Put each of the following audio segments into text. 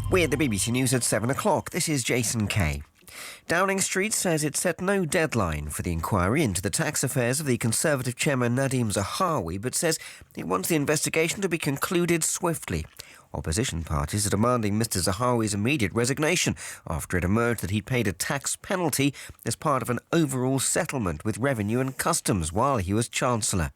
We're the BBC News at 7 o'clock. This is Jason Kay. Downing Street says it set no deadline for the inquiry into the tax affairs of the Conservative chairman Nadeem Zahawi, but says it wants the investigation to be concluded swiftly. Opposition parties are demanding Mr Zahawi's immediate resignation after it emerged that he'd paid a tax penalty as part of an overall settlement with Revenue and Customs while he was Chancellor.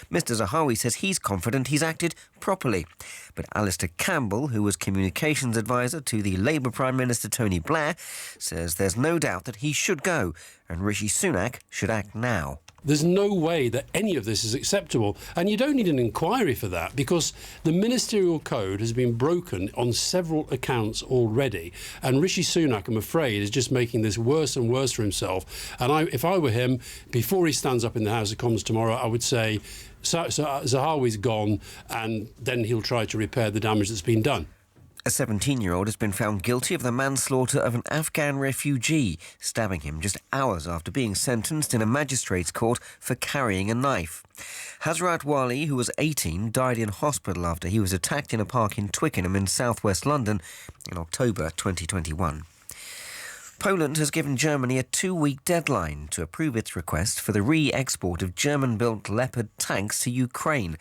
Mr Zahawi says he's confident he's acted properly. But Alistair Campbell, who was communications advisor to the Labour Prime Minister Tony Blair, says there's no doubt that he should go and Rishi Sunak should act now. There's no way that any of this is acceptable. And you don't need an inquiry for that because the ministerial code has been broken on several accounts already. And Rishi Sunak, I'm afraid, is just making this worse and worse for himself. And if I were him, before he stands up in the House of Commons tomorrow, I would say Zahawi's gone and then he'll try to repair the damage that's been done. A 17-year-old has been found guilty of the manslaughter of an Afghan refugee, stabbing him just hours after being sentenced in a magistrate's court for carrying a knife. Hazrat Wali, who was 18, died in hospital after he was attacked in a park in Twickenham in southwest London in October 2021. Poland has given Germany a 2-week deadline to approve its request for the re-export of German-built Leopard tanks to Ukraine.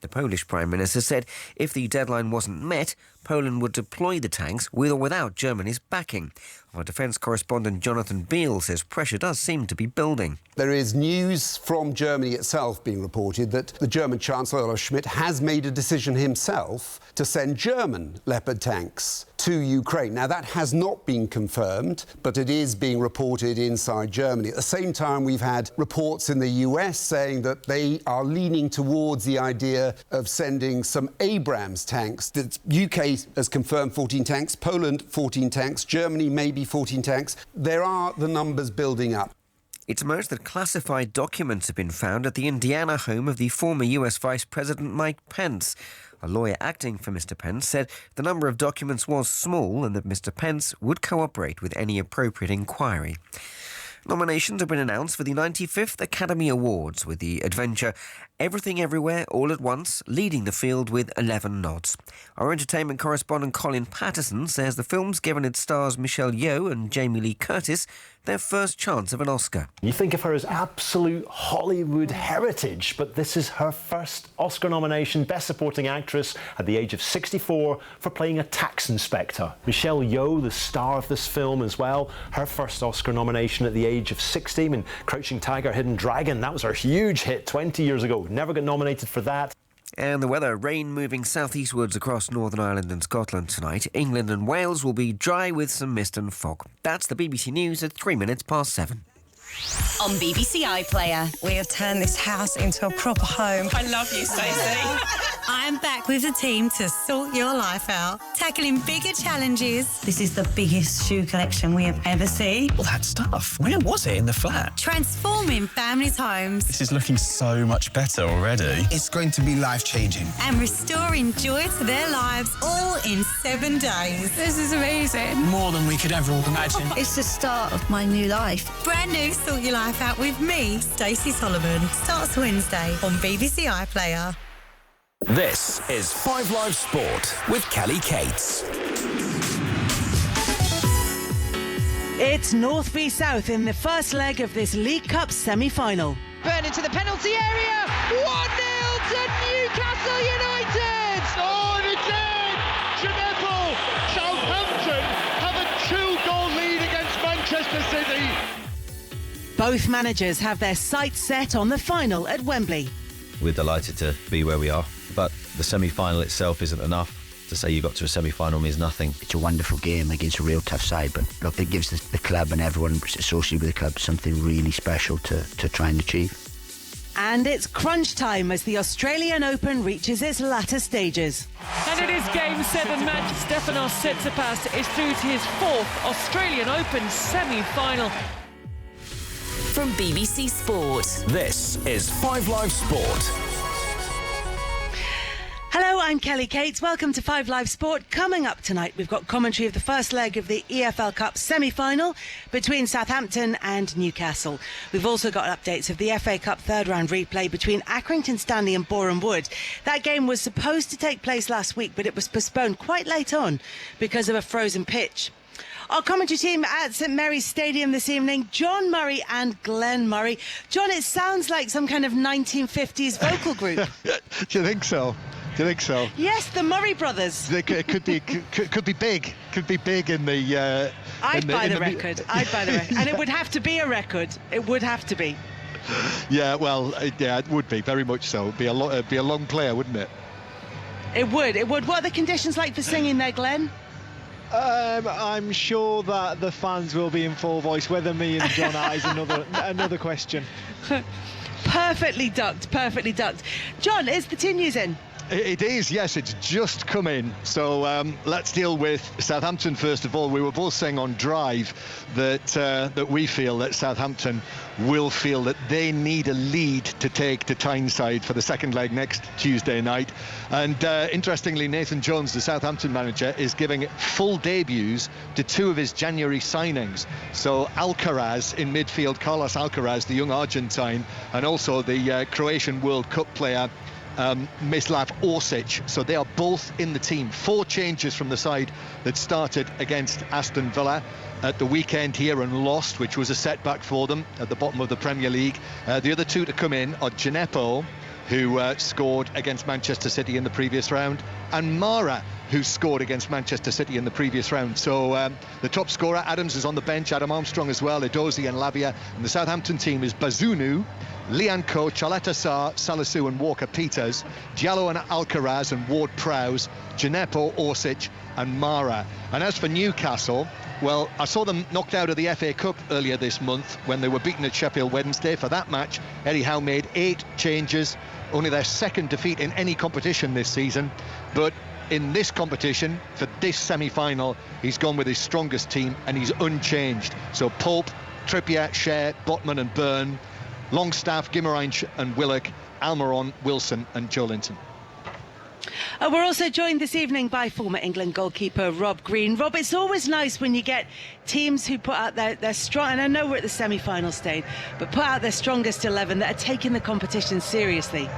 The Polish Prime Minister said if the deadline wasn't met, Poland would deploy the tanks with or without Germany's backing. Our defence correspondent Jonathan Beale says pressure does seem to be building. There is news from Germany itself being reported that the German Chancellor Olaf Schmidt has made a decision himself to send German Leopard tanks to Ukraine. Now, that has not been confirmed, but it is being reported inside Germany. At the same time, we've had reports in the US saying that they are leaning towards the idea of sending some Abrams tanks. The UK has confirmed 14 tanks, Poland 14 tanks, Germany maybe 14 tanks. There are the numbers building up. It's emerged that classified documents have been found at the Indiana home of the former US Vice President Mike Pence. A lawyer acting for Mr Pence said the number of documents was small and that Mr Pence would cooperate with any appropriate inquiry. Nominations have been announced for the 95th Academy Awards, with the adventure Everything Everywhere All at Once leading the field with 11 nods. Our entertainment correspondent Colin Patterson says the film's given its stars Michelle Yeoh and Jamie Lee Curtis their first chance of an Oscar. You think of her as absolute Hollywood heritage, but this is her first Oscar nomination, Best Supporting Actress, at the age of 64 for playing a tax inspector. Michelle Yeoh, the star of this film as well, her first Oscar nomination at the age of 60 in Crouching Tiger, Hidden Dragon. That was her huge hit 20 years ago. Never got nominated for that. And the weather, rain moving southeastwards across Northern Ireland and Scotland tonight. England and Wales will be dry with some mist and fog. That's the BBC News at 7:03. On BBC iPlayer. We have turned this house into a proper home. I love you, Stacey. I'm back with the team to sort your life out, tackling bigger challenges. This is the biggest shoe collection we have ever seen. All that stuff, where was it in the flat? Transforming families' homes. This is looking so much better already. It's going to be life-changing. And restoring joy to their lives all in 7 days. This is amazing. More than we could ever imagine. It's the start of my new life. Brand new Sort Your Life Out with me, Stacey Solomon. Starts Wednesday on BBC iPlayer. This is 5 Live Sport with Kelly Cates. It's North v South in the first leg of this League Cup semi-final. Burn into the penalty area. 1-0 to Newcastle United. Oh, they did! Gineville, Southampton have a 2-goal lead against Manchester City. Both managers have their sights set on the final at Wembley. We're delighted to be where we are, but the semi-final itself isn't enough. To say you got to a semi-final means nothing. It's a wonderful game against a real tough side, but look, it gives the club and everyone associated with the club something really special to try and achieve. And it's crunch time as the Australian Open reaches its latter stages. And it is Game 7 match. Stefanos Tsitsipas is through to his 4th Australian Open semi-final. From BBC Sport. This is 5 Live Sport. Hello, I'm Kelly Cates. Welcome to 5 Live Sport. Coming up tonight, we've got commentary of the first leg of the EFL Cup semi-final between Southampton and Newcastle. We've also got updates of the FA Cup third-round replay between Accrington Stanley and Boreham Wood. That game was supposed to take place last week, but it was postponed quite late on because of a frozen pitch. Our commentary team at St Mary's Stadium this evening, John Murray and Glenn Murray. John, it sounds like some kind of 1950s vocal group. Do you think so? Yes, the Murray brothers. It could be big. Could be big in the. I'd buy the record. And it would have to be a record. It would have to be. Yeah, well, yeah, it would be very much so. It'd be a long player, wouldn't it? It would. What are the conditions like for singing there, Glenn? I'm sure that the fans will be in full voice. Whether me and John are is another question. Perfectly ducked. John, is the team news in? It is, yes, it's just come in. So let's deal with Southampton first of all. We were both saying on Drive that we feel that Southampton will feel that they need a lead to take to Tyneside for the second leg next Tuesday night. And interestingly, Nathan Jones, the Southampton manager, is giving full debuts to two of his January signings. So Alcaraz in midfield, Carlos Alcaraz, the young Argentine, and also the Croatian World Cup player Mislav Orsic. So they are both in the team. 4 changes from the side that started against Aston Villa at the weekend here and lost, which was a setback for them at the bottom of the Premier League. The other 2 to come in are Gineppo, who scored against Manchester City in the previous round, and Mara, who scored against Manchester City in the previous round. So the top scorer, Adams, is on the bench, Adam Armstrong as well, Edozie and Lavia. And the Southampton team is Bazunu, Lianco, Chaleta Sarr, Salisu and Walker-Peters, Diallo and Alcaraz and Ward-Prowse, Gineppo, Orsic and Mara. And as for Newcastle, well, I saw them knocked out of the FA Cup earlier this month when they were beaten at Sheffield Wednesday. For that match, Eddie Howe made 8 changes, only their second defeat in any competition this season. But in this competition, for this semi-final, he's gone with his strongest team and he's unchanged. So Pope, Trippier, Shea, Botman and Byrne, Longstaff, Guimaraes and Willock, Almiron, Wilson and Joelinton. We're also joined this evening by former England goalkeeper Rob Green. Rob, it's always nice when you get teams who put out their strong, and I know we're at the semi-final stage, but put out their strongest 11 that are taking the competition seriously.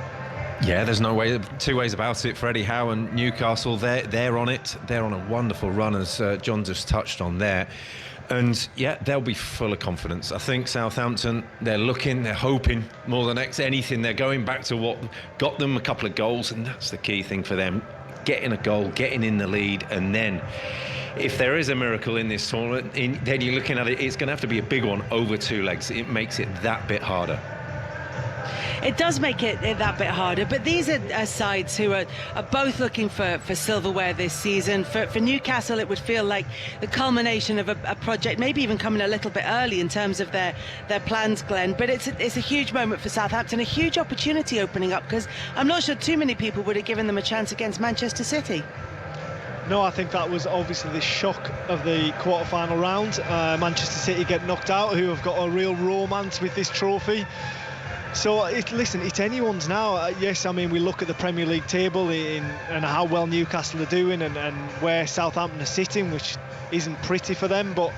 Yeah, there's no two ways about it for Eddie Howe and Newcastle. They're on it. They're on a wonderful run, as John just touched on there. And yeah, they'll be full of confidence. I think Southampton, they're hoping more than anything. They're going back to what got them a couple of goals, and that's the key thing for them. Getting a goal, getting in the lead, and then if there is a miracle in this tournament, then you're looking at it, it's going to have to be a big one over 2 legs. It makes it that bit harder. It does make it that bit harder, but these are sides who are both looking for silverware this season. For Newcastle, it would feel like the culmination of a project, maybe even coming a little bit early in terms of their plans, Glenn. But it's a huge moment for Southampton, a huge opportunity opening up, because I'm not sure too many people would have given them a chance against Manchester City. No, I think that was obviously the shock of the quarter-final round. Manchester City get knocked out, who have got a real romance with this trophy. So, it's anyone's now. Yes, I mean, we look at the Premier League table and how well Newcastle are doing and where Southampton are sitting, which isn't pretty for them. But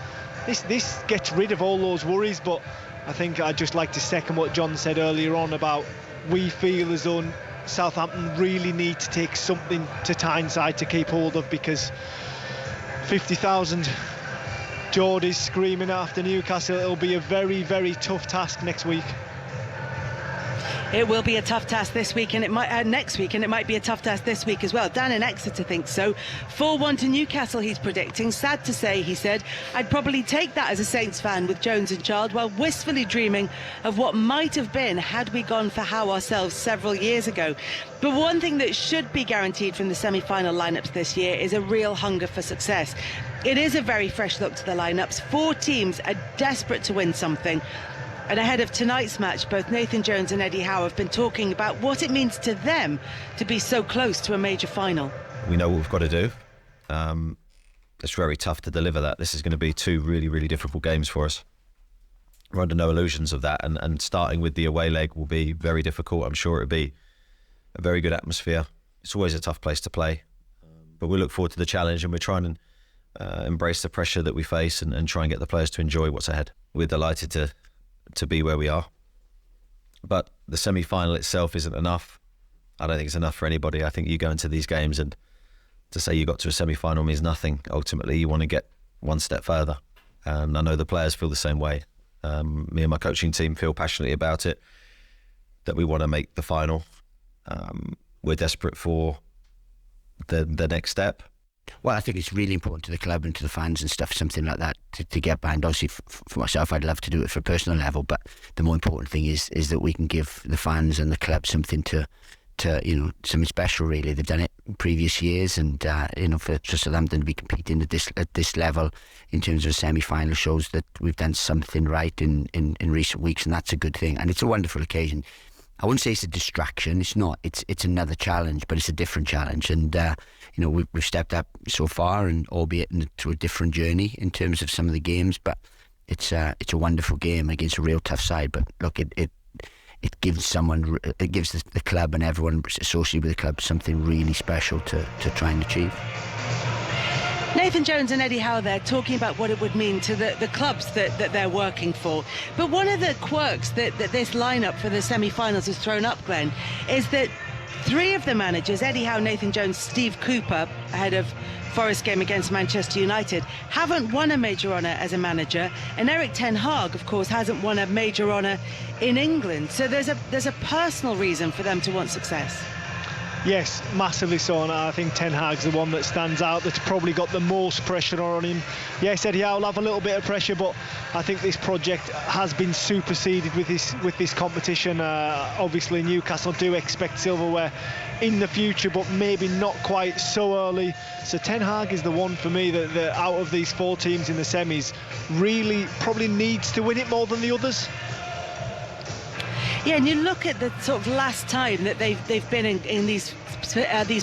this gets rid of all those worries. But I think I'd just like to second what John said earlier on about we feel as though Southampton really need to take something to Tyneside to keep hold of, because 50,000 Geordies screaming after Newcastle, it'll be a very, very tough task next week. It will be a tough task this week, and it might next week, and it might be a tough task this week as well. Dan in Exeter thinks so. 4-1 to Newcastle, he's predicting. Sad to say, he said, I'd probably take that as a Saints fan with Jones and Child, while wistfully dreaming of what might have been had we gone for Howe ourselves several years ago. But one thing that should be guaranteed from the semi-final lineups this year is a real hunger for success. It is a very fresh look to the lineups. 4 teams are desperate to win something. And ahead of tonight's match, both Nathan Jones and Eddie Howe have been talking about what it means to them to be so close to a major final. We know what we've got to do. It's very tough to deliver that. This is going to be 2 really, really difficult games for us. We're under no illusions of that. And starting with the away leg will be very difficult. I'm sure it'll be a very good atmosphere. It's always a tough place to play, but we look forward to the challenge, and we're trying to embrace the pressure that we face and try and get the players to enjoy what's ahead. We're delighted to be where we are, but the semi-final itself isn't enough. I don't think it's enough for anybody. I think you go into these games and to say you got to a semi-final means nothing. Ultimately, you want to get one step further, and I know the players feel the same way. Me and my coaching team feel passionately about it, that we want to make the final. We're desperate for the next step. Well, I think it's really important to the club and to the fans and stuff, something like that, to get behind. Obviously, for myself, I'd love to do it for a personal level, but the more important thing is that we can give the fans and the club something to something special, really. They've done it in previous years, and for Southampton to be competing at this level in terms of a semi-final shows that we've done something right in recent weeks, and that's a good thing, and it's a wonderful occasion. I wouldn't say it's a distraction. It's not. It's another challenge, but it's a different challenge, and we've stepped up so far, and albeit to a different journey in terms of some of the games, but it's a wonderful game against a real tough side. But look, it gives the club and everyone associated with the club something really special to try and achieve. Nathan Jones and Eddie Howe there talking about what it would mean to the clubs that they're working for. But one of the quirks that this lineup for the semi-finals has thrown up, Glenn, is that three of the managers, Eddie Howe, Nathan Jones, Steve Cooper, ahead of Forest's game against Manchester United, haven't won a major honour as a manager, and Erik ten Hag, of course, hasn't won a major honour in England. So there's a personal reason for them to want success. Yes, massively so, and I think Ten Hag's the one that stands out, that's probably got the most pressure on him. Yes, Eddie Howe will have a little bit of pressure, but I think this project has been superseded with this competition. Obviously, Newcastle do expect silverware in the future, but maybe not quite so early. So Ten Hag is the one for me that out of these four teams in the semis really probably needs to win it more than the others. Yeah, and you look at the sort of last time that they've been in these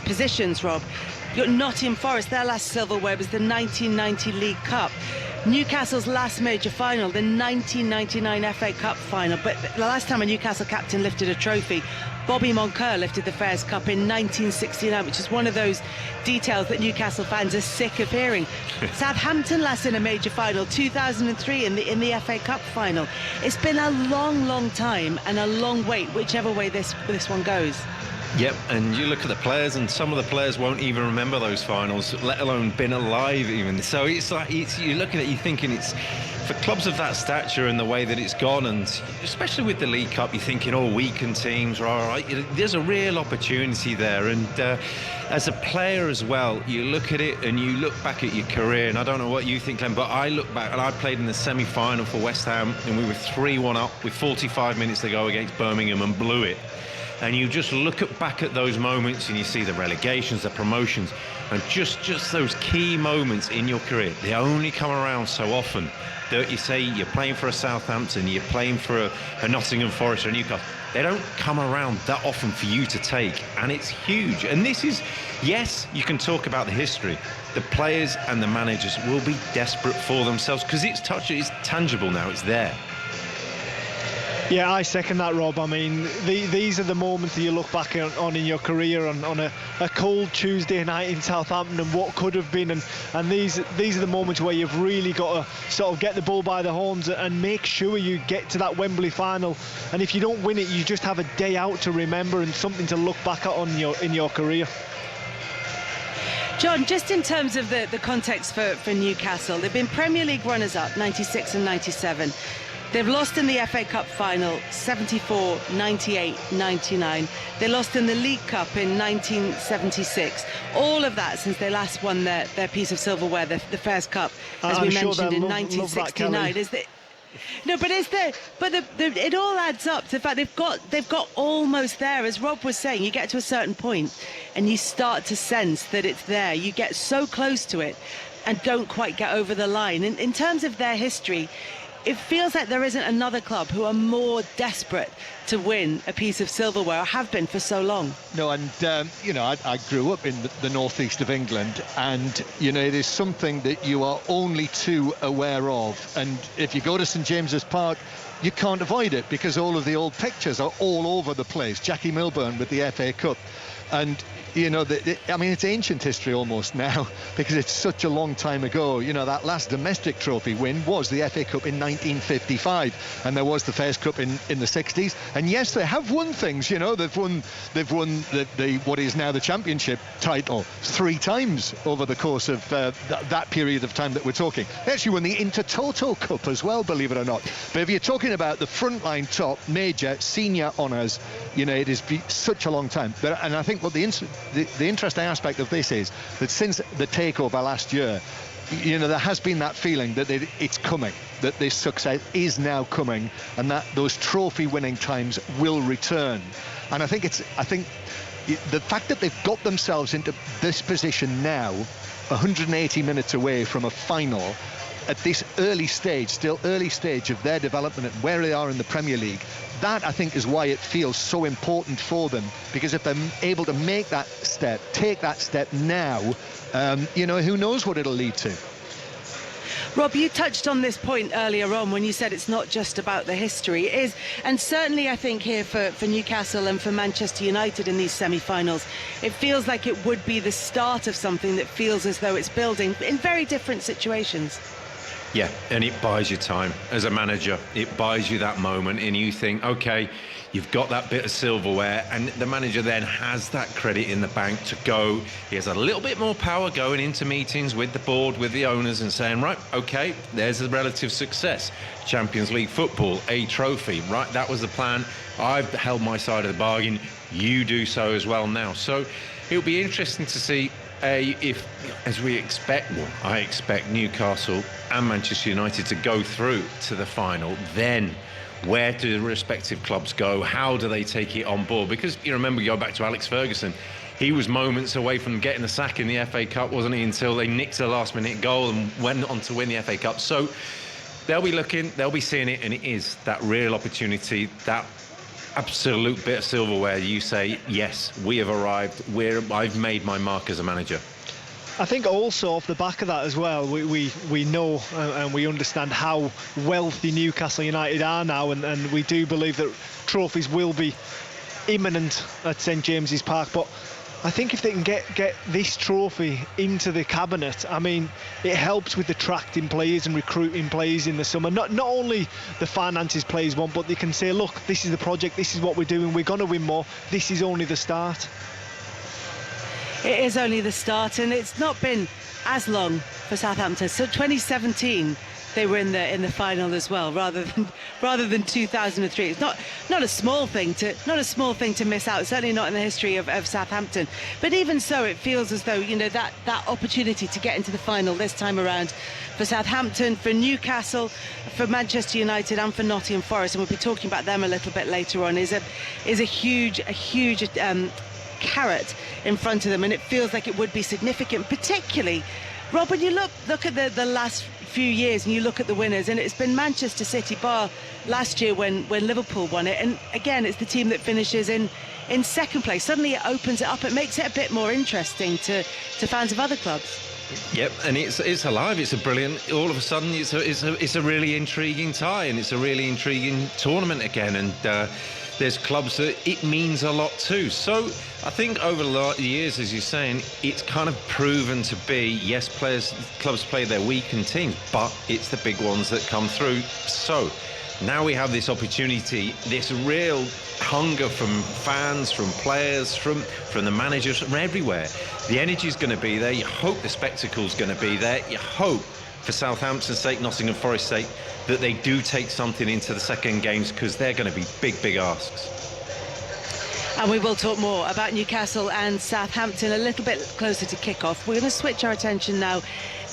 positions, Rob. You've got Nottingham Forest, their last silverware was the 1990 League Cup. Newcastle's last major final, the 1999 FA Cup final. But the last time a Newcastle captain lifted a trophy, Bobby Moncur lifted the Fairs Cup in 1969, which is one of those details that Newcastle fans are sick of hearing. Southampton last in a major final, 2003 in the FA Cup final. It's been a long time and a long wait, whichever way this one goes. Yep, and you look at the players, and some of the players won't even remember those finals, let alone been alive even. So it's like you're looking at, you're thinking, it's for clubs of that stature and the way that it's gone, and especially with the League Cup, you're thinking, weakened teams are all right. There's a real opportunity there, and as a player as well, you look at it and you look back at your career, and I don't know what you think, Glenn, but I look back, and I played in the semi-final for West Ham, and we were 3-1 up with 45 minutes to go against Birmingham and blew it. And you just look back at those moments and you see the relegations, the promotions, and just those key moments in your career. They only come around so often that you say you're playing for a Southampton, you're playing for a Nottingham Forest or a Newcastle. They don't come around that often for you to take, and it's huge. And this is, yes, you can talk about the history. The players and the managers will be desperate for themselves because it's tangible now, it's there. Yeah, I second that, Rob. I mean, these are the moments that you look back on in your career on a cold Tuesday night in Southampton and what could have been. And these are the moments where you've really got to sort of get the bull by the horns and make sure you get to that Wembley final. And if you don't win it, you just have a day out to remember and something to look back at in your career. John, just in terms of the context for Newcastle, they've been Premier League runners-up, 96 and 97. They've lost in the FA Cup final, 74, 98, 99. They lost in the League Cup in 1976. All of that since they last won their piece of silverware, the Fairs Cup, as we mentioned, in 1969. It all adds up to the fact they've got almost there. As Rob was saying, you get to a certain point and you start to sense that it's there. You get so close to it and don't quite get over the line. In terms of their history, it feels like there isn't another club who are more desperate to win a piece of silverware, or have been for so long. No, and I grew up in the northeast of England, and it is something that you are only too aware of. And if you go to St James's Park, you can't avoid it because all of the old pictures are all over the place. Jackie Milburn with the FA Cup. And you know, I mean, it's ancient history almost now because it's such a long time ago. You know, that last domestic trophy win was the FA Cup in 1955, and there was the Fairs Cup in the 60s. And yes, they have won things. You know, they've won the what is now the Championship title 3 times over the course of that period of time that we're talking. They actually won the Intertoto Cup as well, believe it or not. But if you're talking about the frontline top major senior honours, you know, it has been such a long time. And I think what the interesting aspect of this is that since the takeover last year, you know, there has been that feeling that it's coming, that this success is now coming, and that those trophy-winning times will return. And I think the fact that they've got themselves into this position now, 180 minutes away from a final, at this still early stage of their development and where they are in the Premier League, that I think is why it feels so important for them, because if they're able to make that step, take that step now, you know, who knows what it'll lead to. Rob, you touched on this point earlier on when you said it's not just about the history. It is, and certainly I think here for Newcastle and for Manchester United in these semi-finals, it feels like it would be the start of something that feels as though it's building in very different situations. Yeah, and it buys you time. As a manager, it buys you that moment, and you think, OK, you've got that bit of silverware, and the manager then has that credit in the bank to go. He has a little bit more power going into meetings with the board, with the owners, and saying, right, OK, there's a relative success. Champions League football, a trophy, right? That was the plan. I've held my side of the bargain. You do so as well now. So it'll be interesting to see if, as we expect, well, I expect Newcastle and Manchester United to go through to the final, then where do the respective clubs go? How do they take it on board? Because you remember, go back to Alex Ferguson, he was moments away from getting the sack in the FA Cup, wasn't he, until they nicked a last-minute goal and went on to win the FA Cup. So they'll be looking, they'll be seeing it, and it is that real opportunity, that absolute bit of silverware. You say, yes, we have arrived. I've made my mark as a manager. I think also off the back of that as well, we know and we understand how wealthy Newcastle United are now, and we do believe that trophies will be imminent at St James's Park. But I think if they can get this trophy into the cabinet, I mean, it helps with attracting players and recruiting players in the summer. Not only the finances players want, but they can say, look, this is the project, this is what we're doing, we're going to win more, this is only the start. It is only the start, and it's not been as long for Southampton. So 2017 they were in the final as well, rather than 2003. It's not a small thing to miss out. Certainly not in the history of Southampton. But even so, it feels as though, you know, that opportunity to get into the final this time around for Southampton, for Newcastle, for Manchester United, and for Nottingham Forest, and we'll be talking about them a little bit later on, is a huge carrot in front of them, and it feels like it would be significant, particularly, Rob, when you look at the last few years and you look at the winners, and it's been Manchester City, bar last year when Liverpool won it, and again it's the team that finishes in second place. Suddenly it opens it up, it makes it a bit more interesting to fans of other clubs. Yep, and it's alive. It's a brilliant. All of a sudden, it's a really intriguing tie, and it's a really intriguing tournament again. And there's clubs that it means a lot to. So I think over the years, as you're saying, it's kind of proven to be, yes, clubs play their weakened teams, but it's the big ones that come through. So now we have this opportunity, this real hunger from fans, from players, from the managers, from everywhere. The energy is going to be there. You hope the spectacle's going to be there. You hope, for Southampton's sake, Nottingham Forest's sake, that they do take something into the second games, because they're going to be big asks. And we will talk more about Newcastle and Southampton a little bit closer to kick-off. We're going to switch our attention now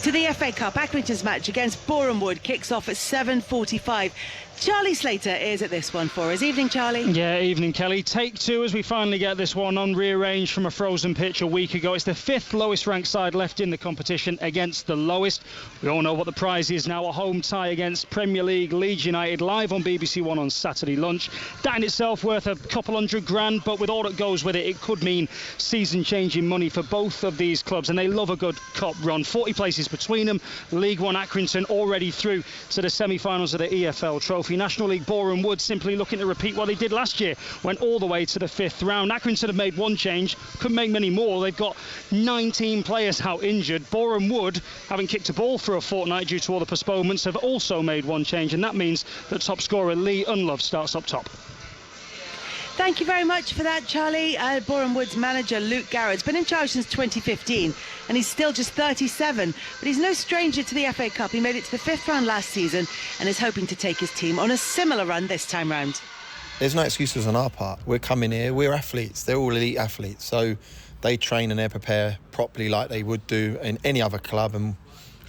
to the FA Cup. Accrington's match against Boreham Wood kicks off at 7:45. Charlie Slater is at this one for us. Evening, Charlie. Yeah, evening, Kelly. Take two as we finally get this one on, rearranged from a frozen pitch a week ago. It's the fifth lowest ranked side left in the competition against the lowest. We all know what the prize is now, a home tie against Premier League Leeds United, live on BBC One on Saturday lunch. That in itself worth a couple $100,000, but with all that goes with it, it could mean season-changing money for both of these clubs, and they love a good cup run. 40 places between them. League One Accrington already through to the semi-finals of the EFL Trophy. Trophy. National League Boreham Wood simply looking to repeat what they did last year, went all the way to the 5th round. Accrington have made one change, couldn't make many more. They've got 19 players out injured. Boreham Wood, having kicked a ball for a fortnight due to all the postponements, have also made one change, and that means that top scorer Lee Unlove starts up top. Thank you very much for that, Charlie. Boreham Wood's manager, Luke Garrett's been in charge since 2015, and he's still just 37, but he's no stranger to the FA Cup. He made it to the 5th round last season and is hoping to take his team on a similar run this time round. There's no excuses on our part. We're coming here, we're athletes, they're all elite athletes, so they train and they prepare properly like they would do in any other club, and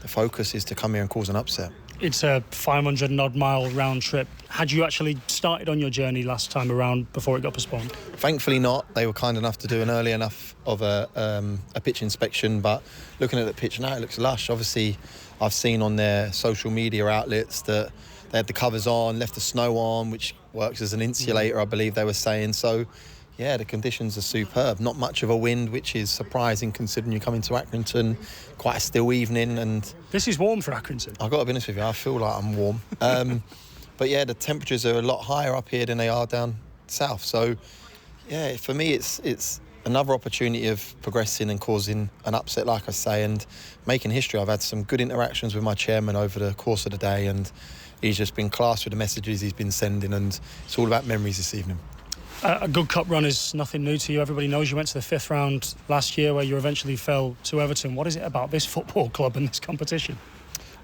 the focus is to come here and cause an upset. It's a 500-odd mile round trip. Had you actually started on your journey last time around before it got postponed? Thankfully not. They were kind enough to do an early enough of a pitch inspection, but looking at the pitch now, it looks lush. Obviously, I've seen on their social media outlets that they had the covers on, left the snow on, which works as an insulator, I believe they were saying. So, yeah, the conditions are superb. Not much of a wind, which is surprising considering you come into Accrington, quite a still evening. And this is warm for Accrington. I've got to be honest with you, I feel like I'm warm. But yeah, the temperatures are a lot higher up here than they are down south. So, yeah, for me, it's another opportunity of progressing and causing an upset, like I say, and making history. I've had some good interactions with my chairman over the course of the day, and he's just been class with the messages he's been sending, and it's all about memories this evening. A good cup run is nothing new to you. Everybody knows you went to the 5th round last year where you eventually fell to Everton. What is it about this football club and this competition?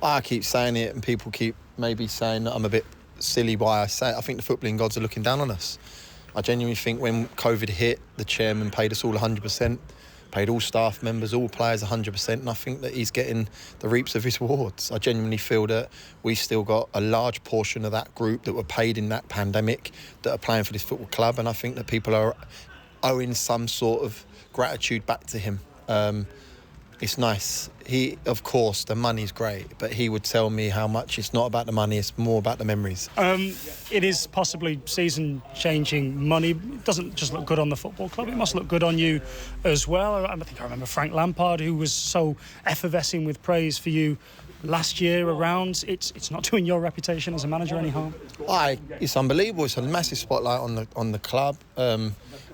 I keep saying it and people keep maybe saying that I'm a bit silly why I say it. I think the footballing gods are looking down on us. I genuinely think when COVID hit, the chairman paid us all 100%, paid all staff members, all players 100%, and I think that he's getting the reaps of his rewards. I genuinely feel that we've still got a large portion of that group that were paid in that pandemic that are playing for this football club, and I think that people are owing some sort of gratitude back to him. It's nice. He, of course, the money's great, but he would tell me how much it's not about the money, it's more about the memories. It is possibly season-changing money. It doesn't just look good on the football club, it must look good on you as well. I think I remember Frank Lampard, who was so effervescing with praise for you last year around. It's not doing your reputation as a manager any harm? It's unbelievable. It's a massive spotlight on the club.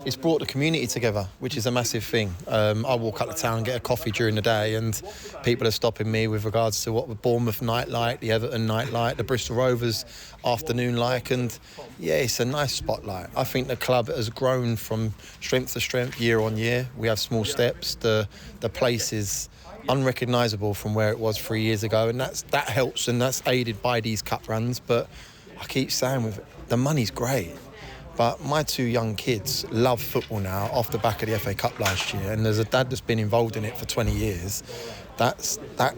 It's brought the community together, which is a massive thing. I walk up the town and get a coffee during the day, and people are stopping me with regards to what the Bournemouth night like, the Everton night like, the Bristol Rovers afternoon like, and yeah, it's a nice spotlight. I think the club has grown from strength to strength year on year. We have small steps. The place is unrecognisable from where it was 3 years ago, and that helps, and that's aided by these cup runs. But I keep saying, with the money's great, but my 2 young kids love football now off the back of the FA Cup last year, and there's a dad that's been involved in it for 20 years. That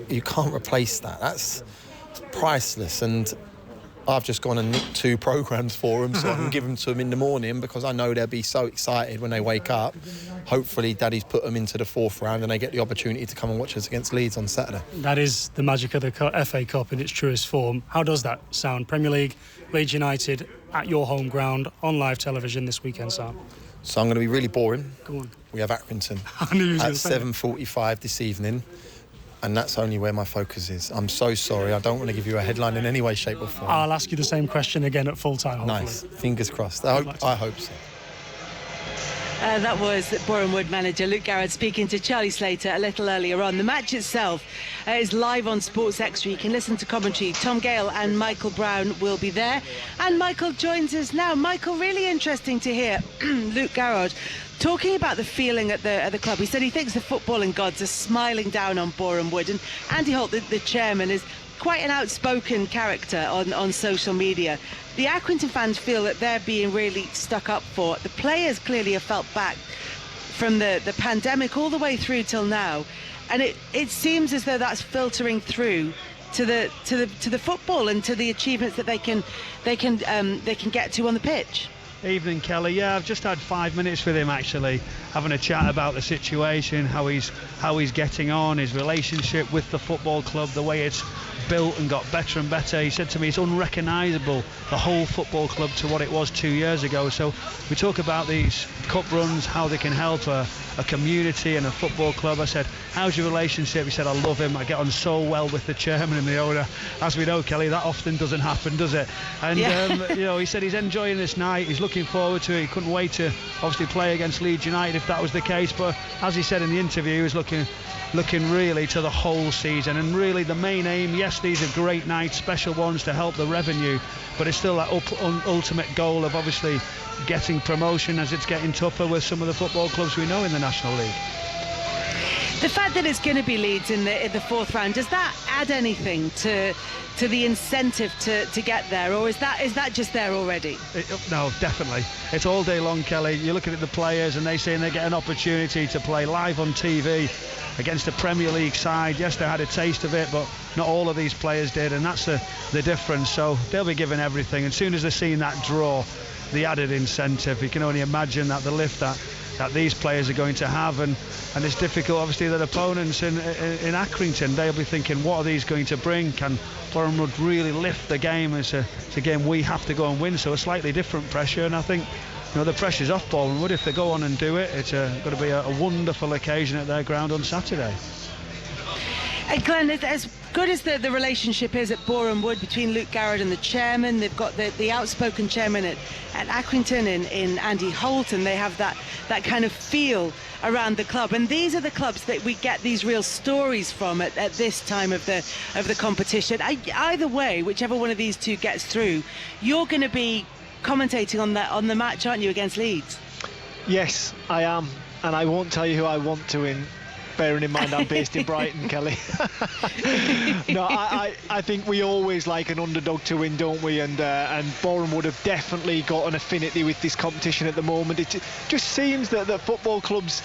you can't replace that. That's priceless, and I've just gone and nicked 2 programmes for them so I can give them to them in the morning, because I know they'll be so excited when they wake up. Hopefully Daddy's put them into the 4th round and they get the opportunity to come and watch us against Leeds on Saturday. That is the magic of the FA Cup in its truest form. How does that sound? Premier League, Leeds United at your home ground on live television this weekend, Sam? So I'm going to be really boring. Go on. We have Accrington at 7:45 this evening, and that's only where my focus is. I'm so sorry. I don't want to give you a headline in any way, shape or form. I'll ask you the same question again at full time, hopefully. Nice. Fingers crossed. I hope so. That was Boreham Wood manager Luke Garrett speaking to Charlie Slater a little earlier on. The match itself is live on Sports Extra. You can listen to commentary. Tom Gale and Michael Brown will be there. And Michael joins us now. Michael, really interesting to hear Luke Garrett talking about the feeling at the club. He said he thinks the footballing gods are smiling down on Boreham Wood. And Andy Holt, the chairman, is quite an outspoken character on social media. The Accrington fans feel that they're being really stuck up for. The players clearly have felt back from the pandemic all the way through till now, and it seems as though that's filtering through to the football and to the achievements that they can get to on the pitch. Evening, Kelly. Yeah, I've just had 5 minutes with him actually, having a chat about the situation, how he's getting on, his relationship with the football club, the way it's built and got better and better. He said to me it's unrecognisable, the whole football club, to what it was 2 years ago. So we talk about these cup runs, how they can help a a community and a football club. I said, how's your relationship? He said, I love him. I get on so well with the chairman and the owner. As we know, Kelly, that often doesn't happen, does it? And he said he's enjoying this night. He's looking forward to it. He couldn't wait to obviously play against Leeds United if that was the case. But as he said in the interview, he was looking really to the whole season, and really the main aim. Yes, these are great nights, special ones to help the revenue, but it's still that ultimate goal of obviously getting promotion as it's getting tougher with some of the football clubs we know in the National League. The fact that it's going to be Leeds in the fourth round, does that add anything to the incentive to get there, or is that just there already? No, definitely. It's all day long, Kelly. You're looking at the players and they get an opportunity to play live on TV against a Premier League side. Yes, they had a taste of it, but not all of these players did, and that's the difference. So they'll be given everything. As soon as they're seeing that draw, the added incentive, you can only imagine that the lift that these players are going to have, and it's difficult obviously that opponents in Accrington, they'll be thinking, what are these going to bring? Can Bournemouth really lift the game? It's a game we have to go and win, so a slightly different pressure, and I think the pressure's off Bournemouth if they go on and do it. It's going to be a wonderful occasion at their ground on Saturday. Glenn, as good as the relationship is at Boreham Wood between Luke Garrett and the chairman, they've got the outspoken chairman at Accrington in Andy Holt, and they have that kind of feel around the club. And these are the clubs that we get these real stories from at this time of the competition. Either way, whichever one of these two gets through, you're going to be commentating on the match, aren't you, against Leeds? Yes, I am, and I won't tell you who I want to win, bearing in mind I'm based in Brighton, Kelly. No, I think we always like an underdog to win, don't we? And Boreham would have definitely got an affinity with this competition at the moment. It just seems that football clubs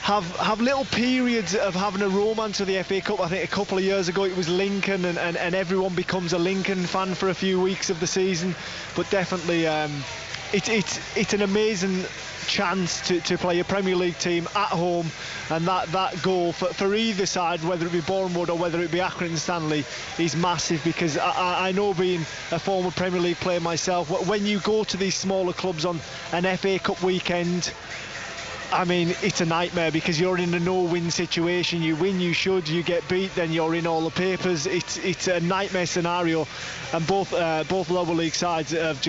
have little periods of having a romance with the FA Cup. I think a couple of years ago it was Lincoln, and everyone becomes a Lincoln fan for a few weeks of the season. But definitely it's an amazing chance to play a Premier League team at home, and that goal for either side, whether it be Bournemouth or whether it be Accrington Stanley, is massive, because I know, being a former Premier League player myself, when you go to these smaller clubs on an FA Cup weekend, I mean, it's a nightmare, because you're in a no-win situation. You win, you should. You get beat, then you're in all the papers. It's a nightmare scenario, and both lower league sides have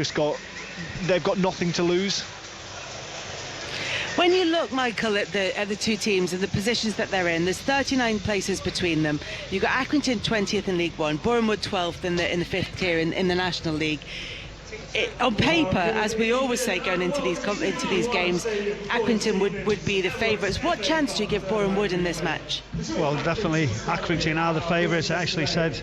they've got nothing to lose. When you look, Michael, at the two teams and the positions that they're in, there's 39 places between them. You've got Accrington 20th in League One, Bournemouth 12th in the fifth tier in the National League. On paper, as we always say going into these games, Accrington would be the favourites. What chance do you give Boreham Wood in this match? Well, definitely Accrington are the favourites. I actually said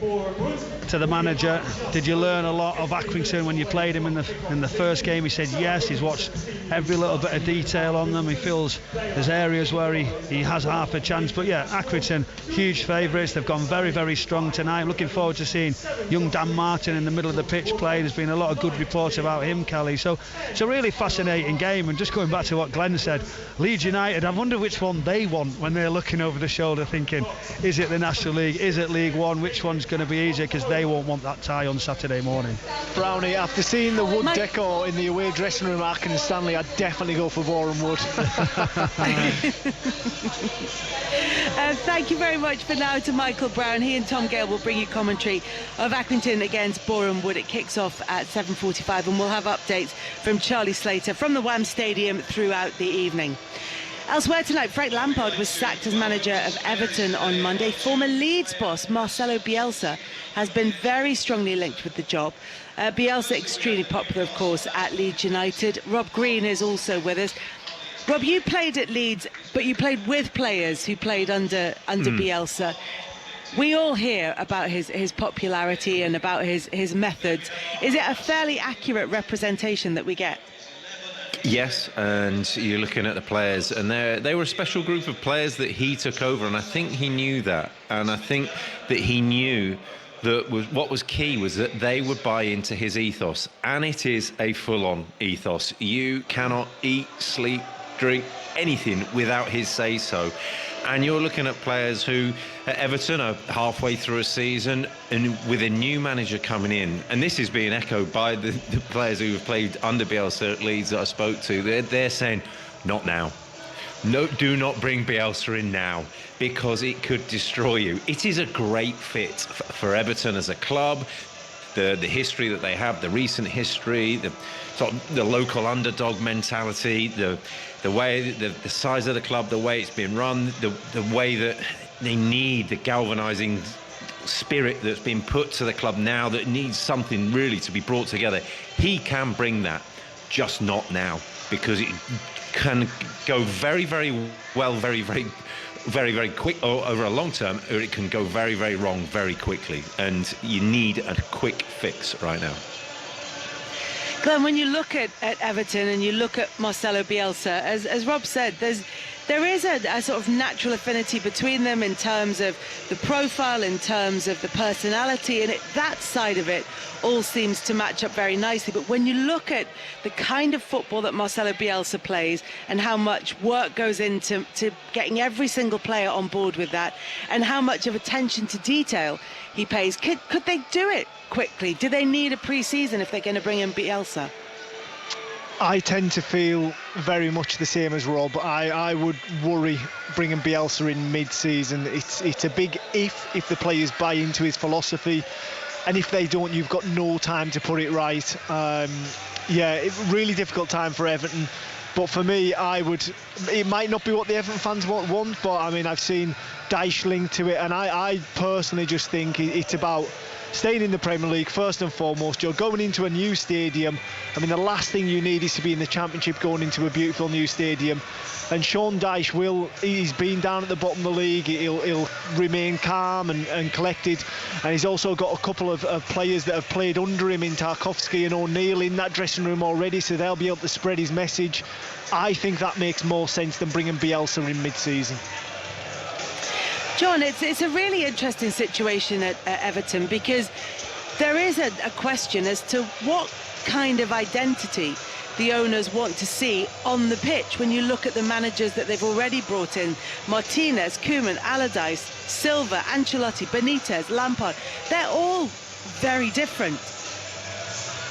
to the manager, did you learn a lot of Accrington when you played him in the first game? He said yes. He's watched every little bit of detail on them. He feels there's areas where he has half a chance. But yeah, Accrington, huge favourites. They've gone very, very strong tonight. I'm looking forward to seeing young Dan Martin in the middle of the pitch play. There's been a lot of good reports about him, Kelly. So it's a really fascinating game. And just going back to what Glenn said, Leeds United, I wonder which one they want when they're looking over the shoulder thinking, is it the National League, is it League One, which one's going to be easier, because they won't want that tie on Saturday morning. Brownie, after seeing the wood decor in the away dressing room at Accrington Stanley, I'd definitely go for Boreham Wood. Thank you very much for now to Michael Brown. He and Tom Gale will bring you commentary of Accrington against Boreham Wood. It kicks off at 7:45, and we'll have updates from Charlie Slater from the Wham Stadium throughout the evening. Elsewhere tonight, Frank Lampard was sacked as manager of Everton on Monday. Former Leeds boss Marcelo Bielsa has been very strongly linked with the job. Bielsa extremely popular, of course, at Leeds United. Rob Green is also with us. Rob, you played at Leeds, but you played with players who played under Bielsa. We all hear about his popularity and about his methods. Is it a fairly accurate representation that we get? Yes, and you're looking at the players, and they were a special group of players that he took over, and I think he knew that. And I think that he knew that what was key was that they would buy into his ethos, and it is a full-on ethos. You cannot eat, sleep, drink anything without his say-so. And you're looking at players who at Everton are halfway through a season, and with a new manager coming in, and this is being echoed by the players who have played under Bielsa at Leeds that I spoke to, they're saying, not now. No, do not bring Bielsa in now, because it could destroy you. It is a great fit for Everton as a club. The history that they have, the recent history, the local underdog mentality, the way, the size of the club, the way it's been run, the way that they need the galvanising spirit that's been put to the club now, that needs something really to be brought together. He can bring that, just not now, because it can go very, very well, very, very, very, very quick over a long term, or it can go very, very wrong very quickly, and you need a quick fix right now. Glenn, when you look at Everton and you look at Marcelo Bielsa, as Rob said, there is a sort of natural affinity between them in terms of the profile, in terms of the personality, and that side of it all seems to match up very nicely. But when you look at the kind of football that Marcelo Bielsa plays and how much work goes into getting every single player on board with that, and how much of attention to detail he pays, could they do it quickly? Do they need a pre-season if they're going to bring in Bielsa? I tend to feel very much the same as Rob. I would worry bringing Bielsa in mid-season. It's a big if the players buy into his philosophy, and if they don't, you've got no time to put it right. Really difficult time for Everton. But for me, it might not be what the Everton fans want, but I mean, I've seen Dyche linked to it, and I personally just think it's about staying in the Premier League first and foremost. You're going into a new stadium. I mean, the last thing you need is to be in the Championship going into a beautiful new stadium. And Sean Dyche he's been down at the bottom of the league. He'll remain calm and collected. And he's also got a couple of players that have played under him in Tarkowski and O'Neill in that dressing room already, so they'll be able to spread his message. I think that makes more sense than bringing Bielsa in mid-season. John, it's a really interesting situation at Everton, because there is a question as to what kind of identity the owners want to see on the pitch when you look at the managers that they've already brought in. Martinez, Koeman, Allardyce, Silva, Ancelotti, Benitez, Lampard. They're all very different.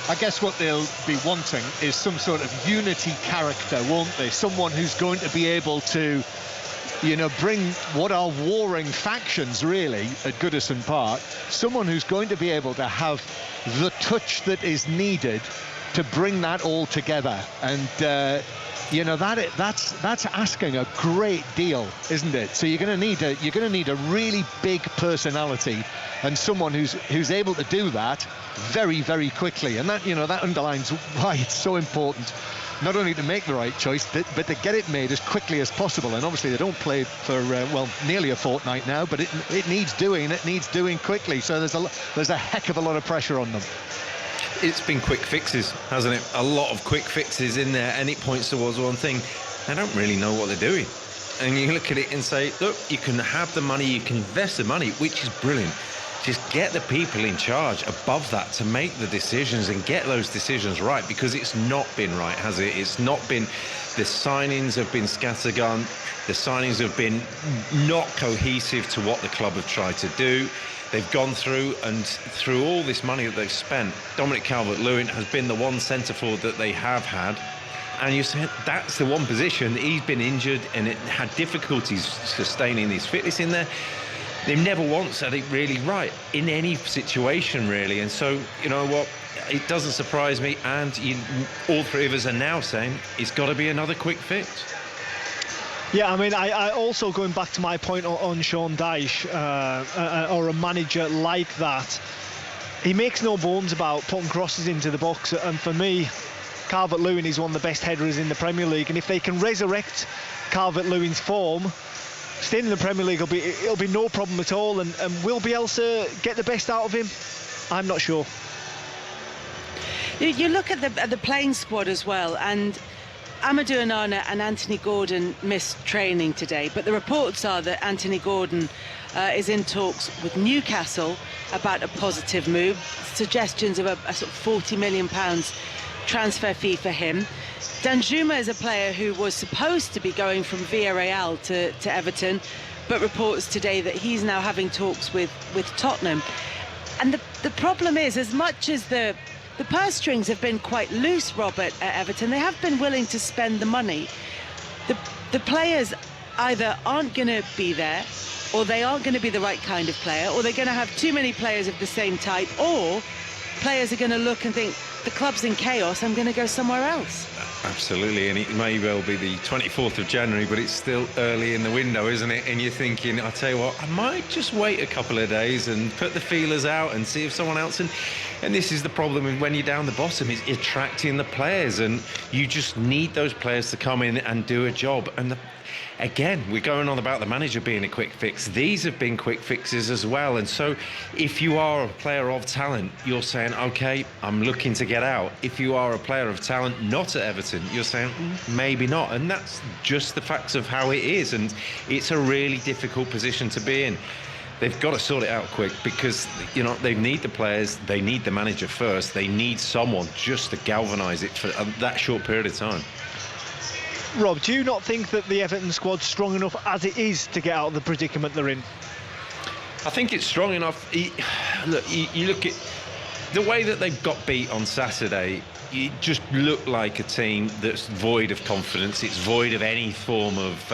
I guess what they'll be wanting is some sort of unity character, won't they? Someone who's going to be able to, bring what are warring factions, really, at Goodison Park. Someone who's going to be able to have the touch that is needed to bring that all together. And, that's asking a great deal, isn't it? So you're going to need a really big personality and someone who's able to do that very, very quickly. And that underlines why it's so important not only to make the right choice, but to get it made as quickly as possible. And obviously they don't play for nearly a fortnight now, but it needs doing. It needs doing quickly. So there's a heck of a lot of pressure on them. It's been quick fixes, hasn't it? A lot of quick fixes in there, and it points towards one thing: they don't really know what they're doing. And you look at it and say, look, you can have the money, you can invest the money, which is brilliant. Just get the people in charge above that to make the decisions and get those decisions right, because it's not been right, has it? It's not been. The signings have been scattergun. The signings have been not cohesive to what the club have tried to do. They've gone through all this money that they've spent. Dominic Calvert-Lewin has been the one centre forward that they have had. And you said that's the one position. He's been injured and it had difficulties sustaining his fitness in there. They've never once had it really right in any situation, really. And so, you know what, it doesn't surprise me. And all three of us are now saying it's got to be another quick fix. Yeah, I mean, I also, going back to my point on Sean Dyche, or a manager like that, he makes no bones about putting crosses into the box. And for me, Calvert-Lewin is one of the best headers in the Premier League. And if they can resurrect Calvert-Lewin's form, staying in the Premier League it'll be no problem at all. And will Bielsa get the best out of him? I'm not sure. You look at the playing squad as well, and Amadou Onana and Anthony Gordon missed training today, but the reports are that Anthony Gordon is in talks with Newcastle about a positive move, suggestions of a sort of £40 million transfer fee for him. Danjuma is a player who was supposed to be going from Villarreal to Everton, but reports today that he's now having talks with Tottenham. And the problem is, as much as the purse strings have been quite loose, Robert, at Everton, they have been willing to spend the money. the players either aren't going to be there, or they aren't going to be the right kind of player, or they're going to have too many players of the same type, or players are going to look and think, the club's in chaos, I'm going to go somewhere else. Absolutely, and it may well be the 24th of January, but it's still early in the window, isn't it? And you're thinking, I tell you what, I might just wait a couple of days and put the feelers out and see if someone else... And this is the problem when you're down the bottom, is attracting the players, and you just need those players to come in and do a job. And again, we're going on about the manager being a quick fix. These have been quick fixes as well. And so if you are a player of talent, you're saying, OK, I'm looking to get out. If you are a player of talent not at Everton, you're saying, maybe not. And that's just the facts of how it is. And it's a really difficult position to be in. They've got to sort it out quick because, you know, they need the players, they need the manager first, they need someone just to galvanise it for that short period of time. Rob, do you not think that the Everton squad's strong enough as it is to get out of the predicament they're in? I think it's strong enough. You look at the way that they've got beat on Saturday. It just looked like a team that's void of confidence. It's void of any form of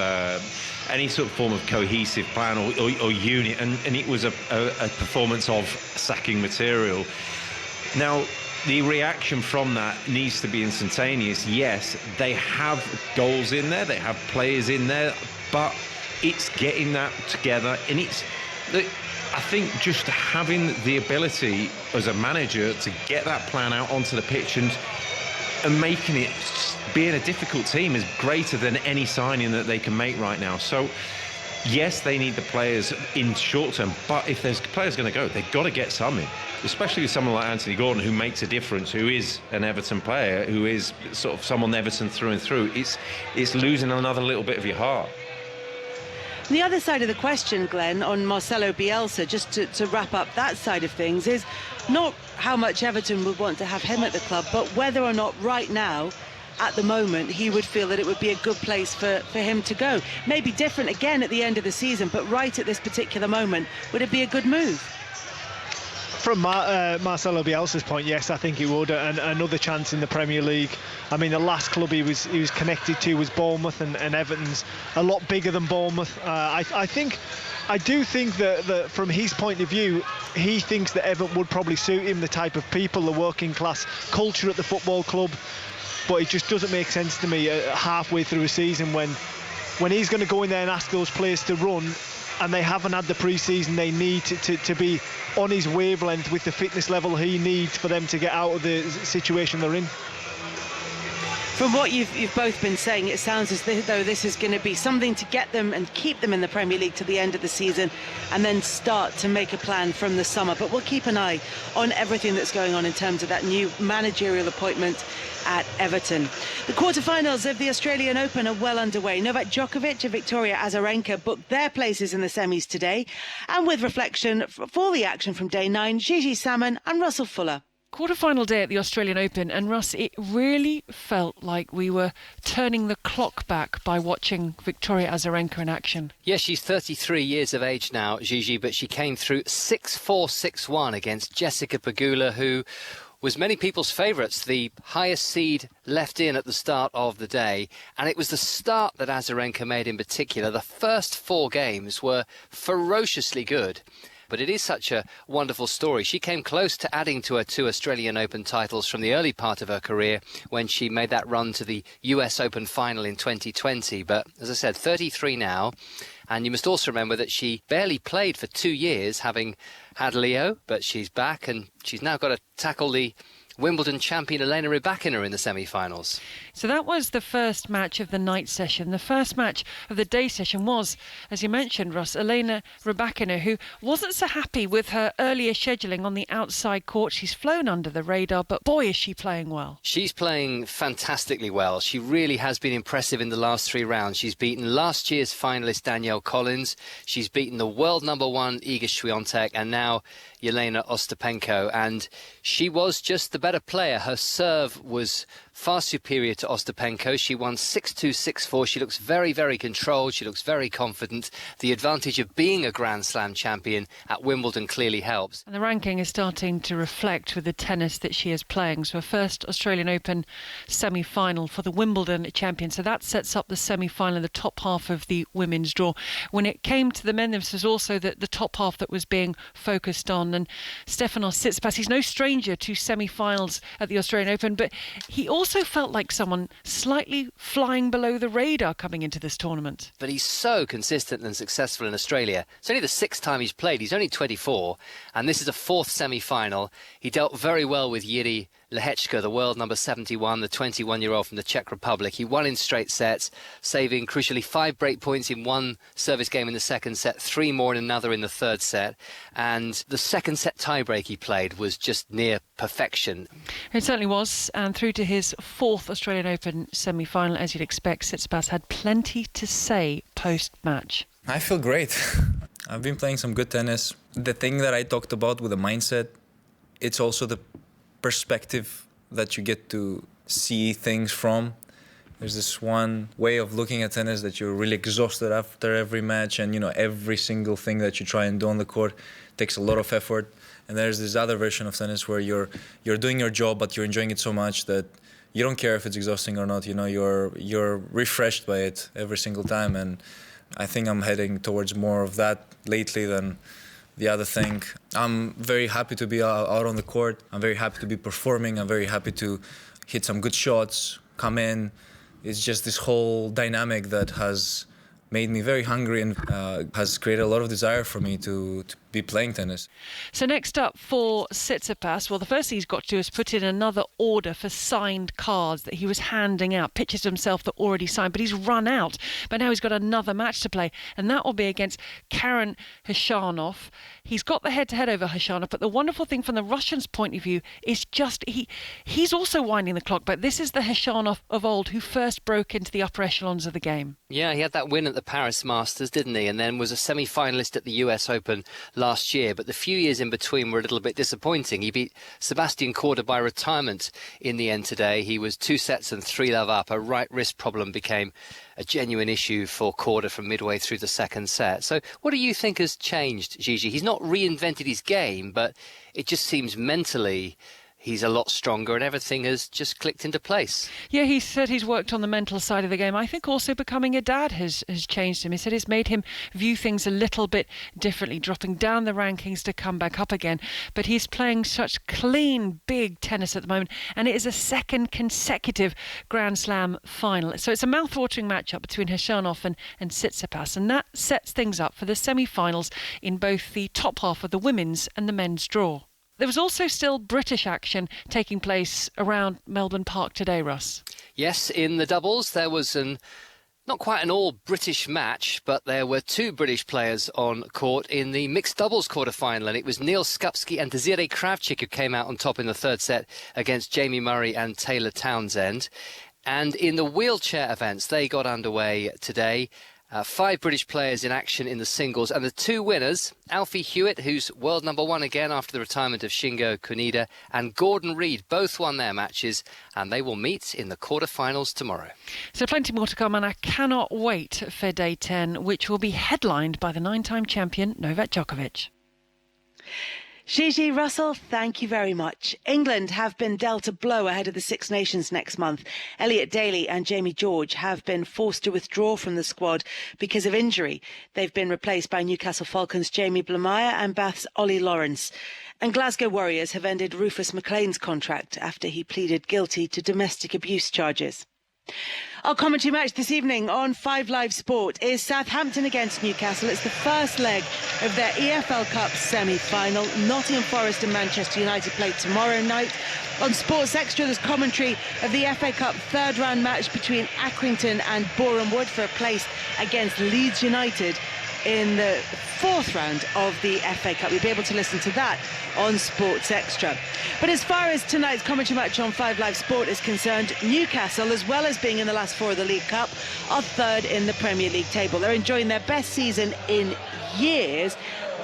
any sort of form of cohesive plan or unit, and it was a performance of sacking material. Now, the reaction from that needs to be instantaneous. Yes, they have goals in there, they have players in there, but it's getting that together, and I think just having the ability as a manager to get that plan out onto the pitch and making it being a difficult team is greater than any signing that they can make right now. So yes, they need the players in short term, but if there's players going to go, they've got to get some in, especially with someone like Anthony Gordon, who makes a difference, who is an Everton player, who is sort of someone Everton through and through. It's losing another little bit of your heart. The other side of the question, Glenn, on Marcelo Bielsa, just to wrap up that side of things, is not how much Everton would want to have him at the club, but whether or not right now, at the moment, he would feel that it would be a good place for him to go. Maybe different again at the end of the season, but right at this particular moment, would it be a good move? From Marcelo Bielsa's point, yes, I think it would. And another chance in the Premier League. I mean, the last club he was connected to was Bournemouth, and Everton's a lot bigger than Bournemouth. I do think that from his point of view, he thinks that Everton would probably suit him, the type of people, the working class culture at the football club. But it just doesn't make sense to me halfway through a season when he's going to go in there and ask those players to run, and they haven't had the pre-season they need to be on his wavelength with the fitness level he needs for them to get out of the situation they're in. From what you've both been saying, it sounds as though this is going to be something to get them and keep them in the Premier League to the end of the season, and then start to make a plan from the summer. But we'll keep an eye on everything that's going on in terms of that new managerial appointment at Everton. The quarterfinals of the Australian Open are well underway. Novak Djokovic and Victoria Azarenka booked their places in the semis today, and with reflection for the action from day 9, Gigi Salmon and Russell Fuller. Quarter-final day at the Australian Open, and Russ, it really felt like we were turning the clock back by watching Victoria Azarenka in action. Yes, she's 33 years of age now, Gigi, but she came through 6-4, 6-1 against Jessica Pegula, who was many people's favourites, the highest seed left in at the start of the day. And it was the start that Azarenka made in particular. The first 4 games were ferociously good. But it is such a wonderful story. She came close to adding to her 2 Australian Open titles from the early part of her career when she made that run to the US Open final in 2020. But as I said, 33 now. And you must also remember that she barely played for 2 years, having had Leo, but she's back and she's now got to tackle the Wimbledon champion Elena Rybakina in the semi-finals. So that was the first match of the night session. The first match of the day session was, as you mentioned, Ross, Elena Rybakina, who wasn't so happy with her earlier scheduling on the outside court. She's flown under the radar, but boy, is she playing well. She's playing fantastically well. She really has been impressive in the last 3 rounds. She's beaten last year's finalist Danielle Collins. She's beaten the world #1 Iga Swiatek, and now Jelena Ostapenko. And she was just the best better player. Her serve was far superior to Ostapenko. She won 6-2, 6-4. She looks very, very controlled. She looks very confident. The advantage of being a Grand Slam champion at Wimbledon clearly helps. And the ranking is starting to reflect with the tennis that she is playing. So her first Australian Open semi-final for the Wimbledon champion. So that sets up the semi-final in the top half of the women's draw. When it came to the men, this was also the top half that was being focused on. And Stefanos Tsitsipas, he's no stranger to semi-finals at the Australian Open, but he also felt like someone slightly flying below the radar coming into this tournament. But he's so consistent and successful in Australia. It's only the 6th time he's played. He's only 24, and this is a 4th semi-final. He dealt very well with Jiří Lehečka, the world number 71, the 21-year-old from the Czech Republic. He won in straight sets, saving, crucially, 5 break points in one service game in the second set, 3 more in another in the third set. And the second set tiebreak he played was just near perfection. It certainly was. And through to his 4th Australian Open semi-final, as you'd expect, Tsitsipas had plenty to say post-match. I feel great. I've been playing some good tennis. The thing that I talked about with the mindset, it's also the perspective that you get to see things from. There's this one way of looking at tennis that you're really exhausted after every match, and every single thing that you try and do on the court takes a lot of effort. And there's this other version of tennis where you're doing your job, but you're enjoying it so much that you don't care if it's exhausting or not. You're refreshed by it every single time, and I think I'm heading towards more of that lately than the other thing. I'm very happy to be out on the court. I'm very happy to be performing. I'm very happy to hit some good shots, come in. It's just this whole dynamic that has made me very hungry and has created a lot of desire for me to be playing tennis. So next up for Tsitsipas, well, the first thing he's got to do is put in another order for signed cards that he was handing out, pictures of himself that already signed, but he's run out. But now he's got another match to play, and that will be against Karen Khachanov. He's got the head-to-head over Khachanov, but the wonderful thing from the Russians' point of view is just he's also winding the clock, but this is the Khachanov of old who first broke into the upper echelons of the game. Yeah, he had that win at the Paris Masters, didn't he? And then was a semi-finalist at the US Open last year, but the few years in between were a little bit disappointing. He beat Sebastian Korda by retirement in the end today. He was 2 sets and 3-love up. A right wrist problem became a genuine issue for Korda from midway through the second set. So what do you think has changed, Gigi? He's not reinvented his game, but it just seems mentally he's a lot stronger and everything has just clicked into place. Yeah, he said he's worked on the mental side of the game. I think also becoming a dad has changed him. He said it's made him view things a little bit differently, dropping down the rankings to come back up again. But he's playing such clean, big tennis at the moment, and it is a second consecutive Grand Slam final. So it's a mouth-watering matchup between Khachanov and Tsitsipas, and that sets things up for the semi-finals in both the top half of the women's and the men's draw. There was also still British action taking place around Melbourne Park today, Russ. Yes, in the doubles there was not quite an all-British match, but there were 2 British players on court in the mixed doubles quarter-final, and it was Neil Skupski and Desiree Kravchik who came out on top in the third set against Jamie Murray and Taylor Townsend. And in the wheelchair events, they got underway today. 5 British players in action in the singles, and the 2 winners, Alfie Hewitt, who's world number 1 again after the retirement of Shingo Kunida, and Gordon Reid, both won their matches, and they will meet in the quarterfinals tomorrow. So plenty more to come, and I cannot wait for day 10, which will be headlined by the 9-time champion Novak Djokovic. Gigi, Russell, thank you very much. England have been dealt a blow ahead of the Six Nations next month. Elliot Daly and Jamie George have been forced to withdraw from the squad because of injury. They've been replaced by Newcastle Falcons' Jamie Blamire and Bath's Ollie Lawrence. And Glasgow Warriors have ended Rufus McLean's contract after he pleaded guilty to domestic abuse charges. Our commentary match this evening on 5 Live Sport is Southampton against Newcastle. It's the first leg of their EFL Cup semi-final. Nottingham Forest and Manchester United play tomorrow night. On Sports Extra, there's commentary of the FA Cup third-round match between Accrington and Boreham Wood for a place against Leeds United in the 4th round of the FA Cup. You'll be able to listen to that on Sports Extra. But as far as tonight's commentary match on 5 Live Sport is concerned, Newcastle, as well as being in the last 4 of the League Cup, are 3rd in the Premier League table. They're enjoying their best season in years.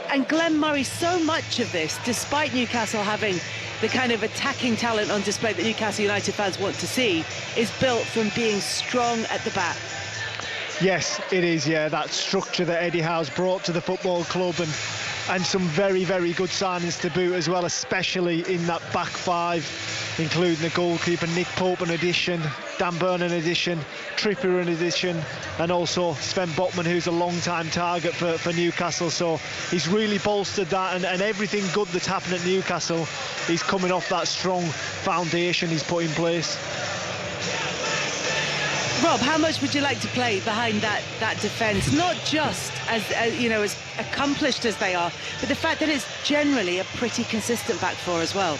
And Glenn Murray, so much of this, despite Newcastle having the kind of attacking talent on display that Newcastle United fans want to see is built from being strong at the back. Yes, it is, yeah, that structure that Eddie Howe's brought to the football club, and some very, very good signings to boot as well, especially in that back five, including the goalkeeper, Nick Pope an addition, Dan Burn an addition, Trippier an addition, and also Sven Botman, who's a long-time target for Newcastle. So he's really bolstered that, and everything good that's happened at Newcastle, he's coming off that strong foundation he's put in place. Rob, how much would you like to play behind that defence? Not just as you know, as accomplished as they are, but the fact that it's generally a pretty consistent back four as well.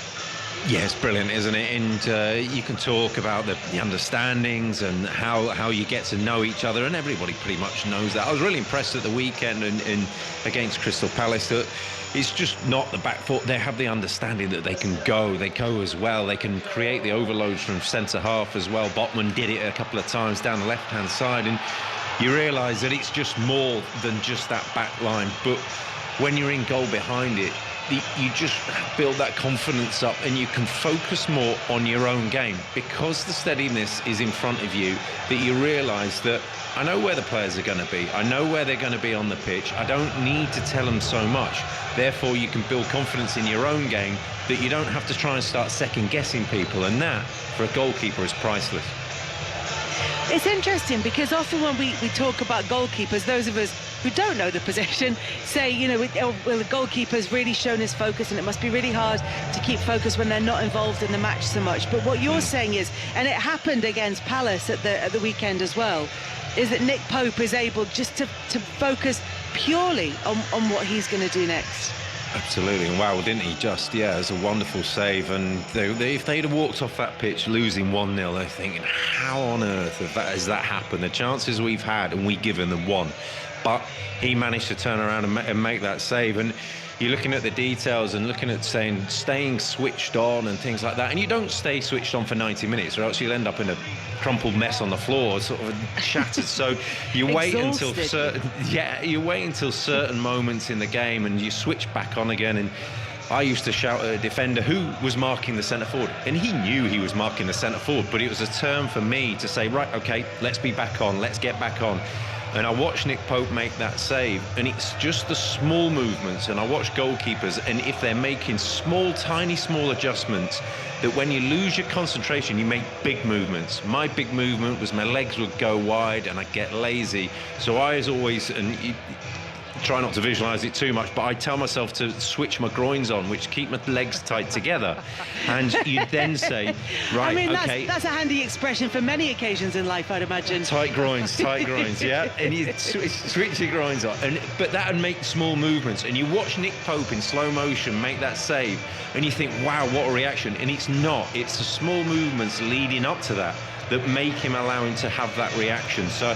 Yeah, it's brilliant, isn't it? And you can talk about the understandings and how you get to know each other, and everybody pretty much knows that. I was really impressed at the weekend in against Crystal Palace that it's just not the back four. They have the understanding that they go as well. They can create the overloads from centre half as well. Botman did it a couple of times down the left-hand side, and you realise that it's just more than just that back line. But when you're in goal behind it, you just build that confidence up, and you can focus more on your own game because the steadiness is in front of you, that you realise that I know where the players are going to be. I know where they're going to be on the pitch. I don't need to tell them so much. Therefore, you can build confidence in your own game that you don't have to try and start second-guessing people, and that, for a goalkeeper, is priceless. It's interesting because often when we talk about goalkeepers, those of us who don't know the position say, you know, well, the goalkeeper's really shown his focus, and it must be really hard to keep focus when they're not involved in the match so much. But what you're saying is, and it happened against Palace at the weekend as well, is that Nick Pope is able just to focus purely on what he's going to do next. Absolutely, and wow, didn't he just? Yeah, it's a wonderful save, and if they'd have walked off that pitch losing 1-0, they're thinking, how on earth has that happened? The chances we've had, and we've given them one. But he managed to turn around and make that save, and you're looking at the details and looking at staying switched on and things like that, and you don't stay switched on for 90 minutes or else you'll end up in a crumpled mess on the floor, sort of shattered. So you wait until certain moments in the game, and you switch back on again. And I used to shout at a defender who was marking the centre forward, and he knew he was marking the centre forward, but it was a turn for me to say, right, okay, let's be back on, let's get back on. And I watched Nick Pope make that save, and it's just the small movements. And I watch goalkeepers, and if they're making tiny small adjustments, that when you lose your concentration, you make big movements. My big movement was my legs would go wide and I'd get lazy. So I was always, and you try not to visualise it too much, but I tell myself to switch my groins on, which keep my legs tight together. And you then say, right, I mean, okay. That's a handy expression for many occasions in life, I'd imagine. Tight groins, yeah. And you switch your groins on. But that would make small movements. And you watch Nick Pope in slow motion make that save, and you think, wow, what a reaction. And it's not. It's the small movements leading up to that make him allow him to have that reaction. So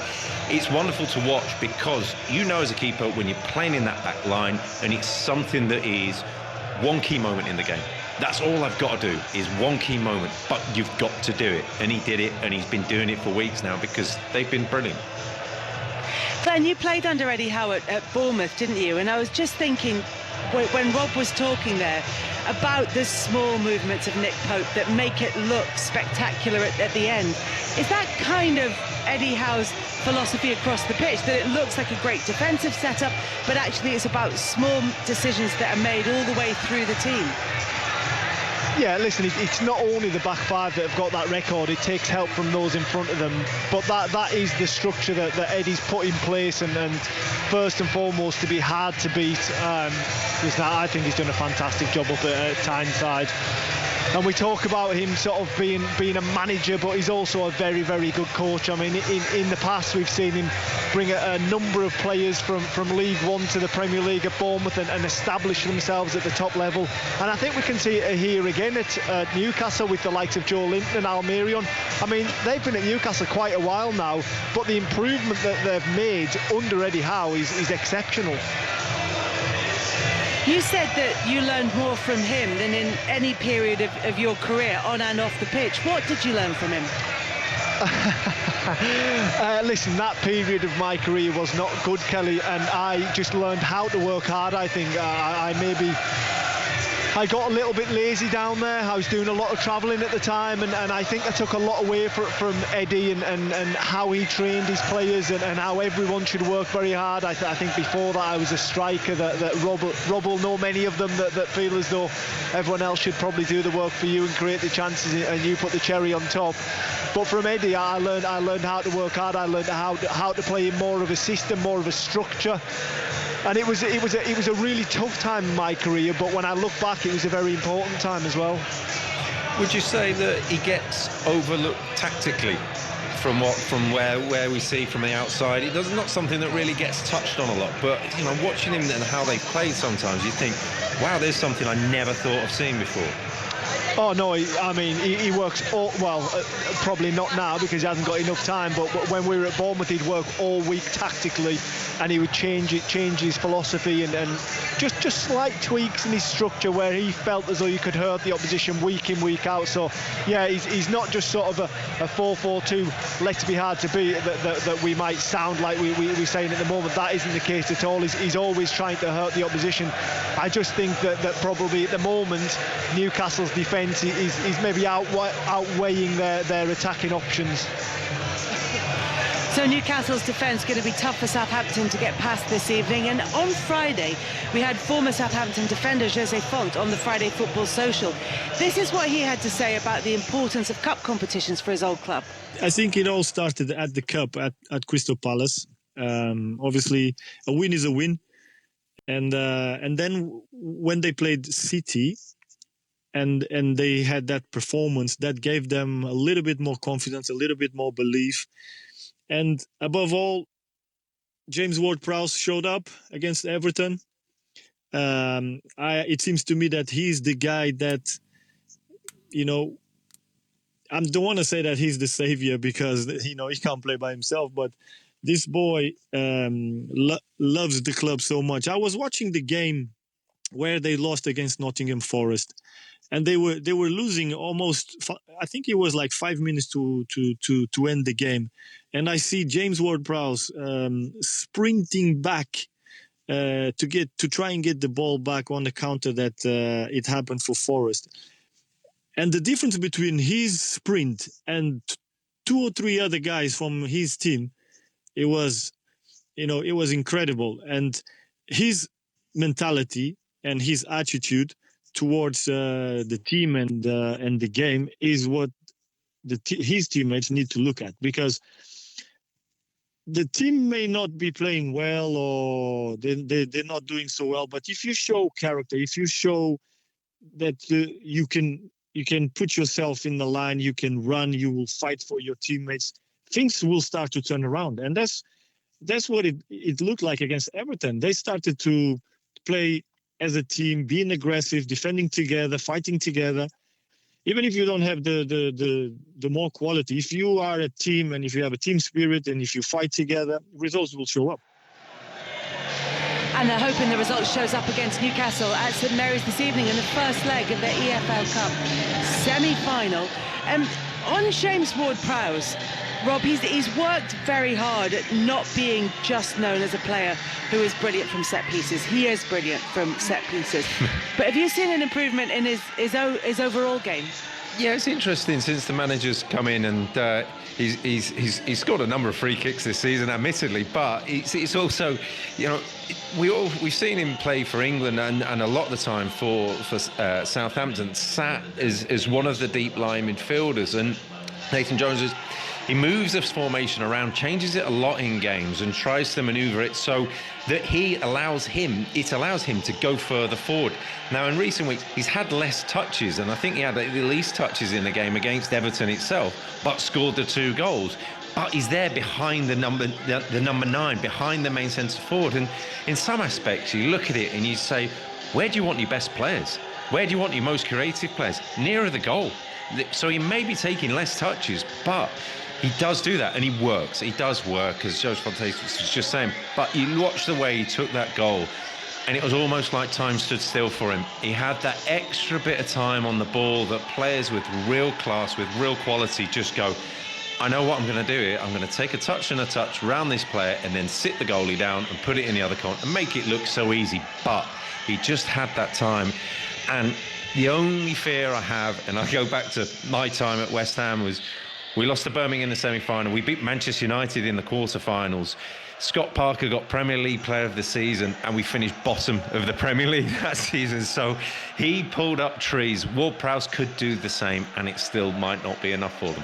it's wonderful to watch, because you know as a keeper when you're playing in that back line, and it's something that is one key moment in the game. That's all I've got to do, is one key moment, but you've got to do it. And he did it, and he's been doing it for weeks now because they've been brilliant. Glenn, you played under Eddie Howe at Bournemouth, didn't you? And I was just thinking, when Rob was talking there about the small movements of Nick Pope that make it look spectacular at the end, is that kind of Eddie Howe's philosophy across the pitch, that it looks like a great defensive setup, but actually it's about small decisions that are made all the way through the team? Yeah, listen, it's not only the back five that have got that record, it takes help from those in front of them, but that is the structure that Eddie's put in place, and first and foremost to be hard to beat. Listen, I think he's done a fantastic job up at Tyneside. And we talk about him sort of being a manager, but he's also a very, very good coach. I mean, in the past, we've seen him bring a number of players from League One to the Premier League at Bournemouth and establish themselves at the top level. And I think we can see it here again at Newcastle with the likes of Joe Linton and Almerion. I mean, they've been at Newcastle quite a while now, but the improvement that they've made under Eddie Howe is exceptional. You said that you learned more from him than in any period of your career, on and off the pitch. What did you learn from him? Listen, that period of my career was not good, Kelly, and I just learned how to work hard. I think I maybe I got a little bit lazy down there. I was doing a lot of travelling at the time, and I think I took a lot away from Eddie and how he trained his players and how everyone should work very hard. I think before that I was a striker that Rob will know many of them that feel as though everyone else should probably do the work for you and create the chances, and you put the cherry on top. But from Eddie, I learned how to work hard. I learned how to play in more of a system, more of a structure. And it was a really tough time in my career, but when I look back, it was a very important time as well. Would you say that he gets overlooked tactically from where we see from the outside? It does not something that really gets touched on a lot, but watching him and how they play sometimes, you think, wow, there's something I never thought of seeing before. Oh no, he works probably not now because he hasn't got enough time, but when we were at Bournemouth he'd work all week tactically, and he would change his philosophy and just slight tweaks in his structure where he felt as though you could hurt the opposition week in, week out. So yeah, he's not just sort of a 4-4-2 let's be hard to beat that we might sound like we're saying at the moment. That isn't the case at all. He's always trying to hurt the opposition. I just think that probably at the moment Newcastle's defence is maybe outweighing their attacking options. So Newcastle's defence going to be tough for Southampton to get past this evening. And on Friday, we had former Southampton defender Jose Font on the Friday Football Social. This is what he had to say about the importance of cup competitions for his old club. I think it all started at the cup at Crystal Palace. Obviously, a win is a win. And then when they played City, and they had that performance that gave them a little bit more confidence, a little bit more belief. And above all, James Ward-Prowse showed up against Everton. It seems to me that he's the guy that, I don't want to say that he's the savior because, he can't play by himself, but this boy loves the club so much. I was watching the game where they lost against Nottingham Forest. And they were losing almost. I think it was like 5 minutes to end the game, and I see James Ward-Prowse sprinting back to try and get the ball back on the counter that it happened for Forest. And the difference between his sprint and 2 or 3 other guys from his team, it was incredible. And his mentality and his attitude towards the team and the game is what his teammates need to look at, because the team may not be playing well or they're not doing so well, but if you show character, if you show that you can put yourself in the line, you can run, you will fight for your teammates, things will start to turn around. And that's what it looked like against Everton. They started to play as a team, being aggressive, defending together, fighting together. Even if you don't have the more quality, if you are a team and if you have a team spirit and if you fight together, results will show up. And they're hoping the result shows up against Newcastle at St Mary's this evening in the first leg of the EFL Cup semi-final. On James Ward-Prowse, Rob, he's worked very hard at not being just known as a player who is brilliant from set pieces. He is brilliant from set pieces. But have you seen an improvement in his overall game? Yeah, it's interesting since the manager's come in, and he's scored a number of free kicks this season, admittedly, but it's also, we've seen him play for England and a lot of the time for Southampton, sat as one of the deep line midfielders, and Nathan Jones he moves this formation around, changes it a lot in games, and tries to manoeuvre it so that it allows him to go further forward. Now, in recent weeks, he's had less touches, and I think he had the least touches in the game against Everton itself, but scored the 2 goals. But he's there behind the number 9, behind the main centre forward. And in some aspects, you look at it and you say, where do you want your best players? Where do you want your most creative players? Nearer the goal. So he may be taking less touches, but he does do that, and he works. He does work, as Jose Fontes was just saying. But you watch the way he took that goal, and it was almost like time stood still for him. He had that extra bit of time on the ball that players with real class, with real quality, just go, I know what I'm going to do here. I'm going to take a touch and a touch around this player and then sit the goalie down and put it in the other corner and make it look so easy. But he just had that time. And the only fear I have, and I go back to my time at West Ham, was we lost to Birmingham in the semi-final. We beat Manchester United in the quarter-finals. Scott Parker got Premier League Player of the Season, and we finished bottom of the Premier League that season. So he pulled up trees. Ward-Prowse could do the same, and it still might not be enough for them.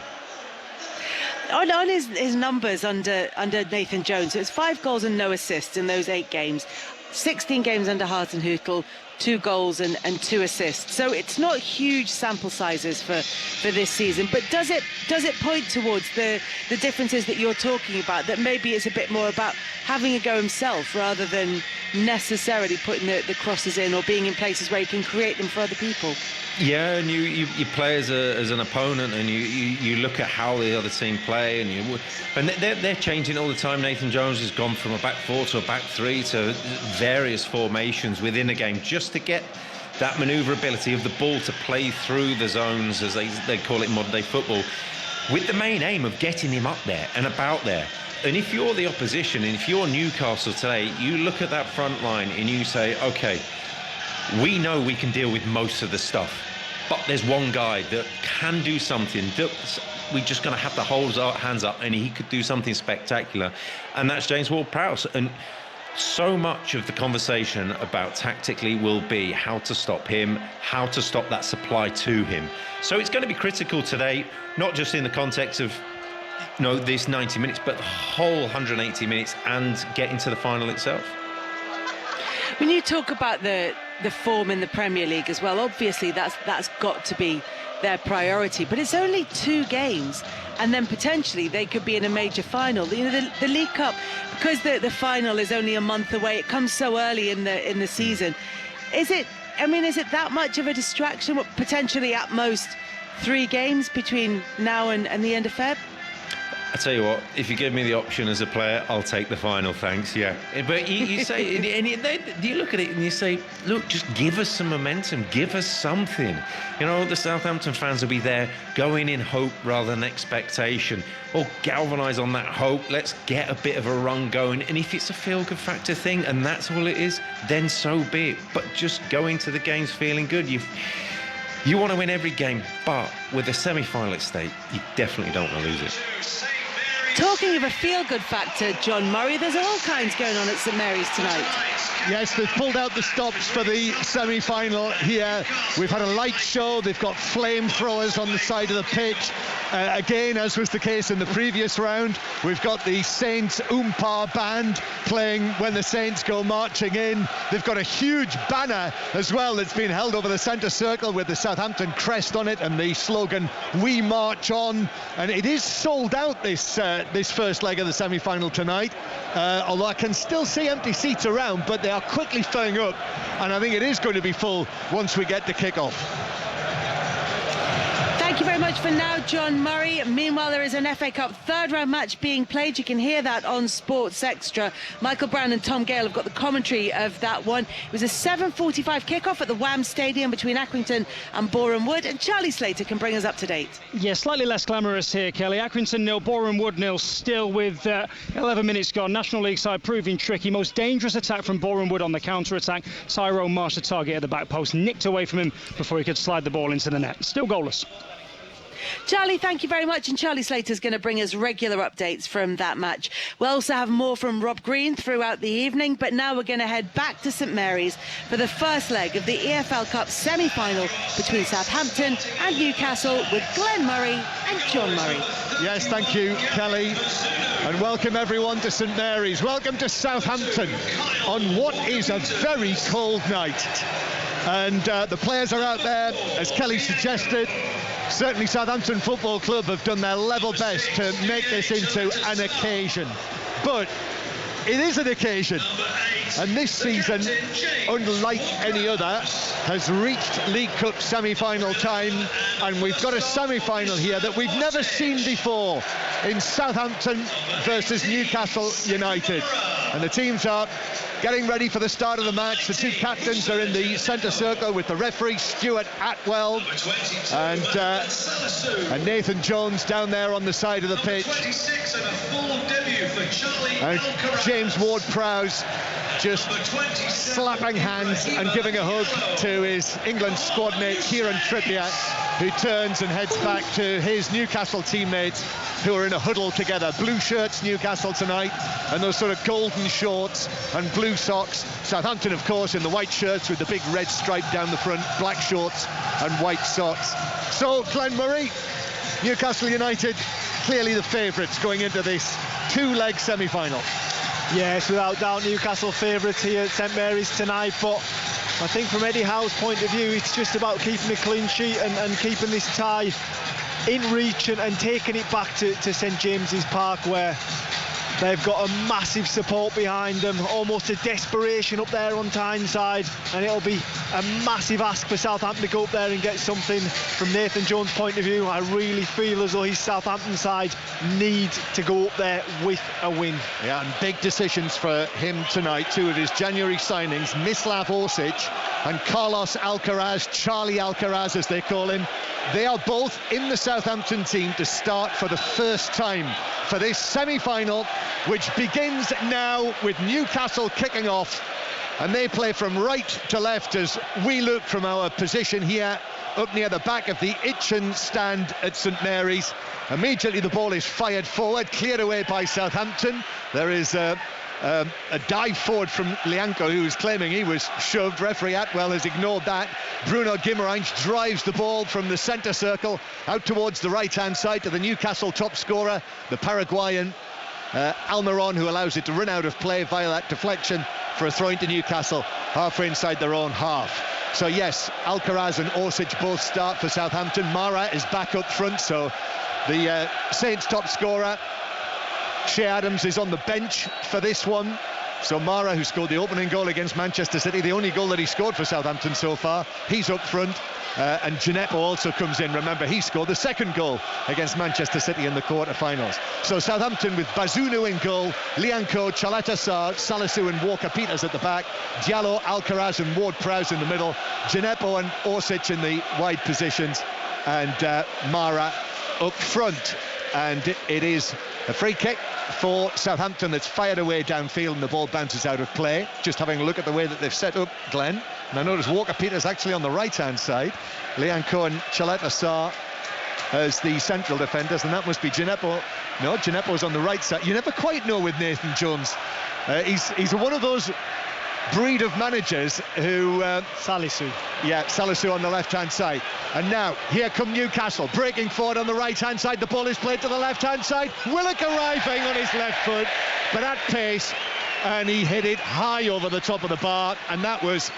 On his numbers under Nathan Jones, so it's 5 goals and no assists in those 8 games. 16 games under Hasenhüttl, 2 goals and 2 assists. So it's not huge sample sizes for this season, but does it point towards the differences that you're talking about, that maybe it's a bit more about having a go himself rather than necessarily putting the crosses in or being in places where he can create them for other people? Yeah, and you play as an opponent, and you look at how the other team play, and they're changing all the time. Nathan Jones has gone from a back 4 to a back 3 to various formations within a game, just to get that manoeuvrability of the ball to play through the zones, as they call it in modern day football, with the main aim of getting him up there and about there. And if you're the opposition, and if you're Newcastle today, you look at that front line and you say, okay, we know we can deal with most of the stuff, but there's one guy that can do something that we're just going to have to hold our hands up, and he could do something spectacular, and that's James Ward-Prowse. And so much of the conversation about tactically will be how to stop him, how to stop that supply to him. So it's going to be critical today, not just in the context of this 90 minutes, but the whole 180 minutes and getting to the final itself. When you talk about the form in the Premier League as well, obviously that's got to be their priority, but it's only 2 games, and then potentially they could be in a major final. The League Cup, because the final is only a month away, it comes so early in the season. Is it that much of a distraction? Potentially at most 3 games between now and the end of Feb? I tell you what, if you give me the option as a player, I'll take the final, thanks, yeah. But you say, and you look at it and you say, look, just give us some momentum, give us something. The Southampton fans will be there going in hope rather than expectation, or galvanise on that hope. Let's get a bit of a run going. And if it's a feel-good factor thing, and that's all it is, then so be it. But just go into the games feeling good. You want to win every game, but with a semi-final at stake, you definitely don't want to lose it. Talking of a feel-good factor, John Murray, there's all kinds going on at St Mary's tonight. Yes, they've pulled out the stops for the semi-final here. We've had a light show. They've got flamethrowers on the side of the pitch. Again, as was the case in the previous round, we've got the Saints Oompah band playing when the Saints go marching in. They've got a huge banner as well that's been held over the centre circle with the Southampton crest on it and the slogan, "We March On." And it is sold out, this first leg of the semi-final tonight. Although I can still see empty seats around, but they are quickly filling up, and I think it is going to be full once we get to kick-off. Thank you very much for now, John Murray. Meanwhile, there is an FA Cup third-round match being played. You can hear that on Sports Extra. Michael Brown and Tom Gale have got the commentary of that one. It was a 7:45 kickoff at the Wham Stadium between Accrington and Boreham Wood, and Charlie Slater can bring us up to date. Yeah, slightly less glamorous here, Kelly. Accrington 0, Boreham Wood 0, still with 11 minutes gone. National League side proving tricky. Most dangerous attack from Boreham Wood on the counter-attack. Tyrone Marsh, the target at the back post, nicked away from him before he could slide the ball into the net. Still goalless. Charlie, thank you very much, and Charlie Slater's going to bring us regular updates from that match. We'll also have more from Rob Green throughout the evening, but now we're going to head back to St Mary's for the first leg of the EFL Cup semi-final between Southampton and Newcastle with Glenn Murray and John Murray. Yes, thank you, Kelly, and welcome everyone to St Mary's. Welcome to Southampton on what is a very cold night. And the players are out there, as Kelly suggested. Certainly Southampton Football Club have done their level best to make this into an occasion. But it is an occasion. And this season, unlike any other, has reached League Cup semi-final time. And we've got a semi-final here that we've never seen before in Southampton versus Newcastle United. And the teams are getting ready for the start of the match. The 2 captains are in the centre circle with the referee, Stuart Atwell, and Nathan Jones down there on the side of the pitch. And James Ward-Prowse just slapping hands and giving a hug to his England squad mate Kieran Trippier, who turns and heads back to his Newcastle teammates who are in a huddle together. Blue shirts Newcastle tonight, and those sort of golden shorts and blue socks. Southampton, of course, in the white shirts with the big red stripe down the front, black shorts and white socks. So Glenn Murray, Newcastle United clearly the favourites going into this two-leg semi-final. Yes, without doubt, Newcastle favourites here at St Mary's tonight, but I think from Eddie Howe's point of view, it's just about keeping a clean sheet and keeping this tie in reach and taking it back to St James's Park, where they've got a massive support behind them, almost a desperation up there on Tyneside, and it'll be a massive ask for Southampton to go up there and get something. From Nathan Jones' point of view, I really feel as though his Southampton side need to go up there with a win. Yeah, and big decisions for him tonight. Two of his January signings, Mislav Orsic and Carlos Alcaraz, Charlie Alcaraz as they call him. They are both in the Southampton team to start for the first time for this semi-final, which begins now with Newcastle kicking off, and they play from right to left as we look from our position here up near the back of the Itchen stand at St Mary's. Immediately the ball is fired forward, cleared away by Southampton. There is a dive forward from Lianco, who was claiming he was shoved. Referee Atwell has ignored that. Bruno Guimaraes drives the ball from the centre circle out towards the right-hand side to the Newcastle top scorer, the Paraguayan Almiron, who allows it to run out of play via that deflection for a throw into Newcastle halfway inside their own half. So yes, Alcaraz and Orsic both start for Southampton. Mara is back up front, so the Saints top scorer Shea Adams is on the bench for this one. So Mara, who scored the opening goal against Manchester City, the only goal that he scored for Southampton so far, he's up front. And Gineppo also comes in. Remember, he scored the second goal against Manchester City in the quarter-finals. So Southampton with Bazunu in goal, Lianco, Chaleta-Sarr, Salisu and Walker-Peters at the back, Diallo, Alcaraz and Ward-Prowse in the middle, Gineppo and Orsic in the wide positions, and Mara up front. And it is a free kick for Southampton that's fired away downfield, and the ball bounces out of play. Just having a look at the way that they've set up, Glenn, and I notice Walker-Peters actually on the right-hand side, Lianco and Chaleta-Sarr as the central defenders, and that must be Gineppo. No, Gineppo's on the right side. You never quite know with Nathan Jones. He's one of those breed of managers who... Salisu. Yeah, Salisu on the left-hand side. And now, here come Newcastle, breaking forward on the right-hand side. The ball is played to the left-hand side. Willock arriving on his left foot, but at pace, and he hit it high over the top of the bar, and that was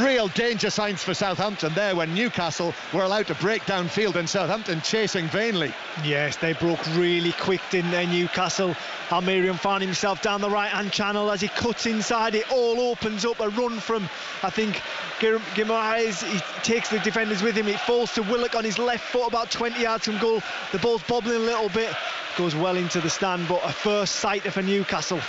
real danger signs for Southampton there when Newcastle were allowed to break downfield and Southampton chasing vainly. Yes, they broke really quick, didn't they, Newcastle? Almirian found himself down the right-hand channel. As he cuts inside, it all opens up. A run from, I think, Guimaraes. He takes the defenders with him. It falls to Willock on his left foot about 20 yards from goal. The ball's bobbling a little bit, goes well into the stand, but a first sighter for Newcastle.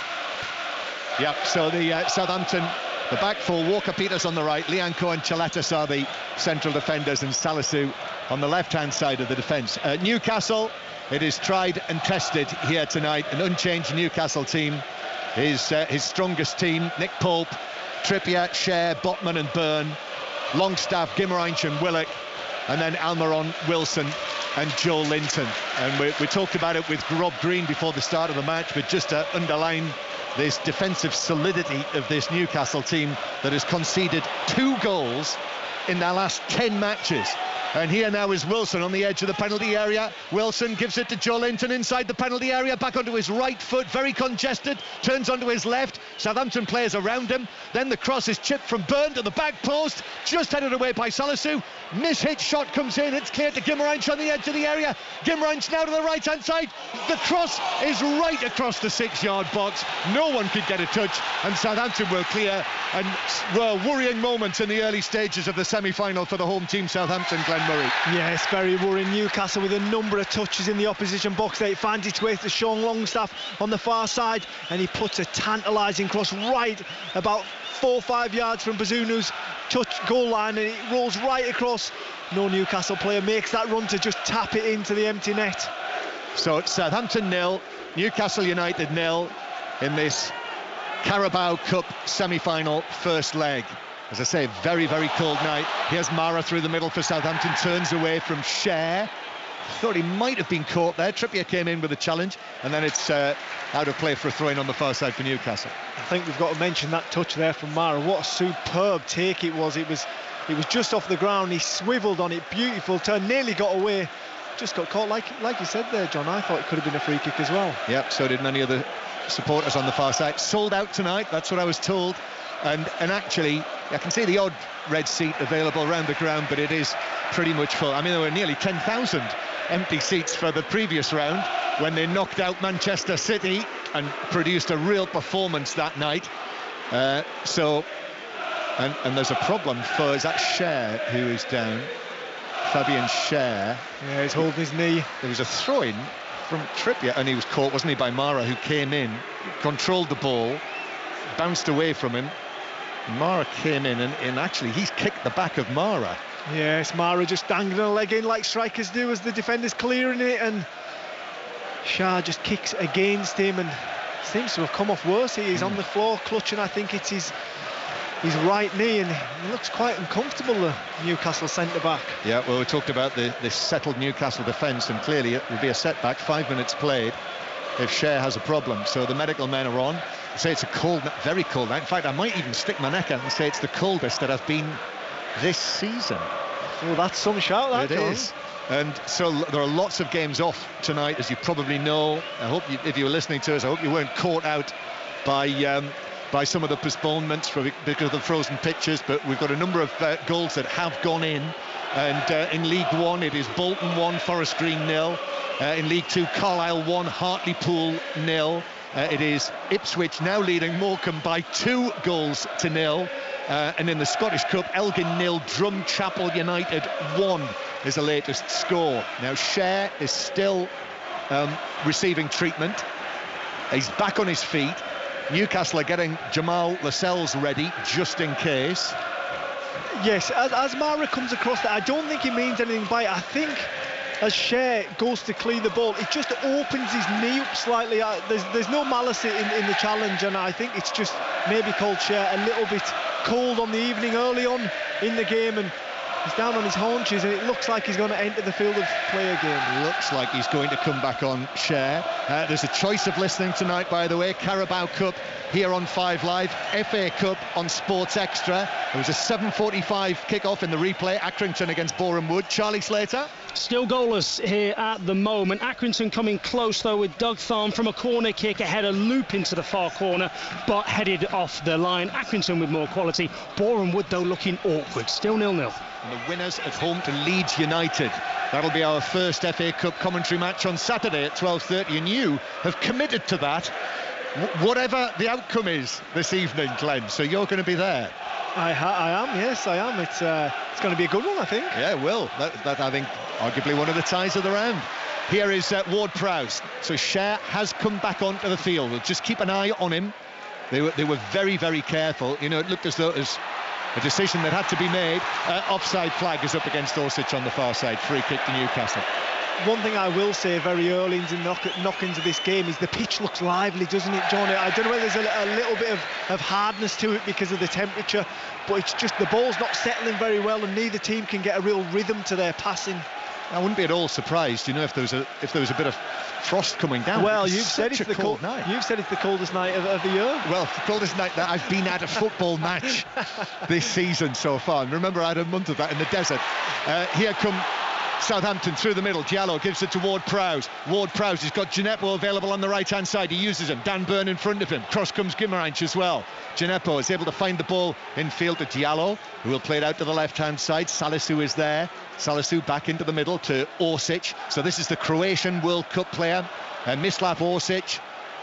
Yep, so the Southampton, the back four, Walker-Peters on the right, Lianco and Chaleta are the central defenders, and Salisu on the left-hand side of the defence. Newcastle, it is tried and tested here tonight. An unchanged Newcastle team, his strongest team. Nick Pope, Trippier, Shea, Botman and Byrne, Longstaff, Guimaraes and Willock, and then Almiron, Wilson and Joe Linton. And we talked about it with Rob Green before the start of the match, but just to underline this defensive solidity of this Newcastle team that has conceded 2 goals in their last 10 matches. And here now is Wilson on the edge of the penalty area. Wilson gives it to Joe Linton inside the penalty area, back onto his right foot, very congested, turns onto his left. Southampton players around him. Then the cross is chipped from Byrne to the back post, just headed away by Salisu. Mishit shot comes in, it's cleared to Guimaraes on the edge of the area. Guimaraes now to the right-hand side. The cross is right across the 6-yard box. No one could get a touch, and Southampton will clear. And worrying moments in the early stages of the semi-final for the home team, Southampton, Glenn Murray. Yes, very worrying. Newcastle with a number of touches in the opposition box. It finds its way to Sean Longstaff on the far side, and he puts a tantalising cross right about 4 or 5 yards from Bazunu's touch goal line, and it rolls right across. No Newcastle player makes that run to just tap it into the empty net. So it's Southampton 0, Newcastle United 0 in this Carabao Cup semi-final first leg. As I say, very, very cold night. Here's Mara through the middle for Southampton, turns away from Cher. Thought he might have been caught there. Trippier came in with a challenge, and then it's out of play for a throw-in on the far side for Newcastle. I think we've got to mention that touch there from Mara. What a superb take it was. It was just off the ground. He swiveled on it, beautiful turn, nearly got away. Just got caught, like you said there, John. I thought it could have been a free kick as well. Yep, so did many other supporters on the far side. Sold out tonight, that's what I was told. And actually, I can see the odd red seat available around the ground, but it is pretty much full. I mean, there were nearly 10,000 empty seats for the previous round when they knocked out Manchester City and produced a real performance that night. And there's a problem for, is that Cher who is down? Fabian Cher. Yeah, he's holding his knee. There was a throw-in from Trippier, and he was caught, wasn't he, by Mara, who came in, controlled the ball, bounced away from him. Mara came in, and actually he's kicked the back of Mara. Yes, Mara just dangling a leg in like strikers do as the defender's clearing it, and Shah just kicks against him and seems to have come off worse. He's on the floor clutching, I think it's his right knee, and he looks quite uncomfortable, the Newcastle centre-back. Yeah, well, we talked about this settled Newcastle defence, and clearly it will be a setback. 5 minutes played if Cher has a problem. So the medical men are on. I say it's a cold, very cold night. In fact, I might even stick my neck out and say it's the coldest that I've been this season. Well, that's some shout, that, it John. is. And so there are lots of games off tonight, as you probably know. I hope if you were listening to us, I hope you weren't caught out by some of the postponements because of the frozen pitches, but we've got a number of goals that have gone in. And in League One, it is Bolton 1, Forest Green 0. In League Two, Carlisle 1, Hartlepool 0. It is Ipswich now leading Morecambe by 2 goals to 0. And in the Scottish Cup, Elgin 0, Drumchapel United 1 is the latest score. Now, Cher is still receiving treatment. He's back on his feet. Newcastle are getting Jamal Lascelles ready, just in case. Yes, as Mara comes across that, I don't think he means anything by it. I think as Cher goes to clear the ball, it just opens his knee up slightly. There's no malice in the challenge, and I think it's just maybe called Cher a little bit cold on the evening early on in the game, and he's down on his haunches, and it looks like he's going to enter the field of play again. Looks like he's going to come back on, Cher. There's a choice of listening tonight, by the way. Carabao Cup here on 5 Live, FA Cup on Sports Extra. There was a 7:45 kick-off in the replay, Accrington against Boreham Wood. Charlie Slater? Still goalless here at the moment. Accrington coming close though with Doug Thorne from a corner kick, a header loop into the far corner, but headed off the line. Accrington with more quality. Boreham Wood though looking awkward, still 0-0. And the winners at home to Leeds United. That'll be our first FA Cup commentary match on Saturday at 12:30, and you have committed to that, whatever the outcome is this evening, Glenn. So you're going to be there. I am, yes, I am. It's going to be a good one, I think. Yeah, it will. That I think, arguably one of the ties of the round. Here is Ward-Prowse. So Cher has come back onto the field. We'll just keep an eye on him. They were very, very careful. You know, it looked as though it was a decision that had to be made. Offside flag is up against Orsic on the far side. Free kick to Newcastle. One thing I will say very early in the knock-ins of this game is the pitch looks lively, doesn't it, John? I don't know whether there's a little bit of hardness to it because of the temperature, but it's just the ball's not settling very well, and neither team can get a real rhythm to their passing. I wouldn't be at all surprised, you know, if there was a bit of frost coming down. Well, you've said it's the cold night. You've said it's the coldest night of the year. Well, the coldest night that I've been at a football match this season so far. And remember, I had a month of that in the desert. Here come Southampton through the middle. Diallo gives it to Ward-Prowse. Ward-Prowse, he's got Gineppo available on the right-hand side. He uses him. Dan Burn in front of him. Cross comes Guimarães as well. Gineppo is able to find the ball in field to Diallo, who will play it out to the left-hand side. Salisu is there. Salisu back into the middle to Orsic. So this is the Croatian World Cup player, Mislav Orsic,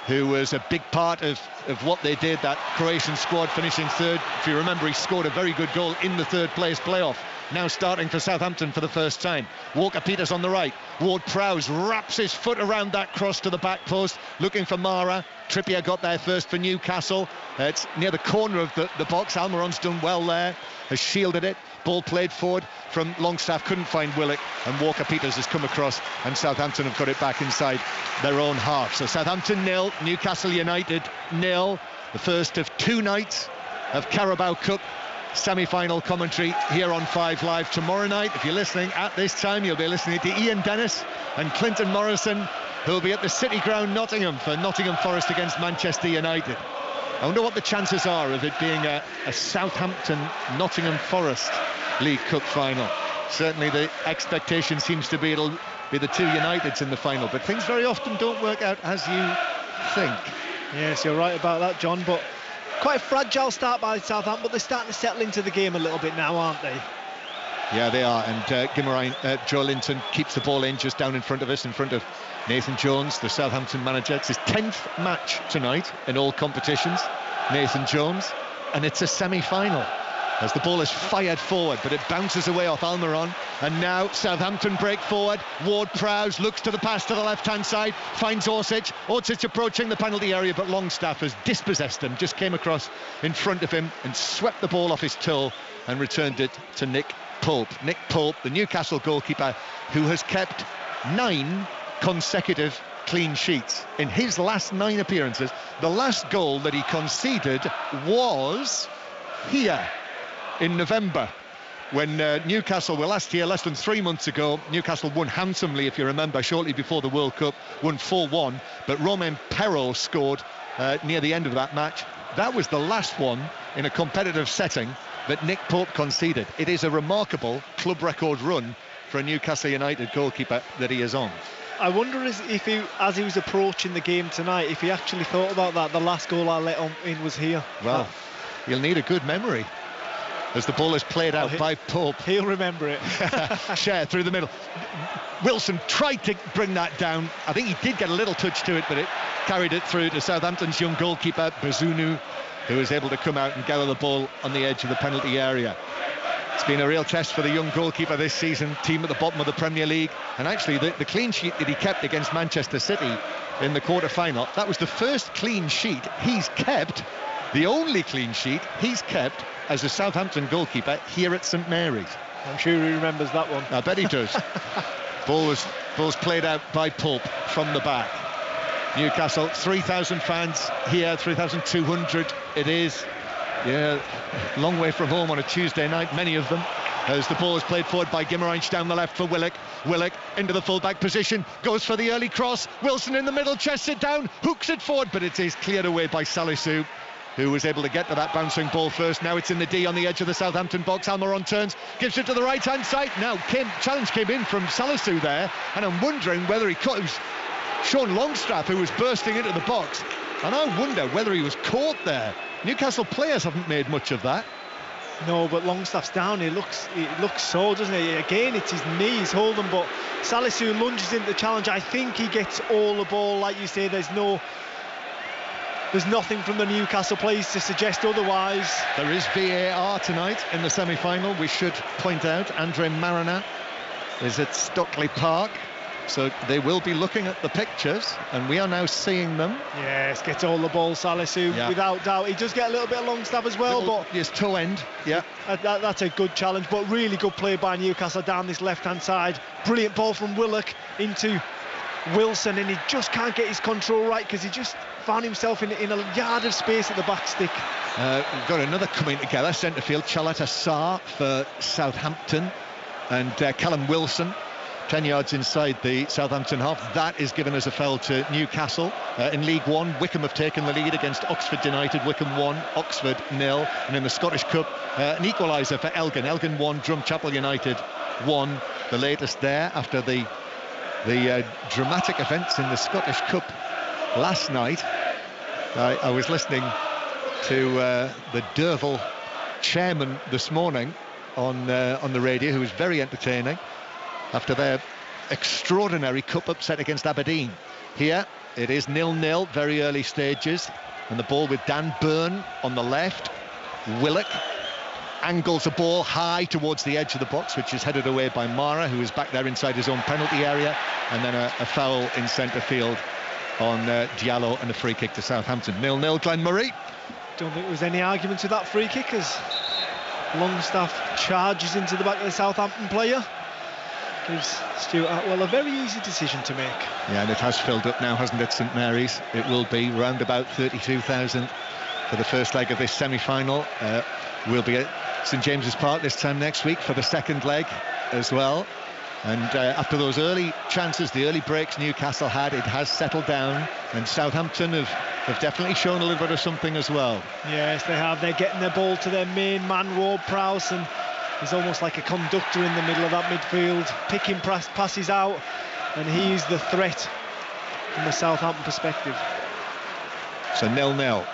who was a big part of what they did, that Croatian squad finishing third. If you remember, he scored a very good goal in the third place playoff. Now starting for Southampton for the first time. Walker-Peters on the right. Ward-Prowse wraps his foot around that cross to the back post, looking for Mara. Trippier got there first for Newcastle. It's near the corner of the box. Almiron's done well there, has shielded it. Ball played forward from Longstaff, couldn't find Willock, and Walker-Peters has come across, and Southampton have got it back inside their own half. So Southampton 0, Newcastle United 0. The first of 2 nights of Carabao Cup semi-final commentary here on 5 Live. Tomorrow night, if you're listening at this time, you'll be listening to Ian Dennis and Clinton Morrison, who will be at the City Ground, Nottingham, for Nottingham Forest against Manchester United. I wonder what the chances are of it being a Southampton-Nottingham Forest League Cup final. Certainly the expectation seems to be it'll be the 2 Uniteds in the final, but things very often don't work out as you think. Yes, you're right about that, John, but quite a fragile start by Southampton, but they're starting to settle into the game a little bit now, aren't they? Yeah, they are, and Joe Linton keeps the ball in just down in front of us, in front of Nathan Jones, the Southampton manager. It's his 10th match tonight in all competitions, Nathan Jones, and it's a semi-final as the ball is fired forward, but it bounces away off Almiron, and now Southampton break forward. Ward-Prowse looks to the pass to the left-hand side, finds Orsic approaching the penalty area, but Longstaff has dispossessed him, just came across in front of him and swept the ball off his toe and returned it to Nick Pope. Nick Pope, the Newcastle goalkeeper, who has kept 9 consecutive clean sheets in his last 9 appearances. The last goal that he conceded was here in November, when Newcastle were last year, less than 3 months ago. Newcastle won handsomely, if you remember, shortly before the World Cup, won 4-1, but Romain Perrault scored near the end of that match. That was the last one in a competitive setting that Nick Pope conceded. It is a remarkable club record run for a Newcastle United goalkeeper that he is on. I wonder if he, as he was approaching the game tonight, if he actually thought about that. The last goal I let in was here. Well, he'll need a good memory as the ball is played out by Pope. He'll remember it. Share through the middle. Wilson tried to bring that down. I think he did get a little touch to it, but it carried it through to Southampton's young goalkeeper, Bazunu, who was able to come out and gather the ball on the edge of the penalty area. It's been a real test for the young goalkeeper this season, team at the bottom of the Premier League. And actually, the clean sheet that he kept against Manchester City in the quarter-final, that was the first clean sheet he's kept, the only clean sheet he's kept as a Southampton goalkeeper here at St Mary's. I'm sure he remembers that one. I bet he does. Ball's played out by Pope from the back. Newcastle, 3,000 fans here, 3,200 it is. Yeah, long way from home on a Tuesday night, many of them, as the ball is played forward by Guimarães down the left for Willock. Willock into the full-back position, goes for the early cross. Wilson in the middle, chests it down, hooks it forward, but it is cleared away by Salisu, who was able to get to that bouncing ball first. Now it's in the D on the edge of the Southampton box. Almiron turns, gives it to the right-hand side. Now challenge came in from Salisu there, and I'm wondering whether he caught... It was Sean Longstaff who was bursting into the box, and I wonder whether he was caught there. Newcastle players haven't made much of that. No, but Longstaff's down. He looks sore, doesn't he? Again, it's his knees holding, but Salisu lunges into the challenge. I think he gets all the ball. Like you say, there's nothing from the Newcastle players to suggest otherwise. There is VAR tonight in the semi-final. We should point out Andre Marina is at Stockley Park, so they will be looking at the pictures, and we are now seeing them. Yes, gets all the ball, Salisu, without doubt. He does get a little bit of Longstaff as well, but his toe end, yeah. That's a good challenge, but really good play by Newcastle down this left-hand side. Brilliant ball from Willock into Wilson, and he just can't get his control right because he just found himself in a yard of space at the back stick. We've got another coming together, centre field, Chaleta Sarr for Southampton, and Callum Wilson 10 yards inside the Southampton half. That is given as a foul to Newcastle. In League One, Wycombe have taken the lead against Oxford United. Wycombe 1, Oxford 0. And in the Scottish Cup, an equaliser for Elgin. Elgin 1, Drumchapel United 1. The latest there after the dramatic events in the Scottish Cup last night. I was listening to the Derval chairman this morning on the radio, who was very entertaining after their extraordinary cup upset against Aberdeen. Here it is 0-0, very early stages, and the ball with Dan Byrne on the left. Willock angles a ball high towards the edge of the box, which is headed away by Mara, who is back there inside his own penalty area, and then a foul in centre field on Diallo, and a free kick to Southampton. 0-0, Glenn Murray. Don't think there was any argument to that free kick as Longstaff charges into the back of the Southampton player. Gives Stuart Atwell a very easy decision to make. Yeah, and it has filled up now, hasn't it, St Mary's? It will be round about 32,000 for the first leg of this semi-final. We'll be at St James's Park this time next week for the second leg as well. And after those early chances, the early breaks Newcastle had, it has settled down, and Southampton have definitely shown a little bit of something as well. Yes, they have. They're getting the ball to their main man, Ward-Prowse, and he's almost like a conductor in the middle of that midfield, picking passes out, and he's the threat from the Southampton perspective. So 0-0,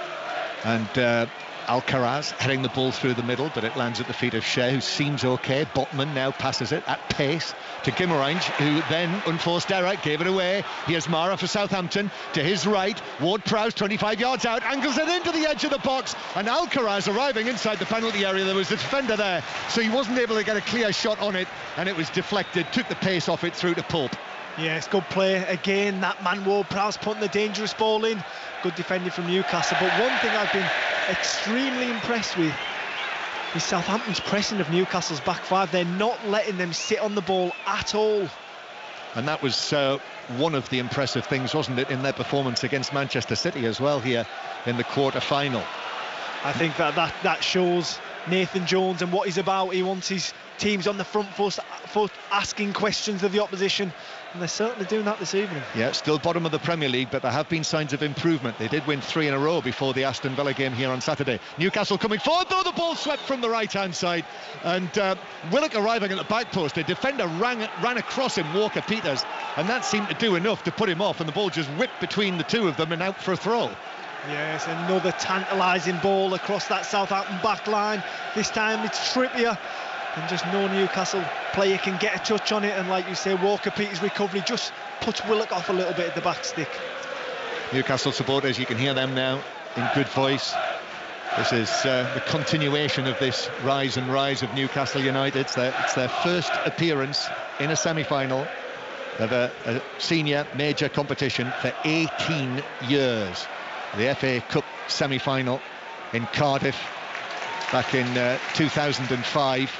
and Alcaraz heading the ball through the middle, but it lands at the feet of Shea, who seems okay. Botman now passes it at pace to Guimarães, who then, unforced error, gave it away. Here's Mara for Southampton. To his right, Ward-Prowse, 25 yards out, angles it into the edge of the box, and Alcaraz arriving inside the penalty area. There was a defender there, so he wasn't able to get a clear shot on it, and it was deflected, took the pace off it through to Pope. Yes, good play. Again, that man Ward-Prowse putting the dangerous ball in. Good defending from Newcastle. But one thing I've been extremely impressed with is Southampton's pressing of Newcastle's back five. They're not letting them sit on the ball at all. And that was one of the impressive things, wasn't it, in their performance against Manchester City as well here in the quarter-final. I think that shows Nathan Jones and what he's about. He wants his teams on the front foot asking questions of the opposition, and they're certainly doing that this evening. Yeah, still bottom of the Premier League, but there have been signs of improvement. They did win 3 in a row before the Aston Villa game here on Saturday. Newcastle coming forward, though, the ball swept from the right-hand side, and Willock arriving at the back post. A defender ran across him, Walker-Peters, and that seemed to do enough to put him off, and the ball just whipped between the two of them and out for a throw. Yes, another tantalising ball across that Southampton back line. This time it's Trippier, and just no Newcastle player can get a touch on it, and like you say, Walker-Peters' recovery just puts Willock off a little bit at the back stick. Newcastle supporters, you can hear them now in good voice. This is the continuation of this rise of Newcastle United. It's their first appearance in a semi-final of a senior major competition for 18 years. The FA Cup semi-final in Cardiff back in 2005,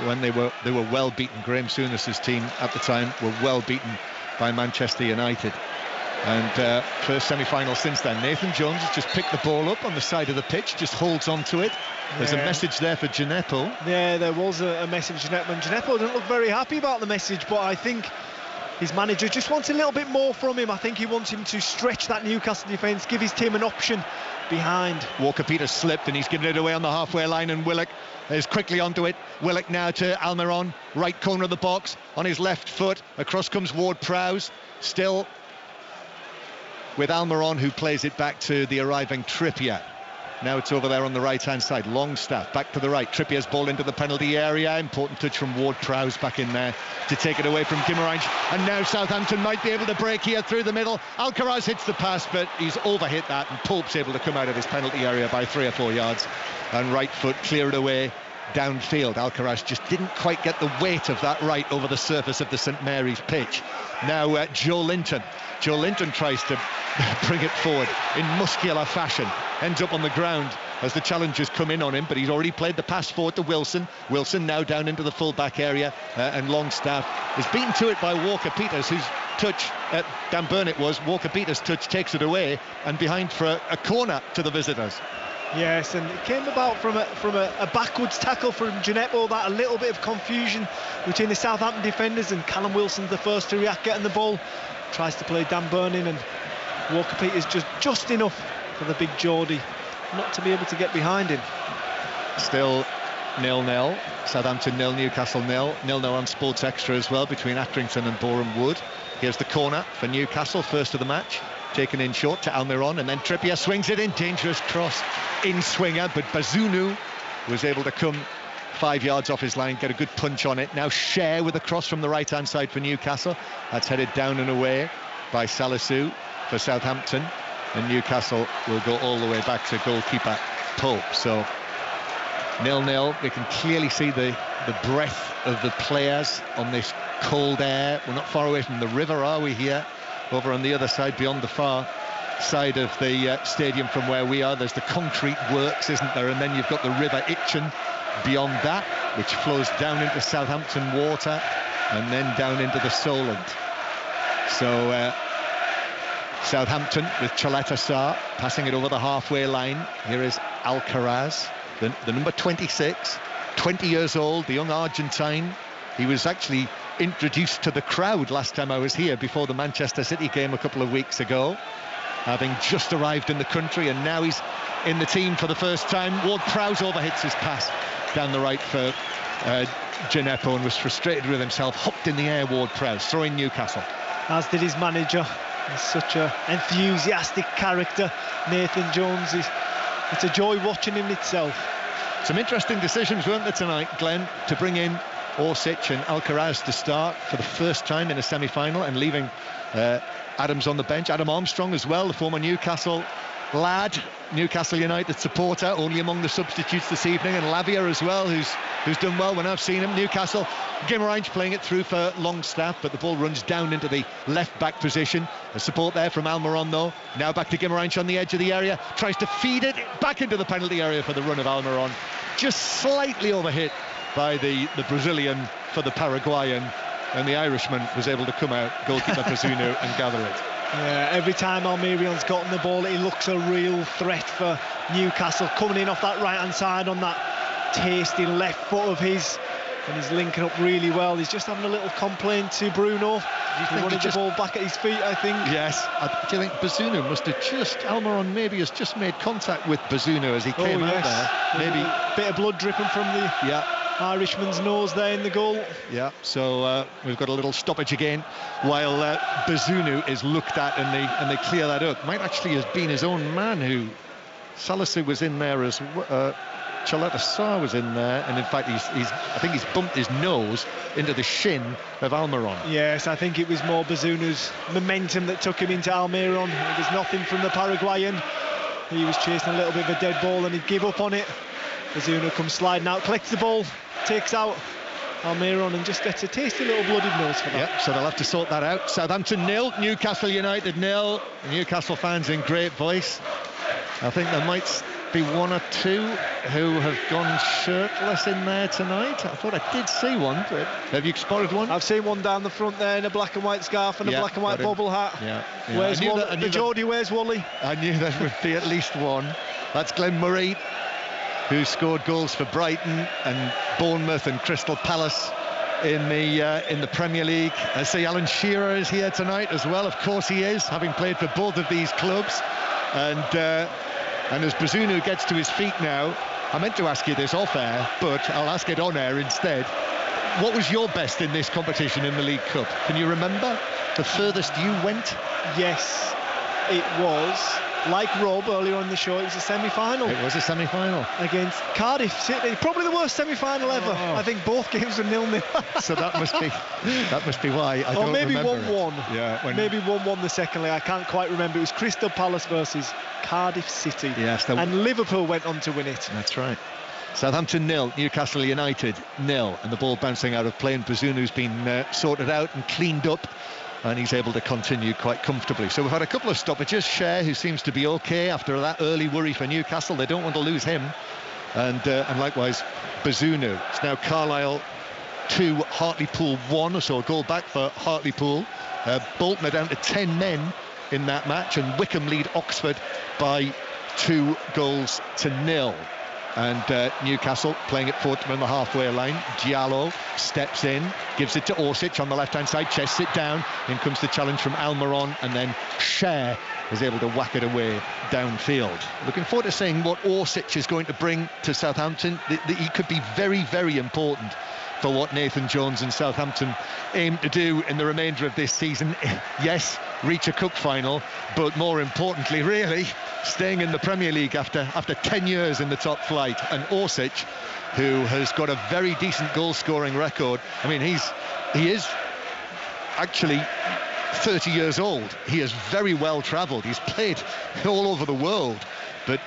when they were well beaten. Graham Souness's team at the time were well beaten by Manchester United, and first semi-final since then. Nathan Jones has just picked the ball up on the side of the pitch, just holds on to it. There's a message there for Gineppo. Yeah, there was a message for Gineppo, and Gineppo didn't look very happy about the message, but I think his manager just wants a little bit more from him. I think he wants him to stretch that Newcastle defence, give his team an option behind. Walker-Peters slipped and he's given it away on the halfway line, and Willock is quickly onto it. Willock now to Almiron, right corner of the box, on his left foot. Across comes Ward-Prowse, still with Almiron, who plays it back to the arriving Trippier. Now it's over there on the right-hand side. Longstaff back to the right. Trippier's ball into the penalty area. Important touch from Ward-Prowse back in there to take it away from Guimarães. And now Southampton might be able to break here through the middle. Alcaraz hits the pass, but he's overhit that, and Pope's able to come out of his penalty area by 3 or 4 yards. And right foot clear it away downfield. Alcaraz just didn't quite get the weight of that right over the surface of the St Mary's pitch. Now Joe Linton. Joe Linton tries to bring it forward in muscular fashion. Ends up on the ground as the challengers come in on him, but he's already played the pass forward to Wilson. Wilson now down into the full-back area, and Longstaff is beaten to it by Walker-Peters, whose touch, Dan Burnett was, Walker-Peters' touch takes it away, and behind for a corner to the visitors. Yes, and it came about from a backwards tackle from Gineppo. That a little bit of confusion between the Southampton defenders, and Callum Wilson's the first to react, getting the ball. Tries to play Dan Burnin, and Walker-Peters just enough for the big Geordie not to be able to get behind him. Still 0-0. Southampton 0, Newcastle 0. 0-0 on Sports Extra as well between Accrington and Boreham Wood. Here's the corner for Newcastle, first of the match. Taken in short to Almiron, and then Trippier swings it in. Dangerous cross in swinger, but Bazunu was able to come 5 yards off his line, get a good punch on it. Now Shea with a cross from the right-hand side for Newcastle. That's headed down and away by Salisu for Southampton. And Newcastle will go all the way back to goalkeeper Pope. So 0-0. We can clearly see the breath of the players on this cold air. We're not far away from the river, are we, here? Over on the other side, beyond the far side of the stadium from where we are, there's the concrete works, isn't there? And then you've got the River Itchen beyond that, which flows down into Southampton water and then down into the Solent. So Southampton with Chaleta Sarr passing it over the halfway line. Here is Alcaraz, the number 26, 20 years old, the young Argentine. He was actually introduced to the crowd last time I was here before the Manchester City game a couple of weeks ago, having just arrived in the country, and now he's in the team for the first time. Ward-Prowse overhits his pass down the right for Gineppo and was frustrated with himself. Hopped in the air, Ward-Prowse, throwing Newcastle. As did his manager. He's such an enthusiastic character, Nathan Jones. It's a joy watching him itself. Some interesting decisions, weren't there, tonight, Glenn, to bring in Orsic and Alcaraz to start for the first time in a semi-final, and leaving Adams on the bench. Adam Armstrong as well, the former Newcastle lad, Newcastle United supporter, only among the substitutes this evening, and Lavia as well, who's done well when I've seen him. Newcastle, Guimarães playing it through for Longstaff, but the ball runs down into the left-back position. The support there from Almiron, though. Now back to Guimarães on the edge of the area, tries to feed it back into the penalty area for the run of Almiron. Just slightly overhit by the Brazilian for the Paraguayan, and the Irishman was able to come out, goalkeeper Bazunu, and gather it. Yeah, every time Almirion's gotten the ball, he looks a real threat for Newcastle, coming in off that right-hand side on that tasty left foot of his, and he's linking up really well. He's just having a little complaint to Bruno. He wanted the ball back at his feet, I think. Yes. Do you think Bazunu must have Almiron maybe has just made contact with Bazunu as he came out there? Maybe a bit of blood dripping from the Irishman's nose there in the goal. Yeah, so we've got a little stoppage again while Bazunu is looked at, and they clear that up. Might actually have been his own man who... Salisu was in there as well. Chaleta Sarr was in there, and in fact I think he's bumped his nose into the shin of Almiron. Yes, I think it was more Bazunu's momentum that took him into Almiron. It was nothing from the Paraguayan. He was chasing a little bit of a dead ball and he'd give up on it. Bazunu comes sliding out, collects the ball, takes out Almiron, and just gets a tasty little bloodied nose for that. Yep, so they'll have to sort that out. Southampton 0, Newcastle United 0. Newcastle fans in great voice. I think there might be one or two who have gone shirtless in there tonight. I thought I did see one, but have you spotted one? I've seen one down the front there in a black and white scarf and a black and white bobble hat. Yeah. Where's Wally? Geordie, where's Wally? I knew there would be at least one. That's Glenn Murray, who scored goals for Brighton and Bournemouth and Crystal Palace in the Premier League. I see Alan Shearer is here tonight as well. Of course he is, having played for both of these clubs. And as Bazunu gets to his feet now, I meant to ask you this off air, but I'll ask it on air instead. What was your best in this competition in the League Cup? Can you remember the furthest you went? Yes, it was, like Rob earlier on the show, it was a semi-final. It was a semi-final. Against Cardiff City. Probably the worst semi-final ever. I think both games were 0-0. So that must be why I don't remember. Or maybe 1-1. Yeah, maybe 1-1 the second leg. I can't quite remember. It was Crystal Palace versus Cardiff City. Yes. And Liverpool went on to win it. That's right. Southampton 0, Newcastle United 0, and the ball bouncing out of play, and Bazunu's been sorted out and cleaned up, and he's able to continue quite comfortably. So we've had a couple of stoppages. Cher, who seems to be okay after that early worry for Newcastle. They don't want to lose him. And likewise, Bazunu. It's now Carlisle 2, Hartlepool 1, so a goal back for Hartlepool. Bolton are down to 10 men in that match, and Wickham lead Oxford by 2-0. And Newcastle playing it forward from the halfway line. Diallo steps in, gives it to Orsic on the left-hand side, chests it down. In comes the challenge from Almiron, and then Cher is able to whack it away downfield. Looking forward to seeing what Orsic is going to bring to Southampton. He could be very, very important for what Nathan Jones and Southampton aim to do in the remainder of this season. Yes, reach a cup final, but more importantly, really, staying in the Premier League after 10 years in the top flight. And Orsic, who has got a very decent goal-scoring record. I mean, he is actually 30 years old. He is very well travelled. He's played all over the world. But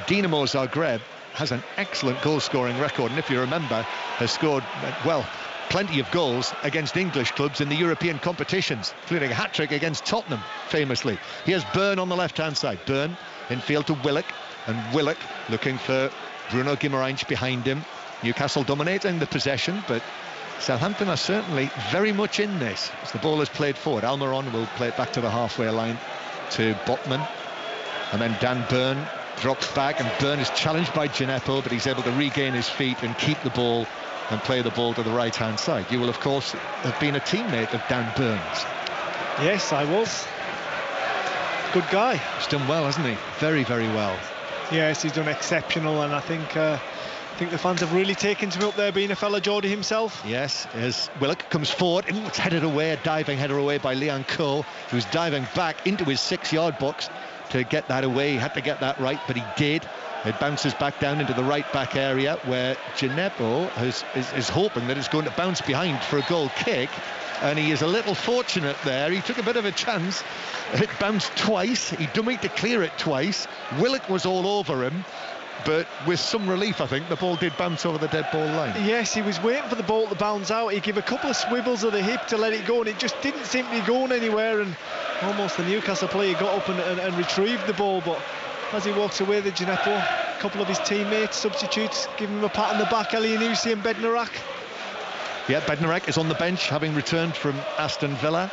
Dinamo Zagreb has an excellent goal-scoring record, and if you remember, has scored, well, plenty of goals against English clubs in the European competitions, including a hat-trick against Tottenham, famously. Here's Byrne on the left-hand side. Byrne in field to Willock, and Willock looking for Bruno Guimarães behind him. Newcastle dominating the possession, but Southampton are certainly very much in this as the ball is played forward. Almiron will play it back to the halfway line. to Botman, and then Dan Burn drops back, and Burn is challenged by Gineppo, but he's able to regain his feet and keep the ball and play the ball to the right-hand side. You will, of course, have been a teammate of Dan Burn's. Yes, I was. Good guy. He's done well, hasn't he? Very, very well. Yes, he's done exceptional, and I think the fans have really taken to him up there, being a fellow Geordie himself. Yes, as Willock comes forward, it's headed away, a diving header away by Leon Coe, who's diving back into his 6-yard box to get that away. He had to get that right, but he did. It bounces back down into the right back area, where Gineppo is hoping that it's going to bounce behind for a goal kick, and he is a little fortunate there. He took a bit of a chance. It bounced twice. He dummied to clear it twice. Willock was all over him, but with some relief, I think the ball did bounce over the dead ball line. Yes, he was waiting for the ball to bounce out. He gave a couple of swivels of the hip to let it go, and it just didn't seem to be going anywhere, and almost the Newcastle player got up and retrieved the ball. But as he walks away, the Gineppo, a couple of his teammates, substitutes, give him a pat on the back, Elyounoussi and Bednarak. Yeah, Bednarak is on the bench, having returned from Aston Villa.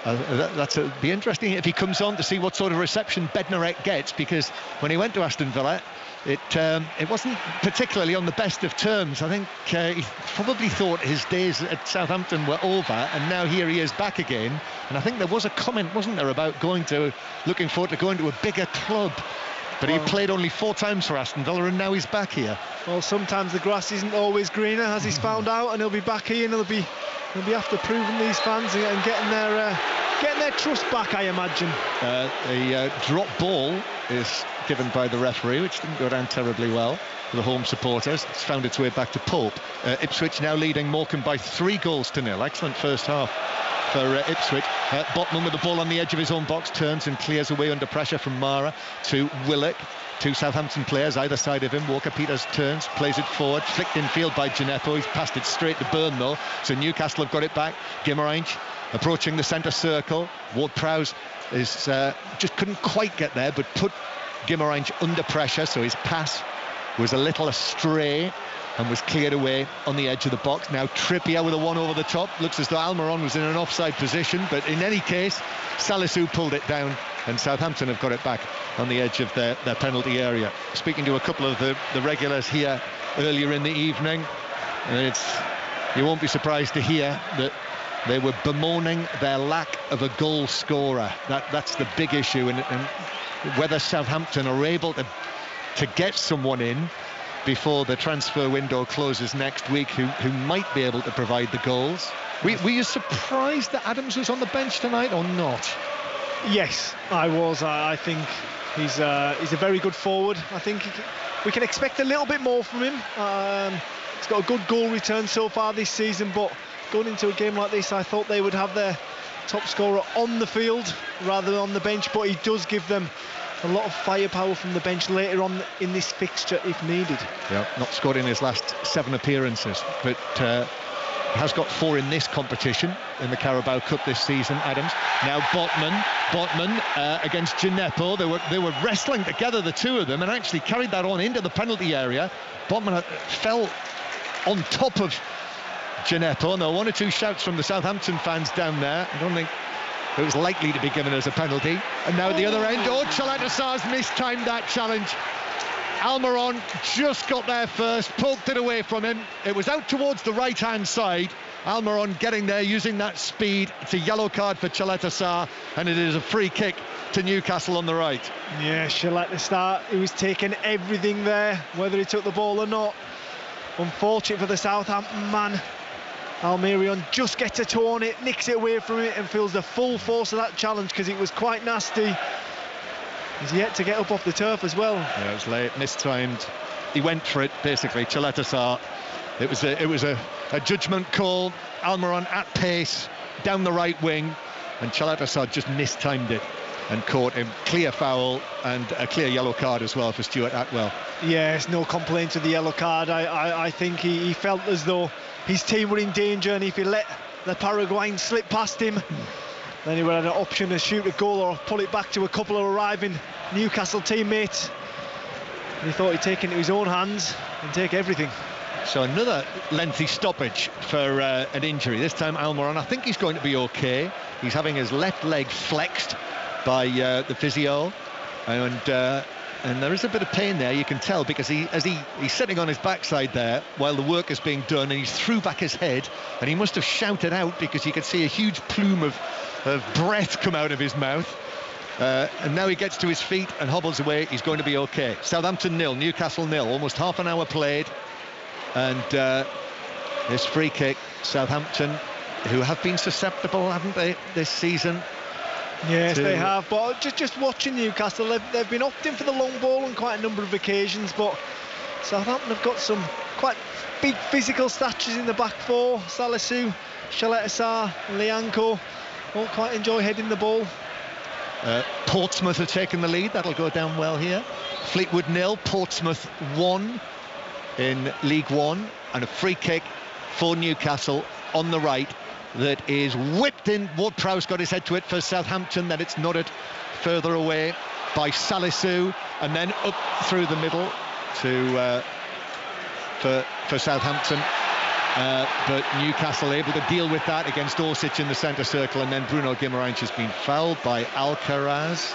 That'll be interesting if he comes on to see what sort of reception Bednarak gets, because when he went to Aston Villa, it wasn't particularly on the best of terms. I think he probably thought his days at Southampton were over, and now here he is back again. And I think there was a comment, wasn't there, about looking forward to going to a bigger club. But he played only 4 times for Aston Villa, and now he's back here. Well, sometimes the grass isn't always greener, as he's found out, and he'll be back here, and he'll be after proving these fans and getting their trust back, I imagine. A drop ball is given by the referee, which didn't go down terribly well for the home supporters. It's found its way back to Pope. Ipswich now leading Morecambe by 3-0. Excellent first half for Ipswich. Botman with the ball on the edge of his own box, turns and clears away under pressure from Mara to Willock. 2 Southampton players either side of him. Walker-Peters turns, plays it forward, flicked in field by Gineppo. He's passed it straight to Burn though, so Newcastle have got it back. Guimaraes approaching the centre circle. Ward-Prowse is just couldn't quite get there, but put Guimaraes under pressure, so his pass was a little astray and was cleared away on the edge of the box. Now Trippier with a one over the top. Looks as though Almiron was in an offside position, but in any case, Salisu pulled it down, and Southampton have got it back on the edge of their penalty area. Speaking to a couple of the regulars here earlier in the evening, you won't be surprised to hear that they were bemoaning their lack of a goal scorer. That's the big issue, and whether Southampton are able to get someone in before the transfer window closes next week who might be able to provide the goals. Were you surprised that Adams was on the bench tonight or not? Yes, I was. I think he's a very good forward. I think we can expect a little bit more from him. He's got a good goal return so far this season, but going into a game like this, I thought they would have their top scorer on the field rather than on the bench, but he does give them a lot of firepower from the bench later on in this fixture if needed. Yeah, not scored in his last 7 appearances, but has got 4 in this competition in the Carabao Cup this season. Adams. Now Botman against Gineppo. They were wrestling together, the two of them, and actually carried that on into the penalty area. Botman fell on top of Gineppo. And there were 1 or 2 shouts from the Southampton fans down there. I don't think it was likely to be given as a penalty. And now at the other end, Chaleta-Sarr's mistimed that challenge. Almiron just got there first, poked it away from him. It was out towards the right-hand side. Almiron getting there, using that speed. It's a yellow card for Chaleta-Sarr, and it is a free kick to Newcastle on the right. Yeah, Chaleta-Sarr, he was taking everything there, whether he took the ball or not. Unfortunate for the Southampton man. Almiron just gets a toe on it, nicks it away from it, and feels the full force of that challenge because it was quite nasty. He's yet to get up off the turf as well. Yeah, it was late, mistimed. He went for it, basically. Chaleta-Sarr. It was a judgment call. Almiron at pace, down the right wing, and Chaleta-Sarr just mistimed it and caught him. Clear foul and a clear yellow card as well for Stuart Atwell. Yes, no complaints with the yellow card. I think he felt as though his team were in danger, and if he let the Paraguayan slip past him, then he would have an option to shoot a goal or pull it back to a couple of arriving Newcastle teammates. And he thought he'd take it into his own hands and take everything. So another lengthy stoppage for an injury. This time Almiron, I think he's going to be okay. He's having his left leg flexed by the physio, and there is a bit of pain there, you can tell, because he's sitting on his backside there while the work is being done, and he threw back his head, and he must have shouted out because you could see a huge plume of breath come out of his mouth. And now he gets to his feet and hobbles away. He's going to be okay. Southampton 0, Newcastle 0. Almost half an hour played, and this free kick, Southampton, who have been susceptible, haven't they, this season? Yes, they have. But just watching Newcastle, they've been opting for the long ball on quite a number of occasions. But Southampton have got some quite big physical statures in the back four. Salisu, Shaletta, Lianco won't quite enjoy heading the ball. Portsmouth have taken the lead. That'll go down well here. Fleetwood 0, Portsmouth 1 in League One, and a free kick for Newcastle on the right that is whipped in. Ward-Prowse got his head to it for Southampton, then it's nodded further away by Salisu, and then up through the middle to for Southampton. But Newcastle able to deal with that against Orsic in the centre circle, and then Bruno Guimaraes has been fouled by Alcaraz,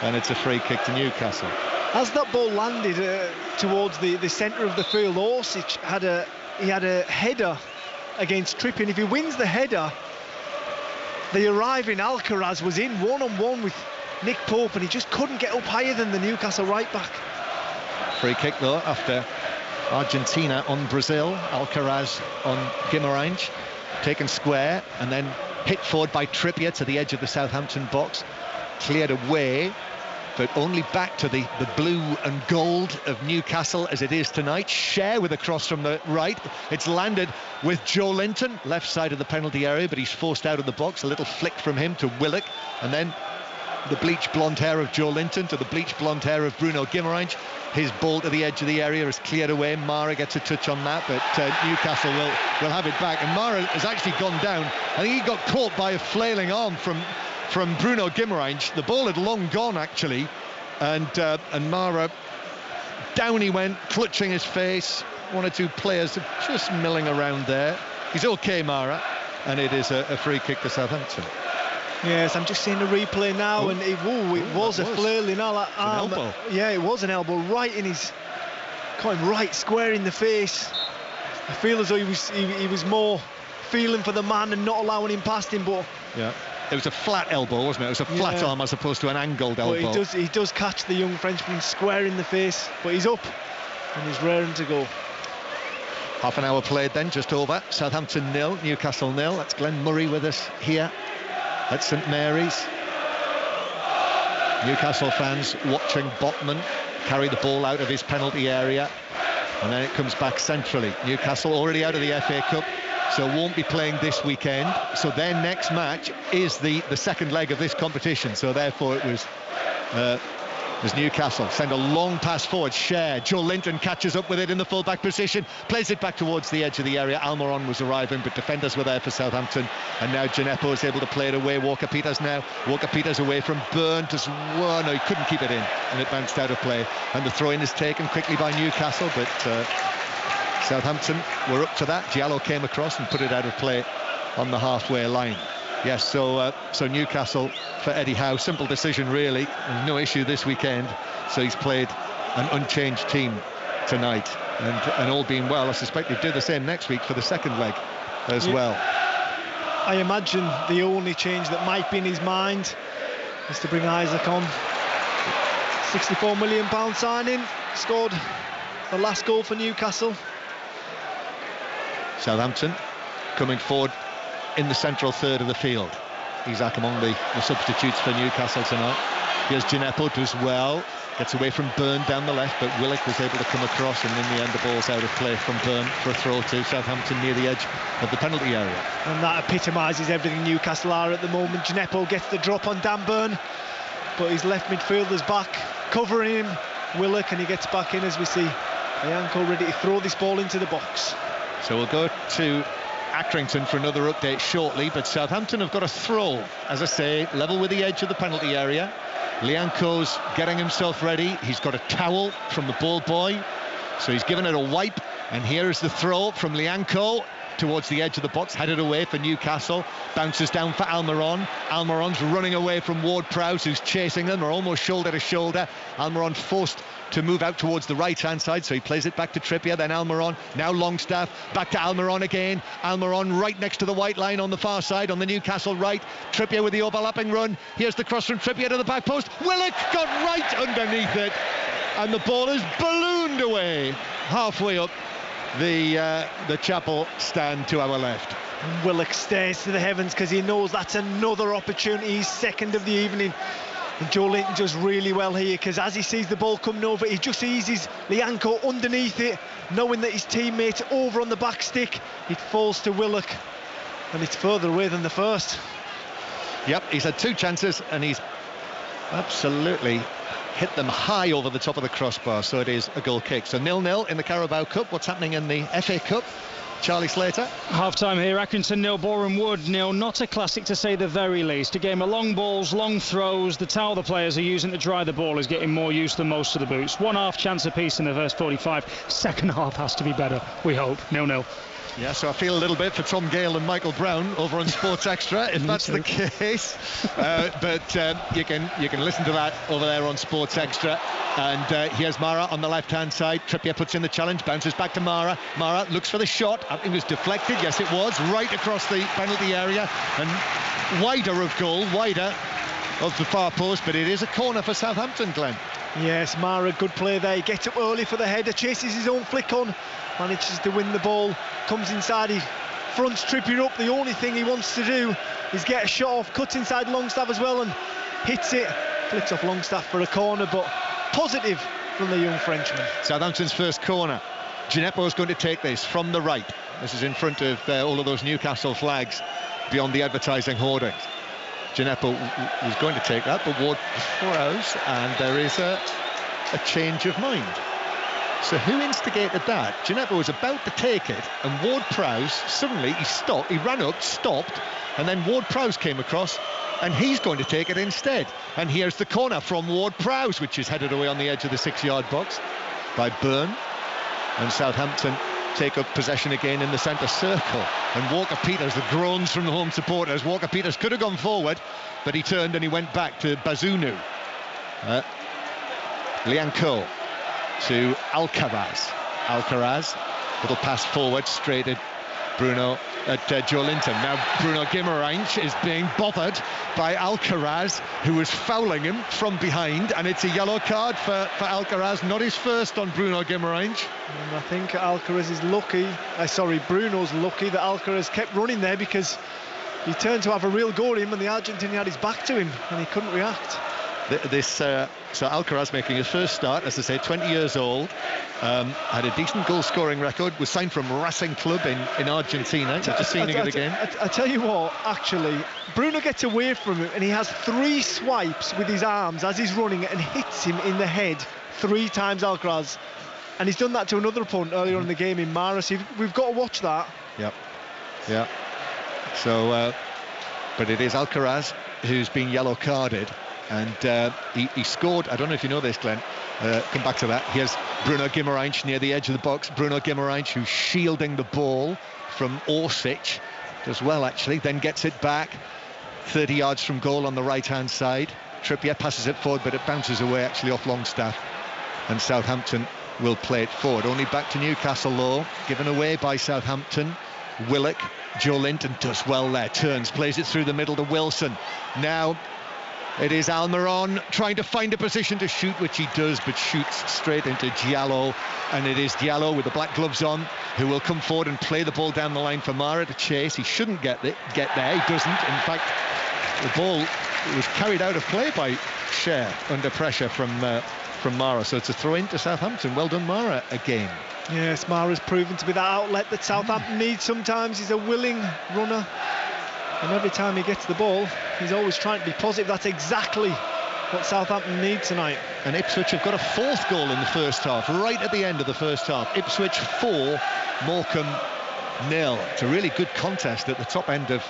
and it's a free kick to Newcastle. As that ball landed towards the centre of the field, Orsic had a header against Trippier. If he wins the header, the arriving Alcaraz was in one-on-one with Nick Pope, and he just couldn't get up higher than the Newcastle right back. Free kick though after Argentina on Brazil. Alcaraz on Guimaraes, taken square and then hit forward by Trippier to the edge of the Southampton box, cleared away, but only back to the blue and gold of Newcastle as it is tonight. Share with a cross from the right. It's landed with Joe Linton, left side of the penalty area, but he's forced out of the box. A little flick from him to Willock, and then the bleached blonde hair of Joe Linton to the bleached blonde hair of Bruno Guimaraes. His ball to the edge of the area is cleared away. Mara gets a touch on that, but Newcastle will have it back. And Mara has actually gone down. I think he got caught by a flailing arm from Bruno Guimaraes. The ball had long gone, actually, and Mara, down he went, clutching his face. One or two players just milling around there. He's okay, Mara, and it is a free kick to Southampton. Yes, I'm just seeing the replay now, and it was a flailing arm. Elbow. Yeah, it was an elbow right in his, caught him right square in the face. I feel as though he was more feeling for the man and not allowing him past him, but yeah, it was a flat elbow, wasn't it? It was a flat arm as opposed to an angled elbow. But he does catch the young Frenchman square in the face, but he's up and he's raring to go. Half an hour played then, just over. Southampton 0, Newcastle 0. That's Glenn Murray with us here at St Mary's. Newcastle fans watching Botman carry the ball out of his penalty area, and then it comes back centrally. Newcastle already out of the FA Cup, so won't be playing this weekend. So their next match is the second leg of this competition, so therefore it was Newcastle send a long pass forward. Share, Joe Linton catches up with it in the full-back position, plays it back towards the edge of the area. Almiron was arriving, but defenders were there for Southampton, and now Gineppo is able to play it away. Walker Peters away from Byrne, no, he couldn't keep it in, and it bounced out of play, and the throw-in is taken quickly by Newcastle, but Southampton were up to that. Giallo came across and put it out of play on the halfway line. Yes, so Newcastle for Eddie Howe, simple decision really. There's no issue this weekend, so he's played an unchanged team tonight, and all being well, I suspect he'll do the same next week for the second leg as well. I imagine the only change that might be in his mind is to bring Isaac on. £64 million signing, scored the last goal for Newcastle. Southampton coming forward in the central third of the field. Isaac among the substitutes for Newcastle tonight. Here's Gineppo, does well, gets away from Byrne down the left, but Willock was able to come across, and in the end the ball's out of play from Byrne for a throw to Southampton near the edge of the penalty area. And that epitomises everything Newcastle are at the moment. Gineppo gets the drop on Dan Byrne, but his left midfielder's back covering him, Willock, and he gets back in as we see Lianco ready to throw this ball into the box. So we'll go to Accrington for another update shortly, but Southampton have got a throw, as I say, level with the edge of the penalty area. Lianco's getting himself ready. He's got a towel from the ball boy, so he's given it a wipe, and here is the throw from Lianco. towards the edge of the box, headed away for Newcastle, bounces down for Almiron. Almiron's running away from Ward-Prowse, who's chasing them. They're almost shoulder to shoulder. Almiron forced to move out towards the right-hand side, so he plays it back to Trippier, then Almiron, now Longstaff, back to Almiron again. Almiron right next to the white line on the far side, on the Newcastle right. Trippier with the overlapping run. Here's the cross from Trippier to the back post. Willock got right underneath it, and the ball is ballooned away halfway up the Chapel stand to our left. Willock stares to the heavens because he knows that's another opportunity, his second of the evening. And Joe Linton does really well here, because as he sees the ball coming over, he just eases Lianco underneath it, knowing that his teammate's over on the back stick. It falls to Willock, and it's further away than the first. Yep, he's had 2 chances and he's absolutely hit them high over the top of the crossbar, so it is a goal kick. So 0-0 in the Carabao Cup. What's happening in the FA Cup? Charlie Slater. Half-time here, Accrington 0, Boreham Wood 0. Not a classic to say the very least. A game of long balls, long throws. The towel the players are using to dry the ball is getting more use than most of the boots. 1.5 chance apiece in the first 45. Second half has to be better, we hope. 0-0. Yeah, so I feel a little bit for Tom Gale and Michael Brown over on Sports Extra, if that's the case. But you can listen to that over there on Sports Extra. And here's Mara on the left-hand side. Trippier puts in the challenge, bounces back to Mara. Mara looks for the shot. I think it was deflected. Yes, it was. Right across the penalty area. And wider of goal, wider of the far post. But it is a corner for Southampton, Glenn. Yes, Mara, good play there. He gets up early for the header, chases his own flick on, manages to win the ball, comes inside, he fronts Trippier up. The only thing he wants to do is get a shot off, cuts inside Longstaff as well and hits it. Flicks off Longstaff for a corner, but positive from the young Frenchman. Southampton's first corner. Gineppo's going to take this from the right. This is in front of all of those Newcastle flags beyond the advertising hoardings. Gineppo was going to take that, but Ward-Prowse, and there is a change of mind. So who instigated that? Gineppo was about to take it, and Ward-Prowse, suddenly he stopped, he ran up, stopped, and then Ward-Prowse came across, and he's going to take it instead. And here's the corner from Ward-Prowse, which is headed away on the edge of the 6-yard box by Byrne. And Southampton take up possession again in the centre circle. And Walker-Peters, the groans from the home supporters. Walker-Peters could have gone forward, but he turned and he went back to Bazunu. Lianco to Alcaraz. Little pass forward, straight at Joe Linton. Now Bruno Guimaraes is being bothered by Alcaraz, who was fouling him from behind, and it's a yellow card for Alcaraz, not his first on Bruno Guimaraes. And I think Alcaraz is lucky, Bruno's lucky that Alcaraz kept running there, because he turned to have a real go at him and the Argentinian had his back to him and he couldn't react. So Alcaraz making his first start, as I say, 20 years old, had a decent goal-scoring record, was signed from Racing Club in Argentina. Just seeing it again. I tell you what, actually, Bruno gets away from him and he has 3 swipes with his arms as he's running and hits him in the head 3 times, Alcaraz. And he's done that to another opponent earlier in the game in Mara, so we've got to watch that. Yep. Yeah. So, but it is Alcaraz who's been yellow-carded. And he scored, I don't know if you know this, Glenn, come back to that. Here's Bruno Guimaraes near the edge of the box. Bruno Guimaraes, who's shielding the ball from Orsic, does well actually, then gets it back 30 yards from goal on the right-hand side. Trippier passes it forward, but it bounces away actually off Longstaff, and Southampton will play it forward. Only back to Newcastle though, given away by Southampton. Willock, Joe Linton does well there, turns, plays it through the middle to Wilson. Now it is Almiron trying to find a position to shoot, which he does, but shoots straight into Diallo. And it is Diallo with the black gloves on who will come forward and play the ball down the line for Mara to chase. He shouldn't get there, he doesn't. In fact, the ball was carried out of play by Cher under pressure from Mara. So it's a throw-in to Southampton. Well done, Mara, again. Yes, Mara's proven to be that outlet that Southampton needs sometimes. He's a willing runner, and every time he gets the ball, he's always trying to be positive. That's exactly what Southampton need tonight. And Ipswich have got a 4th goal in the first half, right at the end of the first half. Ipswich 4, Morecambe 0. It's a really good contest at the top end of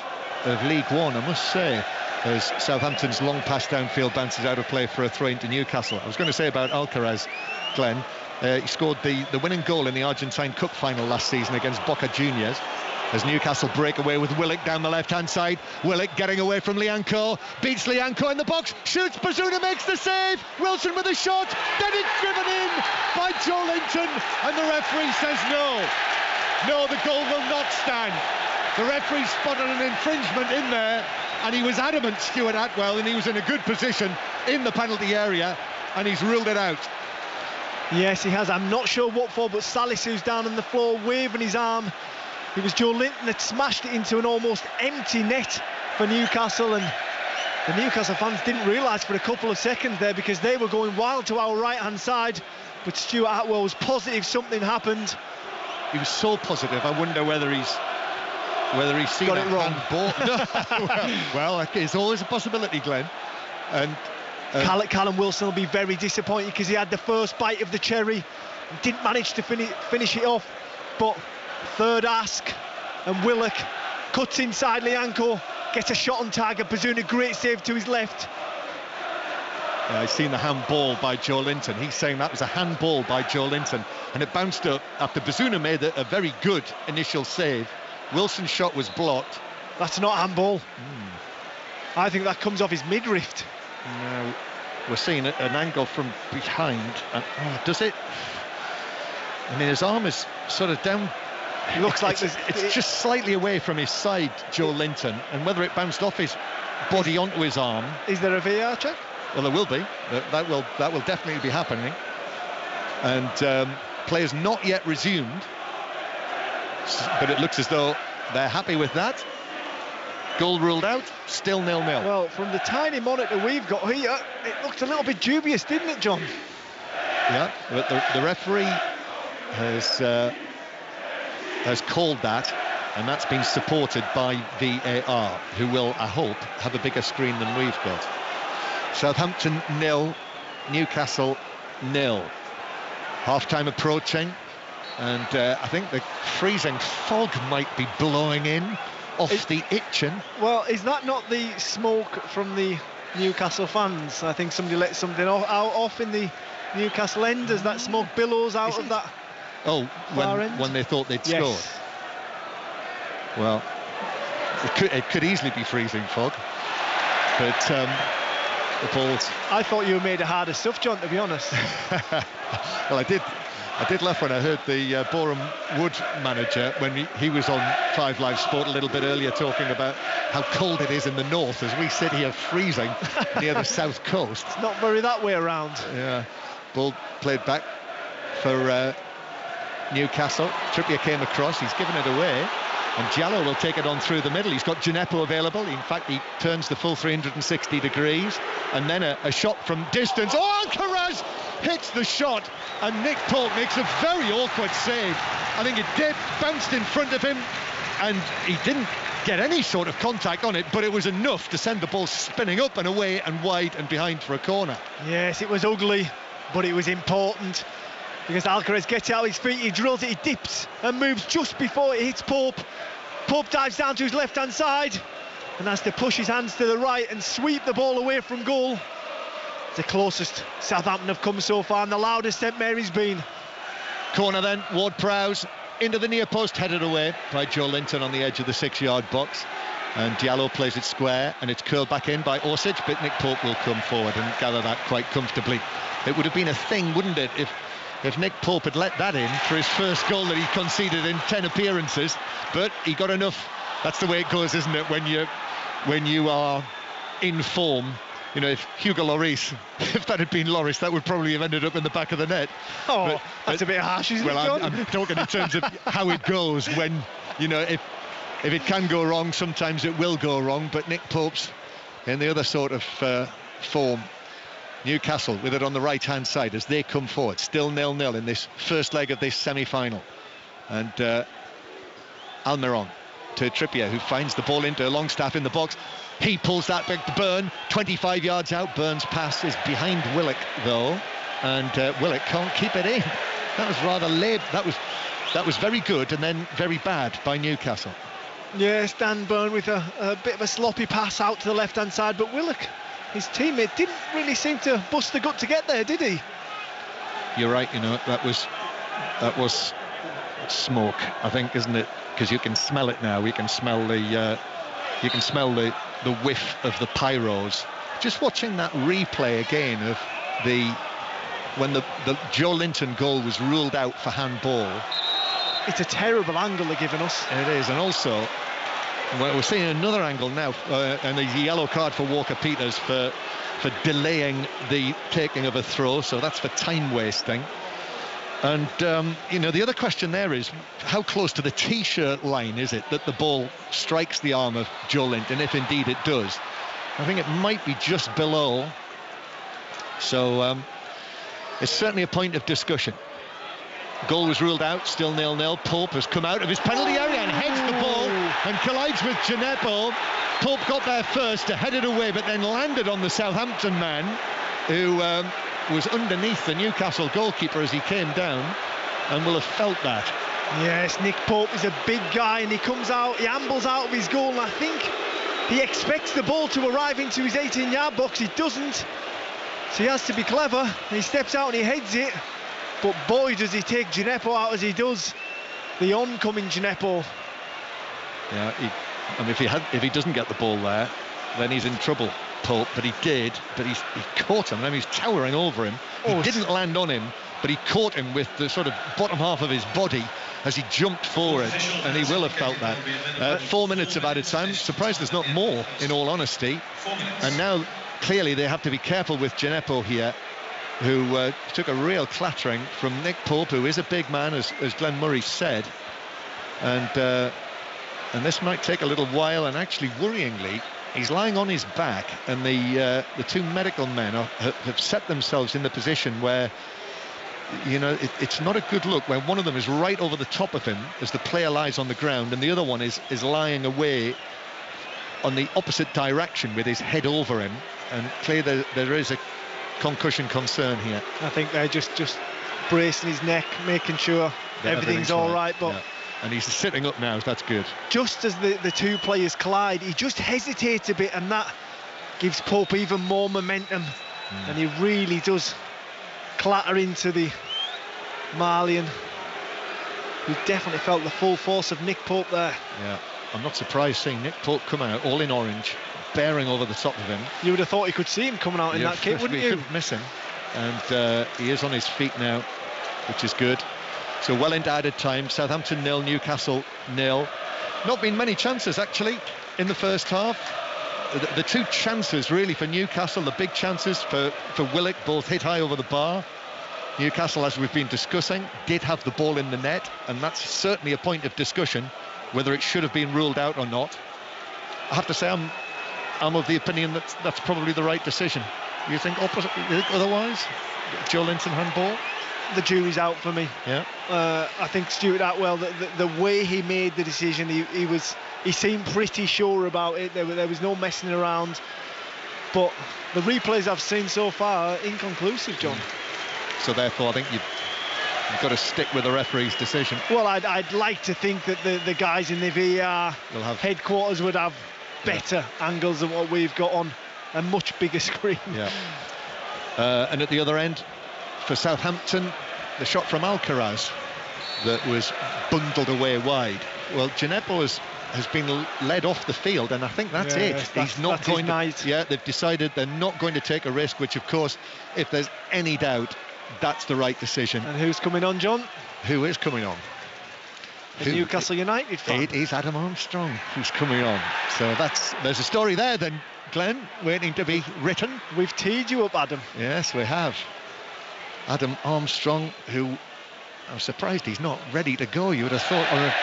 League One, I must say, as Southampton's long pass downfield bounces out of play for a throw into Newcastle. I was going to say about Alcaraz, Glenn, he scored the winning goal in the Argentine Cup final last season against Boca Juniors. as Newcastle break away with Willock down the left-hand side. Willock getting away from Lianco, beats Lianco in the box, shoots, Bazuna makes the save, Wilson with a shot, then it's driven in by Joe Linton, and the referee says no. No, the goal will not stand. The referee spotted an infringement in there, and he was adamant, Stuart Atwell, and he was in a good position in the penalty area, and he's ruled it out. Yes, he has. I'm not sure what for, but Salisu's down on the floor waving his arm. It was Joe Linton that smashed it into an almost empty net for Newcastle, and the Newcastle fans didn't realise for a couple of seconds there, because they were going wild to our right-hand side, but Stuart Atwell was positive something happened. He was so positive, I wonder whether he's seen got it wrong. Well, it's always a possibility, Glenn. And Callum Wilson will be very disappointed, because he had the first bite of the cherry, didn't manage to finish it off, but third ask, and Willock cuts inside Lianco, gets a shot on target. Bazuna, great save to his left. I've seen the handball by Joe Linton. He's saying that was a handball by Joe Linton, and it bounced up after Bazuna made a very good initial save. Wilson's shot was blocked. That's not handball. I think that comes off his midriff. Now we're seeing an angle from behind, and does it? I mean, his arm is sort of down. It looks like it's just slightly away from his side, Joe Linton, and whether it bounced off his body onto his arm. Is there a VAR check? Well, there will be. That will definitely be happening. And players not yet resumed, but it looks as though they're happy with that. Goal ruled out, still 0-0. Well, from the tiny monitor we've got here, it looked a little bit dubious, didn't it, John? Yeah, but the referee has called that, and that's been supported by VAR, who will, I hope, have a bigger screen than we've got. Southampton 0, Newcastle 0. Half-time approaching, and I think the freezing fog might be blowing in off the Itchen. Well, is that not the smoke from the Newcastle fans? I think somebody let something off in the Newcastle end as that smoke billows out of that. Oh, when they thought they'd scored. Well, it could easily be freezing fog, but the balls. I thought you made it harder stuff, John, to be honest. Well, I did laugh when I heard the Boreham Wood manager, when he was on 5 Live Sport a little bit earlier, talking about how cold it is in the north, as we sit here freezing near the south coast. It's not very that way around. Yeah, ball played back for Newcastle. Trippier came across, he's given it away, and Diallo will take it on through the middle. He's got Gineppo available. In fact, he turns the full 360 degrees, and then a shot from distance. Oh, Alcaraz hits the shot, and Nick Pope makes a very awkward save. I think it bounced in front of him, and he didn't get any sort of contact on it, but it was enough to send the ball spinning up and away and wide and behind for a corner. Yes, it was ugly, but it was important, because Alcaraz gets out his feet, he drills it, he dips and moves just before it hits Pope. Pope dives down to his left-hand side and has to push his hands to the right and sweep the ball away from goal. It's the closest Southampton have come so far, and the loudest St Mary's been. Corner then, Ward-Prowse into the near post, headed away by Joe Linton on the edge of the 6-yard box, and Diallo plays it square, and it's curled back in by Orsic, but Nick Pope will come forward and gather that quite comfortably. It would have been a thing, wouldn't it, if Nick Pope had let that in for his first goal that he conceded in 10 appearances, but he got enough. That's the way it goes, isn't it, when you are in form. You know, if Hugo Lloris, if that had been Lloris, that would probably have ended up in the back of the net. Oh, that's a bit harsh, isn't it, John? I'm talking in terms of how it goes when, you know, if it can go wrong, sometimes it will go wrong, but Nick Pope's in the other sort of form. Newcastle with it on the right-hand side as they come forward, still 0-0 in this first leg of this semi-final. And Almiron to Trippier, who finds the ball into Longstaff in the box. He pulls that back to Byrne, 25 yards out. Byrne's pass is behind Willock, though, and Willock can't keep it in. That was rather late. That was very good and then very bad by Newcastle. Yes, Dan Byrne with a bit of a sloppy pass out to the left-hand side, but Willock, his teammate, didn't really seem to bust the gut to get there, did he? You're right, you know, that was smoke, I think, isn't it? Because you can smell it now. You can smell the whiff of the pyros. Just watching that replay again of when the Joe Linton goal was ruled out for handball. It's a terrible angle they're giving us. It is, and also we're seeing another angle now, and a yellow card for Walker Peters for delaying the taking of a throw. So that's for time wasting. And the other question there is, how close to the t-shirt line is it that the ball strikes the arm of Joe Linton, if indeed it does? I think it might be just below. So it's certainly a point of discussion. Goal was ruled out, still 0-0. Pope has come out of his penalty area and heads the ball and collides with Gineppo. Pope got there first to head it away, but then landed on the Southampton man, who was underneath the Newcastle goalkeeper as he came down, and will have felt that. Yes, Nick Pope is a big guy, and he comes out, he ambles out of his goal, and I think he expects the ball to arrive into his 18-yard box. He doesn't, so he has to be clever, and he steps out and he heads it. But boy, does he take Gineppo out as he does the oncoming Gineppo. Yeah, if he doesn't get the ball there, then he's in trouble, Pope. But he did. But he caught him. I mean, he's towering over him. He didn't land on him, but he caught him with the sort of bottom half of his body as he jumped forward, and he will have felt that. 4 minutes of added time. Surprised there's not more, in all honesty. And now clearly they have to be careful with Gineppo here, who took a real clattering from Nick Pope, who is a big man, as Glenn Murray said, and this might take a little while. And actually, worryingly, he's lying on his back, and the two medical men have set themselves in the position where, it's not a good look when one of them is right over the top of him as the player lies on the ground, and the other one is lying away on the opposite direction with his head over him, and clearly there is a concussion concern here. I think they're just bracing his neck, making sure everything's all right. But yeah. And he's sitting up now, so that's good. Just as the two players collide, he just hesitates a bit, and that gives Pope even more momentum. And he really does clatter into the Malian, who definitely felt the full force of Nick Pope there. Yeah, I'm not surprised seeing Nick Pope come out all in orange, bearing over the top of him. You would have thought he could see him coming out in that kit, wouldn't you? Couldn't miss him. And he is on his feet now, which is good. So well into added time. Southampton 0, Newcastle 0. Not been many chances actually in the first half. The two chances really for Newcastle, the big chances for Willock, both hit high over the bar. Newcastle, as we've been discussing, did have the ball in the net, and that's certainly a point of discussion, whether it should have been ruled out or not. I have to say I'm of the opinion that that's probably the right decision. You think opposite? You think otherwise? Joe Linton handball? The jury's out for me. Yeah. I think Stuart Atwell, the way he made the decision, he seemed pretty sure about it. There was no messing around. But the replays I've seen so far are inconclusive, John. So therefore, I think you've got to stick with the referee's decision. Well, I'd like to think that the guys in the VAR headquarters would have better angles than what we've got on a much bigger screen. Yeah. And at the other end, for Southampton, the shot from Alcaraz that was bundled away wide. Well, Gineppo has been led off the field, and I think that's it. He's not going to. Yeah, they've decided they're not going to take a risk, which, of course, if there's any doubt, that's the right decision. And who's coming on, John? Who is coming on? The Newcastle United fan. It is Adam Armstrong who's coming on. So there's a story there then, Glenn, waiting to be written. We've teed you up, Adam. Yes, we have. Adam Armstrong, who I'm surprised he's not ready to go. You would have thought, or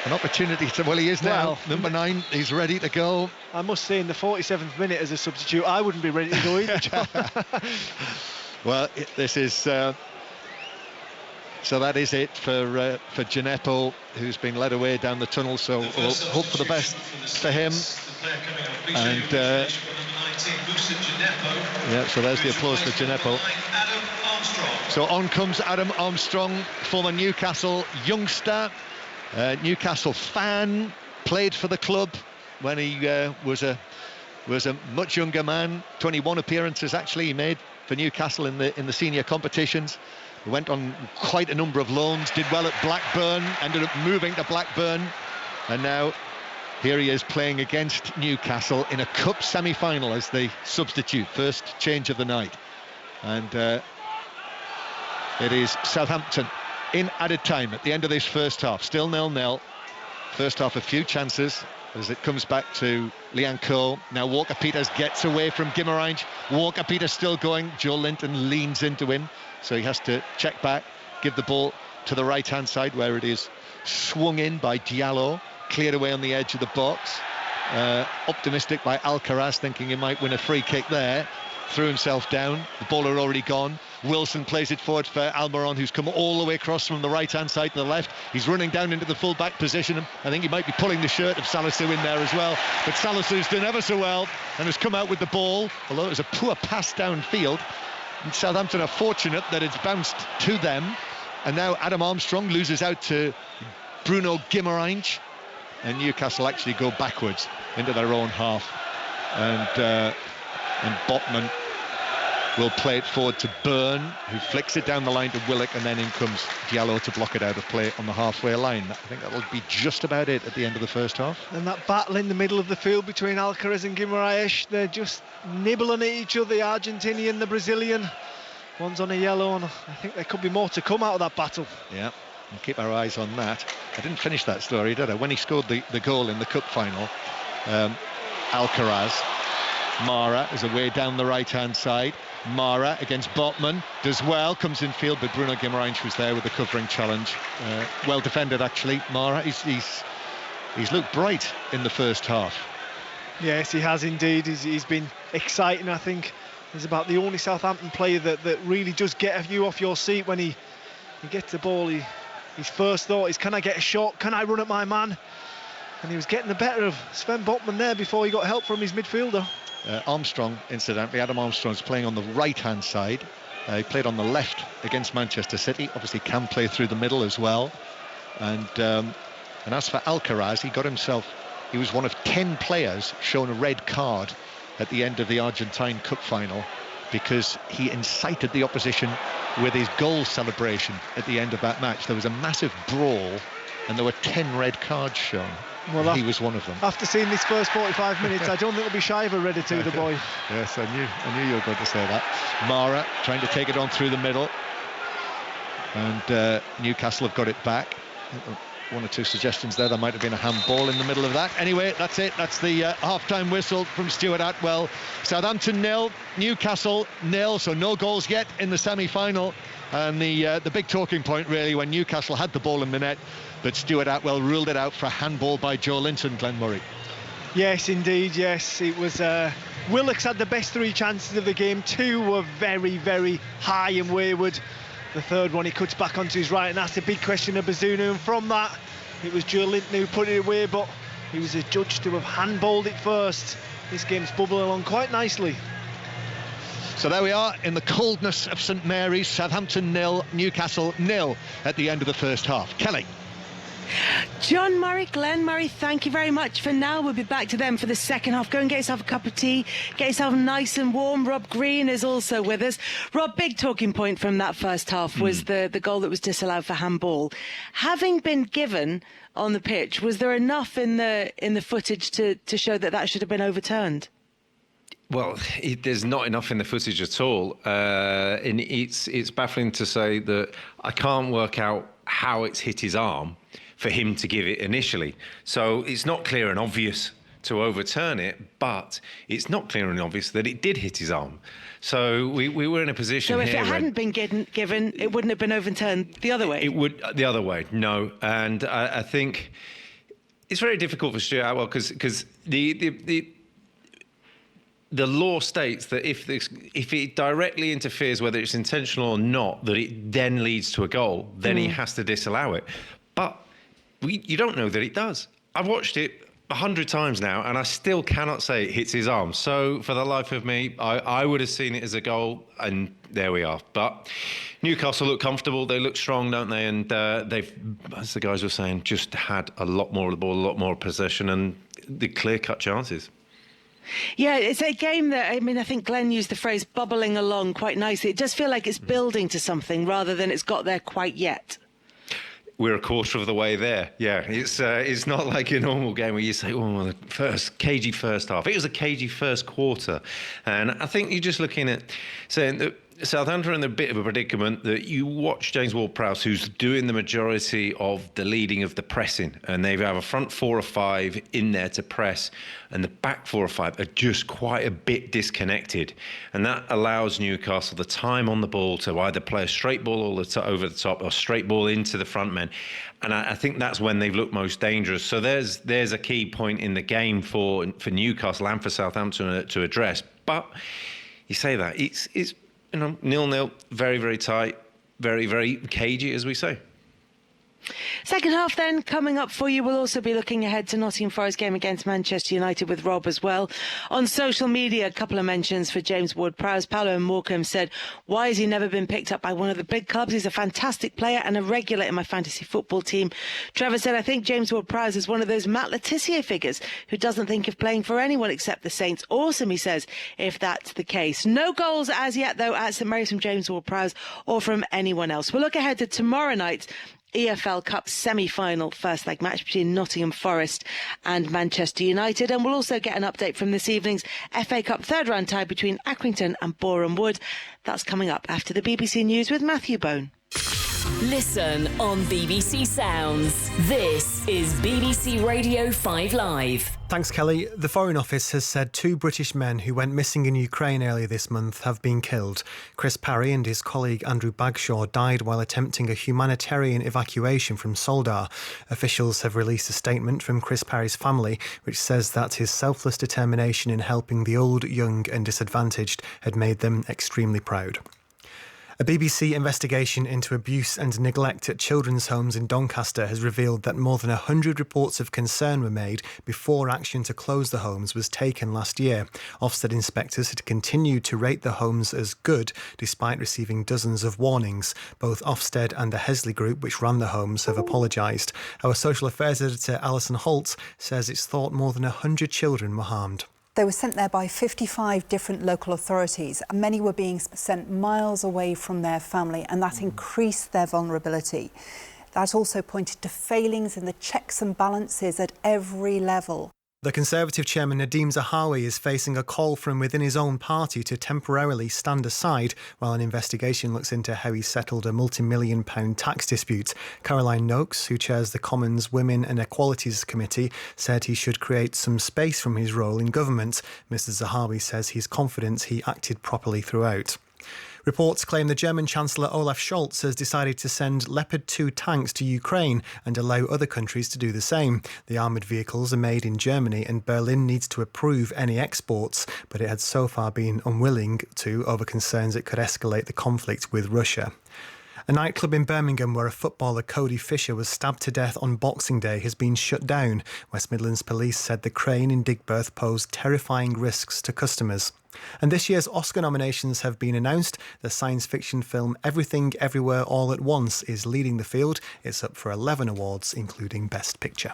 an opportunity to, well, he is now. Number 9, he's ready to go. I must say, in the 47th minute as a substitute, I wouldn't be ready to go either, John. Well, this is... so that is it for Gineppo, who's been led away down the tunnel. So we'll hope for the best for him. And yeah, so there's the applause for Gineppo. So on comes Adam Armstrong, former Newcastle youngster, Newcastle fan, played for the club when he was a much younger man. 21 appearances actually he made for Newcastle in the senior competitions. went on quite a number of loans, did well at Blackburn, ended up moving to Blackburn, and now here he is playing against Newcastle in a cup semi-final as the substitute, first change of the night. And it is Southampton in added time at the end of this first half, still 0-0. First half, a few chances as it comes back to Liancourt. Now Walker-Peters gets away from Guimarães. Walker-Peters still going. Joe Linton leans into him, so he has to check back, give the ball to the right-hand side where it is swung in by Diallo, cleared away on the edge of the box. Optimistic by Alcaraz, thinking he might win a free kick there. Threw himself down. The ball had already gone. Wilson plays it forward for Almiron, who's come all the way across from the right-hand side to the left. He's running down into the full-back position. I think he might be pulling the shirt of Salisu in there as well. But Salisu's done ever so well and has come out with the ball, although it was a poor pass downfield. And Southampton are fortunate that it's bounced to them. And now Adam Armstrong loses out to Bruno Guimarães. And Newcastle actually go backwards into their own half. And Botman will play it forward to Byrne, who flicks it down the line to Willock, and then in comes Diallo to block it out of play on the halfway line. I think that'll be just about it at the end of the first half. And that battle in the middle of the field between Alcaraz and Guimarães, they're just nibbling at each other, the Argentinian, the Brazilian. One's on a yellow, and I think there could be more to come out of that battle. Yeah, we'll keep our eyes on that. I didn't finish that story, did I? When he scored the goal in the cup final, Alcaraz, Mara is away down the right-hand side. Mara against Botman, does well, comes in field, but Bruno Guimarães was there with the covering challenge. Well defended, actually. Mara, he's looked bright in the first half. Yes, he has indeed. He's been exciting, I think. He's about the only Southampton player that really does get you off your seat when he gets the ball. His first thought is, can I get a shot? Can I run at my man? And he was getting the better of Sven Botman there before he got help from his midfielder. Armstrong, incidentally, Adam Armstrong's playing on the right-hand side. He played on the left against Manchester City. Obviously can play through the middle as well. And as for Alcaraz, he was one of 10 players shown a red card at the end of the Argentine Cup final because he incited the opposition with his goal celebration at the end of that match. There was a massive brawl and there were 10 red cards shown. Well, he was one of them. After seeing this first 45 minutes, I don't think he'll be shy of a red or two, the boy. Yes, I knew you were going to say that. Mara trying to take it on through the middle. And Newcastle have got it back. One or two suggestions there might have been a handball in the middle of that. Anyway, that's it. That's the half-time whistle from Stuart Atwell. Southampton 0, Newcastle 0, so no goals yet in the semi-final. And the big talking point, really, when Newcastle had the ball in the net, but Stuart Atwell ruled it out for a handball by Joe Linton, Glenn Murray. Yes, indeed, yes. It was... Willock's had the best 3 chances of the game. 2 were very, very high and wayward. The third one, he cuts back onto his right, and that's a big question of Bazunu. And from that, it was Joe Linton who put it away, but he was adjudged to have handballed it first. This game's bubbling along quite nicely. So there we are in the coldness of St Mary's. Southampton 0, Newcastle 0 at the end of the first half. Kelly. John Murray, Glenn Murray, thank you very much for now. We'll be back to them for the second half. Go and get yourself a cup of tea, get yourself nice and warm. Rob Green is also with us. Rob, big talking point from that first half was the goal that was disallowed for handball. Having been given on the pitch, was there enough in the footage to show that should have been overturned? Well, there's not enough in the footage at all. And it's baffling to say that I can't work out how it's hit his arm for him to give it initially. So it's not clear and obvious to overturn it, but it's not clear and obvious that it did hit his arm. So we were in a position here... So if it hadn't been given, it wouldn't have been overturned the other way? It would, the other way, no. And I think it's very difficult for Stuart Atwell because the law states that if it directly interferes, whether it's intentional or not, that it then leads to a goal, then he has to disallow it. But you don't know that it does. I've watched it 100 times now, and I still cannot say it hits his arm. So for the life of me, I would have seen it as a goal, and there we are. But Newcastle look comfortable. They look strong, don't they? And they've, as the guys were saying, just had a lot more of the ball, a lot more possession, and the clear-cut chances. Yeah, it's a game that, I mean, I think Glenn used the phrase bubbling along quite nicely. It does feel like it's building to something rather than it's got there quite yet. We're a quarter of the way there. Yeah, it's not like a normal game where you say, oh, the first cagey first half. It was a cagey first quarter. And I think you're just looking at saying that Southampton are in a bit of a predicament that you watch James Ward-Prowse, who's doing the majority of the leading of the pressing, and they have a front 4 or 5 in there to press, and the back 4 or 5 are just quite a bit disconnected, and that allows Newcastle the time on the ball to either play a straight ball over the top or straight ball into the front men. And I think that's when they've looked most dangerous. So there's a key point in the game for Newcastle and for Southampton to address. But you say that it's 0-0, very, very tight, very, very cagey, as we say. Second half then coming up for you. We'll also be looking ahead to Nottingham Forest game against Manchester United with Rob as well. On social media, a couple of mentions for James Ward-Prowse. Paolo Morecambe said, why has he never been picked up by one of the big clubs? He's a fantastic player and a regular in my fantasy football team. Trevor said, I think James Ward-Prowse is one of those Matt Letizia figures who doesn't think of playing for anyone except the Saints. Awesome, he says, if that's the case. No goals as yet, though, at St Mary's from James Ward-Prowse or from anyone else. We'll look ahead to tomorrow night. EFL Cup semi-final first leg match between Nottingham Forest and Manchester United, and we'll also get an update from this evening's FA Cup third round tie between Accrington and Boreham Wood. That's coming up after the BBC News with Matthew Bone. Listen on BBC Sounds. This is BBC Radio 5 Live. Thanks, Kelly. The Foreign Office has said 2 British men who went missing in Ukraine earlier this month have been killed. Chris Parry and his colleague Andrew Bagshaw died while attempting a humanitarian evacuation from Soledar. Officials have released a statement from Chris Parry's family, which says that his selfless determination in helping the old, young and disadvantaged had made them extremely proud. A BBC investigation into abuse and neglect at children's homes in Doncaster has revealed that more than 100 reports of concern were made before action to close the homes was taken last year. Ofsted inspectors had continued to rate the homes as good despite receiving dozens of warnings. Both Ofsted and the Hesley Group, which ran the homes, have apologised. Our social affairs editor Alison Holt says it's thought more than 100 children were harmed. They were sent there by 55 different local authorities. Many were being sent miles away from their family, and that increased their vulnerability. That also pointed to failings in the checks and balances at every level. The Conservative chairman Nadeem Zahawi is facing a call from within his own party to temporarily stand aside while an investigation looks into how he settled a multi-million-pound tax dispute. Caroline Noakes, who chairs the Commons Women and Equalities Committee, said he should create some space from his role in government. Mr Zahawi says he's confident he acted properly throughout. Reports claim the German Chancellor Olaf Scholz has decided to send Leopard 2 tanks to Ukraine and allow other countries to do the same. The armoured vehicles are made in Germany and Berlin needs to approve any exports, but it had so far been unwilling to over concerns it could escalate the conflict with Russia. A nightclub in Birmingham where a footballer, Cody Fisher, was stabbed to death on Boxing Day has been shut down. West Midlands Police said the crane in Digbirth posed terrifying risks to customers. And this year's Oscar nominations have been announced. The science fiction film Everything Everywhere All at Once is leading the field. It's up for 11 awards, including Best Picture.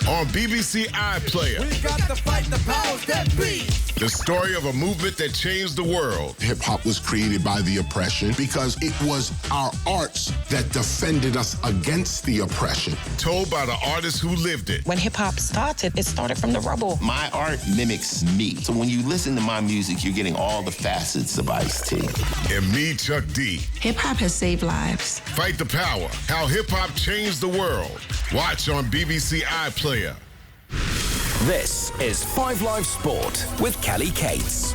On BBC iPlayer, we got to fight the powers that be. The story of a movement that changed the world. Hip-hop was created by the oppression because it was our arts that defended us against the oppression. Told by the artists who lived it. When hip-hop started, it started from the rubble. My art mimics me. So when you listen to my music, you're getting all the facets of Ice-T. And me, Chuck D. Hip-hop has saved lives. Fight the power. How hip-hop changed the world. Watch on BBC iPlayer. This is 5 Live Sport with Kelly Cates.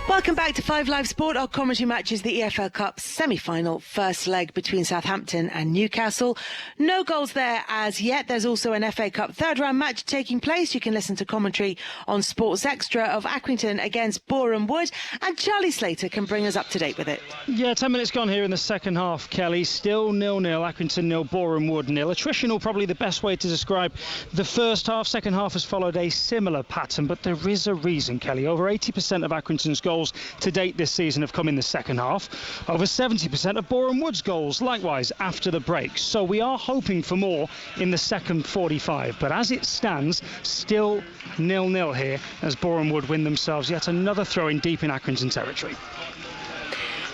Welcome back to 5 Live Sport. Our commentary match is the EFL Cup semi-final first leg between Southampton and Newcastle. No goals there as yet. There's also an FA Cup third round match taking place. You can listen to commentary on Sports Extra of Accrington against Boreham Wood, and Charlie Slater can bring us up to date with it. Yeah, 10 minutes gone here in the second half, Kelly. Still 0-0, Accrington 0, Boreham Wood 0. Attritional probably the best way to describe the first half. Second half has followed a similar pattern, but there is a reason, Kelly. Over 80% of Accrington's goals goals to date this season have come in the second half. Over 70% of Boreham Wood's goals, likewise, after the break. So we are hoping for more in the second 45. But as it stands, still 0-0 here as Boreham Wood win themselves yet another throw-in deep in Accrington territory.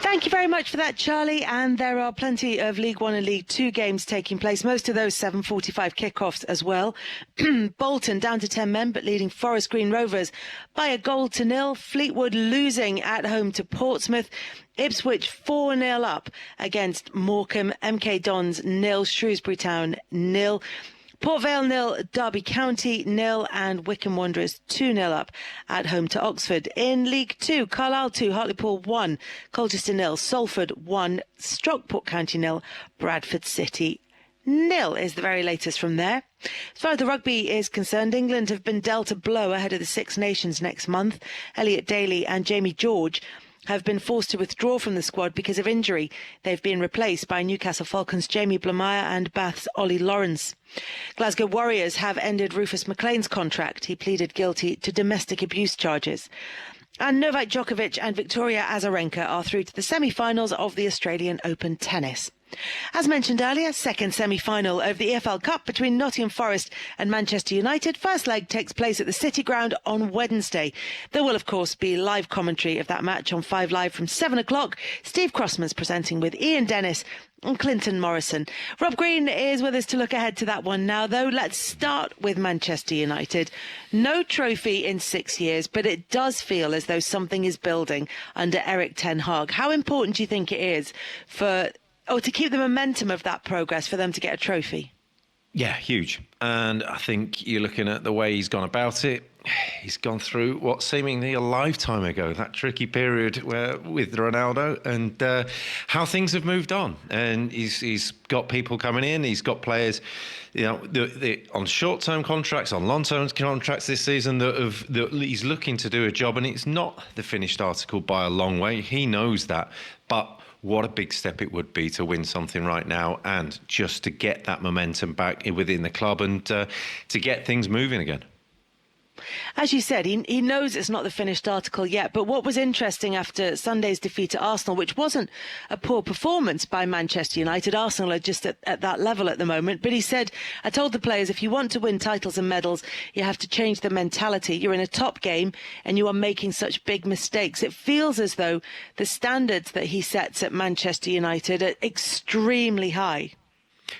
Thank you very much for that, Charlie. And there are plenty of League One and League Two games taking place, most of those 7:45 kickoffs as well. Bolton down to 10 men, but leading Forest Green Rovers by a 0-0. Fleetwood losing at home to Portsmouth. Ipswich 4-0 up against Morecambe. MK Dons 0, Shrewsbury Town 0. Port Vale 0, Derby County 0, and Wycombe Wanderers 2-0 up at home to Oxford. In League 2, Carlisle 2, Hartlepool 1, Colchester 0, Salford 1, Stockport County 0, Bradford City 0 is the very latest from there. As far as the rugby is concerned, England have been dealt a blow ahead of the Six Nations next month. Elliot Daly and Jamie George have been forced to withdraw from the squad because of injury. They've been replaced by Newcastle Falcons' Jamie Blamire and Bath's Ollie Lawrence. Glasgow Warriors have ended Rufus McLean's contract. He pleaded guilty to domestic abuse charges. And Novak Djokovic and Victoria Azarenka are through to the semi-finals of the Australian Open tennis. As mentioned earlier, second semi-final of the EFL Cup between Nottingham Forest and Manchester United. First leg takes place at the City Ground on Wednesday. There will, of course, be live commentary of that match on 5 Live from 7 o'clock. Steve Crossman's presenting with Ian Dennis and Clinton Morrison. Rob Green is with us to look ahead to that one now, though. Let's start with Manchester United. No trophy in 6 years, but it does feel as though something is building under Erik ten Hag. How important do you think it is to keep the momentum of that progress for them to get a trophy? Yeah, huge. And I think you're looking at the way he's gone about it. He's gone through what seemingly a lifetime ago, that tricky period with Ronaldo, and how things have moved on. And he's got people coming in. He's got players, on short-term contracts, on long-term contracts this season that he's looking to do a job. And it's not the finished article by a long way. He knows that, but what a big step it would be to win something right now and just to get that momentum back within the club and to get things moving again. As you said, he knows it's not the finished article yet, but what was interesting after Sunday's defeat at Arsenal, which wasn't a poor performance by Manchester United, Arsenal are just at that level at the moment, but he said, I told the players, if you want to win titles and medals, you have to change the mentality. You're in a top game and you are making such big mistakes. It feels as though the standards that he sets at Manchester United are extremely high.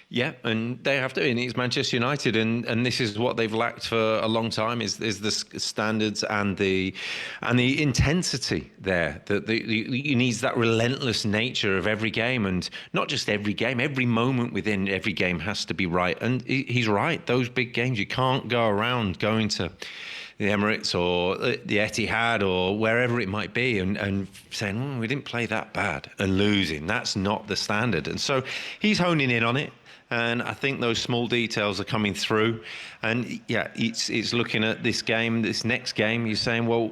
Yeah, and they have to. And it's Manchester United, and this is what they've lacked for a long time: is the standards and the intensity there. He needs that relentless nature of every game, and not just every game. Every moment within every game has to be right. And he's right. Those big games, you can't go around going to the Emirates or the Etihad or wherever it might be and saying, we didn't play that bad, and losing. That's not the standard. And so he's honing in on it. And I think those small details are coming through. And yeah, it's looking at this game, this next game, you're saying, well,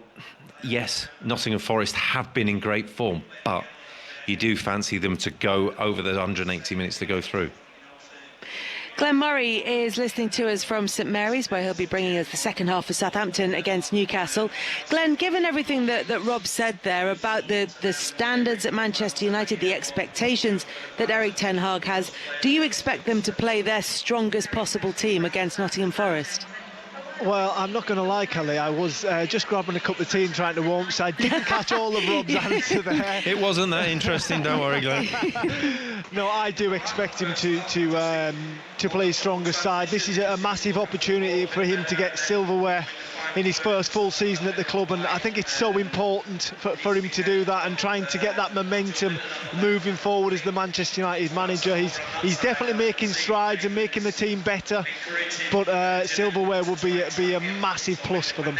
yes, Nottingham Forest have been in great form, but you do fancy them to go over the 180 minutes to go through. Glenn Murray is listening to us from St Mary's, where he'll be bringing us the second half of Southampton against Newcastle. Glenn, given everything that Rob said there about the standards at Manchester United, the expectations that Erik ten Hag has, do you expect them to play their strongest possible team against Nottingham Forest? Well, I'm not going to lie, Kelly. I was just grabbing a cup of tea and trying to warm, so I didn't catch all of Rob's answer there. It wasn't that interesting, don't worry, Glenn. No, I do expect him to play his strongest side. This is a massive opportunity for him to get silverware in his first full season at the club, and I think it's so important for him to do that and trying to get that momentum moving forward as the Manchester United manager. He's definitely making strides and making the team better, but silverware will be a massive plus for them.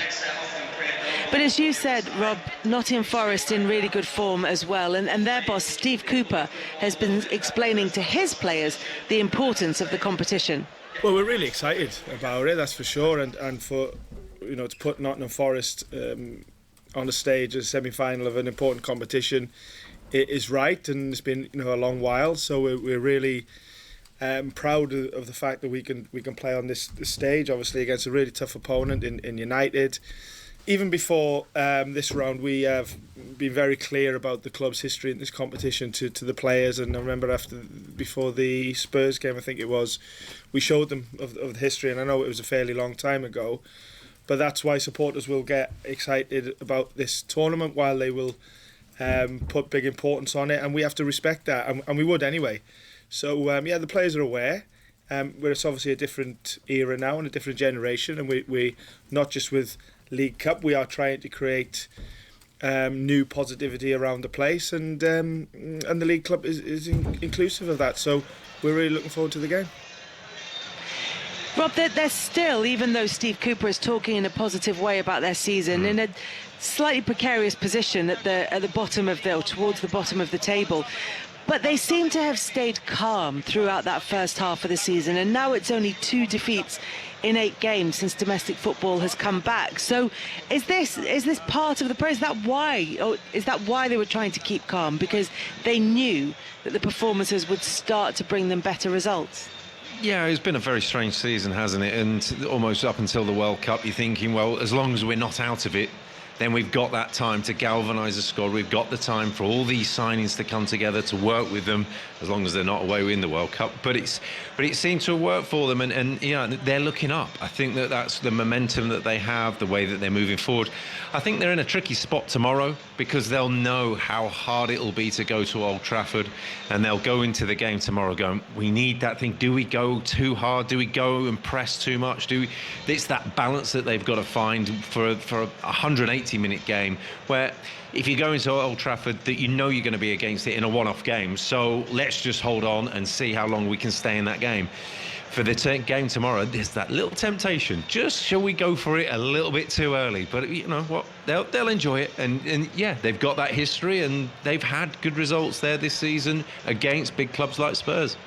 But as you said, Rob, Nottingham Forest in really good form as well, and their boss Steve Cooper has been explaining to his players the importance of the competition. Well, we're really excited about it, that's for sure, and for to put Nottingham Forest on the stage as a semi-final of an important competition, it is right, and it's been a long while. So we're really proud of the fact that we can play on this stage, obviously against a really tough opponent in United. even before this round, we have been very clear about the club's history in this competition to the players. And I remember before the Spurs game, I think it was, we showed them of the history. And I know it was a fairly long time ago, but that's why supporters will get excited about this tournament, while they will put big importance on it. And we have to respect that, and we would anyway. So, the players are aware. Where it's obviously a different era now and a different generation. And we not just with League Cup, we are trying to create new positivity around the place, and the League Cup is inclusive of that. So we're really looking forward to the game. Rob, they're still, even though Steve Cooper is talking in a positive way about their season, in a slightly precarious position at the bottom of towards the bottom of the table. But they seem to have stayed calm throughout that first half of the season, and now it's only 2 defeats in 8 games since domestic football has come back. So is this part of the process? Is that why they were trying to keep calm? Because they knew that the performances would start to bring them better results? Yeah, it's been a very strange season, hasn't it? And almost up until the World Cup, you're thinking, well, as long as we're not out of it, then we've got that time to galvanise the squad. We've got the time for all these signings to come together, to work with them, as long as they're not away in the World Cup. But it seemed to work for them, and they're looking up. I think that's the momentum that they have, the way that they're moving forward. I think they're in a tricky spot tomorrow, because they'll know how hard it'll be to go to Old Trafford, and they'll go into the game tomorrow going, we need that thing. Do we go too hard? Do we go and press too much? It's that balance that they've got to find for a 180-minute game, where if you go into Old Trafford, that you know you're going to be against it in a one-off game. So let's just hold on and see how long we can stay in that game. For the game tomorrow, there's that little temptation. Just shall we go for it a little bit too early? But you know what? They'll enjoy it, and yeah, they've got that history, and they've had good results there this season against big clubs like Spurs.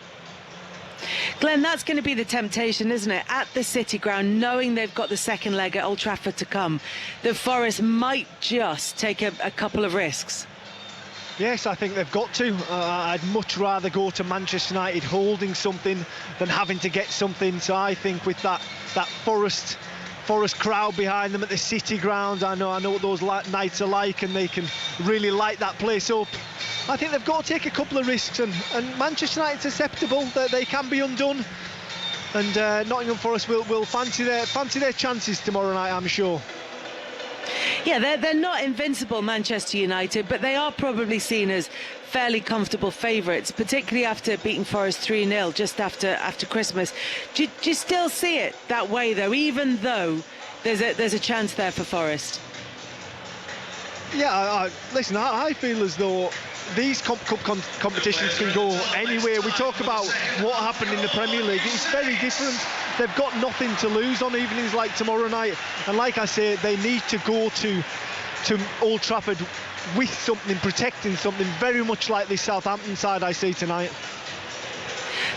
Glenn, that's going to be the temptation, isn't it? At the City Ground, knowing they've got the second leg at Old Trafford to come, that Forest might just take a couple of risks. Yes, I think they've got to. I'd much rather go to Manchester United holding something than having to get something. So I think with that Forest crowd behind them at the City Ground, I know what those nights are like, and they can really light that place up. I think they've got to take a couple of risks, and Manchester United's susceptible. They can be undone, and Nottingham Forest will fancy their chances tomorrow night, I'm sure. Yeah, they're not invincible, Manchester United, but they are probably seen as fairly comfortable favourites, particularly after beating Forest 3-0 just after Christmas. Do you still see it that way, though, even though there's a chance there for Forest? Yeah, listen, I feel as though these cup competitions can go anywhere. We talk about what happened in the Premier League. It's very different. They've got nothing to lose on evenings like tomorrow night. And like I say, they need to go to Old Trafford with something, protecting something, very much like this Southampton side I see tonight.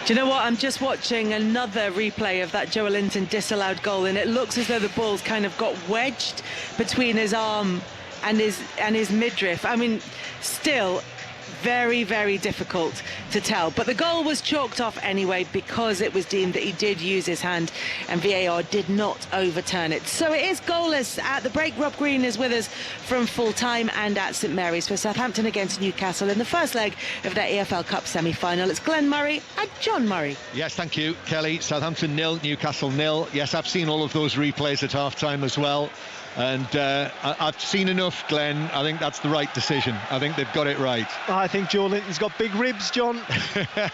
Do you know what? I'm just watching another replay of that Joe Linton disallowed goal, and it looks as though the ball's kind of got wedged between his arm and his midriff. I mean, still very, very difficult to tell, but the goal was chalked off anyway because it was deemed that he did use his hand and VAR did not overturn it. So it is goalless at the break. Rob Green is with us from full time and at St Mary's for Southampton against Newcastle in the first leg of their EFL Cup semi-final. It's Glenn Murray and John Murray. Yes, thank you, Kelly. Southampton 0, Newcastle 0. Yes, I've seen all of those replays at half-time as well. And I've seen enough, Glenn. I think that's the right decision. I think they've got it right. I think Joe Linton's got big ribs, John. I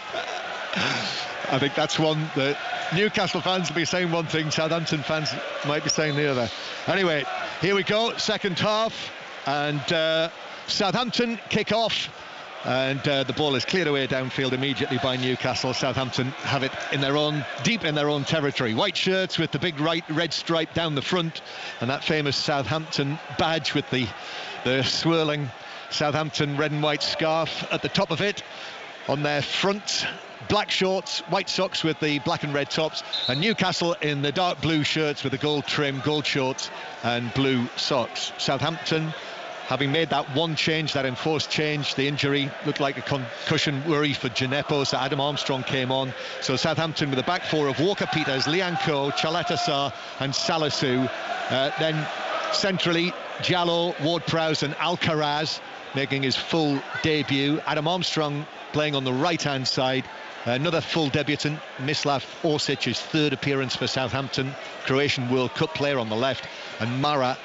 think that's one that Newcastle fans will be saying one thing, Southampton fans might be saying the other. Anyway, here we go, second half, and Southampton kick off. And the ball is cleared away downfield immediately by Newcastle. Southampton have it deep in their own territory. White shirts with the big red stripe down the front, and that famous Southampton badge with the swirling Southampton red and white scarf at the top of it. On their front, black shorts, white socks with the black and red tops, and Newcastle in the dark blue shirts with the gold trim, gold shorts and blue socks. Southampton, having made that one change, that enforced change, the injury looked like a concussion worry for Djenepo, so Adam Armstrong came on. So Southampton with a back four of Walker-Peters, Lianco, Chaleta Sarr and Salisu. Then Centrally, Diallo, Ward-Prowse and Alcaraz making his full debut. Adam Armstrong playing on the right-hand side. Another full debutant, Mislav Orsic, his third appearance for Southampton, Croatian World Cup player on the left, and Mara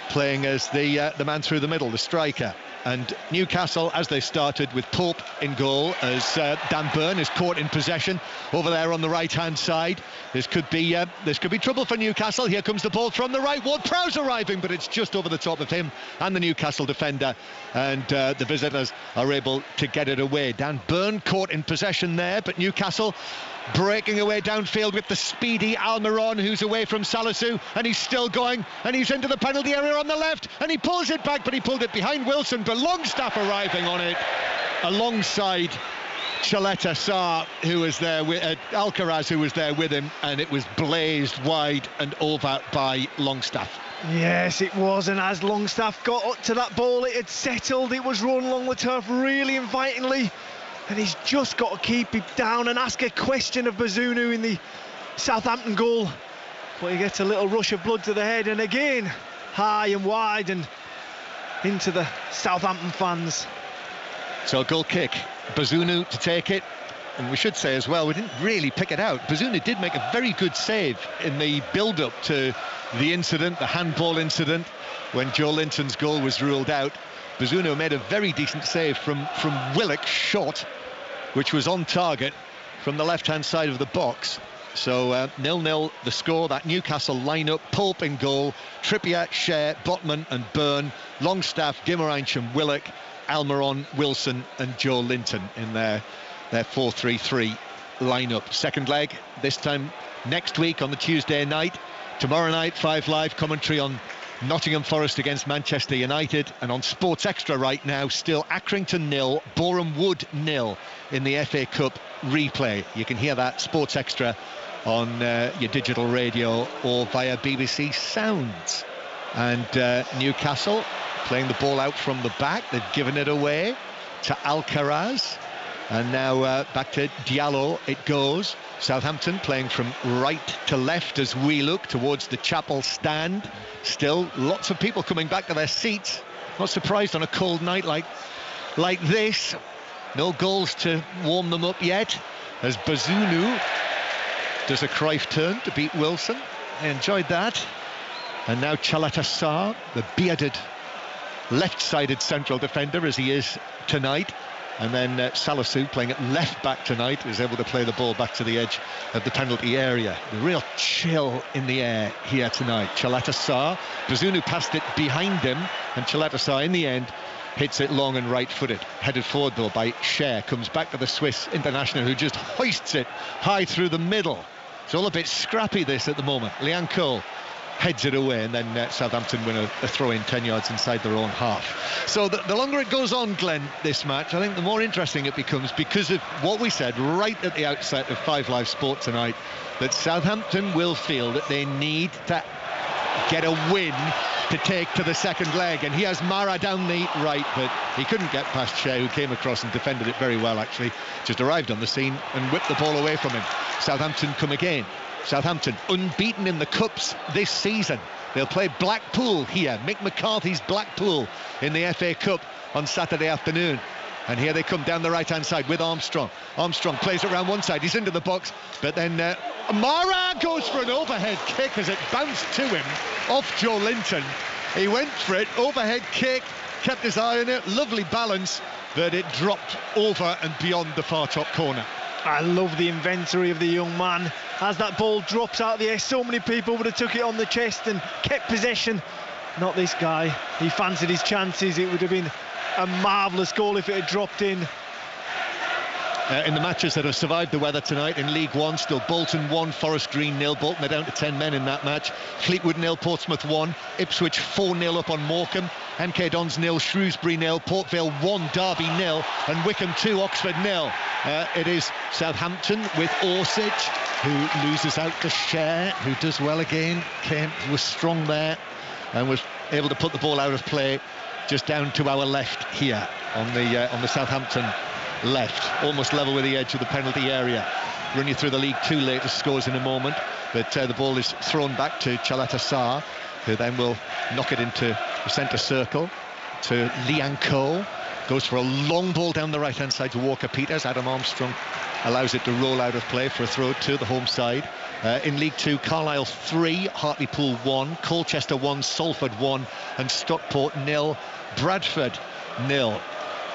playing as the man through the middle, the striker. And Newcastle, as they started, with Pope in goal, as Dan Burn is caught in possession over there on the right-hand side. This could be trouble for Newcastle. Here comes the ball from the right. Ward-Prowse arriving, but it's just over the top of him and the Newcastle defender. And the visitors are able to get it away. Dan Burn caught in possession there, but Newcastle breaking away downfield with the speedy Almiron, who's away from Salisu, and he's still going, and he's into the penalty area on the left, and he pulls it back, but he pulled it behind Wilson, but Longstaff arriving on it alongside Chaleta Sarr, who was there with Alcaraz, who was there with him, and it was blazed wide and over by Longstaff. Yes, it was, and as Longstaff got up to that ball, it had settled, it was run along the turf really invitingly. And he's just got to keep it down and ask a question of Bazunu in the Southampton goal. But he gets a little rush of blood to the head, and again, high and wide and into the Southampton fans. So a goal kick, Bazunu to take it. And we should say as well, we didn't really pick it out. Bazunu did make a very good save in the build-up to the incident, the handball incident, when Joe Linton's goal was ruled out. Bazunu made a very decent save from Willock's shot, which was on target from the left-hand side of the box. So 0-0 the score. That Newcastle lineup: Pope in goal, Trippier, Shea, Botman and Byrne, Longstaff, Guimaraes, Willock, Almiron, Wilson and Joe Linton in their 4-3-3 lineup. Second leg this time next week on the Tuesday night. Tomorrow night, 5 Live commentary on Nottingham Forest against Manchester United, and on Sports Extra right now, still Accrington 0, Boreham Wood 0 in the FA Cup replay. You can hear that Sports Extra on your digital radio or via BBC Sounds. And Newcastle playing the ball out from the back. They've given it away to Alcaraz, and now back to Diallo it goes. Southampton playing from right to left as we look towards the chapel stand. Still lots of people coming back to their seats. Not surprised on a cold night like this. No goals to warm them up yet, as Bazunu does a Cruyff turn to beat Wilson. I enjoyed that. And now Chaleta Sarr, the bearded left-sided central defender as he is tonight. And then Salisu, playing at left back tonight, is able to play the ball back to the edge of the penalty area. The real chill in the air here tonight. Chaleta Sarr, Bazunu passed it behind him, and Chaleta Sarr in the end hits it long and right-footed. Headed forward though by Shea, comes back to the Swiss international, who just hoists it high through the middle. It's all a bit scrappy this at the moment. Lian Cole heads it away, and then Southampton win a throw-in 10 yards inside their own half. So the longer it goes on, Glenn, this match, I think the more interesting it becomes, because of what we said right at the outset of 5 Live Sport tonight, that Southampton will feel that they need to get a win to take to the second leg. And he has Mara down the right, but he couldn't get past Shea, who came across and defended it very well, actually. Just arrived on the scene and whipped the ball away from him. Southampton come again. Southampton unbeaten in the Cups this season. They'll play Blackpool here, Mick McCarthy's Blackpool, in the FA Cup on Saturday afternoon. And here they come down the right-hand side with Armstrong. Armstrong plays it around one side, he's into the box, but then Mara goes for an overhead kick as it bounced to him off Joe Linton. He went for it, overhead kick, kept his eye on it, lovely balance, but it dropped over and beyond the far top corner. I love the inventory of the young man. As that ball drops out of the air, so many people would have took it on the chest and kept possession. Not this guy. He fancied his chances. It would have been a marvellous goal if it had dropped in. In the matches that have survived the weather tonight in League One, still Bolton 1, Forest Green 0. Bolton are down to 10 men in that match. Fleetwood 0, Portsmouth 1. Ipswich 4-0 up on Morecambe. MK Dons 0, Shrewsbury 0. Port Vale 1, Derby 0. And Wycombe 2, Oxford 0. It is Southampton with Orsic, who loses out to Shea, who does well again. Kane was strong there and was able to put the ball out of play just down to our left here on the Southampton left, almost level with the edge of the penalty area. Run you through the League Two latest scores in a moment, but the ball is thrown back to Chaleta Sarr. who then will knock it into the centre circle to Liang Ko. Goes for a long ball down the right-hand side to Walker-Peters. Adam Armstrong allows it to roll out of play for a throw to the home side. In League 2, Carlisle 3, Hartlepool 1, Colchester 1, Salford 1, and Stockport 0, Bradford 0.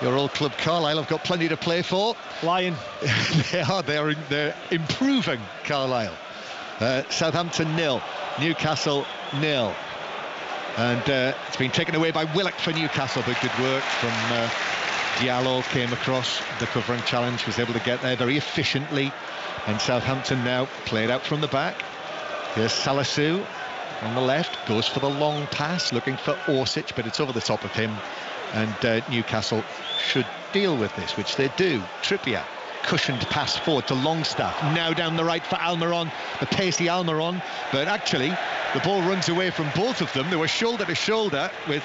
Your old club Carlisle have got plenty to play for. Lion. They're improving, Carlisle. Southampton 0, Newcastle 0. And it's been taken away by Willock for Newcastle, but good work from Diallo. Came across the covering challenge, was able to get there very efficiently. And Southampton now played out from the back. Here's Salisu on the left, goes for the long pass, looking for Orsic, but it's over the top of him. And Newcastle should deal with this, which they do. Trippier, cushioned pass forward to Longstaff. Now down the right for Almiron, the pacey Almiron, but actually the ball runs away from both of them. They were shoulder to shoulder with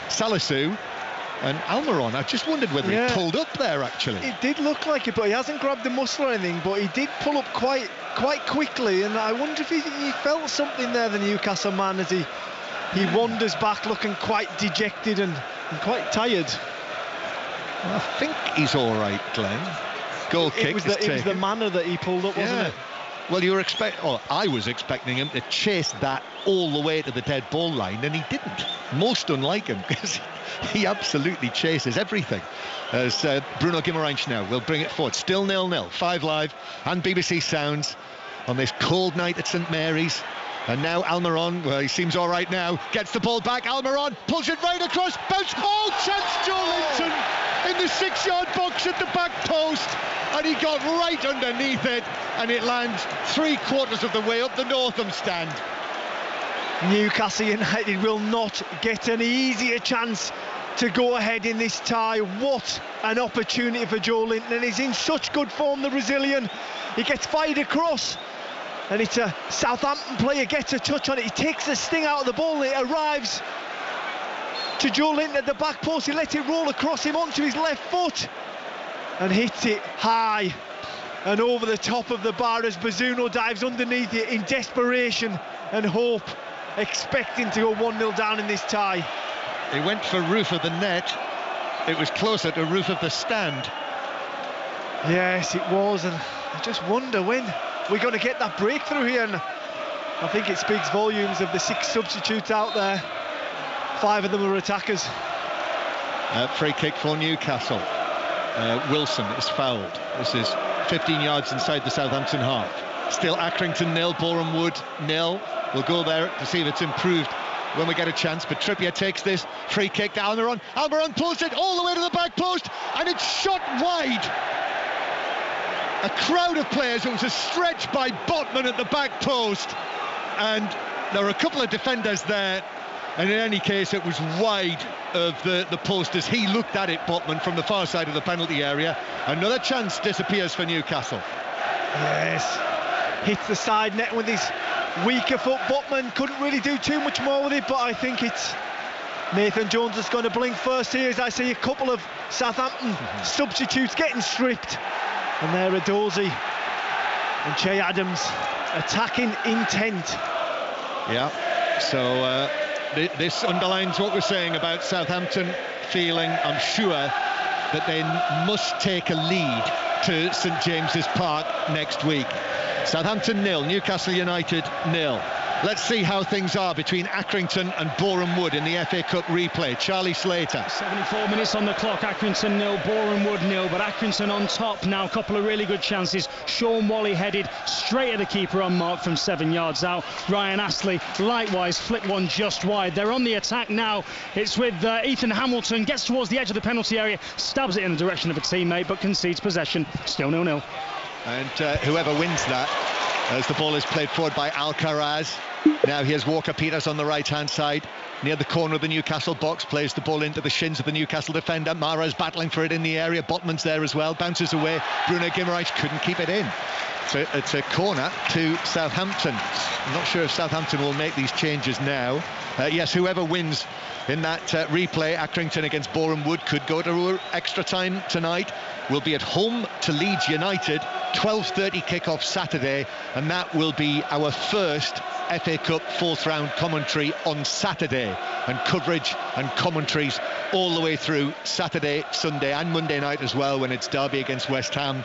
Salisu and Almiron. I just wondered whether he pulled up there, actually. It did look like it, but he hasn't grabbed the muscle or anything, but he did pull up quite quickly, and I wonder if he felt something there, the Newcastle man, as he wanders back looking quite dejected and quite tired. I think he's all right, Glenn. Goal kick is taken. It was the manner that he pulled up, wasn't it? Well, I was expecting him to chase that all the way to the dead ball line, and he didn't. Most unlike him, because he absolutely chases everything. As Bruno Guimaraes now will bring it forward. Still 0-0. 5 Live and BBC Sounds on this cold night at St Mary's. And now Almiron, well, he seems all right now, gets the ball back. Almiron pulls it right across, bounce, chance Joe Linton in the 6-yard box at the back post, and he got right underneath it, and it lands 3/4 of the way up the Northam stand. Newcastle United will not get an easier chance to go ahead in this tie. What an opportunity for Joe Linton, and he's in such good form, the Brazilian. He gets fired across, and it's a Southampton player gets a touch on it. He takes the sting out of the ball, and it arrives to Joe Linton at the back post. He lets it roll across him onto his left foot and hits it high and over the top of the bar as Bazunu dives underneath it in desperation and hope, expecting to go 1-0 down in this tie. He went for roof of the net. It was closer to roof of the stand. Yes, it was, and I just wonder when we're going to get that breakthrough here. And I think it speaks volumes of the 6 substitutes out there. 5 of them are attackers. Free kick for Newcastle. Wilson is fouled. This is 15 yards inside the Southampton half. Still Accrington 0, Boreham Wood 0. We'll go there to see if it's improved when we get a chance, but Trippier takes this free kick to Almiron. Almiron pulls it all the way to the back post, and it's shot wide. A crowd of players. It was a stretch by Botman at the back post, and there were a couple of defenders there, and in any case it was wide of the post as he looked at it, Botman, from the far side of the penalty area. Another chance disappears for Newcastle. Yes, hits the side net with his weaker foot. Botman couldn't really do too much more with it, but I think it's Nathan Jones that's going to blink first here, as I see a couple of Southampton substitutes getting stripped. And there are Dozy and Che Adams attacking intent. Yeah, so this underlines what we're saying about Southampton feeling, I'm sure, that they must take a lead to St James's Park next week. Southampton 0, Newcastle United 0. Let's see how things are between Accrington and Boreham Wood in the FA Cup replay. Charlie Slater. 74 minutes on the clock. Accrington 0, Boreham Wood 0, but Accrington on top now. A couple of really good chances. Sean Wally headed straight at the keeper unmarked from 7 yards out. Ryan Astley likewise flicked one just wide. They're on the attack now. It's with Ethan Hamilton, gets towards the edge of the penalty area, stabs it in the direction of a teammate, but concedes possession. Still 0-0. And whoever wins that, as the ball is played forward by Alcaraz. Now here's Walker-Peters on the right-hand side, near the corner of the Newcastle box, plays the ball into the shins of the Newcastle defender. Mara's battling for it in the area. Botman's there as well, bounces away. Bruno Guimaraes couldn't keep it in. It's a corner to Southampton. I'm not sure if Southampton will make these changes now. Yes, whoever wins in that replay, Accrington against Boreham Wood, could go to extra time tonight. We'll be at home to Leeds United, 12:30 kick-off Saturday, and that will be our first FA Cup fourth round commentary on Saturday, and coverage and commentaries all the way through Saturday, Sunday and Monday night as well, when it's Derby against West Ham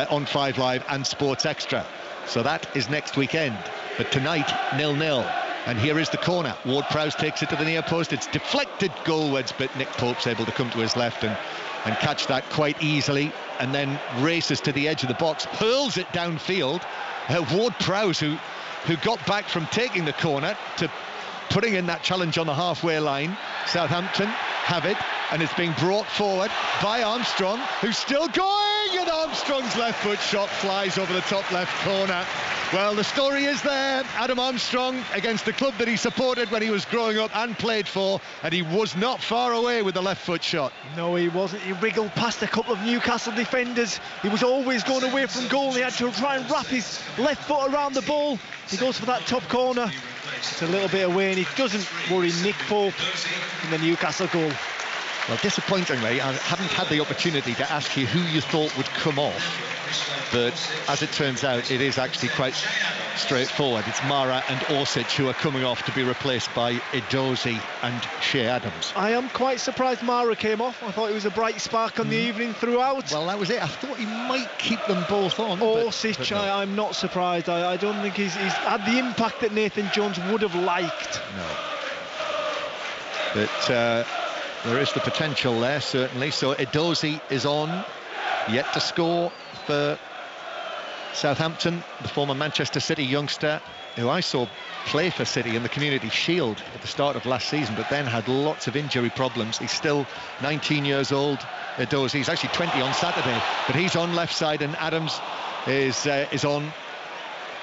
on 5 Live and Sports Extra. So that is next weekend, but tonight 0-0. And here is the corner. Ward-Prowse takes it to the near post. It's deflected goalwards, but Nick Pope's able to come to his left and catch that quite easily, and then races to the edge of the box, hurls it downfield. Ward-Prowse, who got back from taking the corner to putting in that challenge on the halfway line. Southampton have it, and it's being brought forward by Armstrong, who's still going, and Armstrong's left foot shot flies over the top left corner. Well, the story is there. Adam Armstrong against the club that he supported when he was growing up and played for, and he was not far away with the left foot shot. No, he wasn't. He wriggled past a couple of Newcastle defenders. He was always going away from goal. He had to try and wrap his left foot around the ball. He goes for that top corner. It's a little bit away, and he doesn't worry Nick Pope in the Newcastle goal. Well, disappointingly, I haven't had the opportunity to ask you who you thought would come off, but as it turns out, it is actually quite straightforward. It's Mara and Orsic who are coming off to be replaced by Edozie and Shea Adams. I am quite surprised Mara came off. I thought it was a bright spark on the evening throughout. Well, that was it. I thought he might keep them both on. Orsic, but no. I'm not surprised. I don't think he's had the impact that Nathan Jones would have liked. No. But there is the potential there, certainly. So Edozie is on, yet to score for Southampton, the former Manchester City youngster, who I saw play for City in the Community Shield at the start of last season, but then had lots of injury problems. He's still 19 years old, Edozie. He's actually 20 on Saturday, but he's on left side, and Adams is on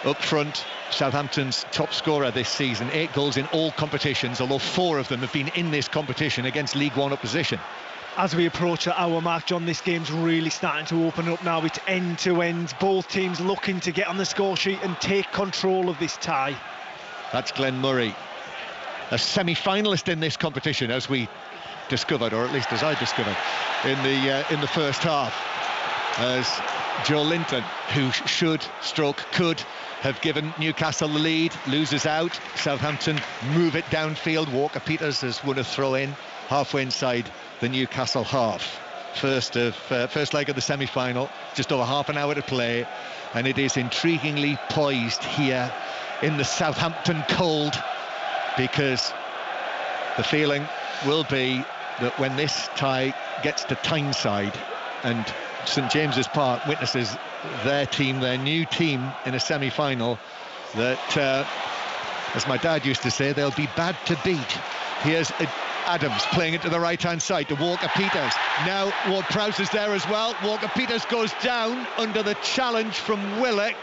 up front. Southampton's top scorer this season, 8 goals in all competitions, although 4 of them have been in this competition against League One opposition. As we approach the hour mark, John, this game's really starting to open up now. It's end to end, both teams looking to get on the score sheet and take control of this tie. That's Glenn Murray, a semi-finalist in this competition, as we discovered, or at least as I discovered in the first half, as Joe Linton, who could have given Newcastle the lead, loses out. Southampton move it downfield. Walker-Peters has won a throw-in halfway inside the Newcastle half. First leg of the semi-final, just over half an hour to play, and it is intriguingly poised here in the Southampton cold, because the feeling will be that when this tie gets to Tyneside and St James's Park witnesses their new team in a semi-final, that as my dad used to say, they'll be bad to beat. Here's Adams playing it to the right-hand side to Walker-Peters. Now Ward-Prowse is there as well. Walker-Peters goes down under the challenge from Willock,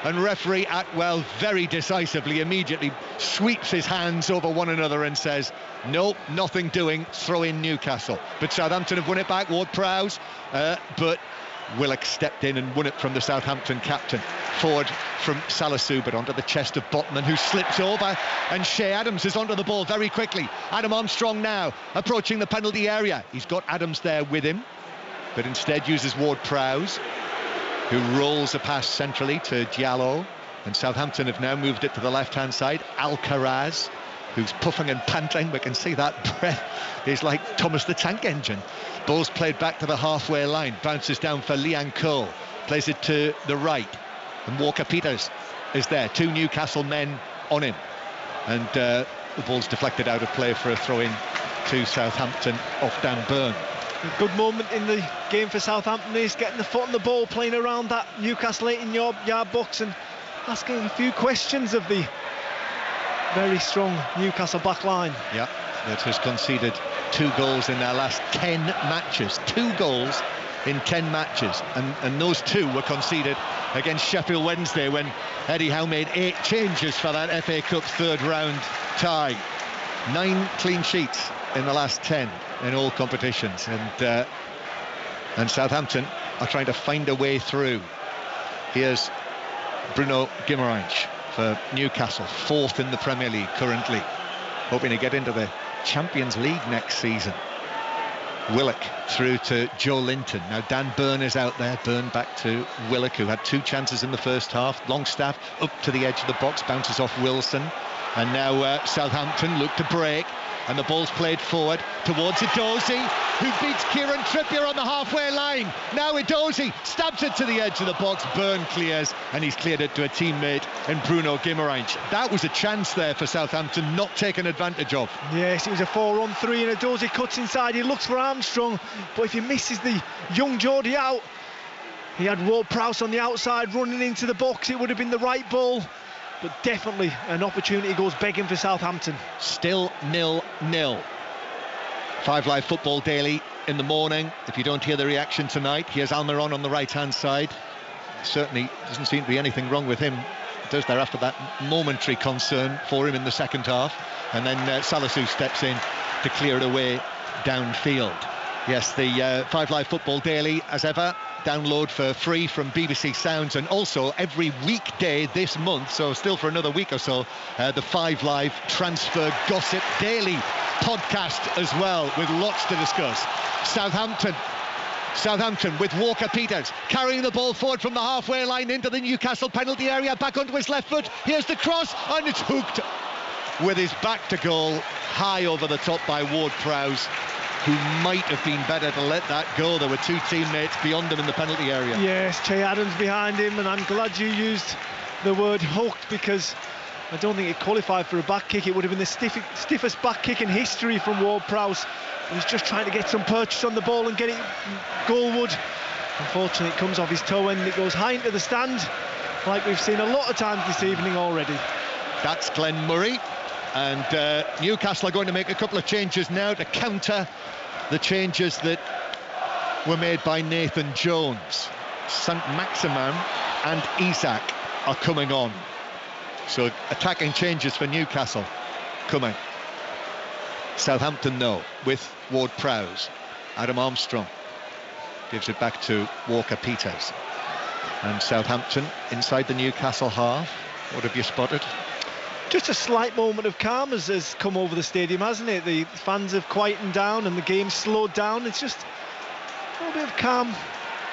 and referee Atwell very decisively immediately sweeps his hands over one another and says, nope, nothing doing, throw in Newcastle. But Southampton have won it back, Ward-Prowse, but Willock stepped in and won it from the Southampton captain. Forward from Salisu, but onto the chest of Botman, who slips over, and Shea Adams is onto the ball very quickly. Adam Armstrong now approaching the penalty area. He's got Adams there with him, but instead uses Ward-Prowse, who rolls a pass centrally to Diallo, and Southampton have now moved it to the left-hand side. Alcaraz, who's puffing and panting, we can see that breath is like Thomas the Tank Engine. Ball's played back to the halfway line, bounces down for Liang Cole, plays it to the right, and Walker-Peters is there, 2 Newcastle men on him, and the ball's deflected out of play for a throw-in to Southampton off Dan Burn. A good moment in the game for Southampton is getting the foot on the ball, playing around that Newcastle 18-yard box and asking a few questions of the very strong Newcastle back line. Yeah, that has conceded 2 goals in their last 10 matches. 2 goals in 10 matches, and those 2 were conceded against Sheffield Wednesday when Eddie Howe made 8 changes for that FA Cup third round tie. 9 clean sheets in the last 10 in all competitions, and Southampton are trying to find a way through. Here's Bruno Guimaraes for Newcastle, 4th in the Premier League currently, hoping to get into the Champions League next season. Willock through to Joe Linton. Now Dan Burn is out there. Burn back to Willock, who had 2 chances in the first half. Longstaff up to the edge of the box, bounces off Wilson. And now Southampton look to break. And the ball's played forward towards Edozie, who beats Kieran Trippier on the halfway line. Now Edozie stabs it to the edge of the box. Burn clears, and he's cleared it to a teammate in Bruno Guimaraes. That was a chance there for Southampton, not taken advantage of. Yes, it was a 4-on-3, and Edozie cuts inside. He looks for Armstrong, but if he misses the young Geordie out, he had Ward-Prowse on the outside running into the box. It would have been the right ball. But definitely an opportunity goes begging for Southampton. Still 0-0. 5 Live Football Daily in the morning. If you don't hear the reaction tonight, here's Almiron on the right-hand side. Certainly doesn't seem to be anything wrong with him. Does there after that momentary concern for him in the second half. And then Salisu steps in to clear it away downfield. Yes, the 5 Live Football Daily, as ever, download for free from BBC Sounds, and also every weekday this month, so still for another week or so, the 5 Live Transfer Gossip Daily podcast as well, with lots to discuss. Southampton with Walker-Peters carrying the ball forward from the halfway line into the Newcastle penalty area, back onto his left foot. Here's the cross, and it's hooked with his back to goal, high over the top by Ward-Prowse, who might have been better to let that go. There were 2 teammates beyond him in the penalty area. Yes, Che Adams behind him, and I'm glad you used the word hooked, because I don't think it qualified for a back kick. It would have been the stiffest back kick in history from Ward-Prowse. He's just trying to get some purchase on the ball and get it goalward. Unfortunately, it comes off his toe and it goes high into the stand, like we've seen a lot of times this evening already. That's Glenn Murray. And Newcastle are going to make a couple of changes now to counter the changes that were made by Nathan Jones. Saint-Maximin and Isak are coming on. So attacking changes for Newcastle coming. Southampton, though, with Ward-Prowse. Adam Armstrong gives it back to Walker-Peters. And Southampton inside the Newcastle half. What have you spotted? Just a slight moment of calm has come over the stadium, hasn't it? The fans have quietened down and the game's slowed down. It's just a little bit of calm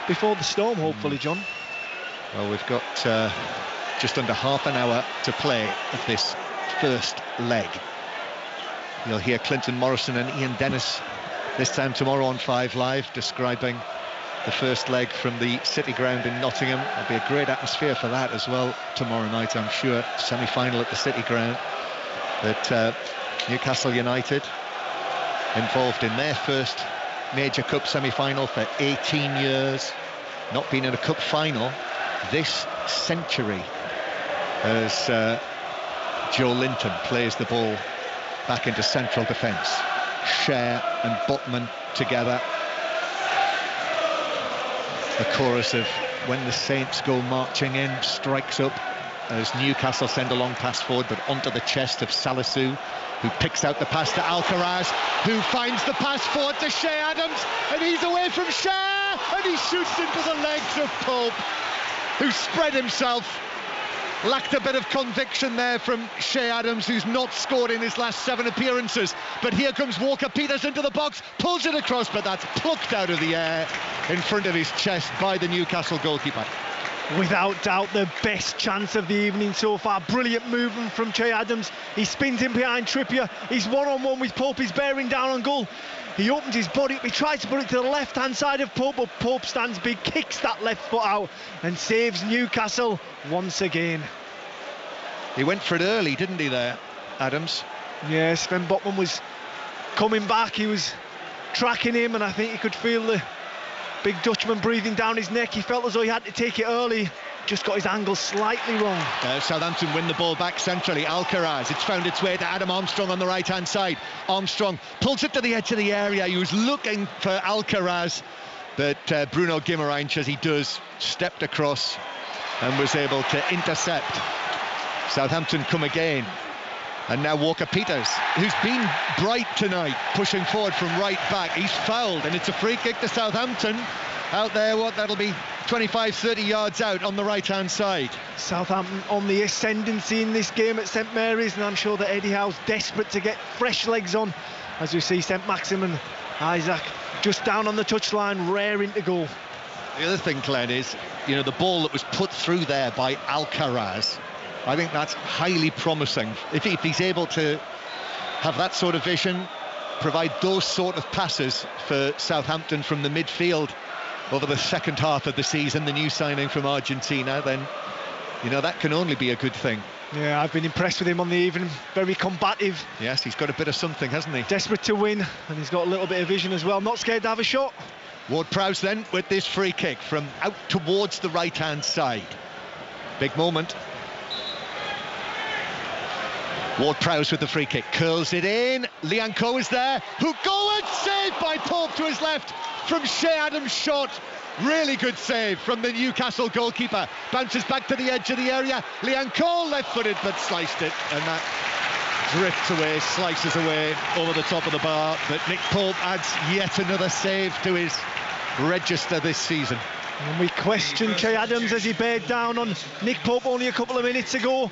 before the storm, hopefully, John. Well, we've got just under half an hour to play of this first leg. You'll hear Clinton Morrison and Ian Dennis this time tomorrow on 5 Live describing the first leg from the City Ground in Nottingham. There'll be a great atmosphere for that as well tomorrow night, I'm sure. Semi-final at the City Ground. But Newcastle United involved in their first major cup semi-final for 18 years. Not been in a cup final this century, as Joe Linton plays the ball back into central defence. Cher and Botman together. The chorus of When the Saints Go Marching In strikes up as Newcastle send a long pass forward, but onto the chest of Salisu, who picks out the pass to Alcaraz, who finds the pass forward to Che Adams, and he's away from Cher, and he shoots into the legs of Pope, who spread himself. Lacked a bit of conviction there from Che Adams, who's not scored in his last 7 appearances. But here comes Walker-Peters into the box, pulls it across, but that's plucked out of the air in front of his chest by the Newcastle goalkeeper. Without doubt, the best chance of the evening so far. Brilliant movement from Che Adams. He spins in behind Trippier. He's one-on-one with Pope. He's bearing down on goal. He opens his body up. He tries to put it to the left-hand side of Pope, but Pope stands big, kicks that left foot out and saves Newcastle once again. He went for it early, didn't he, there, Adams? Yes, Sven Botman was coming back. He was tracking him, and I think he could feel the big Dutchman breathing down his neck. He felt as though he had to take it early. Just got his angle slightly wrong. Southampton win the ball back centrally. Alcaraz, it's found its way to Adam Armstrong on the right-hand side. Armstrong pulls it to the edge of the area. He was looking for Alcaraz, but Bruno Guimaraes, as he does, stepped across and was able to intercept. Southampton come again, and now Walker-Peters, who's been bright tonight, pushing forward from right back. He's fouled, and it's a free kick to Southampton. Out there, that'll be 25-30 yards out on the right-hand side. Southampton on the ascendancy in this game at St Mary's, and I'm sure that Eddie Howe's desperate to get fresh legs on, as we see St Maximin Isaac just down on the touchline, raring to go. The other thing, Glenn, is, you know, the ball that was put through there by Alcaraz, I think that's highly promising. If he's able to have that sort of vision, provide those sort of passes for Southampton from the midfield over the second half of the season, the new signing from Argentina, then, you know, that can only be a good thing. Yeah, I've been impressed with him on the evening. Very combative. Yes, he's got a bit of something, hasn't he? Desperate to win, and he's got a little bit of vision as well. Not scared to have a shot. Ward-Prowse then with this free kick from out towards the right-hand side. Big moment. Ward-Prowse with the free kick, curls it in. Lianco is there. Hugo, saved by Pope to his left from Shea Adams' shot. Really good save from the Newcastle goalkeeper. Bounces back to the edge of the area. Lianco left-footed but sliced it, and that drifts away, slices away over the top of the bar. But Nick Pope adds yet another save to his register this season. And we question Shea Adams as he bared down on Nick Pope only a couple of minutes ago.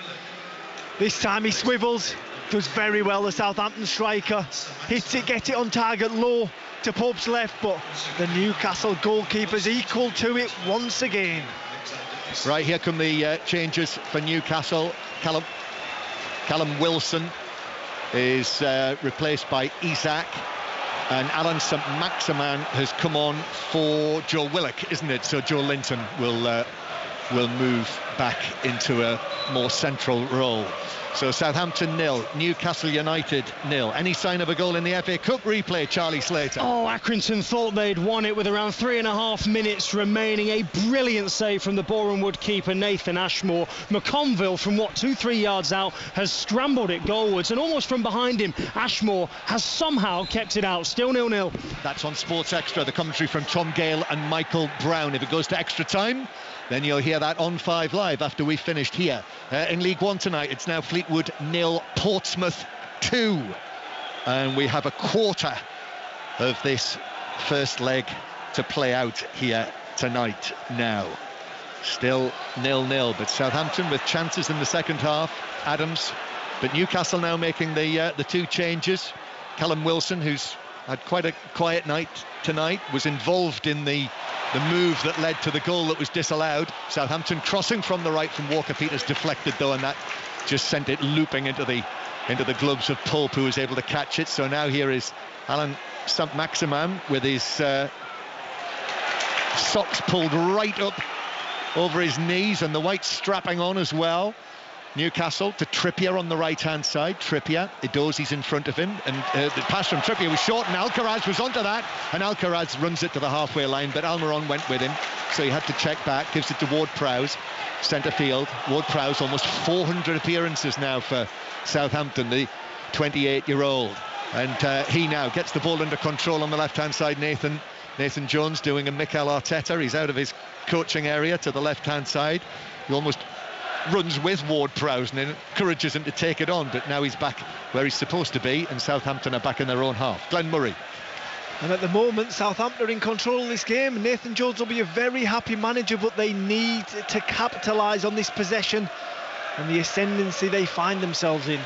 This time he swivels, does very well, the Southampton striker. Hits it, gets it on target low to Pope's left, but the Newcastle goalkeeper's equal to it once again. Right, here come the changes for Newcastle. Callum Wilson is replaced by Isak, and Alan St Maximin has come on for Joe Willock, isn't it? So Joe Linton will move back into a more central role. So Southampton 0, Newcastle United 0. Any sign of a goal in the FA Cup replay, Charlie Slater? Oh, Accrington thought they'd won it with around 3.5 minutes remaining. A brilliant save from the Boreham Wood keeper Nathan Ashmore. McConville from 2-3 yards out has scrambled it goalwards, and almost from behind him Ashmore has somehow kept it out. Still 0-0. That's on Sports Extra, the commentary from Tom Gale and Michael Brown. If it goes to extra time, then you'll hear that on 5 Live after we've finished here. In League One tonight, it's now Fleetwood 0, Portsmouth 2. And we have a quarter of this first leg to play out here tonight now. Still 0-0, but Southampton with chances in the second half. Adams, but Newcastle now making the two changes. Callum Wilson, who's had quite a quiet night tonight, was involved in the move that led to the goal that was disallowed. Southampton crossing from the right from Walker-Peters, deflected though, and that just sent it looping into the gloves of Pope, who was able to catch it. So now here is Alan St Maximin with his socks pulled right up over his knees and the white strapping on as well. Newcastle to Trippier on the right-hand side. Trippier, Edozi's in front of him, and the pass from Trippier was short, and Alcaraz was onto that, and Alcaraz runs it to the halfway line, but Almiron went with him, so he had to check back, gives it to Ward-Prowse, centre field. Ward-Prowse, almost 400 appearances now for Southampton, the 28-year-old, and he now gets the ball under control on the left-hand side. Nathan Jones doing a Mikel Arteta. He's out of his coaching area to the left-hand side. He almost runs with Ward-Prowse and encourages him to take it on, but now he's back where he's supposed to be, and Southampton are back in their own half. Glenn Murray. And at the moment, Southampton are in control of this game. Nathan Jones will be a very happy manager, but they need to capitalise on this possession and the ascendancy they find themselves in.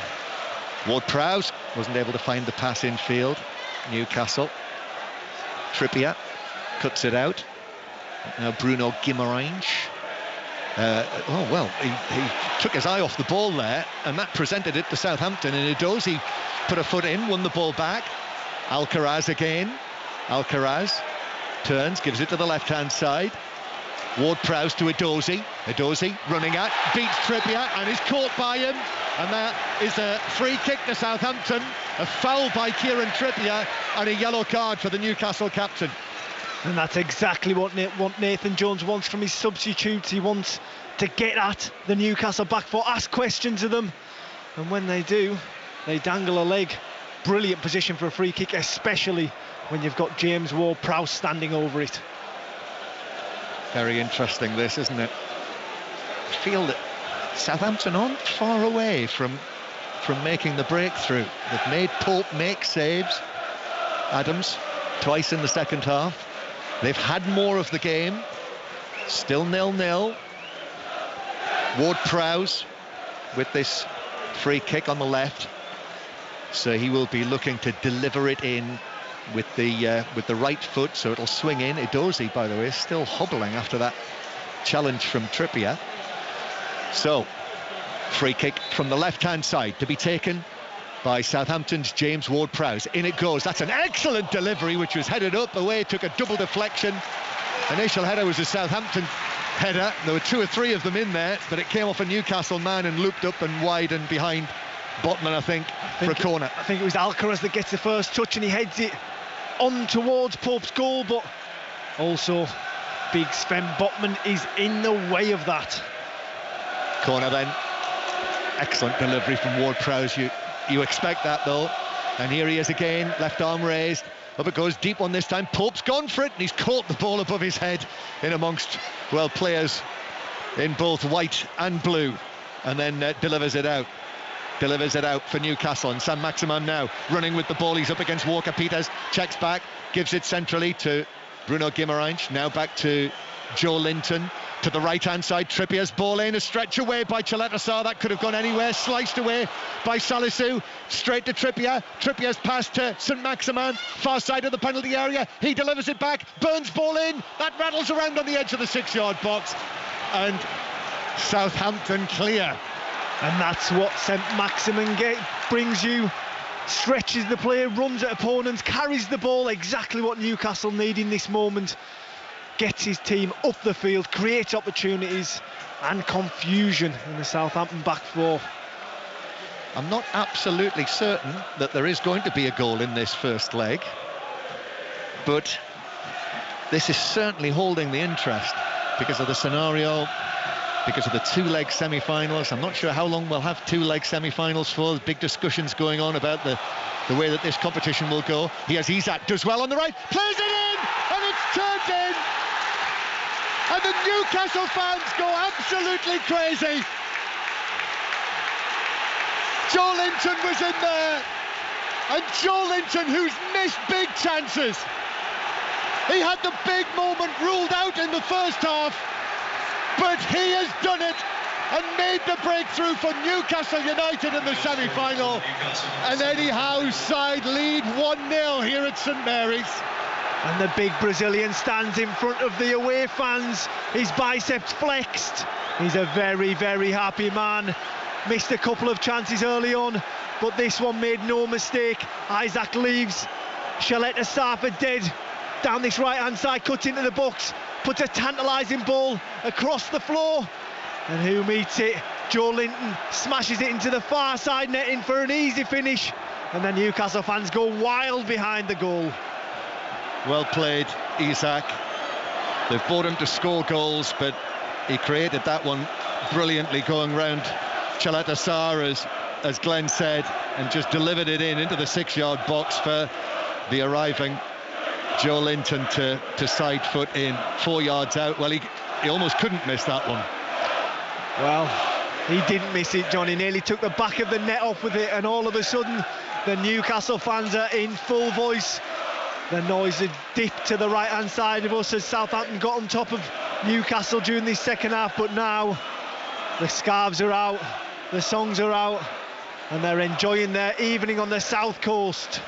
Ward-Prowse wasn't able to find the pass in field. Newcastle. Trippier cuts it out. Now Bruno Guimaraes. He took his eye off the ball there, and that presented it to Southampton, and Edozie put a foot in, won the ball back. Alcaraz again. Alcaraz turns, gives it to the left-hand side. Ward-Prowse to Edozie. Edozie running at, beats Trippier and is caught by him, and that is a free kick to Southampton, a foul by Kieran Trippier, and a yellow card for the Newcastle captain. And that's exactly what Nathan Jones wants from his substitutes. He wants to get at the Newcastle back four, ask questions of them, and when they do, they dangle a leg. Brilliant position for a free kick, especially when you've got James Ward-Prowse standing over it. Very interesting this, isn't it? I feel that Southampton aren't far away from making the breakthrough. They've made Pope make saves. Adams twice in the second half. They've had more of the game. Still 0-0. Ward-Prowse with this free kick on the left. So he will be looking to deliver it in with the right foot, so it'll swing in. Edozie, by the way, still hobbling after that challenge from Trippier. So, free kick from the left-hand side to be taken by Southampton's James Ward-Prowse. In it goes. That's an excellent delivery, which was headed up away, took a double deflection. Initial header was a Southampton header. There were 2 or 3 of them in there, but it came off a Newcastle man and looped up and wide and behind Botman, I think for a corner. I think it was Alcaraz that gets the first touch and he heads it on towards Pope's goal, but also big Sven Botman is in the way of that. Corner then. Excellent delivery from Ward-Prowse. You expect that though. And here he is again, left arm raised. Up it goes, deep one this time. Pope's gone for it and he's caught the ball above his head in amongst, well, players in both white and blue, and then delivers it out. Delivers it out for Newcastle, and Saint-Maximin now running with the ball. He's up against Walker-Peters, checks back, gives it centrally to Bruno Guimaraes. Now back to Joe Linton. To the right-hand side, Trippier's ball in, a stretch away by Caleta-Car. That could have gone anywhere, sliced away by Salisu. Straight to Trippier. Trippier's pass to Saint-Maximin, far side of the penalty area. He delivers it back, Burns ball in. That rattles around on the edge of the 6-yard box. And Southampton clear. And that's what Saint-Maximin brings you. Stretches the play, runs at opponents, carries the ball, exactly what Newcastle need in this moment. Gets his team up the field, creates opportunities and confusion in the Southampton back four. I'm not absolutely certain that there is going to be a goal in this first leg, but this is certainly holding the interest because of the scenario, because of the 2-leg semi-finals. I'm not sure how long we'll have 2-leg semi-finals for. There's big discussions going on about the way that this competition will go. Here's Isak, does well on the right, plays it in, and it's turned in. And the Newcastle fans go absolutely crazy. Joe Linton was in there, and Joe Linton, who's missed big chances, he had the big moment ruled out in the first half, but he has done it and made the breakthrough for Newcastle United in the semi-final. And Eddie Howe's side lead 1-0 here at St Mary's. And the big Brazilian stands in front of the away fans, his biceps flexed. He's a very, very happy man. Missed a couple of chances early on, but this one made no mistake. Isak leaves, Caleta-Car for dead. Down this right-hand side, cuts into the box, puts a tantalising ball across the floor. And who meets it? Joe Linton smashes it into the far side netting for an easy finish. And the Newcastle fans go wild behind the goal. Well played, Isak. They've brought him to score goals, but he created that one brilliantly, going round Caleta-Car, as Glenn said, and just delivered it into the 6-yard box for the arriving Joe Linton to side foot in, 4 yards out. Well, he almost couldn't miss that one. Well, he didn't miss it, John. He nearly took the back of the net off with it, and all of a sudden the Newcastle fans are in full voice. The noise had dipped to the right-hand side of us as Southampton got on top of Newcastle during this second half, but now the scarves are out, the songs are out, and they're enjoying their evening on the south coast.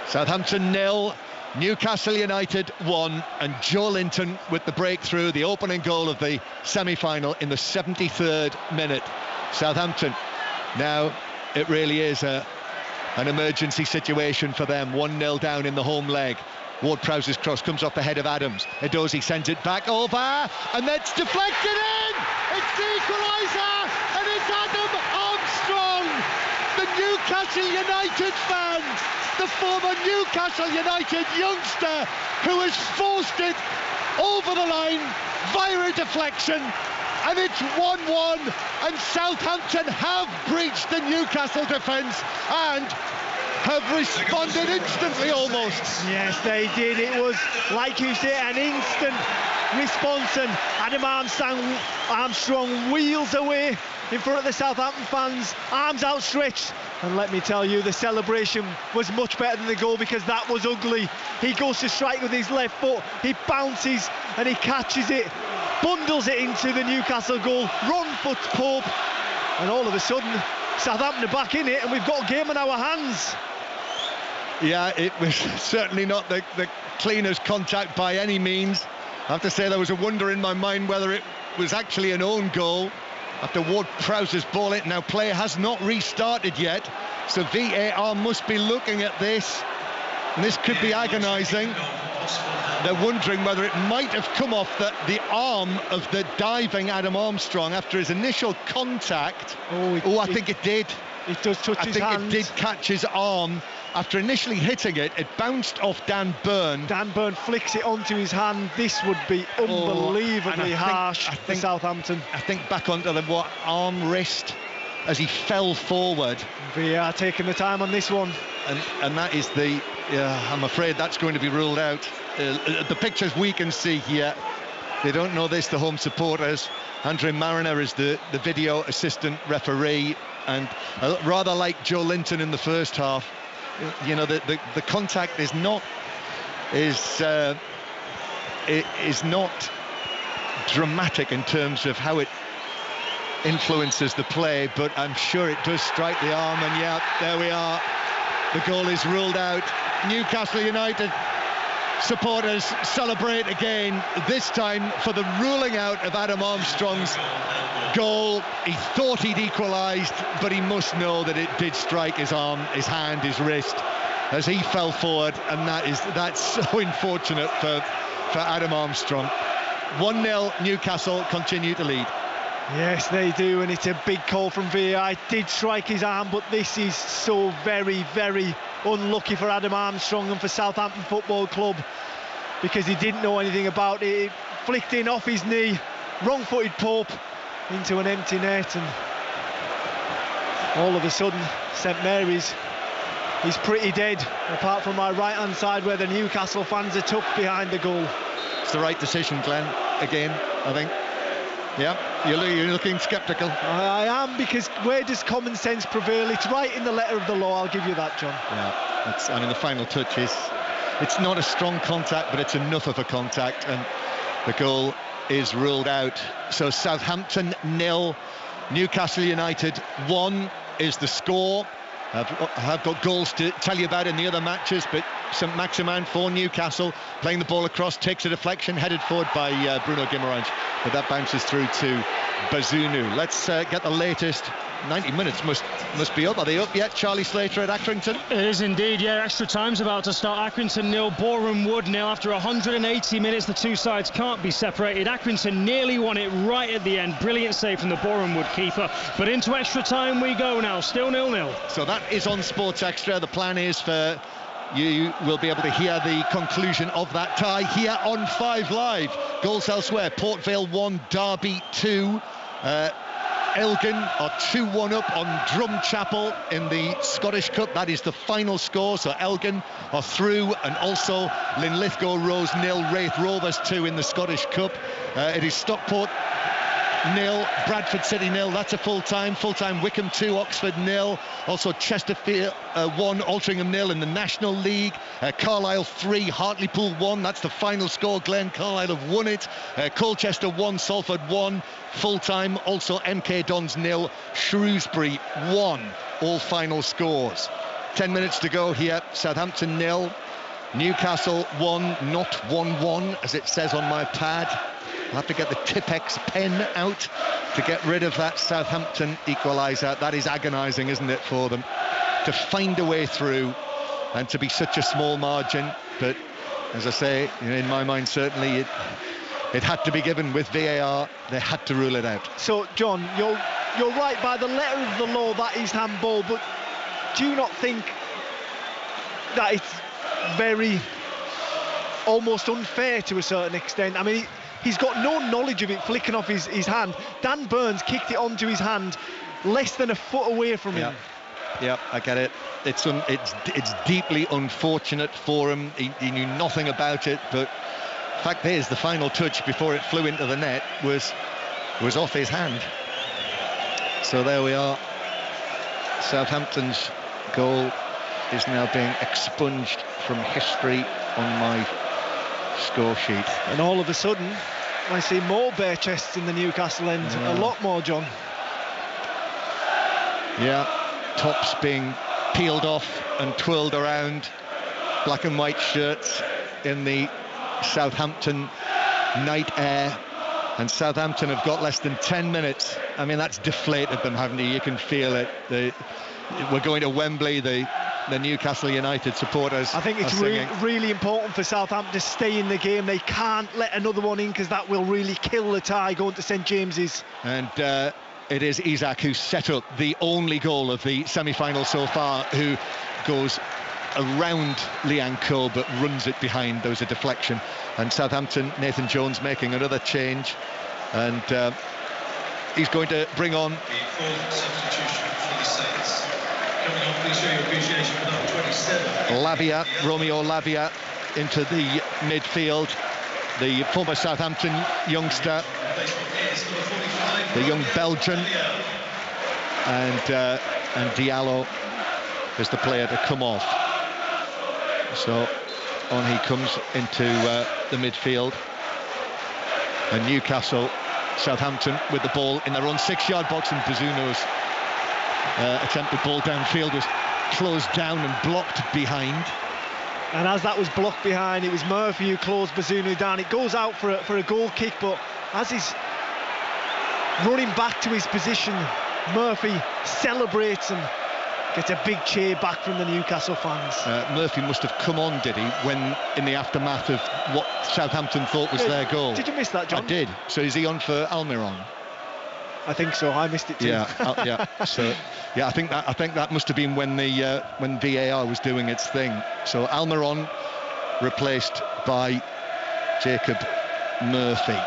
Southampton 0, Newcastle United 1, and Joe Linton with the breakthrough, the opening goal of the semi-final in the 73rd minute. Southampton, now it really is an emergency situation for them. 1-0 down in the home leg. Ward-Prowse's cross comes off the head of Adams. Edozie sends it back over, and that's deflected in! It's the equaliser, and it's Adam Armstrong! The Newcastle United fan, the former Newcastle United youngster, who has forced it over the line via a deflection. And it's 1-1, and Southampton have breached the Newcastle defence and have responded instantly almost. Yes, they did. It was, like you say, an instant response, and Adam Armstrong wheels away in front of the Southampton fans, arms outstretched. And let me tell you, the celebration was much better than the goal, because that was ugly. He goes to strike with his left foot, he bounces and he catches it bundles it into the Newcastle goal. Wrong foot Pope, and all of a sudden Southampton are back in it, and we've got a game in our hands. Yeah, it was certainly not the cleanest contact by any means. I have to say there was a wonder in my mind whether it was actually an own goal after Ward-Prowse's ball it. Now play has not restarted yet, so VAR must be looking at this, and this could be agonising. They're wondering whether it might have come off the arm of the diving Adam Armstrong after his initial contact. I think it did. It does touch his hand. I think it did catch his arm. After initially hitting it, it bounced off Dan Burn. Dan Burn flicks it onto his hand. This would be unbelievably harsh for Southampton. I think back onto the arm wrist as he fell forward. VAR taking the time on this one. And that is I'm afraid that's going to be ruled out. The pictures we can see here, they don't know this, the home supporters. Andre Mariner is the video assistant referee, and rather like Joe Linton in the first half, you know, the contact is not dramatic in terms of how it influences the play, but I'm sure it does strike the arm, and yeah, there we are. The goal is ruled out. Newcastle United supporters celebrate again, this time for the ruling out of Adam Armstrong's goal. He thought he'd equalised, but he must know that it did strike his arm, his hand, his wrist as he fell forward, and that's so unfortunate for Adam Armstrong. 1-0 Newcastle continue to lead. Yes, they do, and it's a big call from VAR. It did strike his arm, but this is so very, very unlucky for Adam Armstrong and for Southampton Football Club, because he didn't know anything about it. It flicked in off his knee, wrong-footed Pope into an empty net, and all of a sudden St Mary's is pretty dead, apart from my right-hand side where the Newcastle fans are tucked behind the goal. It's the right decision, Glenn, again, I think. Yeah, you're looking sceptical. I am, because where does common sense prevail? It's right in the letter of the law, I'll give you that, John. Yeah, the final touch it's not a strong contact, but it's enough of a contact, and the goal is ruled out. So Southampton 0, Newcastle United 1 is the score. I've got goals to tell you about in the other matches, but St Maximin for Newcastle, playing the ball across, takes a deflection, headed forward by Bruno Guimaraes, but that bounces through to Bazunu. Let's get the latest. 90 minutes must be up. Are they up yet, Charlie Slater at Accrington? It is indeed, yeah. Extra time's about to start. Accrington 0, Boreham Wood 0. After 180 minutes, the two sides can't be separated. Accrington nearly won it right at the end. Brilliant save from the Boreham Wood keeper. But into extra time we go now, still 0-0. So that is on Sports Extra. The plan is for you will be able to hear the conclusion of that tie here on 5 Live. Goals elsewhere: Port Vale 1, Derby 2. Elgin are 2-1 up on Drumchapel in the Scottish Cup. That is the final score, so Elgin are through, and also Linlithgow Rose 0, Wraith Rovers 2 in the Scottish Cup. It is Stockport 0, Bradford City 0. That's a full-time. Wycombe 2, Oxford 0. Also Chesterfield 1, Altrincham 0 in the National League. Carlisle 3, Hartlepool 1. That's the final score. Glen Carlisle have won it. Colchester 1, Salford 1. Full-time. Also MK Dons 0, Shrewsbury 1. All final scores. 10 minutes to go here. Southampton 0, Newcastle 1, not 1-1 as it says on my pad. I'll have to get the Tipex pen out to get rid of that Southampton equaliser. That is agonising, isn't it, for them to find a way through and to be such a small margin. But as I say, in my mind, certainly it had to be given with VAR. They had to rule it out. So, John, you're right. By the letter of the law, that is handball. But do you not think that it's very almost unfair to a certain extent? I mean, he's got no knowledge of it flicking off his hand. Dan Burns kicked it onto his hand less than a foot away from him. Yeah, I get it. It's deeply unfortunate for him. He knew nothing about it, but the fact is, the final touch before it flew into the net was off his hand. So there we are. Southampton's goal is now being expunged from history on my score sheet. And all of a sudden, I see more bare chests in the Newcastle end, a lot more, John. Yeah, tops being peeled off and twirled around, black and white shirts in the Southampton night air, and Southampton have got less than 10 minutes. I mean, that's deflated them, haven't you? You can feel it. We're going to Wembley, the Newcastle United supporters. I think it's really important for Southampton to stay in the game. They can't let another one in, because that will really kill the tie going to St James's. And it is Isak who set up the only goal of the semi-final so far, who goes around Lianco but runs it behind. There was a deflection, and Southampton, Nathan Jones making another change, and he's going to bring on Lavia, Romeo Lavia, into the midfield. The former Southampton youngster, the young Belgian, and Diallo is the player to come off. So on he comes into the midfield, and Newcastle, Southampton with the ball in their own 6-yard box, and Bazzuno's attempted ball downfield was closed down and blocked behind. And as that was blocked behind, it was Murphy who closed Bazzuno down. It goes out for a goal kick, but as he's running back to his position, Murphy celebrates and gets a big cheer back from the Newcastle fans. Murphy must have come on, did he, when in the aftermath of what Southampton thought was their goal? Did you miss that, John? I did. So is he on for Almiron? I think so. I missed it too. Yeah, So yeah, I think that must have been when when VAR was doing its thing. So Almiron replaced by Jacob Murphy.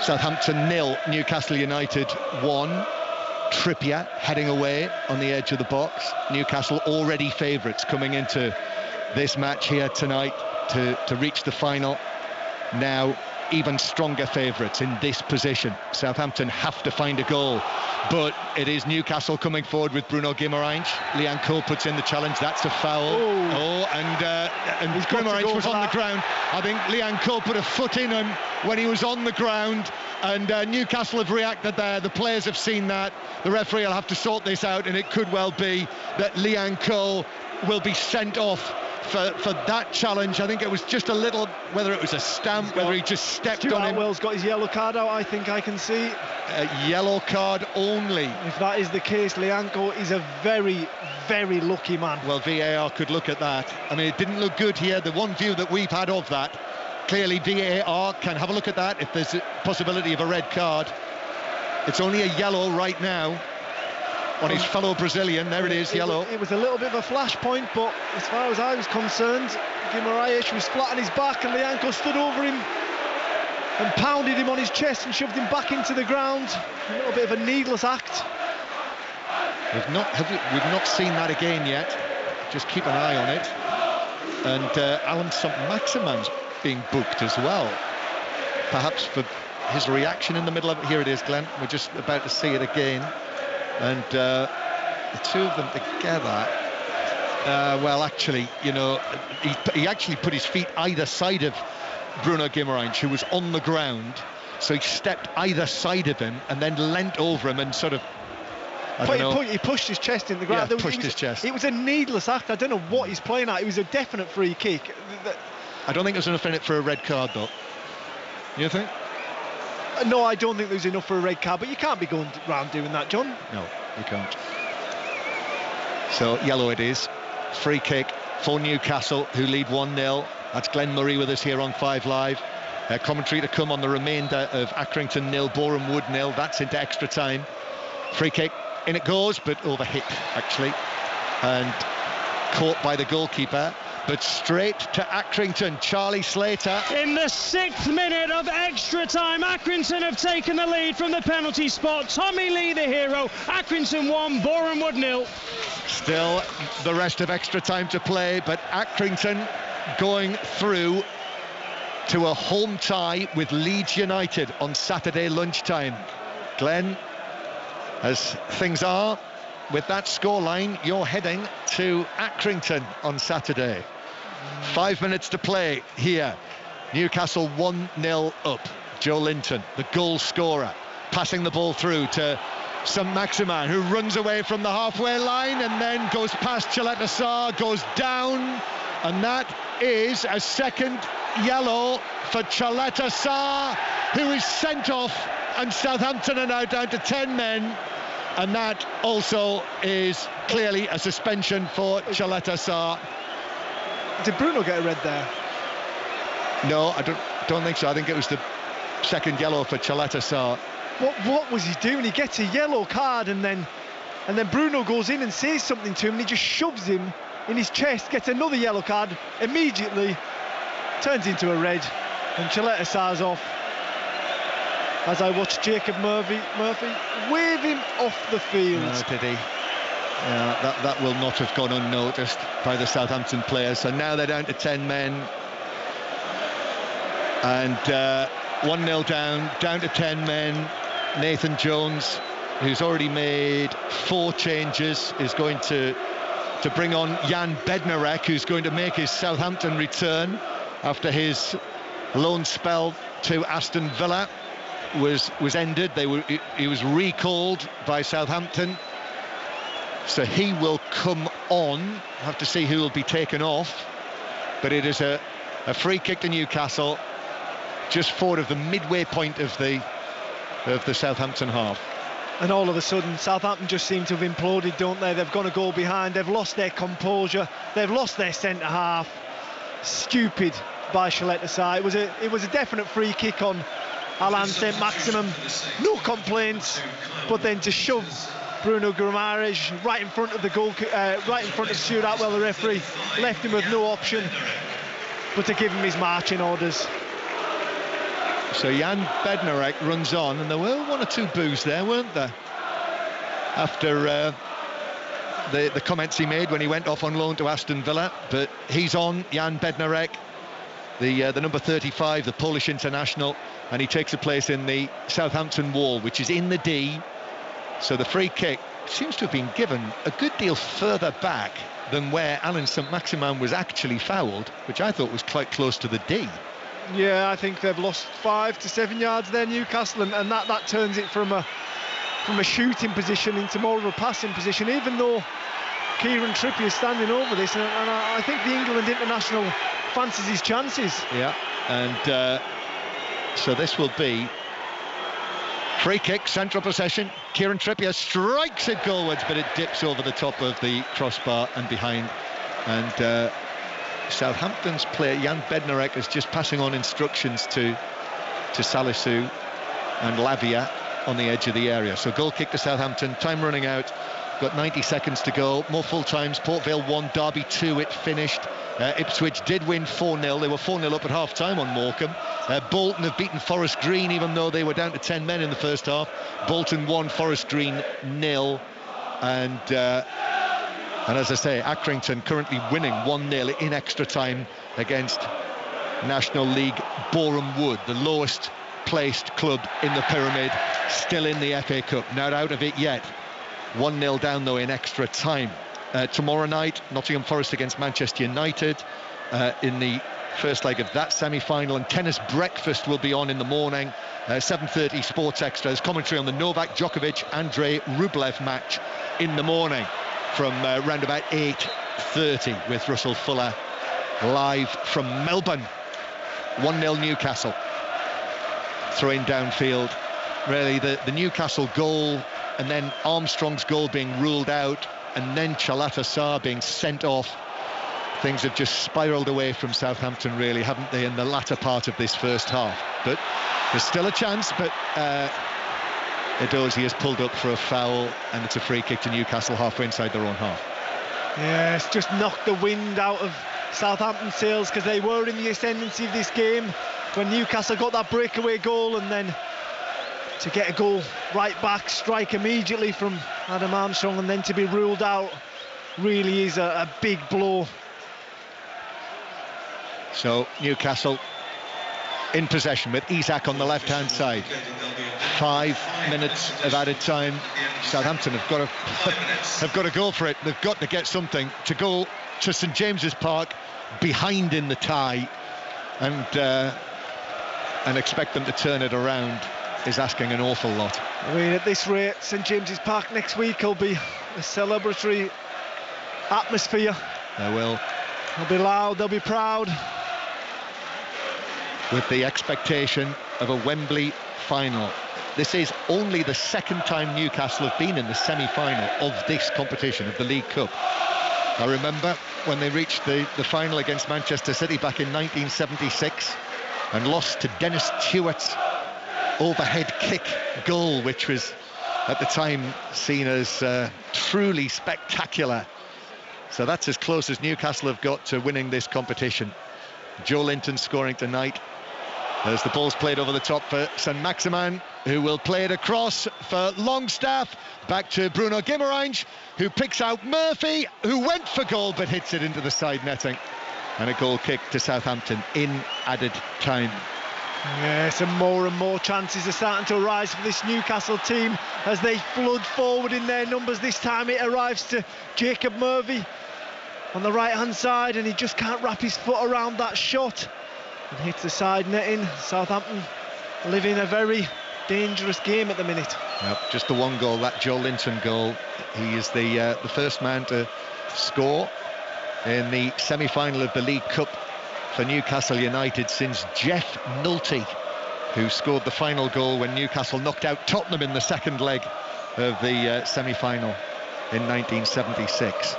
Southampton 0, Newcastle United 1. Trippier heading away on the edge of the box. Newcastle already favourites coming into this match here tonight to reach the final. Now even stronger favourites in this position. Southampton have to find a goal, but it is Newcastle coming forward with Bruno Guimaraes. Lianco puts in the challenge. That's a foul. And Guimaraes was on the ground. I think Lianco put a foot in him when he was on the ground, and Newcastle have reacted there. The players have seen that. The referee will have to sort this out, and it could well be that Lianco will be sent off for that challenge. I think it was just a little, whether it was a stamp, whether he just stepped on him. Atwell's got his yellow card out, I think I can see. A yellow card only. If that is the case, Lianco is a very, very lucky man. Well, VAR could look at that. I mean, it didn't look good here. The one view that we've had of that, clearly VAR can have a look at that if there's a possibility of a red card. It's only a yellow right now on his fellow Brazilian. There it is, yellow. It was a little bit of a flashpoint, but as far as I was concerned, Guimaraes was flat on his back, and Lianco stood over him and pounded him on his chest and shoved him back into the ground. A little bit of a needless act. We've not seen that again yet. Just keep an eye on it. And Alan St-Maximin's being booked as well, perhaps for his reaction in the middle of it. Here it is, Glenn. We're just about to see it again. And the two of them together, well, actually, you know, he actually put his feet either side of Bruno Guimaraes, who was on the ground. So he stepped either side of him and then leant over him and sort of, he pushed his chest in the ground. Yeah, pushed his chest. It was a needless act. I don't know what he's playing at. It was a definite free kick. I don't think there's enough in it for a red card, though. You think? No, I don't think there's enough for a red card, but you can't be going around doing that, John. No, you can't. So, yellow it is. Free kick for Newcastle, who lead 1-0. That's Glenn Murray with us here on 5 Live. Commentary to come on the remainder of Accrington 0, Boreham Wood 0. That's into extra time. Free kick, in it goes, but overhit, actually. And caught by the goalkeeper. But straight to Accrington, Charlie Slater. In the 6th minute of extra time, Accrington have taken the lead from the penalty spot. Tommy Lee, the hero. Accrington 1, Boreham Wood 0. Still the rest of extra time to play, but Accrington going through to a home tie with Leeds United on Saturday lunchtime. Glenn, as things are, with that scoreline, you're heading to Accrington on Saturday. 5 minutes to play here Newcastle 1-0 up. Joe Linton, the goal scorer, passing the ball through to St Maximin, who runs away from the halfway line and then goes past Chaleta Sarr, goes down, and that is a second yellow for Chaleta Sarr, who is sent off, and Southampton are now down to 10 men, and that also is clearly a suspension for Chaleta Sarr. Did Bruno get a red there? No, I don't think so. I think it was the second yellow for Chaleta Sarr. What was he doing? He gets a yellow card and then Bruno goes in and says something to him and he just shoves him in his chest, gets another yellow card, immediately turns into a red, and Chaleta Sarr's off. As I watched Jacob Murphy wave him off the field. No, did he? Yeah, that will not have gone unnoticed by the Southampton players. So now they're down to 10 men. And 1-0 down to 10 men. Nathan Jones, who's already made 4 changes, is going to bring on Jan Bednarek, who's going to make his Southampton return after his loan spell to Aston Villa was ended. He was recalled by Southampton, so he will come on. Have to see who will be taken off, but it is a free kick to Newcastle, just forward of the midway point of the Southampton half. And all of a sudden Southampton just seem to have imploded, don't they? They've gone a goal behind, they've lost their composure, they've lost their centre half. Stupid by Chaleta Sarr. It was a definite free kick on Alain St Maximin, no complaints, but then to shove Bruno Guimaraes right in front of the goal, right in front of Stuart Atwell, the referee, left him with no option but to give him his marching orders. So Jan Bednarek runs on, and there were 1 or 2 boos there, weren't there? After the comments he made when he went off on loan to Aston Villa, but he's on, Jan Bednarek, the number 35, the Polish international, and he takes a place in the Southampton wall, which is in the D. So the free kick seems to have been given a good deal further back than where Alain St Maximin was actually fouled, which I thought was quite close to the D. Yeah, I think they've lost 5 to 7 yards there, Newcastle, and that turns it from a shooting position into more of a passing position, even though Kieran Trippier is standing over this, and I think the England international fancies his chances. Yeah, and so this will be free kick, central possession. Kieran Trippier strikes it goalwards, but it dips over the top of the crossbar and behind. And Southampton's player Jan Bednarek is just passing on instructions to Salisu and Lavia on the edge of the area. So goal kick to Southampton, time running out, got 90 seconds to go, more full times. Port Vale 1, Derby 2, it finished. Ipswich did win 4-0, they were 4-0 up at half time on Morecambe. Bolton have beaten Forest Green, even though they were down to 10 men in the first half. Bolton 1, Forest Green 0, and as I say, Accrington currently winning 1-0 in extra time against National League Boreham Wood, the lowest placed club in the pyramid, still in the FA Cup, not out of it yet. 1-0 down though in extra time. Tomorrow night, Nottingham Forest against Manchester United in the first leg of that semi-final, and tennis breakfast will be on in the morning. 7:30 Sports Extras, commentary on the Novak Djokovic Andrei Rublev match in the morning from round about 8:30 with Russell Fuller live from Melbourne. 1-0 Newcastle. Throwing downfield, really the Newcastle goal, and then Armstrong's goal being ruled out, and then Chaleta Sarr being sent off. Things have just spiralled away from Southampton, really, haven't they, in the latter part of this first half. But there's still a chance, but Edozie has pulled up for a foul, and it's a free kick to Newcastle halfway inside their own half. Yeah, it's just knocked the wind out of Southampton sails, because they were in the ascendancy of this game when Newcastle got that breakaway goal, and then to get a goal right back, strike immediately from Adam Armstrong, and then to be ruled out really is a big blow. So Newcastle in possession with Isak on the left-hand side. 5 minutes of added time. Southampton have got to go for it. They've got to get something to go to St James's Park behind in the tie and expect them to turn it around is asking an awful lot. I mean, at this rate, St James's Park next week will be a celebratory atmosphere. They will. They'll be loud, they'll be proud. With the expectation of a Wembley final. This is only the second time Newcastle have been in the semi-final of this competition, of the League Cup. I remember when they reached the final against Manchester City back in 1976 and lost to Dennis Stewart's overhead kick goal, which was at the time seen as truly spectacular. So that's as close as Newcastle have got to winning this competition. Joe Linton scoring tonight as the ball's played over the top for Saint-Maximin, who will play it across for Longstaff, back to Bruno Guimaraes, who picks out Murphy, who went for goal but hits it into the side netting. And a goal kick to Southampton in added time. Yes, and more chances are starting to arise for this Newcastle team as they flood forward in their numbers. This time it arrives to Jacob Murphy on the right-hand side, and he just can't wrap his foot around that shot and hits the side netting. Southampton living a very dangerous game at the minute. Yep, just the one goal, that Joe Linton goal. He is the first man to score in the semi-final of the League Cup for Newcastle United since Jeff Nolte, who scored the final goal when Newcastle knocked out Tottenham in the second leg of the semi-final in 1976.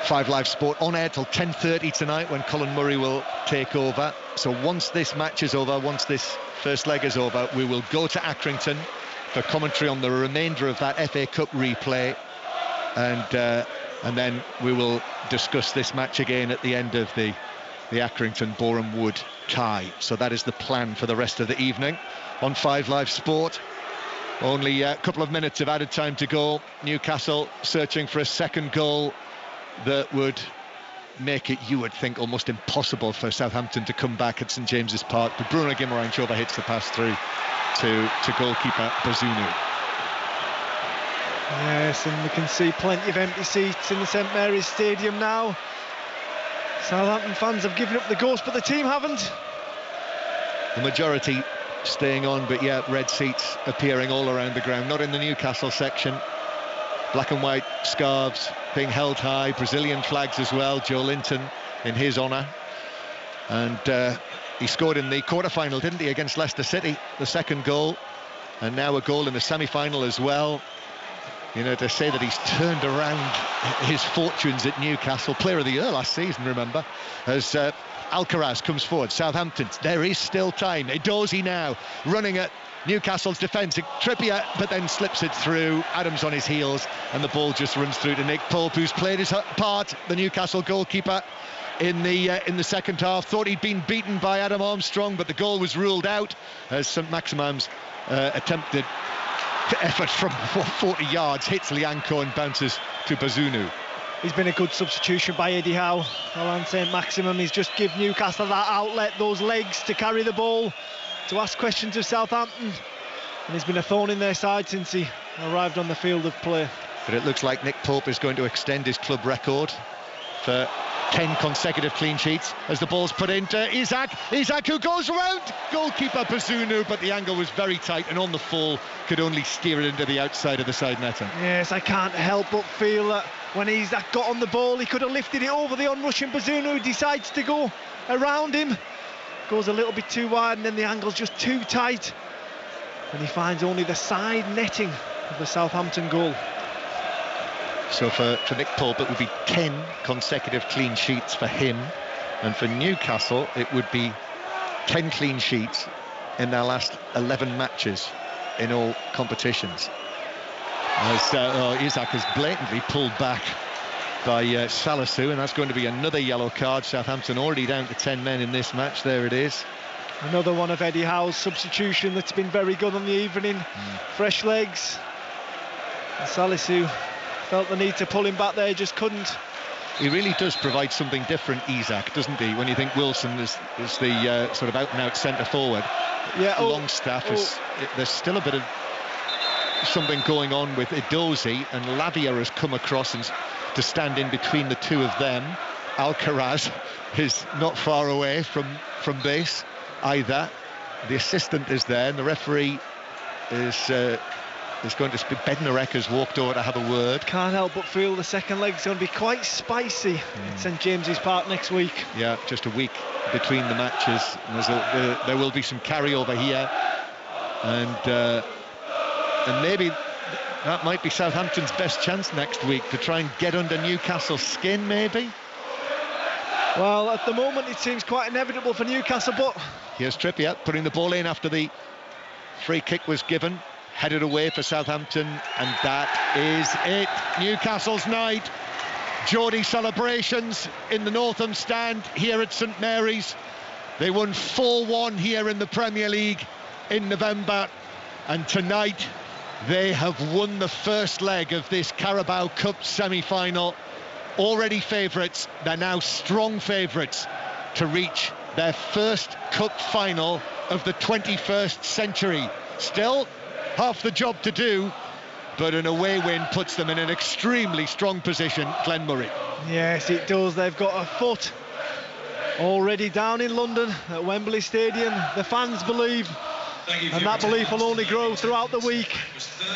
5 Live Sport on air till 10:30 tonight when Colin Murray will take over. So once this match is over, once this first leg is over, we will go to Accrington for commentary on the remainder of that FA Cup replay, and then we will discuss this match again at the end of the Accrington Boreham Wood tie. So that is the plan for the rest of the evening on 5 Live Sport. Only a couple of minutes of added time to go. Newcastle searching for a second goal that would make it, you would think, almost impossible for Southampton to come back at St James's Park. But Bruno Guimaraes overhits the pass through to goalkeeper Bazunu. Yes, and we can see plenty of empty seats in the St Mary's Stadium now. Southampton fans have given up the ghost, but the team haven't. The majority staying on, but yeah, red seats appearing all around the ground, not in the Newcastle section. Black and white scarves being held high, Brazilian flags as well, Joe Linton in his honour. And he scored in the quarter-final, didn't he, against Leicester City, the second goal, and now a goal in the semi-final as well. You know, to say that he's turned around his fortunes at Newcastle, player of the year last season, remember, as Alcaraz comes forward. Southampton, there is still time. Edozie now running at Newcastle's defence. Trippier, but then slips it through. Adams on his heels, and the ball just runs through to Nick Pope, who's played his part, the Newcastle goalkeeper, in the second half. Thought he'd been beaten by Adam Armstrong, but the goal was ruled out as Saint-Maximin's attempted effort from 40 yards hits Lianco and bounces to Bazunu. He's been a good substitution by Eddie Howe. Alain Saint-Maximin, he's just given Newcastle that outlet, those legs to carry the ball, to ask questions of Southampton, and he's been a thorn in their side since he arrived on the field of play. But it looks like Nick Pope is going to extend his club record for 10 consecutive clean sheets as the ball's put into Isak, who goes around goalkeeper Bazunu, but the angle was very tight, and on the fall could only steer it into the outside of the side netting. Yes, I can't help but feel that when Isak got on the ball, he could have lifted it over the onrushing Bazunu, who decides to go around him. Goes a little bit too wide, and then the angle's just too tight, and he finds only the side netting of the Southampton goal. So for Nick Pope, it would be 10 consecutive clean sheets for him, and for Newcastle it would be 10 clean sheets in their last 11 matches in all competitions. As Isak is blatantly pulled back by Salisu, and that's going to be another yellow card. Southampton already down to 10 men in this match. There it is. Another one of Eddie Howe's substitution that's been very good on the evening. Fresh legs. And Salisu felt the need to pull him back there, just couldn't. He really does provide something different, Isak, doesn't he? When you think Wilson is the sort of out-and-out centre forward. Yeah. Longstaff there's still a bit of something going on with Edozie, and Lavia has come across and to stand in between the two of them. Alcaraz is not far away from base either. The assistant is there, and the referee is going to speak. Bednarek has walked over to have a word. Can't help but feel the second leg's going to be quite spicy at St James's Park next week. Yeah, just a week between the matches. There will be some carryover here, and maybe that might be Southampton's best chance next week to try and get under Newcastle's skin, maybe. Well, at the moment it seems quite inevitable for Newcastle, but here's Trippier putting the ball in after the free kick was given, headed away for Southampton, and that is it. Newcastle's night. Geordie celebrations in the Northam stand here at St Mary's. They won 4-1 here in the Premier League in November, and tonight they have won the first leg of this Carabao Cup semi-final. Already favourites, they're now strong favourites to reach their first cup final of the 21st century. Still, half the job to do, but an away win puts them in an extremely strong position, Glenn Murray. Yes, it does. They've got a foot already down in London at Wembley Stadium. The fans believe, and that belief will only grow throughout the week.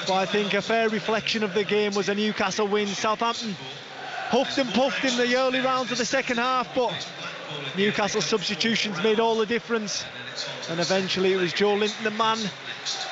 But I think a fair reflection of the game was a Newcastle win. Southampton huffed and puffed in the early rounds of the second half, but Newcastle substitutions made all the difference, and eventually it was Joe Linton, the man,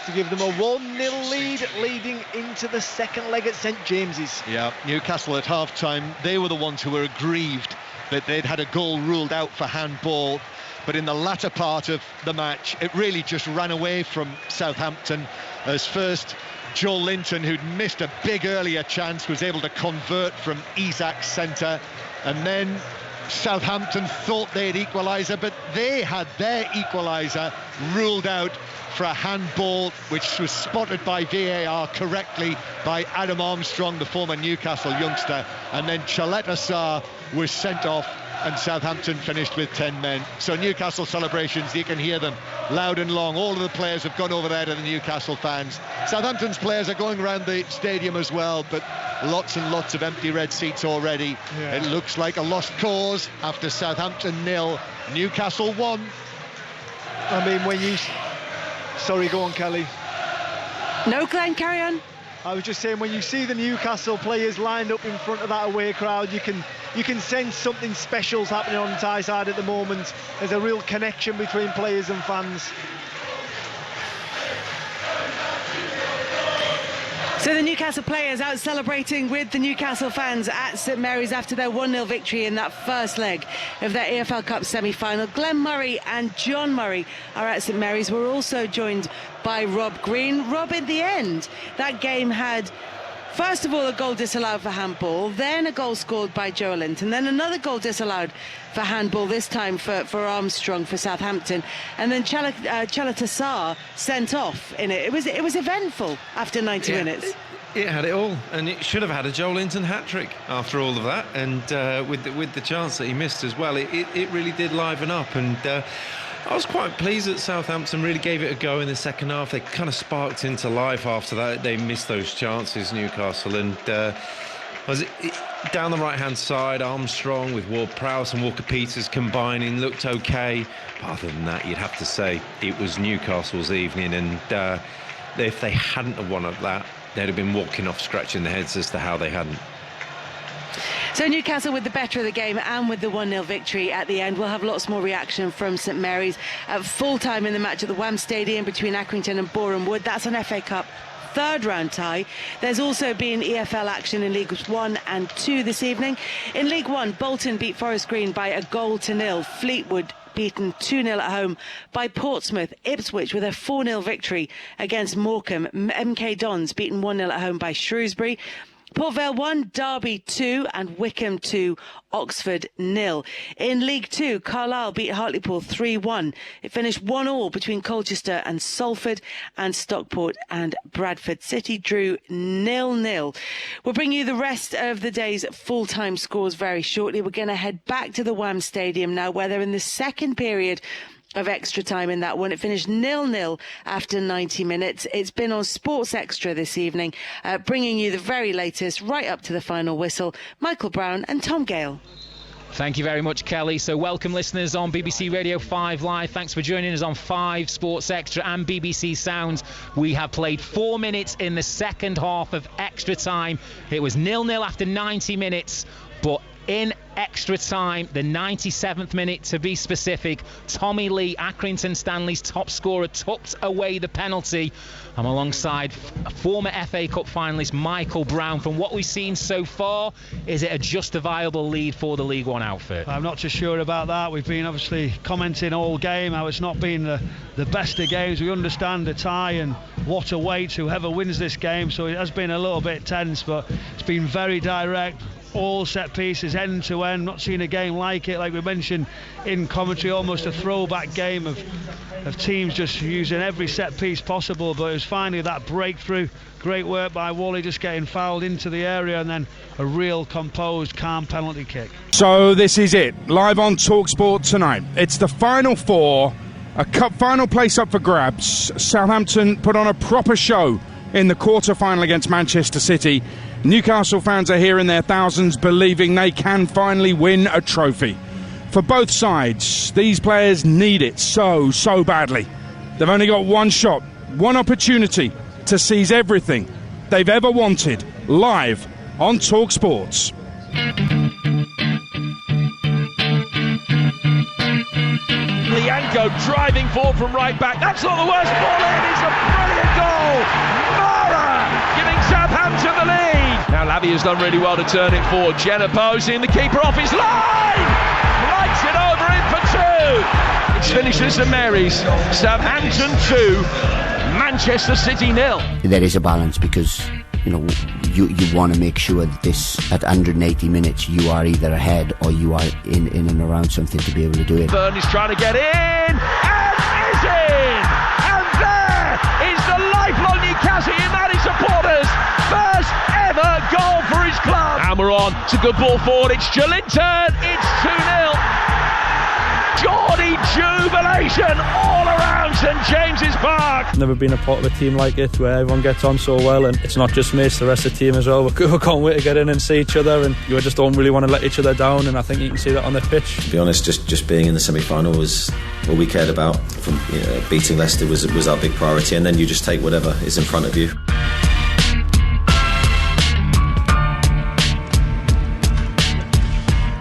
to give them a 1-0 lead leading into the second leg at St James's. Yeah, Newcastle at half-time, they were the ones who were aggrieved that they'd had a goal ruled out for handball, but in the latter part of the match it really just ran away from Southampton, as first Joel Linton, who'd missed a big earlier chance, was able to convert from Isak's centre, and then Southampton thought they'd equaliser, but they had their equaliser ruled out for a handball, which was spotted by VAR correctly by Adam Armstrong, the former Newcastle youngster, and then Chaleta Sarr was sent off, and Southampton finished with 10 men. So Newcastle celebrations, you can hear them loud and long. All of the players have gone over there to the Newcastle fans. Southampton's players are going around the stadium as well, but lots and lots of empty red seats already. Yeah. It looks like a lost cause after Southampton 0, Newcastle 1. I mean, when you... Sorry, go on, Kelly. No, Glenn, carry on. I was just saying, when you see the Newcastle players lined up in front of that away crowd, you can sense something special's happening on Tyside at the moment. There's a real connection between players and fans. So the Newcastle players out celebrating with the Newcastle fans at St Mary's after their 1-0 victory in that first leg of their EFL Cup semi-final. Glenn Murray and John Murray are at St Mary's. We're also joined by Rob Green. Rob, in the end, that game had, first of all, a goal disallowed for handball, then a goal scored by Joe Linton, then another goal disallowed for handball, this time for Armstrong for Southampton, and then Chaleta Sarr sent off in it. It was eventful after 90 minutes. It had it all, and it should have had a Joe Linton hat-trick after all of that, and with the chance that he missed as well, it really did liven up, and I was quite pleased that Southampton really gave it a go in the second half. They kind of sparked into life after that. They missed those chances, Newcastle, and was it down the right-hand side, Armstrong with Ward-Prowse and Walker-Peters combining looked okay. But other than that, you'd have to say it was Newcastle's evening, and if they hadn't have won at that, they'd have been walking off scratching their heads as to how they hadn't. So Newcastle with the better of the game and with the 1-0 victory at the end. We'll have lots more reaction from St Mary's at full time in the match at the Wham Stadium between Accrington and Boreham Wood. That's an FA Cup third round tie. There's also been EFL action in Leagues 1 and 2 this evening. In League 1, Bolton beat Forest Green by 1-0. Fleetwood beaten 2-0 at home by Portsmouth. Ipswich with a 4-0 victory against Morecambe. MK Dons beaten 1-0 at home by Shrewsbury. Port Vale 1, Derby 2 and Wickham 2, Oxford 0. In League 2, Carlisle beat Hartlepool 3-1. It finished 1-1 between Colchester and Salford, and Stockport and Bradford City drew 0-0. We'll bring you the rest of the day's full-time scores very shortly. We're going to head back to the Wham Stadium now, where they're in the second period of extra time in that one. It finished 0-0 after 90 minutes. It's been on Sports Extra this evening, bringing you the very latest right up to the final whistle. Michael Brown and Tom Gale. Thank you very much, Kelly. So welcome, listeners on BBC Radio 5 Live. Thanks for joining us on 5 Sports Extra and BBC Sounds. We have played 4 minutes in the second half of extra time. It was 0-0 after 90 minutes, but in extra time, the 97th minute to be specific, Tommy Lee, Accrington Stanley's top scorer, tucked away the penalty. I'm alongside former FA Cup finalist Michael Brown. From what we've seen so far, is it a justifiable lead for the League One outfit? I'm not too sure about that. We've been obviously commenting all game how it's not been the best of games. We understand the tie and what awaits whoever wins this game, so it has been a little bit tense, but it's been very direct. All set pieces, end to end. Not seen a game like it. Like we mentioned in commentary, almost a throwback game of teams just using every set piece possible. But it was finally that breakthrough. Great work by Wally, just getting fouled into the area, and then a real composed, calm penalty kick. So this is it, live on TalkSport tonight. It's the final four, a cup final place up for grabs. Southampton put on a proper show in the quarter-final against Manchester City. Newcastle fans are here in their thousands, believing they can finally win a trophy. For both sides, these players need it so badly. They've only got one shot, one opportunity to seize everything they've ever wanted, live on TalkSport. Lianco driving forward from right back. That's not the worst ball in. It's a brilliant goal. Mara giving Southampton the lead. Now Lavia's done really well to turn it forward. Genepo seeing the keeper off his line. Lights it over in for 2. It's finished at St Mary's. Southampton 2, Manchester City 0. There is a balance because, you know, you want to make sure that this, at 180 minutes, you are either ahead or you are in and around something to be able to do it. Burnley's trying to get in, and is in! And there is the lifelong Newcastle United supporters' first ever goal for his club. Almiron, it's a good ball forward, it's Jolinton, it's 2-0. Geordie jubilation all around St James's Park. Never been a part of a team like it where everyone gets on so well, and it's not just me, it's the rest of the team as well. We can't wait to get in and see each other, and you just don't really want to let each other down, and I think you can see that on the pitch. To be honest, just being in the semi-final was all we cared about. From beating Leicester was our big priority, and then you just take whatever is in front of you.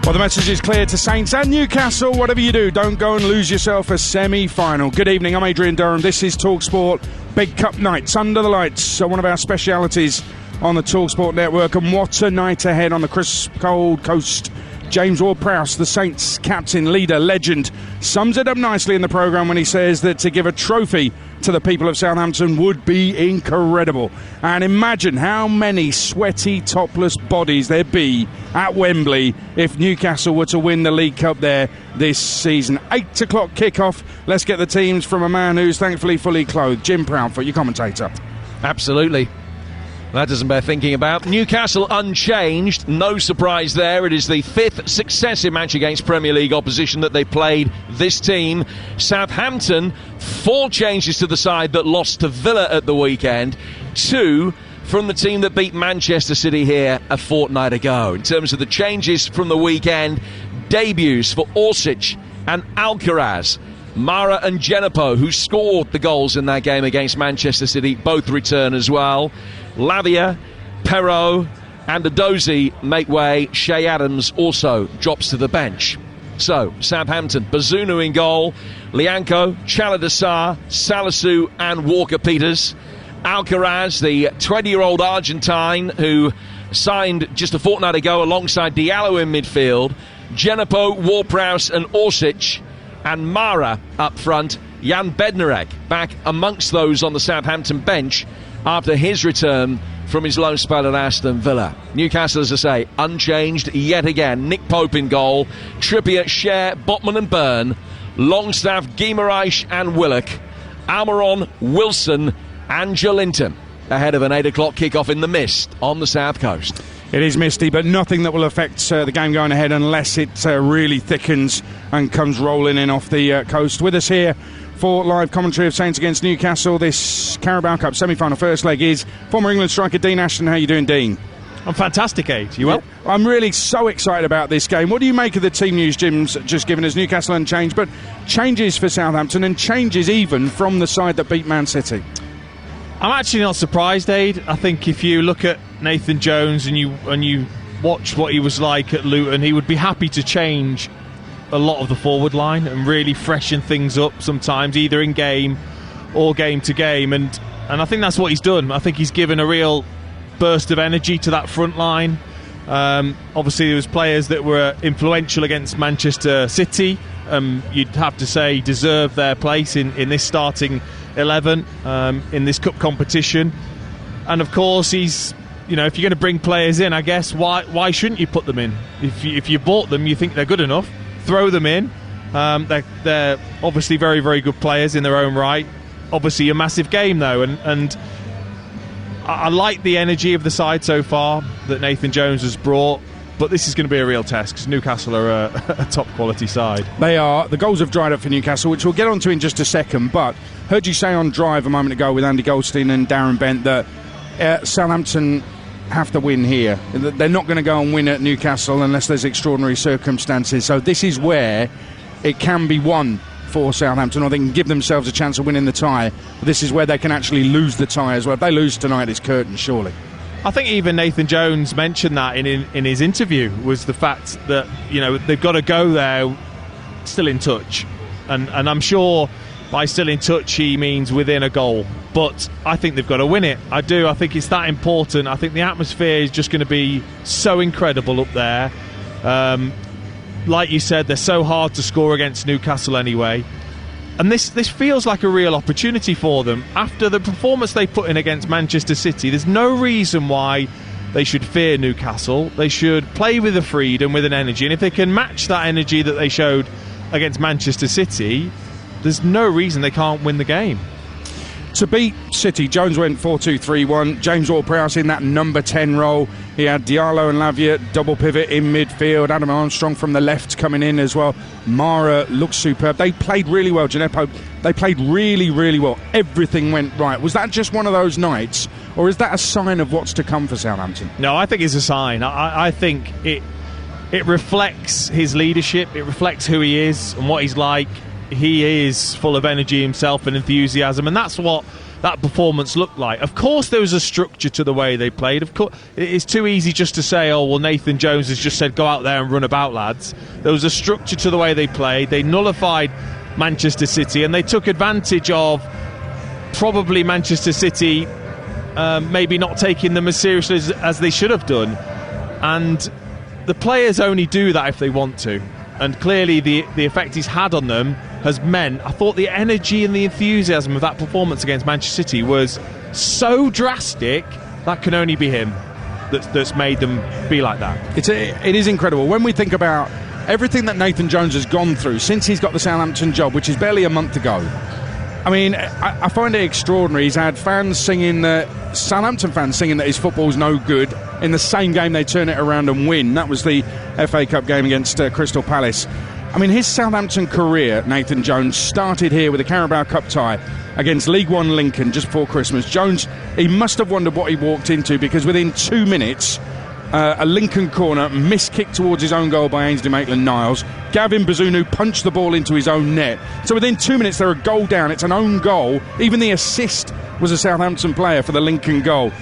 Well, the message is clear to Saints and Newcastle. Whatever you do, don't go and lose yourself a semi-final. Good evening, I'm Adrian Durham. This is TalkSport. Big Cup nights under the lights. One of our specialities on the TalkSport network. And what a night ahead on the crisp, cold coast. James Ward-Prowse, the Saints captain, leader, legend, sums it up nicely in the programme when he says that to give a trophy to the people of Southampton would be incredible. And imagine how many sweaty, topless bodies there'd be at Wembley if Newcastle were to win the League Cup there this season. 8 o'clock kickoff. Let's get the teams from a man who's thankfully fully clothed. Jim Proudfoot, your commentator. Absolutely. That doesn't bear thinking about. Newcastle unchanged, no surprise there. It is the 5th successive match against Premier League opposition that they played this team. Southampton, 4 changes to the side that lost to Villa at the weekend. 2 from the team that beat Manchester City here a fortnight ago. In terms of the changes from the weekend, debuts for Orsic and Alcaraz. Mara and Genepo, who scored the goals in that game against Manchester City, both return as well. Lavia, Perrault and Adozi make way. Shea Adams also drops to the bench. So, Southampton, Bazunu in goal, Lianco, Chaladasar, Salisu and Walker-Peters. Alcaraz, the 20-year-old Argentine who signed just a fortnight ago alongside Diallo in midfield. Genepo, Ward-Prowse and Orsic. And Mara up front. Jan Bednarek back amongst those on the Southampton bench after his return from his loan spell at Aston Villa. Newcastle, as I say, unchanged yet again. Nick Pope in goal, Trippier, Schär, Botman and Byrne, Longstaff, Guimaraes and Willock, Almiron, Wilson and Jolinton ahead of an 8 o'clock kickoff in the mist on the south coast. It is misty, but nothing that will affect the game going ahead unless it really thickens and comes rolling in off the coast. With us here for live commentary of Saints against Newcastle, this Carabao Cup semi-final first leg is former England striker Dean Ashton. How are you doing, Dean? I'm fantastic, Aid. You will? Yeah. I'm really so excited about this game. What do you make of the team news Jim's just given us? Newcastle unchanged, but changes for Southampton and changes even from the side that beat Man City. I'm actually not surprised, Aid. I think if you look at Nathan Jones and you watch what he was like at Luton, he would be happy to change a lot of the forward line and really freshen things up sometimes, either in game or game to game. And I think that's what he's done. I think he's given a real burst of energy to that front line. Obviously there was players that were influential against Manchester City, you'd have to say deserve their place in this starting 11 in this cup competition. And of course he's, if you're going to bring players in, I guess why shouldn't you put them in? If you bought them, you think they're good enough, throw them in. They're obviously very, very good players in their own right. Obviously a massive game though, and I like the energy of the side so far that Nathan Jones has brought, but this is going to be a real test because Newcastle are a top quality side. They are. The goals have dried up for Newcastle, which we'll get onto in just a second, but heard you say on Drive a moment ago with Andy Goldstein and Darren Bent that Southampton have to win here. They're not going to go and win at Newcastle unless there's extraordinary circumstances, so this is where it can be won for Southampton, or they can give themselves a chance of winning the tie. But this is where they can actually lose the tie as well. If they lose tonight, it's curtain, surely. I think even Nathan Jones mentioned that in his interview, was the fact that they've got to go there still in touch, and I'm sure by still in touch he means within a goal, but I think they've got to win it. I do. I think it's that important. I think the atmosphere is just going to be so incredible up there. Like you said, they're so hard to score against Newcastle anyway. And this feels like a real opportunity for them. After the performance they put in against Manchester City, there's no reason why they should fear Newcastle. They should play with a freedom, with an energy. And if they can match that energy that they showed against Manchester City, there's no reason they can't win the game. To beat City, Jones went 4-2-3-1. James Ward-Prowse in that number 10 role. He had Diallo and Lavia double pivot in midfield. Adam Armstrong from the left coming in as well. Mara looked superb. They played really well, Gineppo. They played really, really well. Everything went right. Was that just one of those nights, or is that a sign of what's to come for Southampton? No, I think it's a sign. I think it reflects his leadership. It reflects who he is and what he's like. He is full of energy himself and enthusiasm, and that's what that performance looked like. Of course there was a structure to the way they played. Of course it's too easy just to say, oh well, Nathan Jones has just said go out there and run about, lads. There was a structure to the way they played. They nullified Manchester City, and they took advantage of probably Manchester City maybe not taking them as seriously as they should have done. And the players only do that if they want to, and clearly the effect he's had on them has meant, I thought the energy and the enthusiasm of that performance against Manchester City was so drastic. That can only be him that's made them be like that. It is incredible when we think about everything that Nathan Jones has gone through since he's got the Southampton job, which is barely a month ago. I mean, I find it extraordinary. He's had Southampton fans singing that his football's no good. In the same game, they turn it around and win. That was the FA Cup game against Crystal Palace. I mean, his Southampton career, Nathan Jones, started here with a Carabao Cup tie against League One Lincoln just before Christmas. Jones, he must have wondered what he walked into, because within 2 minutes, a Lincoln corner, missed kick towards his own goal by Ainsley Maitland-Niles. Gavin Bazunu punched the ball into his own net. So within 2 minutes, they're a goal down. It's an own goal. Even the assist was a Southampton player for the Lincoln goal.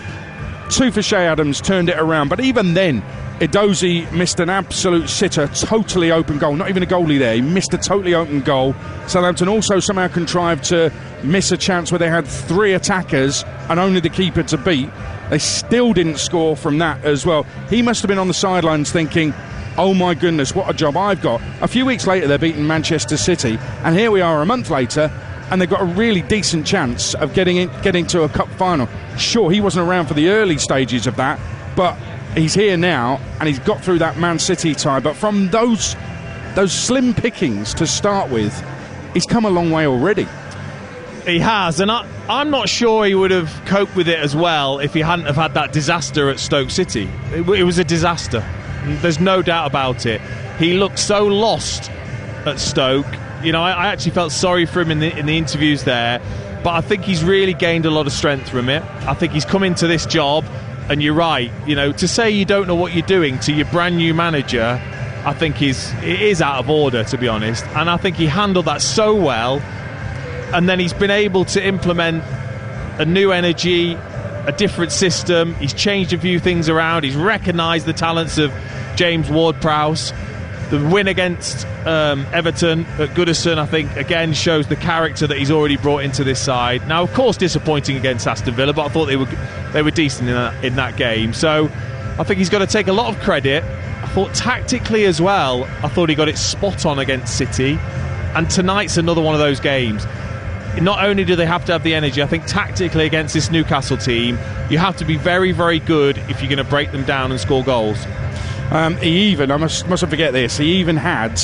2 for Shea Adams, turned it around. But even then, Edozie missed an absolute sitter, totally open goal. Not even a goalie there. He missed a totally open goal. Southampton also somehow contrived to miss a chance where they had 3 attackers and only the keeper to beat. They still didn't score from that as well. He must have been on the sidelines thinking, oh my goodness, what a job I've got. A few weeks later, they're beating Manchester City, and here we are a month later, and they've got a really decent chance of getting to a cup final. Sure, he wasn't around for the early stages of that, but he's here now, and he's got through that Man City tie. But from those slim pickings to start with, he's come a long way already. He has, and I'm not sure he would have coped with it as well if he hadn't have had that disaster at Stoke City. It was a disaster. There's no doubt about it. He looked so lost at Stoke. I actually felt sorry for him in the interviews there, but I think he's really gained a lot of strength from it. I think he's come into this job And you're right, to say you don't know what you're doing to your brand new manager, I think it is out of order, to be honest. And I think he handled that so well. And then he's been able to implement a new energy, a different system. He's changed a few things around. He's recognised the talents of James Ward-Prowse. The win against Everton at Goodison, I think, again shows the character that he's already brought into this side. Now, of course, disappointing against Aston Villa, but I thought they were decent in that game. So I think he's got to take a lot of credit. I thought tactically as well, I thought he got it spot on against City. And tonight's another one of those games. Not only do they have to have the energy, I think tactically against this Newcastle team, you have to be very, very good if you're going to break them down and score goals. He even, I mustn't forget this, he even had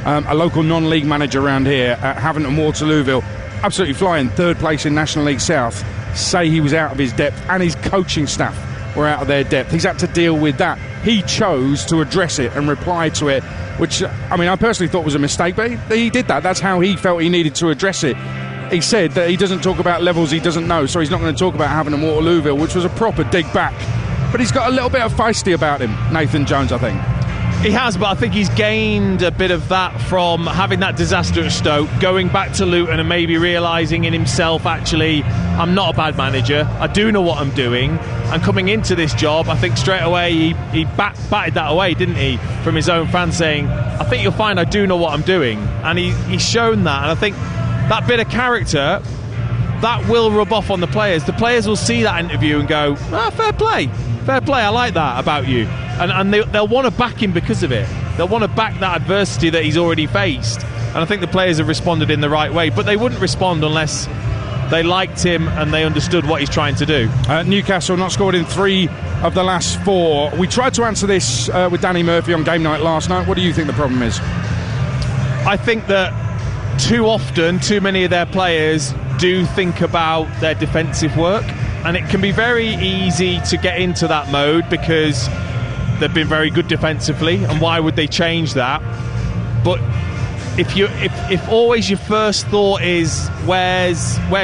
a local non-league manager around here at Havant and Waterlooville, absolutely flying, 3rd place in National League South, say he was out of his depth, and his coaching staff were out of their depth. He's had to deal with that. He chose to address it and reply to it, which, I personally thought was a mistake, but he did that. That's how he felt he needed to address it. He said that he doesn't talk about levels he doesn't know, so he's not going to talk about Havant and Waterlooville, which was a proper dig back. But he's got a little bit of feisty about him, Nathan Jones, I think. He has, but I think he's gained a bit of that from having that disaster at Stoke, going back to Luton and maybe realising in himself, actually, I'm not a bad manager, I do know what I'm doing, and coming into this job, I think straight away he batted that away, didn't he, from his own fans saying, I think you'll find I do know what I'm doing, and he's shown that, and I think that bit of character, that will rub off on the players. The players will see that interview and go, fair play, I like that about you. And they'll want to back him because of it. They'll want to back that adversity that he's already faced. And I think the players have responded in the right way. But they wouldn't respond unless they liked him and they understood what he's trying to do. Newcastle not scored in 3 of the last 4. We tried to answer this with Danny Murphy on Game Night last night. What do you think the problem is? I think that too often, too many of their players do think about their defensive work. And it can be very easy to get into that mode because they've been very good defensively, and why would they change that? But if always your first thought is where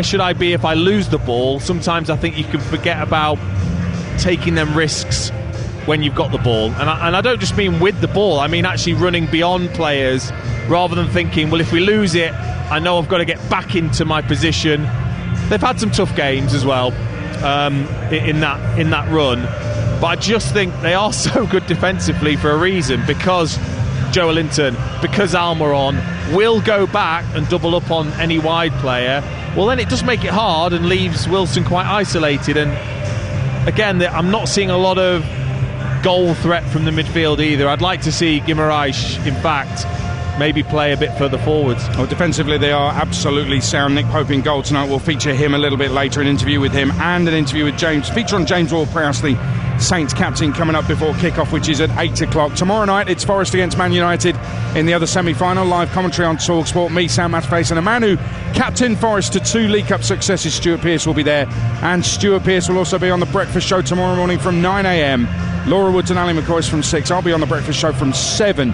should I be if I lose the ball, sometimes I think you can forget about taking them risks when you've got the ball. And I don't just mean with the ball, I mean actually running beyond players rather than thinking, well, if we lose it, I know I've got to get back into my position. They've had some tough games as well in that run, but I just think they are so good defensively for a reason, because Joe Linton, because Almiron will go back and double up on any wide player. Well, then it does make it hard and leaves Wilson quite isolated. And again, I'm not seeing a lot of goal threat from the midfield either. I'd like to see Guimaraes, in fact, maybe play a bit further forwards. Well, defensively they are absolutely sound. Nick Pope in goal tonight. We'll feature him a little bit later, an interview with him and an interview with James. Feature on James Ward-Prowse, the Saints captain, coming up before kick-off, which is at 8 o'clock. Tomorrow night it's Forest against Man United in the other semi-final. Live commentary on TalkSport. Me, Sam Matterface, and a man who captained Forest to 2 League Cup successes, Stuart Pearce, will be there. And Stuart Pearce will also be on the breakfast show tomorrow morning from 9 a.m. Laura Woods and Ali McCoy from 6. I'll be on the breakfast show from 7,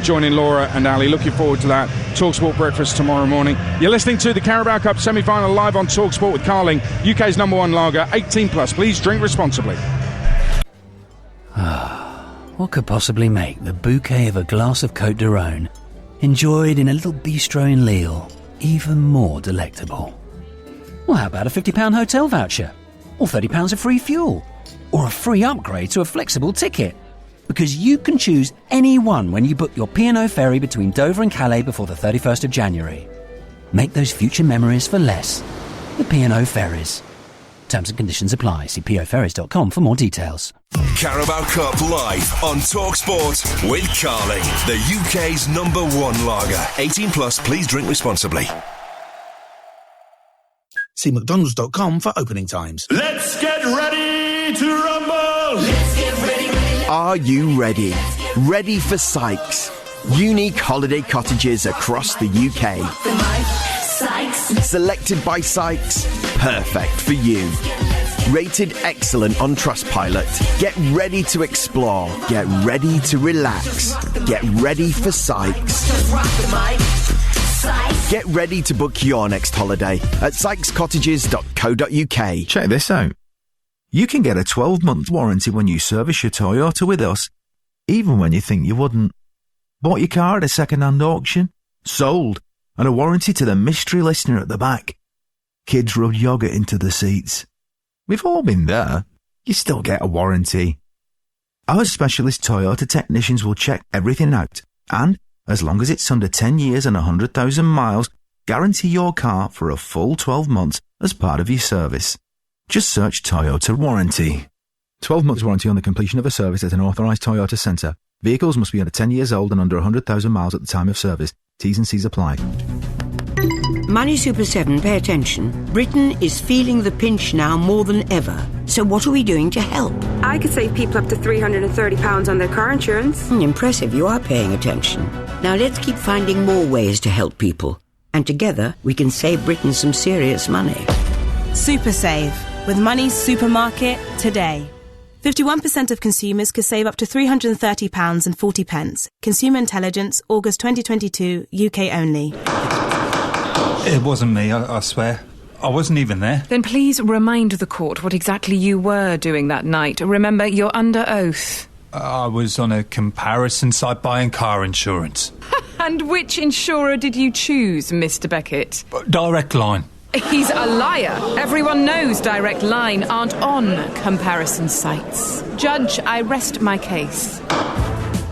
joining Laura and Ali. Looking forward to that. TalkSport breakfast tomorrow morning. You're listening to the Carabao Cup semi-final live on TalkSport with Carling, UK's #1 lager, 18+. Please drink responsibly. What could possibly make the bouquet of a glass of Côte d'Aron, enjoyed in a little bistro in Lille, even more delectable? Well, how about a £50 hotel voucher? Or £30 of free fuel? Or a free upgrade to a flexible ticket? Because you can choose any one when you book your P&O ferry between Dover and Calais before the 31st of January. Make those future memories for less. The P&O Ferries. Terms and conditions apply. See poferries.com for more details. Carabao Cup live on TalkSport with Carling, the UK's #1 lager. 18+, please drink responsibly. See mcdonalds.com for opening times. Let's get ready to rumble! Let's get ready. Are you ready? Ready for Sykes? Unique holiday cottages across the UK. Selected by Sykes, perfect for you. Rated excellent on Trustpilot. Get ready to explore. Get ready to relax. Get ready for Sykes. Get ready to book your next holiday at sykescottages.co.uk. Check this out. You can get a 12-month warranty when you service your Toyota with us, even when you think you wouldn't. Bought your car at a second-hand auction? Sold. And a warranty to the mystery listener at the back. Kids rub yogurt into the seats. We've all been there. You still get a warranty. Our specialist Toyota technicians will check everything out and, as long as it's under 10 years and 100,000 miles, guarantee your car for a full 12 months as part of your service. Just search Toyota Warranty. 12 months warranty on the completion of a service at an authorised Toyota centre. Vehicles must be under 10 years old and under 100,000 miles at the time of service. T's and C's apply. Money Super 7, pay attention. Britain is feeling the pinch now more than ever. So what are we doing to help? I could save people up to £330 on their car insurance. Impressive, you are paying attention. Now let's keep finding more ways to help people. And together, we can save Britain some serious money. Super Save, with Money's Supermarket today. 51% of consumers could save up to £330.40. Consumer Intelligence, August 2022, UK only. It wasn't me, I swear. I wasn't even there. Then please remind the court what exactly you were doing that night. Remember, you're under oath. I was on a comparison site buying car insurance. And which insurer did you choose, Mr. Beckett? Direct Line. He's a liar. Everyone knows Direct Line aren't on comparison sites. Judge, I rest my case.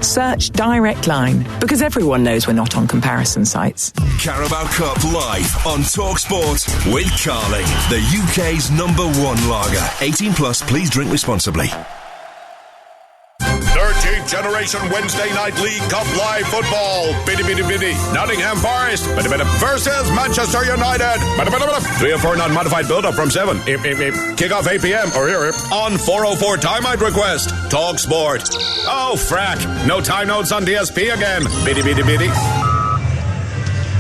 Search Direct Line, because everyone knows we're not on comparison sites. Carabao Cup live on TalkSport with Carling, the UK's #1 lager. 18 plus, please drink responsibly. 13th Generation Wednesday Night League Cup Live Football. Biddy. Nottingham Forest versus Manchester United. 3 or 4 non-modified build-up from 7. Kick-off 8 p.m. or here on 404 time I'd request. TalkSport. Oh, frack. No time notes on DSP again. Biddy.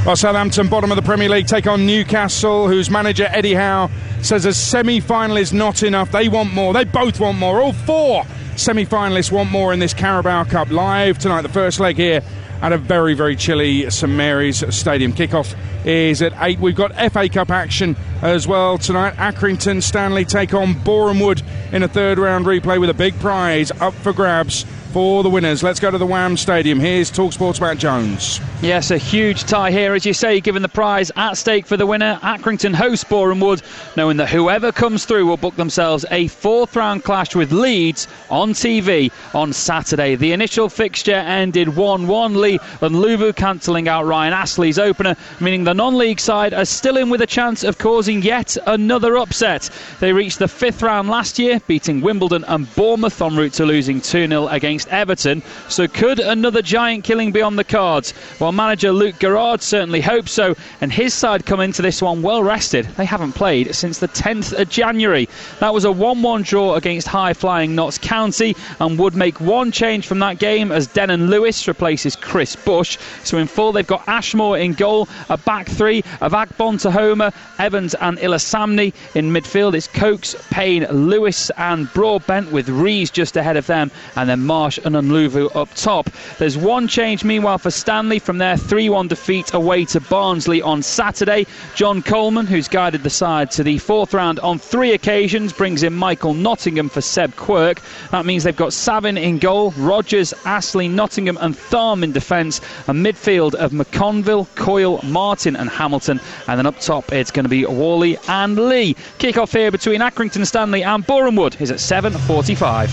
Well, Southampton, bottom of the Premier League, take on Newcastle, whose manager Eddie Howe says a semi-final is not enough. They want more. They both want more. All 4 semi-finalists want more in this Carabao Cup. Live tonight, the first leg here at a very, very chilly St Mary's Stadium. Kickoff is at 8. We've got FA Cup action as well tonight. Accrington Stanley take on Boreham Wood in a third round replay with a big prize up for grabs for the winners. Let's go to the Wham Stadium. Here's TalkSport's Matt Jones. Yes, a huge tie here, as you say, given the prize at stake for the winner. Accrington host Boreham Wood, knowing that whoever comes through will book themselves a 4th round clash with Leeds on TV on Saturday. The initial fixture ended 1-1. Lee and Luvu cancelling out Ryan Astley's opener, meaning the non-league side are still in with a chance of causing yet another upset. They reached the 5th round last year, beating Wimbledon and Bournemouth en route to losing 2-0 against Everton. So could another giant killing be on the cards? Well, manager Luke Garrard certainly hopes so, and his side come into this one well rested. They haven't played since the 10th of January. That was a 1-1 draw against high-flying Notts County, and would make one change from that game as Denon Lewis replaces Chris Bush. So in full, they've got Ashmore in goal, a back 3 of Agbon Tahoma, Evans and Ilasamni. In midfield, it's Cokes, Payne, Lewis and Broadbent, with Rees just ahead of them, and then Marsh and Unluvu up top. There's one change meanwhile for Stanley from their 3-1 defeat away to Barnsley on Saturday. John Coleman, who's guided the side to the 4th round on 3 occasions, brings in Michael Nottingham for Seb Quirk. That means they've got Savin in goal, Rogers, Astley, Nottingham and Tharm in defence, a midfield of McConville, Coyle, Martin and Hamilton, and then up top it's going to be Worley and Lee. Kick-off here between Accrington Stanley and Boreham Wood is at 7:45.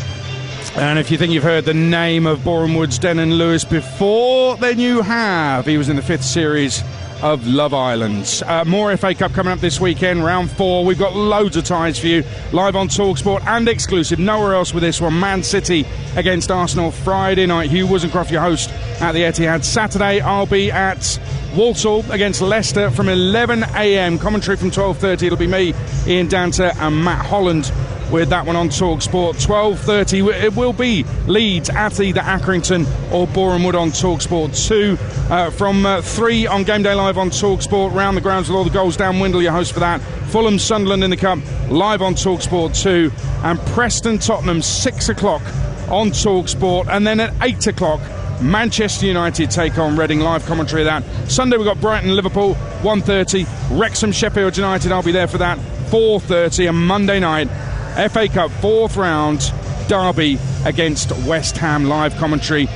And if you think you've heard the name of Boreham Wood's Denon Lewis before, then you have. He was in the 5th series of Love Island. More FA Cup coming up this weekend, round 4. We've got loads of ties for you, live on TalkSport and exclusive nowhere else with this one. Man City against Arsenal Friday night. Hugh Wozencroft, your host at the Etihad. Saturday, I'll be at Walsall against Leicester from 11 a.m. Commentary from 12:30. It'll be me, Ian Danter and Matt Holland with that one on TalkSport. 12:30 it will be Leeds at either Accrington or Boreham Wood on TalkSport 2. From 3 on Game Day Live on TalkSport, round the grounds with all the goals. Dan Windle, your host for that. Fulham Sunderland in the Cup live on TalkSport 2, and Preston Tottenham 6 o'clock on TalkSport, and then at 8 o'clock Manchester United take on Reading. Live commentary of that. Sunday we've got Brighton Liverpool 1:30, Wrexham Sheffield United, I'll be there for that, 4:30, and Monday night FA Cup 4th round derby against West Ham. Live commentary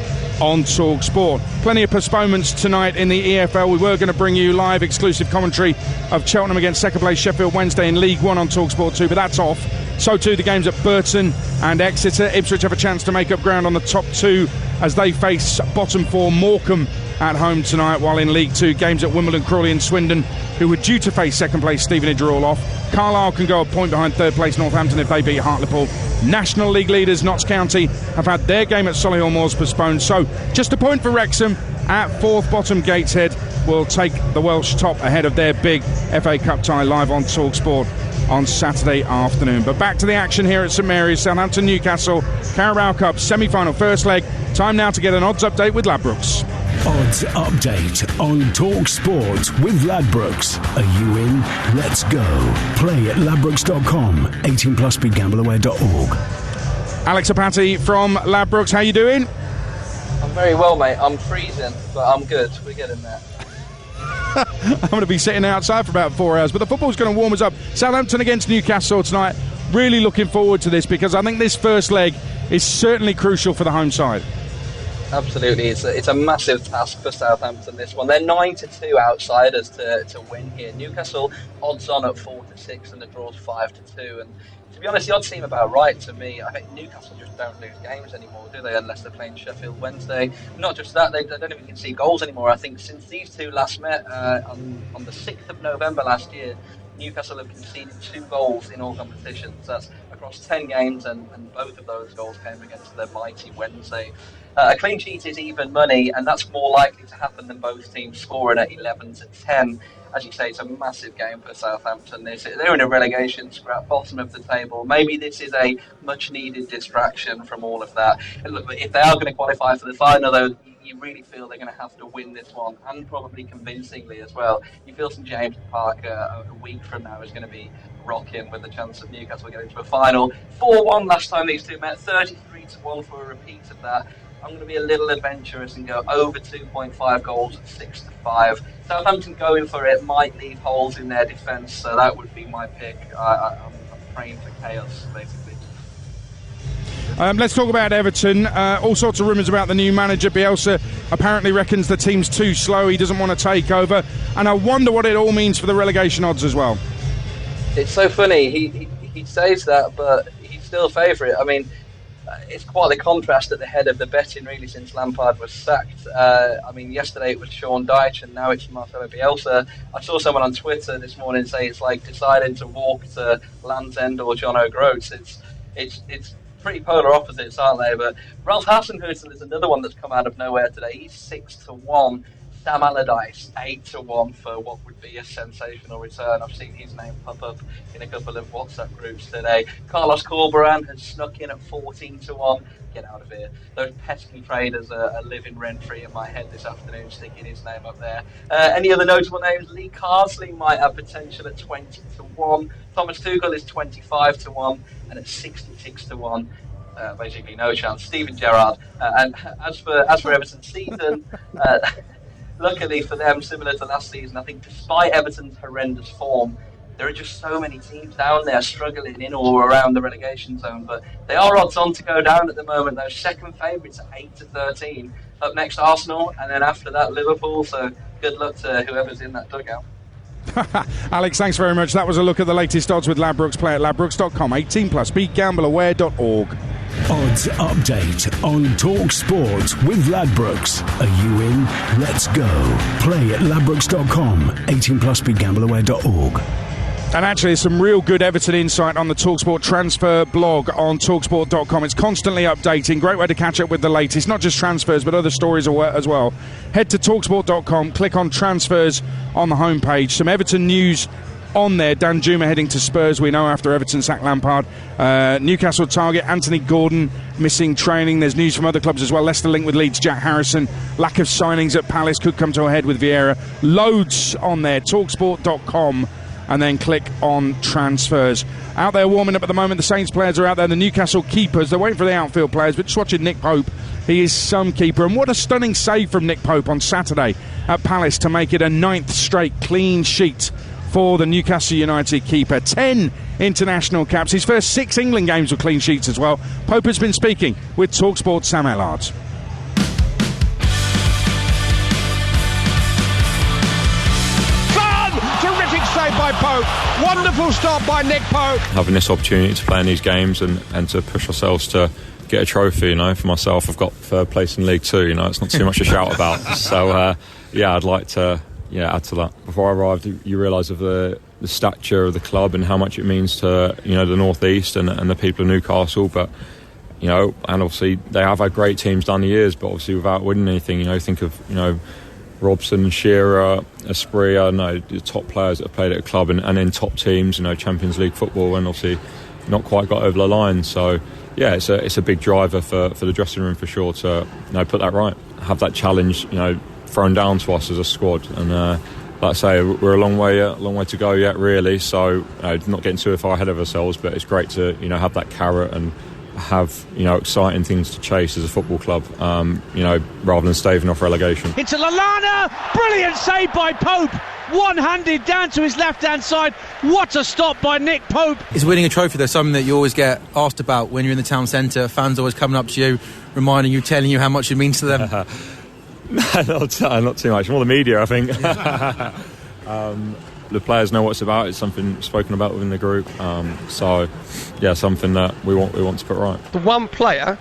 on TalkSport. Plenty of postponements tonight in the EFL. We were going to bring you live exclusive commentary of Cheltenham against second place Sheffield Wednesday in League One on TalkSport 2, but that's off. So too the games at Burton and Exeter. Ipswich have a chance to make up ground on the top two as they face bottom four Morecambe at home tonight, while in League 2 games at Wimbledon, Crawley and Swindon, who were due to face second place Stevenage, are all off. Carlisle can go a point behind third place Northampton if they beat Hartlepool. National League leaders Notts County have had their game at Solihull Moors postponed, so just a point for Wrexham at 4th bottom. Gateshead will take the Welsh top ahead of their big FA Cup tie live on TalkSport on Saturday afternoon. But back to the action here at St Mary's. Southampton Newcastle Carabao Cup semi-final first leg. Time now to get an odds update with Ladbrokes. Odds update on TalkSport with Ladbrokes. Are you in? Let's go. Play at ladbrokes.com. 18 plus begambleaware.org. Alex Apati from Ladbrokes. How you doing? I'm very well, mate. I'm freezing, but I'm good. We're getting there. I'm going to be sitting outside for about 4 hours, but the football's going to warm us up. Southampton against Newcastle tonight. Really looking forward to this because I think this first leg is certainly crucial for the home side. Absolutely, it's a massive task for Southampton, this one. They're 9-2 outsiders to win here. Newcastle odds on at 4-6 and the draw's 5-2. And to be honest, the odds seem about right to me. I think Newcastle just don't lose games anymore, do they? Unless they're playing Sheffield Wednesday. Not just that, they don't even concede goals anymore. I think since these two last met on the 6th of November last year, Newcastle have conceded 2 goals in all competitions. That's across 10 games, and both of those goals came against their mighty Wednesday. A clean sheet is even money, and that's more likely to happen than both teams scoring at 11-10. As you say, it's a massive game for Southampton. They're in a relegation scrap, bottom of the table. Maybe this is a much-needed distraction from all of that. And look, if they are going to qualify for the final, though, you really feel they're going to have to win this one, and probably convincingly as well. You feel St James Park a week from now is going to be rocking with the chance of Newcastle getting to a final. 4-1 last time these two met, 33-1 for a repeat of that. I'm going to be a little adventurous and go over 2.5 goals at 6-5. Southampton going for it might leave holes in their defence, so that would be my pick. I'm praying for chaos, basically. Let's talk about Everton. All sorts of rumours about the new manager. Bielsa apparently reckons the team's too slow. He doesn't want to take over. And I wonder what it all means for the relegation odds as well. It's so funny. He says that, but he's still a favourite. I mean, it's quite the contrast at the head of the betting, really, since Lampard was sacked. I mean, yesterday it was Sean Dyche, and now it's Marcelo Bielsa. I saw someone on Twitter this morning say it's like deciding to walk to Land's End or John O'Groats. It's pretty polar opposites, aren't they? But Ralph Hasenhüttl is another one that's come out of nowhere today. He's 6-1. Sam Allardyce 8-1 for what would be a sensational return. I've seen his name pop up in a couple of WhatsApp groups today. Carlos Corberán has snuck in at 14-1. Get out of here. Those pesky traders are living rent-free in my head this afternoon, sticking his name up there. Any other notable names? Lee Carsley might have potential at 20-1. Thomas Tuchel is 25-1, and at 66-1. Basically no chance. Steven Gerrard. And as for Everton's season, luckily for them, similar to last season, I think despite Everton's horrendous form, there are just so many teams down there struggling in or around the relegation zone. But they are odds on to go down at the moment. Those second favourites at 8-13. Up next, Arsenal, and then after that, Liverpool. So good luck to whoever's in that dugout. Alex, thanks very much. That was a look at the latest odds with Ladbrokes. Play at ladbrokes.com. 18 plus. BeGambleAware.org. Odds update on TalkSport with Ladbrokes. Are you in? Let's go. Play at ladbrokes.com. 18 plus. BeGambleAware.org. And actually, there's some real good Everton insight on the TalkSport transfer blog on talksport.com. It's constantly updating. Great way to catch up with the latest, not just transfers, but other stories as well. Head to talksport.com, click on transfers on the homepage. Some Everton news on there. Dan Juma heading to Spurs, we know, after Everton sacked Lampard. Newcastle target Anthony Gordon missing training. There's news from other clubs as well. Leicester linked with Leeds, Jack Harrison. Lack of signings at Palace could come to a head with Vieira. Loads on there. Talksport.com. And then click on transfers. Out there warming up at the moment, the Saints players are out there, the Newcastle keepers, they're waiting for the outfield players, but just watching Nick Pope, he is some keeper. And what a stunning save from Nick Pope on Saturday at Palace to make it a 9th straight clean sheet for the Newcastle United keeper. 10 international caps. His first 6 England games with clean sheets as well. Pope has been speaking with TalkSport's Sam Ellard. Terrific save by Pope. Wonderful stop by Nick Pope. Having this opportunity to play in these games and to push ourselves to get a trophy, for myself, I've got 3rd place in League 2, it's not too much to shout about. So, I'd like to add to that. Before I arrived, you realise of the stature of the club and how much it means to, the North East and the people of Newcastle, but, and obviously they have had great teams down the years, but obviously without winning anything, think of, Robson, Shearer, Esprit, the top players that have played at a club and in top teams, Champions League football, and obviously not quite got over the line. So, it's a big driver for the dressing room for sure to put that right, have that challenge thrown down to us as a squad. And like I say, we're a long way to go yet, really. So not getting too far ahead of ourselves, but it's great to have that carrot and have exciting things to chase as a football club, rather than staving off relegation. Into Lallana, brilliant save by Pope, one-handed down to his left-hand side. What a stop by Nick Pope. Is winning a trophy, though, something that you always get asked about when you're in the town centre? Fans always coming up to you, reminding you, telling you how much it means to them? Not too much. More the media, I think. The players know what it's about. It's something spoken about within the group. Something that we want to put right. The one player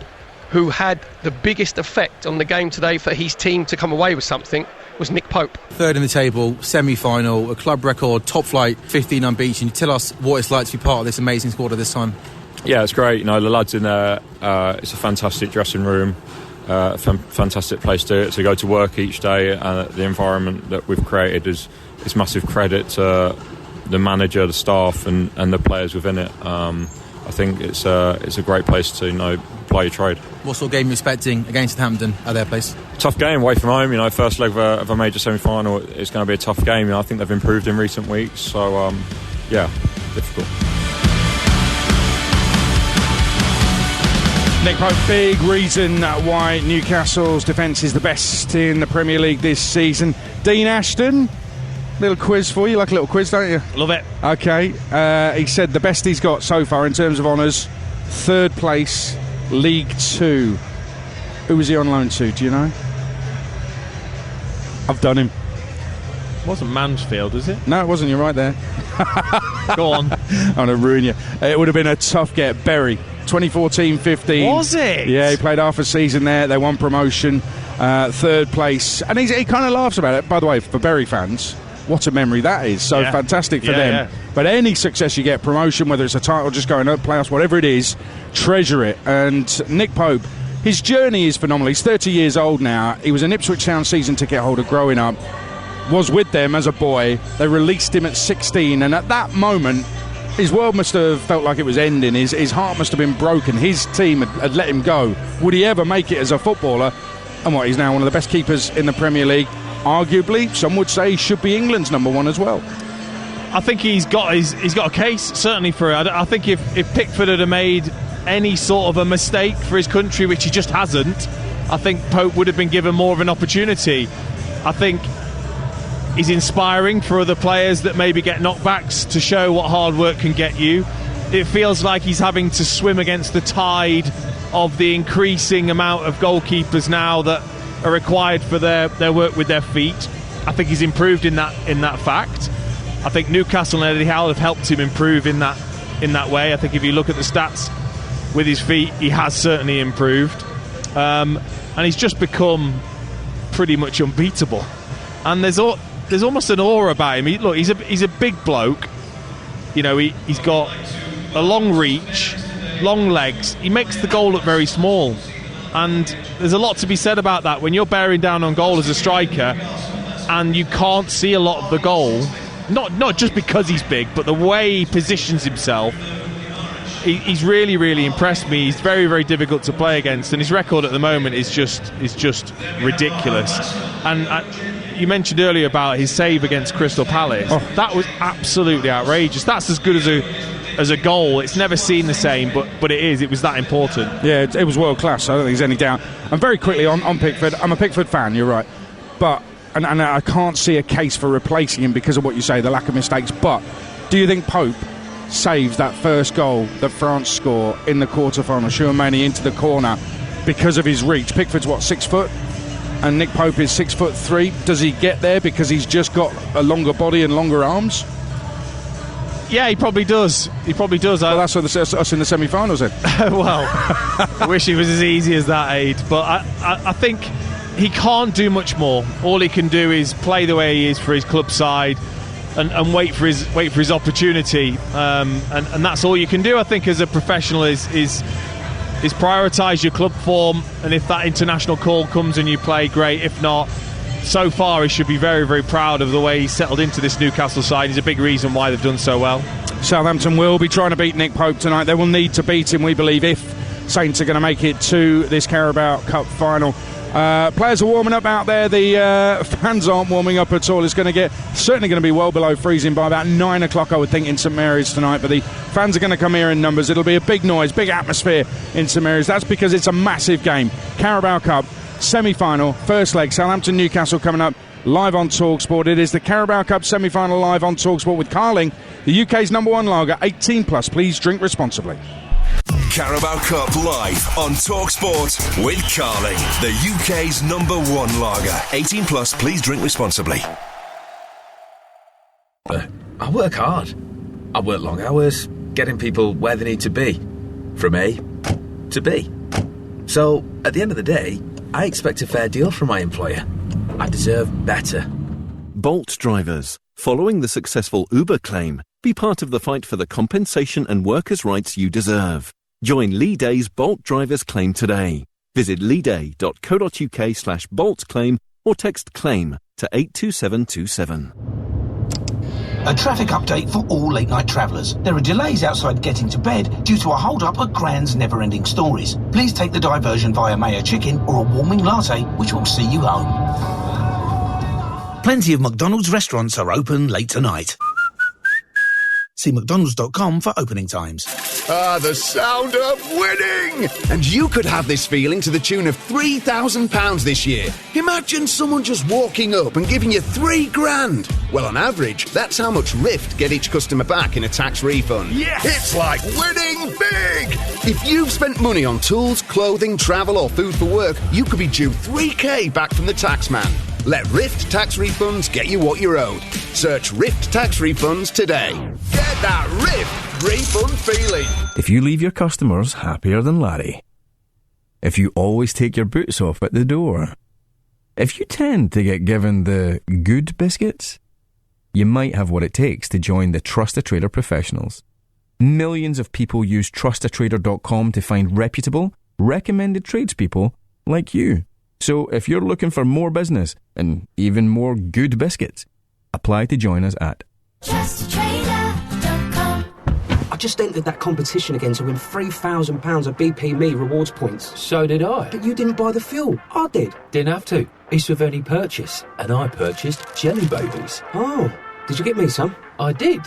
who had the biggest effect on the game today for his team to come away with something was Nick Pope. 3rd in the table, semi-final, a club record, top flight, 15 unbeaten. Tell us what it's like to be part of this amazing squad at this time. Yeah, it's great. The lads in there, it's a fantastic dressing room. Fantastic place to go to work each day. The environment that we've created is massive credit to the manager, the staff, and the players within it. I think it's a great place to play your trade. What sort of game are you expecting against Southampton at their place? Tough game away from home. First leg of a major semi-final. It's going to be a tough game. I think they've improved in recent weeks. So difficult. Nick Pope, big reason why Newcastle's defence is the best in the Premier League this season. Dean Ashton, little quiz for you. Like a little quiz, don't you? Love it. Okay. He said the best he's got so far in terms of honours, 3rd place, League 2. Who was he on loan to? Do you know? I've done him. It wasn't Mansfield, is it? No, it wasn't. You're right there. Go on. I'm going to ruin you. It would have been a tough get. Bury. 2014-15. Was it? Yeah, he played half a season there. They won promotion, 3rd place. And he kind of laughs about it. By the way, for Bury fans, what a memory that is. So fantastic for them. Yeah. But any success you get, promotion, whether it's a title, just going up, playoffs, whatever it is, treasure it. And Nick Pope, his journey is phenomenal. He's 30 years old now. He was an Ipswich Town season ticket holder growing up, was with them as a boy. They released him at 16, and at that moment, his world must have felt like it was ending. His heart must have been broken. His team had let him go. Would he ever make it as a footballer? And he's now one of the best keepers in the Premier League. Arguably, some would say he should be England's number 1 as well. I think he's got a case, certainly, for it. I think if Pickford had made any sort of a mistake for his country, which he just hasn't, I think Pope would have been given more of an opportunity. I think he's inspiring for other players that maybe get knockbacks to show what hard work can get you. It feels like he's having to swim against the tide of the increasing amount of goalkeepers now that are required for their work with their feet. I think he's improved in that fact. I think Newcastle and Eddie Howe have helped him improve in that way. I think if you look at the stats with his feet, he has certainly improved. And he's just become pretty much unbeatable. And there's almost an aura about him. He's a big bloke. He's got a long reach, long legs. He makes the goal look very small. And there's a lot to be said about that. When you're bearing down on goal as a striker and you can't see a lot of the goal, not just because he's big, but the way he positions himself, he's really, really impressed me. He's very, very difficult to play against, and his record at the moment is just ridiculous. And you mentioned earlier about his save against Crystal Palace. That was absolutely outrageous. That's as good as a goal. It's never seen the same, but it was that important. Yeah, it was world class. I don't think there's any doubt. And very quickly on Pickford, I'm a Pickford fan, you're right, but and I can't see a case for replacing him because of what you say, the lack of mistakes, but do you think Pope saves that first goal that France score in the quarter-final, Chouameni into the corner, because of his reach? Pickford's, 6 foot? And Nick Pope is 6'3". Does he get there because he's just got a longer body and longer arms? Yeah, he probably does. Well, that's us in the semi-finals then. Well, I wish he was as easy as that, Aid. But I think he can't do much more. All he can do is play the way he is for his club side and wait for his opportunity. And that's all you can do, I think, as a professional is prioritise your club form. And if that international call comes and you play, great. If not, so far he should be very, very proud of the way he's settled into this Newcastle side. He's a big reason why they've done so well. Southampton will be trying to beat Nick Pope tonight. They will need to beat him, we believe, if Saints are going to make it to this Carabao Cup final. Players are warming up out there. The fans aren't warming up at all. It's certainly going to be well below freezing by about 9 o'clock, I would think, in St Mary's tonight. But the fans are going to come here in numbers. It'll be a big noise, big atmosphere in St Mary's. That's because it's a massive game. Carabao Cup semi-final, first leg, Southampton Newcastle coming up live on TalkSport. It is the Carabao Cup semi-final live on TalkSport with Carling, the UK's #1 lager, 18 plus. Please drink responsibly. Carabao Cup live on TalkSport with Carling, the UK's #1 lager, 18 plus. Please drink responsibly. I work hard. I work long hours, getting people where they need to be, from A to B. So at the end of the day, I expect a fair deal from my employer. I deserve better. Bolt drivers, following the successful Uber claim, be part of the fight for the compensation and workers' rights you deserve. Join Lee Day's Bolt Drivers Claim today. Visit leeday.co.uk/Bolt Claim or text CLAIM to 82727. A traffic update for all late-night travellers. There are delays outside getting to bed due to a hold-up at Grand's Never-Ending Stories. Please take the diversion via Mayo Chicken or a warming latte, which will see you home. Plenty of McDonald's restaurants are open late tonight. See mcdonalds.com for opening times. Ah, the sound of winning! And you could have this feeling to the tune of £3,000 this year. Imagine someone just walking up and giving you £3,000. Well, on average, that's how much Rift get each customer back in a tax refund. Yes! It's like winning big! If you've spent money on tools, clothing, travel or food for work, you could be due £3,000 back from the taxman. Let Rift Tax Refunds get you what you're owed. Search Rift Tax Refunds today. Get that Rift refund feeling. If you leave your customers happier than Larry. If you always take your boots off at the door. If you tend to get given the good biscuits, you might have what it takes to join the Trust a Trader professionals. Millions of people use trustatrader.com to find reputable, recommended tradespeople like you. So if you're looking for more business and even more good biscuits, apply to join us at trustatrader.com. I just entered that competition again to win £3,000 of BP Me rewards points. So did I. But you didn't buy the fuel. I did. Didn't have to. It's with any purchase. And I purchased Jelly Babies. Oh, did you get me some? I did.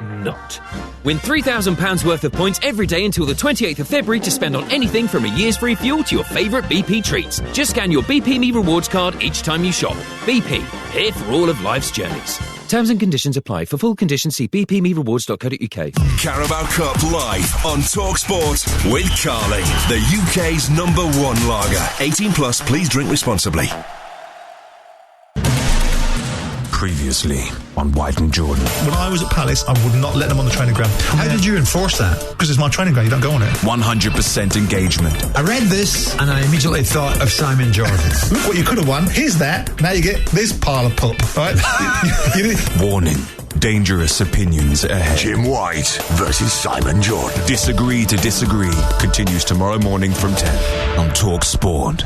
Not. Win £3,000 worth of points every day until the 28th of February to spend on anything from a year's free fuel to your favourite BP treats. Just scan your BP Me rewards card each time you shop. BP, here for all of life's journeys. Terms and conditions apply. For full conditions, see bpmerewards.co.uk. Carabao Cup live on TalkSport with Carling, the UK's #1 lager. 18 plus. Please drink responsibly. Previously on White and Jordan. When I was at Palace, I would not let them on the training ground. How did you enforce that? Because it's my training ground, you don't go on it. 100% engagement. I read this and I immediately thought of Simon Jordan. Look what you could have won. Here's that. Now you get this pile of pup, right? Warning. Dangerous opinions ahead. Jim White versus Simon Jordan. Disagree to disagree continues tomorrow morning from 10 on TalkSport.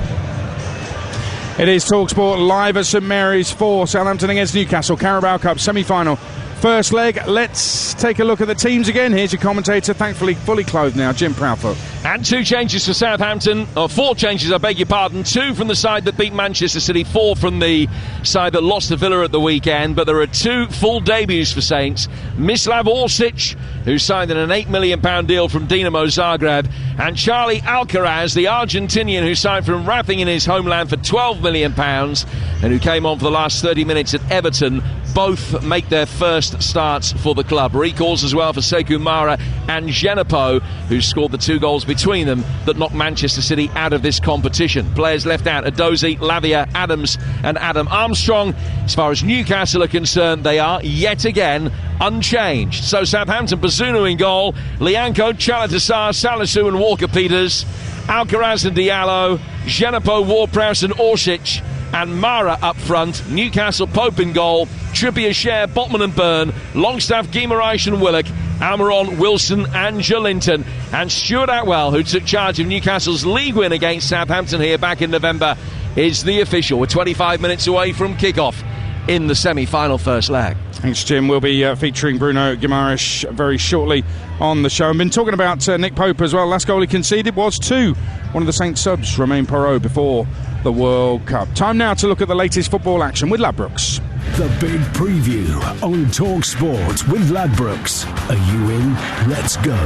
It is TalkSport live at St Mary's for Southampton against Newcastle. Carabao Cup semi-final. first leg. Let's take a look at the teams again. Here's your commentator, thankfully fully clothed now, Jim Proudfoot. And 2 changes for Southampton, or 4 changes, I beg your pardon. 2 from the side that beat Manchester City, 4 from the side that lost to Villa at the weekend. But there are 2 full debuts for Saints. Mislav Orsic, who signed an £8 million deal from Dinamo Zagreb, and Charlie Alcaraz, the Argentinian who signed from Racing in his homeland for £12 million and who came on for the last 30 minutes at Everton. Both make their first starts for the club. Recalls as well for Sekou Mara and Genepo, who scored the 2 goals between them that knocked Manchester City out of this competition. Players left out: Edozie, Lavia, Adams and Adam Armstrong. As far as Newcastle are concerned, they are yet again unchanged. So Southampton, Bazunu in goal, Lianco, Chalatassar, Salisu and Walker-Peters, Alcaraz and Diallo, Genepo, Ward-Prowse and Orsic, and Mara up front. Newcastle, Pope in goal, Trippier, Cher, Botman and Byrne, Longstaff, Guimaraes and Willock, Almiron, Wilson and Jolinton. And Stuart Atwell, who took charge of Newcastle's league win against Southampton here back in November, is the official. We're 25 minutes away from kick-off in the semi-final first leg. Thanks, Jim. We'll be featuring Bruno Guimaraes very shortly on the show. I've been talking about Nick Pope as well. Last goal he conceded was to one of the Saints subs, Romain Perraud, before the World Cup. Time now to look at the latest football action with Ladbrokes. The big preview on TalkSport with Ladbrokes. Are you in? Let's go.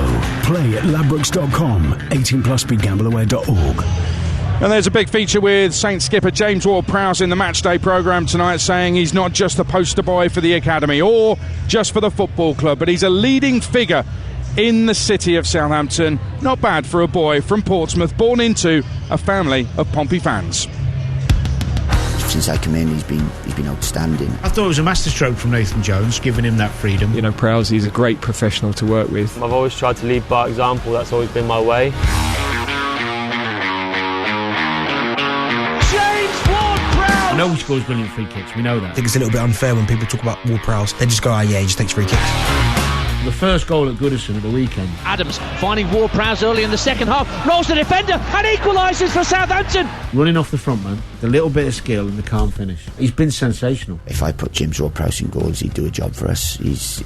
Play at ladbrokes.com. 18+BeGambleAware.org. And there's a big feature with Saints skipper James Ward-Prowse in the matchday programme tonight, saying he's not just a poster boy for the academy or just for the football club, but he's a leading figure in the city of Southampton. Not bad for a boy from Portsmouth, born into a family of Pompey fans. Since I came in, he's been outstanding. I thought it was a masterstroke from Nathan Jones, giving him that freedom. You know, Prowse, he's a great professional to work with. I've always tried to lead by example. That's always been my way. I know he scores brilliant free kicks, we know that. I think it's a little bit unfair when people talk about Ward-Prowse. They just go, oh yeah, he just takes free kicks. The first goal at Goodison at the weekend. Adams finding Ward-Prowse early in the second half, rolls the defender and equalises for Southampton. Running off the front man, the little bit of skill and the calm finish. He's been sensational. If I put James Ward-Prowse in goals, he'd do a job for us. He's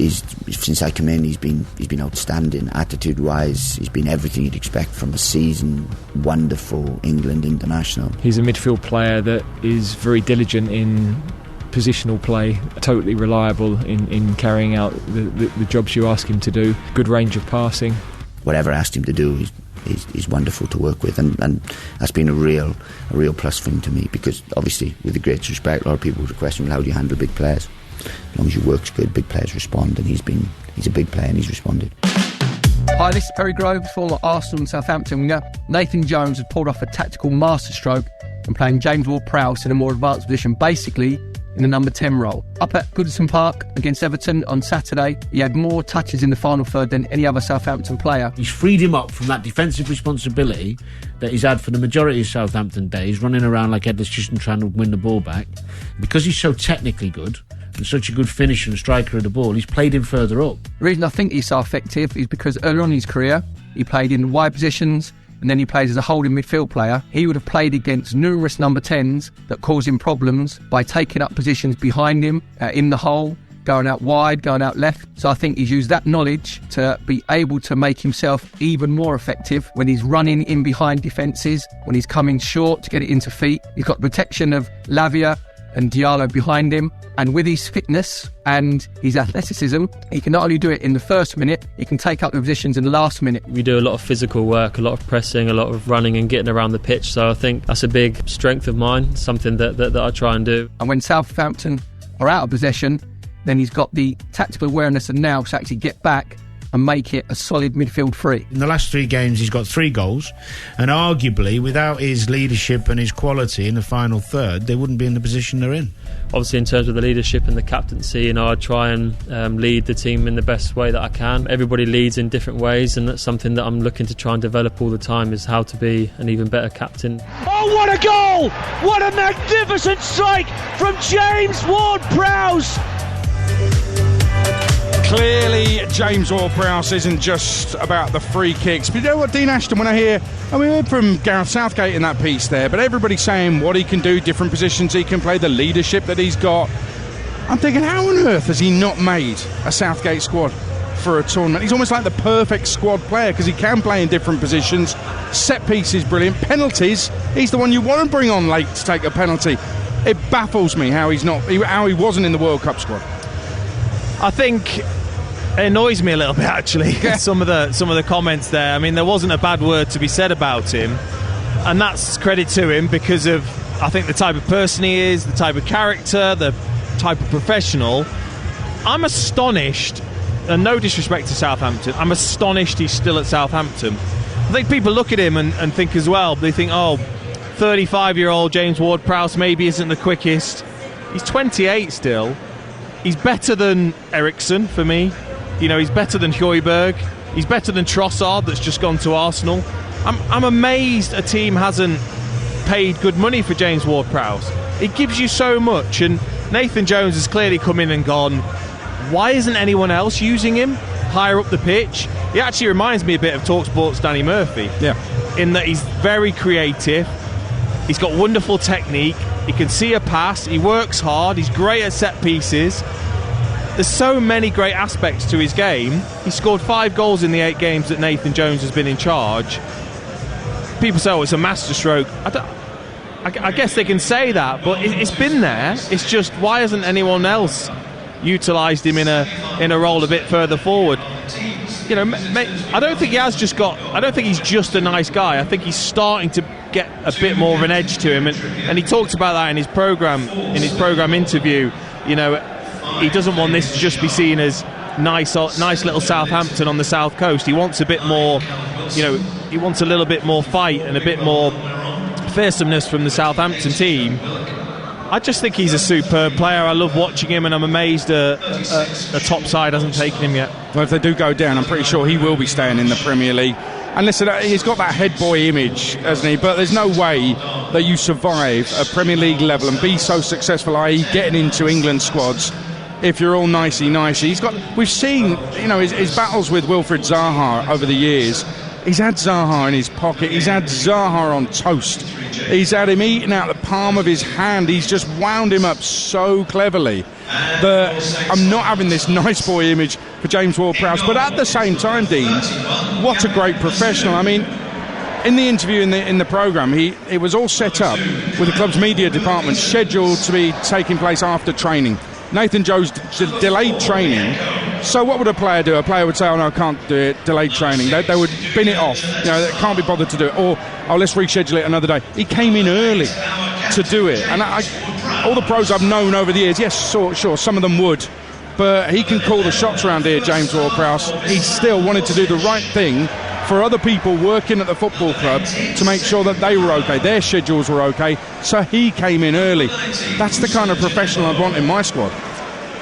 since I came in, he's been outstanding. Attitude-wise, he's been everything you'd expect from a seasoned, wonderful England international. He's a midfield player that is very diligent in positional play, totally reliable in carrying out the jobs you ask him to do. Good range of passing. Whatever I asked him to do, he's wonderful to work with, and that's been a real plus for him to me, because obviously, with the greatest respect, a lot of people would question, well, how do you handle big players? As long as your work's good, big players respond, and he's a big player and he's responded. Hi, this is Perry Groves, former Arsenal and Southampton winger. Nathan Jones has pulled off a tactical masterstroke and playing James Ward-Prowse in a more advanced position, basically in the number 10 role. Up at Goodison Park against Everton on Saturday, he had more touches in the final third than any other Southampton player. He's freed him up from that defensive responsibility that he's had for the majority of Southampton days, running around like headless chicken trying to win the ball back. Because he's so technically good and such a good finisher and striker of the ball, he's played him further up. The reason I think he's so effective is because early on in his career, he played in wide positions, and then he plays as a holding midfield player. He would have played against numerous number 10s that caused him problems by taking up positions behind him, in the hole, going out wide, going out left. So I think he's used that knowledge to be able to make himself even more effective when he's running in behind defences, when he's coming short to get it into feet. He's got protection of Lavia and Diallo behind him, and with his fitness and his athleticism, he can not only do it in the first minute, he can take up the positions in the last minute. We do a lot of physical work, a lot of pressing, a lot of running and getting around the pitch, so I think that's a big strength of mine, something that I try and do. And when Southampton are out of possession, then he's got the tactical awareness and now to actually get back and make it a solid midfield three. In the last 3 games, he's got 3 goals, and arguably, without his leadership and his quality in the final third, they wouldn't be in the position they're in. Obviously, in terms of the leadership and the captaincy, I try and lead the team in the best way that I can. Everybody leads in different ways, and that's something that I'm looking to try and develop all the time, is how to be an even better captain. Oh, what a goal! What a magnificent strike from James Ward-Prowse! Clearly, James Ward-Prowse isn't just about the free kicks. But you know what, Dean Ashton, when we heard from Gareth Southgate in that piece there, but everybody's saying what he can do, different positions he can play, the leadership that he's got. I'm thinking, how on earth has he not made a Southgate squad for a tournament? He's almost like the perfect squad player because he can play in different positions. Set pieces, brilliant. Penalties, he's the one you want to bring on late to take a penalty. It baffles me how he wasn't in the World Cup squad. I think it annoys me a little bit, actually. some of the comments there. I mean, there wasn't a bad word to be said about him, and that's credit to him because of, I think, the type of person he is, the type of character, the type of professional. I'm astonished, and no disrespect to Southampton, I'm astonished he's still at Southampton. I think people look at him and think as well, they think, 35-year-old James Ward-Prowse maybe isn't the quickest. He's 28 still. He's better than Eriksson for me. He's better than Højbjerg. He's better than Trossard that's just gone to Arsenal. I'm amazed a team hasn't paid good money for James Ward-Prowse. It gives you so much, and Nathan Jones has clearly come in and gone, why isn't anyone else using him higher up the pitch? He actually reminds me a bit of TalkSport's Danny Murphy. Yeah. In that he's very creative. He's got wonderful technique. He can see a pass. He works hard. He's great at set pieces. There's so many great aspects to his game. He scored 5 goals in the 8 games that Nathan Jones has been in charge. People say, it's a masterstroke. I guess they can say that, but it's been there. It's just, why hasn't anyone else utilised him in a role a bit further forward? I don't think he has just got. I don't think he's just a nice guy. I think he's starting to get a bit more of an edge to him, and he talked about that in his program interview. He doesn't want this to just be seen as nice little Southampton on the south coast. He wants a bit more. He wants a little bit more fight and a bit more fearsomeness from the Southampton team. I just think he's a superb player. I love watching him, and I'm amazed a top side hasn't taken him yet. Well, if they do go down, I'm pretty sure he will be staying in the Premier League. And listen, he's got that head boy image, hasn't he? But there's no way that you survive a Premier League level and be so successful, i.e. getting into England squads, if you're all nicey-nicey. We've seen, his battles with Wilfried Zaha over the years. He's had Zaha in his pocket. He's had Zaha on toast. He's had him eating out the palm of his hand. He's just wound him up so cleverly that I'm not having this nice boy image for James Ward-Prowse. But at the same time, Dean, what a great professional. I mean, in the interview in the programme, it was all set up with the club's media department scheduled to be taking place after training. Nathan Jones delayed training. So what would a player do? A player would say, no, I can't do it, delayed training. They would bin it off. They can't be bothered to do it. Or, let's reschedule it another day. He came in early to do it. And all the pros I've known over the years, yes, sure, some of them would. But he can call the shots around here, James Ward-Prowse. He still wanted to do the right thing for other people working at the football club to make sure that they were okay, their schedules were okay. So he came in early. That's the kind of professional I'd want in my squad.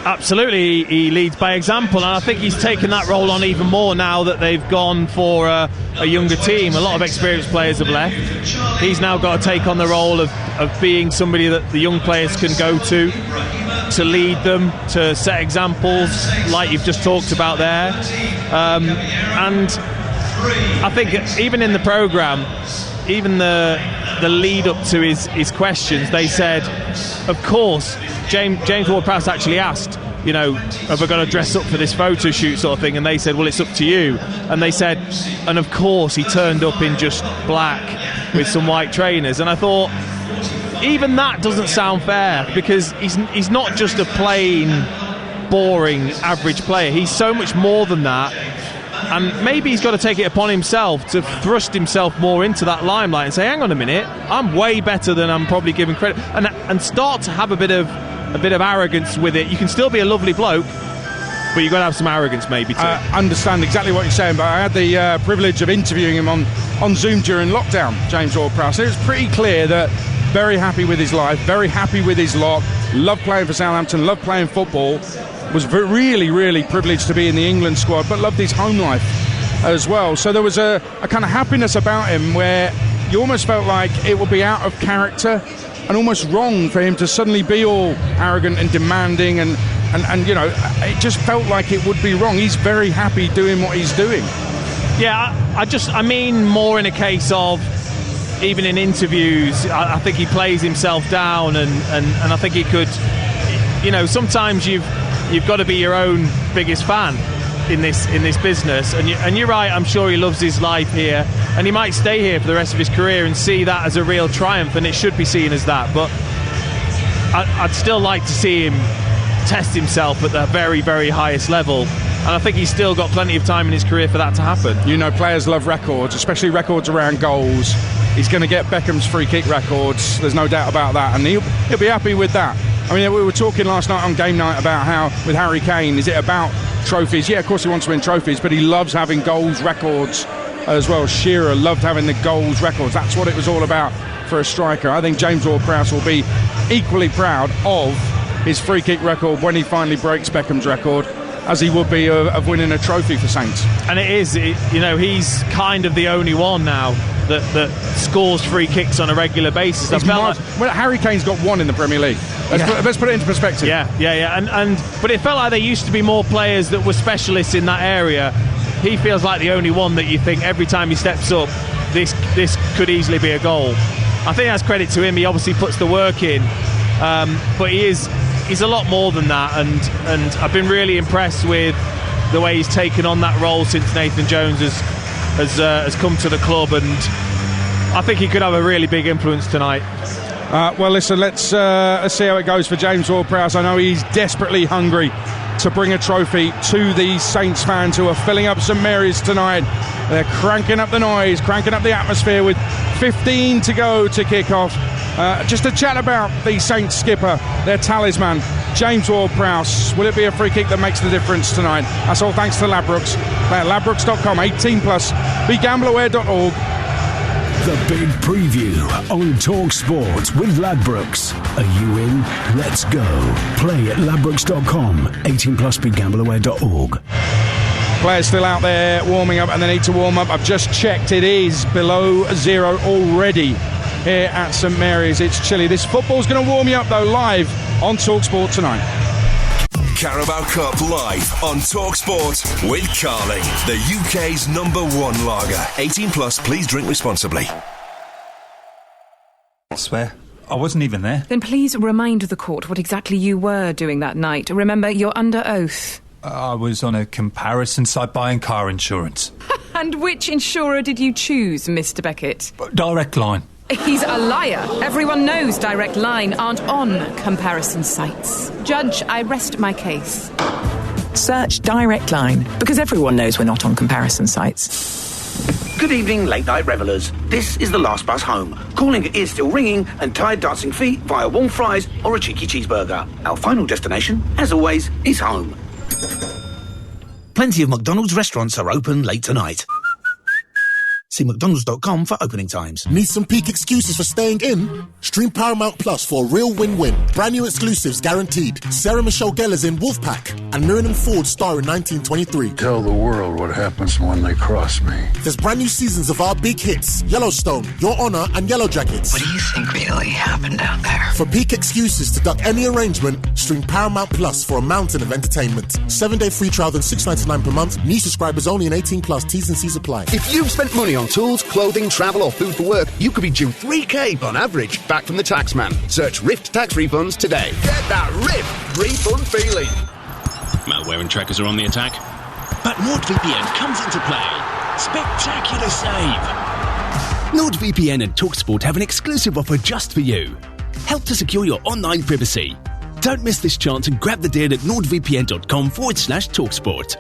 Absolutely, he leads by example, and I think he's taken that role on even more now that they've gone for a younger team. A lot of experienced players have left. He's now got to take on the role of being somebody that the young players can go to lead them, to set examples like you've just talked about there. And I think even in the programme, even the lead up to his questions, they said, of course, James Ward-Prowse actually asked, have I got to dress up for this photo shoot sort of thing? And they said, well, it's up to you. And they said, and of course he turned up in just black with some white trainers. And I thought, even that doesn't sound fair, because he's not just a plain, boring, average player. He's so much more than that. And maybe he's got to take it upon himself to thrust himself more into that limelight and say, hang on a minute, I'm way better than I'm probably giving credit, and start to have a bit of arrogance with it. You can still be a lovely bloke, but you've got to have some arrogance maybe too. I understand exactly what you're saying, but I had the privilege of interviewing him on Zoom during lockdown, James Ward-Prowse. It was pretty clear that very happy with his life, very happy with his lot, loved playing for Southampton, loved playing football, was really, really privileged to be in the England squad, but loved his home life as well. So there was a kind of happiness about him where you almost felt like it would be out of character and almost wrong for him to suddenly be all arrogant and demanding, and it just felt like it would be wrong. He's very happy doing what he's doing. Yeah, I mean more in a case of, even in interviews, I think he plays himself down, and I think he could. sometimes you've got to be your own biggest fan in this business, and you're right. I'm sure he loves his life here, and he might stay here for the rest of his career and see that as a real triumph, and it should be seen as that. But I'd still like to see him test himself at the very, very highest level, and I think he's still got plenty of time in his career for that to happen. Players love records, especially records around goals. He's going to get Beckham's free kick records, there's no doubt about that, and he'll be happy with that. I mean, we were talking last night on game night about how with Harry Kane, is it about trophies? Yeah, of course he wants to win trophies, but he loves having goals records as well. Shearer loved having the goals records. That's what it was all about for a striker. I think James Ward-Prowse will be equally proud of his free kick record when he finally breaks Beckham's record, as he would be of winning a trophy for Saints. And he's kind of the only one now that scores free kicks on a regular basis. Harry Kane's got one in the Premier League. Let's put it into perspective. But it felt like there used to be more players that were specialists in that area. He feels like the only one that you think every time he steps up, this could easily be a goal. I think that's credit to him. He obviously puts the work in, but he's a lot more than that, and I've been really impressed with the way he's taken on that role since Nathan Jones has come to the club, and I think he could have a really big influence tonight. Well, listen, let's see how it goes for James Ward-Prowse. I know he's desperately hungry to bring a trophy to these Saints fans who are filling up St Mary's tonight. They're cranking up the noise, cranking up the atmosphere with 15 to go to kick off. Just to chat about the Saints skipper, their talisman, James Ward-Prowse. Will it be a free kick that makes the difference tonight? That's all thanks to Ladbrokes. Play at ladbrokes.com, 18+, begambleaware.org. The big preview on TalkSport with Ladbrokes. Are you in? Let's go. Play at ladbrokes.com, 18+, begambleaware.org. Players still out there warming up, and they need to warm up. I've just checked, it is below zero already here at St Mary's. It's chilly. This football's going to warm you up though, live on TalkSport tonight. Carabao Cup live on TalkSport with Carling, the UK's #1 lager. 18+, please drink responsibly. I swear, I wasn't even there. Then please remind the court what exactly you were doing that night. Remember, you're under oath. I was on a comparison site buying car insurance. And which insurer did you choose, Mr. Beckett? Direct Line. He's a liar. Everyone knows Direct Line aren't on comparison sites. Judge, I rest my case. Search Direct Line, because everyone knows we're not on comparison sites. Good evening, late-night revellers. This is the last bus home. Calling is still ringing and tired dancing feet via warm fries or a cheeky cheeseburger. Our final destination, as always, is home. Plenty of McDonald's restaurants are open late tonight. See mcdonalds.com for opening times. Need some peak excuses for staying in? Stream Paramount Plus for a real win-win. Brand new exclusives guaranteed. Sarah Michelle Gellar's in Wolfpack and Miriam Ford star in 1923. Tell the world what happens when they cross me. There's brand new seasons of our big hits, Yellowstone, Your Honor and Yellow Jackets. What do you think really happened out there? For peak excuses to duck any arrangement, stream Paramount Plus for a mountain of entertainment. 7-day free trial than $6.99 per month. New subscribers only and 18+. T's and C's apply. If you've spent money on tools, clothing, travel or food for work, you could be due $3,000 on average back from the Taxman. Search Rift Tax Refunds today. Get that Rift refund feeling. Malware and trackers are on the attack. But NordVPN comes into play. Spectacular save. NordVPN and TalkSport have an exclusive offer just for you. Help to secure your online privacy. Don't miss this chance and grab the deal at nordvpn.com/TalkSport.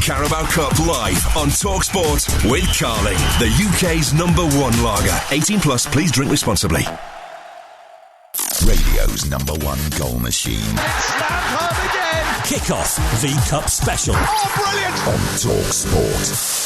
Carabao Cup live on TalkSport with Carling, the UK's #1 lager. 18+, please drink responsibly. Radio's #1 goal machine. Slammed home again. Kick-off V-Cup special. Oh, brilliant! On TalkSport.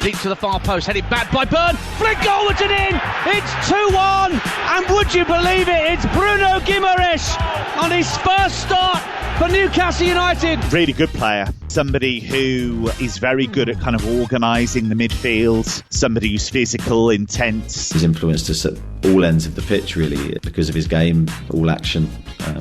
Deep to the far post, headed back by Byrne. Flick goal, it's an in! It's 2-1! And would you believe it, it's Bruno Guimaraes on his first start for Newcastle United. Really good player. Somebody who is very good at kind of organising the midfield. Somebody who's physical, intense. He's influenced us at all ends of the pitch, really, because of his game, all action.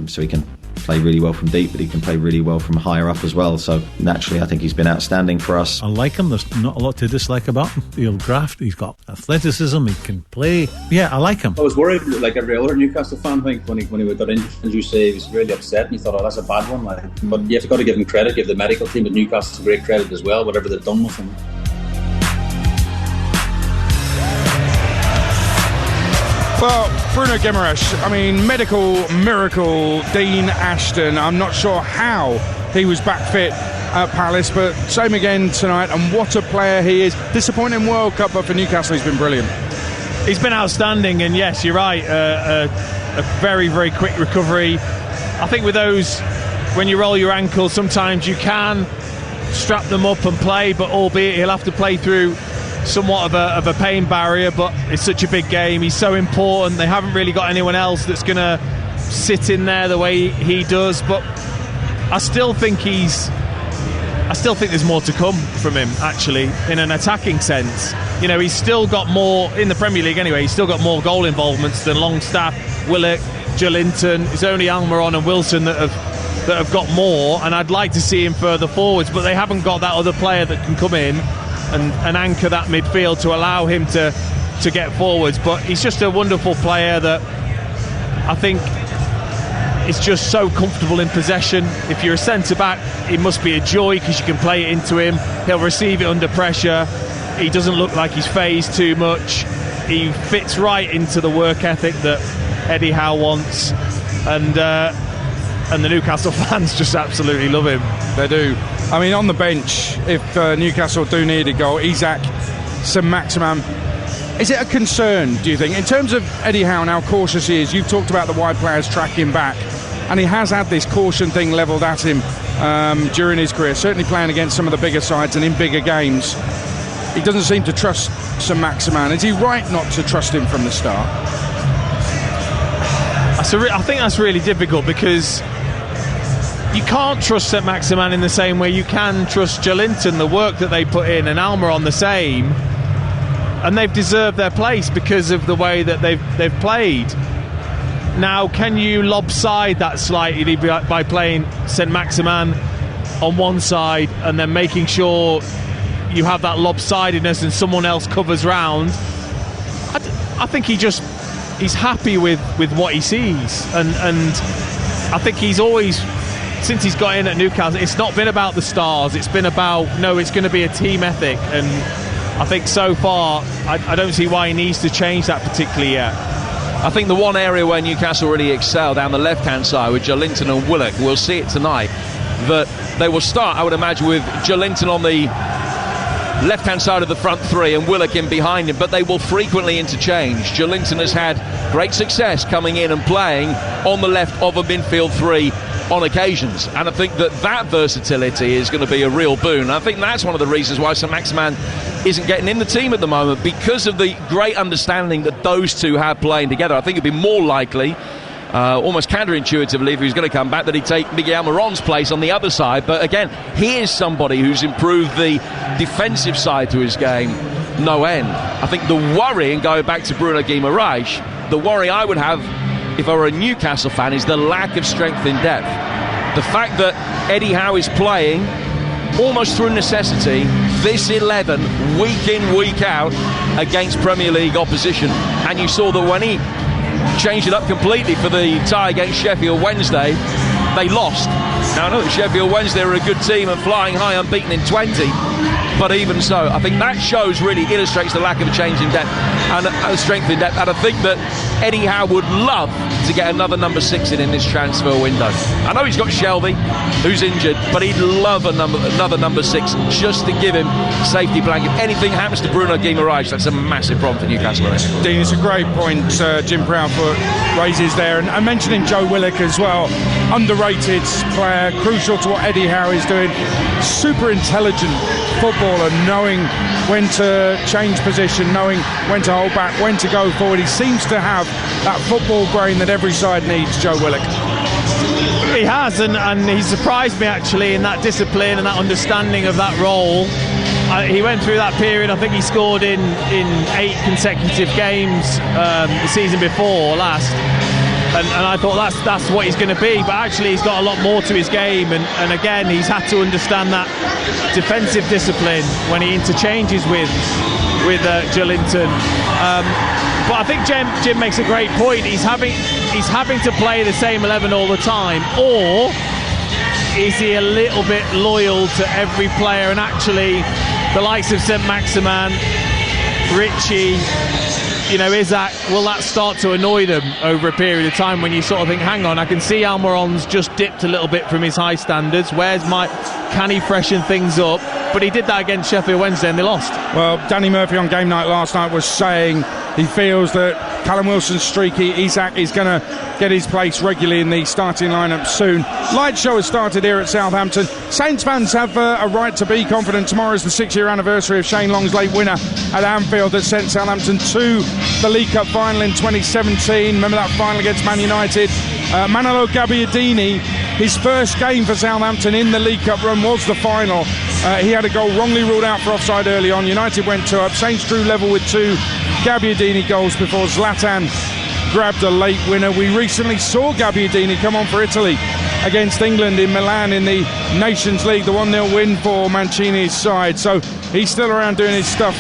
So he can play really well from deep, but he can play really well from higher up as well. So naturally, I think he's been outstanding for us. I like him. There's not a lot to dislike about him. He'll graft. He's got athleticism. He can play. Yeah, I like him. I was worried, like every other Newcastle fan, I think, when he got injured, as you say, he was really upset, and you thought, oh, that's a bad one. But you've got to give him credit, give the medical team at Newcastle great credit as well, whatever they've done with him. Well, Bruno Guimaraes, I mean, medical miracle, Dean Ashton. I'm not sure how he was back fit at Palace, but same again tonight, and what a player he is. Disappointing World Cup, but for Newcastle, he's been brilliant. He's been outstanding, and yes, you're right, a very, very quick recovery. I think with those, when you roll your ankle, sometimes you can strap them up and play, but albeit he'll have to play through somewhat of a pain barrier, but it's such a big game. He's so important. They haven't really got anyone else that's going to sit in there the way he does, but I still think there's more to come from him, actually, in an attacking sense. You know, he's still got more in the Premier League anyway. He's still got more goal involvements than Longstaff, Willock, Joelinton. It's only Almiron and Wilson that have got more, and I'd like to see him further forwards, but they haven't got that other player that can come in and anchor that midfield to allow him to get forwards. But he's just a wonderful player that I think is just so comfortable in possession. If you're a centre-back, it must be a joy because you can play it into him. He'll receive it under pressure. He doesn't look like he's phased too much. He fits right into the work ethic that Eddie Howe wants, and the Newcastle fans just absolutely love him. They do. I mean, on the bench, if Newcastle do need a goal, Isak, Saint-Maximin, is it a concern, do you think? In terms of Eddie Howe and how cautious he is, you've talked about the wide players tracking back, and he has had this caution thing levelled at him during his career, certainly playing against some of the bigger sides and in bigger games. He doesn't seem to trust Saint-Maximin. Is he right not to trust him from the start? I think that's really difficult because you can't trust Saint-Maximin in the same way you can trust Joelinton, the work that they put in, and Almiron the same, and they've deserved their place because of the way that they've played. Now, can you lopside that slightly by playing Saint-Maximin on one side and then making sure you have that lopsidedness and someone else covers round? I think he's happy with what he sees, and I think he's always, since he's got in at Newcastle, it's not been about the stars, it's been about, no, it's going to be a team ethic, and I think so far I don't see why he needs to change that particularly yet. I think the one area where Newcastle really excel down the left-hand side with Joelinton and Willock, we'll see it tonight, that they will start, I would imagine, with Joelinton on the left-hand side of the front three and Willock in behind him, but they will frequently interchange. Joelinton has had great success coming in and playing on the left of a midfield three on occasions, and I think that versatility is going to be a real boon. And I think that's one of the reasons why Saint-Maximin isn't getting in the team at the moment, because of the great understanding that those two have playing together. I think it'd be more likely, almost counterintuitively, if he was going to come back, that he'd take Miguel Almiron's place on the other side. But again, he is somebody who's improved the defensive side to his game no end. I think the worry, and going back to Bruno Guimaraes, the worry I would have if I were a Newcastle fan is the lack of strength in depth. The fact that Eddie Howe is playing almost through necessity this 11 week in, week out against Premier League opposition, and you saw that when he changed it up completely for the tie against Sheffield Wednesday, they lost. Now I know that Sheffield Wednesday are a good team and flying high, unbeaten in 20, but even so, I think that really illustrates the lack of a change in depth and strength in depth. And I think that Eddie Howe would love to get another number 6 in this transfer window. I know he's got Shelby, who's injured, but he'd love another number 6 just to give him safety blanket. If anything happens to Bruno Guimaraes, that's a massive problem for Newcastle. Dean, it's a great point Jim Proudfoot raises there, and mentioning Joe Willock as well, underrated player, crucial to what Eddie Howe is doing, super intelligent footballer, knowing when to change position, knowing when to hold back, when to go forward. He seems to have that football brain that every side needs, Joe Willock. He has, and he surprised me actually in that discipline and that understanding of that role. He went through that period, I think he scored in 8 consecutive games the season before last. and I thought that's what he's going to be, but actually he's got a lot more to his game, and again he's had to understand that defensive discipline when he interchanges with Joelinton. But I think Jim makes a great point. He's having to play the same 11 all the time, or is he a little bit loyal to every player? And actually, the likes of St. Maximin, Richie, will that start to annoy them over a period of time when you sort of think, hang on, I can see Almiron's just dipped a little bit from his high standards. Can he freshen things up? But he did that against Sheffield Wednesday and they lost. Well, Danny Murphy on Game Night last night was saying he feels that Callum Wilson's streaky Isak is going to get his place regularly in the starting lineup soon. Light show has started here at Southampton. Saints fans have a right to be confident. Tomorrow is the 6-year anniversary of Shane Long's late winner at Anfield that sent Southampton to the League Cup final in 2017. Remember that final against Man United? Manolo Gabbiadini, his first game for Southampton in the League Cup run was the final. He had a goal wrongly ruled out for offside early on. United went 2 up. Saints drew level with 2 Gabbiadini goals before Zlatan grabbed a late winner. We recently saw Gabbiadini come on for Italy against England in Milan in the Nations League, the 1-0 win for Mancini's side. So he's still around doing his stuff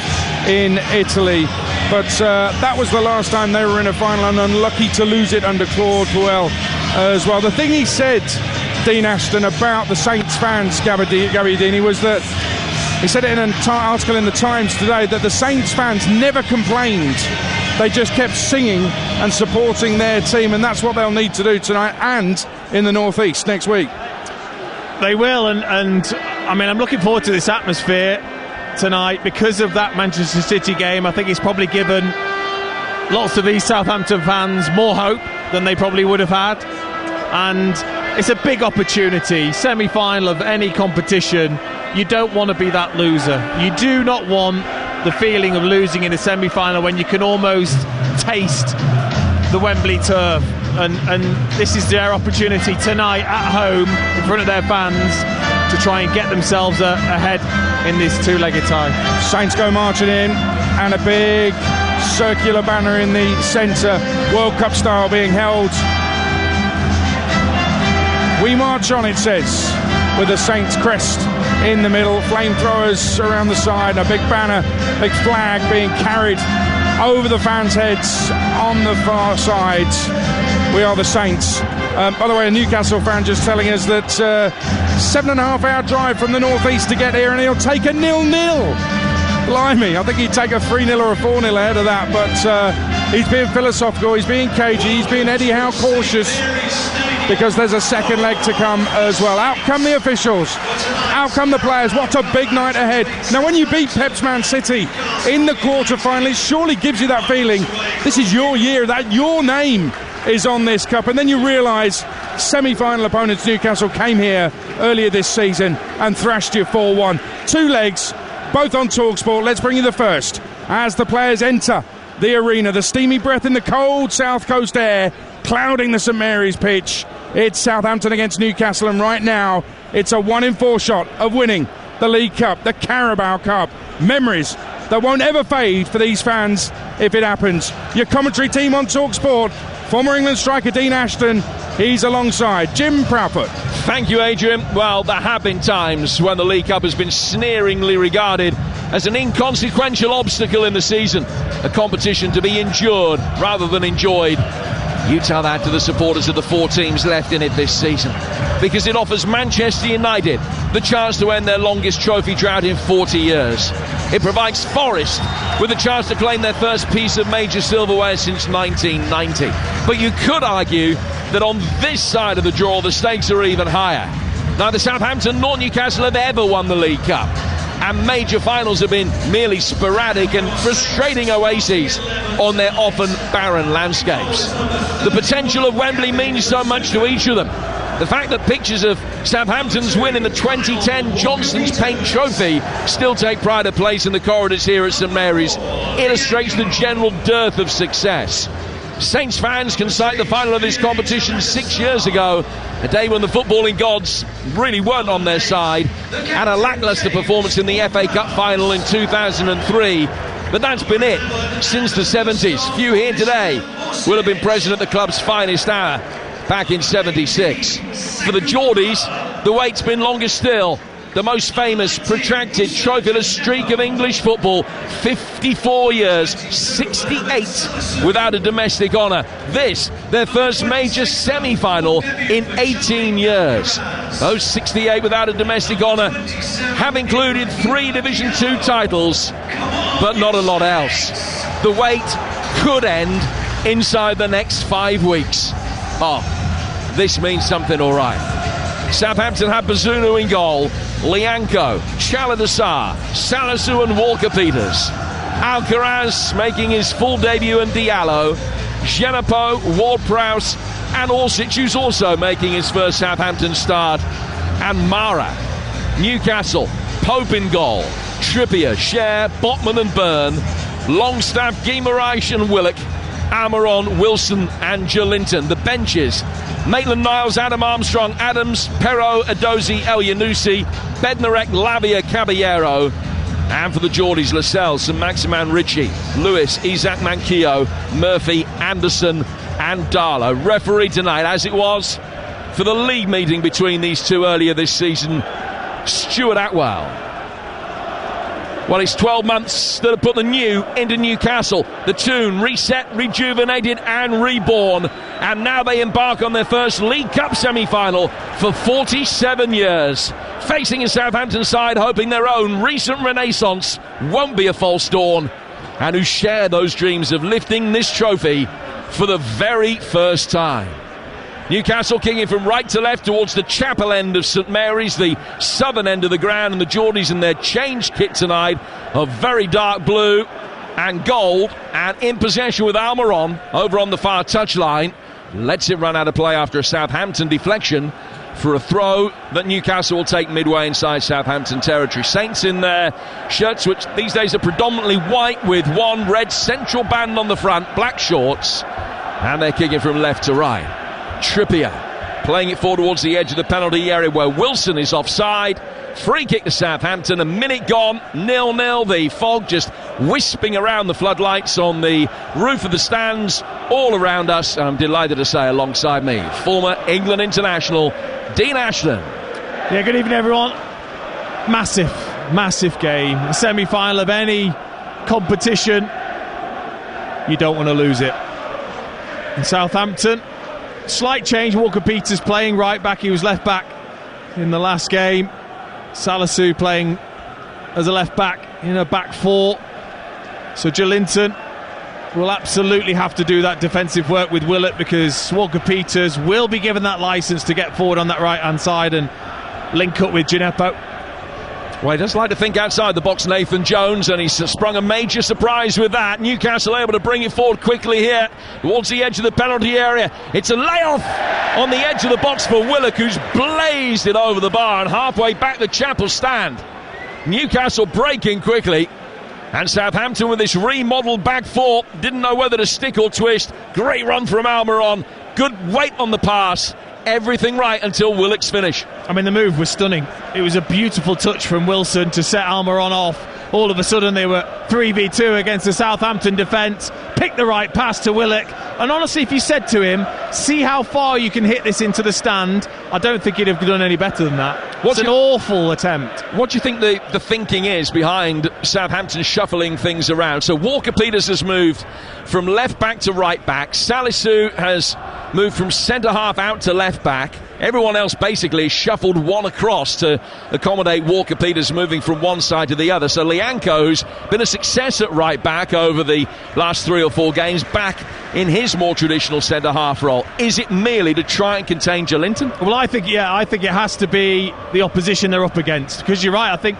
in Italy. But that was the last time they were in a final, and unlucky to lose it under Claude Puel as well. The thing he said, Dean Ashton, about the Saints fans, Gabbiadini, was that he said it in an article in the Times today that the Saints fans never complained. They just kept singing and supporting their team, and that's what they'll need to do tonight and in the North East next week. They will, and I mean, I'm looking forward to this atmosphere tonight because of that Manchester City game. I think it's probably given lots of these Southampton fans more hope than they probably would have had, and it's a big opportunity. Semi-final of any competition, you don't want to be that loser. You do not want the feeling of losing in a semi-final when you can almost taste the Wembley turf, and this is their opportunity tonight at home in front of their fans to try and get themselves ahead in this 2-legged tie. Saints go marching in, and a big circular banner in the centre, World Cup style, being held. We march on, it says, with the Saints crest in the middle, flamethrowers around the side, a big banner, big flag being carried over the fans' heads on the far side. We are the Saints. By the way, a Newcastle fan just telling us that 7.5-hour drive from the northeast to get here, and he'll take a 0-0. Blimey, I think he'd take a 3-0 or a 4-0 ahead of that, but he's being philosophical, he's being cagey, he's being Eddie Howe cautious, because there's a second leg to come as well. Out come the officials, out come the players. What a big night ahead. Now, when you beat Pep's Man City in the quarter-final, it surely gives you that feeling this is your year, that your name is on this cup. And then you realise semi-final opponents Newcastle came here earlier this season and thrashed you 4-1. 2 legs, both on TalkSport. Let's bring you the first as the players enter the arena. The steamy breath in the cold South Coast air clouding the St Mary's pitch. It's Southampton against Newcastle, and right now it's a 1-in-4 shot of winning the League Cup, the Carabao Cup. Memories that won't ever fade for these fans if it happens. Your commentary team on TalkSport, former England striker Dean Ashton, he's alongside Jim Proudfoot. Thank you, Adrian. Well, there have been times when the League Cup has been sneeringly regarded as an inconsequential obstacle in the season, a competition to be endured rather than enjoyed. You tell that to the supporters of the 4 teams left in it this season, because it offers Manchester United the chance to end their longest trophy drought in 40 years. It provides Forest with a chance to claim their first piece of major silverware since 1990. But you could argue that on this side of the draw the stakes are even higher. Neither Southampton nor Newcastle have ever won the League Cup, and major finals have been merely sporadic and frustrating oases on their often barren landscapes. The potential of Wembley means so much to each of them. The fact that pictures of Southampton's win in the 2010 Johnston's Paint Trophy still take pride of place in the corridors here at St Mary's illustrates the general dearth of success. Saints fans can cite the final of this competition 6 years ago, a day when the footballing gods really weren't on their side, and a lacklustre performance in the FA Cup final in 2003. but that's been it since the 70s. Few here today will have been present at the club's finest hour back in 76. For the Geordies, the wait's been longer still. The most famous, protracted, trophyless streak of English football, 54 years, 68 without a domestic honour. This, their first major semi-final in 18 years. Those 68 without a domestic honour have included 3 Division 2 titles, but not a lot else. The wait could end inside the next 5 weeks. Oh, this means something all right. Southampton had Bazunu in goal, Lianco, Chaladasar, Salisu and Walker-Peters. Alcaraz making his full debut and Diallo, Genepo, Ward-Prowse and Orsic, who's also making his first Southampton start, and Mara. Newcastle, Pope in goal, Trippier, Scher, Botman and Byrne, Longstaff, Guimaraes and Willock, Almiron, Wilson and Jolinton. The benches: Maitland-Niles, Adam Armstrong, Adams, Perrault, Edozie, El Yanusi, Bednarek, Lavia, Caballero. And for the Geordies, Lascelles, St Maximin Ritchie, Lewis, Isaac Manquillo, Murphy, Anderson and Darlow. Referee tonight, as it was for the league meeting between these two earlier this season, Stuart Atwell. Well, it's 12 months that have put the new into Newcastle. The tune reset, rejuvenated and reborn. And now they embark on their first League Cup semi-final for 47 years. Facing a Southampton side hoping their own recent renaissance won't be a false dawn, and who share those dreams of lifting this trophy for the very first time. Newcastle kicking from right to left towards the chapel end of St Mary's, the southern end of the ground, and the Geordies in their changed kit tonight of very dark blue and gold, and in possession with Almiron over on the far touchline. Lets it run out of play after a Southampton deflection for a throw that Newcastle will take midway inside Southampton territory. Saints in their shirts, which these days are predominantly white with one red central band on the front, black shorts, and they're kicking from left to right. Trippier playing it forward towards the edge of the penalty area where Wilson is offside. Free kick to Southampton, a minute gone, 0-0. The fog just wisping around the floodlights on the roof of the stands all around us. I'm delighted to say alongside me, former England international Dean Ashton. Yeah, good evening everyone. Massive game. A semi-final of any competition. You don't want to lose it. In Southampton, slight change. Walker-Peters playing right back. He was left back in the last game. Salisu playing as a left back in a back four. So Jolinton will absolutely have to do that defensive work with Willett, because Walker-Peters will be given that licence to get forward on that right hand side and link up with Genepo. Well, he does like to think outside the box, Nathan Jones, and he's sprung a major surprise with that. Newcastle able to bring it forward quickly here towards the edge of the penalty area. It's a layoff on the edge of the box for Willock, who's blazed it over the bar and halfway back the chapel stand. Newcastle breaking quickly, and Southampton with this remodelled back four didn't know whether to stick or twist. Great run from Almiron, good weight on the pass. Everything right until Willock's finish. I mean, the move was stunning. It was a beautiful touch from Wilson to set Almiron off. All of a sudden they were 3v2 against the Southampton defence. Picked the right pass to Willock, and honestly, if you said to him, see how far you can hit this into the stand, I don't think he'd have done any better than that. It's an awful attempt. What do you think the thinking is behind Southampton shuffling things around? So Walker-Peters has moved from left back to right back. Salisu has moved from centre half out to left back. Everyone else basically shuffled one across to accommodate Walker-Peters moving from one side to the other. So Lianco's been a success at right back over the last 3 or 4 games, back in his more traditional centre half role. Is it merely to try and contain Jolinton? Well, I think it has to be the opposition they're up against, because you're right, I think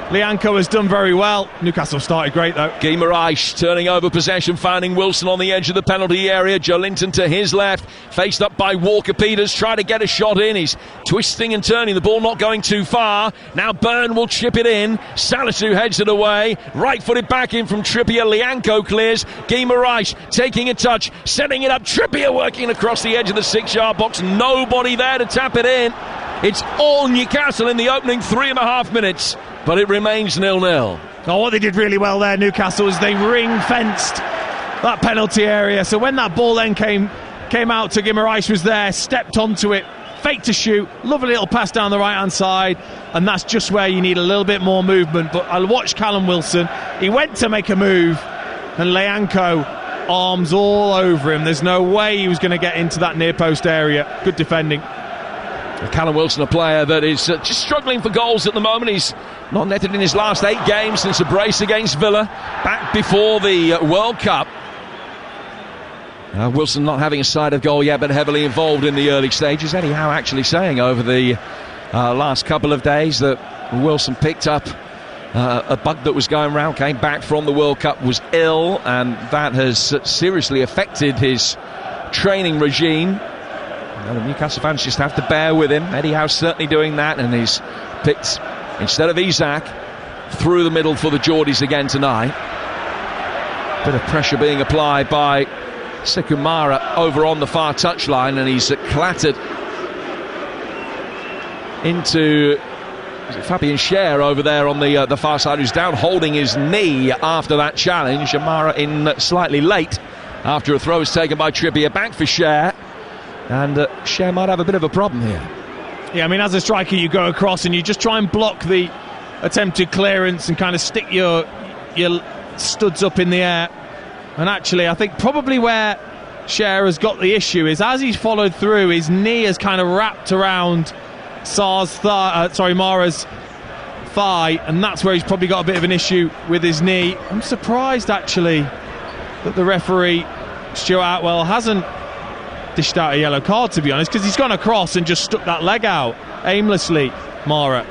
Lianco has done very well. Newcastle started great though. Guimaraes turning over possession, finding Wilson on the edge of the penalty area. Jolinton to his left, faced up by Walker-Peters, trying to get a shot in. He's twisting and turning, the ball not going too far. Now Byrne will chip it in. Salisu heads it away. Right-footed back in from Trippier. Lianco clears. Guimaraes taking a touch, setting it up. Trippier working across the edge of the 6-yard box. Nobody there to tap it in. It's all Newcastle in the opening 3.5 minutes, but it remains 0-0. Oh, what they did really well there, Newcastle, is they ring-fenced that penalty area. So when that ball then came out to Guimaraes was there, stepped onto it, faked to shoot, lovely little pass down the right-hand side, and that's just where you need a little bit more movement. But I watched Callum Wilson. He went to make a move, and Leanco, arms all over him. There's no way he was going to get into that near-post area. Good defending. Callum Wilson, a player that is just struggling for goals at the moment. He's not netted in his last 8 games since a brace against Villa back before the World Cup. Wilson not having a side goal yet, but heavily involved in the early stages. Eddie Howe actually saying over the last couple of days that Wilson picked up a bug that was going around, came back from the World Cup, was ill, and that has seriously affected his training regime. The Newcastle fans just have to bear with him. Eddie Howe's certainly doing that, and he's picked, instead of Isak, through the middle for the Geordies again tonight. Bit of pressure being applied by Sekumara over on the far touchline, and he's clattered into Fabian Schär over there on the far side, who's down holding his knee after that challenge. Amara in slightly late after a throw is taken by Trippier. Back for Schär, and Schär might have a bit of a problem here. Yeah, I mean, as a striker you go across and you just try and block the attempted clearance and kind of stick your studs up in the air. And actually, I think probably where Schär has got the issue is as he's followed through, his knee has kind of wrapped around Mara's thigh, and that's where he's probably got a bit of an issue with his knee. I'm surprised, actually, that the referee, Stuart Atwell, hasn't dished out a yellow card, to be honest, because he's gone across and just stuck that leg out aimlessly, Mara.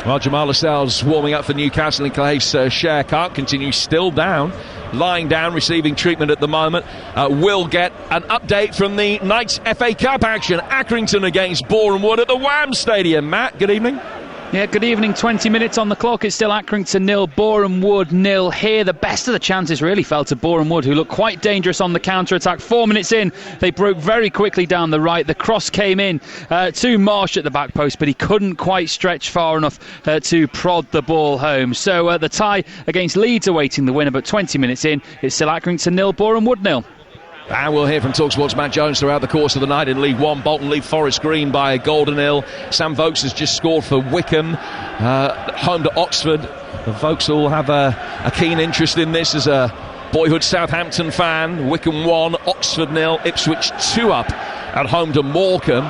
Well, Jamal Lascelles warming up for Newcastle in case Schär can't continue, still down, lying down, receiving treatment at the moment. We'll get an update from the night's FA Cup action. Accrington against Boreham Wood at the Wham Stadium. Matt, good evening. Yeah, good evening. 20 minutes on the clock. It's still Accrington 0, Boreham Wood 0 here. The best of the chances really fell to Boreham Wood, who looked quite dangerous on the counter-attack. 4 minutes in, they broke very quickly down the right. The cross came in to Marsh at the back post, but he couldn't quite stretch far enough to prod the ball home. So the tie against Leeds awaiting the winner, but 20 minutes in, it's still Accrington 0, Boreham Wood 0. And we'll hear from TalkSport's Matt Jones throughout the course of the night in League One. Bolton lead Forest Green by a goal to 0. Sam Vokes has just scored for Wickham, home to Oxford. The Vokes will have a keen interest in this as a boyhood Southampton fan. Wickham 1, Oxford 0, Ipswich 2 up at home to Morecambe.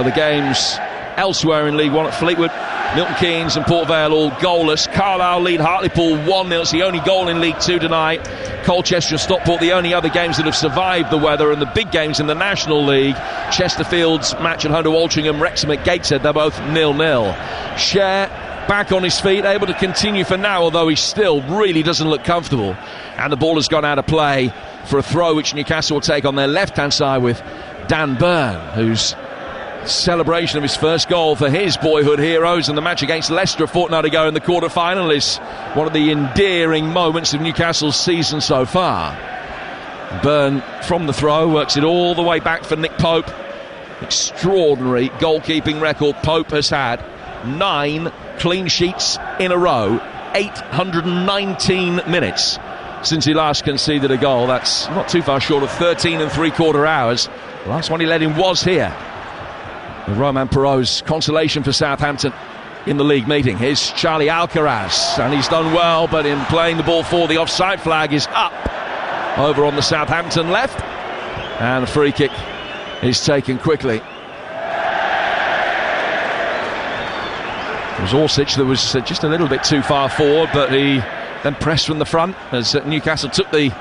The games elsewhere in League One at Fleetwood, Milton Keynes and Port Vale all goalless. Carlisle lead Hartlepool 1-0. It's the only goal in League 2 tonight. Colchester and Stockport the only other games that have survived the weather, and the big games in the National League. Chesterfield's match at home to Altrincham, Wrexham at Gateshead, they're both 0-0. Schär back on his feet, able to continue for now, although he still really doesn't look comfortable. And the ball has gone out of play for a throw which Newcastle will take on their left-hand side with Dan Burn, who's celebration of his first goal for his boyhood heroes in the match against Leicester a fortnight ago in the quarter-final is one of the endearing moments of Newcastle's season so far. Burn from the throw works it all the way back for Nick Pope. Extraordinary goalkeeping record Pope has had. 9 clean sheets in a row, 819 minutes since he last conceded a goal. That's not too far short of 13 3/4 hours. The last one he led in was here. Roman Perot's consolation for Southampton in the league meeting. Here's Charlie Alcaraz, and he's done well, but in playing the ball forward, the offside flag is up over on the Southampton left, and a free kick is taken quickly. It was Orsic that was just a little bit too far forward, but he then pressed from the front as Newcastle took the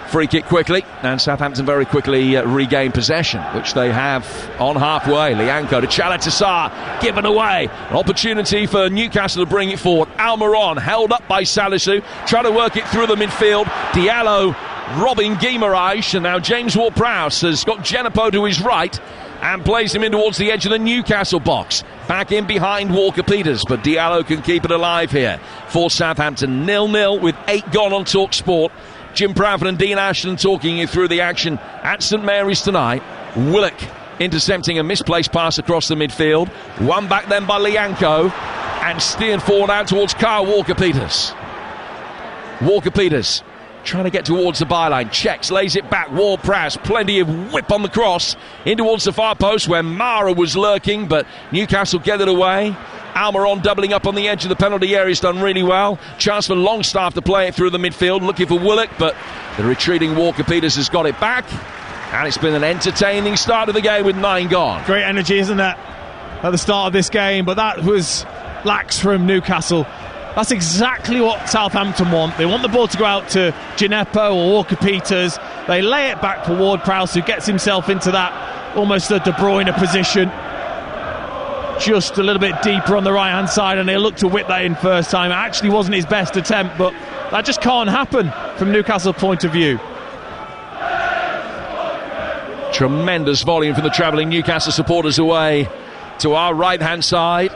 free kick quickly, and Southampton very quickly regained possession, which they have on halfway. Lianco to Chalatassar, given away. An opportunity for Newcastle to bring it forward. Almiron held up by Salisu, trying to work it through the midfield. Diallo robbing Guimaraes, and now James Ward-Prowse has got Genepo to his right and plays him in towards the edge of the Newcastle box. Back in behind Walker-Peters, but Diallo can keep it alive here for Southampton. 0-0 with 8 gone on TalkSport. Jim Bradford and Dean Ashton talking you through the action at St Mary's tonight. Willock intercepting a misplaced pass across the midfield. One back then by Lianco, and steered forward out towards Kyle Walker-Peters. Walker-Peters trying to get towards the byline, checks, lays it back. Ward-Prowse, plenty of whip on the cross in towards the far post where Mara was lurking, but Newcastle get it away. Almiron doubling up on the edge of the penalty area, has done really well. Chance for Longstaff to play it through the midfield, looking for Willock, but the retreating Walker-Peters has got it back, and it's been an entertaining start of the game with 9 gone. Great energy, isn't it, at the start of this game, but that was lax from Newcastle. That's exactly what Southampton want. They want the ball to go out to Gineppo or Walker-Peters. They lay it back for Ward-Prowse, who gets himself into that almost a De Bruyne position, just a little bit deeper on the right-hand side, and they look to whip that in first time. It actually wasn't his best attempt, but that just can't happen from Newcastle's point of view. Tremendous volume from the travelling Newcastle supporters away to our right-hand side.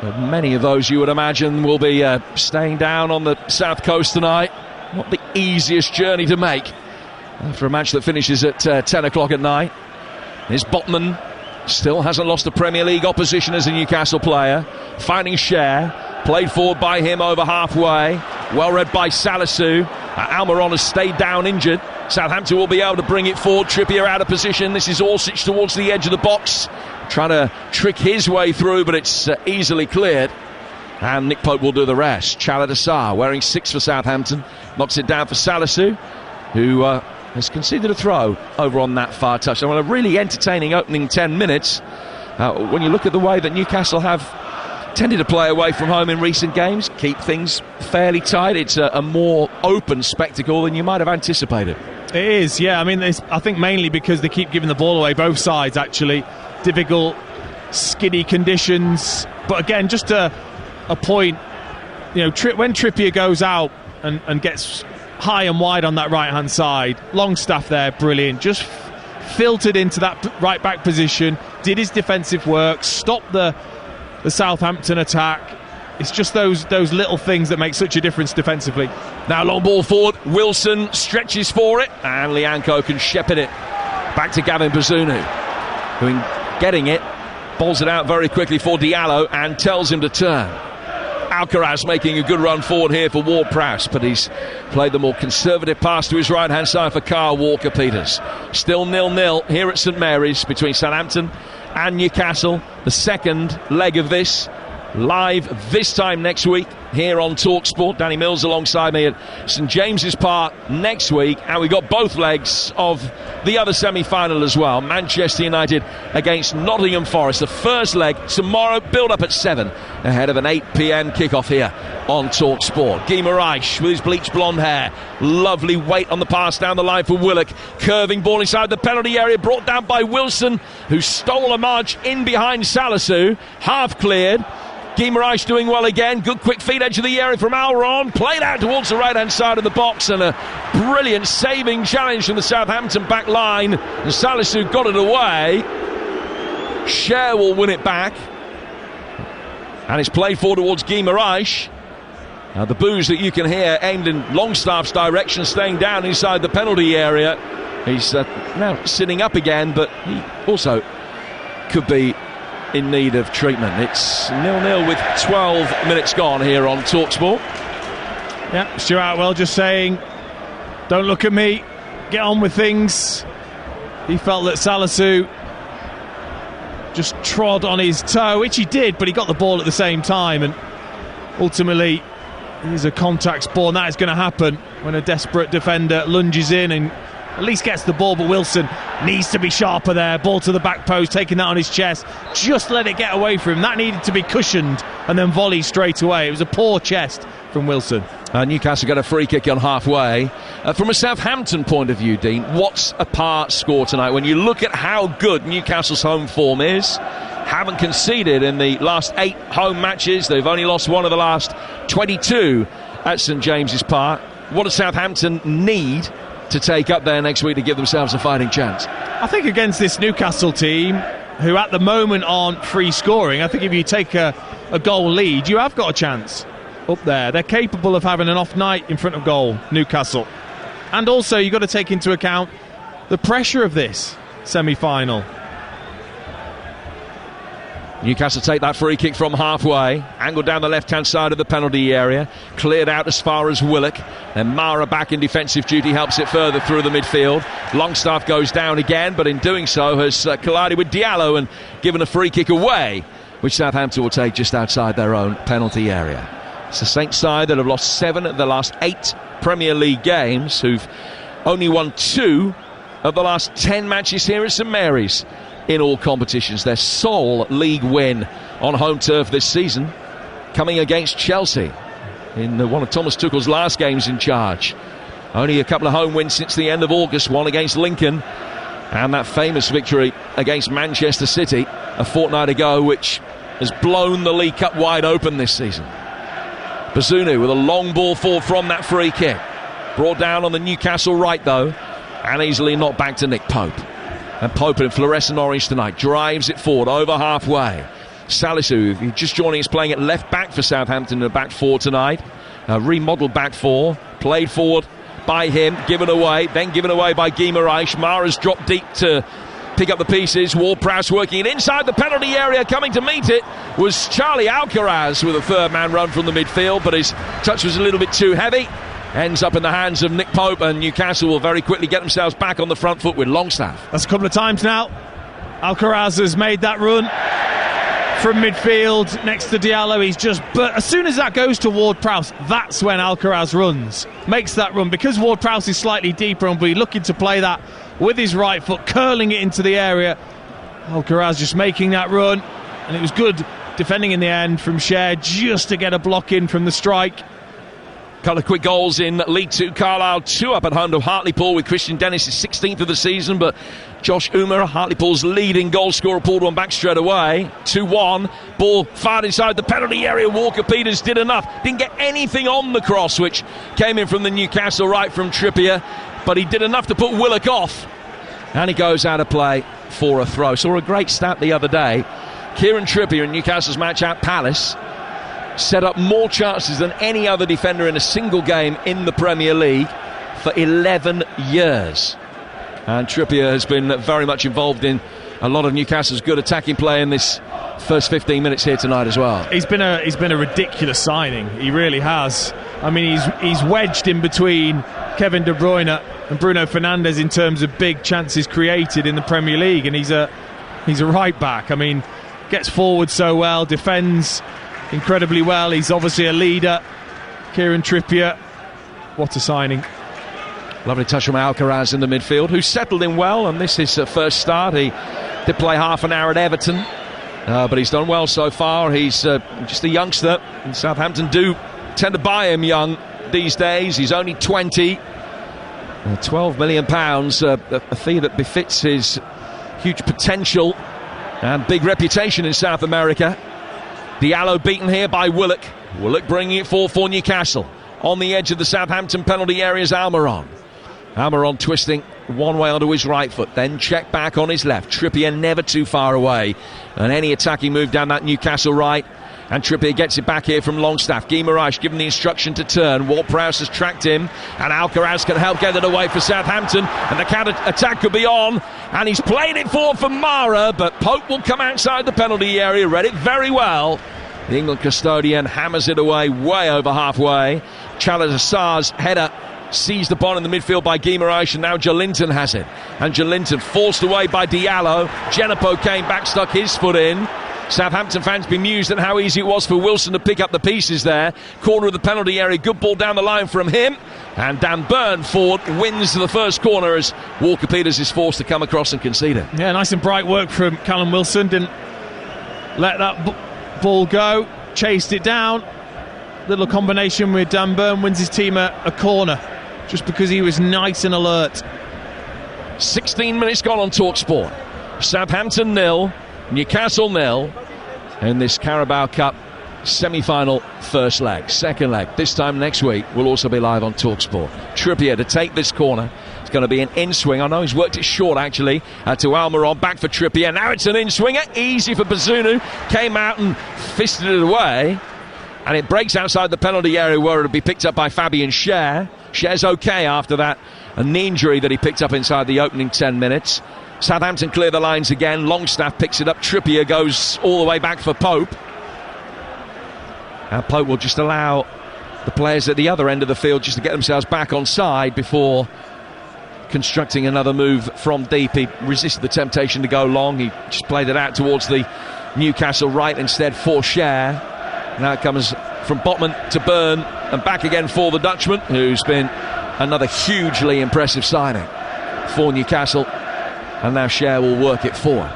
Many of those, you would imagine, will be staying down on the south coast tonight. Not the easiest journey to make after a match that finishes at 10 o'clock at night. Here's Botman, still hasn't lost a Premier League opposition as a Newcastle player. Finding Cher, played forward by him over halfway. Well read by Salisu. Almiron has stayed down injured. Southampton will be able to bring it forward. Trippier out of position. This is Orsic towards the edge of the box, trying to trick his way through, but it's easily cleared. And Nick Pope will do the rest. Chaladasar, wearing 6 for Southampton, knocks it down for Salisu, who has conceded a throw over on that far touch. So, a really entertaining opening 10 minutes. When you look at the way that Newcastle have tended to play away from home in recent games, keep things fairly tight. It's a more open spectacle than you might have anticipated. It is, yeah. I mean, I think mainly because they keep giving the ball away, both sides actually. Difficult, skiddy conditions. But again, just a point, when Trippier goes out and gets high and wide on that right-hand side, Longstaff there, brilliant. Just filtered into that right-back position, did his defensive work, stopped the Southampton attack. It's just those little things that make such a difference defensively. Now long ball forward, Wilson stretches for it, and Lianco can shepherd it back to Gavin Bazunu, who in getting it bowls it out very quickly for Diallo and tells him to turn. Alcaraz making a good run forward here for Ward-Prowse, but he's played the more conservative pass to his right hand side for Kyle Walker-Peters. Still 0-0 here at St Mary's between Southampton and Newcastle. The second leg of this, live this time next week here on TalkSport. Danny Mills alongside me at St James's Park next week, and we got both legs of the other semi-final as well. Manchester United against Nottingham Forest. The first leg tomorrow, build up at 7 ahead of an 8 p.m. kickoff here on TalkSport. Guy Moraes with his bleached blonde hair, lovely weight on the pass down the line for Willock, curving ball inside the penalty area, brought down by Wilson, who stole a march in behind Salisu, half cleared. Guy Moraes doing well again. Good quick feed edge of the area from Almiron. Played out towards the right-hand side of the box, and a brilliant saving challenge from the Southampton back line. And Salisu got it away. Cher will win it back. And it's played forward towards Guy Moraes. The boos that you can hear aimed in Longstaff's direction, staying down inside the penalty area. He's now sitting up again, but he also could be in need of treatment. It's 0-0 with 12 minutes gone here on TalkSport. Yeah, Stuart Atwell just saying, don't look at me, get on with things. He felt that Salisu just trod on his toe, which he did, but he got the ball at the same time, and ultimately he's a contact ball, and that is going to happen when a desperate defender lunges in and at least gets the ball. But Wilson needs to be sharper there. Ball to the back post, taking that on his chest. Just let it get away from him. That needed to be cushioned and then volley straight away. It was a poor chest from Wilson. Newcastle got a free kick on halfway. From a Southampton point of view, Dean, what's a par score tonight? When you look at how good Newcastle's home form is, haven't conceded in the last 8 home matches. They've only lost one of the last 22 at St James's Park. What does Southampton need to take up there next week to give themselves a fighting chance? I think against this Newcastle team, who at the moment aren't free scoring, I think if you take a goal lead, you have got a chance up there. They're capable of having an off night in front of goal, Newcastle. And also you've got to take into account the pressure of this semi-final. Newcastle take that free kick from halfway, angled down the left-hand side of the penalty area, cleared out as far as Willock, then Mara back in defensive duty helps it further through the midfield. Longstaff goes down again, but in doing so has collided with Diallo and given a free kick away, which Southampton will take just outside their own penalty area. It's the Saints side that have lost 7 of the last 8 Premier League games, who've only won 2 of the last 10 matches here at St Mary's in all competitions. Their sole league win on home turf this season coming against Chelsea in one of Thomas Tuchel's last games in charge. Only a couple of home wins since the end of August, one against Lincoln and that famous victory against Manchester City a fortnight ago, which has blown the League Cup wide open this season. Bazunu with a long ball forward from that free kick, brought down on the Newcastle right though, and easily knocked back to Nick Pope. And Pope in fluorescent orange tonight drives it forward over halfway. Salisu, just joining us, playing at left back for Southampton in a back 4 tonight. A remodelled back 4, played forward by him, given away by Guimaraes. Mara's dropped deep to pick up the pieces. Ward-Prowse working it inside the penalty area. Coming to meet it was Charlie Alcaraz with a third man run from the midfield, but his touch was a little bit too heavy. Ends up in the hands of Nick Pope, and Newcastle will very quickly get themselves back on the front foot with Longstaff. That's a couple of times now. Alcaraz has made that run from midfield next to Diallo. But as soon as that goes to Ward-Prowse, that's when Alcaraz makes that run, because Ward-Prowse is slightly deeper and will be looking to play that with his right foot, curling it into the area. Alcaraz just making that run, and it was good defending in the end from Cher just to get a block in from the strike. Couple of quick goals in League 2. Carlisle 2 up at home to Hartlepool with Christian Dennis' 16th of the season, but Josh Umer, Hartlepool's leading goal scorer, pulled one back straight away. 2-1. Ball fired inside the penalty area. Walker Peters did enough. Didn't get anything on the cross, which came in from the Newcastle right from Trippier, but he did enough to put Willock off. And he goes out of play for a throw. Saw a great stat the other day. Kieran Trippier in Newcastle's match at Palace set up more chances than any other defender in a single game in the Premier League for 11 years. And Trippier has been very much involved in a lot of Newcastle's good attacking play in this first 15 minutes here tonight as well. He's been a ridiculous signing. He really has. I mean, he's wedged in between Kevin De Bruyne and Bruno Fernandes in terms of big chances created in the Premier League, and he's a right back. I mean, gets forward so well, defends incredibly well. He's obviously a leader. Kieran Trippier, what a signing. Lovely touch from Alcaraz in the midfield, who settled in well, and this is his first start. He did play half an hour at Everton, but he's done well so far. He's just a youngster, and Southampton do tend to buy him young these days. He's only 20. £12 million, a fee that befits his huge potential and big reputation in South America. Diallo beaten here by Willock. Willock bringing it forward for Newcastle. On the edge of the Southampton penalty area is Almiron. Almiron twisting one way onto his right foot, then check back on his left. Trippier never too far away. And any attacking move down that Newcastle right. And Trippier gets it back here from Longstaff. Guimaraes given the instruction to turn. Ward-Prowse has tracked him, and Alcaraz can help get it away for Southampton, and the counter attack could be on, and he's played it forward for Mara, but Pope will come outside the penalty area. Read it very well. The England custodian hammers it away way over halfway. Chalasar's header seized upon in the midfield by Guimaraes, and now Jolinton has it, and Jolinton forced away by Diallo. Genepo came back, stuck his foot in. Southampton fans bemused at how easy it was for Wilson to pick up the pieces there. Corner of the penalty area, good ball down the line from him, and Dan Burnford wins the first corner as Walker Peters is forced to come across and concede it. Yeah, nice and bright work from Callum Wilson. Didn't let that ball go, chased it down. Little combination with Dan Burn, wins his team a corner just because he was nice and alert. 16 minutes gone on TalkSport. Southampton 0, Newcastle 0 in this Carabao Cup semi-final first leg. Second leg, this time next week, will also be live on TalkSport. Trippier to take this corner. It's going to be an in-swing. I know he's worked it short, actually, to Almiron. Back for Trippier. Now it's an in-swinger. Easy for Bazunu. Came out and fisted it away. And it breaks outside the penalty area where it'll be picked up by Fabian Cher. Cher's okay after that, a knee injury that he picked up inside the opening 10 minutes. Southampton clear the lines again. Longstaff picks it up. Trippier goes all the way back for Pope. And Pope will just allow the players at the other end of the field just to get themselves back on side before constructing another move from deep. He resisted the temptation to go long. He just played it out towards the Newcastle right instead for Cher. Now it comes from Botman to Byrne and back again for the Dutchman, who's been another hugely impressive signing for Newcastle. And now Cher will work it forward.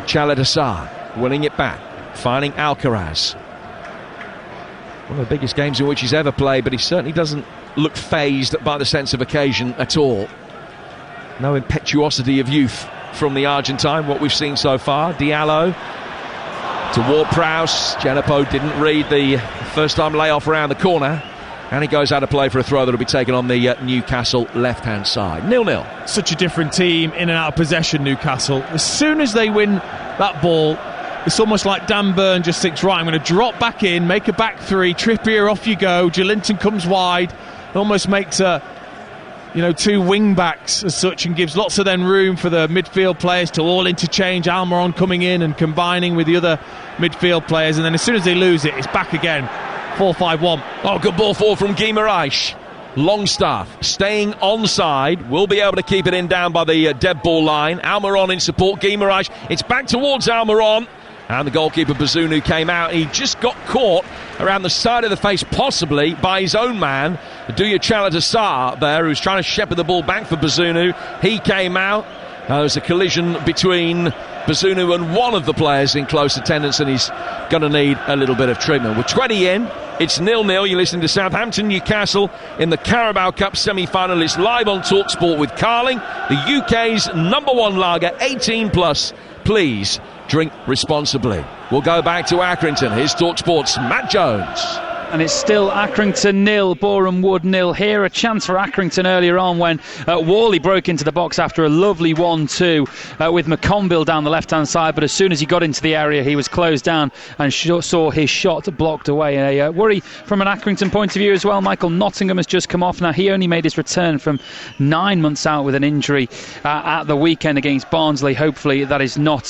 Khaled Assar winning it back, finding Alcaraz. One of the biggest games in which he's ever played, but he certainly doesn't look phased by the sense of occasion at all. No impetuosity of youth from the Argentine, what we've seen so far. Diallo to Ward-Prowse. Genepo didn't read the first-time layoff around the corner, and he goes out of play for a throw that will be taken on the Newcastle left-hand side. 0-0. Such a different team in and out of possession, Newcastle. As soon as they win that ball, it's almost like Dan Burn just thinks, right, I'm going to drop back in, make a back three, Trippier, off you go. Joelinton comes wide, almost makes two wing backs as such, and gives lots of then room for the midfield players to all interchange. Almiron coming in and combining with the other midfield players, and then as soon as they lose it, it's back again. 4-5-1. Oh, good ball forward from Guimaraes. Longstaff staying onside, will be able to keep it in down by the dead ball line. Almiron in support. Guimaraes, it's back towards Almiron. And the goalkeeper Bazunu came out. He just got caught around the side of the face, possibly by his own man, Duya Chalatassar there, who's trying to shepherd the ball back for Bazunu. He came out. There was a collision between Bazunu and one of the players in close attendance, and he's going to need a little bit of treatment. We're 20 in. It's 0-0. You're listening to Southampton Newcastle in the Carabao Cup semi-final. It's live on TalkSport with Carling, the UK's #1 lager, 18 plus. Please drink responsibly. We'll go back to Accrington. Here's TalkSport's Matt Jones. And it's still Accrington 0, Boreham Wood 0 here. A chance for Accrington earlier on when Worley broke into the box after a lovely 1-2 with McConville down the left-hand side. But as soon as he got into the area, he was closed down and saw his shot blocked away. A worry from an Accrington point of view as well. Michael Nottingham has just come off. Now, he only made his return from 9 months out with an injury at the weekend against Barnsley. Hopefully that is not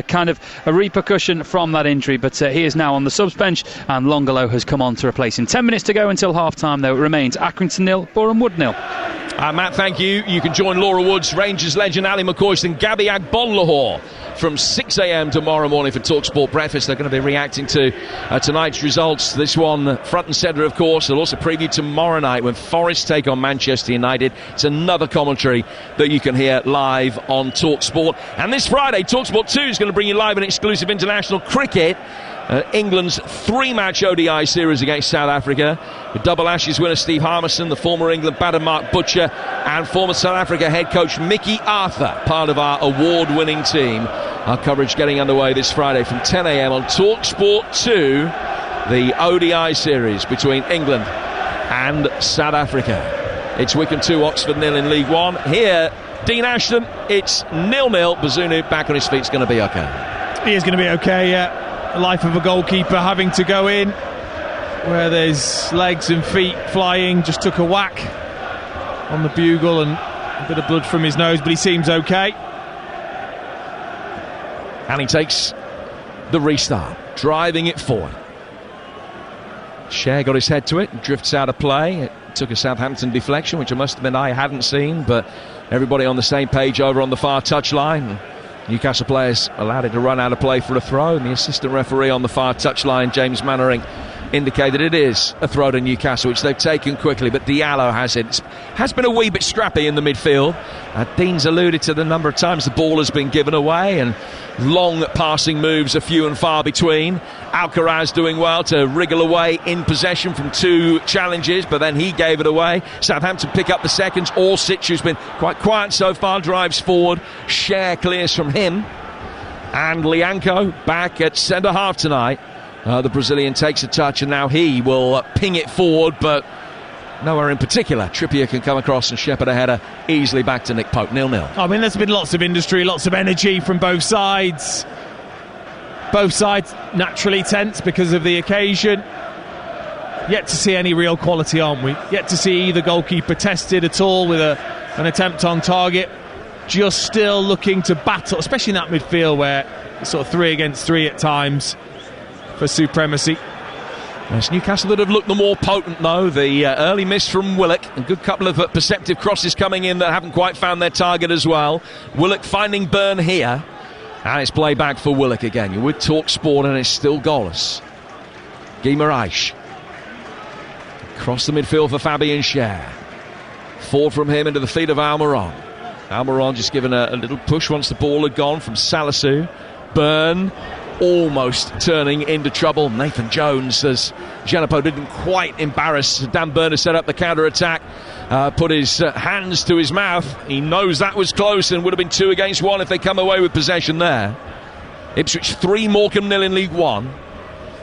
kind of a repercussion from that injury. But he is now on the subs bench, and Longolo has come on to replace him. 10 minutes to go until half-time, though. It remains Accrington 0, Boreham Wood 0. Matt, thank you. You can join Laura Woods, Rangers legend Ali McCoist and Gabby Agbonlahor from 6 a.m. tomorrow morning for TalkSport Breakfast. They're going to be reacting to tonight's results. This one front and centre, of course. They'll also preview tomorrow night when Forest take on Manchester United. It's another commentary that you can hear live on TalkSport. And this Friday, TalkSport 2 is going to bring you live and exclusive international cricket. England's 3-match ODI series against South Africa, with double Ashes winner Steve Harmison, the former England batter Mark Butcher, and former South Africa head coach Mickey Arthur, part of our award-winning team. Our coverage getting underway this Friday from 10 a.m. on TalkSport 2, the ODI series between England and South Africa. It's Wycombe 2, Oxford 0 in League One. Here, Dean Ashton, it's 0-0. Bazunu back on his feet, is going to be okay. He is going to be okay, yeah. The life of a goalkeeper having to go in where there's legs and feet flying. Just took a whack on the bugle and a bit of blood from his nose, but he seems okay. And he takes the restart, driving it forward. Cher got his head to it and drifts out of play. It took a Southampton deflection, which I must admit I hadn't seen, but everybody on the same page over on the far touchline. Newcastle players allowed it to run out of play for a throw, and the assistant referee on the far touchline, James Mannering, indicated it is a throw to Newcastle, which they've taken quickly, but Diallo has it. Has been a wee bit scrappy in the midfield. Dean's alluded to the number of times the ball has been given away, and long passing moves are few and far between. Alcaraz doing well to wriggle away in possession from 2 challenges, but then he gave it away. Southampton pick up the seconds. Orsic, who's been quite quiet so far, drives forward. Cher clears from him. And Lianco back at centre-half tonight. The Brazilian takes a touch, and now he will ping it forward, but nowhere in particular. Trippier can come across and shepherd a header easily back to Nick Pope. 0-0. I mean, there's been lots of industry, lots of energy from both sides. Both sides naturally tense because of the occasion. Yet to see any real quality, aren't we? Yet to see either goalkeeper tested at all with an attempt on target. just still looking to battle, especially in that midfield where it's sort of 3 against 3 at times for supremacy. It's Newcastle that have looked the more potent, though. The early miss from Willock, a good couple of perceptive crosses coming in that haven't quite found their target as well. Willock finding Byrne here, and it's play back for Willock again. You're with TalkSport and it's still goalless. Guimaraes across the midfield for Fabian Schär. Forward from him into the feet of Almiron. Almiron just given a little push once the ball had gone from Salisu. Byrne almost turning into trouble. Nathan Jones, as Janapo didn't quite embarrass Dan Byrne to set up the counter-attack, put his hands to his mouth. He knows that was close and would have been 2 against 1 if they come away with possession there. Ipswich 3, Morecambe 0 in League One,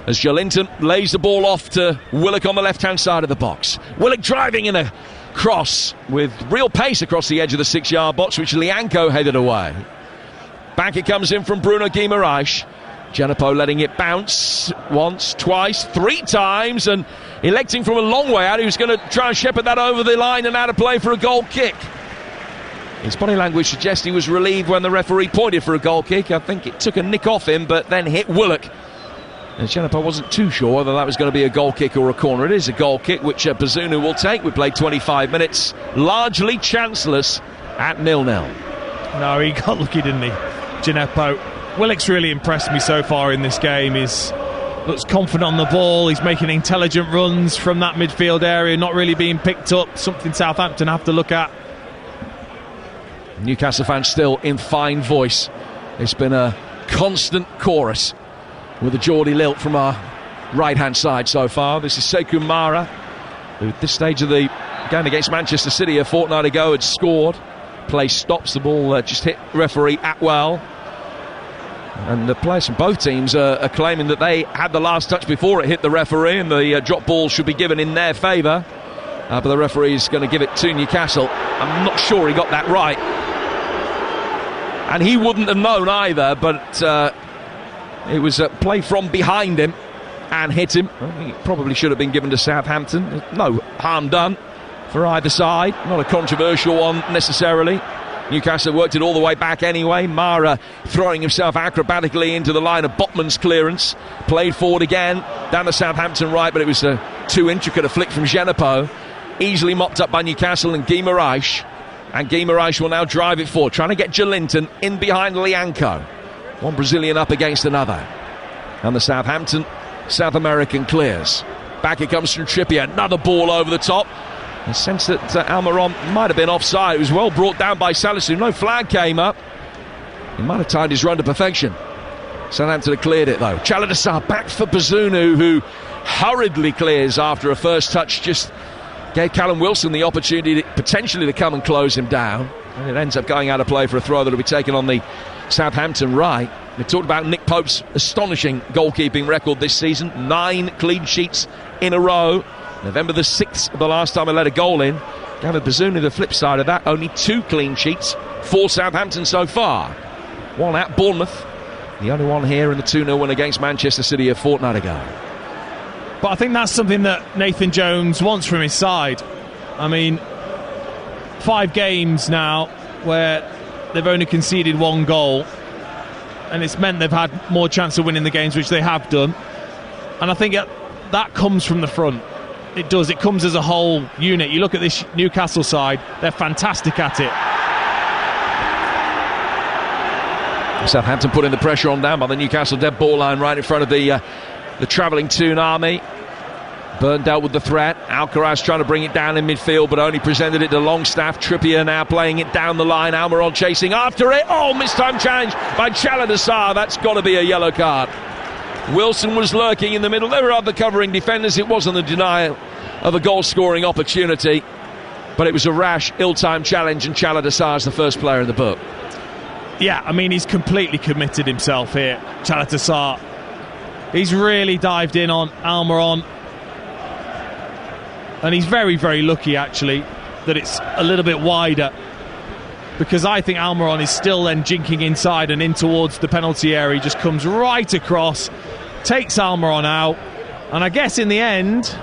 as Jolinton lays the ball off to Willock on the left-hand side of the box. Willock driving in a cross with real pace across the edge of the 6-yard box, which Lianco headed away. Back it comes in from Bruno Guimaraes. Janapo letting it bounce once, twice, 3 times, and electing from a long way out. He was going to try and shepherd that over the line and out of play for a goal kick. His body language suggests he was relieved when the referee pointed for a goal kick. I think it took a nick off him, but then hit Willock. And Janapo wasn't too sure whether that was going to be a goal kick or a corner. It is a goal kick, which Bazunu will take. We played 25 minutes, largely chanceless at 0-0. No, he got lucky, didn't he, Janapo? Willock's really impressed me so far in this game. He's looks confident on the ball. He's making intelligent runs from that midfield area, not really being picked up. Something Southampton have to look at. Newcastle fans still in fine voice. It's been a constant chorus with a Geordie lilt from our right-hand side so far. This is Sekou Mara, who at this stage of the game against Manchester City a fortnight ago had scored. Play stops, the ball just hit referee Atwell. And the players from both teams are claiming that they had the last touch before it hit the referee, and the drop ball should be given in their favour. But the referee is going to give it to Newcastle. I'm not sure he got that right. And he wouldn't have known either, but it was a play from behind him and hit him. He probably should have been given to Southampton. No harm done for either side. Not a controversial one necessarily. Newcastle worked it all the way back anyway. Mara throwing himself acrobatically into the line of Botman's clearance. Played forward again, down the Southampton right, but it was too intricate a flick from Janapo. Easily mopped up by Newcastle and Guimaraes. And Guimaraes will now drive it forward, trying to get Jolinton in behind Lianco. One Brazilian up against another. And the Southampton South American clears. Back it comes from Trippier. Another ball over the top. A sense that Almiron might have been offside. It was well brought down by Salisu. No flag came up. He might have timed his run to perfection. Southampton have cleared it though. Chaladasar back for Bazunu, who hurriedly clears after a first touch. Just gave Callum Wilson the opportunity potentially to come and close him down. And it ends up going out of play for a throw that will be taken on the Southampton right. We talked about Nick Pope's astonishing goalkeeping record this season. 9 clean sheets in a row. November the 6th, the last time I let a goal in. David Bazunu, the flip side of that, only 2 clean sheets for Southampton so far. One at Bournemouth, the only one here in the 2-0 win against Manchester City a fortnight ago. But I think that's something that Nathan Jones wants from his side. I mean, 5 games now where they've only conceded 1 goal, and it's meant they've had more chance of winning the games, which they have done. And I think that comes from the front. It does. It comes as a whole unit. You look at this Newcastle side, they're fantastic at it. Southampton putting the pressure on down by the Newcastle dead ball line right in front of the travelling Toon army. Byrne dealt with the threat. Alcaraz trying to bring it down in midfield, but only presented it to Longstaff. Trippier now playing it down the line. Almiron chasing after it. Oh, mistimed challenge by Chaladasar. That's got to be a yellow card. Wilson was lurking in the middle. There were other covering defenders. It wasn't the denial of a goal-scoring opportunity, but it was a rash, ill-timed challenge, and Chaladasar is the first player in the book. Yeah, I mean, he's completely committed himself here, Chaladasar. He's really dived in on Almiron, and he's very, very lucky, actually, that it's a little bit wider, because I think Almiron is still then jinking inside and in towards the penalty area. He just comes right across, takes Almiron out, and I guess in the end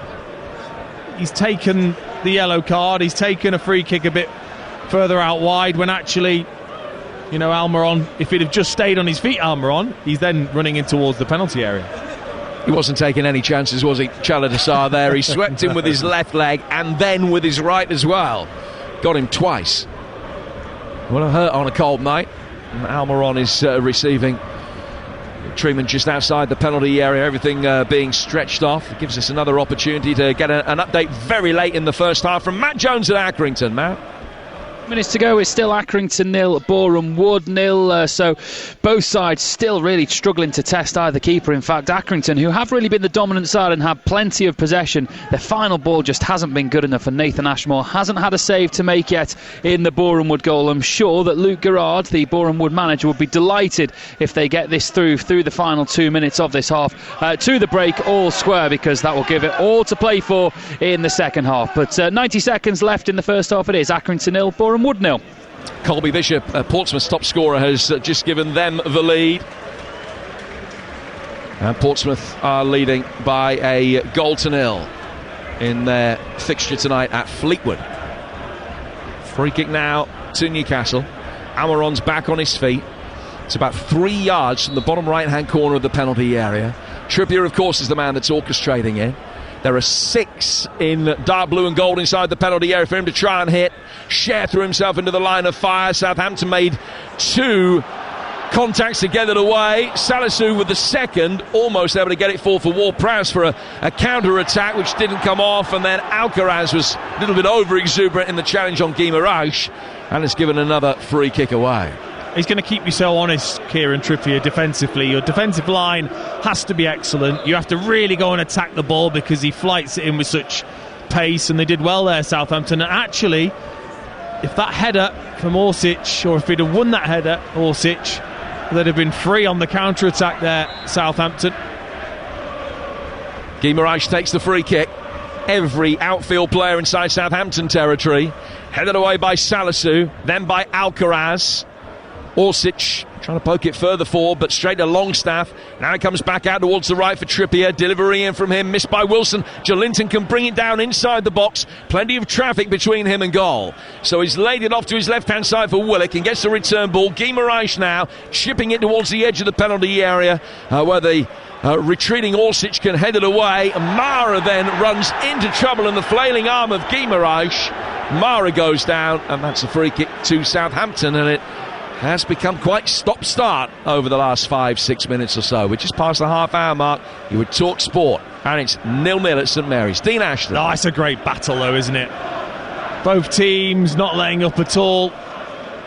he's taken the yellow card. He's taken a free kick a bit further out wide when actually Almiron, if he'd have just stayed on his feet, Almiron, he's then running in towards the penalty area. He wasn't taking any chances, was he? Chaladasar there. He swept him with his left leg and then with his right as well. Got him twice. Well, a hurt on a cold night. And Almiron is receiving treatment just outside the penalty area. Everything being stretched off. It gives us another opportunity to get an update very late in the first half from Matt Jones at Accrington. Matt? Minutes to go. It's still Accrington 0, Boreham Wood 0. So both sides still really struggling to test either keeper. In fact, Accrington, who have really been the dominant side and have plenty of possession, their final ball just hasn't been good enough, and Nathan Ashmore hasn't had a save to make yet in the Boreham Wood goal. I'm sure that Luke Garrard, the Boreham Wood manager, would be delighted if they get this through the final 2 minutes of this half to the break all square, because that will give it all to play for in the second half. But 90 seconds left in the first half. It is Accrington 0, Boreham Wood 0. Colby Bishop, Portsmouth's top scorer, has just given them the lead. And Portsmouth are leading by a goal to 0 in their fixture tonight at Fleetwood. Free kick now to Newcastle. Almiron's back on his feet. It's about 3 yards from the bottom right-hand corner of the penalty area. Trippier, of course, is the man that's orchestrating it. There are 6 in dark blue and gold inside the penalty area for him to try and hit. Share threw himself into the line of fire. Southampton made 2 contacts to get it away. Salisu with the second, almost able to get it forward for Ward-Prowse for a counter-attack, which didn't come off. And then Alcaraz was a little bit over-exuberant in the challenge on Guimaraes and has given another free kick away. He's going to keep you so honest, Kieran Trippier, defensively. Your defensive line has to be excellent. You have to really go and attack the ball because he flights it in with such pace, and they did well there, Southampton. And actually, if that header from Orsic, or if he'd have won that header, Orsic, they'd have been free on the counter-attack there, Southampton. Guimaraes takes the free kick. Every outfield player inside Southampton territory. Headed away by Salisu, then by Alcaraz. Orsic trying to poke it further forward, but straight to Longstaff. Now it comes back out towards the right for Trippier. Delivery in from him, missed by Wilson. Jolinton can bring it down inside the box. Plenty of traffic between him and goal. So he's laid it off to his left-hand side for Willock and gets the return ball. Guimaraes now chipping it towards the edge of the penalty area where the retreating Orsic can head it away. Mara then runs into trouble in the flailing arm of Guimaraes. Mara goes down, and that's a free kick to Southampton, and it has become quite stop-start over the last 5-6 minutes or so. We're just past the half-hour mark. You would talk sport, and it's 0-0 at St Mary's. Dean Ashton. Oh, it's a great battle, though, isn't it? Both teams not laying up at all.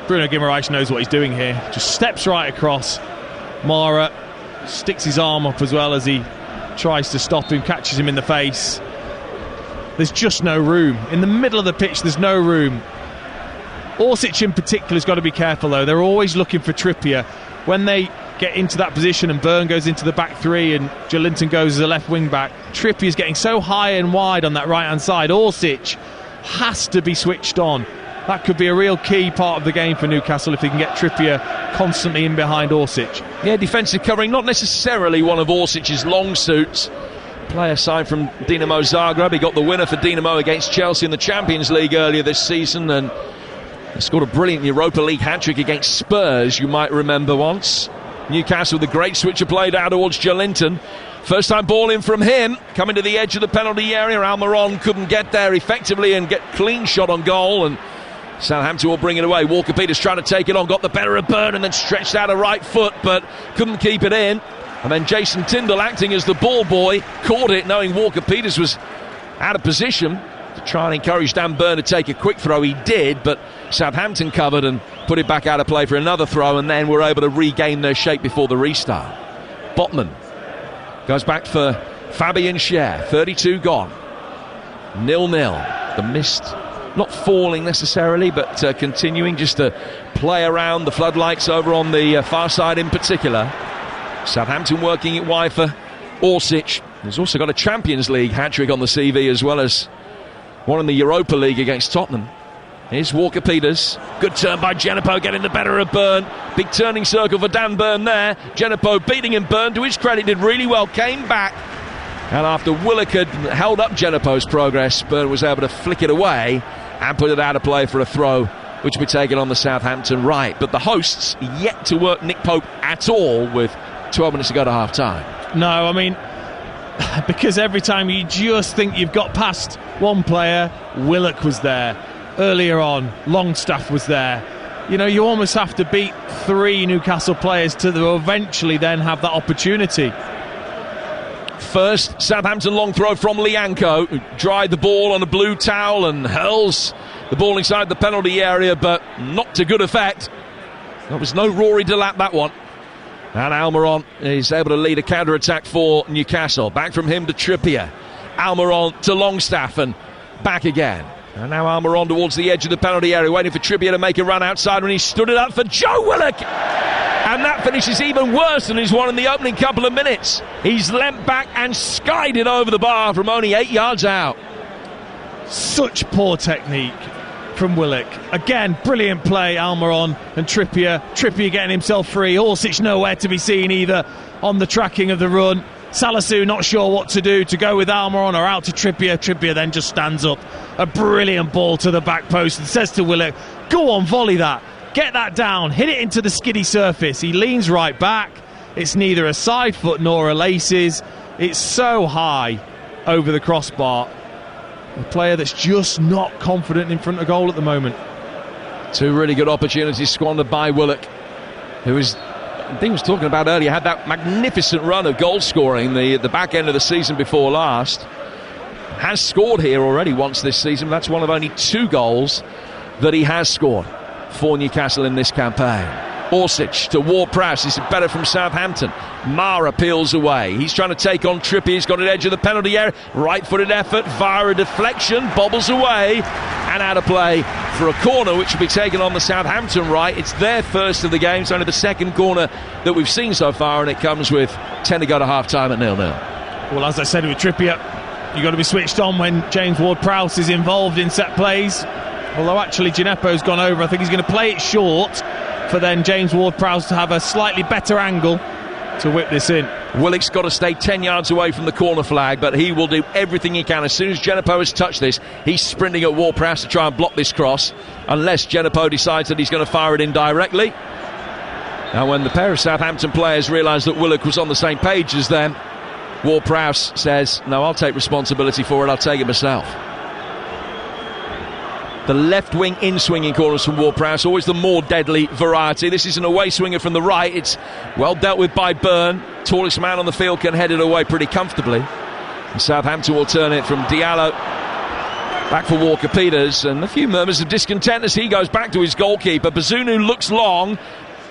Bruno Guimaraes knows what he's doing here. Just steps right across. Mara sticks his arm up as well as he tries to stop him, catches him in the face. There's just no room. In the middle of the pitch, there's no room. Orsic in particular has got to be careful, though. They're always looking for Trippier. When they get into that position and Byrne goes into the back three and Jolinton goes as a left wing back, Trippier's getting so high and wide on that right hand side. Orsic has to be switched on. That could be a real key part of the game for Newcastle if they can get Trippier constantly in behind Orsic. Yeah, defensive covering, not necessarily one of Orsic's long suits. Player signed from Dinamo Zagreb. He got the winner for Dinamo against Chelsea in the Champions League earlier this season, and scored a brilliant Europa League hat-trick against Spurs, you might remember once. Newcastle with a great switcher played out towards Jolinton. First time ball in from him, coming to the edge of the penalty area. Almiron couldn't get there effectively and get clean shot on goal, and Southampton will bring it away. Walker-Peters trying to take it on, got the better of Byrne and then stretched out a right foot, but couldn't keep it in. And then Jason Tyndall, acting as the ball boy, caught it knowing Walker-Peters was out of position to try and encourage Dan Byrne to take a quick throw. He did, but Southampton covered and put it back out of play for another throw, and then were able to regain their shape before the restart. Botman goes back for Fabian Schär. 32 gone. 0-0. The mist not falling necessarily, but continuing just to play around the floodlights over on the far side in particular. Southampton working it wide for Orsic. He's also got a Champions League hat-trick on the CV, as well as one in the Europa League against Tottenham. Here's Walker-Peters. Good turn by Genepo, getting the better of Byrne. Big turning circle for Dan Byrne there. Genepo beating him. Byrne, to his credit, did really well. Came back. And after Willock had held up Genepo's progress, Byrne was able to flick it away and put it out of play for a throw which will be taken on the Southampton right. But the hosts yet to work Nick Pope at all with 12 minutes to go to half-time. No, I mean, because every time you just think you've got past one player, Willock was there. Earlier on, Longstaff was there. You know, you almost have to beat 3 Newcastle players to eventually then have that opportunity. First, Southampton long throw from Lianco, who dried the ball on a blue towel and hurls the ball inside the penalty area, but not to good effect. There was no Rory Delap, that one. And Almiron is able to lead a counter-attack for Newcastle. Back from him to Trippier. Almiron to Longstaff and back again. And now Almiron towards the edge of the penalty area, waiting for Trippier to make a run outside, and he stood it up for Joe Willock. And that finish is even worse than his one in the opening couple of minutes. He's leapt back and skied it over the bar from only 8 yards out. Such poor technique from Willock. Again, brilliant play, Almiron and Trippier. Trippier getting himself free. Orsic nowhere to be seen either on the tracking of the run. Salisu not sure what to do, to go with Almiron or out to Trippier. Trippier then just stands up. A brilliant ball to the back post and says to Willock, go on, volley that. Get that down, hit it into the skiddy surface. He leans right back. It's neither a side foot nor a laces. It's so high over the crossbar. A player that's just not confident in front of goal at the moment. 2 really good opportunities squandered by Willock, who is, I think was talking about earlier, had that magnificent run of goal scoring the back end of the season before last. Has scored here already once this season. That's one of only 2 goals that he has scored for Newcastle in this campaign. Orsic to Ward-Prowse. This is better from Southampton. Mara peels away. He's trying to take on Trippier. He's got an edge of the penalty area. Right-footed effort via a deflection. Bobbles away. And out of play for a corner, which will be taken on the Southampton right. It's their first of the game. It's only the second corner that we've seen so far, and it comes with 10 to go to half-time at 0-0. Well, as I said with Trippier, you've got to be switched on when James Ward-Prowse is involved in set plays. Although actually Gineppo's gone over. I think he's going to play it short for then James Ward-Prowse to have a slightly better angle to whip this in. Willock's got to stay 10 yards away from the corner flag, but he will do everything he can. As soon as Gineppo has touched this, he's sprinting at Ward-Prowse to try and block this cross, unless Gineppo decides that he's going to fire it in directly. Now when the pair of Southampton players realise that Willock was on the same page as them, Ward-Prowse says, no, I'll take responsibility for it, I'll take it myself. The left wing in-swinging corners from Ward-Prowse, always the more deadly variety. This is an away swinger from the right. It's well dealt with by Byrne. Tallest man on the field can head it away pretty comfortably. And Southampton will turn it from Diallo back for Walker-Peters. And a few murmurs of discontent as he goes back to his goalkeeper. Bazunu looks long.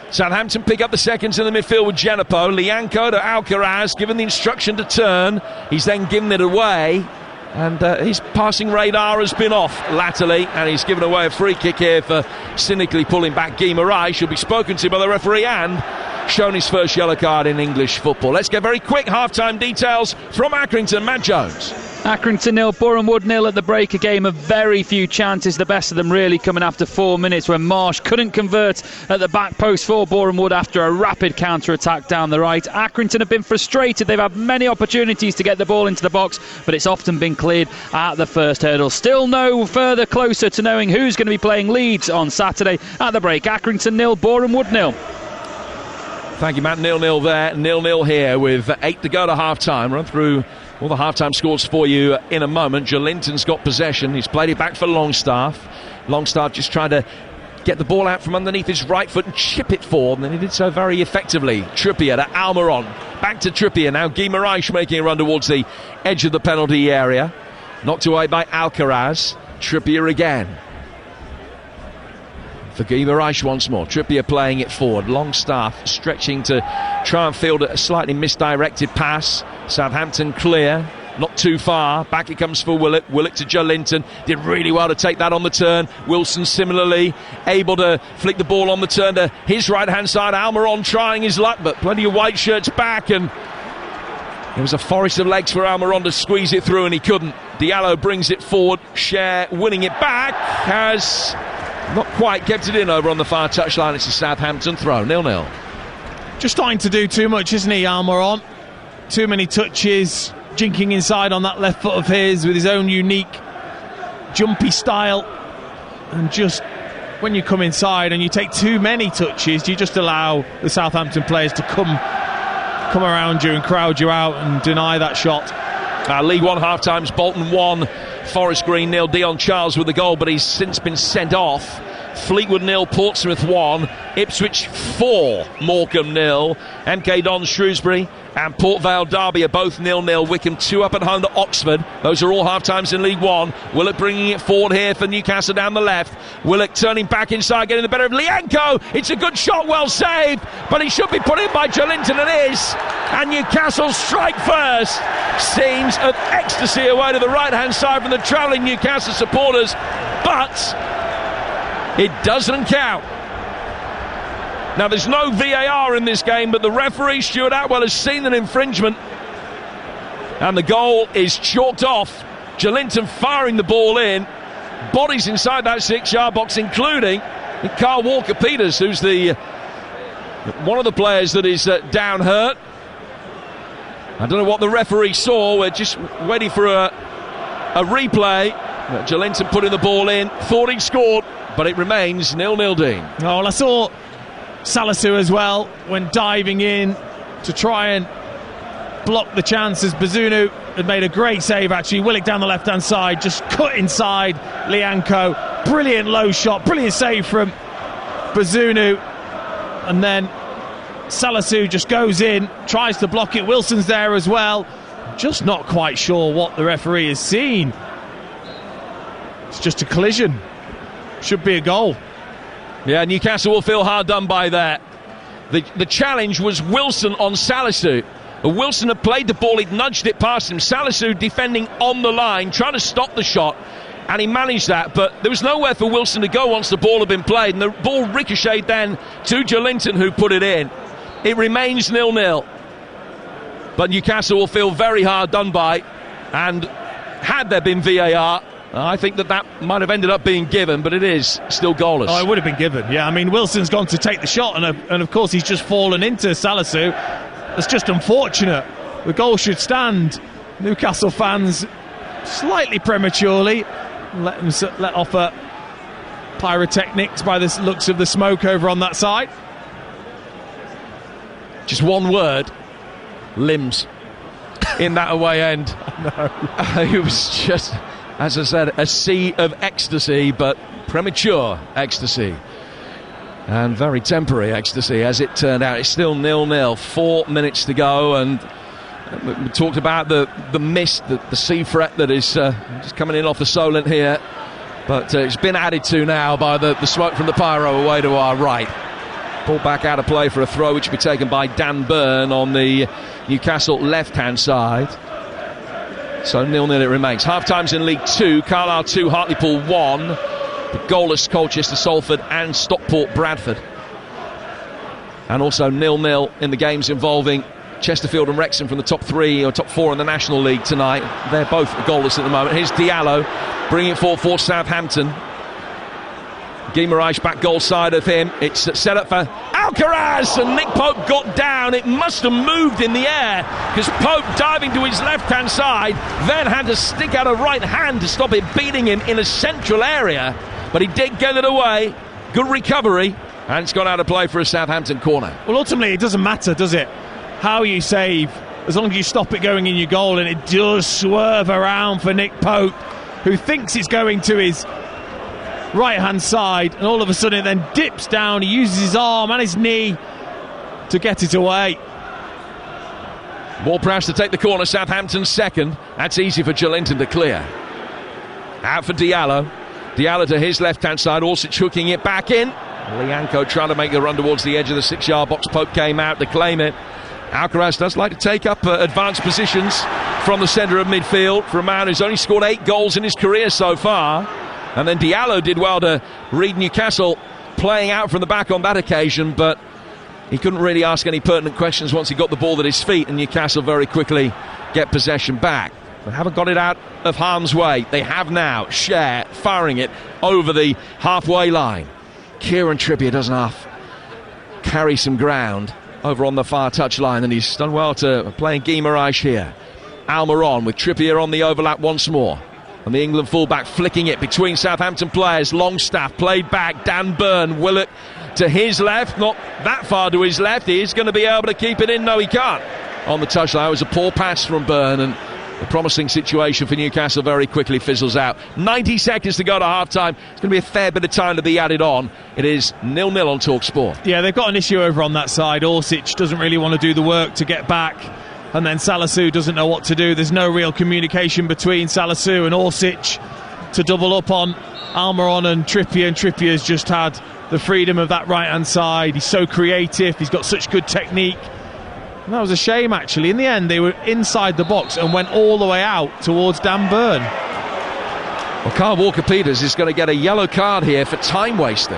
Southampton pick up the seconds in the midfield with Gineppo. Lianco to Alcaraz, given the instruction to turn. He's then given it away. And his passing radar has been off latterly, and he's given away a free kick here for cynically pulling back Guy Morais. He'll be spoken to by the referee and shown his first yellow card in English football. Let's get very quick half-time details from Accrington. Matt Jones. Accrington 0, Boreham Wood 0 at the break. A game of very few chances, the best of them really coming after 4 minutes when Marsh couldn't convert at the back post for Boreham Wood after a rapid counter-attack down the right. Accrington have been frustrated. They've had many opportunities to get the ball into the box, but it's often been cleared at the first hurdle. Still no further closer to knowing who's going to be playing Leeds on Saturday. At the break, Accrington 0, Boreham Wood 0. Thank you, Matt. 0-0 there, 0-0 here with 8 to go to half-time. Run through all the half-time scores for you in a moment. Jolinton's got possession. He's played it back for Longstaff. Longstaff just trying to get the ball out from underneath his right foot and chip it forward, and he did so very effectively. Trippier to Almiron. Back to Trippier now. Guy Morais making a run towards the edge of the penalty area. Knocked away by Alcaraz. Trippier again. For Guy Morais once more. Trippier playing it forward. Longstaff stretching to try and field a slightly misdirected pass. Southampton clear. Not too far. Back it comes for Willock. Willock to Jolinton. Did really well to take that on the turn. Wilson similarly able to flick the ball on the turn to his right-hand side. Almiron trying his luck, but plenty of white shirts back, and there was a forest of legs for Almiron to squeeze it through, and he couldn't. Diallo brings it forward. Cher winning it back. Has not quite kept it in over on the far touchline. It's a Southampton throw. 0-0. Just starting to do too much, isn't he, Almiron? Too many touches, jinking inside on that left foot of his with his own unique jumpy style, and just when you come inside and you take too many touches, you just allow the Southampton players to come around you and crowd you out and deny that shot. League One half-times, Bolton 1, Forest Green 0. Dion Charles with the goal, but he's since been sent off. Fleetwood 0, Portsmouth 1, Ipswich 4, Morecambe 0, MK Dons Shrewsbury and Port Vale Derby are both 0-0. Wickham 2 up at home to Oxford. Those are all half-times in League One. Willock bringing it forward here for Newcastle down the left. Willock turning back inside, getting the better of Lianco. It's a good shot, well saved, but he should be put in by Jolinton, and is. And Newcastle strike first. Scenes of ecstasy away to the right-hand side from the travelling Newcastle supporters, but it doesn't count. Now, there's no VAR in this game, but the referee, Stuart Atwell, has seen an infringement, and the goal is chalked off. Jolinton firing the ball in, bodies inside that 6-yard box, including Carl Walker-Peters, who's one of the players that is down hurt. I don't know what the referee saw. We're just waiting for a replay. Jolinton putting the ball in, thought he'd scored, but it remains 0-0, Dean. Oh, well, I saw Salisu as well when diving in to try and block the chances. Bazunu had made a great save, actually. Willock down the left-hand side, just cut inside Lianco. Brilliant low shot, brilliant save from Bazunu. And then Salisu just goes in, tries to block it. Wilson's there as well. Just not quite sure what the referee has seen. It's just a collision. Should be a goal. Yeah, Newcastle will feel hard done by that. The challenge was Wilson on Salisu. Wilson had played the ball, he'd nudged it past him. Salisu defending on the line, trying to stop the shot, and he managed that, but there was nowhere for Wilson to go once the ball had been played, and the ball ricocheted then to Jolinton, who put it in. It remains 0-0, but Newcastle will feel very hard done by, and had there been VAR, I think that might have ended up being given, but it is still goalless. Oh, it would have been given, yeah. I mean, Wilson's gone to take the shot, and of course he's just fallen into Salisu. It's just unfortunate. The goal should stand. Newcastle fans slightly prematurely let off pyrotechnics by the looks of the smoke over on that side. Just one word: limbs. In that away end. No. It was just, as I said, a sea of ecstasy, but premature ecstasy. And very temporary ecstasy, as it turned out. It's still 0-0, 4 minutes to go, and we talked about the mist, the sea fret that is just coming in off the Solent here, but it's been added to now by the smoke from the pyro away to our right. Ball back out of play for a throw, which will be taken by Dan Byrne on the Newcastle left-hand side. So 0-0 it remains. Half-times in League 2, Carlisle 2, Hartlepool 1, but goalless Colchester, Salford and Stockport, Bradford. And also 0-0 in the games involving Chesterfield and Wrexham from the top 3 or top 4 in the National League tonight. They're both goalless at the moment. Here's Diallo bringing it forward for Southampton. Guimaraes back goal side of him. It's set up for Alcaraz, and Nick Pope got down. It must have moved in the air, because Pope, diving to his left-hand side, then had to stick out a right hand to stop it beating him in a central area. But he did get it away. Good recovery, and it's gone out of play for a Southampton corner. Well, ultimately, it doesn't matter, does it, how you save, as long as you stop it going in your goal. And it does swerve around for Nick Pope, who thinks it's going to his right-hand side, and all of a sudden it then dips down. He uses his arm and his knee to get it away. Ward-Prowse to take the corner, Southampton second. That's easy for Jolinton to clear. Out for Diallo. Diallo to his left-hand side, Orsic hooking it back in. Lianco trying to make the run towards the edge of the 6-yard box. Pope came out to claim it. Alcaraz does like to take up advanced positions from the centre of midfield for a man who's only scored 8 goals in his career so far. And then Diallo did well to read Newcastle playing out from the back on that occasion, but he couldn't really ask any pertinent questions once he got the ball at his feet, and Newcastle very quickly get possession back. They haven't got it out of harm's way. They have now. Cher firing it over the halfway line. Kieran Trippier doesn't half carry some ground over on the far touchline, and he's done well to playing Guimaraes here. Almiron with Trippier on the overlap once more. And the England fullback flicking it between Southampton players. Longstaff played back. Dan Burn. Willock to his left. Not that far to his left. He is going to be able to keep it in. No, he can't. On the touchline, it was a poor pass from Burn, and the promising situation for Newcastle very quickly fizzles out. 90 seconds to go to half-time. It's going to be a fair bit of time to be added on. It is 0-0 on TalkSport. Yeah, they've got an issue over on that side. Orsic doesn't really want to do the work to get back, and then Salisu doesn't know what to do. There's no real communication between Salisu and Orsic to double up on Almiron and Trippier's just had the freedom of that right-hand side. He's so creative. He's got such good technique. And that was a shame, actually. In the end, they were inside the box and went all the way out towards Dan Burn. Well, Kyle Walker-Peters is going to get a yellow card here for time wasting.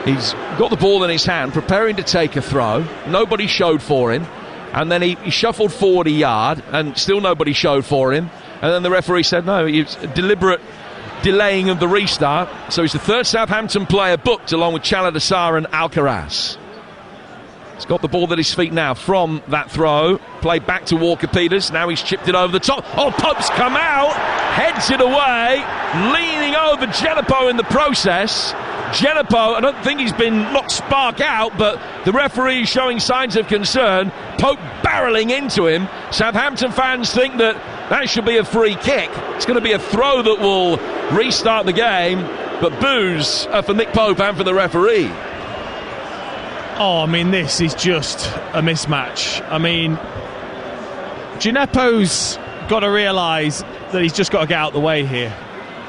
He's got the ball in his hand, preparing to take a throw. Nobody showed for him. And then he shuffled forward a yard, and still nobody showed for him. And then the referee said, no, it's a deliberate delaying of the restart. So he's the third Southampton player booked, along with Chaladasar and Alcaraz. He's got the ball at his feet now from that throw. Played back to Walker-Peters. Now he's chipped it over the top. Oh, Pope's come out. Heads it away. Leaning over Genepo in the process. Genepo, I don't think he's been knocked spark out, but the referee is showing signs of concern. Pope barrelling into him. Southampton fans think that should be a free kick. It's going to be a throw that will restart the game, but boos for Nick Pope and for the referee. Oh, I mean, this is just a mismatch. I mean, Genepo's got to realise that he's just got to get out the way here.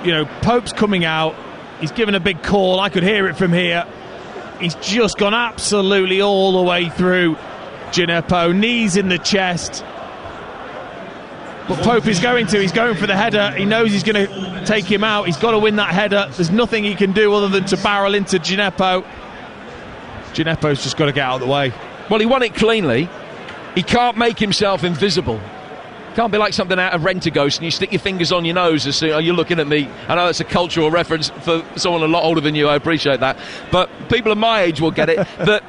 You know, Pope's coming out. He's given a big call. I could hear it from here. He's just gone absolutely all the way through Genepo. Knees in the chest. But Pope is he's going for the header. He knows he's going to take him out. He's got to win that header. There's nothing he can do other than to barrel into Genepo. Genepo's just got to get out of the way. Well, he won it cleanly. He can't make himself invisible. Can't be like something out of Rent-A-Ghost and you stick your fingers on your nose as soon as you're looking at me. I know that's a cultural reference for someone a lot older than you. I appreciate that. But people of my age will get it. That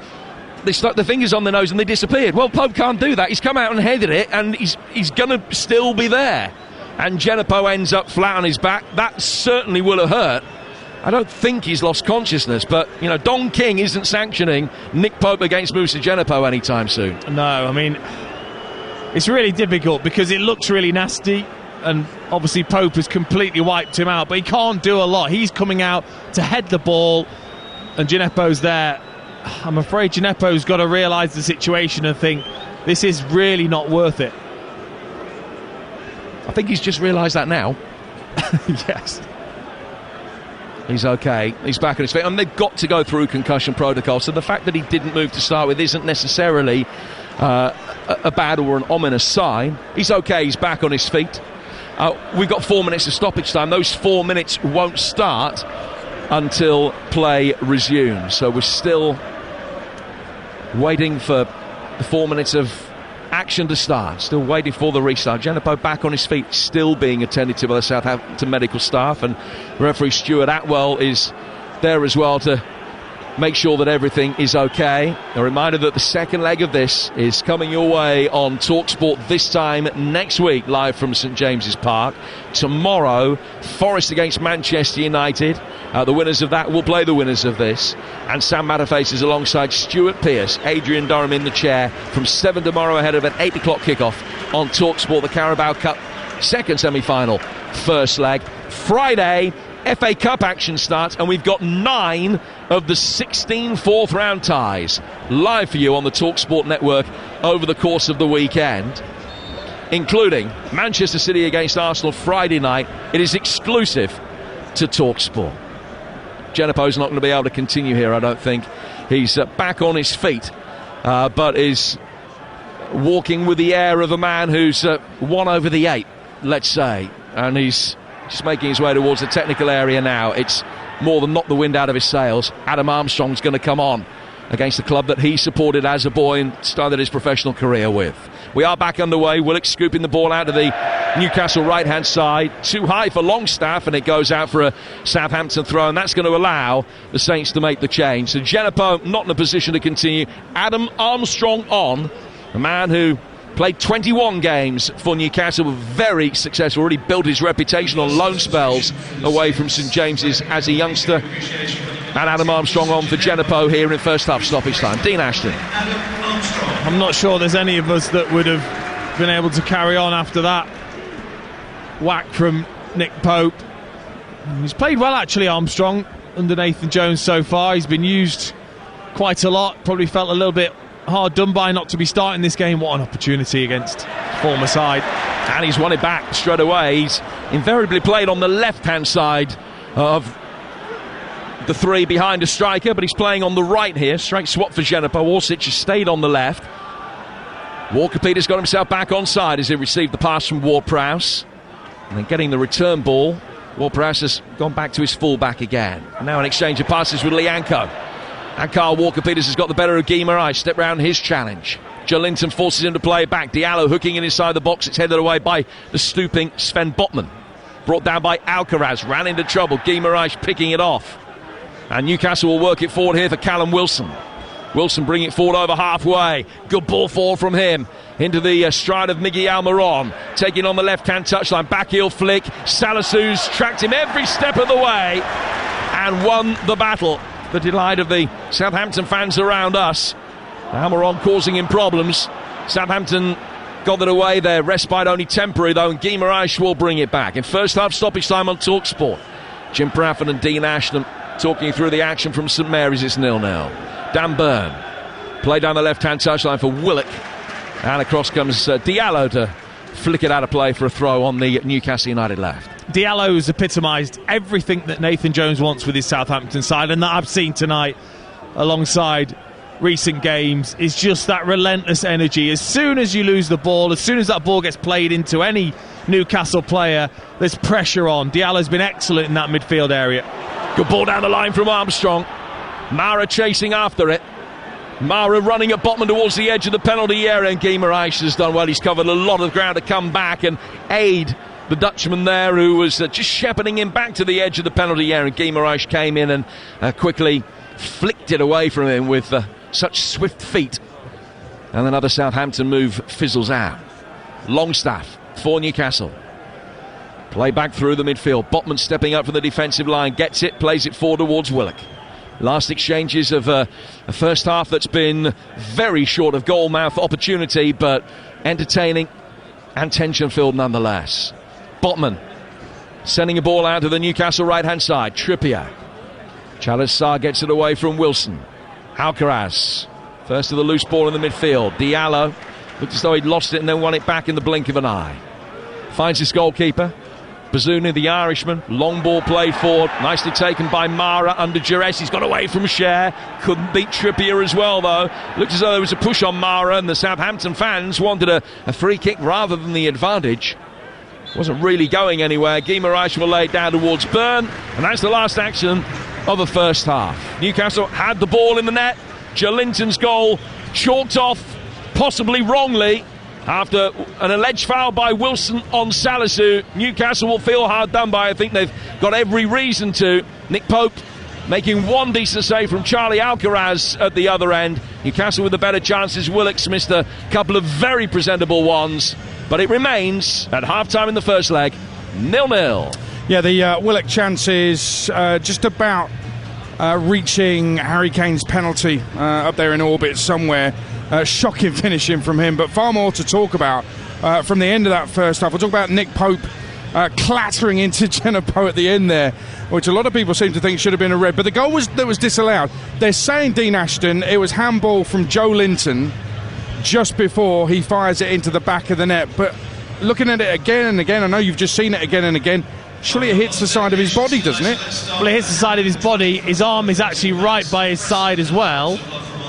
they stuck their fingers on their nose and they disappeared. Well, Pope can't do that. He's come out and headed it, and he's going to still be there. And Genepo ends up flat on his back. That certainly will have hurt. I don't think he's lost consciousness, but, you know, Don King isn't sanctioning Nick Pope against Moussa Genepo anytime soon. No, I mean, it's really difficult because it looks really nasty, and obviously Pope has completely wiped him out, but he can't do a lot. He's coming out to head the ball, and Genepo's there. I'm afraid Genepo's got to realise the situation and think, this is really not worth it. I think he's just realised that now. Yes. He's okay. He's back on his feet. And they've got to go through concussion protocol. So the fact that he didn't move to start with isn't necessarily a bad or an ominous sign. He's okay. He's back on his feet. We've got 4 minutes of stoppage time. Those 4 minutes won't start until play resumes. So we're still waiting for the 4 minutes of action to start. Still waiting for the restart. Genepo back on his feet, still being attended to by the Southampton medical staff, and referee Stuart Atwell is there as well to make sure that everything is okay. A reminder that the second leg of this is coming your way on TalkSport this time next week, live from St James's Park. Tomorrow, Forest against Manchester United. The winners of that will play the winners of this. And Sam Matterface is alongside Stuart Pearce, Adrian Durham in the chair from 7 tomorrow ahead of an 8 o'clock kickoff on TalkSport, the Carabao Cup second semi-final, first leg. Friday, FA Cup action starts, and we've got 9 of the 16 fourth round ties live for you on the TalkSport network over the course of the weekend, including Manchester City against Arsenal Friday night. It is exclusive to TalkSport. Genepo's not going to be able to continue here, I don't think. He's back on his feet, but is walking with the air of a man who's won over the 8, let's say, and he's just making his way towards the technical area now. It's more than knocked the wind out of his sails. Adam Armstrong's going to come on against the club that he supported as a boy and started his professional career with. We are back underway. Willock scooping the ball out of the Newcastle right-hand side. Too high for Longstaff, and it goes out for a Southampton throw, and that's going to allow the Saints to make the change. So Genepo not in a position to continue. Adam Armstrong on, a man who Played 21 games for Newcastle, very successful, already built his reputation on loan spells away from St James's as a youngster. And Adam Armstrong on for Genepo here in first half stoppage time. Dean Ashton. I'm not sure there's any of us that would have been able to carry on after that whack from Nick Pope. He's played well, actually, Armstrong, under Nathan Jones so far. He's been used quite a lot. Probably felt a little bit hard done by not to be starting this game. What an opportunity against former side. And he's won it back straight away. He's invariably played on the left-hand side of the three behind a striker, but he's playing on the right here. Straight swap for Genepo. Orsic has stayed on the left. Walker-Peters got himself back onside as he received the pass from Ward-Prowse. And then getting the return ball, Ward-Prowse has gone back to his full-back again. And now an exchange of passes with Lianco. And Carl Walker-Peters has got the better of Guimaraes. Step round his challenge. Joelinton forces him to play it back. Diallo hooking in inside the box. It's headed away by the stooping Sven Botman. Brought down by Alcaraz. Ran into trouble. Guimaraes picking it off. And Newcastle will work it forward here for Callum Wilson. Wilson bringing it forward over halfway. Good ball forward from him. Into the stride of Miguel Almiron. Taking on the left-hand touchline. Back heel flick. Salisu's tracked him every step of the way. And won the battle. The delight of the Southampton fans around us. Almiron causing him problems. Southampton got it away there. Respite only temporary though. And Guimaraes will bring it back. In first half stoppage time on TalkSport. Jim Prafford and Dean Ashton talking through the action from St Mary's. It's 0-0. Dan Burn. Play down the left-hand touchline for Willock. And across comes Diallo to flick it out of play for a throw on the Newcastle United left. Diallo's epitomised everything that Nathan Jones wants with his Southampton side, and that I've seen tonight alongside recent games is just that relentless energy. As soon as you lose the ball, as soon as that ball gets played into any Newcastle player, there's pressure on. Diallo's been excellent in that midfield area. Good ball down the line from Armstrong. Mara chasing after it. Mara running at Botman towards the edge of the penalty area, and Guimaraes has done well. He's covered a lot of ground to come back and aid the Dutchman there, who was just shepherding him back to the edge of the penalty area. And Guimaraes came in and quickly flicked it away from him with such swift feet. And another Southampton move fizzles out. Longstaff for Newcastle. Play back through the midfield. Botman stepping up from the defensive line. Gets it, plays it forward towards Willock. Last exchanges of a first half that's been very short of goal-mouth opportunity, but entertaining and tension-filled nonetheless. Botman sending a ball out to the Newcastle right-hand side. Trippier. Chalas Sarr gets it away from Wilson. Alcaraz. First of the loose ball in the midfield. Diallo looked as though he'd lost it and then won it back in the blink of an eye. Finds his goalkeeper. Bazunu, the Irishman. Long ball played forward. Nicely taken by Mara under duress. He's got away from Cher. Couldn't beat Trippier as well, though. Looked as though there was a push on Mara, and the Southampton fans wanted a free kick rather than the advantage. Wasn't really going anywhere. Guimaraes will lay it down towards Byrne, and that's the last action of the first half. Newcastle had the ball in the net. Joelinton's goal chalked off, possibly wrongly, after an alleged foul by Wilson on Salisu. Newcastle will feel hard done by. I think they've got every reason to. Nick Pope making one decent save from Charlie Alcaraz at the other end. Newcastle with the better chances. Willock's missed a couple of very presentable ones. But it remains, at half-time in the first leg, 0-0. Yeah, the Willock chances just about reaching Harry Kane's penalty up there in orbit somewhere. Shocking finishing from him, but far more to talk about from the end of that first half. We'll talk about Nick Pope clattering into Genepo at the end there, which a lot of people seem to think should have been a red. But the goal that was disallowed, they're saying, Dean Ashton, it was handball from Joelinton just before he fires it into the back of the net. But looking at it again and again, I know you've just seen it again and again, surely it hits the side of his body, doesn't it? Well, it hits the side of his body. His arm is actually right by his side as well.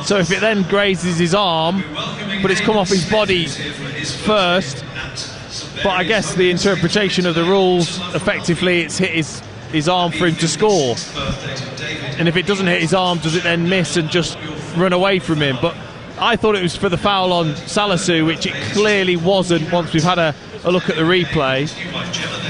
So if it then grazes his arm, but it's come off his body first. But I guess the interpretation of the rules, effectively, it's hit his arm for him to score. And if it doesn't hit his arm, does it then miss and just run away from him? But I thought it was for the foul on Salisu, which it clearly wasn't once we've had a look at the replay.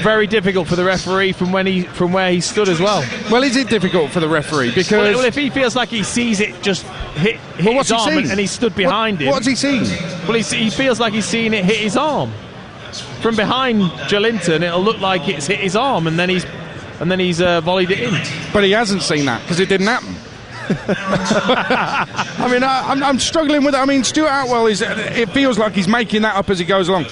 Very difficult for the referee from where he stood as well. Well, is it difficult for the referee? Because well, if he feels like he sees it just hit his arm and he stood behind him. What's he seen? Well, he feels like he's seen it hit his arm. From behind Joelinton, it'll look like it's hit his arm, and then he's volleyed it in. But he hasn't seen that because it didn't happen. I mean, I'm struggling with it. I mean, Stuart Outwell it feels like he's making that up as he goes along.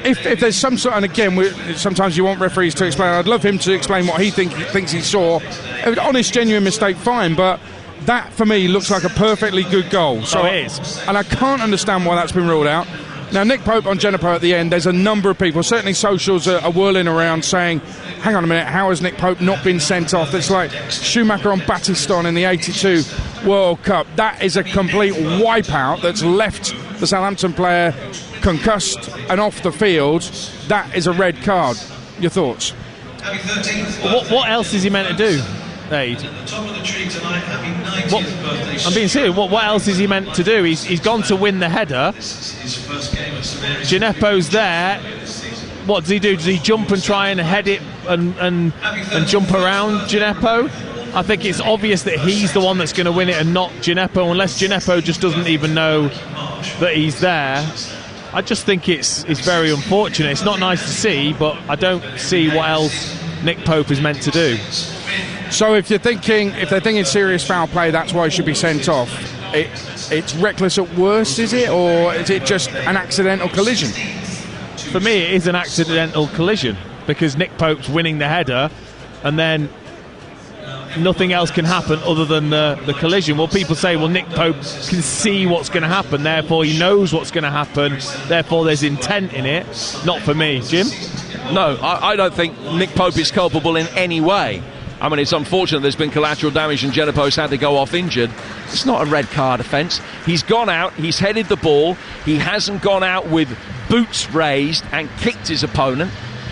If there's some sort, and again, sometimes you want referees to explain. I'd love him to explain what he thinks he saw. An honest, genuine mistake, fine, but that for me looks like a perfectly good goal. So it is, and I can't understand why that's been ruled out. Now, Nick Pope on Genepo at the end, there's a number of people, certainly socials are whirling around saying, hang on a minute, how has Nick Pope not been sent off? It's like Schumacher on Battiston in the 82 World Cup. That is a complete wipeout that's left the Southampton player concussed and off the field. That is a red card. Your thoughts? What else is he meant to do, Aid? I'm being serious. What else is he meant to do? He's gone to win the header. Gineppo's there. What does he do? Does he jump and try and head it and jump around Gineppo? I think it's obvious that he's the one that's going to win it and not Gineppo, unless Gineppo just doesn't even know that he's there. I just think it's very unfortunate. It's not nice to see, but I don't see what else Nick Pope is meant to do. So if they're thinking serious foul play, that's why he should be sent off. It's reckless at worst, is it, or is it just an accidental collision? For me, it is an accidental collision because Nick Pope's winning the header, and then nothing else can happen other than the collision. Well, people say, well, Nick Pope can see what's going to happen, therefore he knows what's going to happen, therefore there's intent in it. Not for me. Jim? No, I don't think Nick Pope is culpable in any way. I mean, it's unfortunate there's been collateral damage and Genepo's had to go off injured. It's not a red card offence. He's gone out, he's headed the ball, he hasn't gone out with boots raised and kicked his opponent.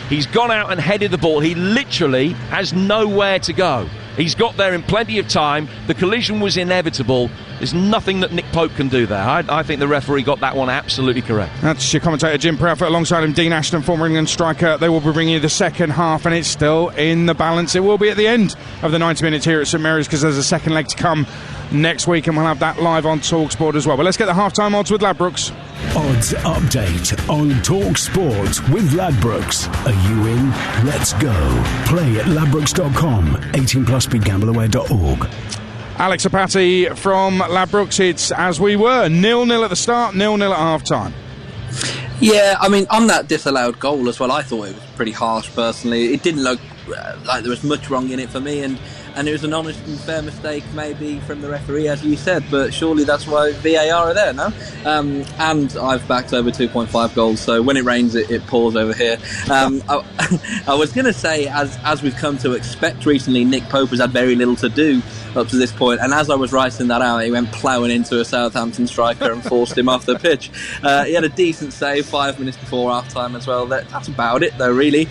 He's gone out and headed the ball. He literally has nowhere to go. He's got there in plenty of time. The collision was inevitable. There's nothing that Nick Pope can do there. I think the referee got that one absolutely correct. That's your commentator Jim Proudfoot, alongside him Dean Ashton, former England striker. They will be bringing you the second half, and it's still in the balance. It will be at the end of the 90 minutes here at St Mary's, because there's a second leg to come next week, and we'll have that live on TalkSport as well. But let's get the half-time odds with Ladbrokes. Odds update on TalkSport with Ladbrokes. Are you in? Let's go. Play at ladbrokes.com. 18 plus begambleaware.org. Alex Apati from Ladbrokes. It's as we were, 0-0 at the start, 0-0 at half-time. Yeah, I mean, on that disallowed goal as well, I thought it was pretty harsh personally. It didn't look like there was much wrong in it for me, and it was an honest and fair mistake maybe from the referee, as you said, but surely that's why VAR are there, no? And I've backed over 2.5 goals, so when it rains it pours over here. I was going to say, as we've come to expect recently, Nick Pope has had very little to do up to this point, and as I was writing that out, he went ploughing into a Southampton striker and forced him off the pitch. He had a decent save 5 minutes before half-time as well. That's about it though, really.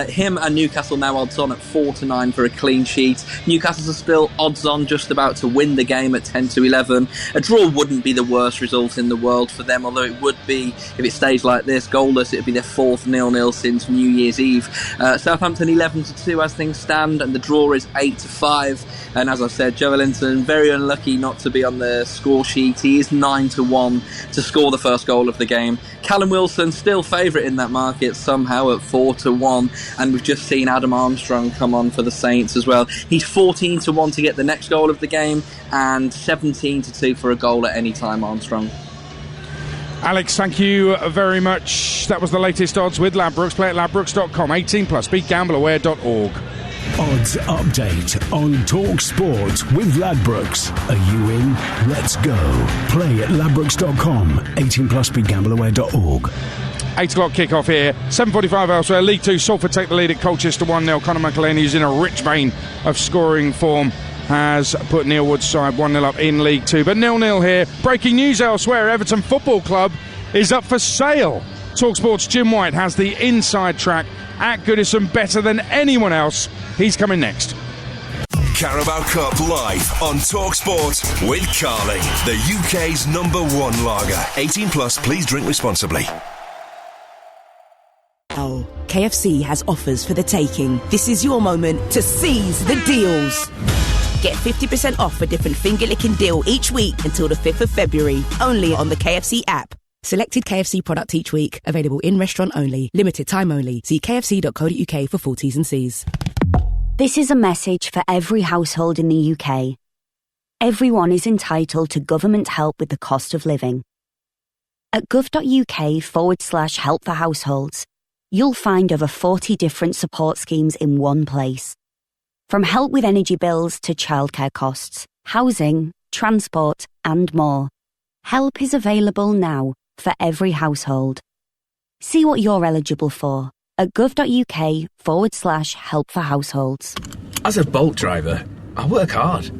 Him and Newcastle now odds on at 4-9 for a clean sheet. Newcastle are still odds on just about to win the game at 10-11. A draw wouldn't be the worst result in the world for them, although it would be, if it stays like this, goalless, it would be their fourth 0-0 since New Year's Eve. Southampton 11-2 as things stand, and the draw is 8-5. And as I said, Joelinton very unlucky not to be on the score sheet. He is 9-1 to score the first goal of the game. Callum Wilson still favourite in that market somehow at 4-1, and we've just seen Adam Armstrong come on for the Saints as well. He's 14-1 to get the next goal of the game, and 17-2 for a goal at any time, Armstrong. Alex, thank you very much. That was the latest odds with Ladbrokes. Play at ladbrokes.com. 18 plus. BeGambleAware.org. Odds update on TalkSport with Ladbrokes. Are you in? Let's go. Play at ladbrokes.com. 18 plus BeGambleAware.org. 8 o'clock kickoff here. 7:45 elsewhere. League 2, Salford take the lead at Colchester 1-0. Conor McElhaney, who's in a rich vein of scoring form, has put Neil Wood's side 1-0 up in League 2. But 0-0 here. Breaking news elsewhere. Everton Football Club is up for sale. TalkSport's Jim White has the inside track at Goodison better than anyone else. He's coming next. Carabao Cup live on TalkSport with Carling, the UK's #1 lager. 18 plus, please drink responsibly. Oh, KFC has offers for the taking. This is your moment to seize the deals. Get 50% off a different finger-licking deal each week until the 5th of February. Only on the KFC app. Selected KFC product each week. Available in restaurant only. Limited time only. See kfc.co.uk for full T's and C's. This is a message for every household in the UK. Everyone is entitled to government help with the cost of living. At gov.uk/help for households, you'll find over 40 different support schemes in one place. From help with energy bills to childcare costs, housing, transport, and more. Help is available now for every household. See what you're eligible for at gov.uk/help for households. As a Bolt driver, I work hard.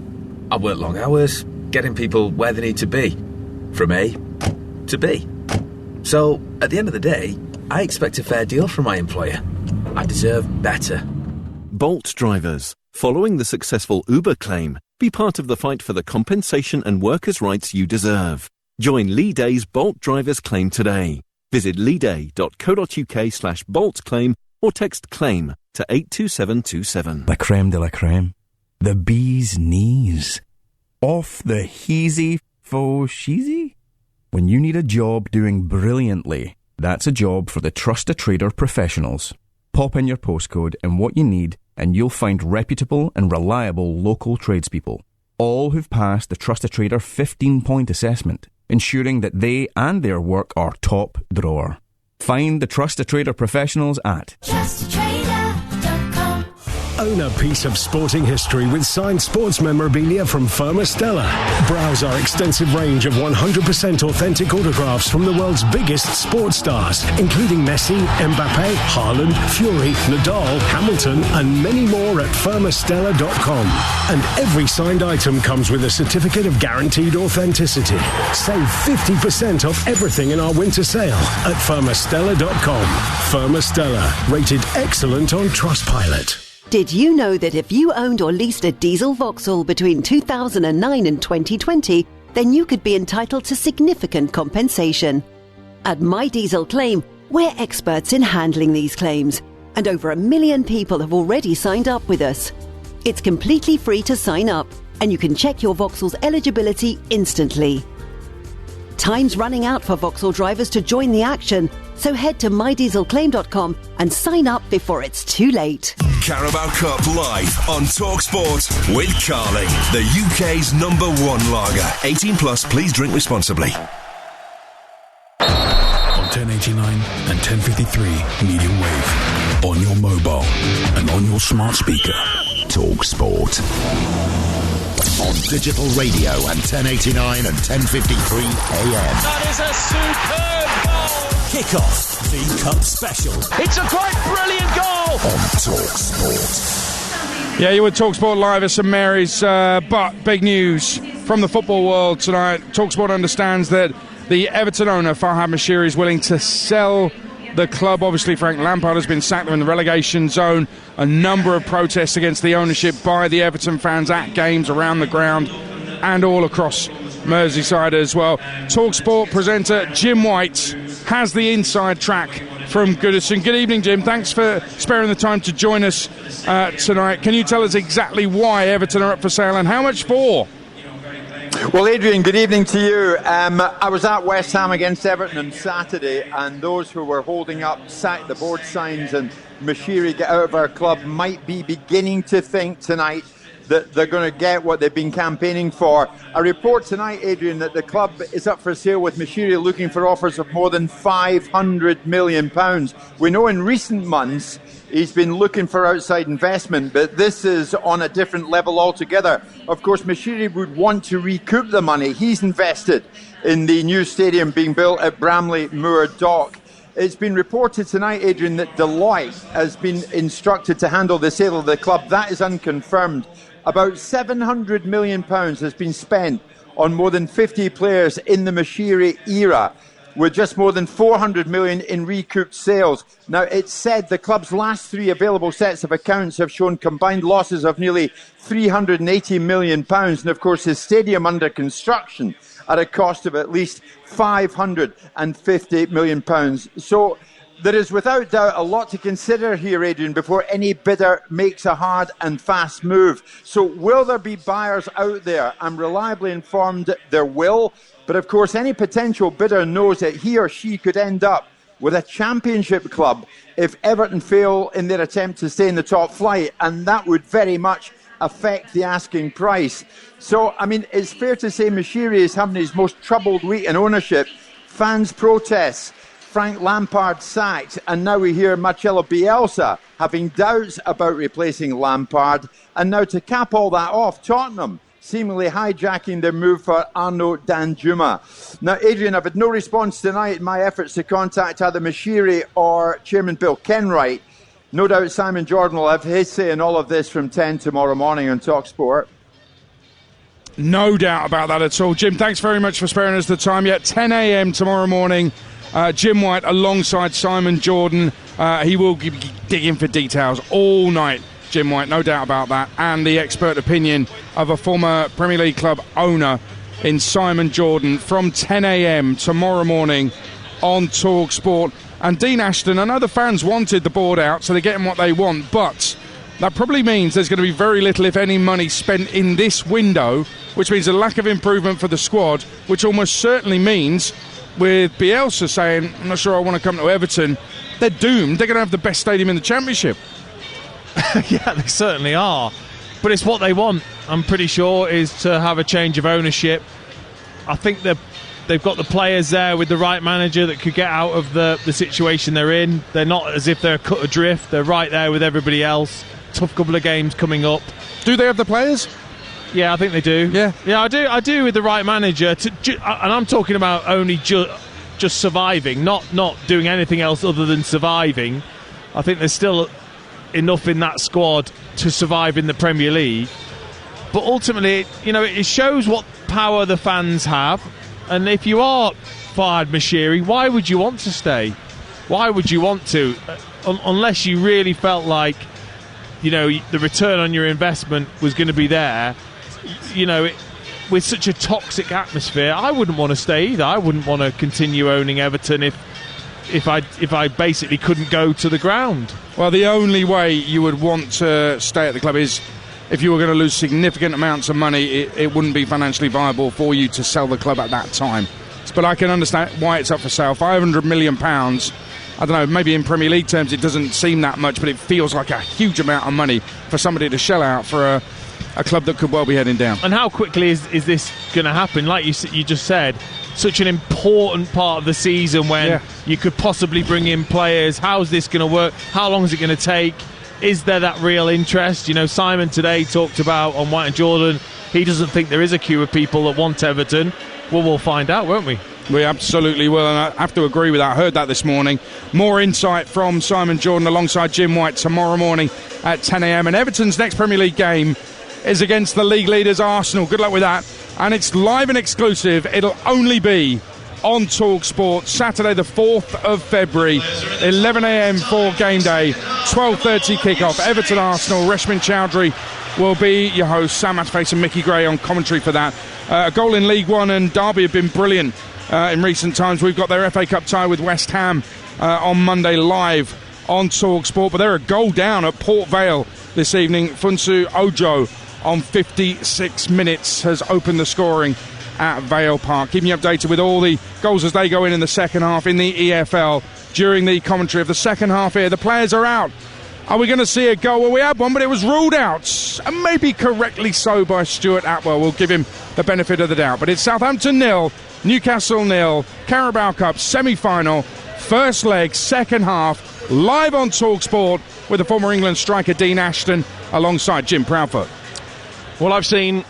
I work long hours, getting people where they need to be, from A to B. So, at the end of the day, I expect a fair deal from my employer. I deserve better. Bolt drivers, following the successful Uber claim, be part of the fight for the compensation and workers' rights you deserve. Join Lee Day's Bolt Drivers Claim today. Visit leeday.co.uk/Bolt claim or text claim to 82727. La creme de la creme. The bee's knees. Off the heezy faux sheezy? When you need a job doing brilliantly, that's a job for the Trust a Trader professionals. Pop in your postcode and what you need, and you'll find reputable and reliable local tradespeople, all who've passed the Trust a Trader 15-point assessment, ensuring that they and their work are top drawer. Find the Trust a Trader professionals at TrustATrader.com. Own a piece of sporting history with signed sports memorabilia from Firma Stella. Browse our extensive range of 100% authentic autographs from the world's biggest sports stars, including Messi, Mbappe, Haaland, Fury, Nadal, Hamilton, and many more at firmastella.com. And every signed item comes with a certificate of guaranteed authenticity. Save 50% off everything in our winter sale at firmastella.com. Firma Stella, rated excellent on Trustpilot. Did you know that if you owned or leased a diesel Vauxhall between 2009 and 2020, then you could be entitled to significant compensation? At My Diesel Claim, we're experts in handling these claims, and over 1 million people have already signed up with us. It's completely free to sign up, and you can check your Vauxhall's eligibility instantly. Time's running out for Vauxhall drivers to join the action, so head to mydieselclaim.com and sign up before it's too late. Carabao Cup live on TalkSport with Carling, the UK's #1 lager. 18 plus, please drink responsibly. On 1089 and 1053 medium wave, on your mobile and on your smart speaker. TalkSport. On digital radio and 1089 and 1053 AM. That is a superb goal. Kick-off the Cup special. It's a quite brilliant goal. On TalkSport. Yeah, you would TalkSport live at St Mary's, but big news from the football world tonight. TalkSport understands that the Everton owner, Farhad Moshiri, is willing to sell the club. Obviously, Frank Lampard has been sacked. They're in the relegation zone. A number of protests against the ownership by the Everton fans at games around the ground and all across Merseyside as well. TalkSport presenter Jim White has the inside track from Goodison. Good evening, Jim. Thanks for sparing the time to join us tonight. Can you tell us exactly why Everton are up for sale and how much for? Well, Adrian, good evening to you. I was at West Ham against Everton on Saturday, and those who were holding up sack the board signs and Moshiri get out of our club might be beginning to think tonight that they're going to get what they've been campaigning for. A report tonight, Adrian, that the club is up for sale with Moshiri looking for offers of more than £500 million. We know in recent months he's been looking for outside investment, but this is on a different level altogether. Of course, Moshiri would want to recoup the money he's invested in the new stadium being built at Bramley Moor Dock. It's been reported tonight, Adrian, that Deloitte has been instructed to handle the sale of the club. That is unconfirmed. About £700 million has been spent on more than 50 players in the Moshiri era, with just more than 400 million in recouped sales. Now, it's said the club's last 3 available sets of accounts have shown combined losses of nearly £380 million. And, of course, his stadium under construction at a cost of at least £550 million. So there is without doubt a lot to consider here, Adrian, before any bidder makes a hard and fast move. So will there be buyers out there? I'm reliably informed there will. But of course, any potential bidder knows that he or she could end up with a championship club if Everton fail in their attempt to stay in the top flight. And that would very much affect the asking price. So, I mean, it's fair to say Moshiri is having his most troubled week in ownership. Fans' protests, Frank Lampard sacked, and now we hear Marcelo Bielsa having doubts about replacing Lampard. And now to cap all that off, Tottenham seemingly hijacking their move for Arnaud Danjuma. Now, Adrian, I've had no response tonight in my efforts to contact either Moshiri or Chairman Bill Kenwright. No doubt Simon Jordan will have his say in all of this from 10 tomorrow morning on TalkSport. No doubt about that at all. Jim, thanks very much for sparing us the time. Yeah, 10 a.m. tomorrow morning, Jim White alongside Simon Jordan. He will be digging for details all night, Jim White, no doubt about that. And the expert opinion of a former Premier League club owner in Simon Jordan from 10 a.m. tomorrow morning on TalkSport. And Dean Ashton, I know the fans wanted the board out, so they're getting what they want, but that probably means there's going to be very little, if any, money spent in this window, which means a lack of improvement for the squad, which almost certainly means, with Bielsa saying, I'm not sure I want to come to Everton, they're doomed. They're going to have the best stadium in the Championship. Yeah, they certainly are. But it's what they want, I'm pretty sure, is to have a change of ownership. I think they've got the players there with the right manager that could get out of the situation they're in. They're not as if they're cut adrift. They're right there with everybody else. Tough couple of games coming up. Do they have the players? Yeah, I think they do. Yeah, I do with the right manager. And I'm talking about only just surviving, not doing anything else other than surviving. I think there's still enough in that squad to survive in the Premier League. But ultimately, it shows what power the fans have. And if you are fired Moshiri, why would you want to stay? Why would you want to? Unless you really felt like, the return on your investment was going to be there. With such a toxic atmosphere, I wouldn't want to stay either. I wouldn't want to continue owning Everton if I basically couldn't go to the ground. Well, the only way you would want to stay at the club is if you were going to lose significant amounts of money. It wouldn't be financially viable for you to sell the club at that time. But I can understand why it's up for sale. £500 million. I don't know, maybe in Premier League terms it doesn't seem that much, but it feels like a huge amount of money for somebody to shell out for a club that could well be heading down. And how quickly is this going to happen? Like you just said, such an important part of the season when you could possibly bring in players. How's this going to work? How long is it going to take? Is there that real interest? Simon today talked about on White and Jordan, he doesn't think there is a queue of people that want Everton. Well, we'll find out, won't we? We absolutely will, and I have to agree with that. I heard that this morning. More insight from Simon Jordan alongside Jim White tomorrow morning at 10 a.m. And Everton's next Premier League game is against the league leaders Arsenal. Good luck with that. And it's live and exclusive. It'll only be on TalkSport Saturday the 4th of February, 11 a.m. for game day, 12:30 kickoff. Everton Arsenal. Reshman Chowdhury will be your host. Sam Matterface and Mickey Gray on commentary for that. A goal in League One and Derby have been brilliant in recent times. We've got their FA Cup tie with West Ham on Monday live on TalkSport, but they're a goal down at Port Vale this evening. Funsu Ojo on 56 minutes has opened the scoring at Vale Park. Keeping you updated with all the goals as they go in the second half in the EFL during the commentary of the second half here. The players are out. Are we going to see a goal? Well, we had one, but it was ruled out, and maybe correctly so by Stuart Atwell. We'll give him the benefit of the doubt. But it's Southampton 0, Newcastle 0, Carabao Cup semi-final, first leg, second half, live on TalkSport with the former England striker Dean Ashton alongside Jim Proudfoot. Well, I've seen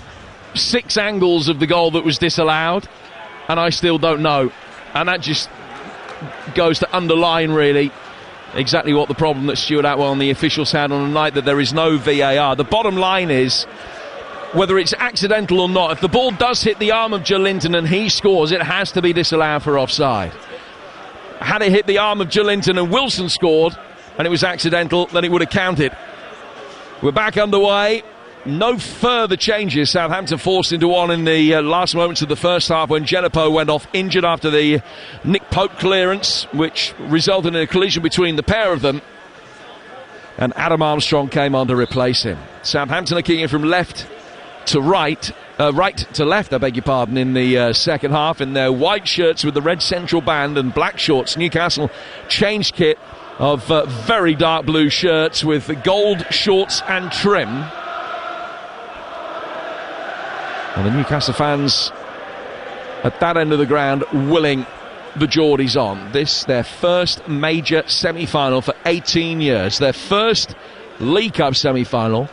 6 angles of the goal that was disallowed, and I still don't know. And that just goes to underline, really, exactly what the problem that Stuart Atwell and the officials had on the night, that there is no VAR. The bottom line is, whether it's accidental or not, if the ball does hit the arm of Joelinton and he scores, it has to be disallowed for offside. Had it hit the arm of Joelinton and Wilson scored, and it was accidental, then it would have counted. We're back underway. no further changes. Southampton forced into one in the last moments of the first half when Jenipo went off injured after the Nick Pope clearance, which resulted in a collision between the pair of them. And Adam Armstrong came on to replace him. Southampton are kicking from left to right to left, I beg your pardon, in the second half in their white shirts with the red central band and black shorts. Newcastle changed kit of very dark blue shirts with gold shorts and trim. And the Newcastle fans at that end of the ground willing the Geordies on. This, their first major semi-final for 18 years. Their first League Cup semi-final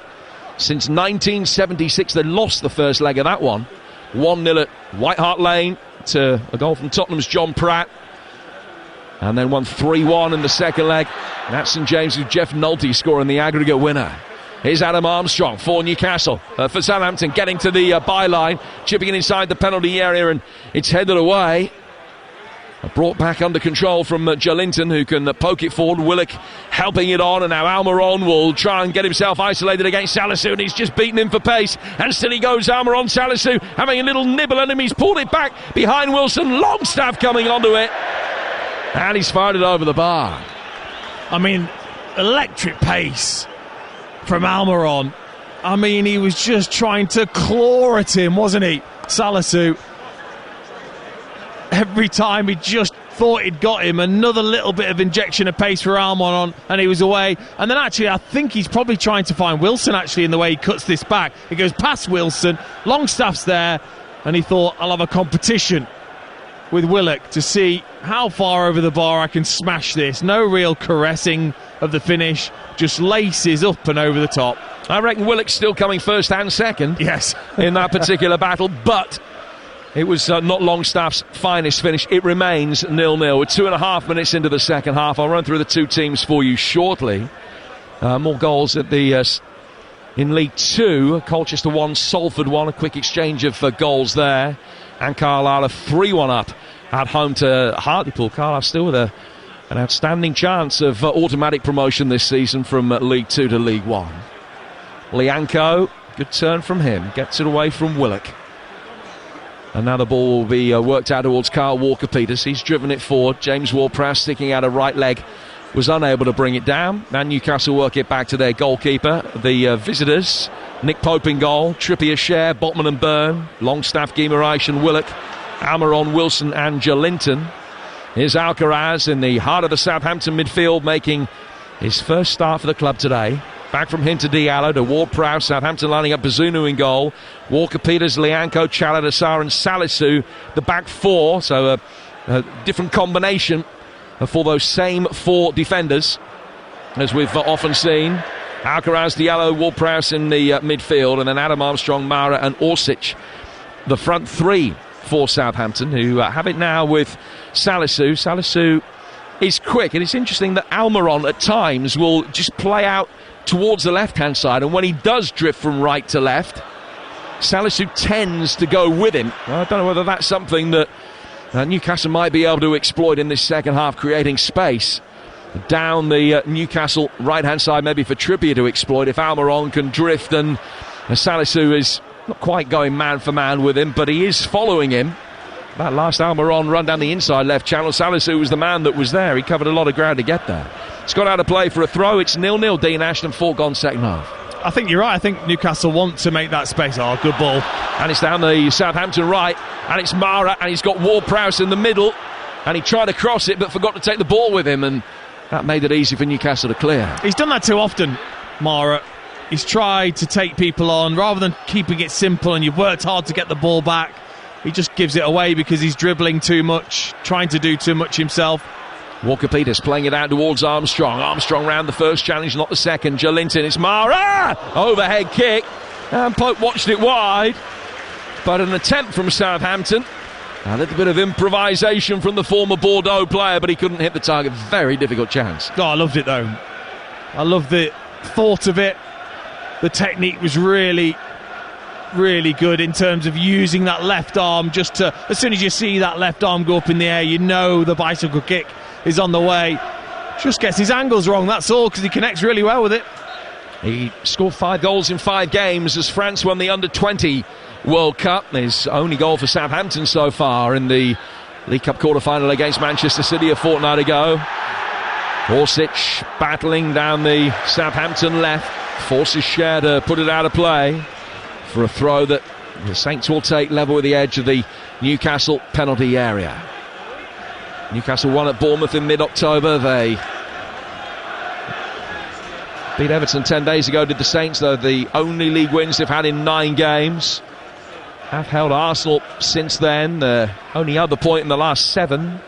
since 1976. They lost the first leg of that one. 1-0 at White Hart Lane to a goal from Tottenham's John Pratt. And then won 3-1 in the second leg. And at St James with Jeff Nolte scoring the aggregate winner. Here's Adam Armstrong for Newcastle. For Southampton, getting to the byline, chipping it inside the penalty area, and it's headed away. Brought back under control from Joelinton, who can poke it forward. Willock helping it on, and now Almiron will try and get himself isolated against Salisu, and he's just beaten him for pace. And still he goes, Almiron. Salisu having a little nibble at him. He's pulled it back behind Wilson. Longstaff coming onto it, and he's fired it over the bar. I mean, electric pace from Almiron. I mean, he was just trying to claw at him, wasn't he, Salisu? Every time he just thought he'd got him. Another little bit of injection of pace for Almiron, and he was away. And then actually I think he's probably trying to find Wilson actually in the way he cuts this back. He goes past Wilson, Longstaff's there, and he thought, I'll have a competition with Willock to see how far over the bar I can smash this. No real caressing of the finish, just laces up and over the top. I reckon Willock's still coming first and second. Yes. In that particular battle, but it was not Longstaff's finest finish. It remains 0-0 with 2.5 minutes into the second half. I'll run through the two teams for you shortly. More goals at the in League 2. Colchester 1, Salford 1. A quick exchange of goals there. And Carlisle are 3-1 up at home to Hartlepool. Carlisle still with an outstanding chance of automatic promotion this season from League 2 to League 1. Lianco, good turn from him. Gets it away from Willock. And now the ball will be worked out towards Kyle Walker-Peters. He's driven it forward. James Ward-Prowse sticking out a right leg was unable to bring it down. Now Newcastle work it back to their goalkeeper. The visitors, Nick Pope in goal, Trippier, Share, Botman and Byrne, Longstaff, Guimaraes and Willock, Almiron, Wilson and Joelinton. Here's Alcaraz in the heart of the Southampton midfield, making his first start for the club today. Back from him to Diallo, to Ward-Prowse. Southampton lining up Bazunu in goal. Walker-Peters, Lianco, Chaladasar and Salisu, the back four. So a different combination for those same four defenders, as we've often seen. Alcaraz, Diallo, Ward-Prowse in the midfield, and then Adam Armstrong, Mara and Orsic, the front three for Southampton, who have it now with Salisu. Salisu is quick, and it's interesting that Almiron at times will just play out towards the left-hand side, and when he does drift from right to left, Salisu tends to go with him. I don't know whether that's something that Newcastle might be able to exploit in this second half, creating space down the Newcastle right-hand side, maybe for Trippier to exploit if Almiron can drift, and Salisu is not quite going man for man with him, but he is following him. That last Almiron run down the inside left channel, Salisu was the man that was there. He covered a lot of ground to get there. It's got out of play for a throw. It's 0-0, Dean Ashton, 4 gone second half. I think you're right. I think Newcastle want to make that space. Oh, good ball. And it's down the Southampton right, and it's Mara, and he's got Ward-Prowse in the middle, and he tried to cross it but forgot to take the ball with him, and that made it easy for Newcastle to clear. He's done that too often, Mara. He's tried to take people on rather than keeping it simple, and you've worked hard to get the ball back. He just gives it away because he's dribbling too much, trying to do too much himself. Walker-Peters playing it out towards Armstrong. Armstrong round the first challenge, not the second. Joelinton, it's Mara! Overhead kick. And Pope watched it wide. But an attempt from Southampton. A little bit of improvisation from the former Bordeaux player, but he couldn't hit the target. Very difficult chance. Oh, I loved it though. I loved the thought of it. The technique was really good in terms of using that left arm just to, as soon as you see that left arm go up in the air, you know the bicycle kick is on the way. Just gets his angles wrong, that's all, because he connects really well with it. He scored 5 goals in 5 games as France won the Under-20 World Cup. His only goal for Southampton so far in the League Cup quarter-final against Manchester City a fortnight ago. Orsic battling down the Southampton left, forces Cher to put it out of play for a throw that the Saints will take level with the edge of the Newcastle penalty area. Newcastle won at Bournemouth in mid-October. They beat Everton 10 days ago, did the Saints, though the only league wins they've had in 9 games. Have held Arsenal since then, only other point in the last 7.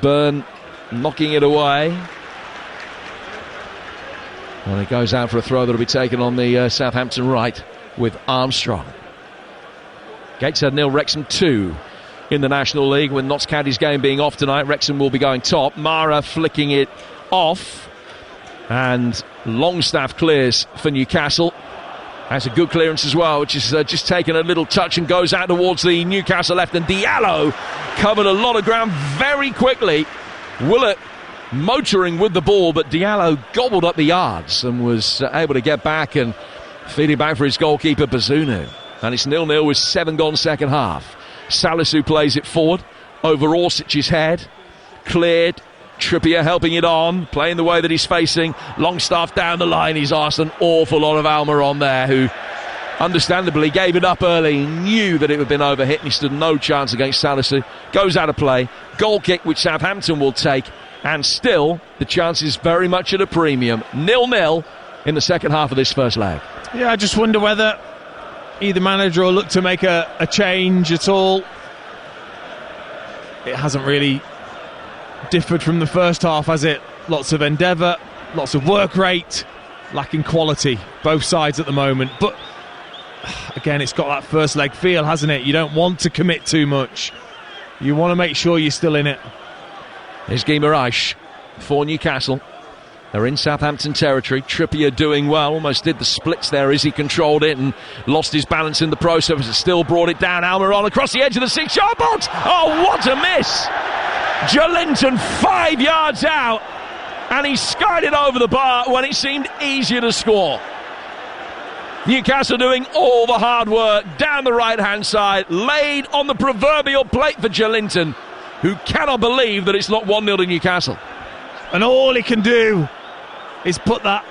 Burn knocking it away. And it goes out for a throw that will be taken on the Southampton right with Armstrong. Gateshead 0, Wrexham 2 in the National League. With Notts County's game being off tonight, Wrexham will be going top. Mara flicking it off. And Longstaff clears for Newcastle. Has a good clearance as well, which is just taken a little touch and goes out towards the Newcastle left. And Diallo covered a lot of ground very quickly. Willett motoring with the ball, but Diallo gobbled up the yards and was able to get back and feed it back for his goalkeeper Bazunu. And it's 0-0 with 7 gone second half. Salisu plays it forward over Orsic's head. Cleared. Trippier helping it on, playing the way that he's facing. Longstaff down the line. He's asked an awful lot of Almiron there, who understandably gave it up early, knew that it had been overhit, and he stood no chance against Salisu. Goes out of play. Goal kick, which Southampton will take, and still the chance is very much at a premium. 0-0 in the second half of this first leg. Yeah, I just wonder whether either manager will look to make a change at all. It hasn't really differed from the first half, has it? Lots of endeavour, lots of work rate, lacking quality, both sides at the moment. But again, it's got that first leg feel, hasn't it? You don't want to commit too much. You want to make sure you're still in it. Here's Guimaraes for Newcastle. They're in Southampton territory. Trippier doing well, almost did the splits there as he controlled it and lost his balance in the process. Still brought it down. Almiron across the edge of the 6-yard box. Oh, what a miss! Joelinton 5 yards out, and he skied it over the bar when it seemed easier to score. Newcastle doing all the hard work down the right-hand side, laid on the proverbial plate for Joelinton, who cannot believe that it's not 1-0 to Newcastle. And all he can do is put that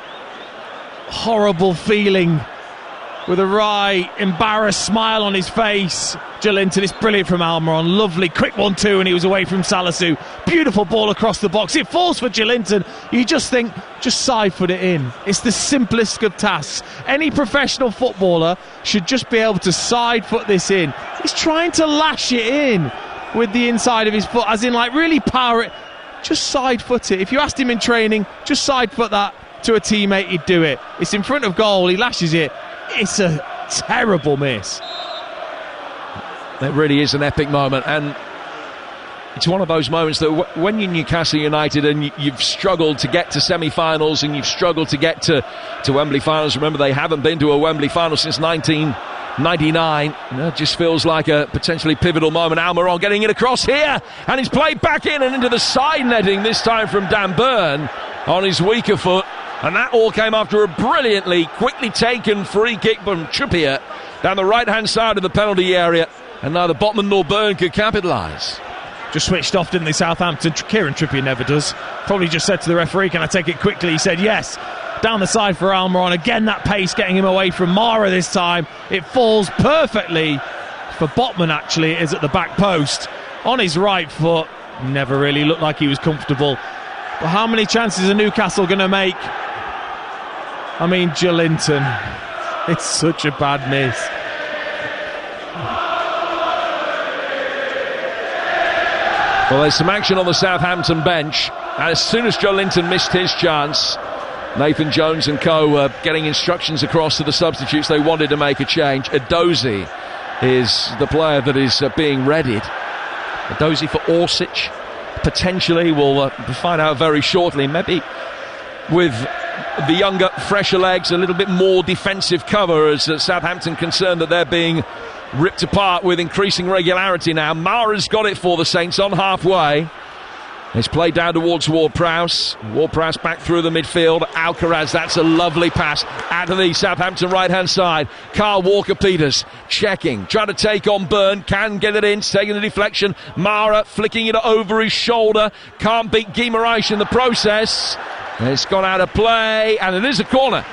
horrible feeling with a wry, embarrassed smile on his face. Joelinton, it's brilliant from Almiron. Lovely, quick 1-2, and he was away from Salisu. Beautiful ball across the box. It falls for Joelinton. You just think, just side foot it in. It's the simplest of tasks. Any professional footballer should just be able to side foot this in. He's trying to lash it in with the inside of his foot, as in like really power it. Just side foot it. If you asked him in training, just side foot that to a teammate, he'd do it. It's in front of goal, he lashes it. It's a terrible miss. It really is an epic moment, and it's one of those moments that when you're Newcastle United and you've struggled to get to semi-finals and you've struggled to get to Wembley finals. Remember, they haven't been to a Wembley final since 1999. It just feels like a potentially pivotal moment. Almiron getting it across here, and he's played back in and into the side netting, this time from Dan Burn on his weaker foot. And that all came after a brilliantly, quickly taken free kick from Trippier down the right-hand side of the penalty area. And neither Botman nor Burn could capitalise. Just switched off, didn't they, Southampton? Kieran Trippier never does. Probably just said to the referee, can I take it quickly? He said yes. Down the side for Almiron. Again, that pace getting him away from Mara this time. It falls perfectly for Botman, actually. It is at the back post. On his right foot. Never really looked like he was comfortable. But how many chances are Newcastle going to make? I mean, Joelinton. It's such a bad miss. Well, there's some action on the Southampton bench. As soon as Joelinton missed his chance, Nathan Jones and co were getting instructions across to the substitutes. They wanted to make a change. Edozie is the player that is being readied. Edozie for Orsic, potentially. We'll find out very shortly. Maybe with the younger, fresher legs, a little bit more defensive cover, as Southampton concerned that they're being ripped apart with increasing regularity now. Mara's got it for the Saints on halfway. It's played down towards Ward-Prowse. Ward-Prowse back through the midfield. Alcaraz, that's a lovely pass out to the Southampton right-hand side. Carl Walker-Peters checking, trying to take on Byrne. Can get it in, taking the deflection. Mara flicking it over his shoulder. Can't beat Guimaraes in the process. It's gone out of play, and it is a corner.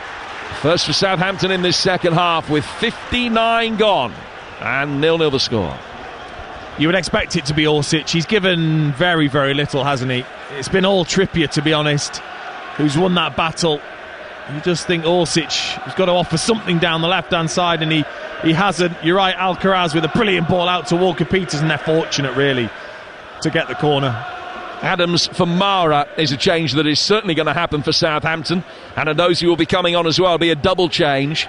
First for Southampton in this second half with 59 gone. And 0-0 the score. You would expect it to be Orsic. He's given very, very little, hasn't he? It's been all Trippier, to be honest, who's won that battle. You just think Orsic has got to offer something down the left-hand side, and he hasn't. You're right, Alcaraz with a brilliant ball out to Walker-Peters, and they're fortunate, really, to get the corner. Adams for Mara is a change that is certainly going to happen for Southampton, and Adozi will be coming on as well. It'll be a double change.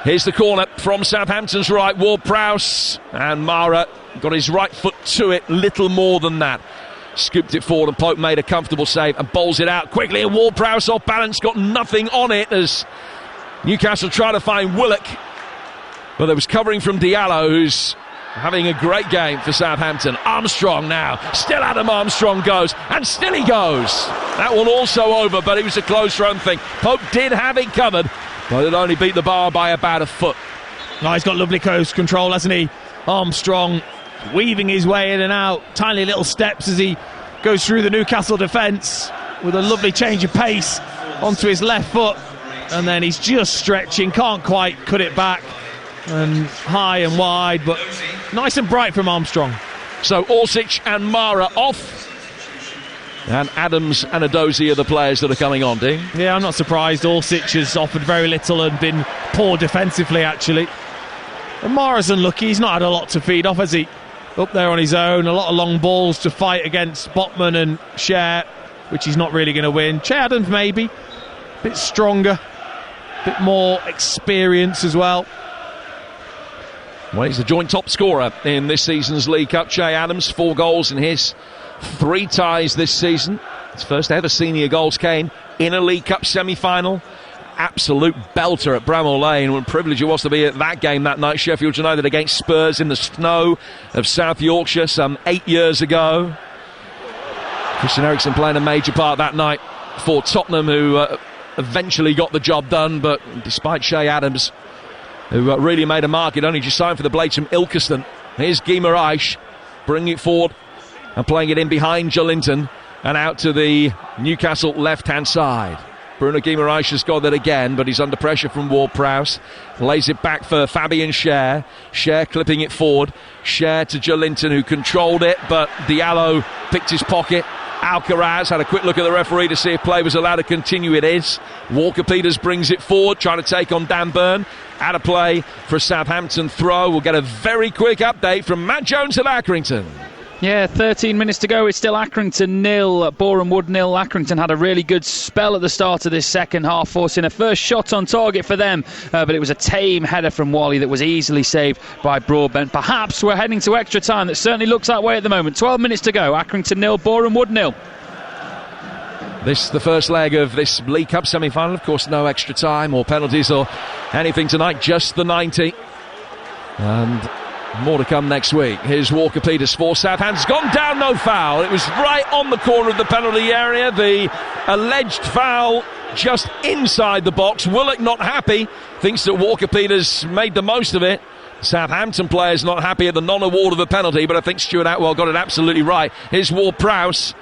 Here's the corner from Southampton's right. Ward-Prowse, and Mara got his right foot to it, little more than that. Scooped it forward, and Pope made a comfortable save and bowls it out quickly, and Ward-Prowse off balance, got nothing on it as Newcastle try to find Willock, but there was covering from Diallo, who's having a great game for Southampton. Armstrong now, still Adam Armstrong goes, and still he goes. That one also over, but it was a close run thing. Pope did have it covered, but it only beat the bar by about a foot. Oh, he's got lovely coast control, hasn't he? Armstrong weaving his way in and out, tiny little steps as he goes through the Newcastle defence with a lovely change of pace onto his left foot, and then he's just stretching, can't quite cut it back, and high and wide, but nice and bright from Armstrong. So Orsic and Mara off, and Adams and Adozi are the players that are coming on, Dean. Yeah, I'm not surprised. Orsic has offered very little and been poor defensively, actually. And Mara's unlucky, he's not had a lot to feed off, has he? Up there on his own, a lot of long balls to fight against Botman and Cher, which he's not really going to win. Che Adams maybe, a bit stronger, a bit more experience as well. Well, he's the joint top scorer in this season's League Cup. Che Adams, 4 goals in his 3 ties this season. His first ever senior goals came in a League Cup semi-final. Absolute belter at Bramall Lane. What a privilege it was to be at that game that night. Sheffield United against Spurs in the snow of South Yorkshire some 8 years ago. Christian Eriksen playing a major part that night for Tottenham, who eventually got the job done, but despite Che Adams, who really made a mark, it only just signed for the Blades from Ilkeston. Here's Guimaraes bringing it forward and playing it in behind Jolinton and out to the Newcastle left-hand side. Bruno Guimaraes has got that again, but he's under pressure from Ward-Prowse. Lays it back for Fabian Cher. Cher clipping it forward. Cher to Jolinton, who controlled it, but Diallo picked his pocket. Alcaraz had a quick look at the referee to see if play was allowed to continue. It is. Walker-Peters brings it forward, trying to take on Dan Byrne. Out of play for a Southampton throw. We'll get a very quick update from Matt Jones at Accrington. Yeah, 13 minutes to go. It's still Accrington 0, Boreham Wood 0. Accrington had a really good spell at the start of this second half, forcing a first shot on target for them, but it was a tame header from Wally that was easily saved by Broadbent. Perhaps we're heading to extra time. That certainly looks that way at the moment. 12 minutes to go. Accrington 0, Boreham Wood 0. This the first leg of this League Cup semi-final. Of course, no extra time or penalties or anything tonight, just the 90. And more to come next week. Here's Walker-Peters for Southampton's gone down, no foul. It was right on the corner of the penalty area. The alleged foul just inside the box. Willock not happy, thinks that Walker-Peters made the most of it. Southampton players not happy at the non-award of a penalty, but I think Stuart Atwell got it absolutely right. Here's Ward-Prowse.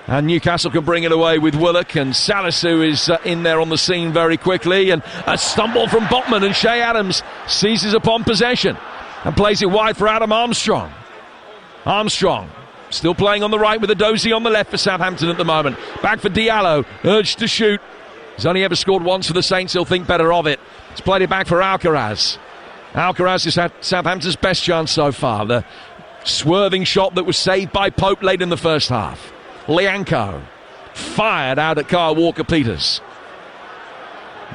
And Newcastle can bring it away with Willock, and Salisu is in there on the scene very quickly, and a stumble from Botman, and Che Adams seizes upon possession and plays it wide for Adam Armstrong. Armstrong still playing on the right with Adozi on the left for Southampton at the moment. Back for Diallo, urged to shoot. He's only ever scored once for the Saints, he'll think better of it. He's played it back for Alcaraz. Alcaraz has had Southampton's best chance so far. The swerving shot that was saved by Pope late in the first half. Lianco fired out at Kyle Walker-Peters.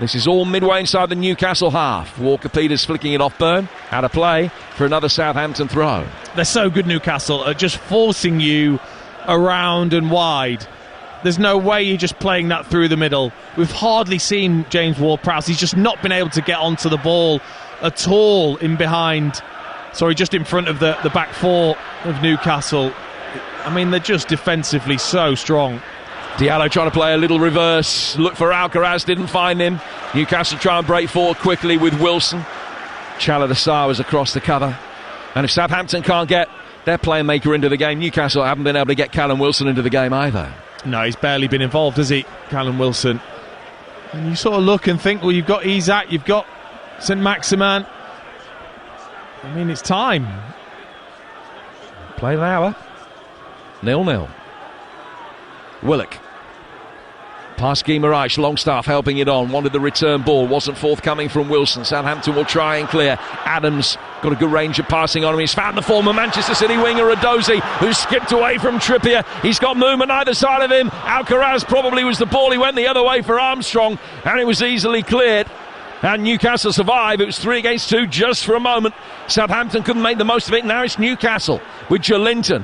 This is all midway inside the Newcastle half. Walker-Peters flicking it off Byrne. Out of play for another Southampton throw. They're so good, Newcastle, at just forcing you around and wide. There's no way you're just playing that through the middle. We've hardly seen James Ward-Prowse. He's just not been able to get onto the ball at all in behind. Sorry, just in front of the back four of Newcastle. I mean, they're just defensively so strong. Diallo trying to play a little reverse, look for Alcaraz, didn't find him. Newcastle try and break forward quickly with Wilson. Chalada was across the cover. And if Southampton can't get their playmaker into the game, Newcastle haven't been able to get Callum Wilson into the game either. No, he's barely been involved, has he, Callum Wilson? And you sort of look and think, well, you've got Isak, you've got St. Maximin. I mean, it's time. Played an hour. 0-0. Willock. Past Guimaraes, Longstaff helping it on. Wanted the return ball, wasn't forthcoming from Wilson. Southampton will try and clear. Adams got a good range of passing on him. He's found the former Manchester City winger Edozie, who's skipped away from Trippier. He's got movement either side of him. Alcaraz probably was the ball. He went the other way for Armstrong, and it was easily cleared. And Newcastle survive. It was 3 against 2 just for a moment. Southampton couldn't make the most of it. Now it's Newcastle with Joelinton,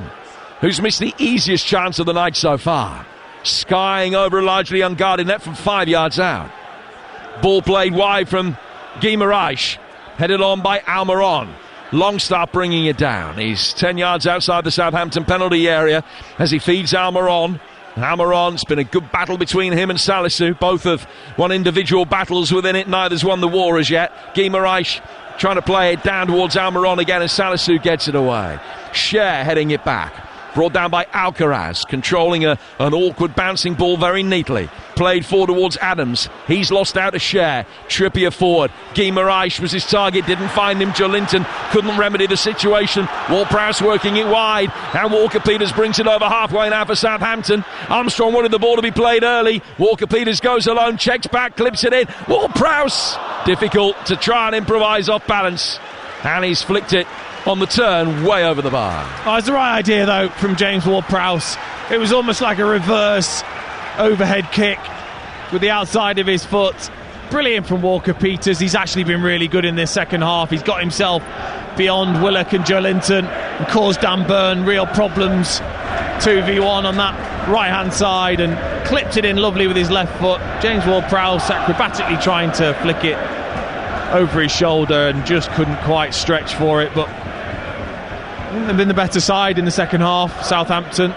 who's missed the easiest chance of the night so far. Skying over a largely unguarded net from 5 yards out. Ball played wide from Guimaraes. Headed on by Almiron. Longstaff bringing it down. He's 10 yards outside the Southampton penalty area as he feeds Almiron. Almiron's been a good battle between him and Salisu. Both have won individual battles within it. Neither's won the war as yet. Guimaraes trying to play it down towards Almiron again, and Salisu gets it away. Cher heading it back. Brought down by Alcaraz, controlling an awkward bouncing ball very neatly. Played forward towards Adams. He's lost out to Cher. Trippier forward. Guimaraes was his target, didn't find him. Joelinton couldn't remedy the situation. Ward-Prowse working it wide, and Walker-Peters brings it over halfway now for Southampton. Armstrong wanted the ball to be played early. Walker-Peters goes alone, checks back, clips it in. Ward-Prowse, difficult to try and improvise off balance, and he's flicked it on the turn way over the bar. Oh, it's the right idea though from James Ward-Prowse. It was almost like a reverse overhead kick with the outside of his foot. Brilliant from Walker-Peters. He's actually been really good in this second half. He's got himself beyond Willock and Joelinton and caused Dan Burn real problems. 2v1 on that right hand side and clipped it in lovely with his left foot. James Ward-Prowse acrobatically trying to flick it over his shoulder and just couldn't quite stretch for it, but they've been the better side in the second half, Southampton.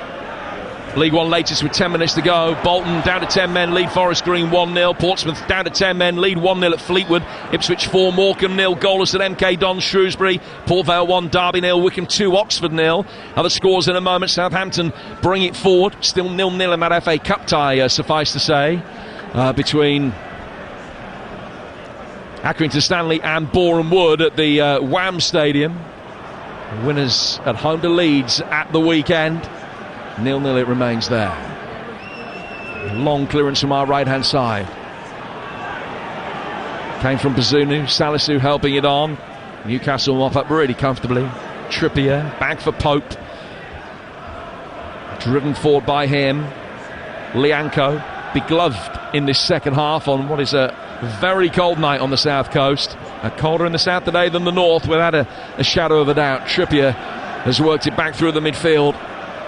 League One latest with 10 minutes to go. Bolton down to 10 men, lead Forest Green 1-0. Portsmouth down to 10 men, lead 1-0 at Fleetwood. Ipswich 4, Morecambe 0, goalless at MK Dons Shrewsbury. Port Vale 1, Derby 0, Wickham 2, Oxford 0. Other scores in a moment. Southampton bring it forward. Still 0-0 in that FA Cup tie, suffice to say, between Accrington Stanley and Boreham Wood at the Wham Stadium. Winners at home to Leeds at the weekend. 0-0 it remains there. Long clearance from our right hand side. Came from Bazunu. Salisu helping it on. Newcastle mop up really comfortably. Trippier back for Pope. Driven forward by him. Lianco begloved in this second half on what is a very cold night on the south coast. Colder in the south today than the north, without a shadow of a doubt. Trippier has worked it back through the midfield,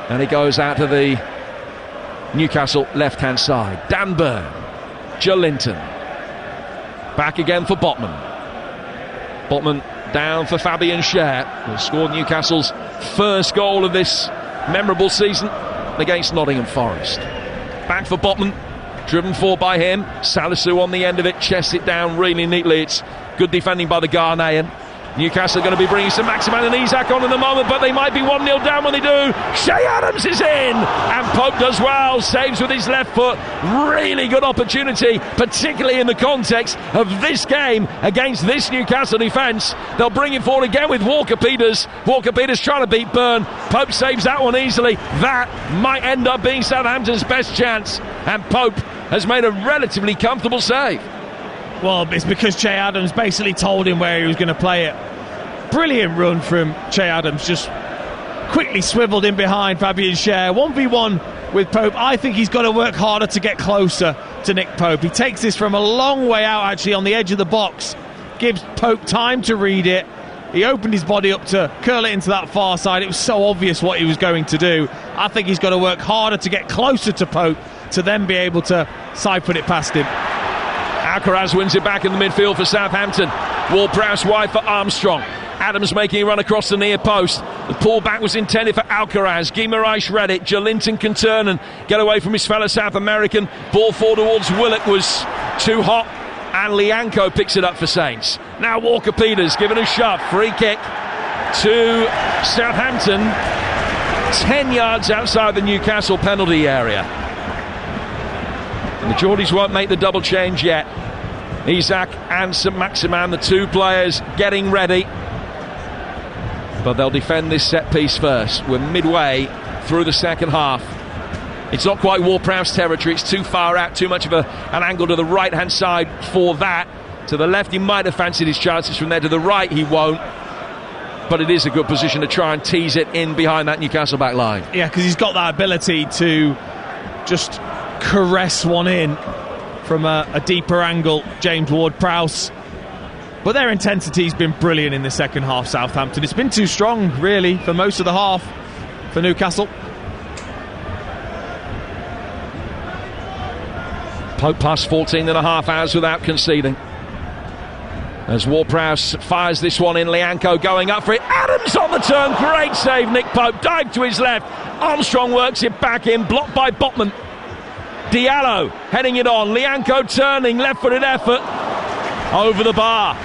and he goes out to the Newcastle left hand side. Dan Burn, Joelinton, back again for Botman. Botman down for Fabian Cher, who scored Newcastle's first goal of this memorable season against Nottingham Forest. Back for Botman, driven forward by him. Salisu on the end of it, chests it down really neatly. It's good defending by the Ghanaian. Newcastle are going to be bringing some Maximin and Isak on in the moment, but they might be 1-0 down when they do. Shea Adams is in, and Pope does well, saves with his left foot. Really good opportunity, particularly in the context of this game against this Newcastle defence. They'll bring it forward again with Walker-Peters. Walker-Peters trying to beat Burn. Pope saves that one easily. That might end up being Southampton's best chance, and Pope has made a relatively comfortable save. Well, it's because Che Adams basically told him where he was going to play it. Brilliant run from Che Adams, just quickly swiveled in behind Fabian Cher. 1v1 with Pope. I think he's got to work harder to get closer to Nick Pope. He takes this from a long way out, actually, on the edge of the box. Gives Pope time to read it. He opened his body up to curl it into that far side. It was so obvious what he was going to do. I think he's got to work harder to get closer to Pope to then be able to siphon it past him. Alcaraz wins it back in the midfield for Southampton. Ward-Prowse wide for Armstrong. Adams making a run across the near post. The pullback was intended for Alcaraz. Guimaraes read it. Jolinton can turn and get away from his fellow South American. Ball forward towards Willock was too hot, and Lianco picks it up for Saints. Now Walker-Peters given a shove. Free kick to Southampton, 10 yards outside the Newcastle penalty area. And the Geordies won't make the double change yet. Isak and St Maximin, the two players getting ready, but they'll defend this set piece first. We're midway through the second half. It's not quite Ward-Prowse territory. It's too far out, too much of an angle to the right hand side for that. To the left he might have fancied his chances, from there to the right he won't, but it is a good position to try and tease it in behind that Newcastle back line. Yeah, because he's got that ability to just caress one in from a deeper angle, James Ward-Prowse. But their intensity's been brilliant in the second half, Southampton. It's been too strong, really, for most of the half for Newcastle. Pope past 14 and a half hours without conceding. As Ward-Prowse fires this one in, Lianco going up for it. Adams on the turn, great save, Nick Pope. Dive to his left. Armstrong works it back in, blocked by Botman. Diallo heading it on. Lianco turning, left-footed effort over the bar.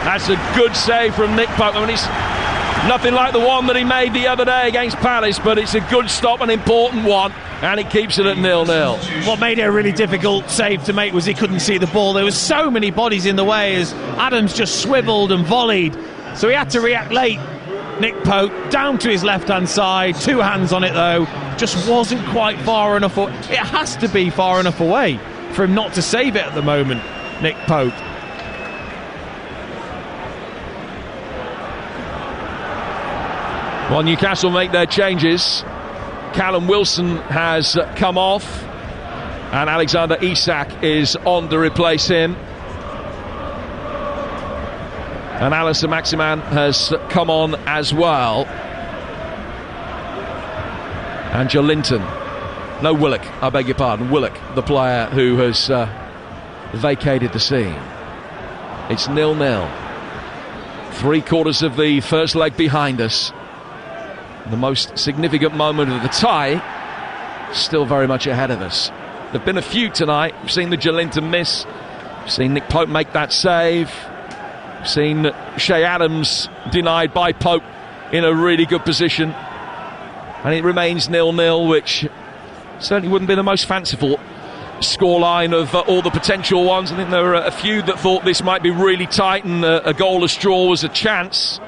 That's a good save from Nick Pope. I mean, it's nothing like the one that he made the other day against Palace, but it's a good stop, an important one, and it keeps it at 0-0. What made it a really difficult save to make was he couldn't see the ball. There was so many bodies in the way as Adams just swiveled and volleyed, so he had to react late. Nick Pope down to his left-hand side, two hands on it though, just wasn't quite far enough. It has to be far enough away for him not to save it at the moment, Nick Pope. Well, Newcastle make their changes. Callum Wilson has come off, and Alexander Isak is on to replace him. And Alistair Maximan has come on as well. And Jolinton. No, Willock, I beg your pardon. Willock, the player who has vacated the scene. It's 0-0. 3/4 of the first leg behind us. The most significant moment of the tie still very much ahead of us. There have been a few tonight. We've seen the Jolinton miss. We've seen Nick Pope make that save. We've seen Shea Adams denied by Pope in a really good position. And it remains 0-0, which certainly wouldn't be the most fanciful scoreline of all the potential ones. I think there were a few that thought this might be really tight and a goalless draw was a chance.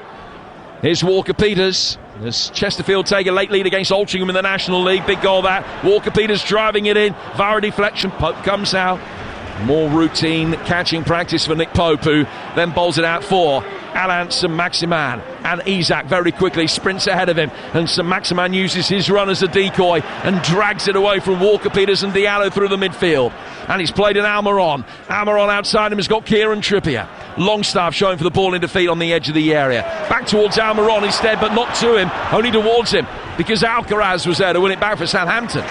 Here's Walker-Peters. As Chesterfield take a late lead against Altrincham in the National League. Big goal that. Walker-Peters driving it in. Vara deflection. Pope comes out. More routine catching practice for Nick Pope, who then bowls it out for Alan St Maximin. And Isak very quickly sprints ahead of him. And St Maximin uses his run as a decoy and drags it away from Walker-Peters and Diallo through the midfield. And he's played an Almiron. Almiron outside him has got Kieran Trippier. Longstaff showing for the ball in defeat on the edge of the area. Back towards Almiron instead, but not to him, only towards him, because Alcaraz was there to win it back for Southampton.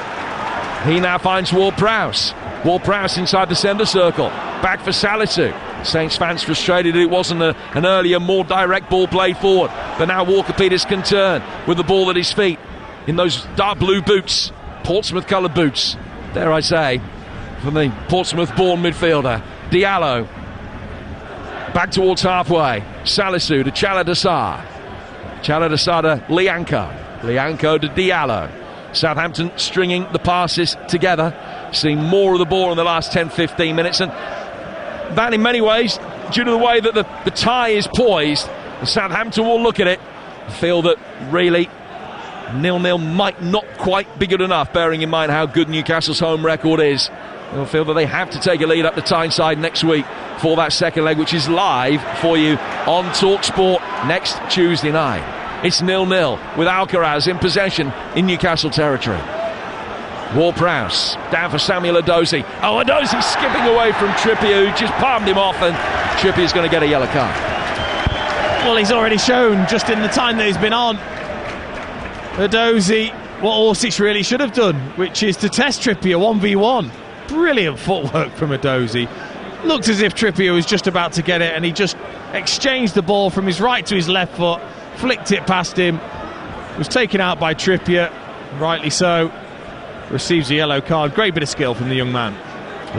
He now finds Ward-Prowse. Ward-Prowse inside the centre circle. Back for Salisu. Saints fans frustrated it wasn't an earlier, more direct ball played forward. But now Walker-Peters can turn with the ball at his feet in those dark blue boots, Portsmouth coloured boots, dare I say, from the Portsmouth-born midfielder. Diallo. Back towards halfway. Salisu to Chaladasar. Chaladasar to Lianco. Lianco to Diallo. Southampton stringing the passes together. Seeing more of the ball in the last 10-15 minutes. And that in many ways, due to the way that the tie is poised, Southampton will look at it and feel that really 0-0 might not quite be good enough, bearing in mind how good Newcastle's home record is. They'll feel that they have to take a lead up the Tyneside next week for that second leg, which is live for you on TalkSport next Tuesday night. It's 0-0 with Alcaraz in possession in Newcastle territory. Ward-Prowse down for Samuel Edozie. Oh, Edozie skipping away from Trippier, who just palmed him off, and Trippier's going to get a yellow card. Well, he's already shown just in the time that he's been on, Edozie, what Orsic really should have done, which is to test Trippier 1v1. Brilliant footwork from Edozie. looked as if Trippier was just about to get it, and he just exchanged the ball from his right to his left foot, flicked it past him, was taken out by Trippier, rightly so, receives a yellow card. Great bit of skill from the young man.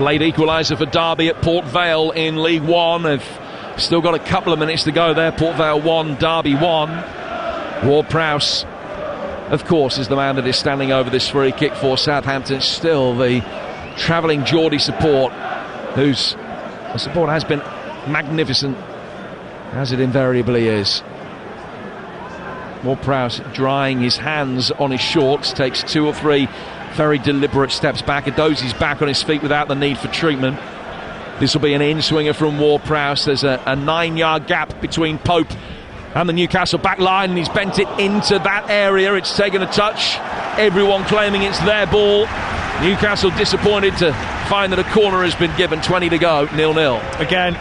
Late equaliser for Derby at Port Vale in League One. They've still got a couple of minutes to go there. Port Vale 1, Derby 1. Ward-Prowse, of course, is the man that is standing over this free kick for Southampton. Still the travelling Geordie support, whose support has been magnificent, as it invariably is. Ward-Prowse drying his hands on his shorts, takes 2 or 3 very deliberate steps back. Adozie's back on his feet without the need for treatment. This will be an in-swinger from Ward-Prowse. There's a 9-yard gap between Pope and the Newcastle back line, and he's bent it into that area. It's taken a touch. Everyone claiming it's their ball. Newcastle disappointed to find that a corner has been given. 20 to go, 0-0. Again,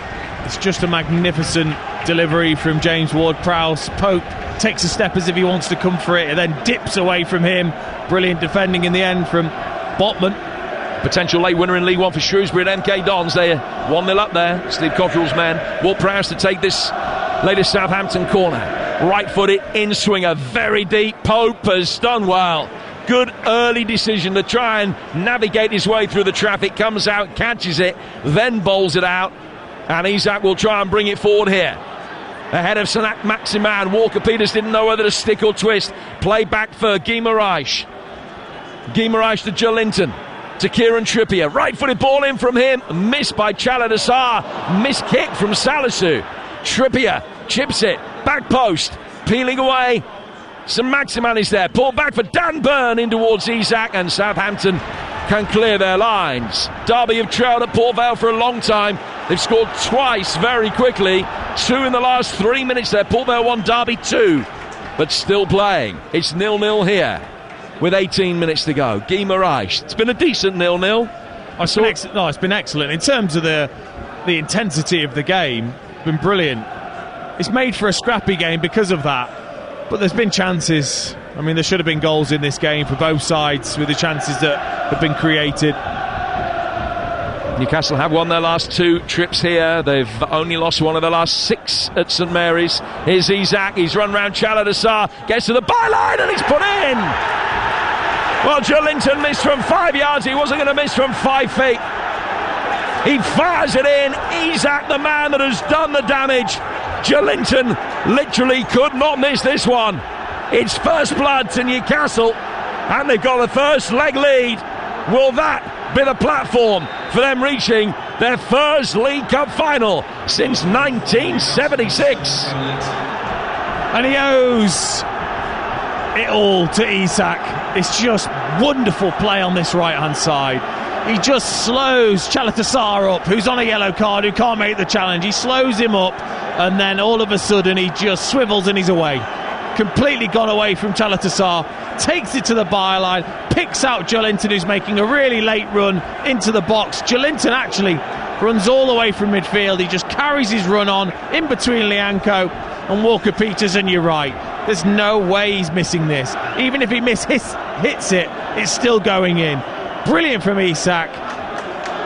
it's just a magnificent delivery from James Ward-Prowse. Pope takes a step as if he wants to come for it, and then dips away from him. Brilliant defending in the end from Botman. Potential late winner in League One for Shrewsbury at MK Dons. They're 1-0 up there. Steve Cockerell's men. Ward-Prowse to take this latest Southampton corner. Right-footed in-swinger, very deep. Pope has done well. Good early decision to try and navigate his way through the traffic. Comes out, catches it, then bowls it out. And Isak will try and bring it forward here. Ahead of Sanak Maximan. Walker-Peters didn't know whether to stick or twist. Play back for Guimaraes. Guimaraes to Joelinton. To Kieran Trippier. Right-footed ball in from him. Missed by Chaladasar. Missed kick from Salisu. Trippier chips it. Back post. Peeling away. St Maximan is there. Pulled back for Dan Burn in towards Isak, and Southampton can clear their lines. Derby have trailed at Port Vale for a long time. They've scored twice very quickly. 2 in the last 3 minutes there. Port Vale 1, Derby 2. But still playing. It's 0-0 here with 18 minutes to go. Guimaraes. It's been a decent 0-0. It's been excellent. In terms of the intensity of the game, it's been brilliant. It's made for a scrappy game because of that. But there's been chances. I mean, there should have been goals in this game for both sides with the chances that have been created. Newcastle have won their last 2 trips here. They've only lost 1 of the last 6 at St Mary's. Here's Isak. He's run round Chaladasar. Gets to the byline and he's put in. Well, Joelinton missed from 5 yards. He wasn't going to miss from 5 feet. He fires it in. Isak, the man that has done the damage. Joelinton literally could not miss this one. It's first blood to Newcastle, and they've got the first leg lead. Will that be the platform for them reaching their first League Cup final since 1976? And he owes it all to Isak. It's just wonderful play on this right-hand side. He just slows Chaladasar up, who's on a yellow card, who can't make the challenge. He slows him up, and then all of a sudden he just swivels and he's away. Completely gone away from Chaladasar, takes it to the byline, picks out Joelinton, who's making a really late run into the box. Joelinton actually runs all the way from midfield. He just carries his run on in between Lianco and Walker-Peters, and you're right. There's no way he's missing this. Even if he hits it, it's still going in. Brilliant from Isak.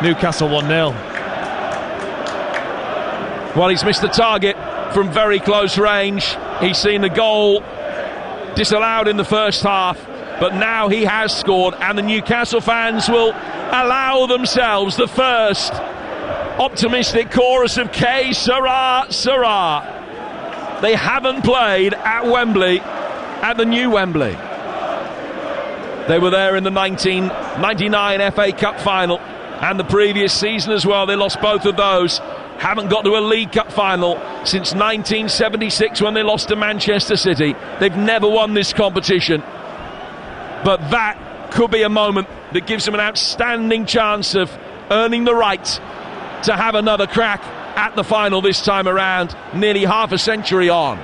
Newcastle 1-0. Well, he's missed the target from very close range. He's seen the goal disallowed in the first half, but now he has scored, and the Newcastle fans will allow themselves the first optimistic chorus of K Sarah Sarah. They haven't played at Wembley, at the new Wembley. They were there in the 1999 FA Cup final and the previous season as well. They lost both of those. Haven't got to a League Cup final since 1976 when they lost to Manchester City. They've never won this competition. But that could be a moment that gives them an outstanding chance of earning the right to have another crack at the final this time around, nearly half a century on.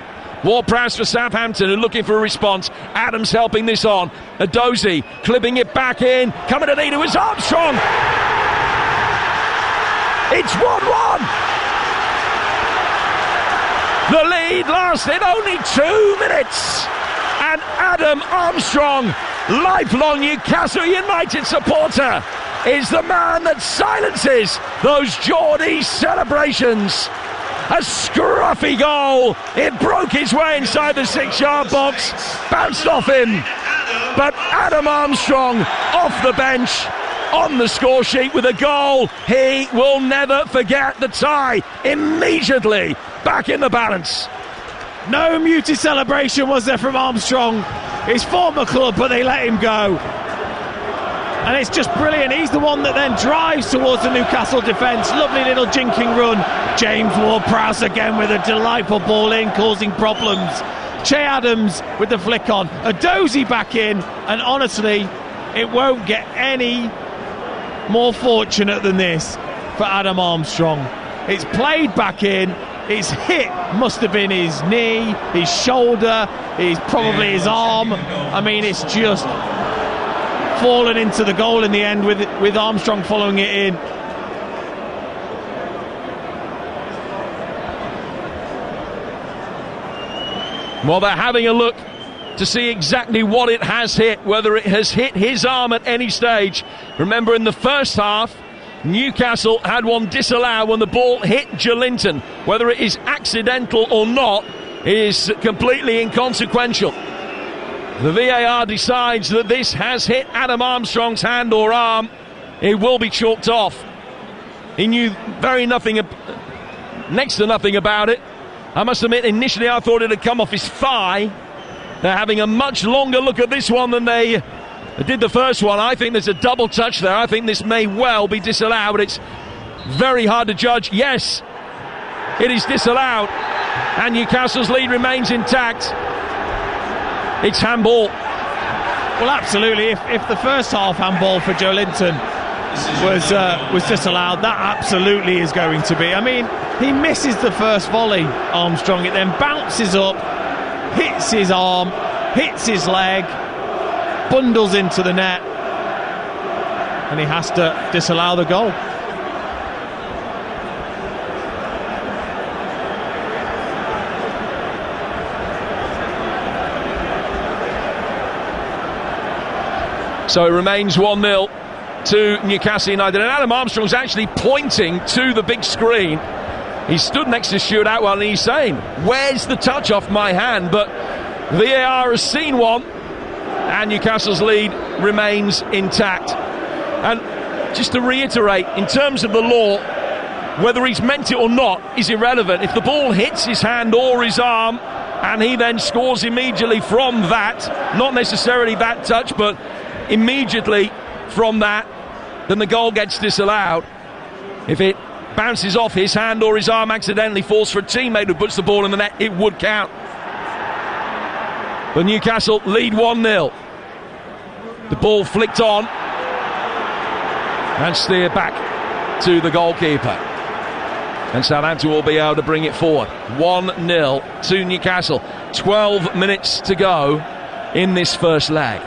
Ward-Prowse for Southampton, who are looking for a response. Adams helping this on. Adozie clipping it back in. Coming to need it was Armstrong. It's 1-1. The lead lasted only 2 minutes. And Adam Armstrong, lifelong Newcastle United supporter, is the man that silences those Geordie celebrations. A scruffy goal. It broke its way inside the 6-yard box, bounced off him. But Adam Armstrong off the bench on the score sheet with a goal he will never forget. The tie immediately back in the balance. No muted celebration was there from Armstrong, his former club, but they let him go. And it's just brilliant. He's the one that then drives towards the Newcastle defence. Lovely little jinking run. James Ward-Prowse again with a delightful ball in, causing problems. Che Adams with the flick on. A dozy back in, and honestly, it won't get any more fortunate than this for Adam Armstrong. It's played back in. It's hit, must have been his knee, his shoulder, probably his arm. I mean, it's just fallen into the goal in the end with Armstrong following it in. Well, they're having a look to see exactly what it has hit, whether it has hit his arm at any stage. Remember, in the first half, Newcastle had one disallowed when the ball hit Jolinton. Whether it is accidental or not is completely inconsequential. The VAR decides that this has hit Adam Armstrong's hand or arm. It will be chalked off. He knew next to nothing about it. I must admit, initially I thought it had come off his thigh. They're having a much longer look at this one than they did the first one. I think there's a double touch there. I think this may well be disallowed, but it's very hard to judge. Yes, it is disallowed, and Newcastle's lead remains intact. It's handball. Well, absolutely. If the first half handball for Jolinton was disallowed, that absolutely is going to be. I mean, he misses the first volley, Armstrong. It then bounces up, hits his arm, hits his leg, bundles into the net, and he has to disallow the goal. So it remains 1-0 to Newcastle United, and Adam Armstrong's actually pointing to the big screen. He stood next to Stuart Atwell and he's saying, where's the touch off my hand? But VAR has seen one, and Newcastle's lead remains intact. And just to reiterate, in terms of the law, whether he's meant it or not is irrelevant. If the ball hits his hand or his arm and he then scores immediately from that, not necessarily that touch, but immediately from that, then the goal gets disallowed. If it bounces off his hand or his arm, accidentally falls for a teammate who puts the ball in the net, it would count. But Newcastle lead 1-0. The ball flicked on and steered back to the goalkeeper, and Southampton will be able to bring it forward. 1-0 to Newcastle. 12 minutes to go in this first leg.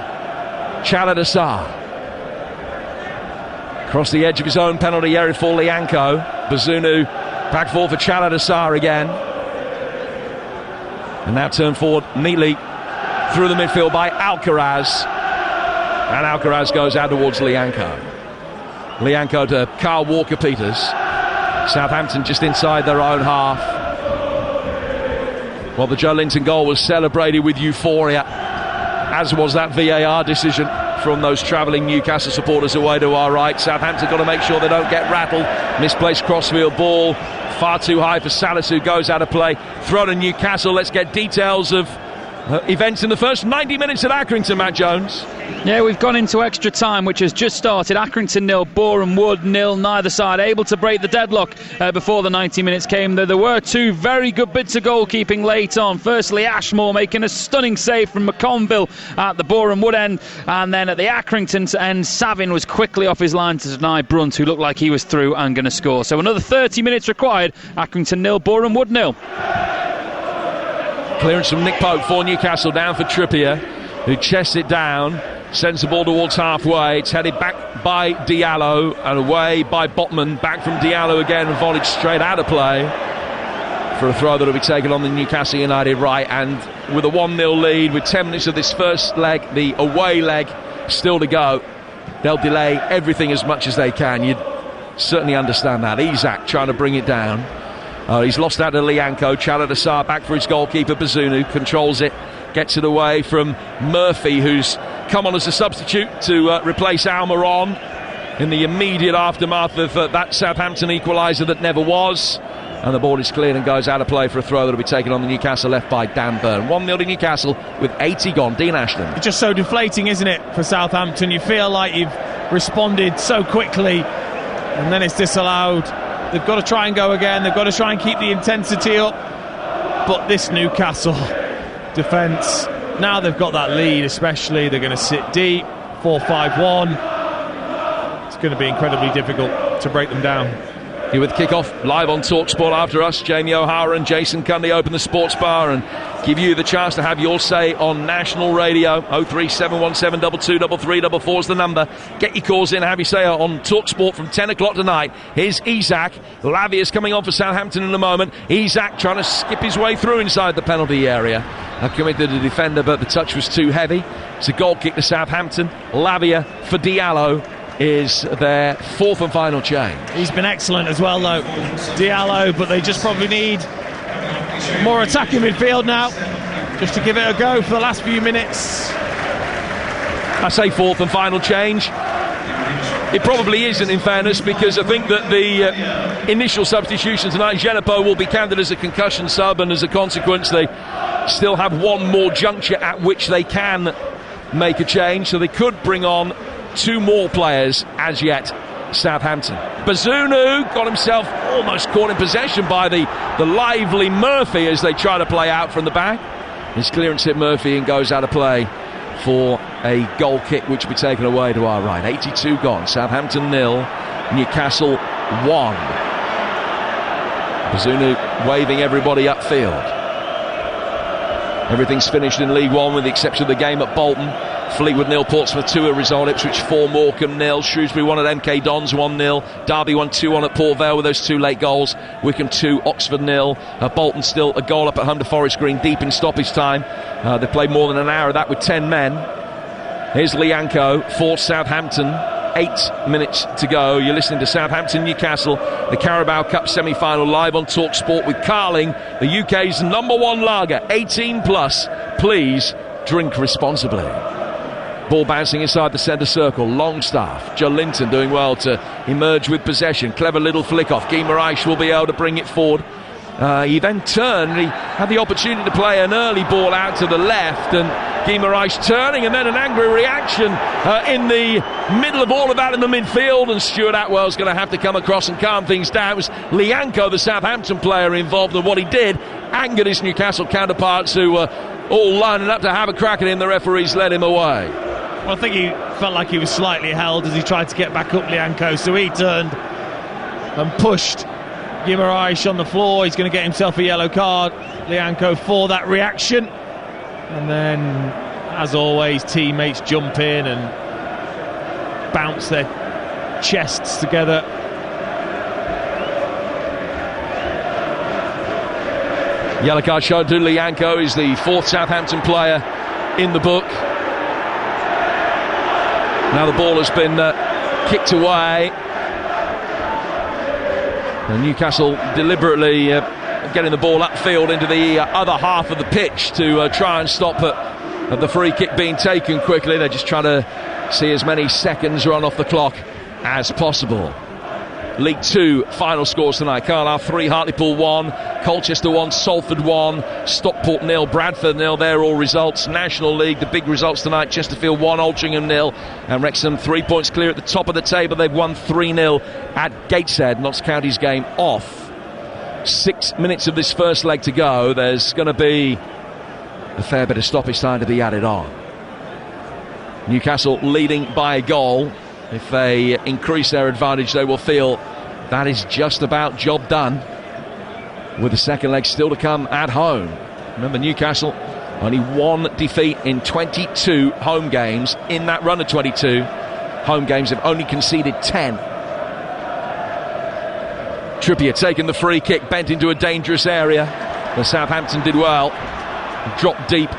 Chaladasar across the edge of his own penalty area for Lianco. Bazunu back forward for Chaladasar again, and now turned forward neatly through the midfield by Alcaraz, and Alcaraz goes out towards Lianco. Lianco to Carl Walker-Peters. Southampton just inside their own half. Well, the Jolinton goal was celebrated with euphoria, as was that VAR decision from those travelling Newcastle supporters away to our right. Southampton got to make sure they don't get rattled. Misplaced crossfield ball, far too high for Salisu, goes out of play. Throw to Newcastle. Let's get details of events in the first 90 minutes at Accrington, Matt Jones. Yeah, we've gone into extra time, which has just started. Accrington 0, Boreham Wood 0. Neither side able to break the deadlock before the 90 minutes came. There were two very good bits of goalkeeping late on. Firstly, Ashmore making a stunning save from McConville at the Boreham Wood end, and then at the Accrington end, Savin was quickly off his line to deny Brunt, who looked like he was through and going to score. So another 30 minutes required. Accrington 0, Boreham Wood 0. Clearance from Nick Pope for Newcastle, down for Trippier, who chests it down, sends the ball towards halfway. It's headed back by Diallo and away by Botman. Back from Diallo again and volleyed straight out of play for a throw that will be taken on the Newcastle United right. And with a 1-0 lead, with 10 minutes of this first leg, the away leg, still to go, they'll delay everything as much as they can. You'd certainly understand that. Isak trying to bring it down. He's lost out to Lianco. Chaladasar back for his goalkeeper. Bazunu controls it, gets it away from Murphy, who's come on as a substitute to replace Almiron in the immediate aftermath of that Southampton equaliser that never was. And the ball is cleared and goes out of play for a throw that will be taken on the Newcastle left by Dan Burn. 1-0 to Newcastle with 80 gone. Dean Ashton. It's just so deflating, isn't it, for Southampton? You feel like you've responded so quickly and then it's disallowed. They've got to try and go again. They've got to try and keep the intensity up. But this Newcastle defence, now they've got that lead especially, they're going to sit deep. 4-5-1. It's going to be incredibly difficult to break them down. Here with kick-off live on TalkSport after us. Jamie O'Hara and Jason Cundy open the sports bar and give you the chance to have your say on national radio. 03717 223344 is the number. Get your calls in, have your say on TalkSport from 10 o'clock tonight. Here's Isak. Lavia's coming on for Southampton in a moment. Isak trying to skip his way through inside the penalty area. Committed a defender, but the touch was too heavy. It's a goal kick to Southampton. Lavia for Diallo is their fourth and final change. He's been excellent as well, though, Diallo, but they just probably need more attacking midfield now, just to give it a go for the last few minutes. I say fourth and final change. It probably isn't, in fairness, because I think that the initial substitution tonight, Genepo will be counted as a concussion sub, and as a consequence they still have one more juncture at which they can make a change, so they could bring on two more players as yet. Southampton. Bazunu got himself almost caught in possession by the lively Murphy as they try to play out from the back. His clearance hit Murphy and goes out of play for a goal kick which will be taken away to our right. 82 gone. Southampton 0, Newcastle 1. Bazunu waving everybody upfield. Everything's finished in League One with the exception of the game at Bolton. Fleetwood 0, Portsmouth 2 a result. Ipswich 4, Morecambe 0. Shrewsbury 1 at MK Dons 1-0. Derby 1-2 at Port Vale with those two late goals. Wycombe 2, Oxford 0. Bolton still a goal up at home to Forest Green deep in stoppage time. They played more than an hour of that with 10 men. Here's Lianco for Southampton. 8 minutes to go. You're listening to Southampton Newcastle, the Carabao Cup semi-final, live on TalkSport with Carling, the UK's number one lager, 18 plus. Please drink responsibly. Ball bouncing inside the centre circle. Longstaff, Jolinton doing well to emerge with possession. Clever little flick off. Guimaraes will be able to bring it forward. He then turned. He had the opportunity to play an early ball out to the left, and Guimaraes turning, and then an angry reaction in the middle of all of that in the midfield, and Stuart Atwell's going to have to come across and calm things down. It was Lianco, the Southampton player, involved, and what he did angered his Newcastle counterparts, who were all lining up to have a crack at him. The referees led him away. Well, I think he felt like he was slightly held as he tried to get back up Lianco, so he turned and pushed Guimaraes on the floor. He's going to get himself a yellow card, Lianco, for that reaction. And then, as always, teammates jump in and bounce their chests together. Yellow card shown to Lianco. He's the fourth Southampton player in the book. Now the ball has been kicked away. And Newcastle deliberately getting the ball upfield into the other half of the pitch to try and stop the free kick being taken quickly. They're just trying to see as many seconds run off the clock as possible. League 2 final scores tonight. Carlisle 3, Hartlepool 1, Colchester 1, Salford 1, Stockport 0, Bradford 0. They're all results. National League, the big results tonight: Chesterfield 1, Altrincham 0, and Wrexham 3 points clear at the top of the table. They've won 3-0 at Gateshead. Notts County's game off. 6 minutes of this first leg to go. There's going to be a fair bit of stoppage time to be added on. Newcastle leading by a goal. If they increase their advantage, they will feel that is just about job done, with the second leg still to come at home. Remember, Newcastle only one defeat in 22 home games. In that run of 22 home games, they've only conceded 10. Trippier taking the free kick, bent into a dangerous area. The Southampton did well, dropped deep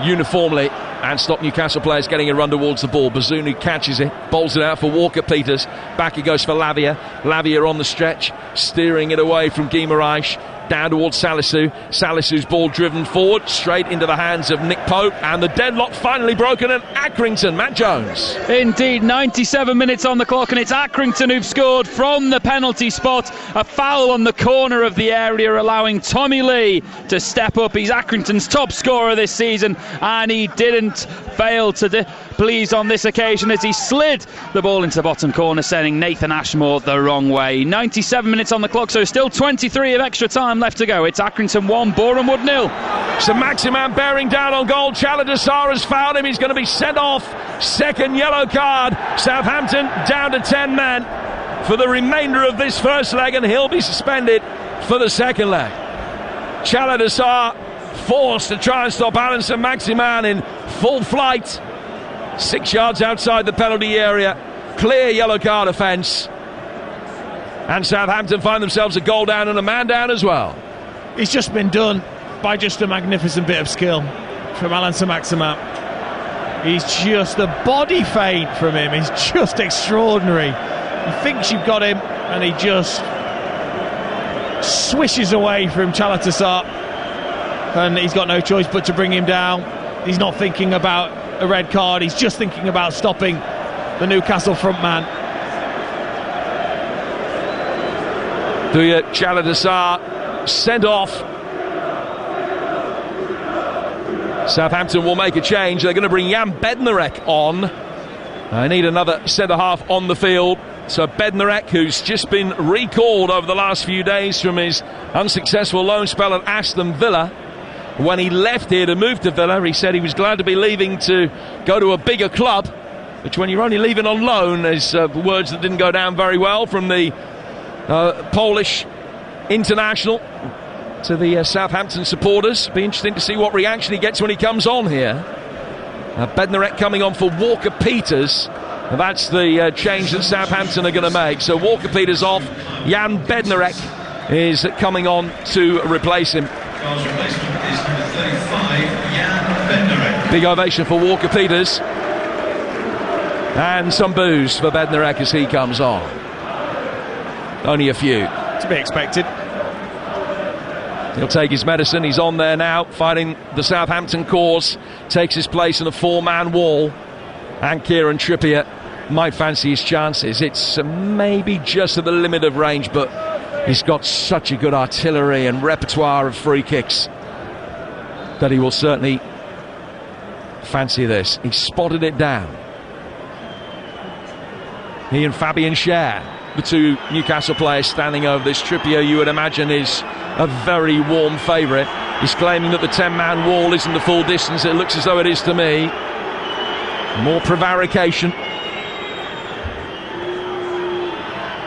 uniformly and stop Newcastle players getting a run towards the ball. Bazunu catches it, bowls it out for Walker-Peters. Back it goes for Lavia. Lavia on the stretch, steering it away from Guimaraes. Down towards Salisu. Salisu's ball driven forward, straight into the hands of Nick Pope, and the deadlock finally broken at Accrington. Matt Jones. Indeed, 97 minutes on the clock, and it's Accrington who've scored from the penalty spot. A foul on the corner of the area, allowing Tommy Lee to step up. He's Accrington's top scorer this season, and he didn't fail to please on this occasion as he slid the ball into the bottom corner, sending Nathan Ashmore the wrong way. 97 minutes on the clock, so still 23 of extra time left to go. It's Accrington 1, Boreham Wood 0. So Maximan bearing down on goal. Chaladasar has fouled him. He's going to be sent off. Second yellow card. Southampton down to 10 men for the remainder of this first leg, and he'll be suspended for the second leg. Chaladasar forced to try and stop Alan Maximan in full flight. 6 yards outside the penalty area. Clear yellow card offence. And Southampton find themselves a goal down and a man down as well. He's just been done by just a magnificent bit of skill from Alan Maximan. He's just a body feint from him. He's just extraordinary. He thinks you've got him, and he just swishes away from Chaladasar, and he's got no choice but to bring him down. He's not thinking about a red card. He's just thinking about stopping the Newcastle front man. Chaladasar sent off. Southampton will make a change. They're going to bring Jan Bednarek on. I need another centre-half on the field. So Bednarek, who's just been recalled over the last few days from his unsuccessful loan spell at Aston Villa. When he left here to move to Villa, he said he was glad to be leaving to go to a bigger club, which when you're only leaving on loan is words that didn't go down very well from the Polish international to the Southampton supporters. Be interesting to see what reaction he gets when he comes on here. Bednarek coming on for Walker-Peters. That's the change that Southampton are going to make. So Walker-Peters off. Jan Bednarek is coming on to replace him. Big ovation for Walker-Peters. And some boos for Bednarek as he comes on. Only a few. To be expected. He'll take his medicine. He's on there now, fighting the Southampton cause. Takes his place in a four-man wall. And Kieran Trippier might fancy his chances. It's maybe just at the limit of range, but he's got such a good artillery and repertoire of free kicks that he will certainly fancy this. He spotted it down. He and Fabian Schär, the two Newcastle players standing over this. Trippier, you would imagine, is a very warm favourite. He's claiming that the 10-man wall isn't the full distance. It looks as though it is to me. More prevarication.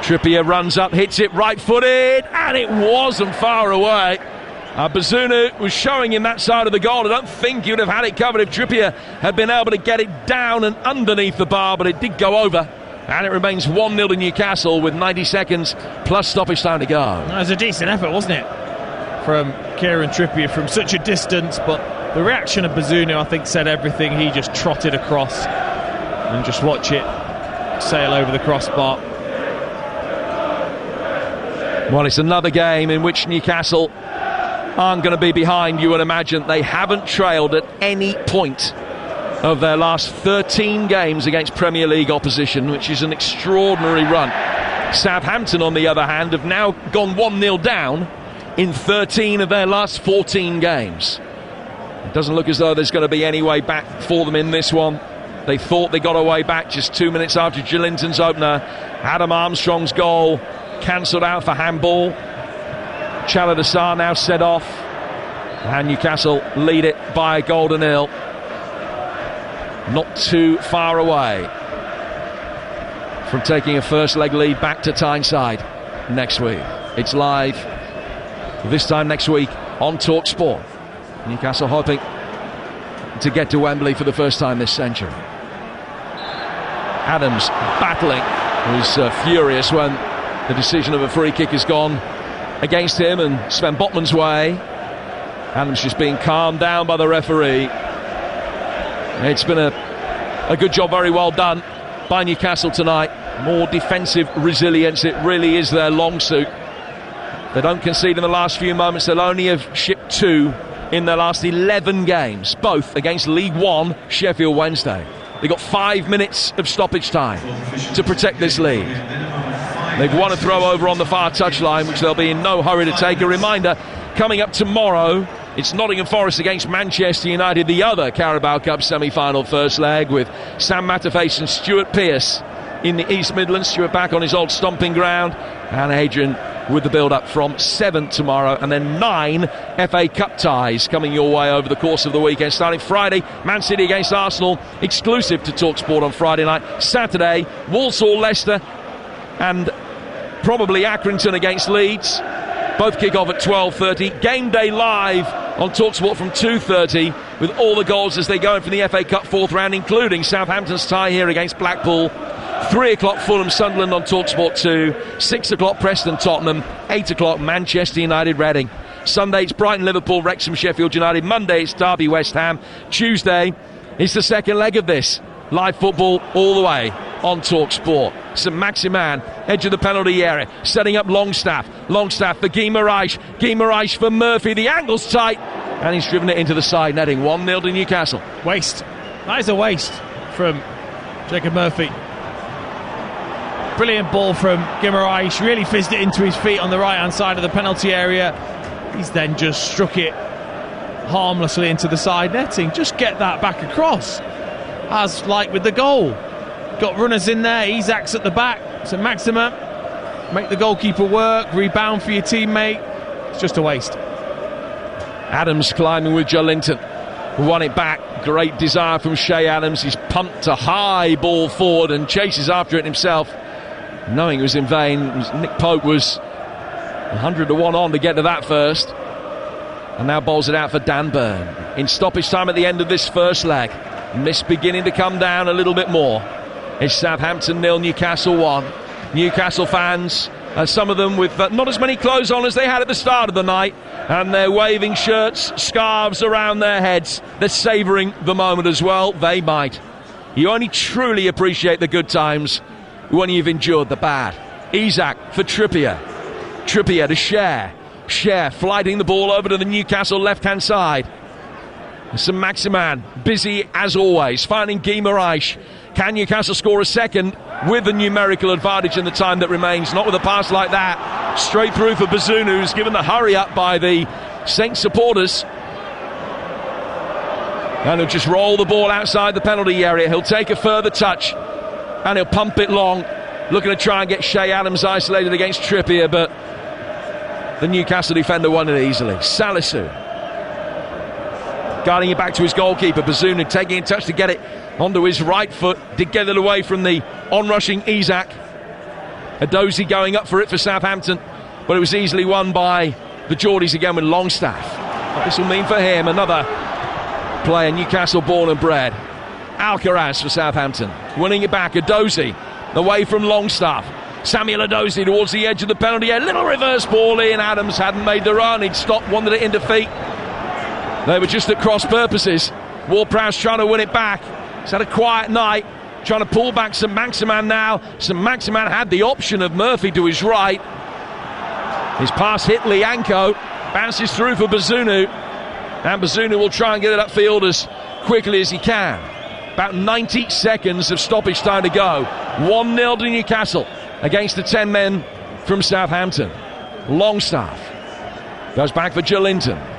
Trippier runs up, hits it right-footed, and it wasn't far away. Bazunu was showing him that side of the goal. I don't think he would have had it covered if Trippier had been able to get it down and underneath the bar, but it did go over. And it remains 1-0 to Newcastle with 90 seconds plus stoppage time to go. That was a decent effort, wasn't it? From Kieran Trippier from such a distance, but the reaction of Bazunu, I think, said everything. He just trotted across and just watch it sail over the crossbar. Well, it's another game in which Newcastle aren't going to be behind, you would imagine. They haven't trailed at any point of their last 13 games against Premier League opposition, which is an extraordinary run. Southampton, on the other hand, have now gone 1-0 down in 13 of their last 14 games. It doesn't look as though there's going to be any way back for them in this one. They thought they got a way back just 2 minutes after Joelinton's opener. Adam Armstrong's goal cancelled out for handball. Chaladasar now set off, and Newcastle lead it by a goal to 0. Not too far away from taking a first leg lead back to Tyneside next week. It's live this time next week on TalkSport. Newcastle hoping to get to Wembley for the first time this century. Adams battling, was furious when the decision of a free kick has gone against him and Sven Botman's way. Adams just being calmed down by the referee. It's been a good job, very well done by Newcastle tonight. More defensive resilience, it really is their long suit. They don't concede in the last few moments. They'll only have shipped 2 in their last 11 games, both against League One Sheffield Wednesday. They got 5 minutes of stoppage time to protect this lead. They've won a throw over on the far touchline, which they'll be in no hurry to take. A reminder, coming up tomorrow, it's Nottingham Forest against Manchester United, the other Carabao Cup semi-final first leg, with Sam Matterface and Stuart Pearce in the East Midlands. Stuart back on his old stomping ground, and Adrian with the build-up from 7 tomorrow, and then 9 FA Cup ties coming your way over the course of the weekend. Starting Friday, Man City against Arsenal, exclusive to TalkSport on Friday night. Saturday, Walsall, Leicester, and probably Accrington against Leeds. Both kick off at 12:30. Game day live on TalkSport from 2:30, with all the goals as they go in from the FA Cup 4th round, including Southampton's tie here against Blackpool. 3 o'clock Fulham Sunderland on TalkSport 2, 6 o'clock Preston Tottenham, 8 o'clock Manchester United Reading. Sunday it's Brighton Liverpool, Wrexham Sheffield United. Monday it's Derby West Ham. Tuesday it's the second leg of this. Live football all the way on TalkSport. St Maximin, edge of the penalty area, setting up Longstaff. Longstaff for Guy Moraes. Guy Moraes for Murphy. The angle's tight, and he's driven it into the side netting. 1-0 to Newcastle. Waste. That is a waste from Jacob Murphy. Brilliant ball from Guy Moraes. Really fizzed it into his feet on the right-hand side of the penalty area. He's then just struck it harmlessly into the side netting. Just get that back across. As like with the goal. Got runners in there, Isak's at the back, St Maximin, make the goalkeeper work, rebound for your teammate. It's just a waste. Adams climbing with Joelinton, won it back. Great desire from Shea Adams. He's pumped a high ball forward and chases after it himself, knowing it was in vain. Nick Pope was 100 to 1 on to get to that first, and now bowls it out for Dan Burn in stoppage time at the end of this first leg. Mist beginning to come down a little bit more. It's Southampton 0, Newcastle 1. Newcastle fans, some of them with not as many clothes on as they had at the start of the night, and they're waving shirts, scarves around their heads. They're savouring the moment as well. They might. You only truly appreciate the good times when you've endured the bad. Isak for Trippier. Trippier to Cher. Cher flighting the ball over to the Newcastle left-hand side. St Maximin busy as always, finding Guy Moraes. Can Newcastle score a second with the numerical advantage in the time that remains? Not with a pass like that. Straight through for Bazunu, who's given the hurry up by the Saints supporters. And he'll just roll the ball outside the penalty area. He'll take a further touch and he'll pump it long, looking to try and get Shea Adams isolated against Trippier, but the Newcastle defender won it easily. Salisu guarding it back to his goalkeeper. Bazunu taking a touch to get it onto his right foot, to get it away from the onrushing Isak. Adozi going up for it for Southampton, but it was easily won by the Geordies again with Longstaff. What this will mean for him, another player Newcastle born and bred. Alcaraz for Southampton, winning it back. Adozi away from Longstaff. Samuel Adozi towards the edge of the penalty area. Little reverse ball in. Adams hadn't made the run. He'd stopped, wanted it in defeat. They were just at cross purposes. Ward-Prowse trying to win it back. He's had a quiet night, trying to pull back St Maximin now. St Maximin had the option of Murphy to his right. His pass hit Lianco, bounces through for Bazunu, and Bazunu will try and get it upfield as quickly as he can. About 90 seconds of stoppage time to go. 1-0 to Newcastle against the 10 men from Southampton. Longstaff goes back for Joelinton.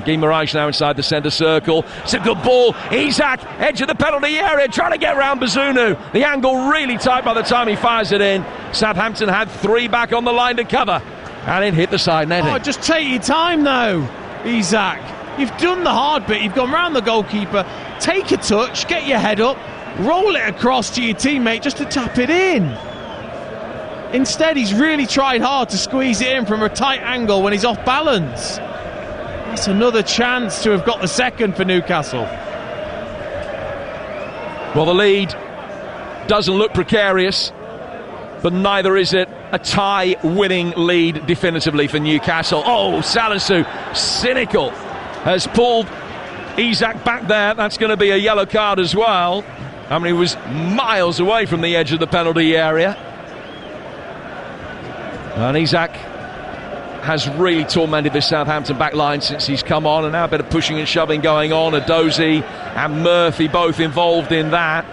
Guy Moraes now inside the centre circle. It's a good ball. Isak, edge of the penalty area, trying to get round Bazunu. The angle really tight by the time he fires it in. Southampton had 3 back on the line to cover, and it hit the side netting. Oh, just take your time though, Isak. You've done the hard bit. You've gone round the goalkeeper. Take a touch, get your head up, roll it across to your teammate just to tap it in. Instead, he's really tried hard to squeeze it in from a tight angle when he's off balance. That's another chance to have got the second for Newcastle. Well, the lead doesn't look precarious, but neither is it a tie-winning lead definitively for Newcastle. Oh, Salisu, cynical, has pulled Isak back there. That's going to be a yellow card as well. I mean, he was miles away from the edge of the penalty area. And Isak has really tormented this Southampton back line since he's come on, and now a bit of pushing and shoving going on. Adozie and Murphy both involved in that.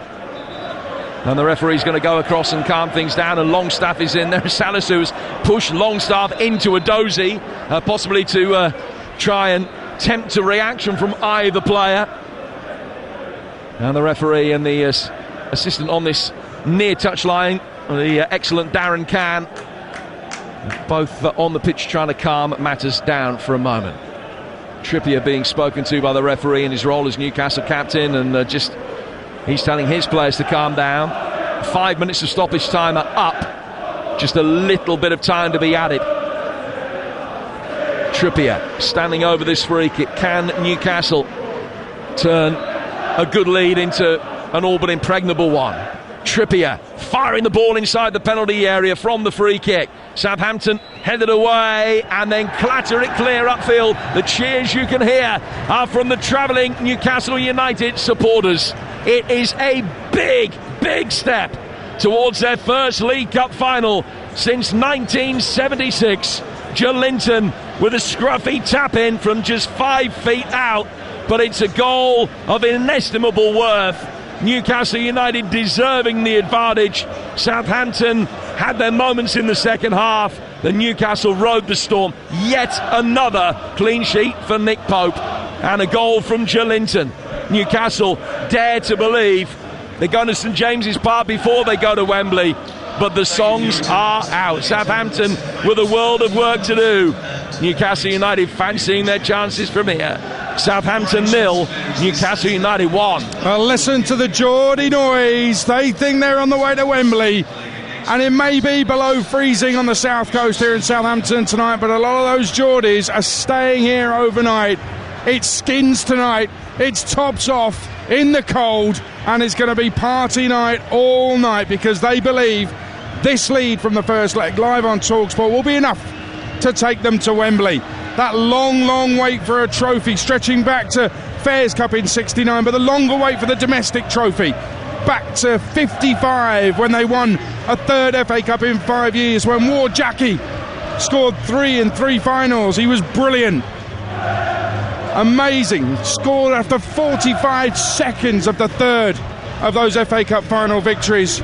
And the referee's going to go across and calm things down, and Longstaff is in there. Salisu's pushed Longstaff into Adozie, possibly to try and tempt a reaction from either player. And the referee and the assistant on this near touchline, the excellent Darren Cann, both on the pitch trying to calm matters down for a moment. Trippier being spoken to by the referee in his role as Newcastle captain, and he's telling his players to calm down. 5 minutes of stoppage time are up. Just a little bit of time to be added. Trippier standing over this free kick. Can Newcastle turn a good lead into an all but impregnable one? Trippier firing the ball inside the penalty area from the free kick. Southampton headed away and then clatter it clear upfield. The cheers you can hear are from the travelling Newcastle United supporters. It is a big, big step towards their first League Cup final since 1976. Joelinton with a scruffy tap in from just 5 feet out, but it's a goal of inestimable worth. Newcastle United deserving the advantage. Southampton had their moments in the second half. The Newcastle rode the storm. Yet another clean sheet for Nick Pope and a goal from Joelinton. Newcastle dare to believe they're going to St James's Park before they go to Wembley, but the songs are out. Southampton with a world of work to do. Newcastle United fancying their chances from here. Southampton 0, Newcastle United 1. Well, listen to the Geordie noise. They think they're on the way to Wembley, and it may be below freezing on the south coast here in Southampton tonight, but a lot of those Geordies are staying here overnight. It's skins tonight, it's tops off in the cold, and it's going to be party night all night because they believe this lead from the first leg live on TalkSport will be enough to take them to Wembley. That long wait for a trophy stretching back to Fairs Cup in 69, but the longer wait for the domestic trophy back to 55 when they won a third FA Cup in 5 years, when Ward Jackie scored 3 in 3 finals. He was brilliant. Amazing. Scored after 45 seconds of the third of those FA Cup final victories.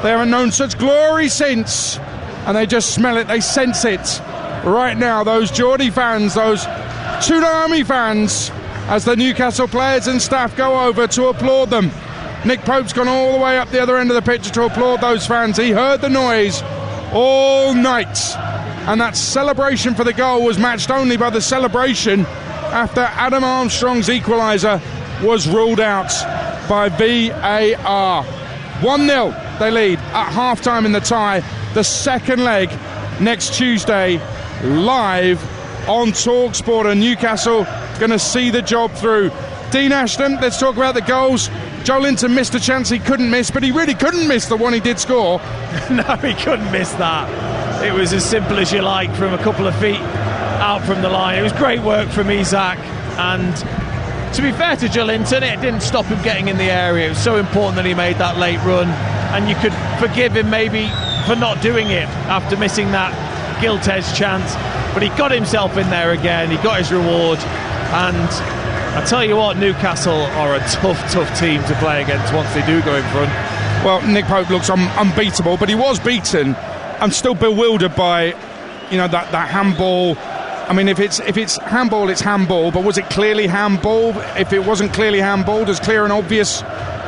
They haven't known such glory since, and they just smell it, they sense it right now, those Geordie fans, those Tsunami fans, as the Newcastle players and staff go over to applaud them. Nick Pope's gone all the way up the other end of the pitch to applaud those fans. He heard the noise all night, and that celebration for the goal was matched only by the celebration after Adam Armstrong's equaliser was ruled out by VAR. 1-0 they lead at half-time in the tie. The second leg next Tuesday, live on TalkSport, and Newcastle going to see the job through. Dean Ashton, let's talk about the goals. Joelinton missed a chance he couldn't miss, but he really couldn't miss the one he did score. No, he couldn't miss that. It was as simple as you like from a couple of feet out from the line. It was great work from Isak, and to be fair to Joelinton, it didn't stop him getting in the area. It was so important that he made that late run, and you could forgive him maybe for not doing it after missing that Giltez chance, but he got himself in there again. He got his reward, and I tell you what, Newcastle are a tough team to play against once they do go in front. Well, Nick Pope looks unbeatable, but he was beaten. I'm still bewildered by, that handball. I mean, if it's handball, it's handball, but was it clearly handball? If it wasn't clearly handball, does clear and obvious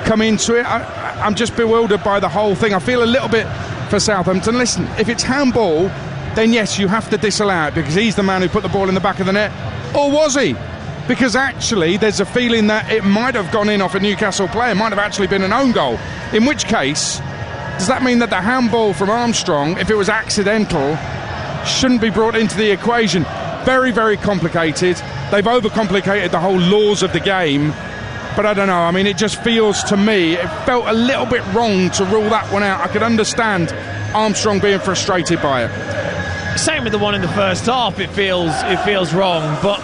come into it? I'm just bewildered by the whole thing. I feel a little bit for Southampton. Listen, if it's handball, then yes, you have to disallow it because he's the man who put the ball in the back of the net. Or was he? Because actually there's a feeling that it might have gone in off a Newcastle player, might have actually been an own goal. In which case, does that mean that the handball from Armstrong, if it was accidental, shouldn't be brought into the equation? Very, very complicated. They've overcomplicated the whole laws of the game. But I don't know, I mean, it just feels to me, it felt a little bit wrong to rule that one out. I could understand Armstrong being frustrated by it. Same with the one in the first half. It feels wrong, but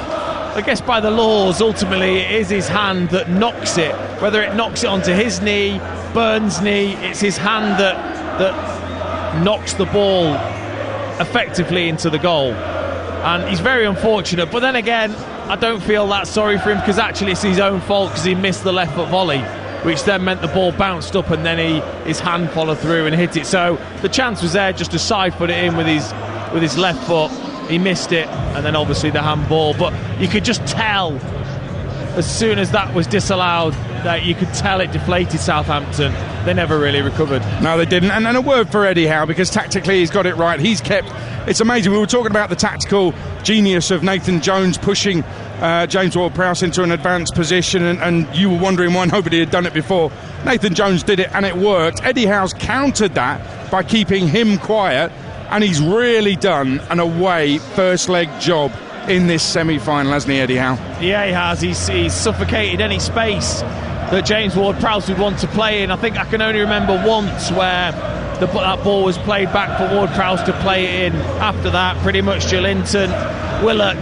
I guess by the laws, ultimately it is his hand that knocks it. Whether it knocks it onto his knee, Burns' knee, it's his hand that knocks the ball effectively into the goal. And he's very unfortunate. But then again, I don't feel that sorry for him, because actually it's his own fault, because he missed the left foot volley, which then meant the ball bounced up and then his hand followed through and hit it. So the chance was there just to side foot it in with his left foot. He missed it, and then obviously the handball. But you could just tell as soon as that was disallowed that you could tell it deflated Southampton. They never really recovered. No, they didn't. And a word for Eddie Howe, because tactically he's got it right. He's kept... It's amazing. We were talking about the tactical genius of Nathan Jones pushing James Ward-Prowse into an advanced position, and you were wondering why nobody had done it before. Nathan Jones did it, and it worked. Eddie Howe's countered that by keeping him quiet, and he's really done an away first leg job in this semi-final, hasn't he, Eddie Howe? Yeah, he has. He's suffocated any space that James Ward-Prowse would want to play in. I think I can only remember once where that ball was played back for Ward-Prowse to play it in. After that, pretty much Jolinton, Willock,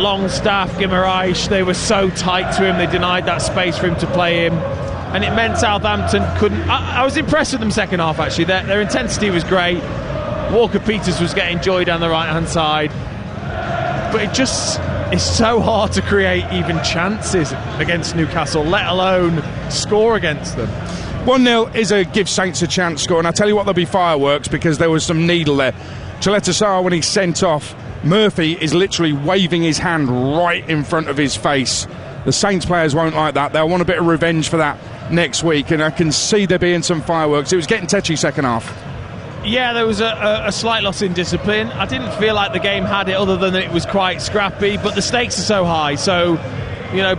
Longstaff, Guimaraes, they were so tight to him, they denied that space for him to play in. And it meant Southampton couldn't... I was impressed with them second half, actually. Their intensity was great. Walker-Peters was getting joy down the right-hand side. But it's so hard to create even chances against Newcastle, let alone score against them. 1-0 is a give Saints a chance score, and I'll tell you what, there'll be fireworks, because there was some needle there. Chaleta, when he's sent off, Murphy is literally waving his hand right in front of his face. The Saints players won't like that. They'll want a bit of revenge for that next week, and I can see there being some fireworks. It was getting tetchy second half. Yeah, there was a slight loss in discipline. I didn't feel like the game had it, other than it was quite scrappy, but the stakes are so high, so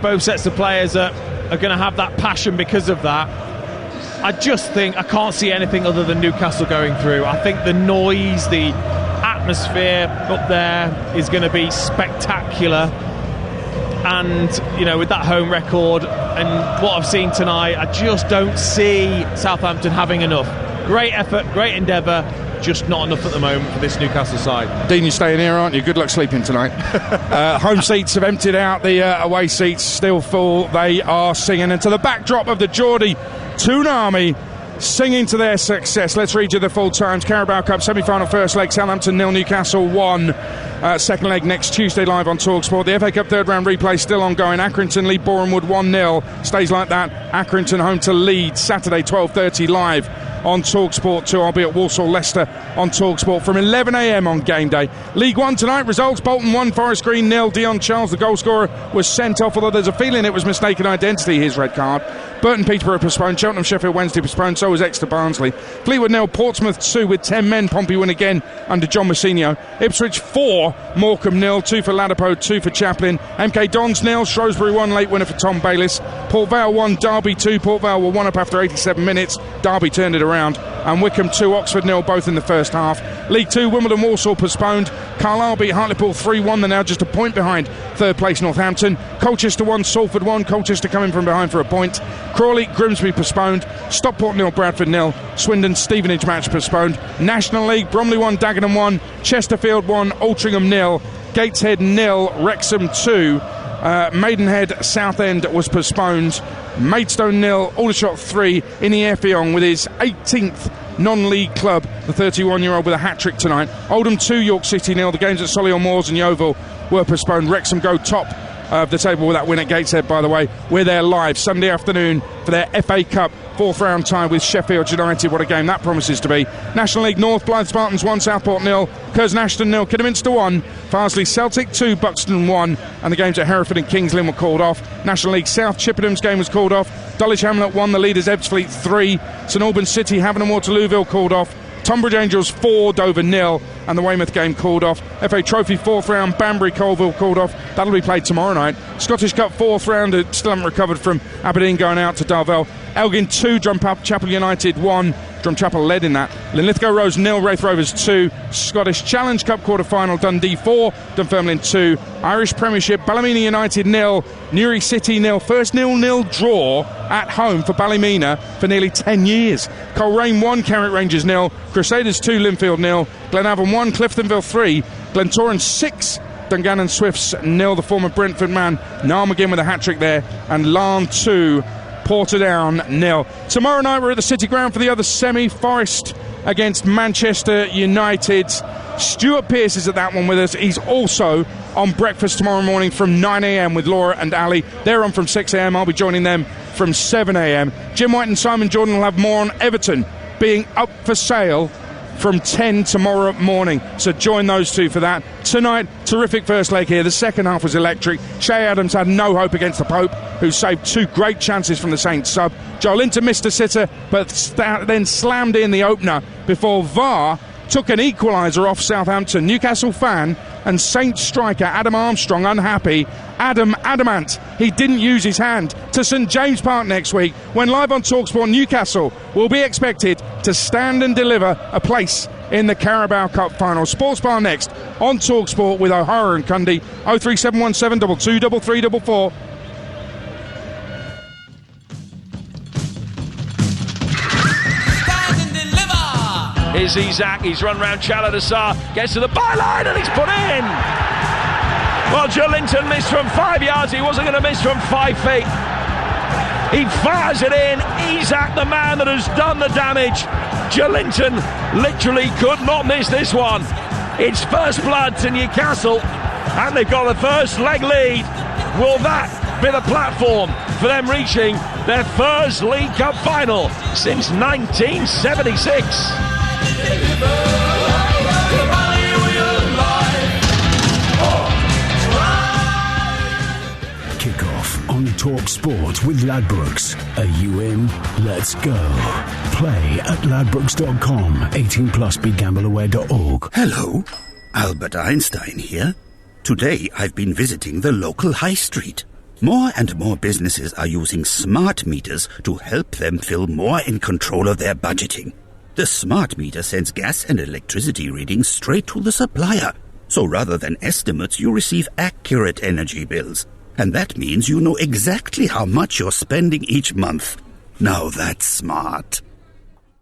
both sets of players are going to have that passion because of that. I just think I can't see anything other than Newcastle going through. I think the noise, the atmosphere up there is going to be spectacular. And, with that home record and what I've seen tonight, I just don't see Southampton having enough. Great effort, great endeavour, just not enough at the moment for this Newcastle side. Dean, you're staying here, aren't you? Good luck sleeping tonight. Home seats have emptied out, the away seats still full. They are singing, and to the backdrop of the Geordie Toonami singing to their success. Let's read you the full times. Carabao Cup semi-final first leg, Southampton 0, Newcastle 1. Second leg next Tuesday live on TalkSport. The FA Cup third round replay still ongoing. Accrington lead Boreham Wood 1-0. Stays like that. Accrington home to Leeds Saturday 12:30 live on TalkSport 2. I'll be at Walsall Leicester on TalkSport from 11 a.m. on game day. League One tonight, results: Bolton 1, Forest Green 0. Dion Charles, the goal scorer, was sent off, although there's a feeling it was mistaken identity, his red card. Burton Peterborough postponed. Cheltenham Sheffield Wednesday postponed. So was Exeter Barnsley. Fleetwood 0, Portsmouth 2 with 10 men. Pompey win again under John Mousinho. Ipswich 4, Morecambe 0. 2 for Ladapo, 2 for Chaplin. MK Dons 0, Shrewsbury 1, late winner for Tom Bayliss. Port Vale 1, Derby 2. Port Vale were 1 up after 87 minutes. Derby turned it around. And Wycombe 2, Oxford 0, both in the first half. League 2, Wimbledon Walsall postponed. Carlisle beat Hartlepool 3-1. They're now just a point behind third place Northampton. Colchester 1, Salford 1. Colchester coming from behind for a point. Crawley, Grimsby postponed. Stockport 0, Bradford 0. Swindon, Stevenage match postponed. National League, Bromley 1, Dagenham 1. Chesterfield 1, Altrincham 0. Gateshead 0, Wrexham 2. Maidenhead, Southend was postponed. Maidstone 0, Aldershot 3. Ini Effiong with his 18th non-league club, the 31-year-old with a hat-trick tonight. Oldham 2, York City 0. The games at Solihull Moors and Yeovil were postponed. Wrexham go top of the table with that win at Gateshead, by the way. We're there live Sunday afternoon for their FA Cup fourth round tie with Sheffield United. What a game that promises to be. National League North, Blythe Spartans 1, Southport 0. Curzon Ashton 0, Kidderminster 1. Farsley Celtic 2, Buxton 1. And the games at Hereford and Kings Lynn were called off. National League South, Chippenham's game was called off. Dulwich Hamlet 1, the leaders Ebbsfleet 3. St Albans City, Havant and Waterlooville called off. Tunbridge Angels 4, Dover 0, and the Weymouth game called off. FA Trophy fourth round, Banbury Colville called off. That'll be played tomorrow night. Scottish Cup fourth round, still haven't recovered from Aberdeen going out to Darvel. Elgin 2, Drumchapel United 1. Drumchapel led in that. Linlithgow Rose 0, Wraith Rovers 2. Scottish Challenge Cup quarter final, Dundee 4, Dunfermline 2. Irish Premiership, Ballymena United 0, Newry City 0. First 0-0 draw at home for Ballymena for nearly 10 years. Coleraine 1, Carrick Rangers 0. Crusaders 2, Linfield 0. Glenavon 1, Cliftonville 3. Glentoran 6, Dungannon Swifts 0, the former Brentford man. Niall McGinn with a hat-trick there, and Larne 2, Portadown 0. Tomorrow night we're at the City Ground for the other semi, Forest against Manchester United. Stuart Pearce is at that one with us. He's also on breakfast tomorrow morning from 9 a.m. with Laura and Ali. They're on from 6 a.m. I'll be joining them from 7 a.m. Jim White and Simon Jordan will have more on Everton being up for sale from 10 tomorrow morning. So join those two for that. Tonight, terrific first leg here. The second half was electric. Shay Adams had no hope against the Pope, who saved 2 great chances from the Saints sub. Joelinton missed a sitter, but then slammed in the opener before VAR took an equaliser off Southampton. Newcastle fan and Saints striker Adam Armstrong unhappy. Adam Adamant, he didn't use his hand, to St James Park next week when live on TalkSport Newcastle will be expected to stand and deliver a place in the Carabao Cup final. Sports Bar next on TalkSport with O'Hara and Cundy. 03717 22 3344. Here's Isak, he's run round Chaladasar, gets to the byline and he's put in! Well, Joelinton missed from 5 yards, he wasn't going to miss from 5 feet. He fires it in, Isak, the man that has done the damage. Joelinton literally could not miss this one. It's first blood to Newcastle, and they've got the first leg lead. Will that be the platform for them reaching their first League Cup final since 1976? Kick-off on TalkSport with Ladbrokes. Are you in? Let's go. Play at ladbrokes.com. 18 plus begambleaware.org. Hello, Albert Einstein here. Today I've been visiting the local high street. More and more businesses are using smart meters to help them feel more in control of their budgeting. The smart meter sends gas and electricity readings straight to the supplier. So rather than estimates, you receive accurate energy bills. And that means you know exactly how much you're spending each month. Now that's smart.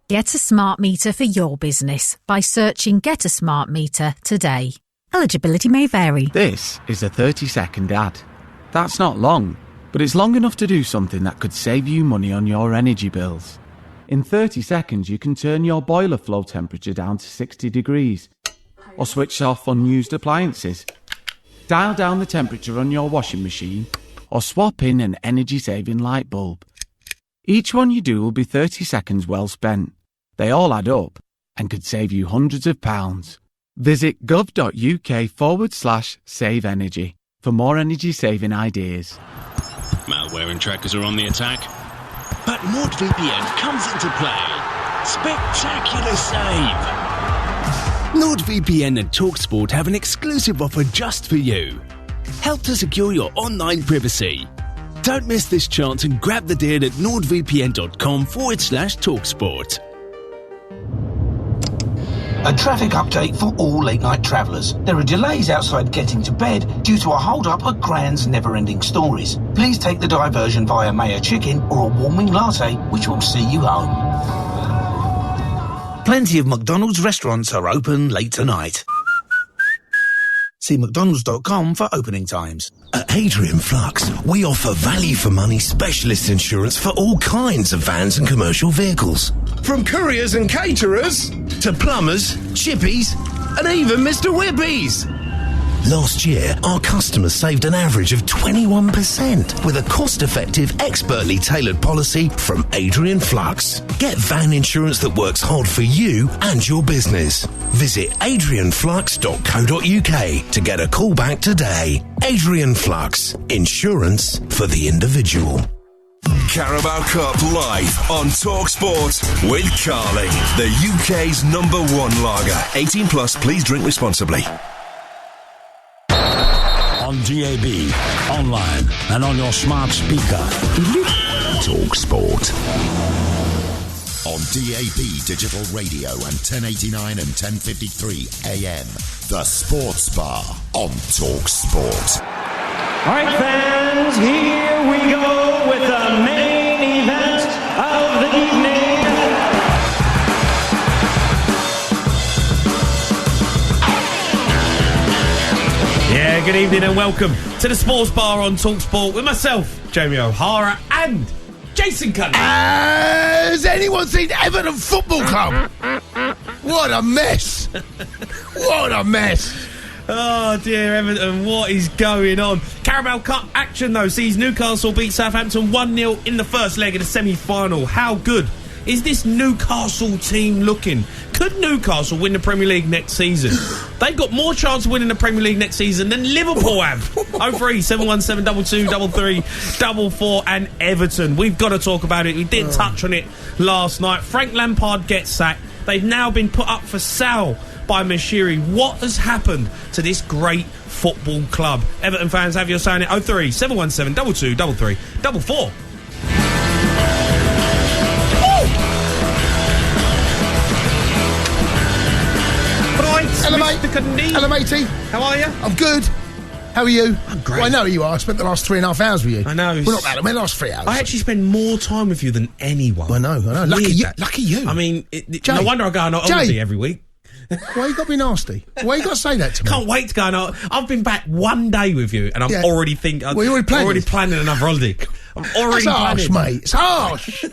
Get a smart meter for your business by searching Get a Smart Meter today. Eligibility may vary. This is a 30-second ad. That's not long, but it's long enough to do something that could save you money on your energy bills. In 30 seconds, you can turn your boiler flow temperature down to 60 degrees, or switch off unused appliances. Dial down the temperature on your washing machine, or swap in an energy-saving light bulb. Each one you do will be 30 seconds well spent. They all add up and could save you hundreds of pounds. Visit gov.uk/save energy for more energy-saving ideas. Malware and trackers are on the attack. But NordVPN comes into play. Spectacular save! NordVPN and TalkSport have an exclusive offer just for you. Help to secure your online privacy. Don't miss this chance and grab the deal at nordvpn.com/TalkSport. A traffic update for all late-night travellers. There are delays outside getting to bed due to a hold-up at Grand's Never-Ending Stories. Please take the diversion via Mayo Chicken or a warming latte, which will see you home. Plenty of McDonald's restaurants are open late tonight. See mcdonalds.com for opening times. At Adrian Flux, we offer value-for-money specialist insurance for all kinds of vans and commercial vehicles. From couriers and caterers to plumbers, chippies, and even Mr. Whippies. Last year, our customers saved an average of 21% with a cost-effective, expertly tailored policy from Adrian Flux. Get van insurance that works hard for you and your business. Visit adrianflux.co.uk to get a call back today. Adrian Flux, insurance for the individual. Carabao Cup live on TalkSport with Carling, the UK's #1 lager. 18 plus, please drink responsibly. On DAB, online, and on your smart speaker. TalkSport. On DAB Digital Radio and 1089 and 1053 AM. The Sports Bar on TalkSport. All right, fans, here we go with the main event of the evening. Yeah, good evening and welcome to the Sports Bar on TalkSport with myself, Jamie O'Hara, and Jason Cunningham. Has anyone seen Everton Football Club? What a mess! What a mess! Oh dear, Everton, what is going on? Carabao Cup action though sees Newcastle beat Southampton 1-0 in the first leg of the semi-final. How good is this Newcastle team looking? Could Newcastle win the Premier League next season? They've got more chance of winning the Premier League next season than Liverpool have. 03 717 22 33 44 and Everton. We've got to talk about it. We did touch on it last night. Frank Lampard gets sacked. They've now been put up for sale by Mashiri. What has happened to this great football club? Everton fans, have your say on it. 03 717 22 33 44. Hello, mate. Hello, matey. How are you? I'm good. How are you? I'm great. Well, I know who you are. I spent the last 3.5 hours with you. I know. Well, not that. I mean, the last 3 hours. I actually spend more time with you than anyone. I know. Lucky you. Lucky you. I mean, no wonder I go on holiday every week. Why you got to be nasty? Why you got to say that to me? Can't wait to go on. I've been back one day with you, and I'm already thinking. Well, you're already planning another holiday. I'm already That's planning. harsh, mate. It's harsh.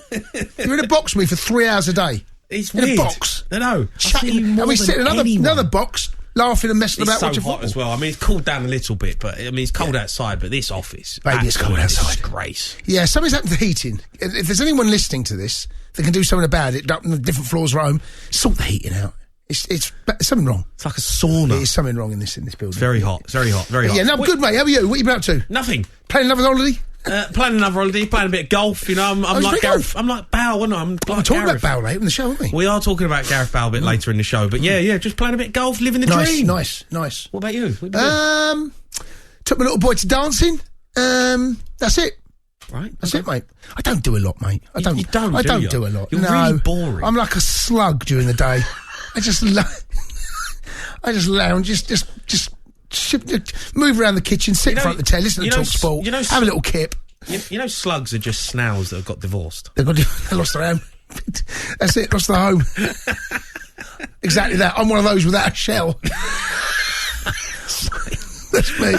You're in a box with me for 3 hours a day. It's in weird. a box. I know. And we sit in another box, laughing and messing about. It's so watching hot football. as well. I mean, it's cooled down a little bit, but I mean, it's cold outside. But this office, Baby, it's cold outside. Disgrace. Yeah, something's happened to heating. If there's anyone listening to this that can do something about it, up on the different floors of Rome, sort the heating out. It's something wrong. It's like a sauna. There's something wrong in this building. It's very hot. It's very hot. Very hot. Yeah, no, I'm good, mate. How are you? What you been up to? Nothing. Playing another holiday? Playing another holiday, playing a bit of golf. You know, I'm like Gareth. I'm like Bale, aren't I? I'm talking about Bale later in the show, aren't we? We are talking about Gareth Bale a bit later in the show, but yeah, just playing a bit of golf, living the dream. Nice. What about you? What you took my little boy to dancing. That's it. Right. That's it, mate. I don't do a lot, mate. I don't do a lot. You're really boring. I'm like a slug during the day. I just lounge, just move around the kitchen, sit in front of the telly, listen to TalkSport, have a little kip. You know, slugs are just snails that have got divorced. They lost their home. That's it, lost their home. Exactly that. I'm one of those without a shell. That's me.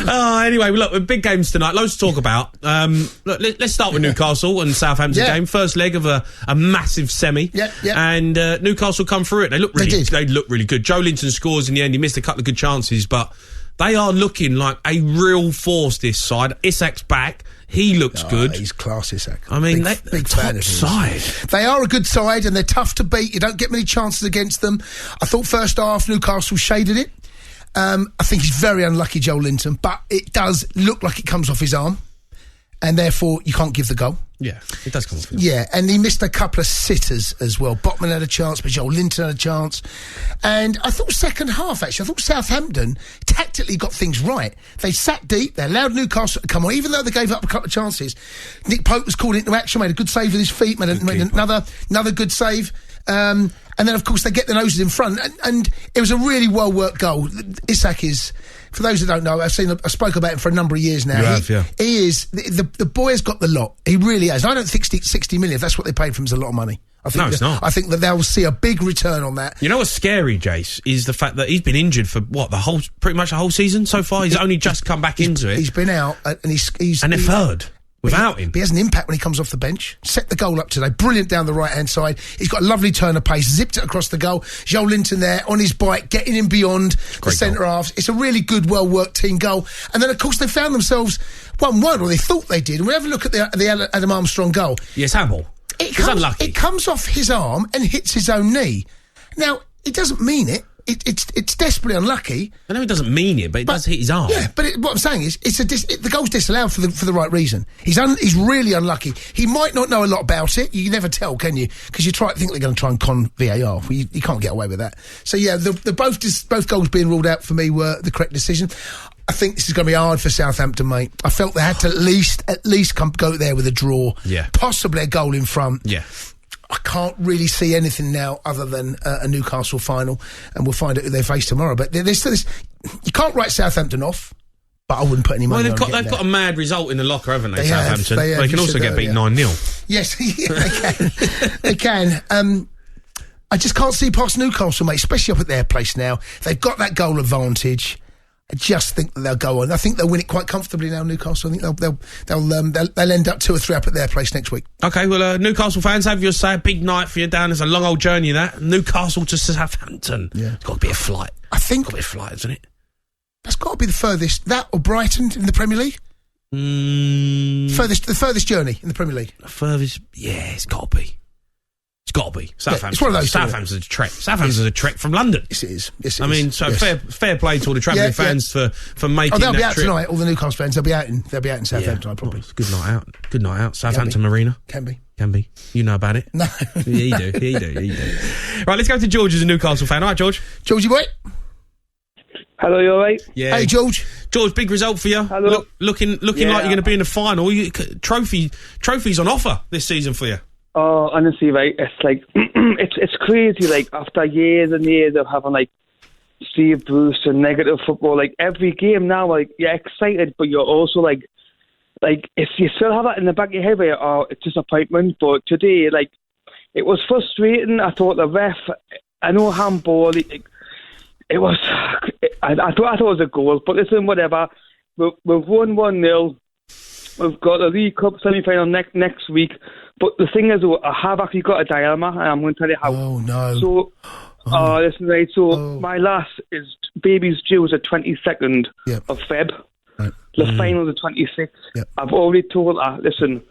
Anyway, look, big games tonight. Loads to talk about. Look, let's start with Newcastle and Southampton game. First leg of a massive semi. Yeah. And Newcastle come through it. They look really good. Joe Linton scores in the end. He missed a couple of good chances, but they are looking like a real force this side. Isak's back. He looks good. He's class, Isak. I mean, big fan of his. Side. They are a good side and they're tough to beat. You don't get many chances against them. I thought first half Newcastle shaded it. I think he's very unlucky, Joe Linton, but it does look like it comes off his arm, and therefore you can't give the goal. Yeah, it does come off his arm. Yeah, and he missed a couple of sitters as well. Botman had a chance, but Joe Linton had a chance. And I thought second half, actually, I thought Southampton tactically got things right. They sat deep, they allowed Newcastle to come on, even though they gave up a couple of chances. Nick Pope was called into action, made a good save with his feet, made another good save. And then, of course, they get the noses in front. And it was a really well-worked goal. Isak is, for those that don't know, I spoke about him for a number of years now. He is, the boy has got the lot. He really has. I don't think 60 million, if that's what they paid for him, is a lot of money. No, it's not. I think that they'll see a big return on that. You know what's scary, Jace, is the fact that he's been injured for, pretty much the whole season so far? He's only just come back into it. He's been out, and he's... And they're third. Without him. But he has an impact when he comes off the bench. Set the goal up today. Brilliant down the right-hand side. He's got a lovely turn of pace. Zipped it across the goal. Joe Linton there on his bike, getting him beyond the centre-halves. It's a really good, well-worked team goal. And then, of course, they found themselves 1-1, or they thought they did. And we have a look at the Adam Armstrong goal. Yes, handball. He's unlucky. It comes off his arm and hits his own knee. Now, it doesn't mean it. It's desperately unlucky. I know it doesn't mean it, but it does hit his arm. Yeah, but what I'm saying is, the goal's disallowed for the right reason. He's really unlucky. He might not know a lot about it. You can never tell, can you? Because you think they're going to try and con VAR. Well, you can't get away with that. So yeah, both goals being ruled out for me were the correct decision. I think this is going to be hard for Southampton, mate. I felt they had to at least go there with a draw. Yeah, possibly a goal in front. Yeah. I can't really see anything now other than a Newcastle final, and we'll find out who they face tomorrow. But there's this, you can't write Southampton off, but I wouldn't put any money on it. They've got a mad result in the locker, haven't they, Southampton? They can also get beat 9-0. Yes, they can. They can. I just can't see past Newcastle, mate, especially up at their place now. They've got that goal advantage. I just think that they'll go on. I think they'll win it quite comfortably now, Newcastle. I think they'll end up 2 or 3 up at their place next week. Okay, well, Newcastle fans, have your say. A big night for you down. It's a long old journey, that. Newcastle to Southampton. Yeah. It's got to be a flight. I think... It's got to be a flight, isn't it? That's got to be the furthest. That or Brighton in the Premier League? The furthest journey in the Premier League. Furthest... Yeah, it's got to be. It's got to be. Southampton. Yeah, it's one of those. Southampton's a trek. Southampton's a trek from London. Yes, it is. Yes, it I is. mean, so fair play to all the travelling fans for making that they'll be out trip. tonight. All the Newcastle fans, they'll be out in Southampton. Probably. Well, good night out. Good night out. Southampton Arena. Can be. You know about it? No. Yeah, you do. Right, let's go to George as a Newcastle fan. All right, George. Georgie boy. Hello, you all right? Yeah. Hey, George. George, big result for you. Hello. Looking like you're going to be in the final. Trophies on offer this season for you. Oh, honestly, right, it's like, it's crazy, like, after years and years of having, like, Steve Bruce and negative football, like, every game now, like, you're excited, but you're also, like, if you still have that in the back of your head, it's disappointment, but today, like, it was frustrating. I thought the ref, I know handball, it was, I thought it was a goal, but listen, whatever, we've won 1-0, we've got the League Cup semi-final next week. But the thing is, I have actually got a dilemma, and I'm going to tell you how. Oh, no. So, listen, right, my last baby's due is the 22nd of Feb. Right. The final is the 26th. Yep. I've already told her, listen,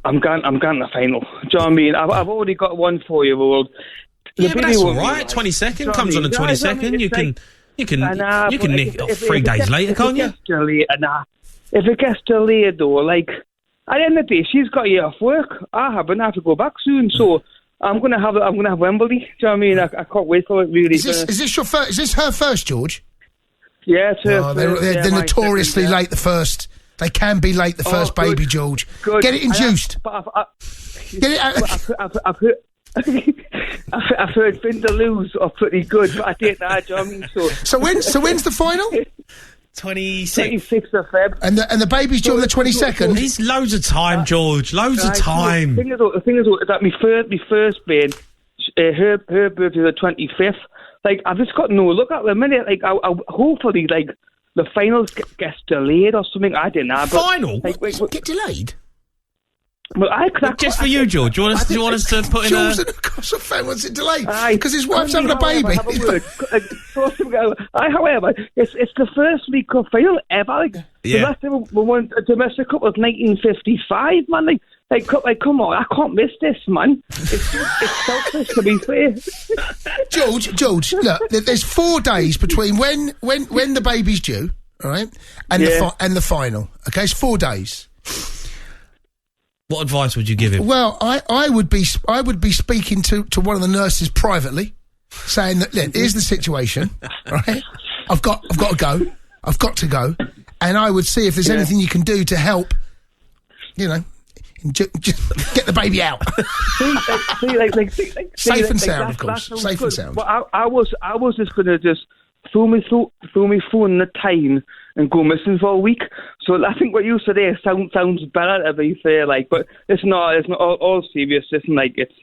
I'm going to the final. Do you know what I mean? I've already got 1 4-year-old. Yeah, but that's all right. 22nd comes on the 22nd. You can nick it off 3 days later, can't you? If it gets delayed, though, like, at the end of the day, she's got a year off work. I haven't. I have to go back soon, so I'm gonna have Wembley. Do you know what I mean? I can't wait for it. Really. Is this your first? Is this her first, George? Yeah, it's her. They're notoriously late. The first. They can be late. The first baby, George. Good. Get it induced. Get it out. I've heard. I've heard Vindaloos are pretty good, but I didn't know. Do you know what I mean? So when's the final? 26th of Feb. And the baby's due on the 22nd? There's loads of time, George. Loads of time. The thing is that my first babe, her birthday is the 25th. Like, I've just got no look at the minute. Like, I hopefully, like, the finals gets delayed or something. I don't know. Final? Like, get delayed? Well, just for you, George. Do you want us to put in George, the Newcastle fan wants it delayed because his wife's having a baby. However, it's the first League Cup final ever. Like, the last time we won a domestic cup was 1955, man. Like, come on, I can't miss this, man. It's selfish, to be fair. George, look, there's 4 days between when the baby's due, all right, and the final. Okay, it's 4 days. What advice would you give him? Well, I would be speaking to one of the nurses privately, saying that, look, here's the situation, right? I've got to go. I've got to go, and I would see if there's anything you can do to help. You know, just get the baby out. Safe and sound, of course. Safe and sound. Well, I was just going to just throw me phone in the time and go missing for a week. So I think what you said there sounds better, to be fair. Like, but it's not all serious. Listen, like, it's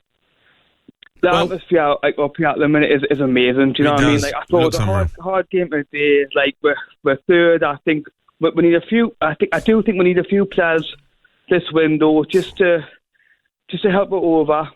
the atmosphere like up here at the minute is amazing. Do you know what I mean? Like, I thought it was a hard game today. Like, we're third. I think we need a few. I do think we need a few players this window just to help it over.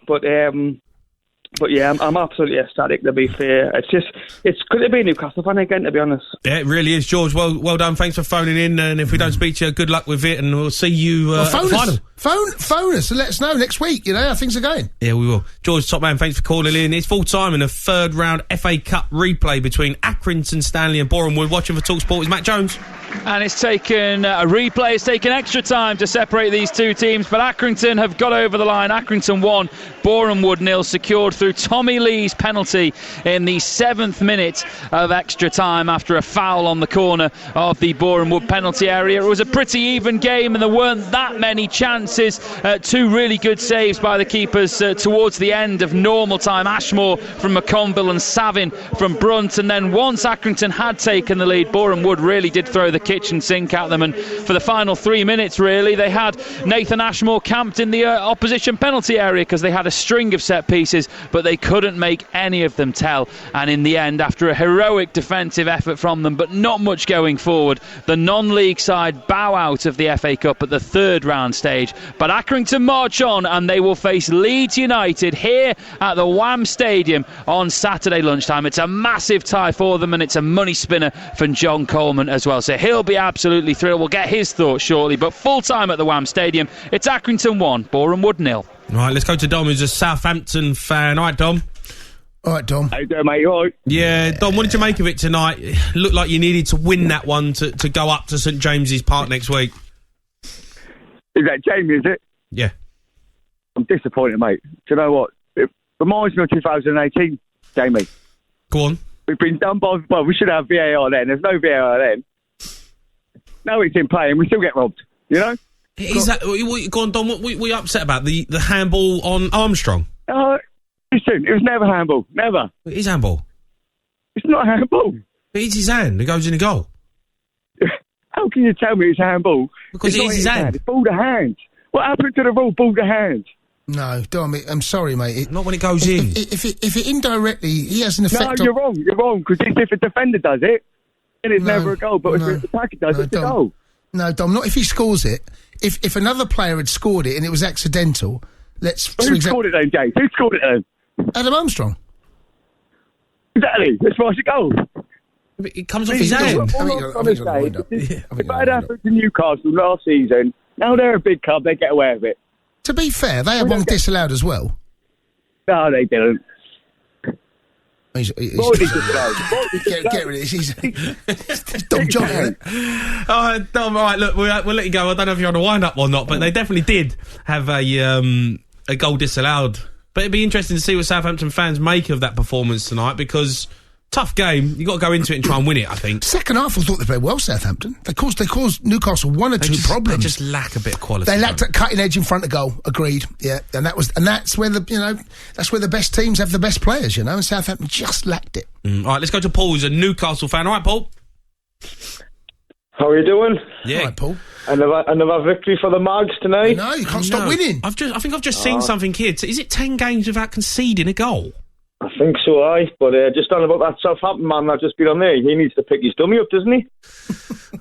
But yeah, I'm absolutely ecstatic, to be fair. It's good to be a Newcastle fan again, to be honest. Yeah, it really is, George. Well done. Thanks for phoning in. And if we don't speak to you, good luck with it. And we'll see you at the final. Phone us and let us know next week, you know, how things are going. Yeah, we will. George, top man, thanks for calling in. It's full time in a 3rd round FA Cup replay between Accrington Stanley and Boreham Wood. Watching for TalkSport is Matt Jones. And it's taken a replay. It's taken extra time to separate these two teams, but Accrington have got over the line. Accrington 1, Boreham Wood 0, secured through Tommy Lee's penalty in the 7th minute of extra time after a foul on the corner of the Boreham Wood penalty area. It was a pretty even game and there weren't that many chances chances. Two really good saves by the keepers towards the end of normal time. Ashmore from McConville and Savin from Brunt. And then once Accrington had taken the lead, Boreham Wood really did throw the kitchen sink at them. And for the final 3 minutes, really, they had Nathan Ashmore camped in the opposition penalty area because they had a string of set pieces, but they couldn't make any of them tell. And in the end, after a heroic defensive effort from them, but not much going forward, the non-league side bow out of the FA Cup at the third round stage. But Accrington march on, and they will face Leeds United here at the Wham Stadium on Saturday lunchtime. It's a massive tie for them, and it's a money spinner for John Coleman as well. So he'll be absolutely thrilled. We'll get his thoughts shortly. But full time at the Wham Stadium. It's Accrington 1, Boreham Wood 0. Right, let's go to Dom, who's a Southampton fan. All right, Dom. All right, Dom. How you doing, mate? You all right? Yeah, Dom, what did you make of it tonight? It looked like you needed to win that one to go up to St James's Park next week. Is that Jamie, is it? Yeah. I'm disappointed, mate. Do you know what? It reminds me of 2018, Jamie. Go on. We've been done by... Well, we should have VAR then. There's no VAR then. No, it's in play and we still get robbed, you know? Is that... Go on, Dom, what we upset about? The handball on Armstrong? Listen, it was never handball. Never. It is handball. It's not handball. It's his hand. It goes in the goal. How can you tell me it's handball? Because it is his hand. It's ball to hand. What happened to the rule, ball to hand? No, Dom, I'm sorry, mate. Not when it goes in. If it indirectly, he has an effect. No, you're wrong. You're wrong, because if a defender does it, then it's never a goal. But if an attacker does it, it's a goal. No, Dom, not if he scores it. If another player had scored it and it was accidental, Who scored it then, Jake? Who scored it then? Adam Armstrong. Exactly. That's why it's a goal. It comes off his hand. If that had happened to Newcastle last season, now they're a big club, they get away with it. To be fair, they had one disallowed as well. No, they didn't. Get rid of this. He's Dom John, isn't it? Dom, all right, look, we'll let you go. I don't know if you're on a wind-up or not, but they definitely did have a goal disallowed. But it'd be interesting to see what Southampton fans make of that performance tonight, because tough game. You've got to go into it and try and win it, I think. Second half, I thought they played well, Southampton. They caused Newcastle one or two problems. They just lack a bit of quality. They lacked a cutting edge in front of goal. Agreed. Yeah, and that's where the best teams have the best players. And Southampton just lacked it. All right, let's go to Paul, who's a Newcastle fan. All right, Paul. How are you doing? Yeah, all right, Paul. Another victory for the Mags tonight. No, you can't stop winning. I think I've just seen something here. Is it 10 games without conceding a goal? I think so, but just on about that Southampton man that's just been on there, he needs to pick his dummy up, doesn't he?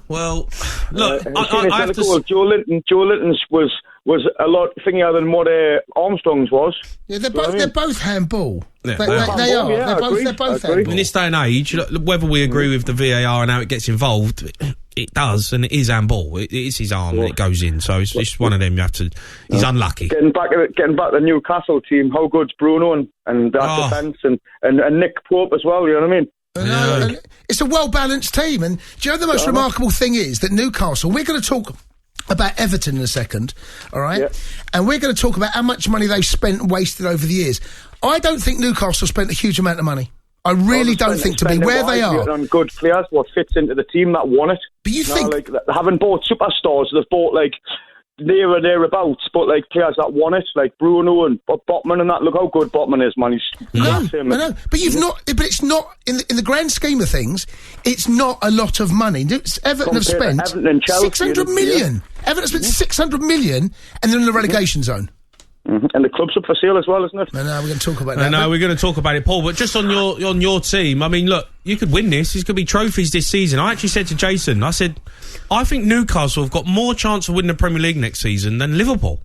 Well, look, I have to say, Joe Linton's was a lot thingier than what Armstrong's was. Yeah, they're both handball. Yeah, they are. They're both handball. In this day and age, whether we agree with the VAR and how it gets involved, it does, and it is handball. It is his arm, and it goes in. So it's just one of them. You have to. He's unlucky. Getting back to the Newcastle team, how good's Bruno and that defence and Nick Pope as well. You know what I mean? And it's a well-balanced team. And do you know the most remarkable thing is that Newcastle, we're going to talk about Everton in a second, all right? Yeah. And we're going to talk about how much money they've spent and wasted over the years. I don't think Newcastle spent a huge amount of money. I really don't think to be where they are. On good players, what fits into the team that won it. But you think... Like, they haven't bought superstars, they've bought, thereabouts, but players that won it, like Bruno and Botman and that. Look how good Botman is, man. I know, but but it's not in the grand scheme of things. It's not a lot of money. Everton have spent 600 million. Everton spent 600 million, and they're in the relegation zone. Mm-hmm. And the club's up for sale as well, isn't it? No, we're going to talk about that. No, we're going to talk about it, Paul. But just on your team, I mean, look, you could win this. There's going to be trophies this season. I actually said to Jason, I think Newcastle have got more chance of winning the Premier League next season than Liverpool.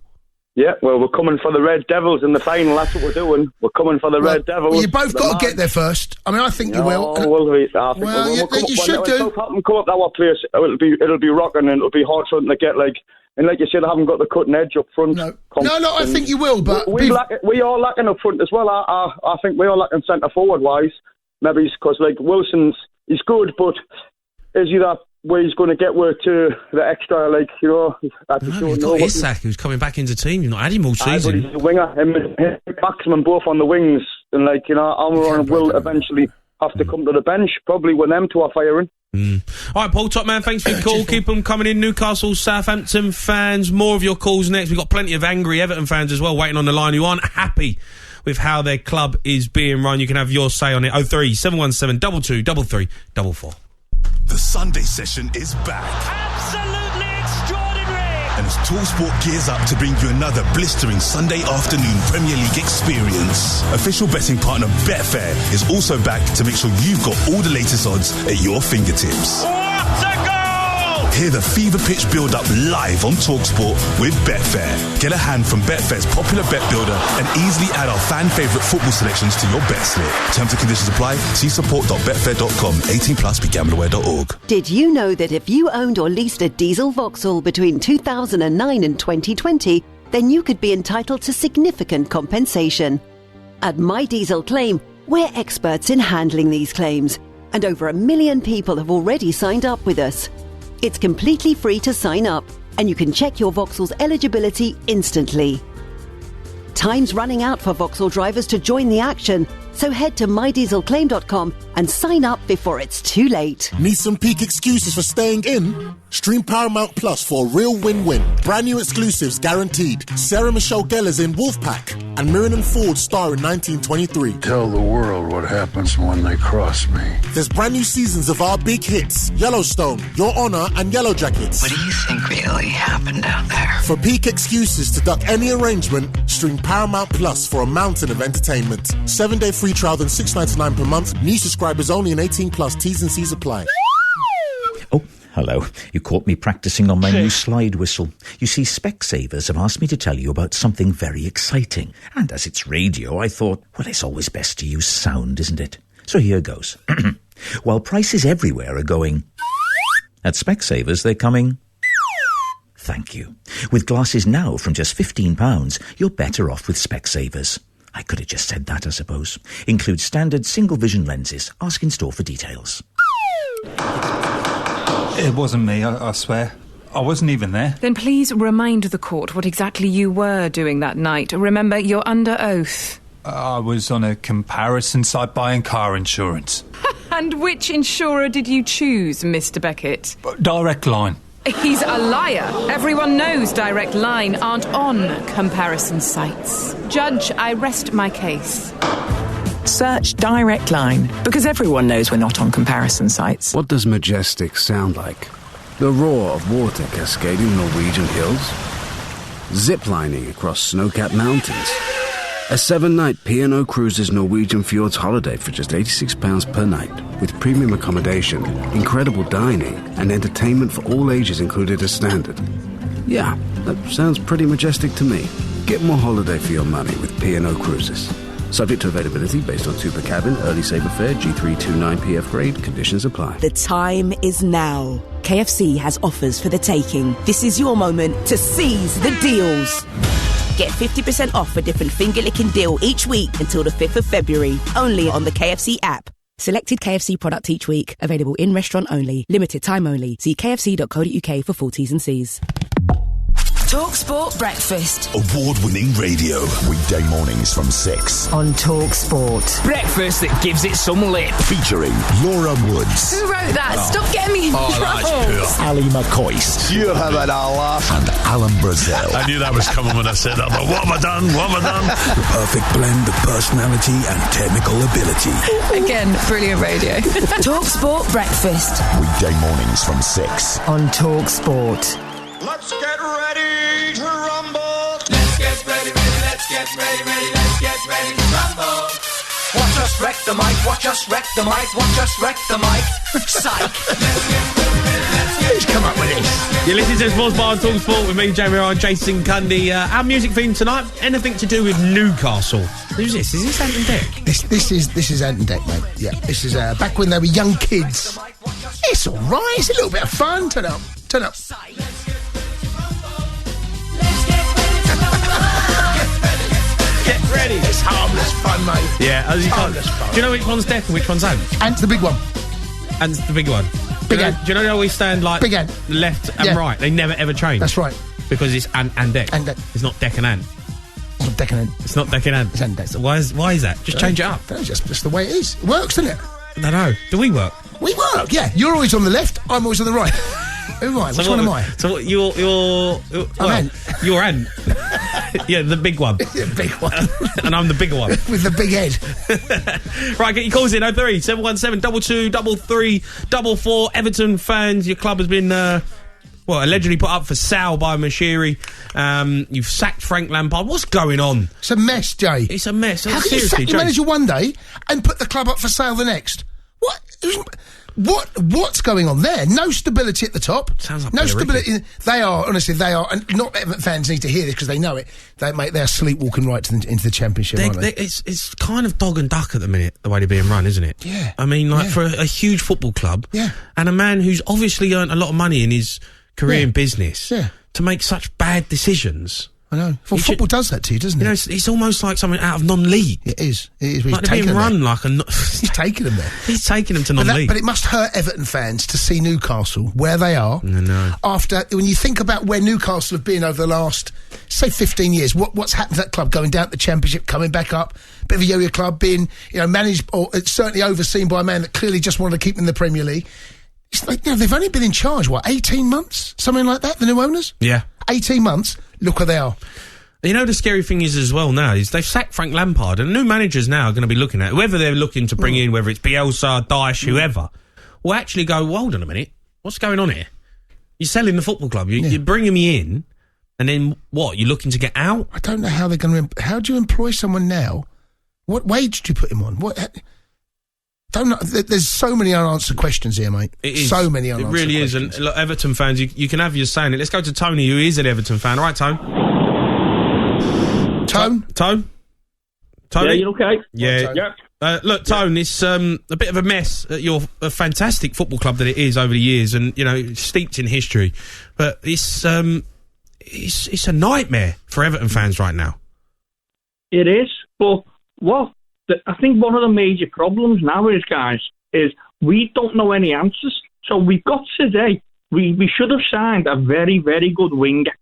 Yeah, well, we're coming for the Red Devils in the final. That's what we're doing. We're coming for the Red Devils. Well, you both got to get there first. I mean, I think you will. You should do. Southampton come up that place. It'll be rocking, and it'll be hard for them to get And like you said, I haven't got the cutting edge up front. No, I think you will, but... We are lacking up front as well. I think we are lacking centre forward-wise. Maybe it's because, Wilson's... He's good, but is he that way he's going to get work to the extra, You've got Isak, who's coming back into the team. You've not had him all season. But he's a winger. Him and Maximum both on the wings. And, Almiron will eventually have to come to the bench, probably when them two are firing. All right, Paul, top man, thanks for your call. Keep them coming in. Newcastle, Southampton fans, more of your calls next. We've got plenty of angry Everton fans as well waiting on the line who aren't happy with how their club is being run. You can have your say on it. 03 717 22 33 44. The Sunday session is back. Absolutely extraordinary. And as TalkSport gears up to bring you another blistering Sunday afternoon Premier League experience. Official betting partner Betfair is also back to make sure you've got all the latest odds at your fingertips. What a goal! Hear the fever pitch build-up live on TalkSport with Betfair. Get a hand from Betfair's popular bet builder and easily add our fan favourite football selections to your bet slip. Terms and conditions apply. See support.betfair.com. 18 plus. BeGambleAware.org. Did you know that if you owned or leased a diesel Vauxhall between 2009 and 2020, then you could be entitled to significant compensation? At My Diesel Claim, we're experts in handling these claims, and over 1 million people have already signed up with us. It's completely free to sign up, and you can check your Vauxhall's eligibility instantly. Time's running out for Vauxhall drivers to join the action, so head to mydieselclaim.com and sign up before it's too late. Need some peak excuses for staying in? Stream Paramount Plus for a real win-win. Brand new exclusives guaranteed. Sarah Michelle Gellar's in Wolfpack and Mirren and Ford star in 1923. Tell the world what happens when they cross me. There's brand new seasons of our big hits, Yellowstone, Your Honor and Yellow Jackets. What do you think really happened out there? For peak excuses to duck any arrangement, stream Paramount Plus for a mountain of entertainment. 7-day free trial than $6.99 per month. New subscribers only and 18 plus. T's and C's apply. Oh, hello. You caught me practicing on my new slide whistle. You see, Specsavers have asked me to tell you about something very exciting. And as it's radio, I thought, well, it's always best to use sound, isn't it? So here goes. While prices everywhere are going, at Specsavers they're coming. Thank you. With glasses now from just £15, you're better off with Specsavers. I could have just said that, I suppose. Includes standard single vision lenses. Ask in store for details. It wasn't me, I swear. I wasn't even there. Then please remind the court what exactly you were doing that night. Remember, you're under oath. I was on a comparison site buying car insurance. And which insurer did you choose, Mr. Beckett? Direct Line. He's a liar. Everyone knows Direct Line aren't on comparison sites. Judge, I rest my case. Search Direct Line, because everyone knows we're not on comparison sites. What does majestic sound like? The roar of water cascading Norwegian hills? Ziplining across snow-capped mountains? A 7-night P&O Cruises Norwegian Fjords holiday for just £86 per night, with premium accommodation, incredible dining, and entertainment for all ages included as standard. Yeah, that sounds pretty majestic to me. Get more holiday for your money with P&O Cruises. Subject to availability based on 2 per cabin, early saver fare, G329PF grade, conditions apply. The time is now. KFC has offers for the taking. This is your moment to seize the deals. Get 50% off a different finger-licking deal each week until the 5th of February. Only on the KFC app. Selected KFC product each week. Available in restaurant only. Limited time only. See kfc.co.uk for full T's and C's. TalkSport Breakfast. Award-winning radio. Weekday mornings from 6. On TalkSport. Breakfast that gives it some lip. Featuring Laura Woods. Who wrote that? Stop getting me in trouble. Ali McCoist. You have had a laugh. And Alan Brazil. I knew that was coming when I said that, but what have I done? What have I done? The perfect blend of personality and technical ability. Again, brilliant radio. TalkSport Breakfast. Weekday mornings from 6. On TalkSport. Let's get ready to rumble. Let's get ready, let's get ready, let's get ready to rumble. Watch us wreck the mic, watch us wreck the mic, watch us wreck the mic. Psych. Let's get ready, Who's come up with this? You're listening to Sports Bar and TalkSport with me, Jamie Ryan, Jason Cundy. Our music theme tonight, anything to do with Newcastle. Who's this? Is this Ant and Dec? This is Ant and Dec, mate. Yeah, this is back when they were young kids. It's all right. It's a little bit of fun. Turn up. Get ready. It's harmless fun, mate. Yeah, as you harmless fun. Do you know which one's Dec and which one's Ant? Ant's the big one. Ant's the big one. Big Ant. Do you know how we stand like Big Ant. left and right? They never ever change. That's right. Because it's Ant and Dec. Ant Dec. It's not Dec and Ant. It's not Dec and Ant. It's not Dec and Ant. It's Ant Dec. So why is that? Just change it up. That's just the way it is. It works, doesn't it? I don't know. Do we work? We work, yeah. You're always on the left, I'm always on the right. Who am I? Which one am I? So what, you're Ant. You're Ant. Yeah, the big one. The big one. And I'm the bigger one. With the big head. Right, get your calls in 03 717 22 33 44. Everton fans, your club has been allegedly put up for sale by Mashiri. You've sacked Frank Lampard. What's going on? It's a mess, Jay. It's a mess. How can you sack your manager one day and put the club up for sale the next? What's going on there? No stability at the top. Sounds like no stability. They are, honestly, and not Everton fans need to hear this because they know it. They're sleepwalking right into the Championship, aren't they? It's kind of dog and duck at the minute, the way they're being run, isn't it? Yeah. I mean, for a huge football club, and a man who's obviously earned a lot of money in his career in business, to make such bad decisions. I know. Well, football does that to you, doesn't it? You know, it's almost like something out of non-league. It is. Like they're being run like a... He's taking them there. He's taking them to non-league. But it must hurt Everton fans to see Newcastle where they are. No. After, when you think about where Newcastle have been over the last, say, 15 years, what's happened to that club? Going down to the Championship, coming back up, bit of a yo-yo club, being managed or certainly overseen by a man that clearly just wanted to keep them in the Premier League. It's like, they've only been in charge, 18 months? Something like that, the new owners? Yeah. 18 months, look where they are. You know, the scary thing is as well now is they've sacked Frank Lampard, and new managers now are going to be looking at whoever they're looking to bring in, whether it's Bielsa, Dyche, whoever, will actually go, well, hold on a minute, what's going on here? You're selling the football club, you're bringing me in, and then what, you're looking to get out? I don't know how they're going to... How do you employ someone now? What wage do you put him on? There's so many unanswered questions here, mate. It is. So many unanswered questions. It really is, and look, Everton fans, you can have your say in it. Let's go to Tony, who is an Everton fan. All right, Tone? Tone? Yeah, you okay? Yeah. Look, Tone, it's a bit of a mess at your fantastic football club that it is over the years, and it's steeped in history. But it's a nightmare for Everton fans right now. It is, but I think one of the major problems now is, guys, is we don't know any answers. So we've got today, we should have signed a very, very good winger,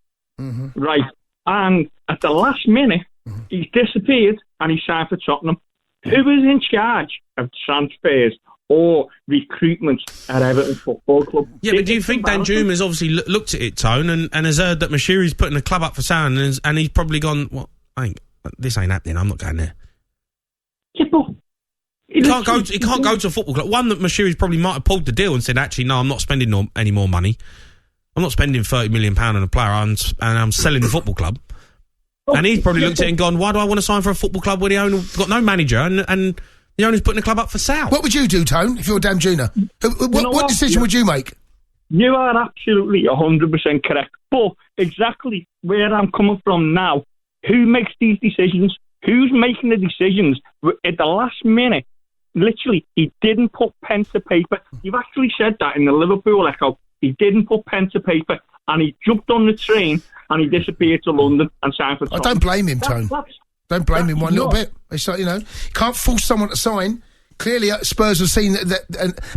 right? And at the last minute, he's disappeared and he signed for Tottenham. Who is in charge of transfers or recruitment at Everton Football Club? Yeah, but do you think Dan Juma's obviously looked at it, Tone, and has heard that Mashiri's putting the club up for sale, and he's probably gone, this ain't happening, I'm not going there. Yeah, but... He can't go to a football club. One that Mashiri's probably might have pulled the deal and said, actually, no, I'm not spending any more money. I'm not spending £30 million on a player, and I'm selling the football club. And he's probably looked at it and gone, why do I want to sign for a football club where the owner got no manager and the owner's putting the club up for sale? What would you do, Tone, if you're Dan Juna? What decision would you make? You are absolutely 100% correct. But exactly where I'm coming from now, who makes these decisions? Who's making the decisions? At the last minute, literally, he didn't put pen to paper. You've actually said that in the Liverpool Echo. He didn't put pen to paper, and he jumped on the train and he disappeared to London and signed for Tottenham. I don't blame him, Tone. Don't blame him one little bit. It's like, can't force someone to sign. Clearly, Spurs have seen a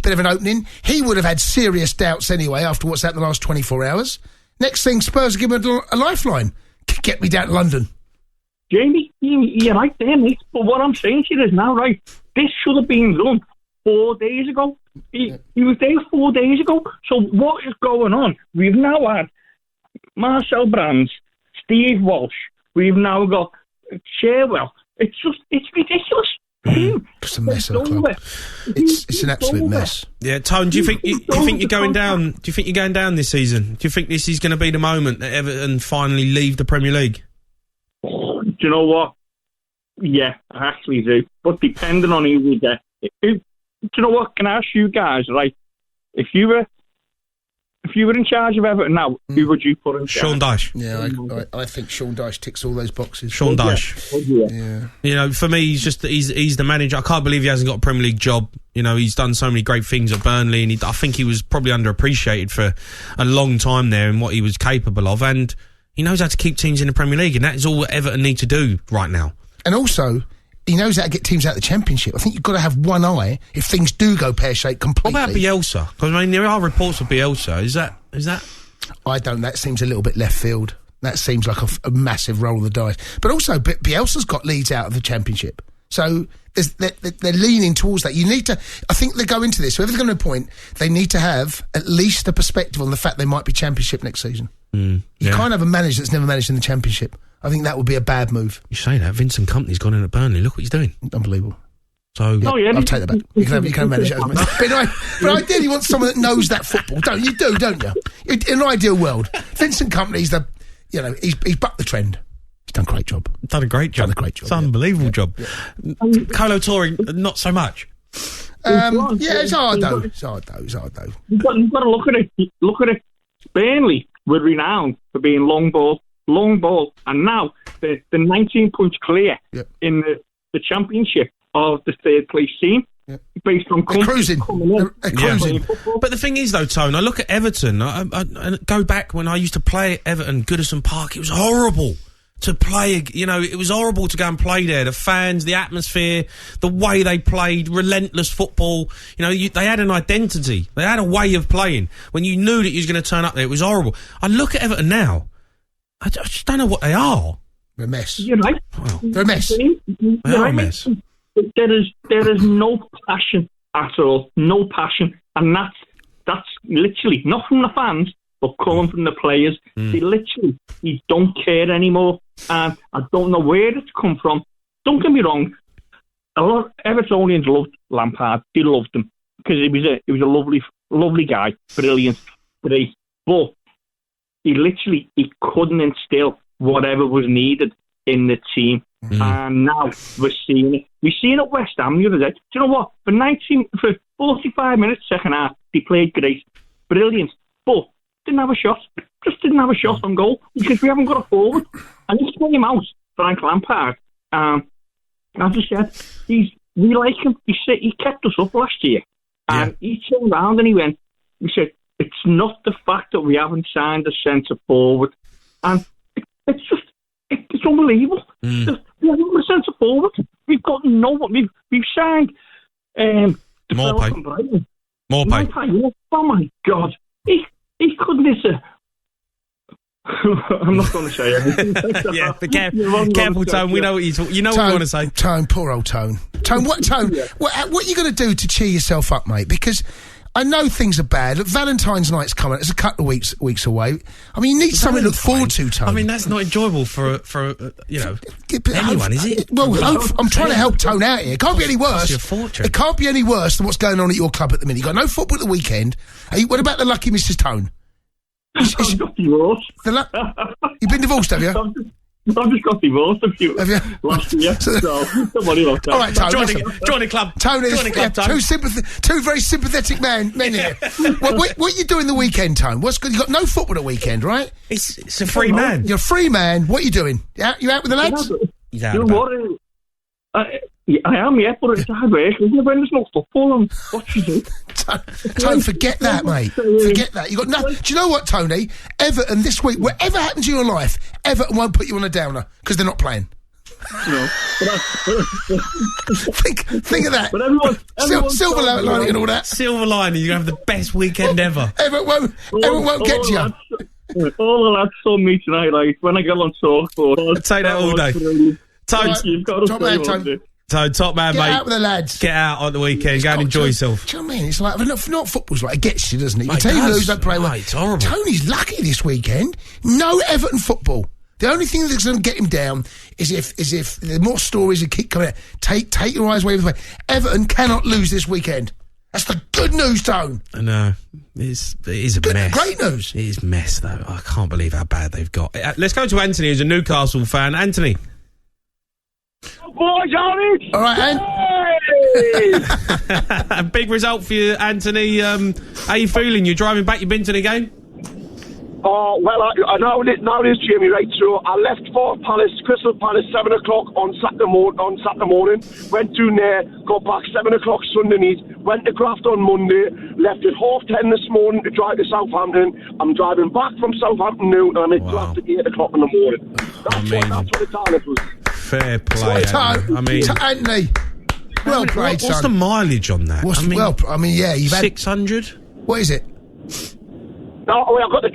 bit of an opening. He would have had serious doubts anyway after what's happened the last 24 hours. Next thing, Spurs give him a lifeline. Get me down to London. Jamie, you're right there, mate. But what I'm saying to you is now, right, this should have been done 4 days ago. He was there 4 days ago. So what is going on? We've now had Marcel Brands, Steve Walsh. We've now got Cherwell. It's ridiculous. It's a mess of a club. It's an absolute mess. Yeah, Tone, do you think you're going down? Do you think you're going down this season? Do you think this is going to be the moment that Everton finally leave the Premier League? Do you know what? Yeah, I actually do. But depending on who we get, do you know what? Can I ask you guys, right? If you were in charge of Everton now, who would you put in charge? Sean Dyche. Yeah, I think Sean Dyche ticks all those boxes. Sean Dyche. Yeah. For me, he's the manager. I can't believe he hasn't got a Premier League job. He's done so many great things at Burnley, and I think he was probably underappreciated for a long time there in what he was capable of, and he knows how to keep teams in the Premier League, and that is all that Everton need to do right now. And also, he knows how to get teams out of the Championship. I think you've got to have one eye if things do go pear-shaped completely. What about Bielsa? Because, there are reports of Bielsa. Is that... I don't. That seems a little bit left field. That seems like a massive roll of the dice. But also, Bielsa's got Leeds out of the Championship. So they're leaning towards that. You need to. I think they go into this. Whoever's going to appoint, they need to have at least a perspective on the fact they might be Championship next season. You can't have a manager that's never managed in the Championship. I think that would be a bad move. You say that. Vincent Kompany's gone in at Burnley. Look what he's doing. Unbelievable. So I'll take that back. You can manage it. But ideally, you want someone that knows that football, don't you? Don't you? In an ideal world, Vincent Kompany's he's bucked the trend. He's done a great job. Done a great job. It's an unbelievable job. Colo Touring, not so much. It's hard though. You've got to look at it. Burnley were renowned for being long ball, and now they're 19 points clear in the Championship of the third place team. Based on cruising. But the thing is, though, Tone, I look at Everton. I go back when I used to play at Everton, Goodison Park. It was horrible to play. It was horrible to go and play there. The fans, the atmosphere, the way they played, relentless football. They had an identity. They had a way of playing. When you knew that you was going to turn up there, it was horrible. I look at Everton now. I just don't know what they are. They're a mess. You're right. Well, they're a mess. They are a mess. There is no passion at all, no passion, and that's literally not from the fans, but coming from the players. They don't care anymore, and I don't know where it's come from. Don't get me wrong, a lot of Evertonians loved Lampard. They loved him because he was a lovely guy, brilliant, great, but he couldn't instill whatever was needed in the team. And now we're seeing it. We've seen it at West Ham the other day. Do you know what? For 45 minutes, second half, they played great. Brilliant. But didn't have a shot. Just didn't have a shot on goal because we haven't got a forward. And he's playing him out, Frank Lampard. As I said, we like him. He kept us up last year. And he turned around and he said, it's not the fact that we haven't signed a centre forward. And it's unbelievable. We haven't got a centre forward. We've got no one. We've signed Morpay. Oh my God. He couldn't have. I'm not going to say anything. But careful, Tone. We know what you know. What you want to say. Tone, poor old Tone. What are you going to do to cheer yourself up, mate? Because I know things are bad. Look, Valentine's night's coming. It's a couple of weeks away. I mean, you need something to look forward to, Tone. I mean, that's not enjoyable for anyone, is it? Well, I'm trying to help Tone out here. It can't be any worse. It can't be any worse than what's going on at your club at the minute. You've got no football at the weekend. What about the lucky Mrs. Tone? I've got divorced. You've been divorced, have you? I've just got divorced have you? Last year, so somebody else. All right, Tone. Join the club. Tone is two very sympathetic men here. What are you doing the weekend, Tone? What's good? You got no football at weekend, right? It's a free man. You're a free man. What are you doing? You out with the lads? I am, but it's hard work, isn't it? When there's no football on, what you do? Tone, forget that, mate. Forget that. You got no. Do you know what, Tony? Everton this week, whatever happens in your life, Everton won't put you on a downer because they're not playing. No, think of that. But everyone silver lining and all that. Silver lining, you're gonna have the best weekend ever. Everyone won't get to you. All the lads saw me tonight. Like when I get on TalkSport, I'd say that all day. Tone, top man, get mate. Get out with the lads. Get out on the weekend. Go and enjoy yourself. Do you know what I mean? It's like, not football's right. It gets you, doesn't it? You team lose, don't play well. It's horrible. Tony's lucky this weekend. No Everton football. The only thing that's going to get him down is if the more stories that keep coming out. Take your eyes away from the way. Everton cannot lose this weekend. That's the good news, Tone. I know. It is a mess. Great news. It is mess, though. I can't believe how bad they've got. Let's go to Anthony, who's a Newcastle fan. Anthony. Boy, Johnny! All right, A big result for you, Anthony. How are you feeling? You're driving back? You've been to the game? Oh, well, I know it is, Jamie, right? So I left for Crystal Palace, 7 o'clock on Saturday morning. Went to there, got back 7 o'clock Sunday night. Went to Graft on Monday. Left at 10:30 this morning to drive to Southampton. I'm driving back from Southampton now, and I'm at Graft at 8 o'clock in the morning. That's what the talent was. Fair play, Anthony. Well played, son. What's the mileage on that? You've had 600. What is it? No, I've got the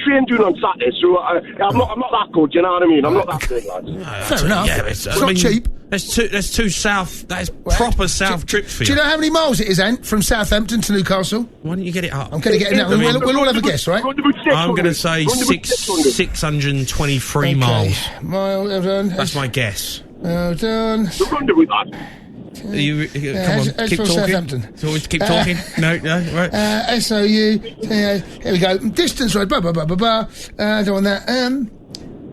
train doing on Saturday, so I'm not that good. You know what I mean? I'm not that good, lads. Fair enough. Yeah, it's not cheap. That's too south. That is proper south trip for you. Do you know how many miles it is, Ant, from Southampton to Newcastle? Why don't you get it up? I'm going to get it now. We'll all have a guess, right? I'm going to say 623 miles. Well done. That's my guess. Well done. Come on, keep talking. Southampton. Always keep talking. No, right. SOU. Here we go. Distance, right? Blah blah blah blah blah. Don't want that.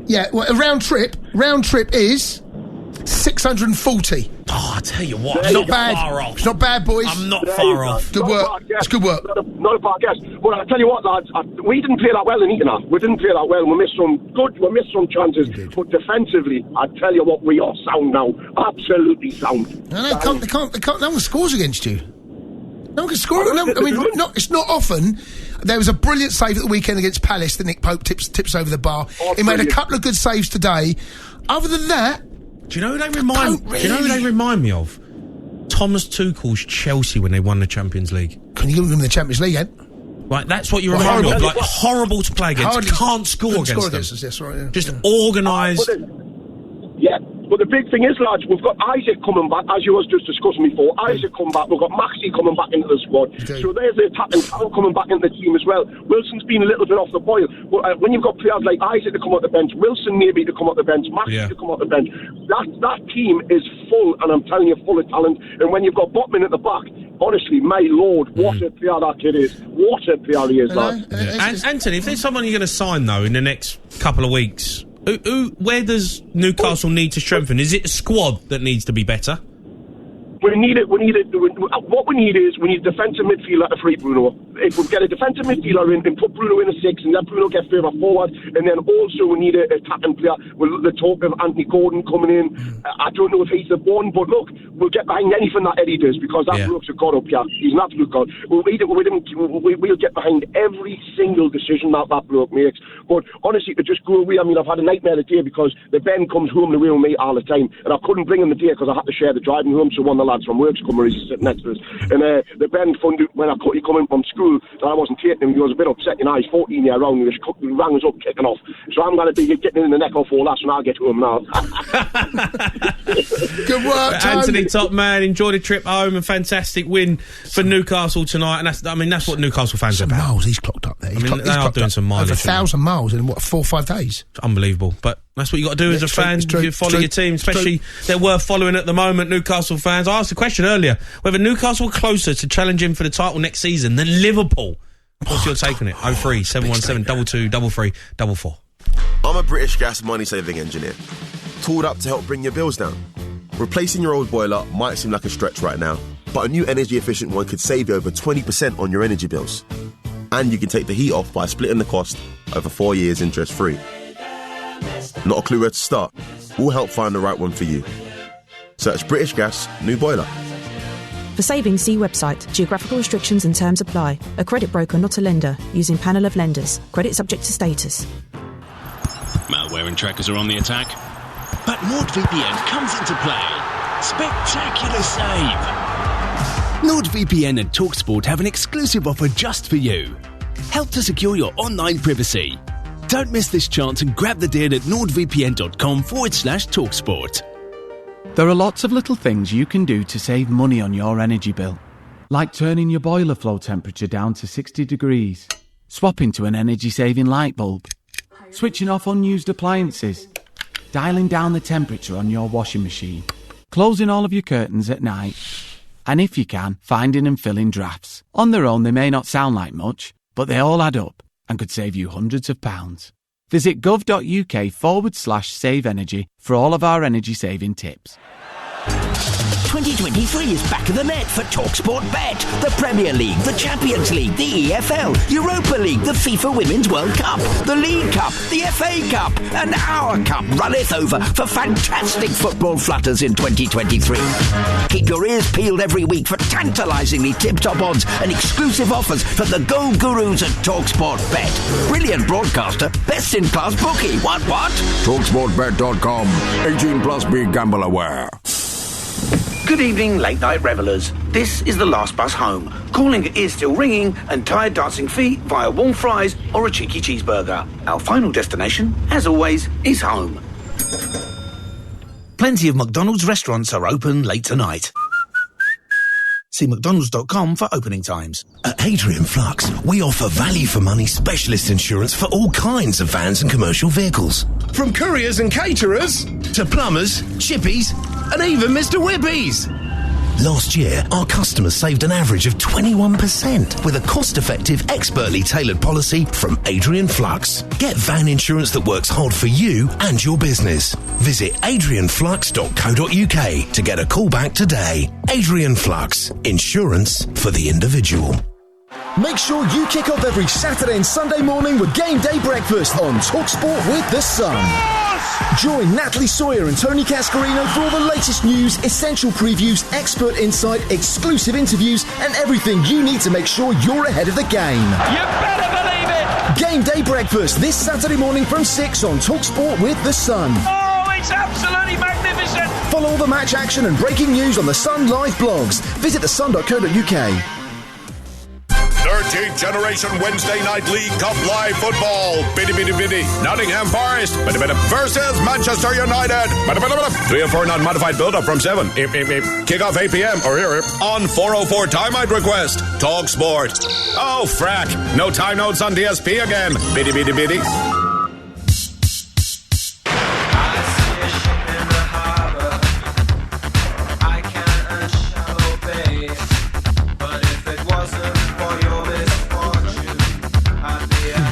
Yeah. Well, a round trip is 640. Oh, I tell you what, It's not bad. Far off. It's not bad, boys. I'm not far off. Good work. It's good work. Not a bad guess. Well, I tell you what, lads, we didn't play that well in Eton. We didn't play that well. We missed some chances. But defensively, I tell you what, we are sound now. Absolutely sound. No, they can't. No one scores against you. No one can score. It's not often. There was a brilliant save at the weekend against Palace that Nick Pope tips over the bar. He made a couple of good saves today. Other than that, do you know who they remind me of? Thomas Tuchel's Chelsea when they won the Champions League. Can you give them the Champions League, Ed? Right, that's what you remind me of. Like, horrible to play against. Can't score against them. Yes, right, yeah. Just organised. Yeah. But the big thing is, lads, we've got Isaac coming back, as you was just discussing before. Isaac coming back. We've got Maxi coming back into the squad. Okay. So there's the attacking talent coming back into the team as well. Wilson's been a little bit off the boil. But when you've got players like Isaac to come off the bench, Wilson maybe to come off the bench, Maxi to come off the bench, that team is full, and I'm telling you, full of talent. And when you've got Botman at the back, honestly, my lord, what a player that kid is. What a player he is, lad. Anthony, if there's someone you're going to sign, though, in the next couple of weeks, where does Newcastle need to strengthen? Is it a squad that needs to be better? What we need is we need a defensive midfielder to free Bruno. If we get a defensive midfielder in and put Bruno in a 6 and let Bruno get further forward, and then also we need a attacking player. With the talk of Anthony Gordon coming in, I don't know if he's the one, but look, we'll get behind anything that Eddie does because that bloke's a god up here. He's an absolute god. We'll get behind every single decision that bloke makes. But honestly, to just go away, I mean, I've had a nightmare today because the Ben comes home the way with me all the time, and I couldn't bring him today because I had to share the driving room, so one of the lads from work's come, he's sitting next to us, and the Ben found out when he come in from school that I wasn't taking him. He was a bit upset, he's 14 year old, and he rang us up kicking off, so I'm going to be getting in the neck off all that when I get to him now. Good work, Anthony, top man. Enjoy the trip home. A fantastic win for Newcastle tonight, and that's what Newcastle fans are about. Miles he's clocked up there. They are doing some mileage. Over 1,000 miles in 4 or 5 days. It's unbelievable, but that's what you got to do as a fan. You follow your team, especially they're worth following at the moment. Newcastle fans. I asked a question earlier whether Newcastle are closer to challenging for the title next season than Liverpool. What's your take on it? 03 717 22 33 44. I'm a British Gas money saving engineer, tooled up to help bring your bills down. Replacing your old boiler might seem like a stretch right now, but a new energy efficient one could save you over 20% on your energy bills. And you can take the heat off by splitting the cost over 4 years interest free. Not a clue where to start? We'll help find the right one for you. Search British Gas New Boiler. For savings, see website. Geographical restrictions and terms apply. A credit broker, not a lender. Using panel of lenders. Credit subject to status. Malware and trackers are on the attack. But NordVPN comes into play. Spectacular save! NordVPN and TalkSport have an exclusive offer just for you. Help to secure your online privacy. Don't miss this chance and grab the deal at nordvpn.com/TalkSport. There are lots of little things you can do to save money on your energy bill. Like turning your boiler flow temperature down to 60 degrees, swapping to an energy-saving light bulb, switching off unused appliances, dialing down the temperature on your washing machine, closing all of your curtains at night, and if you can, finding and filling drafts. On their own, they may not sound like much, but they all add up and could save you hundreds of pounds. Visit gov.uk/save energy for all of our energy saving tips. 2023 is back of the net for TalkSport Bet. The Premier League, the Champions League, the EFL, Europa League, the FIFA Women's World Cup, the League Cup, the FA Cup, and our cup runneth over for fantastic football flutters in 2023. Keep your ears peeled every week for tantalisingly tip-top odds and exclusive offers from the goal gurus at TalkSport Bet. Brilliant broadcaster, best-in-class bookie. What? TalkSportBet.com. 18 plus, be gamble aware. Good evening, late-night revellers. This is the last bus home. Calling ears still ringing and tired dancing feet via warm fries or a cheeky cheeseburger. Our final destination, as always, is home. Plenty of McDonald's restaurants are open late tonight. See mcdonalds.com for opening times. At Adrian Flux, we offer value for money specialist insurance for all kinds of vans and commercial vehicles. From couriers and caterers to plumbers, chippies, and even Mr. Whippies. Last year, our customers saved an average of 21% with a cost-effective, expertly tailored policy from Adrian Flux. Get van insurance that works hard for you and your business. Visit adrianflux.co.uk to get a call back today. Adrian Flux, insurance for the individual. Make sure you kick off every Saturday and Sunday morning with Game Day Breakfast on TalkSport with The Sun. Join Natalie Sawyer and Tony Cascarino for all the latest news, essential previews, expert insight, exclusive interviews, and everything you need to make sure you're ahead of the game. You better believe it! Game Day Breakfast this Saturday morning from 6 on TalkSport with The Sun. Oh, it's absolutely magnificent! Follow all the match action and breaking news on The Sun live blogs. Visit thesun.co.uk. 13th Generation Wednesday Night League Cup Live Football. Biddy, biddy, biddy. Nottingham Forest versus Manchester United. 3 and 4 non-modified build-up from 7. Kick-off 8 p.m. or here on 404 time I'd request. TalkSport. Oh, frack. No time notes on DSP again. Biddy, biddy, biddy.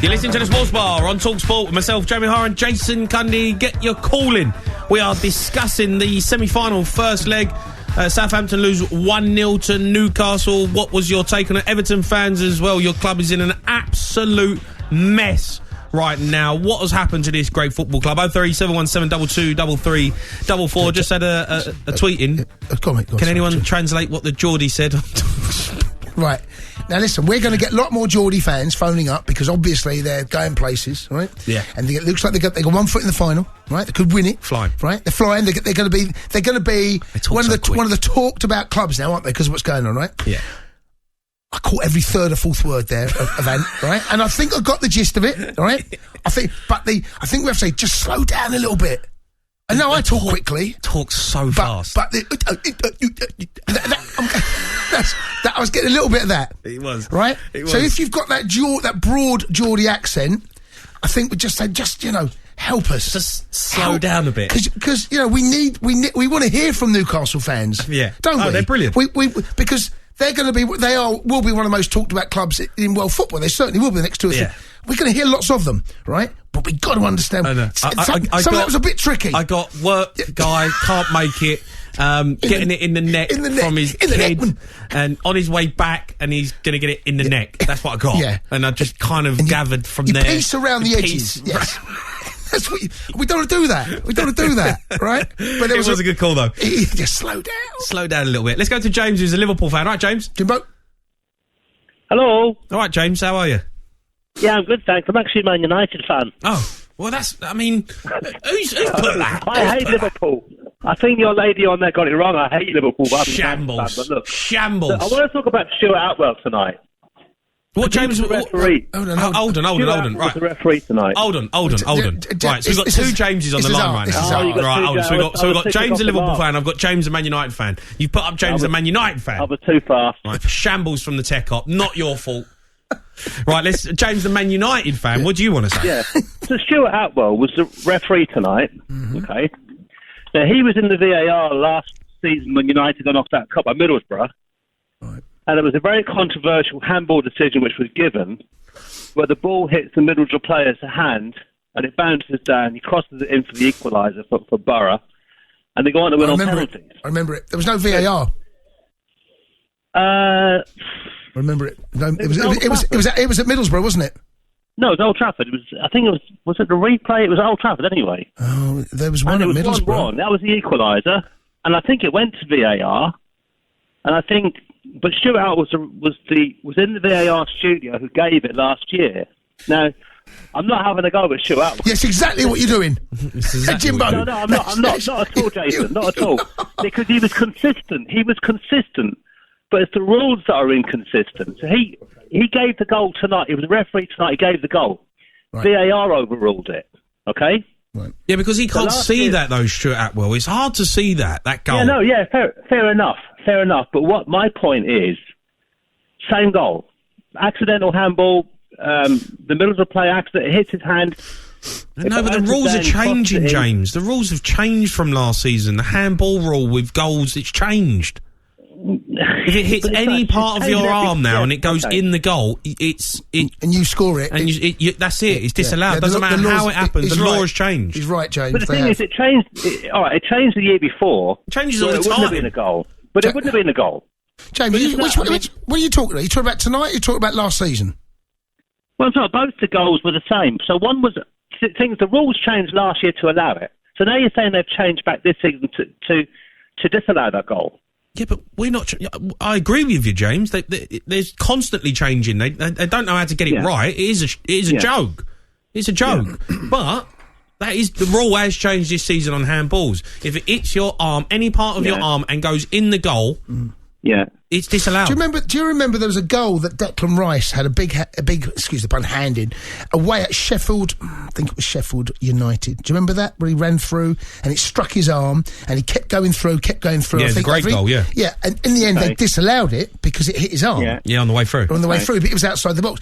You're listening to the Sports Bar on TalkSport with myself, Jamie Hara, and Jason Cundy. Get your call in. We are discussing the semi-final first leg. Southampton lose 1-0 to Newcastle. What was your take on it? Everton fans as well. Your club is in an absolute mess right now. What has happened to this great football club? 03717223344. Just had a tweet in. Can anyone translate what the Geordie said? Right. Now, listen, we're going to get a lot more Geordie fans phoning up because obviously they're going places, right? Yeah. And it looks like they got 1 foot in the final, right? They could win it. Flying. Right? They're flying. They're going to be one of the talked about clubs now, aren't they? Because of what's going on, right? Yeah. I caught every third or fourth word there, Van, right? And I think I got the gist of it, all right? I think we have to say, just slow down a little bit. I know I talk quickly. Talk so fast. But I was getting a little bit of that. It was. Right? It was. So if you've got that broad Geordie accent, I think we just say, help us. Just slow down a bit. Because, we want to hear from Newcastle fans. Yeah. Don't we? Oh, they're brilliant. Because will be one of the most talked about clubs in world football. They certainly will be the next 2 or 3. We're going to hear lots of them, right? But we've got to understand. Some of that was a bit tricky. I got work guy, can't make it. Getting it in the neck from his kid, and on his way back, and he's going to get it in the neck. That's what I got. Yeah. And I just kind of gathered from there. Piece around the edges. Yes. That's what we don't want to do that. We don't want to do that, right? But it was a good call, though. Just slow down. Slow down a little bit. Let's go to James, who's a Liverpool fan. All right, James? Jimbo? Hello. All right, James, how are you? Yeah, I'm good, thanks. I'm actually a Man United fan. Oh, well, who's put that? I hate Liverpool. I think your lady on there got it wrong. I hate Liverpool. Shambles. But look, Shambles. I want to talk about Stuart Atwell tonight. What, James? Referee. Hold on. Right. The referee tonight. Hold on. Right, so we've got two Jameses on the line right now. So we've got James, a Liverpool fan. I've got James, a Man United fan. You've put up James, a Man United fan. I was too fast. Right, shambles from the tech op. Not your fault. Right, James, the Man United fan. What do you want to say? Yeah. So Stuart Atwell was the referee tonight. Okay. Now, he was in the VAR last season when United got knocked out of the cup by Middlesbrough. Right. And it was a very controversial handball decision which was given, where the ball hits the Middlesbrough player's hand and it bounces down. He crosses it in for the equaliser for Borough, and they go on to win on penalties. I remember it. There was no VAR. I remember it. No, it was at Middlesbrough, wasn't it? No, it was Old Trafford. I think it was it the replay? It was Old Trafford anyway. Oh, there was one at Middlesbrough. 1-1. That was the equaliser, and I think it went to VAR. And I think, but Stuart Atwell was in the VAR studio who gave it last year. Now, I'm not having a go at Stuart Atwell. Yes, exactly what you're doing, Jimbo. No, I'm not at all, Jason. Not at all, because he was consistent. But it's the rules that are inconsistent. So he gave the goal tonight. It was the referee tonight. He gave the goal. Right. VAR overruled it. Okay. Yeah, because he can't see that, though, Stuart Atwell. It's hard to see that goal. Fair enough. But what my point is, same goal. Accidental handball, the middle of the play, accident, hits his hand. No, but the rules are changing, James. The rules have changed from last season. The handball rule with goals, it's changed. If it hits any part of your arm now and it goes in the goal, and you score it, and that's it. It's disallowed. Doesn't matter how it happens. The law has changed. He's right, James. But the thing is, it changed. It changed the year before. It changes all the time. It wouldn't have been a goal. But it wouldn't have been a goal. James, what are you talking about? You talking about tonight? Or you talking about last season? Well, I'm sorry, both the goals were the same. So one was the rules changed last year to allow it. So now you're saying they've changed back this season to disallow that goal. Yeah, but we're not. I agree with you, James. They're constantly changing. They don't know how to get it right. It is a joke. It's a joke. But that is the rule has changed this season on handballs. If it hits your arm, any part of your arm, and goes in the goal, it's disallowed. Do you remember there was a goal that Declan Rice had a big, excuse the pun, handed away at Sheffield? I think it was Sheffield United. Do you remember that where he ran through and it struck his arm and he kept going through. Yeah, it's a great goal. Yeah, yeah, and in the end they disallowed it because it hit his arm. Yeah, on the way through. On the way through, but it was outside the box.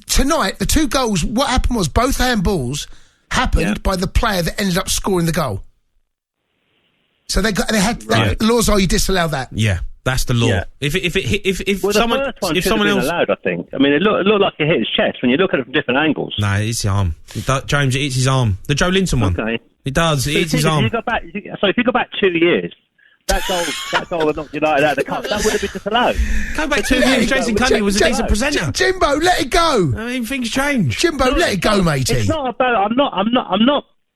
Tonight, the two goals. What happened was both handballs happened by the player that ended up scoring the goal. So they had laws. You disallow that. Yeah. That's the law. Yeah. If someone else allowed, I think. I mean, it looked like it hit his chest when you look at it from different angles. No, it's his arm. James, it hits his arm. The Joe Linton one. Okay. It does. It hits his arm. If you go back 2 years, that goal that knocked United out of the cup, that would have been disallowed. Go back 2 years. Jason Cundy was a decent presenter. Jimbo, let it go. I mean, things change. Jimbo, let it go, matey. It's not about. I'm not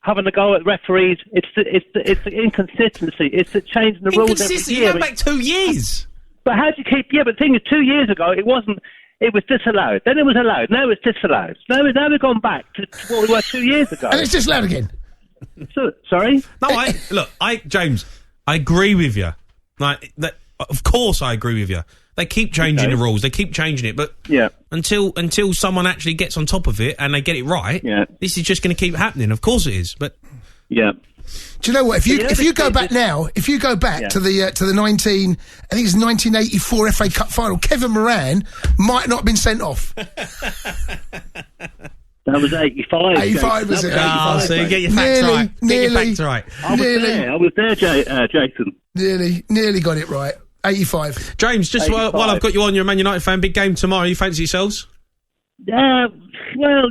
having a go at referees. It's the inconsistency. It's the changing the rules every year. Go back 2 years. But how do you keep? Yeah, but the thing is, 2 years ago it wasn't. It was disallowed. Then it was allowed. Now it's disallowed. Now we've gone back to what we were 2 years ago. And it's disallowed again. So, sorry. No, James, I agree with you. Of course, I agree with you. They keep changing the rules. They keep changing it, but until someone actually gets on top of it and they get it right, this is just going to keep happening. Of course, it is. But do you know what? If you go back now, to the 1984 FA Cup final, Kevin Moran might not have been sent off. That was 85. 85 was it? So you get your facts right. Get your facts right. I was there, Jason. Nearly got it right. 85. James, just 85. While I've got you on, you're a Man United fan. Big game tomorrow. You fancy yourselves? Well,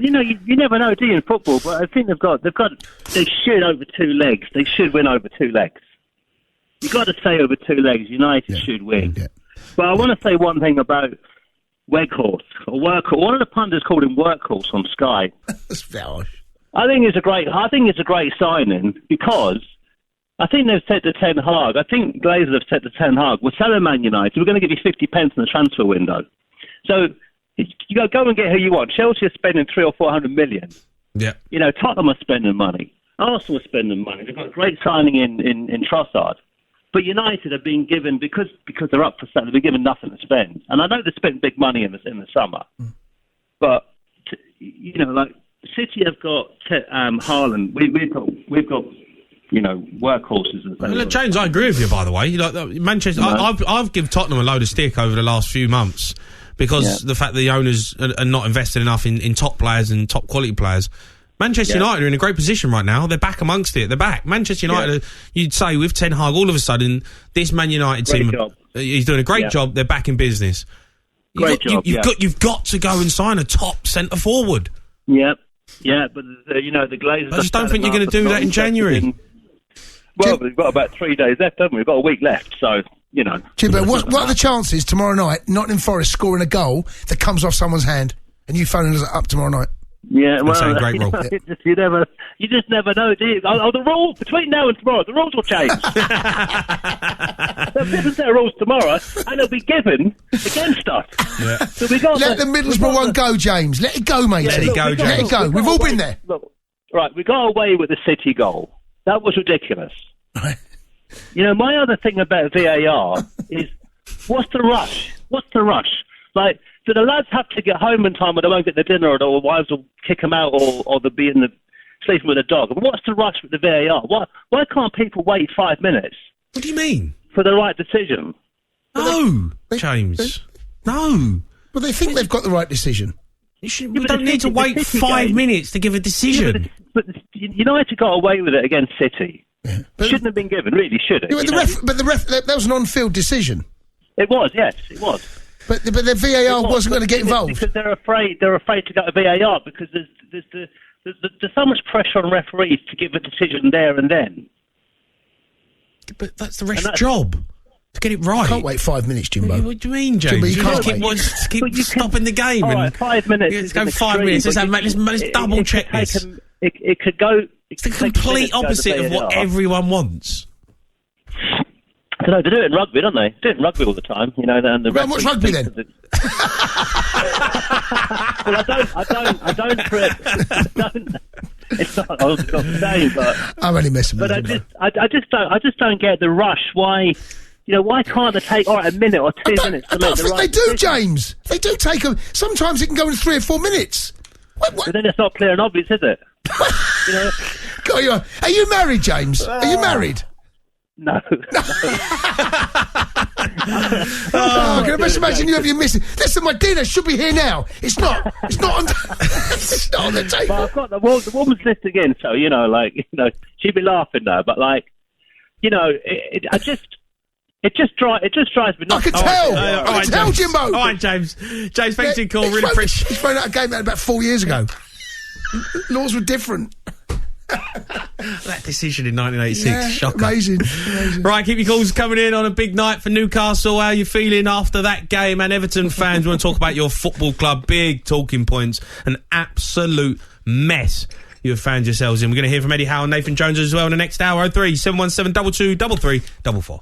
you never know, do you, in football? But I think they should over 2 legs. They should win over 2 legs. You've got to say over 2 legs. United should win. Yeah. But I want to say one thing about Weghorst or Workhorse. One of the punters called him Workhorse on Sky. That's harsh. I think it's a great signing because I think they've said to Ten Hag. I think Glazers have said to Ten Hag, "We're selling Man United. We're going to give you 50 pence in the transfer window." So you go and get who you want. Chelsea are spending 300 or 400 million. Yeah. Tottenham are spending money. Arsenal are spending money. They've got a great signing in Trossard. But United are being given, because they're up for sale, they've been given nothing to spend. And I know they spent big money in the summer. But, City have got Haaland. We've got workhorses. Look, James, I agree with you, by the way. Manchester, I've given Tottenham a load of stick over the last few months because the fact that the owners are not invested enough in top players and top quality players. Manchester United are in a great position right now. They're back amongst it. They're back. Manchester United, you'd say, with Ten Hag, all of a sudden, this Man United team, he's doing a great job. They're back in business. You've got to go and sign a top centre forward. Yeah, but the Glazers. I just don't think you're going to do that in January. We've got about 3 days left, haven't we? We've got a week left, so Jimbo, what are the chances tomorrow night Nottingham Forest scoring a goal that comes off someone's hand and you phoning us up tomorrow night? Yeah, well, great rule. You just never know, do you? The rules between now and tomorrow, the rules will change. There'll be different set of rules tomorrow, and they'll be given against us. Yeah. So let the Middlesbrough one go, James. Let it go, mate. Let it go, James. Let it go. We've all been there. Look, right, we got away with the City goal. That was ridiculous. Right. My other thing about VAR is, what's the rush? Like, do the lads have to get home in time or they won't get their dinner or their wives will kick them out or they'll be in sleeping with a dog. And what's the rush with the VAR? Why can't people wait 5 minutes? What do you mean? For the right decision? No, James. No. Well, they think they've got the right decision. We don't need to wait 5 minutes to give a decision. But United got away with it against City. Yeah. Shouldn't have been given, really, should it? Yeah, the ref, that was an on-field decision. It was, yes, it was. But the VAR wasn't going to get involved because they're afraid to go to VAR because there's so much pressure on referees to give a decision there and then. But that's the ref's job. To get it right. Can't wait 5 minutes, Jimbo. What do you mean, James? Jimbo, you can't keep stopping the game. All right, 5 minutes. Let's go 5 minutes. Let's double check this. It could go. It's the complete opposite of what everyone wants. I don't know, they do it in rugby, don't they? They do it in rugby all the time, you know. And the what's rugby then? Well, I don't. It's not. I was not saying, but I'm only messing with you. But I just don't get the rush. Why? You know, why can't they take a minute or 2 minutes to make the right they do, decision? James. They do take them. Sometimes it can go in 3 or 4 minutes. But then it's not clear and obvious, is it? You know. Are you married, James? Are you married? No. Can I just imagine you have your missus? Listen, my dinner should be here now. It's not. It's not on. It's not on the table. But I've got the woman's list again, so she'd be laughing though. But it just drives me nuts. I can tell. I can tell, Jimbo. All right, James. James, thanks for your call. Really appreciate it. He's thrown out a game about 4 years ago. Laws were different. That decision in 1986, yeah, shocker. Amazing. Right, keep your calls coming in on a big night for Newcastle. How are you feeling after that game? And Everton fans, we want to talk about your football club. Big talking points. An absolute mess you have found yourselves in. We're going to hear from Eddie Howe and Nathan Jones as well in the next hour. 03 717 22 33 44.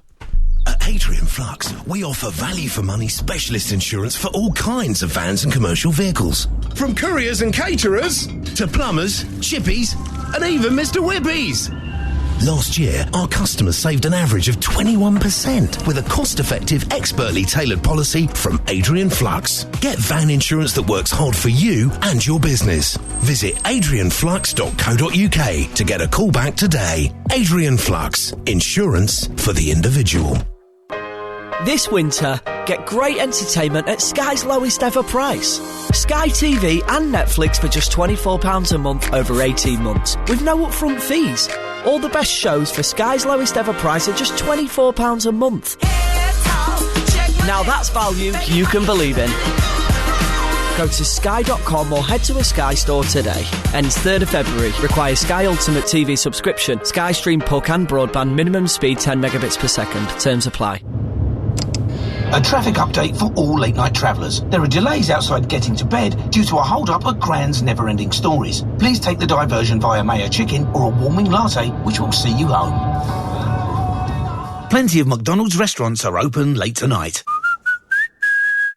At Adrian Flux, we offer value-for-money specialist insurance for all kinds of vans and commercial vehicles. From couriers and caterers to plumbers, chippies, and even Mr. Whippies. Last year, our customers saved an average of 21% with a cost-effective, expertly tailored policy from Adrian Flux. Get van insurance that works hard for you and your business. Visit adrianflux.co.uk to get a call back today. Adrian Flux, insurance for the individual. This winter, get great entertainment at Sky's lowest ever price. Sky TV and Netflix for just £24 a month over 18 months, with no upfront fees. All the best shows for Sky's lowest ever price at just £24 a month. Now that's value you can believe in. Go to sky.com or head to a Sky store today. Ends 3rd of February. Requires Sky Ultimate TV subscription. Sky Stream Puck and broadband. Minimum speed 10 megabits per second. Terms apply. A traffic update for all late-night travellers. There are delays outside getting to bed due to a hold-up at Grand's Never-Ending Stories. Please take the diversion via Mayo Chicken or a warming latte, which will see you home. Plenty of McDonald's restaurants are open late tonight.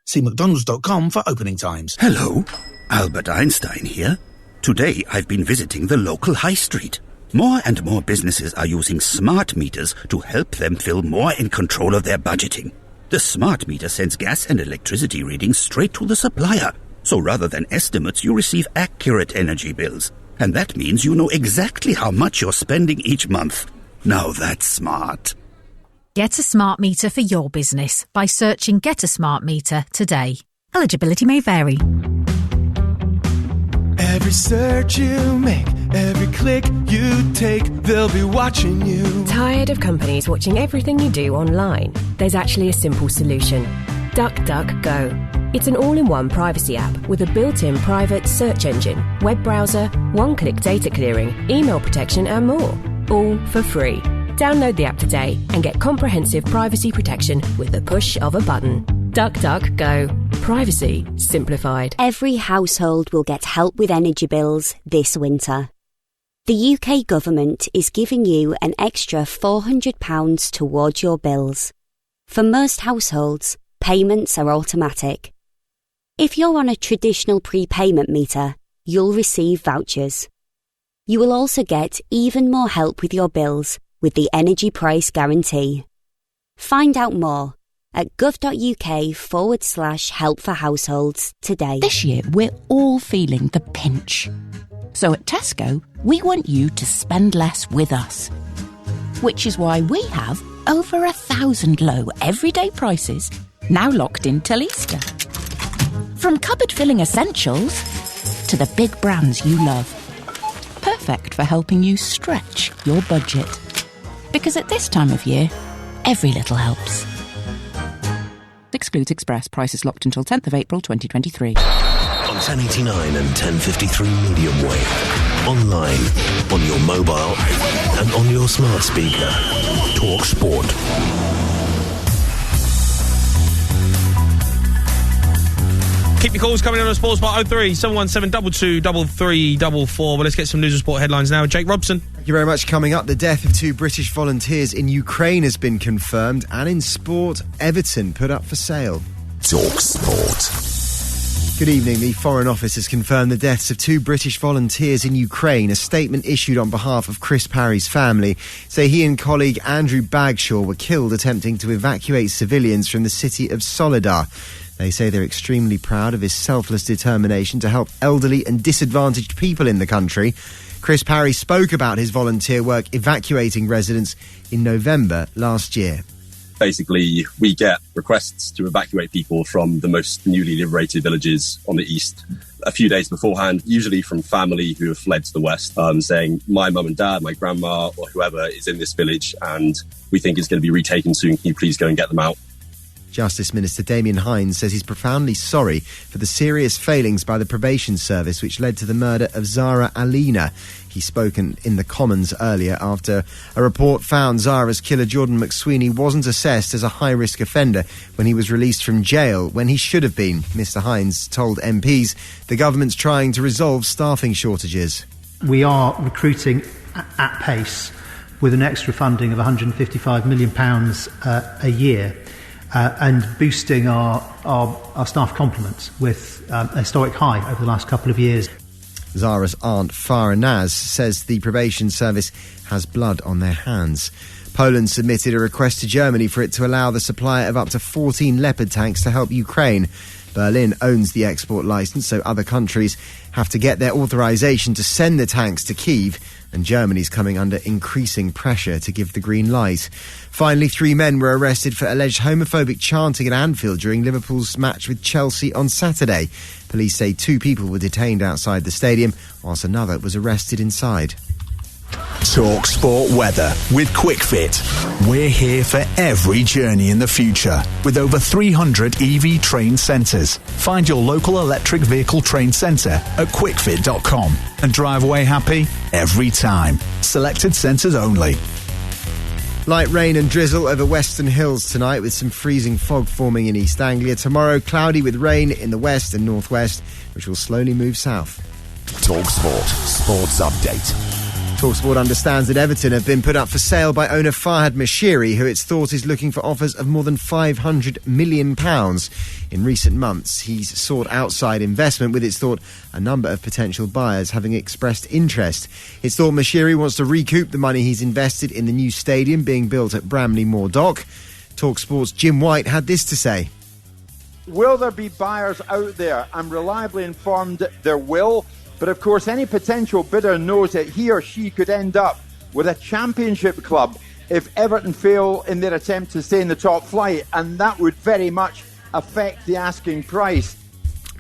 See mcdonalds.com for opening times. Hello, Albert Einstein here. Today I've been visiting the local high street. More and more businesses are using smart meters to help them feel more in control of their budgeting. The smart meter sends gas and electricity readings straight to the supplier. So rather than estimates, you receive accurate energy bills. And that means you know exactly how much you're spending each month. Now that's smart. Get a smart meter for your business by searching Get a Smart Meter today. Eligibility may vary. Every search you make, every click you take, they'll be watching you. Tired of companies watching everything you do online? There's actually a simple solution. DuckDuckGo. It's an all-in-one privacy app with a built-in private search engine, web browser, one-click data clearing, email protection and more. All for free. Download the app today and get comprehensive privacy protection with the push of a button. DuckDuckGo. Privacy simplified. Every household will get help with energy bills this winter. The UK government is giving you an extra £400 towards your bills. For most households, payments are automatic. If you're on a traditional prepayment meter, you'll receive vouchers. You will also get even more help with your bills with the Energy Price Guarantee. Find out more at gov.uk/help for households today. This year, we're all feeling the pinch. So at Tesco, we want you to spend less with us. Which is why we have over 1,000 low everyday prices now locked in till Easter. From cupboard-filling essentials to the big brands you love. Perfect for helping you stretch your budget. Because at this time of year, every little helps. Excludes Express. Prices locked until 10th of April 2023. On 1089 and 1053 medium wave. Online, on your mobile, and on your smart speaker. TalkSport. Keep your calls coming in on Sports Bar 03 717 22 3344. Well, let's get some news and sport headlines now. Jake Robson. Thank you very much. Coming up, the death of 2 British volunteers in Ukraine has been confirmed, and in sport, Everton put up for sale. TalkSport. Good evening. The Foreign Office has confirmed the deaths of 2 British volunteers in Ukraine. A statement issued on behalf of Chris Parry's family say he and colleague Andrew Bagshaw were killed attempting to evacuate civilians from the city of Soledar. They say they're extremely proud of his selfless determination to help elderly and disadvantaged people in the country. Chris Parry spoke about his volunteer work evacuating residents in November last year. Basically, we get requests to evacuate people from the most newly liberated villages on the east a few days beforehand, usually from family who have fled to the west, saying, my mum and dad, my grandma, or whoever is in this village, and we think it's going to be retaken soon. Can you please go and get them out? Justice Minister Damien Hines says he's profoundly sorry for the serious failings by the probation service which led to the murder of Zara Alina. He spoke in the Commons earlier after a report found Zara's killer Jordan McSweeney wasn't assessed as a high-risk offender when he was released from jail when he should have been. Mr Hines told MPs the government's trying to resolve staffing shortages. We are recruiting at pace with an extra funding of £155 million a year. And boosting our staff complement with a historic high over the last couple of years. Zara's aunt Farah Naz says the probation service has blood on their hands. Poland submitted a request to Germany for it to allow the supply of up to 14 Leopard tanks to help Ukraine. Berlin owns the export licence, so other countries have to get their authorisation to send the tanks to Kyiv, and Germany's coming under increasing pressure to give the green light. Finally, 3 men were arrested for alleged homophobic chanting at Anfield during Liverpool's match with Chelsea on Saturday. Police say 2 people were detained outside the stadium, whilst another was arrested inside. TalkSport weather with QuickFit. We're here for every journey in the future with over 300 EV train centres. Find your local electric vehicle train centre at quickfit.com and drive away happy every time. Selected centres only. Light rain and drizzle over Western Hills tonight with some freezing fog forming in East Anglia. Tomorrow, cloudy with rain in the west and northwest, which will slowly move south. TalkSport Sports Update. TalkSport understands that Everton have been put up for sale by owner Farhad Moshiri, who it's thought is looking for offers of more than £500 million. In recent months, he's sought outside investment, with it's thought a number of potential buyers having expressed interest. It's thought Moshiri wants to recoup the money he's invested in the new stadium being built at Bramley Moor Dock. TalkSport's Jim White had this to say. Will there be buyers out there? I'm reliably informed there will. But of course, any potential bidder knows that he or she could end up with a championship club if Everton fail in their attempt to stay in the top flight, and that would very much affect the asking price.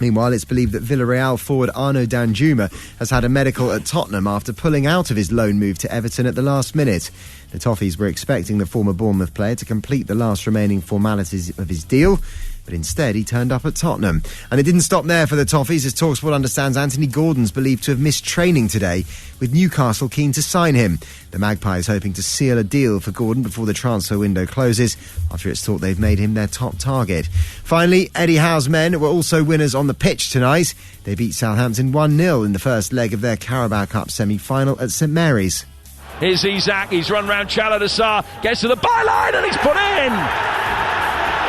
Meanwhile, it's believed that Villarreal forward Arnaud Danjuma has had a medical at Tottenham after pulling out of his loan move to Everton at the last minute. The Toffees were expecting the former Bournemouth player to complete the last remaining formalities of his deal, but instead he turned up at Tottenham. And it didn't stop there for the Toffees, as TalkSport understands Anthony Gordon's believed to have missed training today, with Newcastle keen to sign him. The Magpies hoping to seal a deal for Gordon before the transfer window closes, after it's thought they've made him their top target. Finally, Eddie Howe's men were also winners on the pitch tonight. They beat Southampton 1-0 in the first leg of their Carabao Cup semi-final at St Mary's. Here's Isak, he's run round Chaladassar, gets to the byline and he's put in!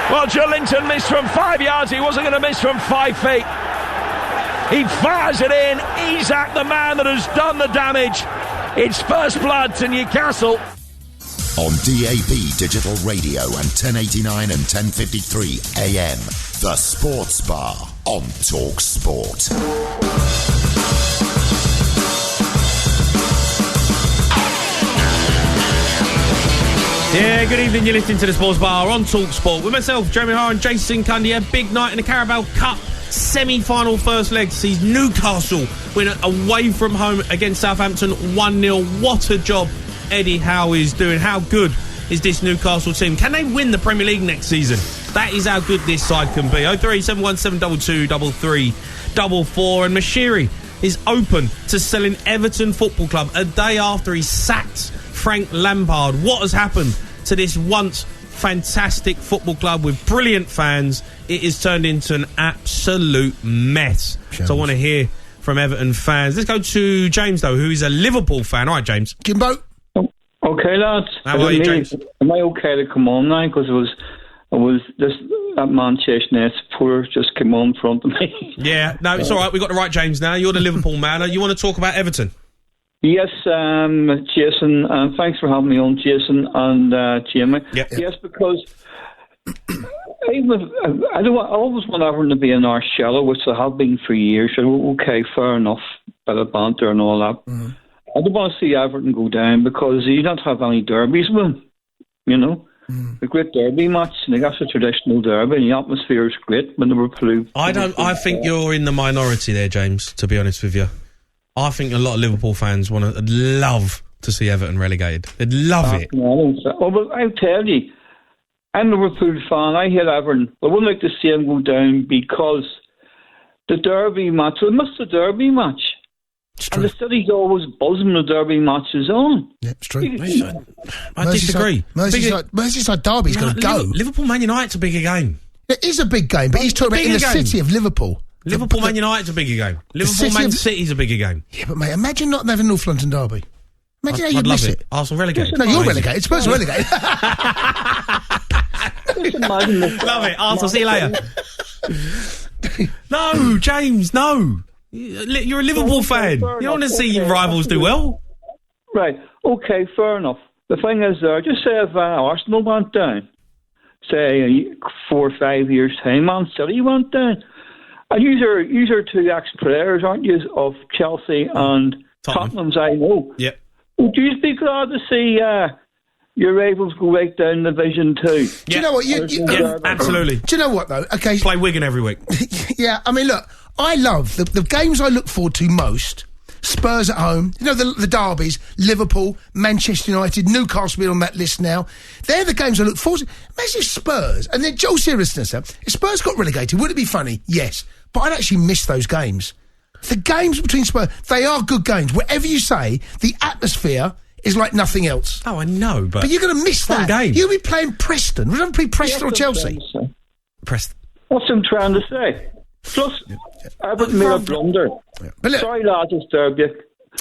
Well, Joe Linton missed from 5 yards, he wasn't going to miss from 5 feet. He fires it in, Isak, the man that has done the damage. It's first blood to Newcastle. On DAB Digital Radio and 1089 and 1053 AM, The Sports Bar on TalkSport. Yeah, good evening. You're listening to the Sports Bar on TalkSport with myself, Jeremy Hara, and Jason Cundy. A big night in the Carabao Cup semi-final first leg sees Newcastle win away from home against Southampton 1-0. What a job Eddie Howe is doing. How good is this Newcastle team? Can they win the Premier League next season? That is how good this side can be. 03717223344. And Mashiri is open to selling Everton Football Club a day after he sacked Frank Lampard. What has happened to this once fantastic football club with brilliant fans? It is turned into an absolute mess. So I want to hear from Everton fans. Let's go to James, though, who is a Liverpool fan. All right, James. Jimbo. Okay, lads. How are you, James? Am I okay to come on now? Because I was just that Manchester United supporter just came on in front of me. Yeah, no, it's all right. We've got the right James now. You're the Liverpool man. You want to talk about Everton? Yes, Jason, thanks for having me on, Jason and Jamie. Yep. Yes, because I always want Everton to be in our shallow, which they have been for years. So, okay, fair enough, bit of banter and all that. Mm-hmm. I don't want to see Everton go down because you don't have any derbies with them, you know. The great derby match, and that's a traditional derby, and the atmosphere is great when they were played. I think you're in the minority there, James, to be honest with you. I think a lot of Liverpool fans would love to see Everton relegated. They'd love it. No, but I'll tell you, I'm a Liverpool fan. I hate Everton. I wouldn't like to see them go down because the derby match, we missed the derby match. And the city's always buzzing the derby matches on. Yeah, it's true. I disagree. Merseyside derby's going to go. Liverpool Man United's a bigger game. It is a big game, but he's talking about in the city of Liverpool. Liverpool Man United's a bigger game. Liverpool Man City's a bigger game. Yeah, but mate, imagine not having North London derby. Imagine how you'd miss it. Arsenal relegated. No, you're relegated. Spurs are relegated. Love it. Arsenal, see you later. No, James, no. You're a Liverpool fan. You don't want to see your rivals do well. Right. Okay, fair enough. The thing is, just say if Arsenal went down, say 4 or 5 years' time, Man City went down, and you are two ex-players, aren't you, of Chelsea and Tottenham's, I know. Yep. Would you be glad to see your rivals go right down Division 2? Do you know what? Yeah, absolutely. Do you know what, though? Okay. Play Wigan every week. Yeah, I mean, look, I love the games I look forward to most. Spurs at home, you know, the derbies, Liverpool, Manchester United, Newcastle being on that list now. They're the games I look forward to. Imagine Spurs, and then Joe seriousness, if Spurs got relegated, would it be funny? Yes. But I'd actually miss those games. The games between Spurs, they are good games. Whatever you say, the atmosphere is like nothing else. Oh, I know, but you're going to miss that. Game. You'll be playing Preston. Would you ever play Preston or Chelsea? Preston. What's I'm trying to say? Plus, Everton made a blunder. But look, sorry, lads, it's derby.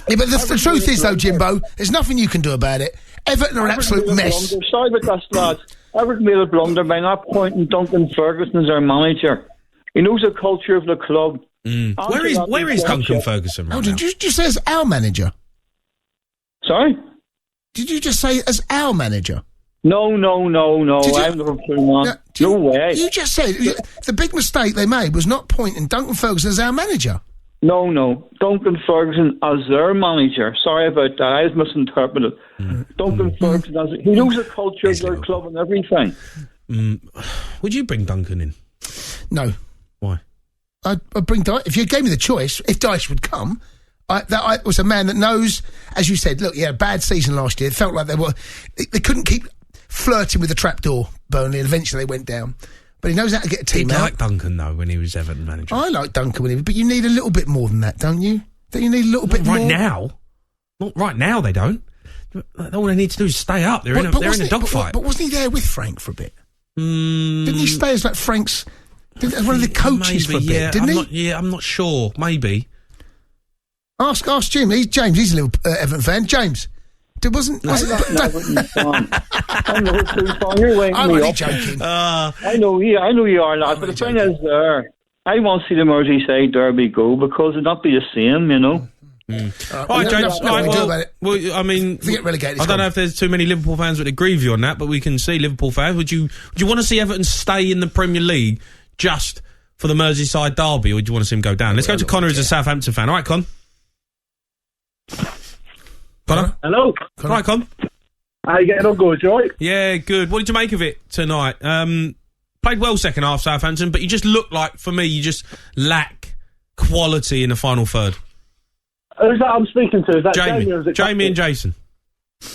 Yeah, but the truth is, though, Jimbo, there's nothing you can do about it. Everton are an absolute mess. Sorry about that, lads. Everton made a blunder by not appointing Duncan Ferguson as our manager. He knows the culture of the club. Where is Duncan Ferguson right now? Did you say as our manager? Sorry? Did you just say as our manager? No. I'm Liverpool man. No way. You just said the big mistake they made was not appointing Duncan Ferguson as our manager. No. Duncan Ferguson as their manager. Sorry about that. I was misinterpreted. Duncan Ferguson, he knows the culture of their club and everything. Would you bring Duncan in? No. Why? I'd bring Dyche. If you gave me the choice, if Dyche would come, I was a man that knows, as you said, look, a bad season last year. It felt like they couldn't keep flirting with the trapdoor, Burnley, and eventually they went down. But he knows how to get a team out. You liked Duncan, though, when he was Everton manager. I like Duncan, but you need a little bit more than that, don't you? Don't you need a little bit more? Not right now, they don't. All they need to do is stay up. They're in a dogfight. But wasn't he there with Frank for a bit? Didn't he stay as like Frank's... as one of the coaches for a bit, didn't he? I'm not sure. Maybe. Ask Jim. He's a little Everton fan. James. I'm Liverpool fan. You're waiting I'm me only up. joking. I know you are, lad. But the thing is, I want to see the Merseyside derby go because it'd not be the same, you know. All right, James. Well, I mean, if we get relegated, I don't know if there's too many Liverpool fans that agree with you on that, but we can see Liverpool fans. Would you want to see Everton stay in the Premier League just for the Merseyside derby, or do you want to see him go down? Let's go to Connor, who's a Southampton fan. All right, Con. Connor? Hello. All right, Con. How you getting on, good, right? Yeah, good. What did you make of it tonight? Played well second half, Southampton, but you just look like, for me, you just lack quality in the final third. Who's that I'm speaking to? Is that Jamie or is it Jamie and Jason.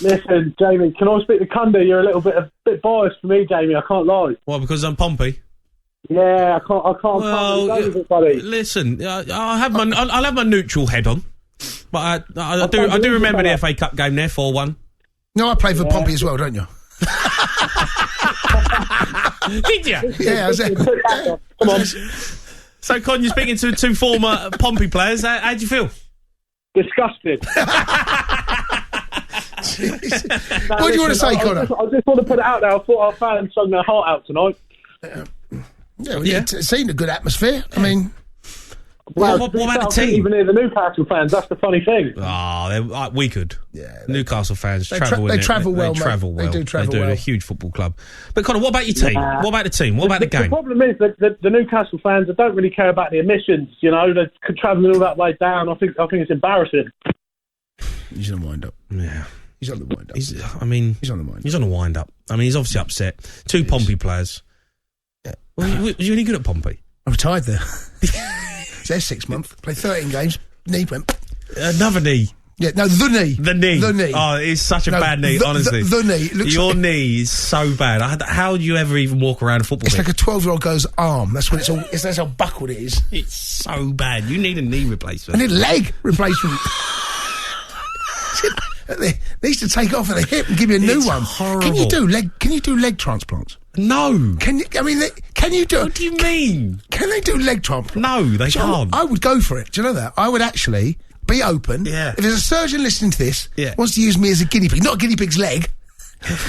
Listen, Jamie, can I speak to Cundy? You're a bit biased for me, Jamie, I can't lie. What, because I'm Pompey? Yeah, I can't well, with it, buddy. Listen, I'll have my neutral head on. But I do remember the FA Cup game there, 4-1. No, I played for Pompey as well, don't you? Did you? Yeah, I was there. Come on. So, Con, you're speaking to two former Pompey players. How do you feel? Disgusted. What do you want to say, Connor? I just want to put it out there. I thought our fans sung their heart out tonight. It seemed a good atmosphere. I mean... Well, what about the team? Even hear the Newcastle fans, that's the funny thing. Oh, we could. Yeah, Newcastle fans they travel They travel well. They travel well. They do travel well. They're a huge football club. But, Connor, what about your team? Yeah. What about the team? What about the game? The problem is that the Newcastle fans don't really care about the emissions. You know, they're travelling all that way down. I think it's embarrassing. He's on the wind-up. Yeah. He's on the wind-up. He's on the wind-up. He's on the wind-up. I mean, he's obviously upset. Two Pompey players. Yeah. Well, were you any good at Pompey? I retired there. There 6 months. Played 13 games. Knee went. Another knee. Yeah, no, the knee. The knee. The knee. Oh, it's such a bad knee, honestly. The knee. Your knee is so bad. How do you ever even walk around a football It's pitch? like a 12-year-old girl's arm. That's what it's all. That's how buckled it is. It's so bad. You need a knee replacement. I need a leg replacement. They used to take off at the hip and give you a new one. Horrible. Can you do leg transplants? No. Can you do? What do you mean? Can they do leg transplants? No, they can't. I would go for it. Do you know that? I would actually be open. Yeah. If there's a surgeon listening to this, wants to use me as a guinea pig, not a guinea pig's leg,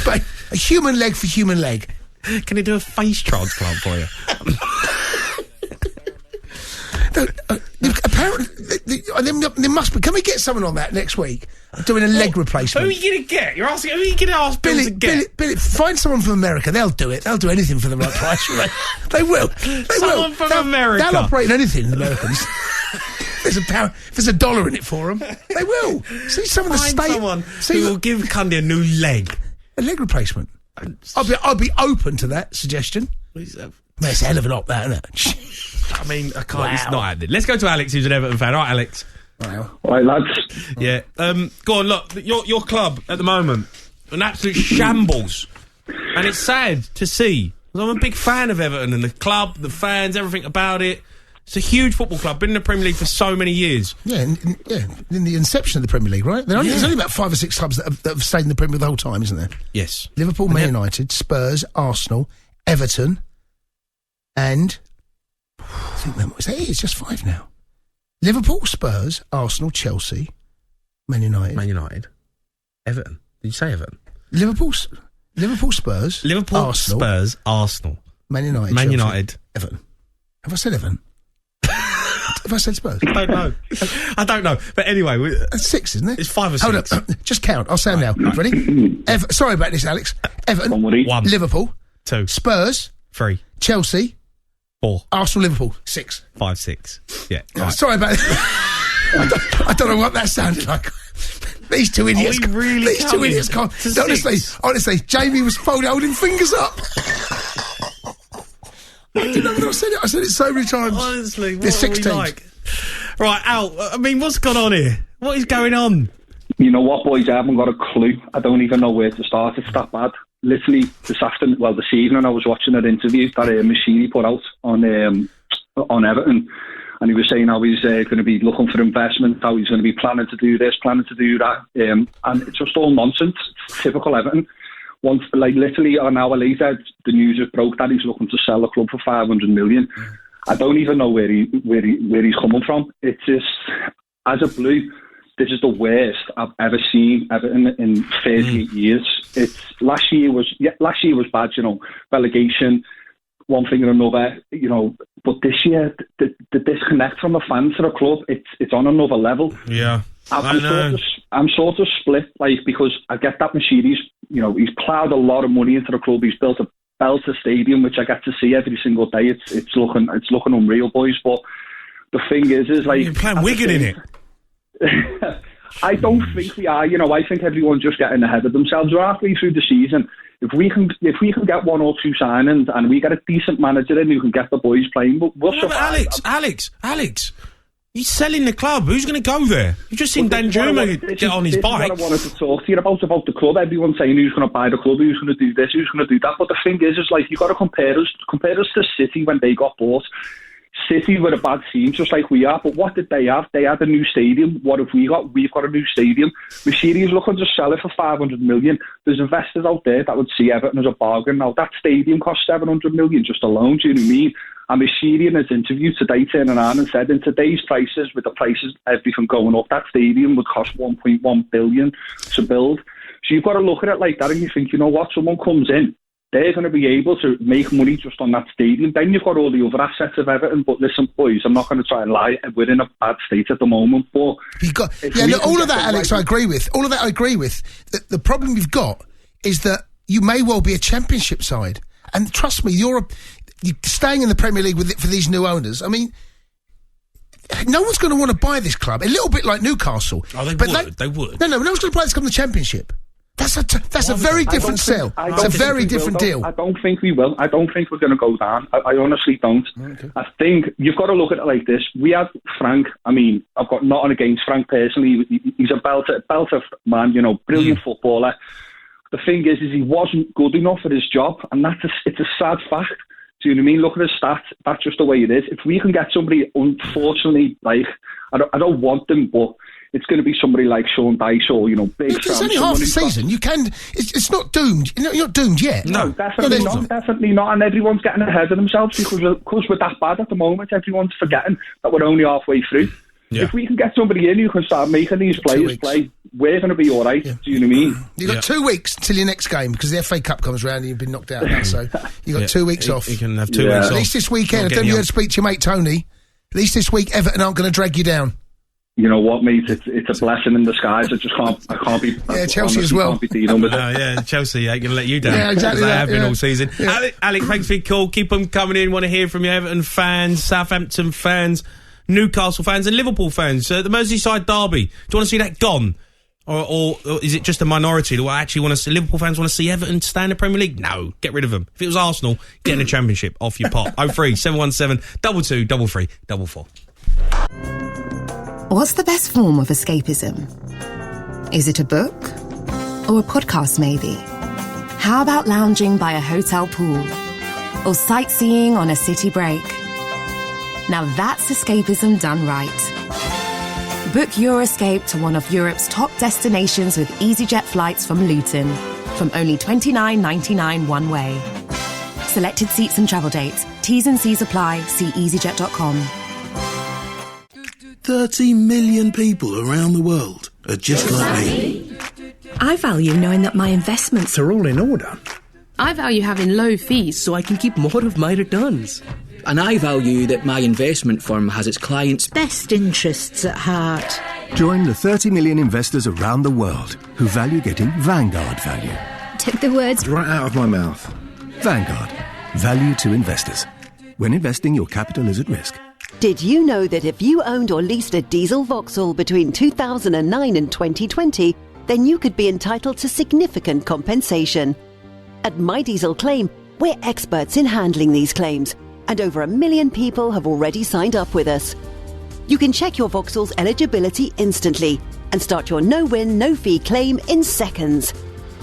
but a human leg for human leg. Can he do a face transplant for you? Apparently, there must be. Can we get someone on that next week? Doing a leg replacement. Who are you going to get? You're asking. Who are you going to ask Bill to get? Billy, find someone from America. They'll do it. They'll do anything for the right price. They will. Someone from America. They'll operate in anything. The Americans. If there's $1 in it for them, they will. See some of the someone who will give Cundy a new leg. A leg replacement. I'll be open to that suggestion. It's a hell of a lot, that, isn't it? I mean, I can't. Wow. It's not happening. Let's go to Alex, who's an Everton fan. All right, Alex. All right, lads. Yeah. Go on. Look, your club at the moment, an absolute shambles, and it's sad to see. I'm a big fan of Everton and the club, the fans, everything about it. It's a huge football club. Been in the Premier League for so many years. Yeah, in the inception of the Premier League, right? There's only about 5 or 6 clubs that have stayed in the Premier League the whole time, isn't there? Yes. Liverpool, Man United, Spurs, Arsenal, Everton, and I think it's just 5 now. Liverpool, Spurs, Arsenal, Chelsea, Man United, Everton. Did you say Everton? Liverpool, Spurs, Arsenal, Man United, Chelsea, Everton. Have I said Everton? Have I said Spurs? I don't know. But anyway, that's 6, isn't it? It's 5 or 6. Hold up. Just count. I'll say them now. Ready? Sorry about this, Alex. Everton, 1. Liverpool, 2. Spurs, 3. Chelsea, 4. Arsenal, Liverpool, 6. 5, 6. Yeah. Right. Sorry about that. I don't know what that sounded like. These two idiots. These two idiots can't. Honestly, Jamie was holding fingers up. I didn't know whether I said it. I said it so many times. Honestly, there's 6 teams. Like? Right, Al. I mean, what's gone on here? What is going on? You know what, boys? I haven't got a clue. I don't even know where to start. It's that bad. Literally this evening, I was watching an interview that Machini put out on Everton, and he was saying how he's going to be looking for investment, how he's going to be planning to do this, planning to do that, and it's just all nonsense. It's typical Everton. Once, literally an hour later, the news has broke that he's looking to sell the club for 500 million. I don't even know where he's coming from. It's just, as a Blue, this is the worst I've ever seen Everton in 38 years. Last year was bad, relegation, one thing or another, But this year, the disconnect from the fans to the club, it's on another level. Yeah, I'm sort of split, because I get that Mercedes, he's ploughed a lot of money into the club. He's built a belter stadium, which I get to see every single day. It's looking unreal, boys. But the thing is like you're playing Wigan in it. I don't think we are. I think everyone's just getting ahead of themselves. We're halfway through the season. If we can get one or two signings and we get a decent manager in who can get the boys playing, we'll survive. Alex, he's selling the club. Who's going to go there? You've just seen Danjuma get on his bike. This is what I wanted to talk to you about the club. Everyone's saying who's going to buy the club, who's going to do this, who's going to do that. But the thing is like, you've got to compare us to City when they got bought. City were a bad team, just like we are. But what did they have? They had a new stadium. What have we got? We've got a new stadium. Mercedes looking to sell it for 500 million. There's investors out there that would see Everton as a bargain. Now, that stadium cost 700 million just alone, do you know what I mean? And Mercedes in his interview today turned around and said, in today's prices, with the prices, everything going up, that stadium would cost 1.1 billion to build. So you've got to look at it like that and you think, you know what, someone comes in, they're going to be able to make money just on that stadium. Then you've got all the other assets of Everton. But listen, boys, I'm not going to try and lie. We're in a bad state at the moment. But all of that, Alex, I agree with. All of that I agree with. The problem we've got is that you may well be a championship side. And trust me, you're staying in the Premier League with it for these new owners. I mean, no one's going to want to buy this club. A little bit like Newcastle. Oh, they would. No one's going to buy this club in the Championship. That's a very different sell. It's a very different deal. I don't think we will. I don't think we're going to go down. I honestly don't. Okay. I think you've got to look at it like this. We had Frank. I mean, I've got nothing against Frank personally. He's a belter man, brilliant footballer. The thing is he wasn't good enough at his job, and it's a sad fact. Do you know what I mean? Look at his stats. That's just the way it is. If we can get somebody, unfortunately, like I don't want them, but it's going to be somebody like Sean Dyche or big. It's only half the season. You can. It's not doomed. You're not doomed yet. No, definitely not. Definitely not. And everyone's getting ahead of themselves because we're that bad at the moment. Everyone's forgetting that we're only halfway through. Yeah. If we can get somebody in who can start making these players play, we're going to be all right. Yeah. Do you know what I mean? You've got 2 weeks until your next game because the FA Cup comes round and you've been knocked out now. So you've got 2 weeks off. You can have 2 weeks off. At least this weekend, I don't know if you heard speak to your mate Tony. At least this week, Everton aren't going to drag you down. You know what, mate? It's a blessing in disguise. I can't be. Yeah, Chelsea as well. Can't be dealing with it. Yeah, Chelsea ain't going to let you down. Yeah, exactly. They have been all season. Yeah. Alex, thanks for your call. Keep them coming in. Want to hear from you, Everton fans, Southampton fans, Newcastle fans, and Liverpool fans. The Merseyside derby. Do you want to see that gone, or is it just a minority that actually want to see? Liverpool fans want to see Everton stay in the Premier League? No, get rid of them. If it was Arsenal, get in the Championship. Off your pot. 03 717 22 33 44. What's the best form of escapism? Is it a book? Or a podcast, maybe? How about lounging by a hotel pool? Or sightseeing on a city break? Now that's escapism done right. Book your escape to one of Europe's top destinations with EasyJet flights from Luton, from only $29.99 one way. Selected seats and travel dates. T's and C's apply. See easyjet.com. 30 million people around the world are just like me. I value knowing that my investments are all in order. I value having low fees so I can keep more of my returns. And I value that my investment firm has its clients' best interests at heart. Join the 30 million investors around the world who value getting Vanguard value. Took the words right out of my mouth. Vanguard. Value to investors. When investing, your capital is at risk. Did you know that if you owned or leased a diesel Vauxhall between 2009 and 2020, then you could be entitled to significant compensation? At My Diesel Claim, we're experts in handling these claims, and over 1 million people have already signed up with us. You can check your Vauxhall's eligibility instantly and start your no-win, no-fee claim in seconds.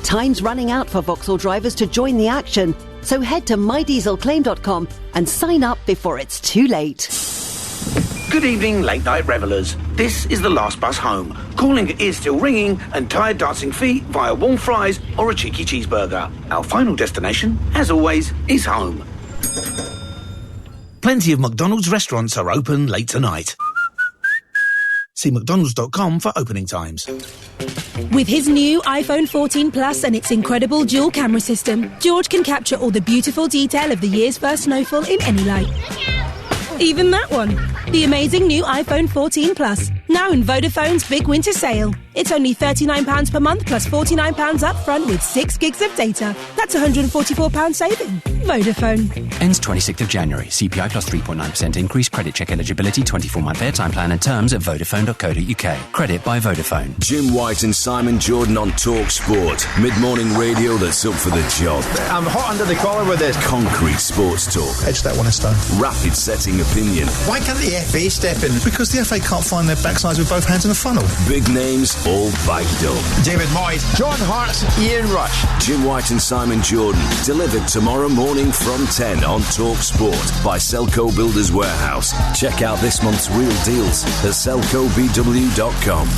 Time's running out for Vauxhall drivers to join the action, so head to mydieselclaim.com and sign up before it's too late. Good evening, late-night revellers. This is the last bus home. Calling is still ringing and tired dancing feet via warm fries or a cheeky cheeseburger. Our final destination, as always, is home. Plenty of McDonald's restaurants are open late tonight. See mcdonalds.com for opening times. With his new iPhone 14 Plus and its incredible dual camera system, George can capture all the beautiful detail of the year's first snowfall in any light. Even that one. The amazing new iPhone 14 Plus, now in Vodafone's big winter sale. It's only £39 per month plus £49 up front with 6 gigs of data. That's £144 saving. Vodafone. Ends 26th of January. CPI plus 3.9% increase. Credit check eligibility. 24-month airtime plan and terms at vodafone.co.uk. Credit by Vodafone. Jim White and Simon Jordan on TalkSport. Mid-morning radio that's up for the job. I'm hot under the collar with this. Concrete sports talk. Edge that one a stone. Rapid setting opinion. Why can't the FA step in? Because the FA can't find their backsides with both hands in a funnel. Big names all backed up. David Moyes, John Hart's, Ian Rush. Jim White and Simon Jordan. Delivered tomorrow morning from 10 on TalkSport by Selco Builders Warehouse. Check out this month's real deals at selcobw.com.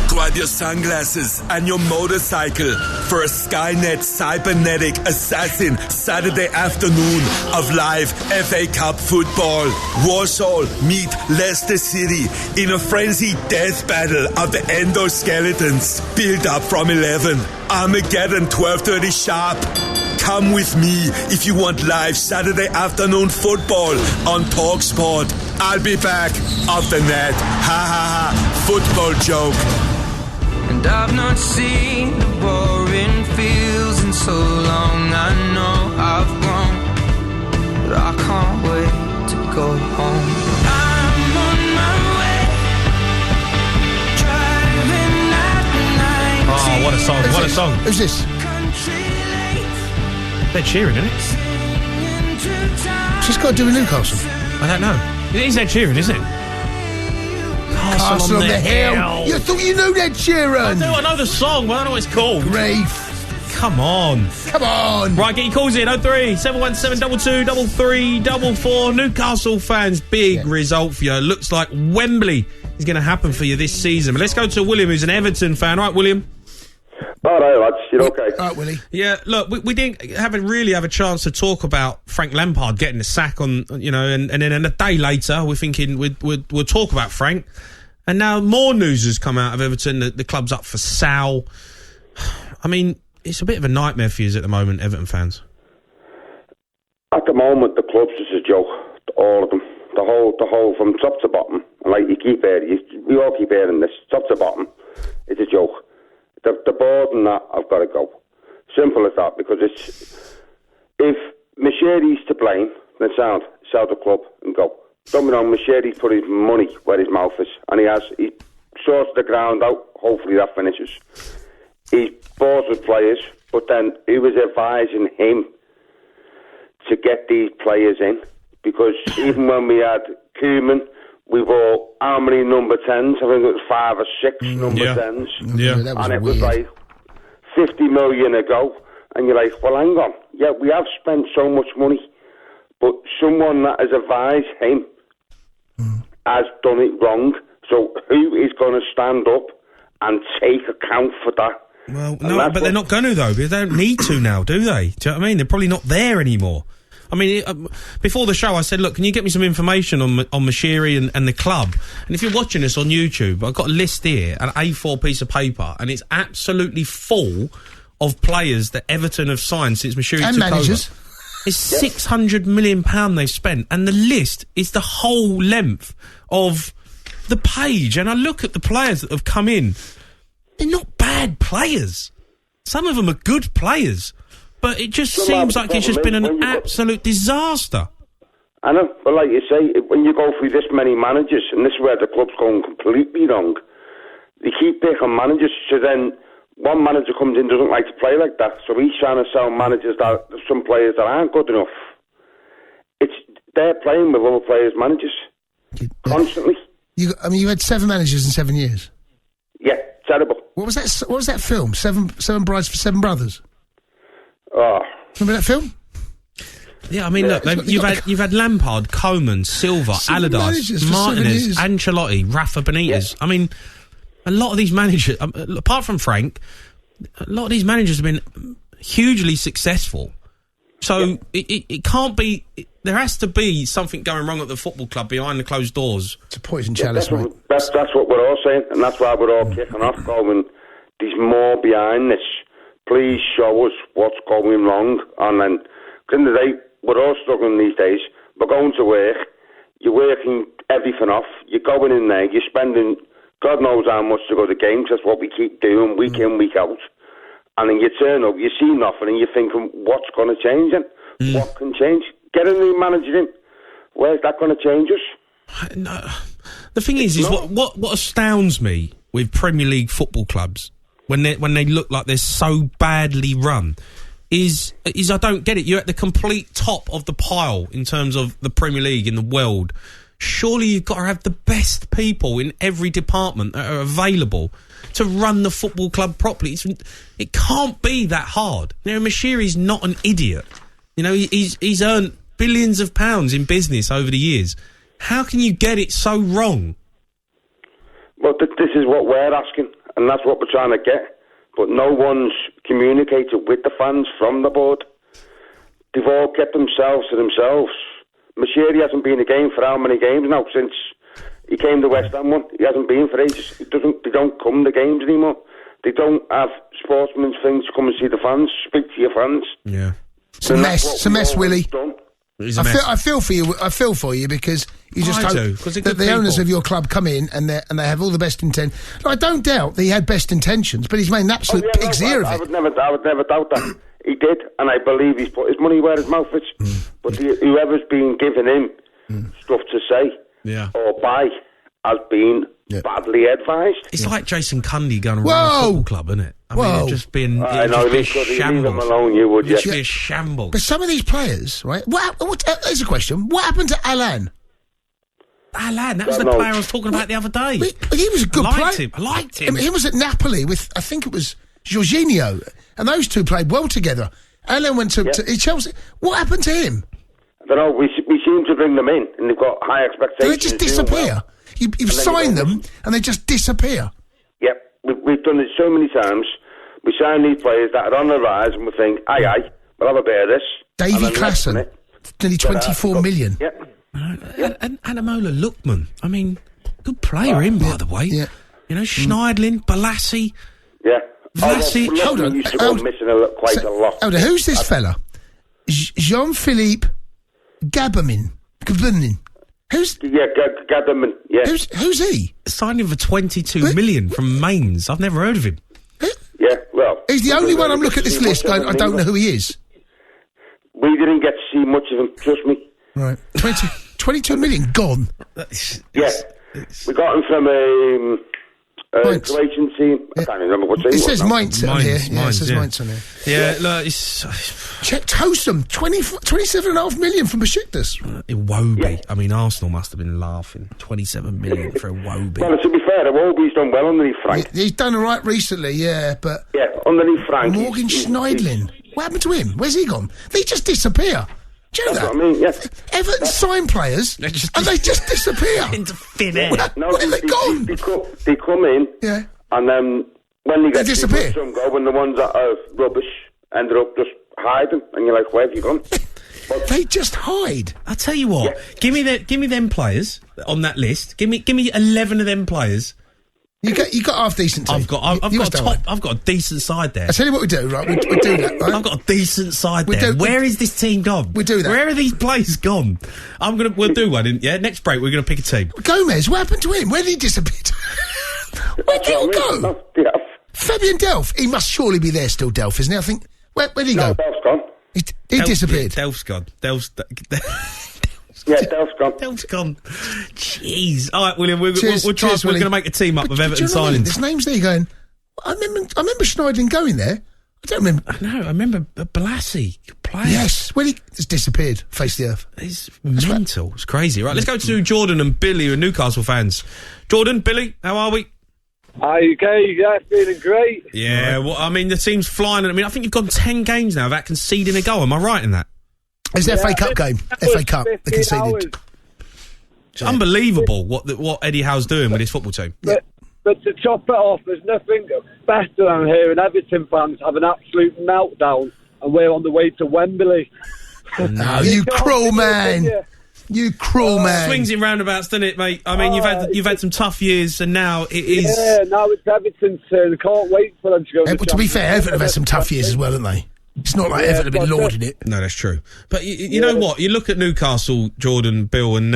Grab your sunglasses and your motorcycle for a Skynet cybernetic assassin Saturday afternoon of live FA Cup football. Warsaw meet Leicester City in a frenzied death battle of the endoskeletons. Build up from 11. Armageddon 12:30 sharp. Come with me if you want live Saturday afternoon football on TalkSport. I'll be back off the net. Ha ha ha. Football joke. And I've not seen the boring fields in so long. I know I've grown, but I can't wait to go home. I'm on my way, driving at 90. Oh, what a song, what a song. Who's this? They're cheering, isn't it? What's this got to do with Newcastle? I don't know. It is Ed Sheeran, isn't it? Castle on the Hill. You thought you knew Ed Sheeran. I know the song, but I don't know what it's called. Grief. Come on. Come on. Right, get your calls in. 03 717 22 3344. Newcastle fans, big result for you. Looks like Wembley is going to happen for you this season. But let's go to William, who's an Everton fan. Right, William? All right, lads. You're okay? All right, Willie. Yeah, look, we didn't really have a chance to talk about Frank Lampard getting the sack on, and then a day later we're thinking we'll talk about Frank. And now more news has come out of Everton that the club's up for sale. I mean, it's a bit of a nightmare for you at the moment, Everton fans. At the moment, the club's just a joke. All of them. The whole from top to bottom. And like you keep hearing, we all keep hearing this. Top to bottom, it's a joke. The board and that, I've got to go. Simple as that, because if Macheri's to blame, then sell the club and go. Don't be wrong, Macheri's put his money where his mouth is, and he sorts the ground out. Hopefully that finishes. He's bought with players, but then he was advising him to get these players in, because even when we had Koeman, we bought how many number 10s? I think it was 5 or 6 number 10s. Yeah. And it was like 50 million ago. And you're like, well, hang on. Yeah, we have spent so much money. But someone that has advised him has done it wrong. So who is going to stand up and take account for that? Well, no, but they're not going to, though. They don't need to now, do they? Do you know what I mean? They're probably not there anymore. I mean, before the show, I said, look, can you get me some information on Mashiri and the club? And if you're watching this on YouTube, I've got a list here, an A4 piece of paper, and it's absolutely full of players that Everton have signed since Mashiri took managers. over. It's £600 million they've spent, and the list is the whole length of the page. And I look at the players that have come in. They're not bad players. Some of them are good players. But it just seems like it's just been an absolute disaster. I know, but like you say, when you go through this many managers, and this is where the club's going completely wrong, they keep picking managers, so then one manager comes in, doesn't like to play like that, so he's trying to sell managers that some players that aren't good enough. They're playing with other players' managers constantly. You had 7 managers in 7 years. Yeah, terrible. What was that? What was that film? Seven Brides for Seven Brothers. Oh. Remember that film? Yeah, I mean, look, you've had Lampard, Koeman, Silva, Allardyce, Martinez, Ancelotti, Rafa Benitez. Yeah. I mean, a lot of these managers, apart from Frank, a lot of these managers have been hugely successful. So it can't be. There has to be something going wrong at the football club behind the closed doors. It's a poison chalice, mate. That's what we're all saying, and that's why we're all kicking off, going, there's more behind this. Please show us what's going wrong. And then, in the day, we're all struggling these days. We're going to work. you're working everything off, you're going in there, you're spending God knows how much to go to games. That's what we keep doing week in, week out. And then you turn up, you see nothing, and you're thinking, what's going to change then? What can change? Get a new manager in. Where's that going to change us? No. The thing is what astounds me with Premier League football clubs when they look like they're so badly run is I don't get it. You're at the complete top of the pile in terms of the Premier League in the world. Surely you've got to have the best people in every department that are available to run the football club properly. It can't be that hard. You know, Mashiri's not an idiot. You know, he's earned billions of pounds in business over the years. How can you get it so wrong? Well, this is what we're asking, and that's what we're trying to get. But no one's communicated with the fans from the board. They've all kept themselves to themselves. Mashiri hasn't been in a game for how many games now since he came to West Ham one? He hasn't been for ages. They don't come to games anymore. They don't have sportsmen's things to come and see the fans, speak to your fans. Yeah. It's a mess. It's a mess, Willie. I feel for you. I feel for you because you just hope that the owners of your club come in and they have all the best intent. I don't doubt that he had best intentions, but he's made an absolute pig's ear of it. I would never doubt that. He did, and I believe he's put his money where his mouth is. But whoever's been giving him stuff to say or buy has been badly advised. It's like Jason Cundy going to run a football club, isn't it? I mean, it'd just been I know, a shambles. Leave him alone, you would, It'd just be a shambles. But some of these players, right? There's a question. What happened to Alan? Alan, that was the player I was talking about the other day. But he was a good player. I liked him. He was at Napoli with, I think it was Jorginho, and those two played well together. Alan went to Chelsea. What happened to him? I don't know. We seem to bring them in, and they've got high expectations. They just disappear. You sign them, and they just disappear. Yep. We've done it so many times. We sign these players that are on the rise, and we think, aye, we'll have a bit of this. Davy Klassen, nearly 24 million. Yep. And Anamola Lookman. I mean, good player by the way. Yeah. You know, Schneidlin, Balassi. Yeah. Vlasic. Hold on. Used to go missing quite a lot. Hold on. Who's this fella? Jean-Philippe Gabamin. Who's? Yeah, Gabamin. Yeah. Who's he? Signed him for 22 million from Mainz. I've never heard of him. Yeah, well... He's the only one I'm looking at this list going, I don't know who he is. We didn't get to see much of him, trust me. Right. 22 million gone. Yeah. We got him from Croatian team. I can't remember what team it says Mainz on here. Yeah, it says Mainz on here. Yeah, look, check Tosun, 27.5 million from Besiktas. Iwobi. Yeah. I mean, Arsenal must have been laughing. 27 million for Iwobi. Well, to be fair, Iwobi's done well underneath Frank. He's done all right recently, yeah, but... Yeah, underneath Frank. Morgan Schneidlin. What happened to him? Where's he gone? They just disappear. Do you know that? What I mean, yes. Everton sign players, and they just disappear. Into thin air. No, where they gone? They come in, and then when they get disappear. Some go, when the ones that are rubbish ended up just hiding, and you're like, where have you gone? But they just hide. I'll tell you what. Yeah. Give me them players on that list. Give me 11 of them players. You got half decent team. I've got a decent side there. I tell you what we do, right? We do that, right? I've got a decent side there. Where is this team gone? We do that. Where are these players gone? We'll do one. Next break we're going to pick a team. Gomez, what happened to him? Where did he disappear? Where did he all go? Fabian Delph. He must surely be there still, Delph, isn't he? I think. Where did he go? Delph's gone. He disappeared. Delph's gone. Yeah, Delph's gone. Delph's gone. Jeez. All right, William, we'll try. We're going to make a team up of Everton signings. There's names there going, I remember Schneidlin going there. I don't remember. I remember Balassi. Player. Yes. Well, he just disappeared, face the earth. It's mental. It's crazy. Right, let's go to Jordan and Billy, who are Newcastle fans. Jordan, Billy, how are we? Okay, yeah, feeling great. Yeah, well, I mean, the team's flying. I mean, I think you've gone 10 games now without conceding a goal. Am I right in that? It's the FA Cup game. FA Cup. They conceded. It's unbelievable what Eddie Howe's doing with his football team. But to top it off, there's nothing better than hearing Everton fans have an absolute meltdown, and we're on the way to Wembley. No, you cruel man. You cruel man. Swings in roundabouts, doesn't it, mate? I mean, you've had some tough years, and now it is. Yeah, now it's Everton's turn. I can't wait for them to go. To be fair, Everton have had some tough years as well, haven't they? It's not like Everton have been lauding it. No, that's true. But you know what? You look at Newcastle, Jordan, Bill, and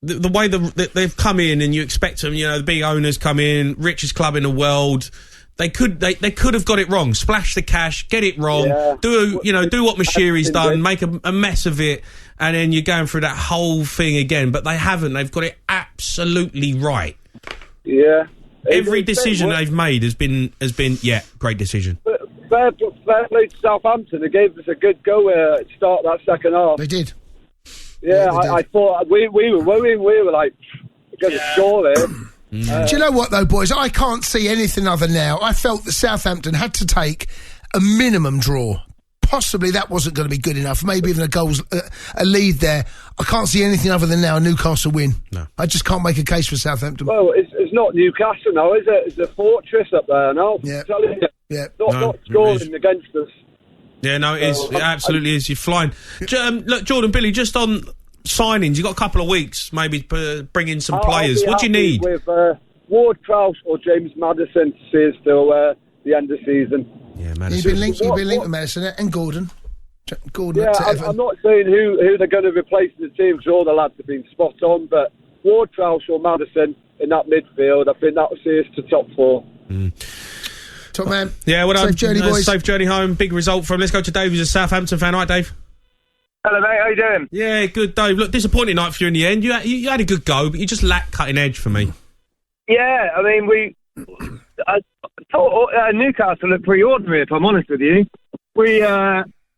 the way they've come in, and you expect them. You know, the big owners come in, richest club in the world. They could have got it wrong. Splash the cash, get it wrong. Yeah. Do what Mashiri's done, make a mess of it, and then you're going through that whole thing again. But they haven't. They've got it absolutely right. Yeah. Every decision they've made has been great decision. Fair play to Southampton. They gave us a good go to start that second half. They did. Yeah, I thought we were worrying. We were like, we're going to score there. Do you know what, though, boys? I can't see anything other now. I felt that Southampton had to take a minimum draw. Possibly that wasn't going to be good enough. Maybe even a lead there. I can't see anything other than now a Newcastle win. No. I just can't make a case for Southampton. Well, it's not Newcastle now, is it? It's a fortress up there now. Yeah. I'm telling you. Yeah. Not scoring against us. Yeah, no, it is. It absolutely is. You're flying. Look, Jordan, Billy, just on signings, you've got a couple of weeks, maybe bring in some players. What do you need? With Ward-Prowse or James Maddison to see us till the end of the season. Yeah, Maddison. You've been linked with Maddison and Gordon. Yeah, I'm not saying who they're going to replace in the team, because all the lads have been spot on, but Ward-Prowse or Maddison in that midfield, I think that will see us to top 4. Top man. Yeah, well done. Safe journey, boys. Safe journey home. Big result from. Let's go to Dave, who's a Southampton fan. All right, Dave? Hello, mate. How you doing? Yeah, good, Dave. Look, disappointing night for you in the end. You had a good go, but you just lacked cutting edge for me. Yeah, I mean, I thought Newcastle looked pretty ordinary, if I'm honest with you. We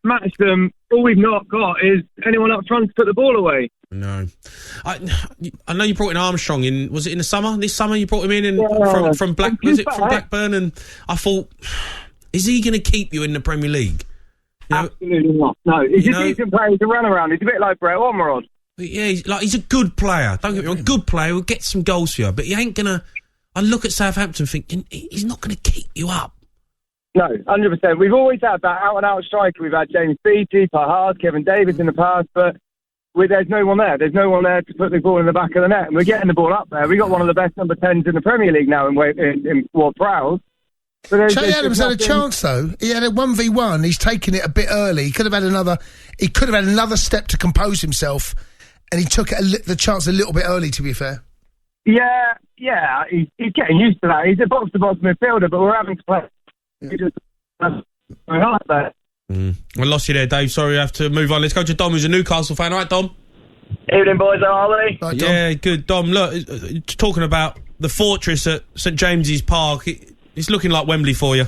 matched them. All we've not got is anyone up front to put the ball away. No. I know you brought in Armstrong in, was it in the summer? This summer you brought him in from Blackburn, and I thought, is he going to keep you in the Premier League? Absolutely not. No, he's a decent player. He's a run around. He's a bit like Brett Ormerod. Yeah, he's a good player. Don't get me wrong, good player. Will get some goals for you, but he ain't gonna. I look at Southampton thinking he's not gonna keep you up. No, 100%. We've always had that out-and-out striker. We've had James Beattie, Pahard, Kevin Davis in the past, but there's no one there. There's no one there to put the ball in the back of the net, and we're getting the ball up there. We got one of the best number 10s in the Premier League now in Ward-Prowse. Che Adams had a chance though. He had a 1v1. He's taken it a bit early. He could have had another step to compose himself, and he took the chance a little bit early. To be fair. Yeah, he's getting used to that. He's a box-to-box midfielder, but we're having to play. I lost you there, Dave. Sorry, I have to move on. Let's go to Dom, who's a Newcastle fan. All right, Dom? Evening, boys. How are we? Right, yeah, good. Dom, look, talking about the fortress at St James's Park, it's looking like Wembley for you.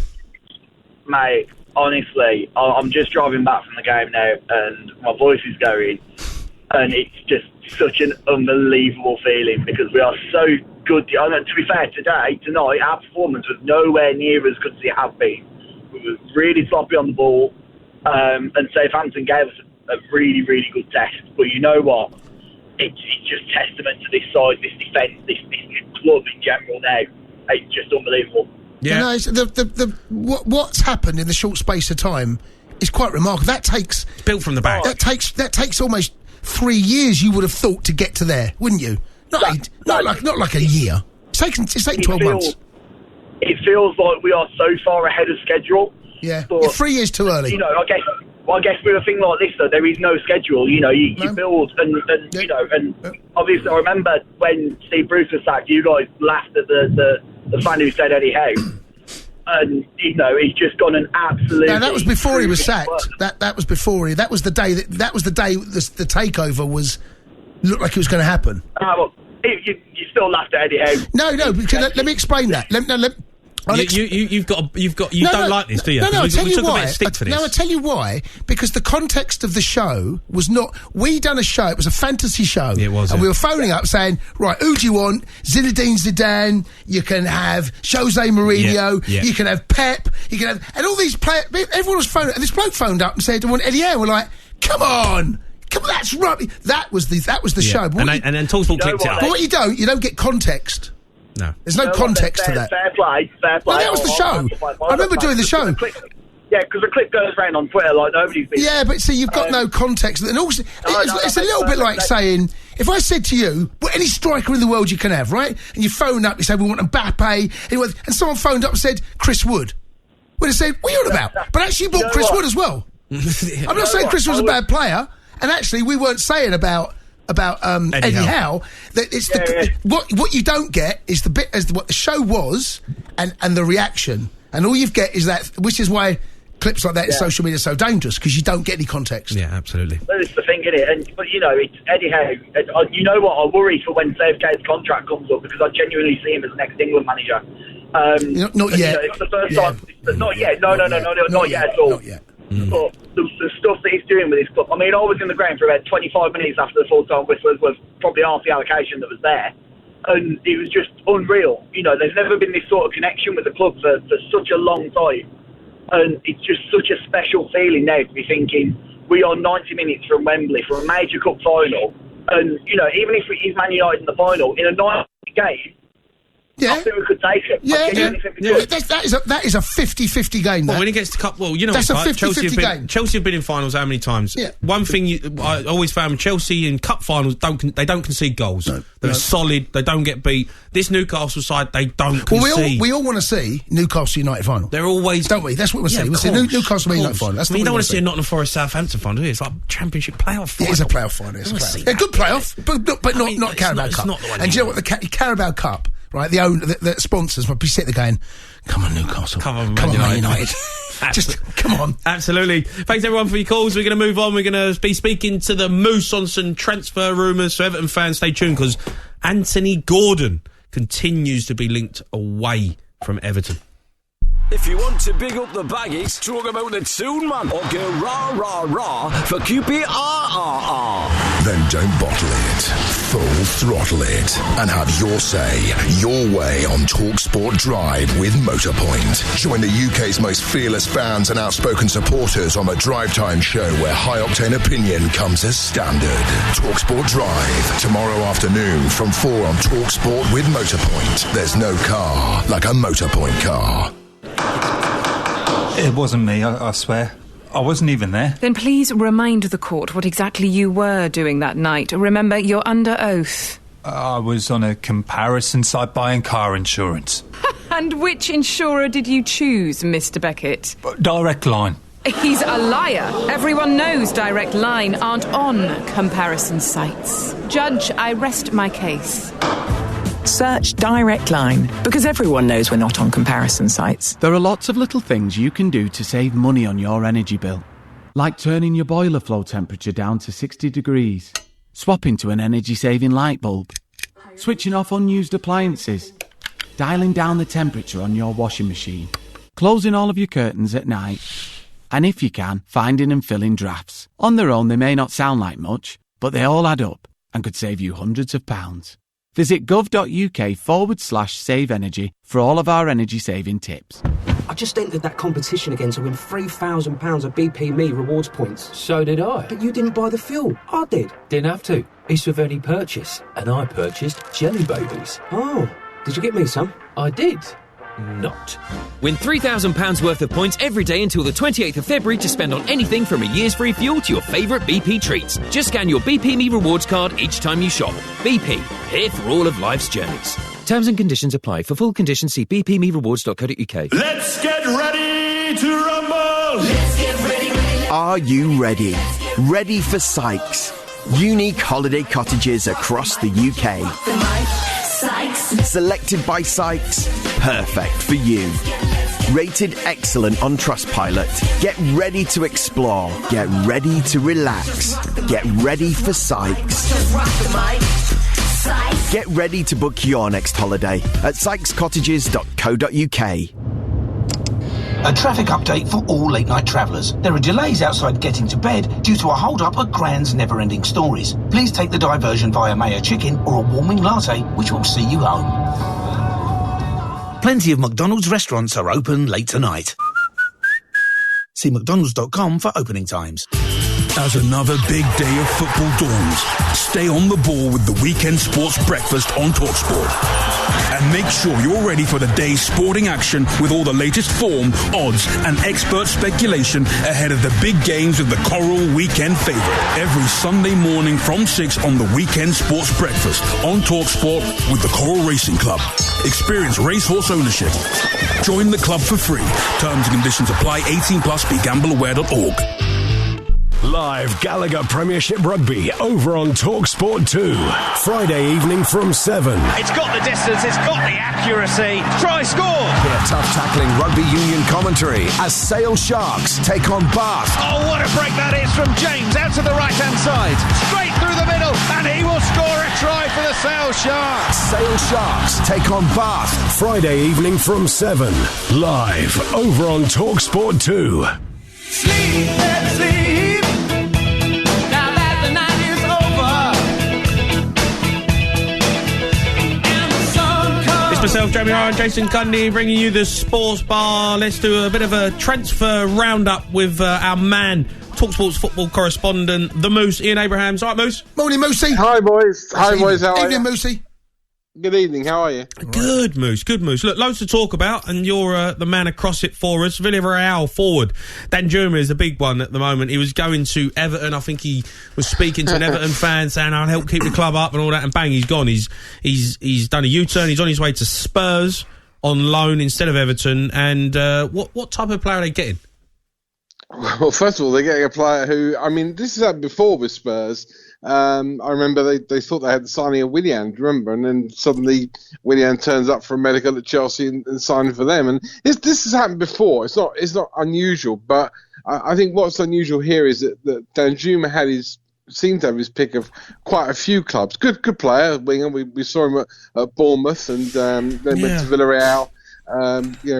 Mate, honestly, I'm just driving back from the game now, and my voice is going, and it's just such an unbelievable feeling, because we are so good. To be fair, tonight, our performance was nowhere near as good as it has been. We were really sloppy on the ball, and Southampton gave us a really, really good test. But you know what? It's just testament to this side, this defence, this club in general now. It's just unbelievable. Yeah. You know, what's happened in the short space of time is quite remarkable. That takes... It's built from the back. That takes almost 3 years, you would have thought, to get to there, wouldn't you? Not like a year. It's taken 12 months. It feels like we are so far ahead of schedule. Yeah, but, you're 3 years too early. You know, I guess with a thing like this, though, there is no schedule. You know, you build and you know, and obviously I remember when Steve Bruce was sacked, you guys laughed at the fan who said Eddie Howe. And, you know, he's just gone an absolute... No, that was before he was sacked. That was before he... That was the day the takeover looked like it was going to happen. Well, you still laughed at Eddie Howe. No, let me explain that. You don't like this, do you? No, I'll tell you why. I'll tell you why. Because the context of the show was not... We done a show, it was a fantasy show. It was. And we were phoning up saying, right, who do you want? Zinedine Zidane, you can have Jose Mourinho, you can have Pep, you can have... And all these players... Everyone was phoning... And this bloke phoned up and said, I want Eddie Howe. We're like, come on, that's rubbish. That was the show. And then TalkSport kicked it up. But what you don't get context. No. There's no context to that. Fair play. No, that was the show. I remember doing the show. Yeah, because the clip goes around on Twitter like nobody's been... Yeah, but see, you've got no context. And also, it's a little bit like saying, if I said to you, well, any striker in the world you can have, right? And you phone up, you say, we want Mbappe, and someone phoned up and said, Chris Wood. would have said, what are you on about? But actually you bought Chris Wood as well. I'm not saying Chris was a bad player, and actually we weren't saying about Eddie Howe. That it's what you don't get is the bit as what the show was and the reaction, and all you get is that, which is why clips like that in social media are so dangerous, because you don't get any context. Yeah, absolutely. That's the thing, isn't it? But you know, it's Eddie Howe. And you know what? I worry for when Southgate's contract comes up, because I genuinely see him as the next England manager. Not yet. You know, it's the first time. Not yet. No, not yet at all. Not yet. But the stuff that he's doing with his club. I mean, I was in the ground for about 25 minutes after the full-time whistle was probably half the allocation that was there. And it was just unreal. You know, there's never been this sort of connection with the club for such a long time. And it's just such a special feeling now to be thinking we are 90 minutes from Wembley for a major cup final. And, you know, even if it is Man United in the final, in a 90 game, I think we could take it. That is a 50-50 game. Well, when it gets to cup, you know, that's a like, 50-50 game. Chelsea have been in finals how many times? Yeah. One thing I always found with Chelsea in cup finals, they don't concede goals. They're solid. They don't get beat. This Newcastle side, they don't concede. We all want to see Newcastle United final. They're always, don't we? That's what we see. We see Newcastle United final. That's you don't want to see a Nottingham Forest Southampton final, do you? It's like Championship playoff final. It is a playoff final. It's a good playoff, but not Carabao Cup. And do you know what? The Carabao Cup. Right, the sponsors will be sitting there going, come on, Newcastle. Come on, Man United. Just, come on. Absolutely. Thanks, everyone, for your calls. We're going to move on. We're going to be speaking to the Moose on some transfer rumours. So, Everton fans, stay tuned, because Anthony Gordon continues to be linked away from Everton. If you want to big up the baggies, talk about the tune, man, or go rah, rah, rah for QPRRR. Then don't bottle it, full throttle it, and have your say, your way on TalkSport Drive with Motorpoint. Join the UK's most fearless fans and outspoken supporters on the Drive Time show, where high-octane opinion comes as standard. TalkSport Drive, tomorrow afternoon from 4 on TalkSport with Motorpoint. There's no car like a Motorpoint car. It wasn't me, I swear. I wasn't even there. Then please remind the court what exactly you were doing that night. Remember, you're under oath. I was on a comparison site buying car insurance. And which insurer did you choose, Mr. Beckett? Direct Line. He's a liar. Everyone knows Direct Line aren't on comparison sites. Judge, I rest my case. Search Direct Line, because everyone knows we're not on comparison sites. There are lots of little things you can do to save money on your energy bill. Like turning your boiler flow temperature down to 60 degrees, swapping to an energy-saving light bulb, switching off unused appliances, dialing down the temperature on your washing machine, closing all of your curtains at night, and if you can, finding and filling drafts. On their own, they may not sound like much, but they all add up and could save you hundreds of pounds. Visit gov.uk/save energy for all of our energy saving tips. I just entered that competition again to win £3,000 of BP Me rewards points. So did I. But you didn't buy the fuel. I did. Didn't have to. It's with any purchase. And I purchased Jelly Babies. Oh, did you get me some? I did. Not. Win £3,000 worth of points every day until the 28th of February to spend on anything from a year's free fuel to your favourite BP treats. Just scan your BP Me rewards card each time you shop. BP, here for all of life's journeys. Terms and conditions apply. For full conditions, see bpmerewards.co.uk. Let's get ready to rumble! Let's get ready. Are you ready? Ready for Sykes? Unique holiday cottages across the UK. Selected by Sykes, perfect for you. Rated excellent on Trustpilot. Get ready to explore. Get ready to relax. Get ready for Sykes. Get ready to book your next holiday at sykescottages.co.uk. A traffic update for all late-night travellers. There are delays outside getting to bed due to a hold-up at Grand's Never-Ending Stories. Please take the diversion via Mayo Chicken or a warming latte, which will see you home. Plenty of McDonald's restaurants are open late tonight. See mcdonalds.com for opening times. As another big day of football dawns, stay on the ball with the Weekend Sports Breakfast on TalkSport. And make sure you're ready for the day's sporting action with all the latest form, odds and expert speculation ahead of the big games of the Coral Weekend Favourite. Every Sunday morning from 6 on the Weekend Sports Breakfast on TalkSport with the Coral Racing Club. Experience racehorse ownership. Join the club for free. Terms and conditions apply. 18+. BeGambleAware.org. Live Gallagher Premiership Rugby over on TalkSport 2. Friday evening from 7. It's got the distance, it's got the accuracy. Try, score! Hear tough tackling rugby union commentary as Sale Sharks take on Bath. Oh, what a break that is from James out to the right-hand side. Straight through the middle, and he will score a try for the Sale Sharks. Sale Sharks take on Bath. Friday evening from 7. Live over on TalkSport 2. Sleep, sleep. Myself, Jamie Ryan, Jason Cundy, bringing you the Sports Bar. Let's do a bit of a transfer roundup with our man, TalkSport's football correspondent, the Moose, Ian Abrahams. All right, Moose? Morning, Moosey. Hi, boys. How are you? Evening, Moosey. Good evening. How are you? Good, Moose. Good, Moose. Look, loads to talk about, and you're the man across it for us. Villarreal forward. Dan Juma is the big one at the moment. He was going to Everton. I think he was speaking to an Everton fan saying, I'll help keep the club up and all that, and bang, he's gone. He's done a U-turn. He's on his way to Spurs on loan instead of Everton. And what type of player are they getting? Well, first of all, they're getting a player who, I mean, this has happened before with Spurs. I remember they thought they had the signing of Willian, remember? And then suddenly Willian turns up for a medical at Chelsea and signing for them. And this has happened before. It's not unusual, but I think what's unusual here is that Danjuma seemed to have his pick of quite a few clubs. Good player, winger. We saw him at Bournemouth, and then went to Villarreal.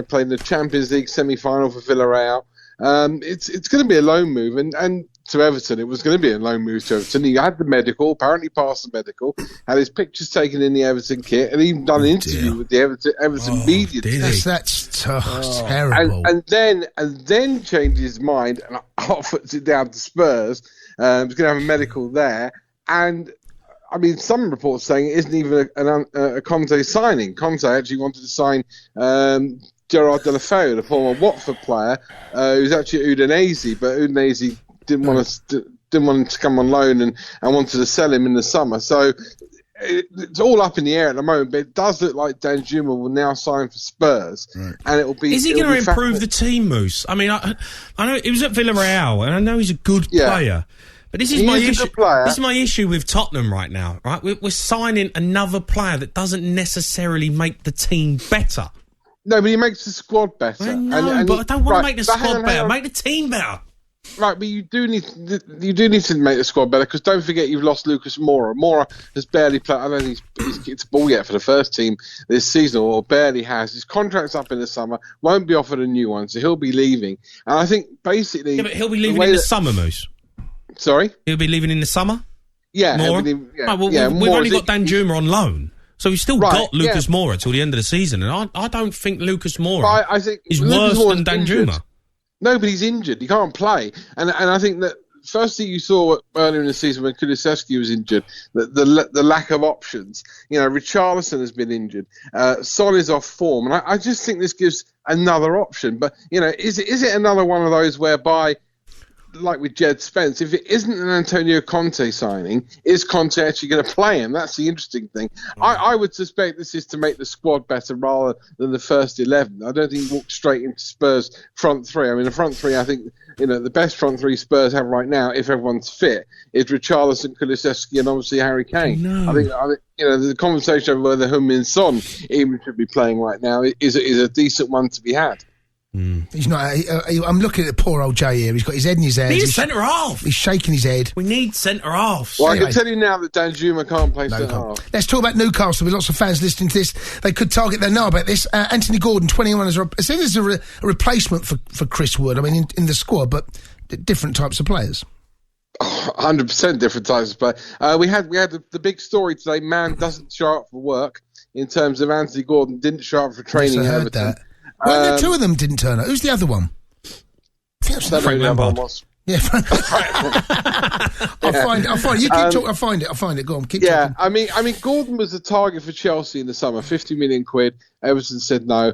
Played in the Champions League semi-final for Villarreal. It's going to be a loan move, and to Everton, it was going to be a loan move to Everton. He had the medical, apparently passed the medical, had his pictures taken in the Everton kit, and even done an interview with the Everton media team. That's terrible. And then changed his mind and offers it down to Spurs. He's going to have a medical there, and I mean, some reports saying it isn't even a Conte signing. Conte actually wanted to sign Gerard Deulofeu, the former Watford player, who's actually at Udinese, but Udinese didn't want to come on loan and wanted to sell him in the summer. So it's all up in the air at the moment, but it does look like Danjuma will now sign for Spurs, and it will be. Is he going to improve the team, Moose? I mean, I know he was at Villarreal, and I know he's a good player. But this is my issue. This is my issue with Tottenham right now. Right, we're signing another player that doesn't necessarily make the team better. No, but he makes the squad better. I know, but I don't want to make the squad better. Make the team better. Right, but you do need to make the squad better, because don't forget you've lost Lucas Moura. Moura has barely played. I don't think he's kicked a ball yet for the first team this season, or barely has. His contract's up in the summer, won't be offered a new one, so he'll be leaving. And I think basically, but he'll be leaving in the summer, Moose. Sorry, he'll be leaving in the summer. Yeah, we've only got Danjuma on loan. So we've still got Lucas Moura till the end of the season, and I don't think Lucas Moura is worse than Danjuma. No, but he's injured. He can't play. And I think that firstly you saw earlier in the season when Kulusevski was injured, the lack of options. Richarlison has been injured. Son is off form. And I just think this gives another option. But, is it another one of those whereby, like with Jed Spence, if it isn't an Antonio Conte signing, is Conte actually going to play him? That's the interesting thing. I would suspect this is to make the squad better rather than the first 11. I don't think he walked straight into Spurs' front three. I mean, the front three, I think, the best front three Spurs have right now, if everyone's fit, is Richarlison, Kulusevski, and obviously Harry Kane. I think the conversation over whether Heung-min Son even should be playing right now is a decent one to be had. He's not. I'm looking at the poor old Jay here. He's got his head in his hands. He's centre half. He's shaking his head. We need centre halves. Well, anyway, I can tell you now that Danjuma can't play centre half. Let's talk about Newcastle. With lots of fans listening to this, they could target. They know about this. Anthony Gordon, 21, as a replacement for Chris Wood. I mean, in the squad, but different types of players. 100% different types of players. We had the big story today. Man doesn't show up for work. In terms of Anthony Gordon, didn't show up for training. I heard Everton. that. Well, the two of them didn't turn up. Who's the other one? I think Frank Lampard. Yeah, I'll find it. You keep talking. I'll find it. Go on, keep talking. I mean, Gordon was a target for Chelsea in the summer, 50 million quid. Everton said no.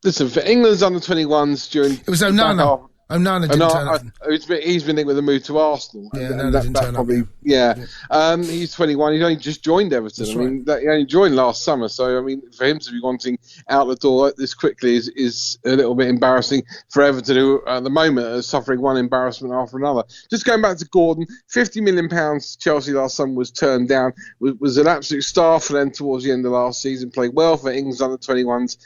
Listen, for England's under-21s during... It was Onana. Onana didn't turn up. He's been linked with a move to Arsenal. Yeah, and that didn't turn probably, up. Yeah. He's 21. He's only just joined Everton. That's he only joined last summer. So, I mean, for him to be wanting out the door this quickly is a little bit embarrassing for Everton, who at the moment are suffering one embarrassment after another. Just going back to Gordon, £50 million Chelsea last summer was turned down. Was an absolute star for them towards the end of last season. Played well for England's under-21s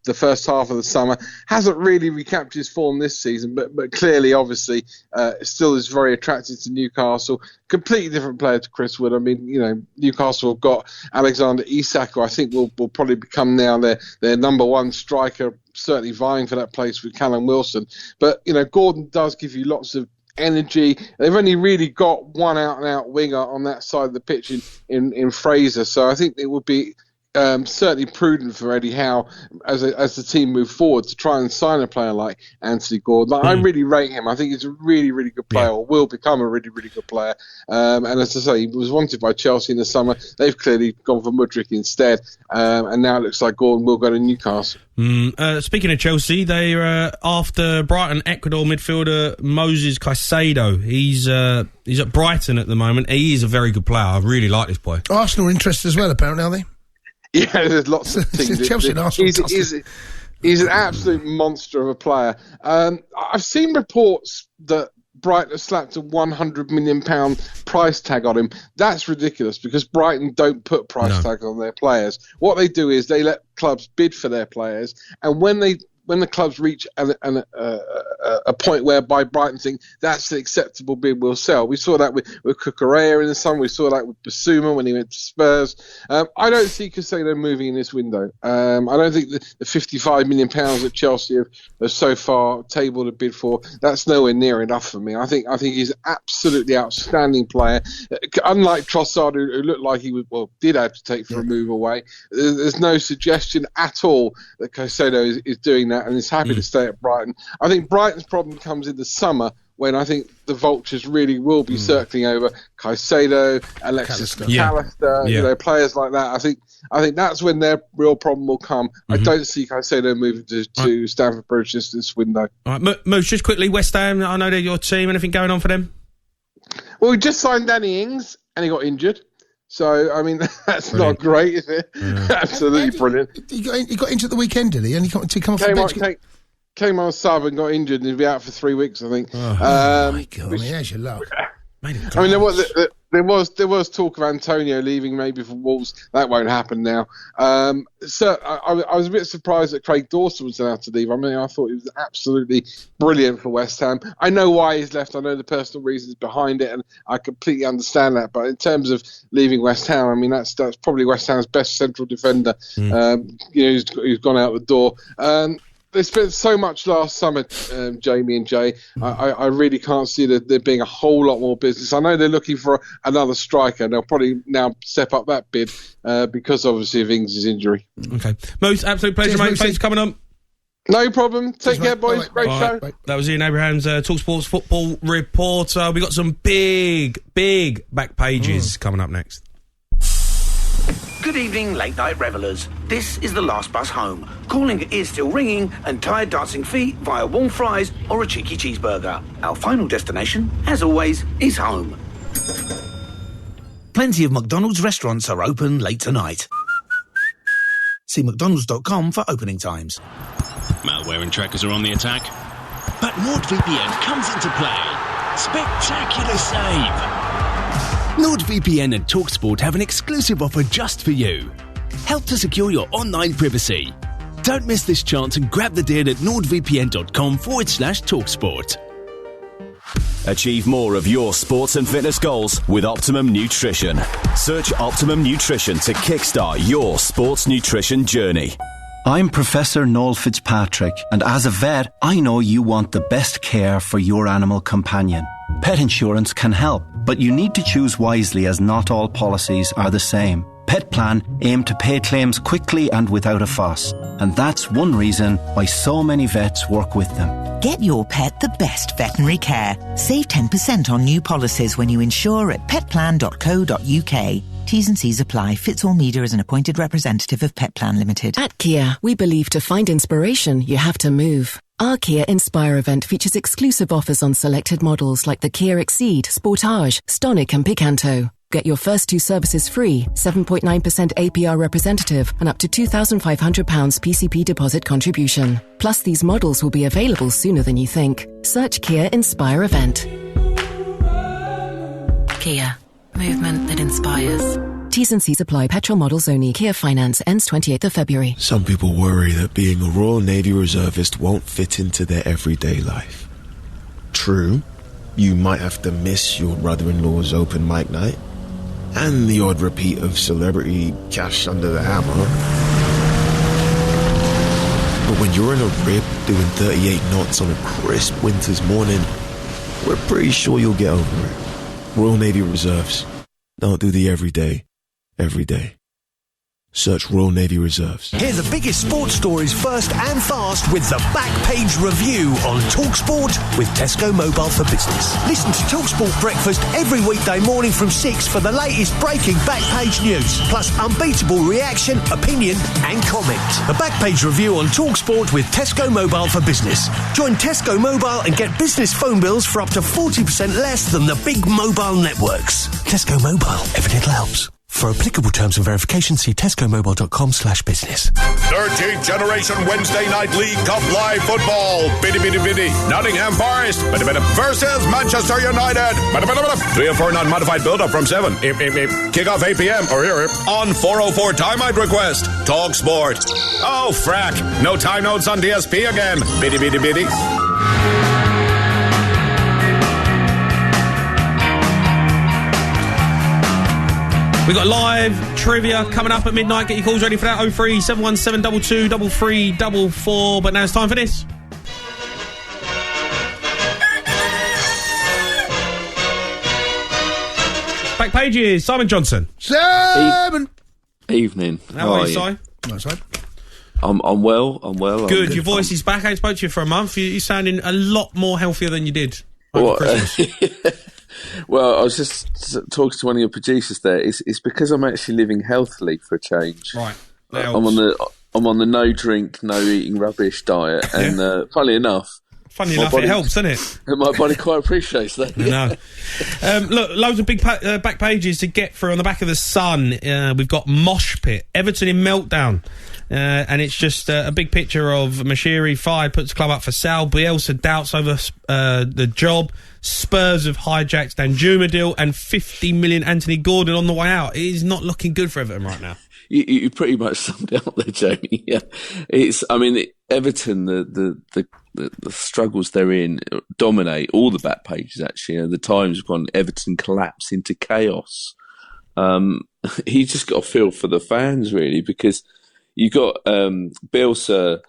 the first half of the summer. Hasn't really recaptured his form this season. But clearly, obviously, still is very attracted to Newcastle. Completely different player to Chris Wood. I mean, Newcastle have got Alexander Isak, who I think will probably become now their number one striker, certainly vying for that place with Callum Wilson. But, Gordon does give you lots of energy. They've only really got one out-and-out winger on that side of the pitch in Fraser. So I think it would be... certainly prudent for Eddie Howe as the team move forward to try and sign a player like Anthony Gordon. I really rate him. I think he's a really, really good player, or will become a really, really good player. And as I say, he was wanted by Chelsea in the summer. They've clearly gone for Mudryk instead, and now it looks like Gordon will go to Newcastle. Speaking of Chelsea, they're after Brighton Ecuador midfielder Moses Caicedo. He's at Brighton at the moment. He is a very good player. I really like this boy. Arsenal interested as well, apparently, are they? Yeah, there's lots of things. Chelsea and Arsenal. He's an absolute monster of a player. I've seen reports that Brighton have slapped a £100 million price tag on him. That's ridiculous because Brighton don't put price tags on their players. What they do is they let clubs bid for their players, and when the clubs reach a point whereby Brighton think that's an acceptable bid, we'll sell. We saw that with Cucurella in the summer. We saw that with Basuma when he went to Spurs. I don't see Caicedo moving in this window. I don't think the £55 million that Chelsea have so far tabled a bid for, that's nowhere near enough for me. I think he's an absolutely outstanding player. Unlike Trossard, who looked like he did have to take for a move away, there's no suggestion at all that Caicedo is doing that and is happy to stay at Brighton. I think Brighton's problem comes in the summer when I think the vultures really will be circling over Caicedo, Alexis McAllister, players like that. I think that's when their real problem will come. I don't see Caicedo moving to Stamford Bridge this window. All right, Moose, just quickly, West Ham, I know they're your team. Anything going on for them? Well, we just signed Danny Ings and he got injured. So, I mean, that's not great, is it? Absolutely brilliant. He got into the weekend, did he? And he come off the bench? Came on sub and got injured and he'll be out for 3 weeks, I think. My God, there's your luck. I mean, there was talk of Antonio leaving maybe for Wolves. That won't happen now. So I was a bit surprised that Craig Dawson was allowed to leave. I mean, I thought he was absolutely brilliant for West Ham. I know why he's left. I know the personal reasons behind it, and I completely understand that. But in terms of leaving West Ham, I mean, that's probably West Ham's best central defender. Who's gone out the door. They spent so much last summer, Jamie and Jay. I really can't see there being a whole lot more business. I know they're looking for another striker, and they'll probably now step up that bid because, obviously, of Ings' injury. Okay. Moose, absolute pleasure, mate. Thanks for coming on. No problem. Take care, boys. Great show. Right. That was Ian Abraham's TalkSport's football reporter. We got some big back pages coming up next. Good evening, late-night revellers. This is the last bus home. Calling is still ringing and tired dancing feet via warm fries or a cheeky cheeseburger. Our final destination, as always, is home. Plenty of McDonald's restaurants are open late tonight. See mcdonalds.com for opening times. Malware and trackers are on the attack. But NordVPN comes into play. Spectacular save! NordVPN and TalkSport have an exclusive offer just for you. Help to secure your online privacy. Don't miss this chance and grab the deal at nordvpn.com/TalkSport. Achieve more of your sports and fitness goals with Optimum Nutrition. Search Optimum Nutrition to kickstart your sports nutrition journey. I'm Professor Noel Fitzpatrick, and as a vet, I know you want the best care for your animal companion. Pet insurance can help. But you need to choose wisely, as not all policies are the same. PetPlan aim to pay claims quickly and without a fuss. And that's one reason why so many vets work with them. Get your pet the best veterinary care. Save 10% on new policies when you insure at petplan.co.uk. T's and C's apply. Fits all media as an appointed representative of PetPlan Limited. At Kia, we believe to find inspiration, you have to move. Our Kia Inspire event features exclusive offers on selected models like the Kia Exceed, Sportage, Stonic and Picanto. Get your first 2 services free, 7.9% APR representative and up to £2,500 PCP deposit contribution. Plus, these models will be available sooner than you think. Search Kia Inspire event. Kia. Movement that inspires. T's and C's apply. Petrol models only. Kia Finance ends 28th of February. Some people worry that being a Royal Navy reservist won't fit into their everyday life. True, you might have to miss your brother-in-law's open mic night and the odd repeat of Celebrity Cash Under the Hammer. But when you're in a rib doing 38 knots on a crisp winter's morning, we're pretty sure you'll get over it. Royal Navy Reserves. Don't do the everyday. Search Royal Navy Reserves. Hear the biggest sports stories first and fast with the Back Page Review on TalkSport with Tesco Mobile for Business. Listen to TalkSport Breakfast every weekday morning from 6 for the latest breaking Back Page news, plus unbeatable reaction, opinion and comment. The Back Page Review on TalkSport with Tesco Mobile for Business. Join Tesco Mobile and get business phone bills for up to 40% less than the big mobile networks. Tesco Mobile. Every little helps. For applicable terms and verification, see tescomobile.com/business. 13th generation Wednesday night League Cup live football. Biddy. Nottingham Forest. Versus Manchester United. 3 or 4 non-modified build-up from 7. Kick-off 8 p.m. or on 4:04 time I'd request. Talk Sport. Oh, frack. No time notes on DSP again. Biddy. We've got live trivia coming up at midnight. Get your calls ready for that. 03717 22 3344. But now it's time for this. Back pages. Simon Johnson. Simon. Evening. How are you, Si? Nice, right? I'm well. Good. Your voice is back. I ain't spoke to you for a month. You're sounding a lot more healthier than you did over Christmas. Well, I was just talking to one of your producers there. It's because I'm actually living healthily for a change. Right. I'm on the no drink, no eating rubbish diet, and funnily enough, it helps, doesn't it? My body quite appreciates that. Look, loads of big back pages to get through on the back of the Sun. We've got Mosh Pit, Everton in meltdown. And it's just a big picture of Mashiri fired, puts the club up for sale. Bielsa doubts over the job. Spurs have hijacked Danjuma deal, and 50 million Anthony Gordon on the way out. It is not looking good for Everton right now. You pretty much summed it up there, Jamie. Yeah, Everton, the struggles they're in dominate all the back pages. Actually, the Times have gone Everton collapse into chaos. You just got a feel for the fans really, because you got Bielsa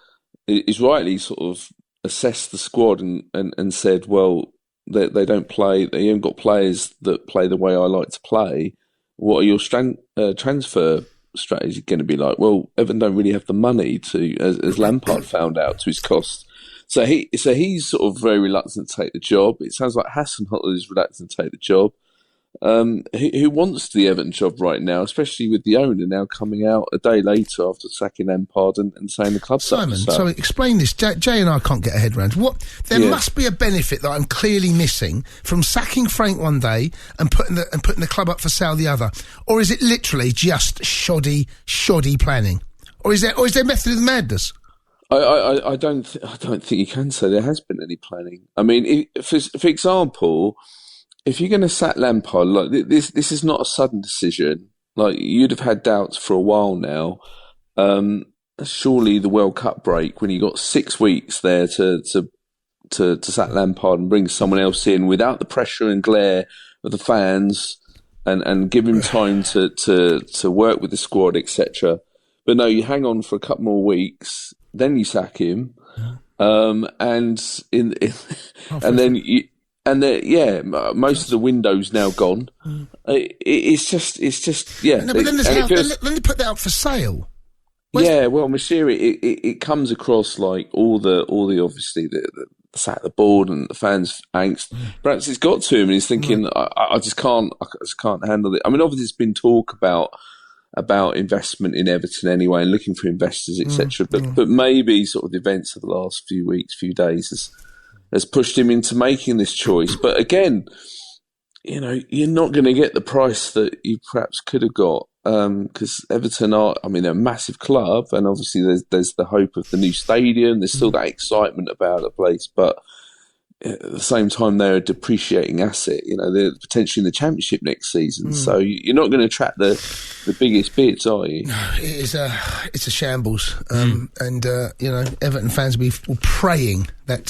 is rightly sort of assessed the squad and said, well, they don't play. They haven't got players that play the way I like to play. What are your transfer strategy going to be like? Well, Everton don't really have the money to, as Lampard found out to his cost. So he's sort of very reluctant to take the job. It sounds like Hasenhüttl is reluctant to take the job. Who wants the Everton job right now, especially with the owner now coming out a day later after sacking Lampard and saying the club's Simon, so explain this. Jay and I can't get a head around. There must be a benefit that I'm clearly missing from sacking Frank one day and putting the club up for sale the other, or is it literally just shoddy planning, or is there method of the madness? I don't think you can say there has been any planning. I mean, for example, if you're going to sack Lampard, like this is not a sudden decision. Like, you'd have had doubts for a while now. Surely the World Cup break, when you got 6 weeks there to sack Lampard and bring someone else in without the pressure and glare of the fans, and give him time to work with the squad, etc. But no, you hang on for a couple more weeks, then you sack him, and then most of the windows now gone. It's just yeah. No, but then they put that up for sale. Well, Mashiri, it comes across like all the obviously the sat at the board and the fans' angst. Perhaps it's got to him, and he's thinking, I just can't handle it. I mean, obviously, there's been talk about investment in Everton anyway, and looking for investors, etc. But maybe sort of the events of the last few weeks, few days has pushed him into making this choice. But again, you're not going to get the price that you perhaps could have got. Because Everton they're a massive club, and obviously there's the hope of the new stadium. There's still that excitement about the place, but at the same time, they're a depreciating asset. They're potentially in the Championship next season, so you're not going to attract the biggest bids, are you? No, it's a shambles, and Everton fans will be praying that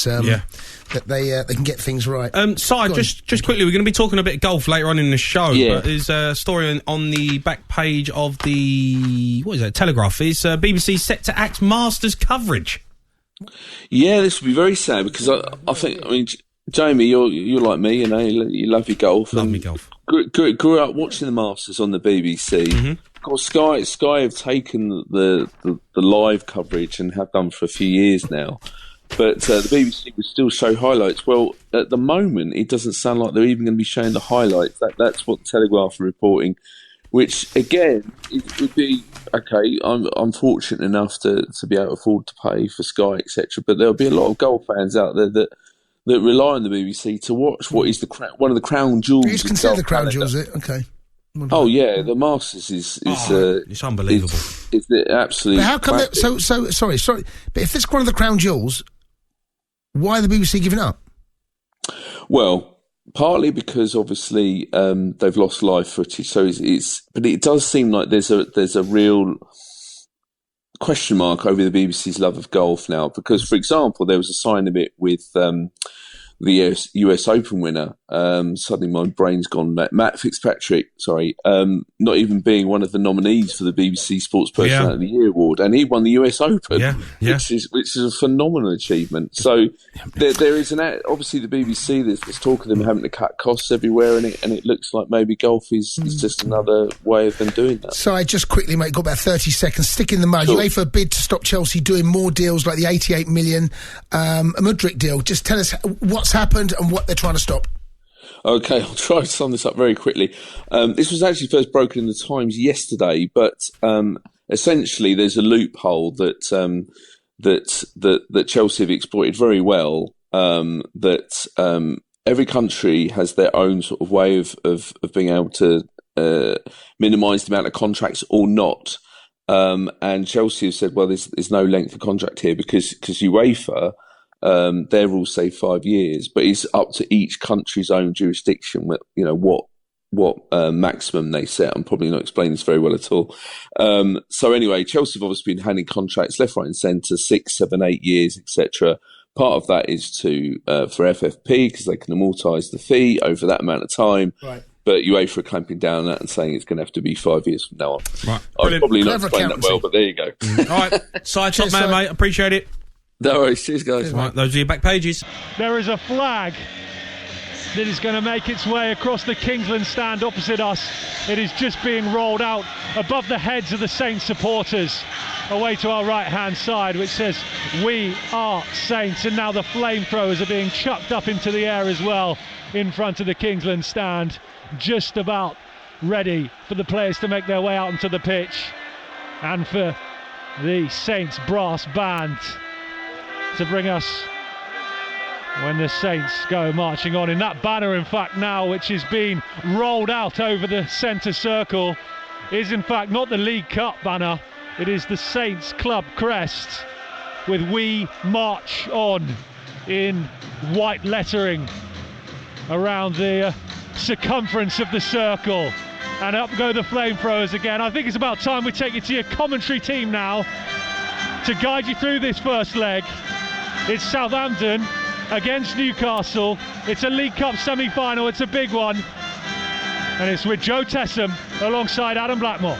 that they can get things right. Just quickly, we're going to be talking a bit of golf later on in the show. Yeah. But there's a story on the back page of the Telegraph. Is BBC set to axe Masters coverage? Yeah, this would be very sad because I think, Jamie, you're like me, you love your golf. Love me golf. Grew up watching the Masters on the BBC. Mm-hmm. Of course, Sky have taken the live coverage and have done for a few years now. But the BBC would still show highlights. Well, at the moment, it doesn't sound like they're even going to be showing the highlights. That's what the Telegraph are reporting. Which again, it would be okay. I'm fortunate enough to be able to afford to pay for Sky, etc. But there'll be a lot of golf fans out there that rely on the BBC to watch what is one of the crown jewels. You consider the crown jewels, it okay? Oh yeah, the Masters is it's unbelievable. It's absolutely. But how come? So sorry. But if it's one of the crown jewels, why are the BBC giving up? Well. Partly because obviously they've lost live footage, so but it does seem like there's a real question mark over the BBC's love of golf now. Because, for example, there was a sign of it with the US Open winner. Suddenly, my brain's gone. Matt Fitzpatrick, not even being one of the nominees for the BBC Sports Personality of the Year award, and he won the US Open, which is a phenomenal achievement. So there is obviously the BBC. There's talk of them having to cut costs everywhere, and it looks like maybe golf is just another way of them doing that. So I just quickly, mate, got about 30 seconds. Stick in the mud. Sure. UEFA bid to stop Chelsea doing more deals like the 88 million Mudryk deal. Just tell us what's happened and what they're trying to stop. Okay, I'll try to sum this up very quickly. This was actually first broken in the Times yesterday, but essentially there's a loophole that Chelsea have exploited very well. That every country has their own sort of way of being able to minimise the amount of contracts or not. And Chelsea have said, well, there's no length of contract here because UEFA. Their rules say 5 years, but it's up to each country's own jurisdiction. What maximum they set. I'm probably not explaining this very well at all. So anyway, Chelsea have obviously been handing contracts left, right, and centre, 6, 7, 8 years, etc. Part of that is for FFP because they can amortise the fee over that amount of time. Right. But UEFA are clamping down on that and saying it's going to have to be 5 years from now on. Right. I've probably not explained that well, but there you go. All right, side top man, mate. Appreciate it. No worries, cheers guys. Right, those are your back pages. There is a flag that is going to make its way across the Kingsland stand opposite us. It is just being rolled out above the heads of the Saints supporters away to our right hand side, which says "We are Saints," and now the flamethrowers are being chucked up into the air as well in front of the Kingsland stand, just about ready for the players to make their way out onto the pitch and for the Saints brass band to bring us when the Saints go marching on. In that banner, in fact, now, which is being rolled out over the centre circle, is in fact not the League Cup banner, it is the Saints club crest with "We March On" in white lettering around the circumference of the circle. And up go the flamethrowers again. I think it's about time we take you to your commentary team now to guide you through this first leg. It's Southampton against Newcastle. It's a League Cup semi-final. It's a big one. And it's with Joe Tessam alongside Adam Blackmore.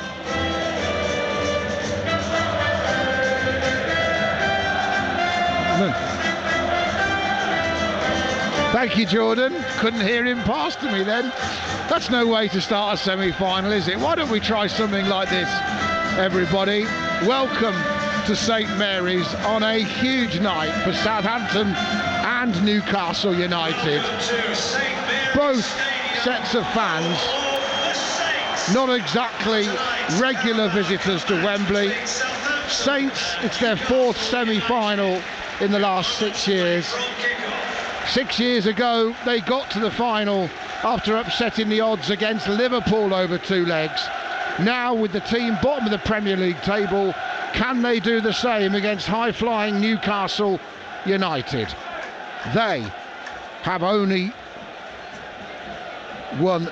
Thank you, Jordan. Couldn't hear him past me then. That's no way to start a semi-final, is it? Why don't we try something like this, everybody? Welcome to St Mary's on a huge night for Southampton and Newcastle United. Both sets of fans, not exactly regular visitors to Wembley. Saints, it's their fourth semi-final in the last 6 years. 6 years ago, they got to the final after upsetting the odds against Liverpool over 2 legs. Now, with the team bottom of the Premier League table, can they do the same against high-flying Newcastle United? They have only won,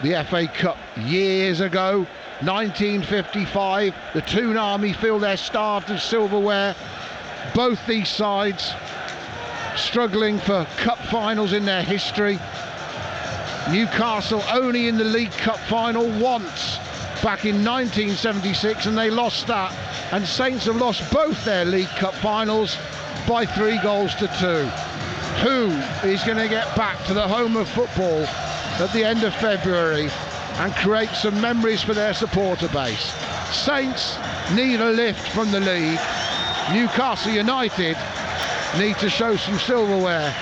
the FA Cup years ago, 1955. The Toon Army feel they're starved of silverware. Both these sides struggling for cup finals in their history. Newcastle only in the League Cup final once back in 1976, and they lost that. And Saints have lost both their League Cup finals by 3 goals to 2. Who is going to get back to the home of football at the end of February and create some memories for their supporter base? Saints need a lift from the league. Newcastle United need to show some silverware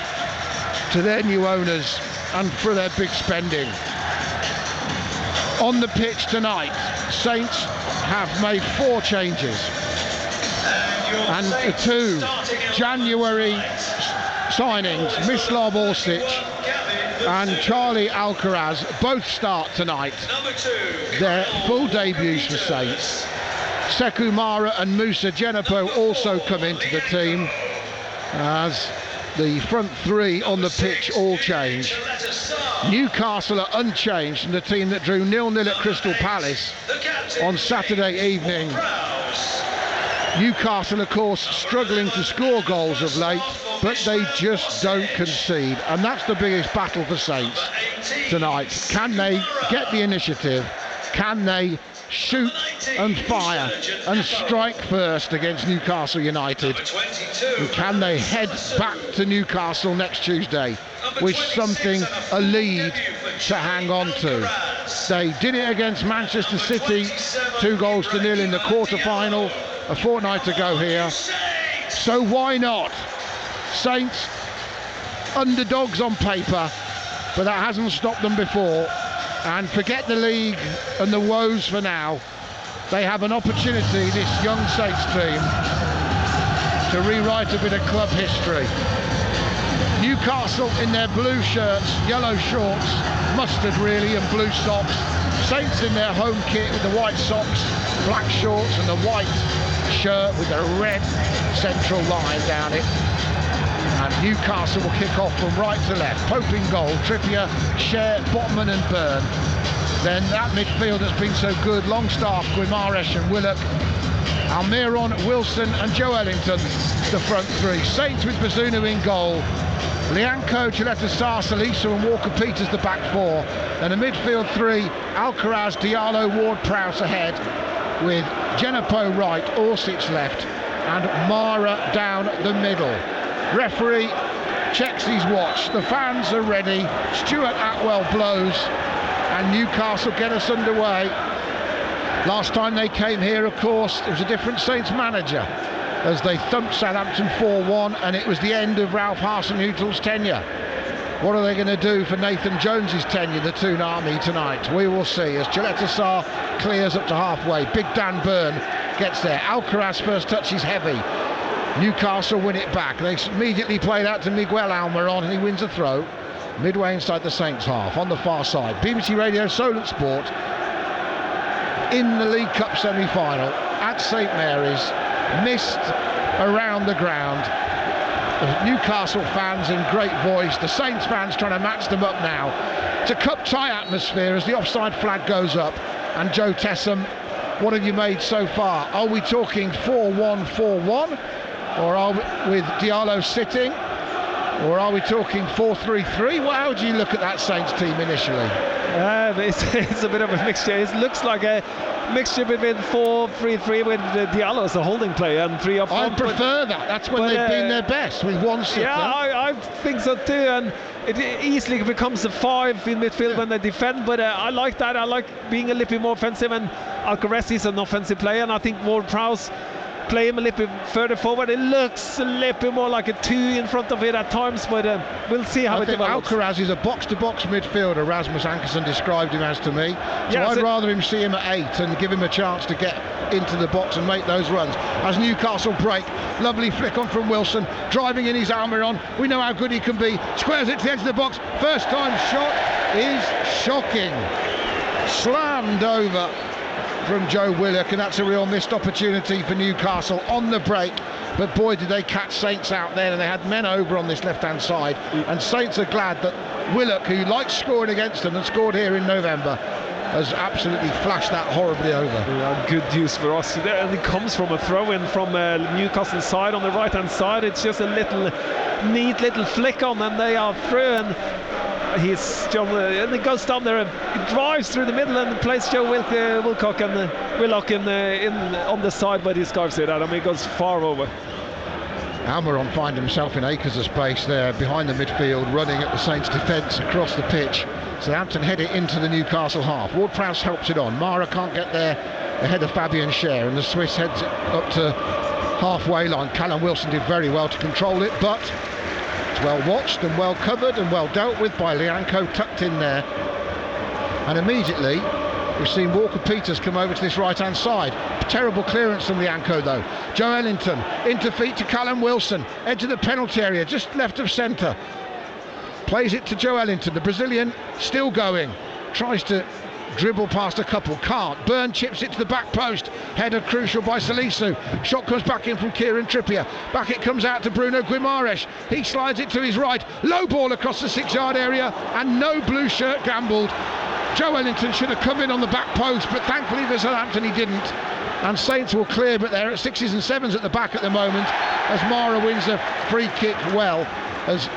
to their new owners and for their big spending. On the pitch tonight, Saints have made 4 changes, and the 2 January signings, Mislav Orsic and Charlie Alcaraz, both start tonight. Their full debuts for Saints. Sekou Mara and Moussa Djenepo also come into the team, as the front 3 on the pitch all change. Newcastle are unchanged from the team that drew 0-0 at Crystal Palace on Saturday evening. Newcastle, of course, struggling to score goals of late, but they just don't concede, and that's the biggest battle for Saints tonight. Can they get the initiative? Can they shoot and fire and strike first against Newcastle United? And can they head back to Newcastle next Tuesday with something, a lead to hang on to? They did it against Manchester City, 2-0 in the quarter-final a fortnight ago here. So why not? Saints, underdogs on paper, but that hasn't stopped them before. And forget the league and the woes for now. They have an opportunity, this young Saints team, to rewrite a bit of club history. Newcastle in their blue shirts, yellow shorts, mustard really, and blue socks. Saints in their home kit with the white socks, black shorts and the white shirt with a red central line down it. And Newcastle will kick off from right to left. Pope in goal, Trippier, Cher, Botman and Byrne. Then that midfield that's been so good, Longstaff, Guimaraes and Willock. Almiron, Wilson and Joe Ellington, the front 3. Saints with Bazunu in goal. Lianco, Gilletta, Sarr, Salisu and Walker-Peters the back 4. And a midfield 3, Alcaraz, Diallo, Ward-Prowse ahead, with Djenepo right, Orsic left and Mara down the middle. Referee checks his watch. The fans are ready. Stuart Atwell blows and Newcastle get us underway. Last time they came here, of course, it was a different Saints manager as they thumped Southampton 4-1, and it was the end of Ralph Hasenhüttl's tenure. What are they going to do for Nathan Jones's tenure, the Toon Army, tonight? We will see as Gilletta Sarr clears up to halfway. Big Dan Byrne gets there. Alcaraz first touch is heavy. Newcastle win it back. They immediately played out to Miguel Almiron and he wins a throw. Midway inside the Saints half on the far side. BBC Radio Solent Sport in the League Cup semi-final at St Mary's. Mist around the ground. The Newcastle fans in great voice. The Saints fans trying to match them up now. It's a cup tie atmosphere as the offside flag goes up. And Joe Tessam, what have you made so far? Are we talking 4-1, 4-1? Or are we, with Diallo sitting? Or are we talking 4-3-3? Well, how do you look at that Saints team initially? It's a bit of a mixture. It looks like a mixture between 4-3-3 with Diallo as a holding player and 3 up front. I prefer that. That's when they've been their best, with one sitter. Yeah, I think so too, and it easily becomes a 5 in midfield when they defend, but I like that. I like being a little bit more offensive, and Alcaraz is an offensive player, and I think Ward-Prowse play him a little bit further forward. It looks a little bit more like a 2 in front of it at times, but we'll see how it develops. Alcaraz is a box-to-box midfielder, Rasmus Ankersen described him as to me. So I'd rather him see him at 8 and give him a chance to get into the box and make those runs. As Newcastle break, lovely flick on from Wilson, driving in his Almiron. We know how good he can be. Squares it to the edge of the box. First time shot is shocking. Slammed over from Joe Willock, and that's a real missed opportunity for Newcastle on the break. But boy, did they catch Saints out there, and they had men over on this left-hand side. And Saints are glad that Willock, who likes scoring against them and scored here in November, has absolutely flashed that horribly over. Yeah, good news for us. And it comes from a throw-in from Newcastle side on the right-hand side. It's just a neat little flick on, and they are through. And and it goes down there and it drives through the middle and plays Joe Willock on the side, but he scarves it out. I mean, it goes far over. Almiron finds himself in acres of space there behind the midfield, running at the Saints' defence across the pitch. Southampton head it into the Newcastle half. Ward-Prowse helps it on. Mara can't get there ahead of Fabian Schär, and the Swiss heads it up to halfway line. Callum Wilson did very well to control it, but it's well watched and well covered and well dealt with by Lianco, tucked in there. And immediately we've seen Walker-Peters come over to this right-hand side. Terrible clearance from Lianco though. Joe Ellington into feet to Callum Wilson, edge of the penalty area, just left of centre. Plays it to Joe Ellington, the Brazilian still going. Tries to dribble past a couple, can't. Byrne chips it to the back post. Header crucial by Salisu. Shot comes back in from Kieran Trippier. Back it comes out to Bruno Guimaraes. He slides it to his right. Low ball across the 6-yard area, and no blue shirt gambled. Joe Ellington should have come in on the back post, but thankfully for Southampton he didn't. And Saints will clear, but they're at 6s and 7s at the back at the moment, as Mara wins a free kick well, as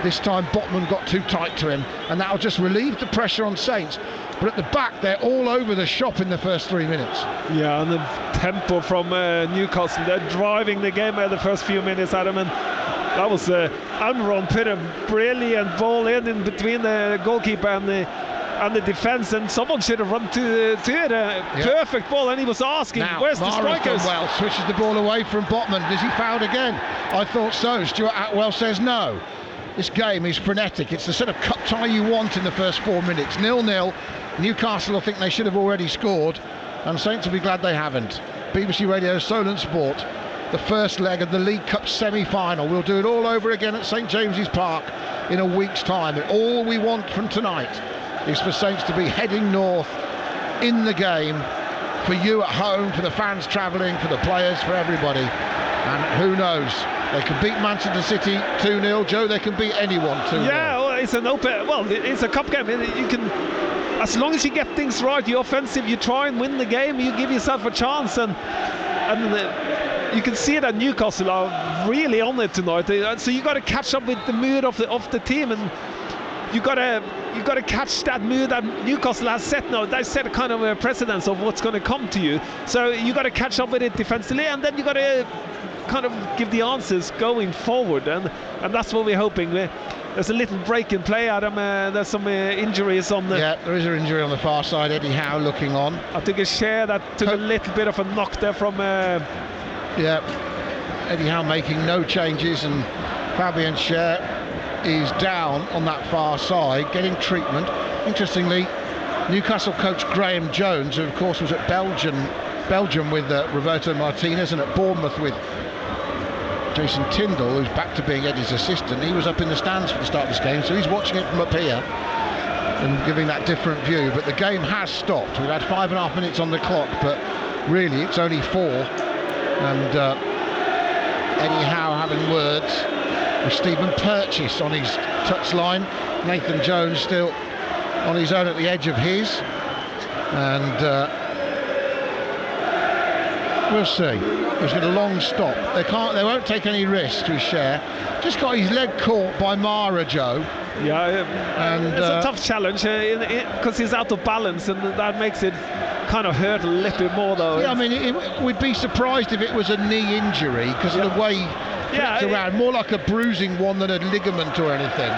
this time Botman got too tight to him, and that'll just relieve the pressure on Saints. But at the back, they're all over the shop in the first 3 minutes. Yeah, and the tempo from Newcastle, they're driving the game out the first few minutes, Adam, and that was Almiron put a brilliant ball in between the goalkeeper and the defence, and someone should have run to it. Perfect ball, and he was asking, now, where's the strikers? Well, switches the ball away from Botman. Does he foul again? I thought so. Stuart Atwell says no. This game is frenetic. It's the sort of cup tie you want in the first 4 minutes. 0-0. Newcastle, I think they should have already scored, and Saints will be glad they haven't. BBC Radio Solent Sport, the first leg of the League Cup semi-final. We'll do it all over again at St James's Park in a week's time. And all we want from tonight is for Saints to be heading north in the game, for you at home, for the fans travelling, for the players, for everybody. And who knows, they can beat Manchester City 2-0. Joe, they can beat anyone 2-0. Yeah, well, it's a cup game. You can, as long as you get things right, you're offensive, you try and win the game, you give yourself a chance, and you can see that Newcastle are really on it tonight. So you got to catch up with the mood of the team, and you got to catch that mood that Newcastle has set now. They set a kind of a precedence of what's going to come to you. So you got to catch up with it defensively, and then you got to kind of give the answers going forward, and that's what we're hoping. There's a little break in play, Adam. There's some injuries on the... Yeah, there is an injury on the far side. Eddie Howe looking on. I think it's Schär that took a little bit of a knock there from... Yeah, Eddie Howe making no changes, and Fabian Schär is down on that far side, getting treatment. Interestingly, Newcastle coach Graham Jones, who of course was at Belgium with Roberto Martinez, and at Bournemouth with Jason Tyndall, who's back to being Eddie's assistant. He was up in the stands for the start of this game, so he's watching it from up here and giving that different view. But the game has stopped. We've had 5.5 minutes on the clock, but really it's only 4. And Eddie Howe having words with Stephen Purchase on his touchline. Nathan Jones still on his own at the edge of his. And We'll see. He's got a long stop. They won't take any risks with Cher. Just got his leg caught by Mara, Joe. Yeah, and it's a tough challenge because he's out of balance, and that makes it kind of hurt a little bit more, though. Yeah, I mean, we'd be surprised if it was a knee injury because of the way he flipped around. More like a bruising one than a ligament or anything.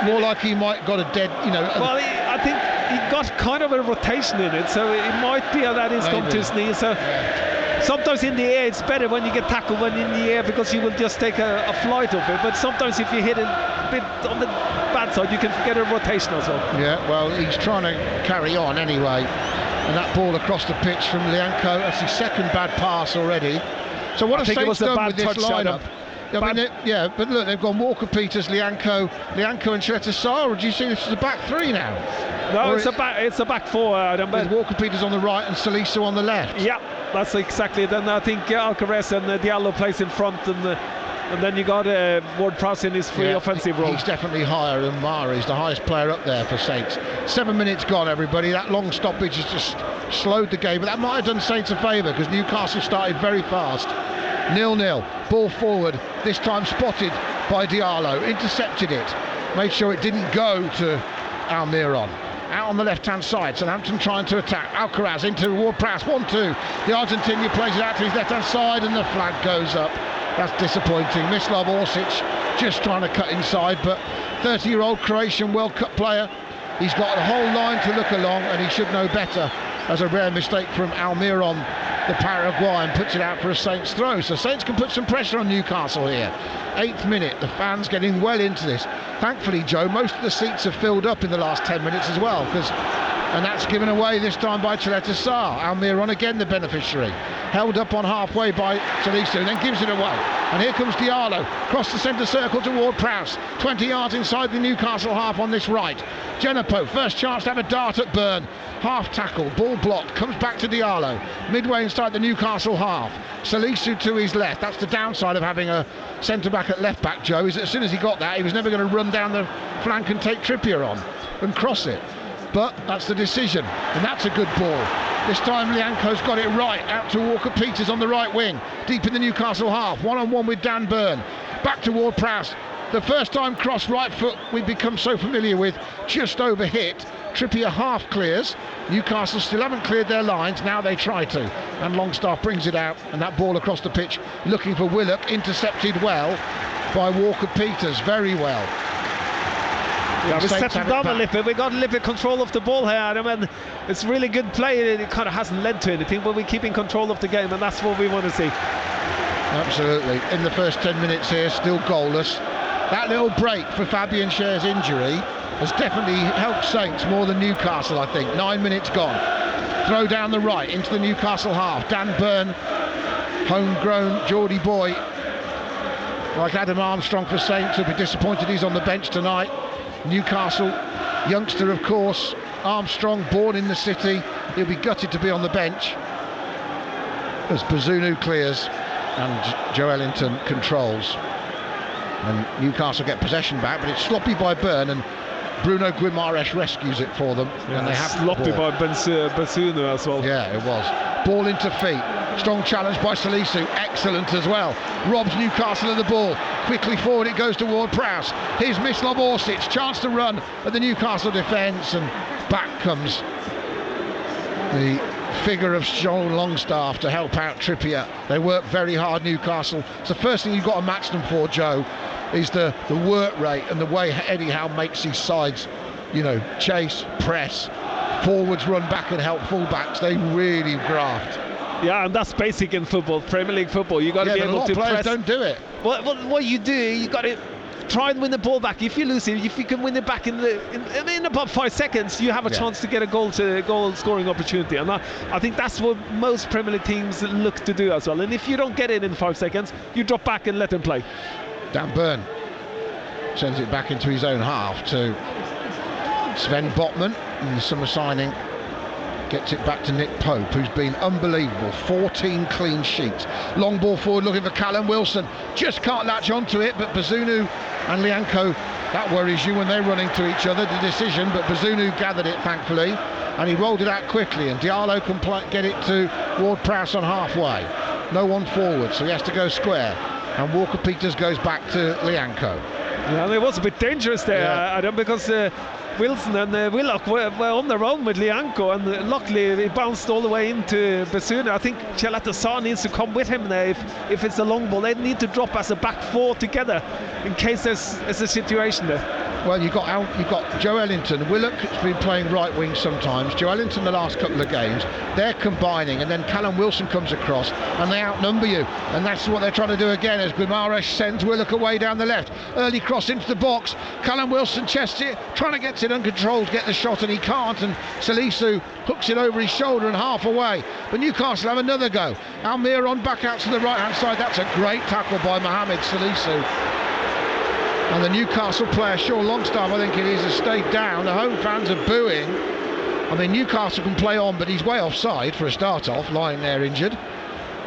More like he might got a dead, Well, I think he got kind of a rotation in it, so it might be that he's come to his knee. So sometimes in the air it's better when you get tackled when in the air because you will just take a flight of it. But sometimes if you hit it a bit on the bad side, you can get a rotation as well. Yeah, well, he's trying to carry on anyway. And that ball across the pitch from Lianco, that's his second bad pass already. So what have Saints done with this lineup? But look, they've gone Walker, Peters, Lianco and Chretissar. Or do you see this is a back three now? No, it's a back four, Adam. With Walker, Peters on the right and Salisu on the left. Yeah, that's exactly it. And I think Alcaraz and Diallo plays in front, and then you got Ward-Prowse in his free offensive role. He's definitely higher than Mara. He's the highest player up there for Saints. 7 minutes gone, everybody. That long stoppage has just slowed the game, but that might have done Saints a favour because Newcastle started very fast. 0-0. Ball forward. This time spotted by Diallo. Intercepted it. Made sure it didn't go to Almiron. Out on the left-hand side, Southampton trying to attack. Alcaraz into Ward-Prowse, 1-2. The Argentinian plays it out to his left-hand side and the flag goes up. That's disappointing. Mislav Orsic just trying to cut inside, but 30-year-old Croatian World Cup player, he's got a whole line to look along and he should know better. As a rare mistake from Almiron, the Paraguayan, puts it out for a Saints throw. So Saints can put some pressure on Newcastle here. 8th minute, the fans getting well into this. Thankfully, Joe, most of the seats have filled up in the last 10 minutes as well, and that's given away this time by Chretissar. Almiron again the beneficiary. Held up on halfway by Salisu and then gives it away. And here comes Diallo, across the centre circle to Ward-Prowse. 20 yards inside the Newcastle half on this right. Genepo, first chance to have a dart at Byrne. Half tackle, ball blocked, comes back to Diallo. Midway inside the Newcastle half. Salisu to his left. That's the downside of having a centre-back at left-back, Joe, is that as soon as he got that, he was never going to run down the flank and take Trippier on and cross it. But that's the decision, and that's a good ball. This time Lianco's got it right, out to Walker Peters on the right wing, deep in the Newcastle half, one-on-one with Dan Byrne. Back to Ward-Prowse. The first time cross right foot we've become so familiar with, just over hit. Trippier half clears. Newcastle still haven't cleared their lines, now they try to. And Longstaff brings it out, and that ball across the pitch, looking for Willock, intercepted well by Walker Peters, very well. Yeah, we settled down a little bit. We got a little bit control of the ball here, Adam, and it's really good play. It kind of hasn't led to anything, but we're keeping control of the game, and that's what we want to see. Absolutely. In the first 10 minutes here, still goalless. That little break for Fabian Scher's injury has definitely helped Saints more than Newcastle, I think. 9 minutes gone. Throw down the right into the Newcastle half. Dan Byrne, homegrown Geordie boy, like Adam Armstrong for Saints, will be disappointed he's on the bench tonight. Newcastle youngster, of course. Armstrong, born in the city. He'll be gutted to be on the bench as Bazunu clears and Joelinton controls. And Newcastle get possession back, but it's sloppy by Byrne, and Bruno Guimaraes rescues it for them. Yeah, and they have sloppy by Bazunu as well. Yeah, it was. Ball into feet. Strong challenge by Salisu. Excellent as well. Robs Newcastle of the ball. Quickly forward it goes to Ward-Prowse. Here's Mislav Orsic. Chance to run at the Newcastle defence, and back comes the figure of Sean Longstaff to help out Trippier. They work very hard, Newcastle. It's the first thing you've got to match them for, Joe, is the work rate and the way Eddie Howe makes his sides, chase, press, forwards run back and help fullbacks. They really graft. Yeah, and that's basic in football, Premier League football. You got to be able to players press. Don't do it. What you do, you got to try and win the ball back. If you lose it, if you can win it back in about 5 seconds, you have a chance to get a goal scoring opportunity. And I think that's what most Premier League teams look to do as well. And if you don't get it in 5 seconds, you drop back and let them play. Dan Byrne sends it back into his own half to Sven Botman in the summer signing. Gets it back to Nick Pope, who's been unbelievable. 14 clean sheets. Long ball forward looking for Callum Wilson. Just can't latch onto it, but Bazunu and Lianco, that worries you when they're running to each other, the decision, but Bazunu gathered it, thankfully. and he rolled it out quickly, and Diallo can get it to Ward-Prowse on halfway. No one forward, so he has to go square, and Walker-Peters goes back to Lianco. Yeah, it was a bit dangerous there, Adam, because Wilson and Willock were on their own with Lianco, and luckily it bounced all the way into Basuna. I think Chalata needs to come with him there if it's a long ball. They need to drop as a back four together in case there's a situation there. Well, you've got Joe Ellington. Willock has been playing right wing sometimes. Joe Ellington the last couple of games, they're combining, and then Callum Wilson comes across and they outnumber you, and that's what they're trying to do again as Guimaraes sends Willock away down the left. Early cross into the box. Callum Wilson chests it, trying to get it uncontrolled, get the shot, and he can't, and Salisu hooks it over his shoulder and half away. But Newcastle have another go. Almiron back out to the right hand side. That's a great tackle by Mohamed Salisu. And the Newcastle player, Sean Longstaff, I think it is, has stayed down. The home fans are booing. I mean, Newcastle can play on, but he's way offside for a start-off, lying there injured.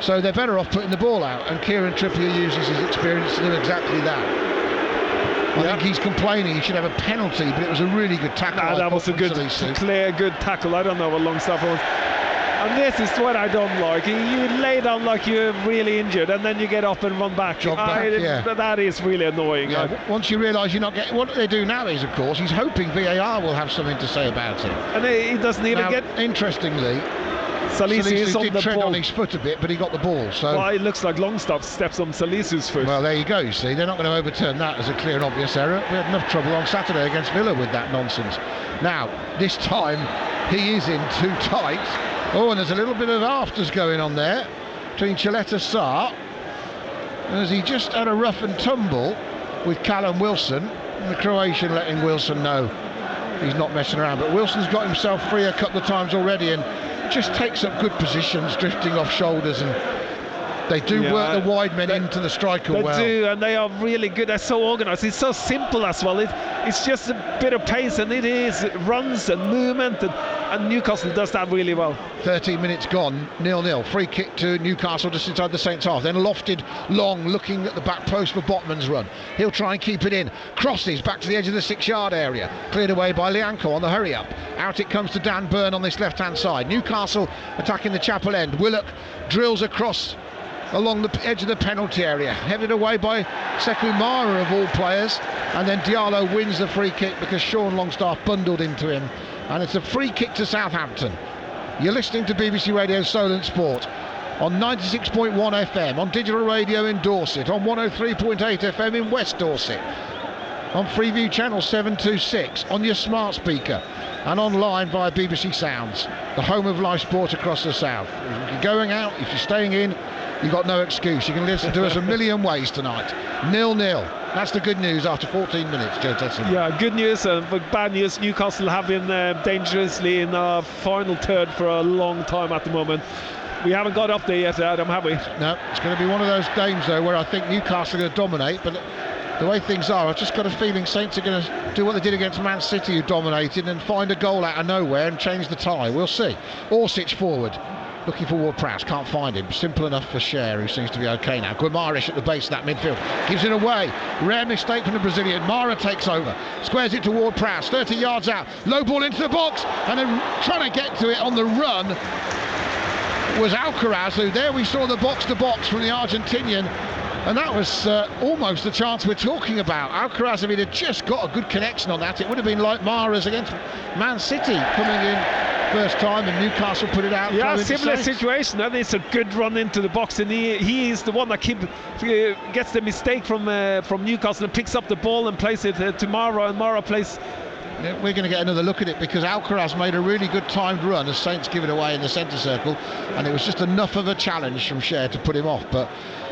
So they're better off putting the ball out, and Kieran Trippier uses his experience to do exactly that. I think he's complaining he should have a penalty, but it was a really good tackle. That was a good, clear, good tackle. I don't know what Longstaff was. And this is what I don't like. You lay down like you're really injured, and then you get up and run back. That is really annoying. Once you realise you're not getting... What they do now is, of course, he's hoping VAR will have something to say about it. And he doesn't even get... Interestingly, Salisu is on did the tread ball. on his foot a bit, but he got the ball. So it looks like Longstaff steps on Salisu's foot. Well, there you go. You see, they're not going to overturn that as a clear and obvious error. We had enough trouble on Saturday against Villa with that nonsense. Now, this time, he is in too tight. Oh, and there's a little bit of afters going on there between Chaleta Sarr, as he just had a rough and tumble with Callum Wilson, and the Croatian letting Wilson know he's not messing around. But Wilson's got himself free a couple of times already and just takes up good positions, drifting off shoulders, and they do work the wide men into the striker well. They do, and they are really good. They're so organised. It's so simple as well. It's just a bit of pace, and it runs and movement, and Newcastle does that really well. 13 minutes gone, 0-0. Free kick to Newcastle just inside the Saints' half. Then lofted long, looking at the back post for Botman's run. He'll try and keep it in. Crosses back to the edge of the 6-yard area. Cleared away by Lianco on the hurry-up. Out it comes to Dan Burn on this left-hand side. Newcastle attacking the Chapel End. Willock drills across along the edge of the penalty area, headed away by Sekou Mara of all players, and then Diallo wins the free kick because Sean Longstaff bundled into him, and it's a free kick to Southampton. You're listening to BBC Radio Solent Sport on 96.1 FM, on digital radio in Dorset, on 103.8 FM in West Dorset, on Freeview channel 726, on your smart speaker, and online via BBC Sounds, the home of live sport across the south. If you're going out, if you're staying in, you've got no excuse. You can listen to us a million ways tonight. 0-0. That's the good news after 14 minutes, Joe Tetson. Yeah, good news, but bad news. Newcastle have been dangerously in our final third for a long time at the moment. We haven't got up there yet, Adam, have we? No, it's going to be one of those games, though, where I think Newcastle are going to dominate, but the way things are, I've just got a feeling Saints are going to do what they did against Man City, who dominated, and find a goal out of nowhere and change the tie. We'll see. Orsic forward. Looking for Ward-Prowse, can't find him. Simple enough for Cher, who seems to be okay now. Guimaraes at the base of that midfield. Gives it away. Rare mistake from the Brazilian. Mara takes over. Squares it to Ward-Prowse. 30 yards out. Low ball into the box. And then trying to get to it on the run was Alcaraz, who there we saw the box-to-box from the Argentinian. And that was almost the chance we're talking about. Alcaraz, if he'd have just got a good connection on that, it would have been like Mara's against Man City coming in first time, and Newcastle put it out. Yeah, similar situation. And it's a good run into the box, and he is the one that gets the mistake from Newcastle and picks up the ball and plays it to Mara, and Mara plays. Yeah, we're going to get another look at it because Alcaraz made a really good timed run as Saints give it away in the centre circle, and it was just enough of a challenge from Cher to put him off, but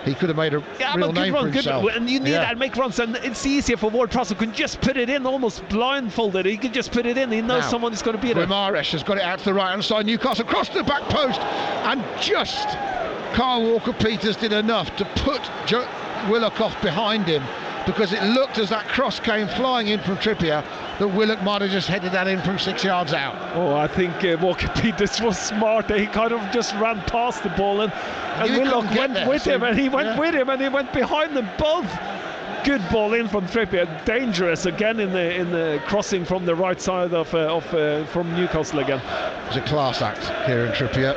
he could have made a real name for himself. Good, and you need that, make runs, and it's easier for Ward-Prowse, who can just put it in almost blindfolded. He can just put it in. He knows someone is going to be there. Guimaraes has got it out to the right hand side. Newcastle across the back post, and just Kyle Walker-Peters did enough to put Willock off behind him, because it looked as that cross came flying in from Trippier that Willock might have just headed that in from 6 yards out. Oh, I think Walker-Peters was smart. He kind of just ran past the ball, and Willock went with him, and he went with him, and he went behind them both. good ball in from Trippier, dangerous again in the crossing from the right side from Newcastle again. It's a class act, Kieran Trippier.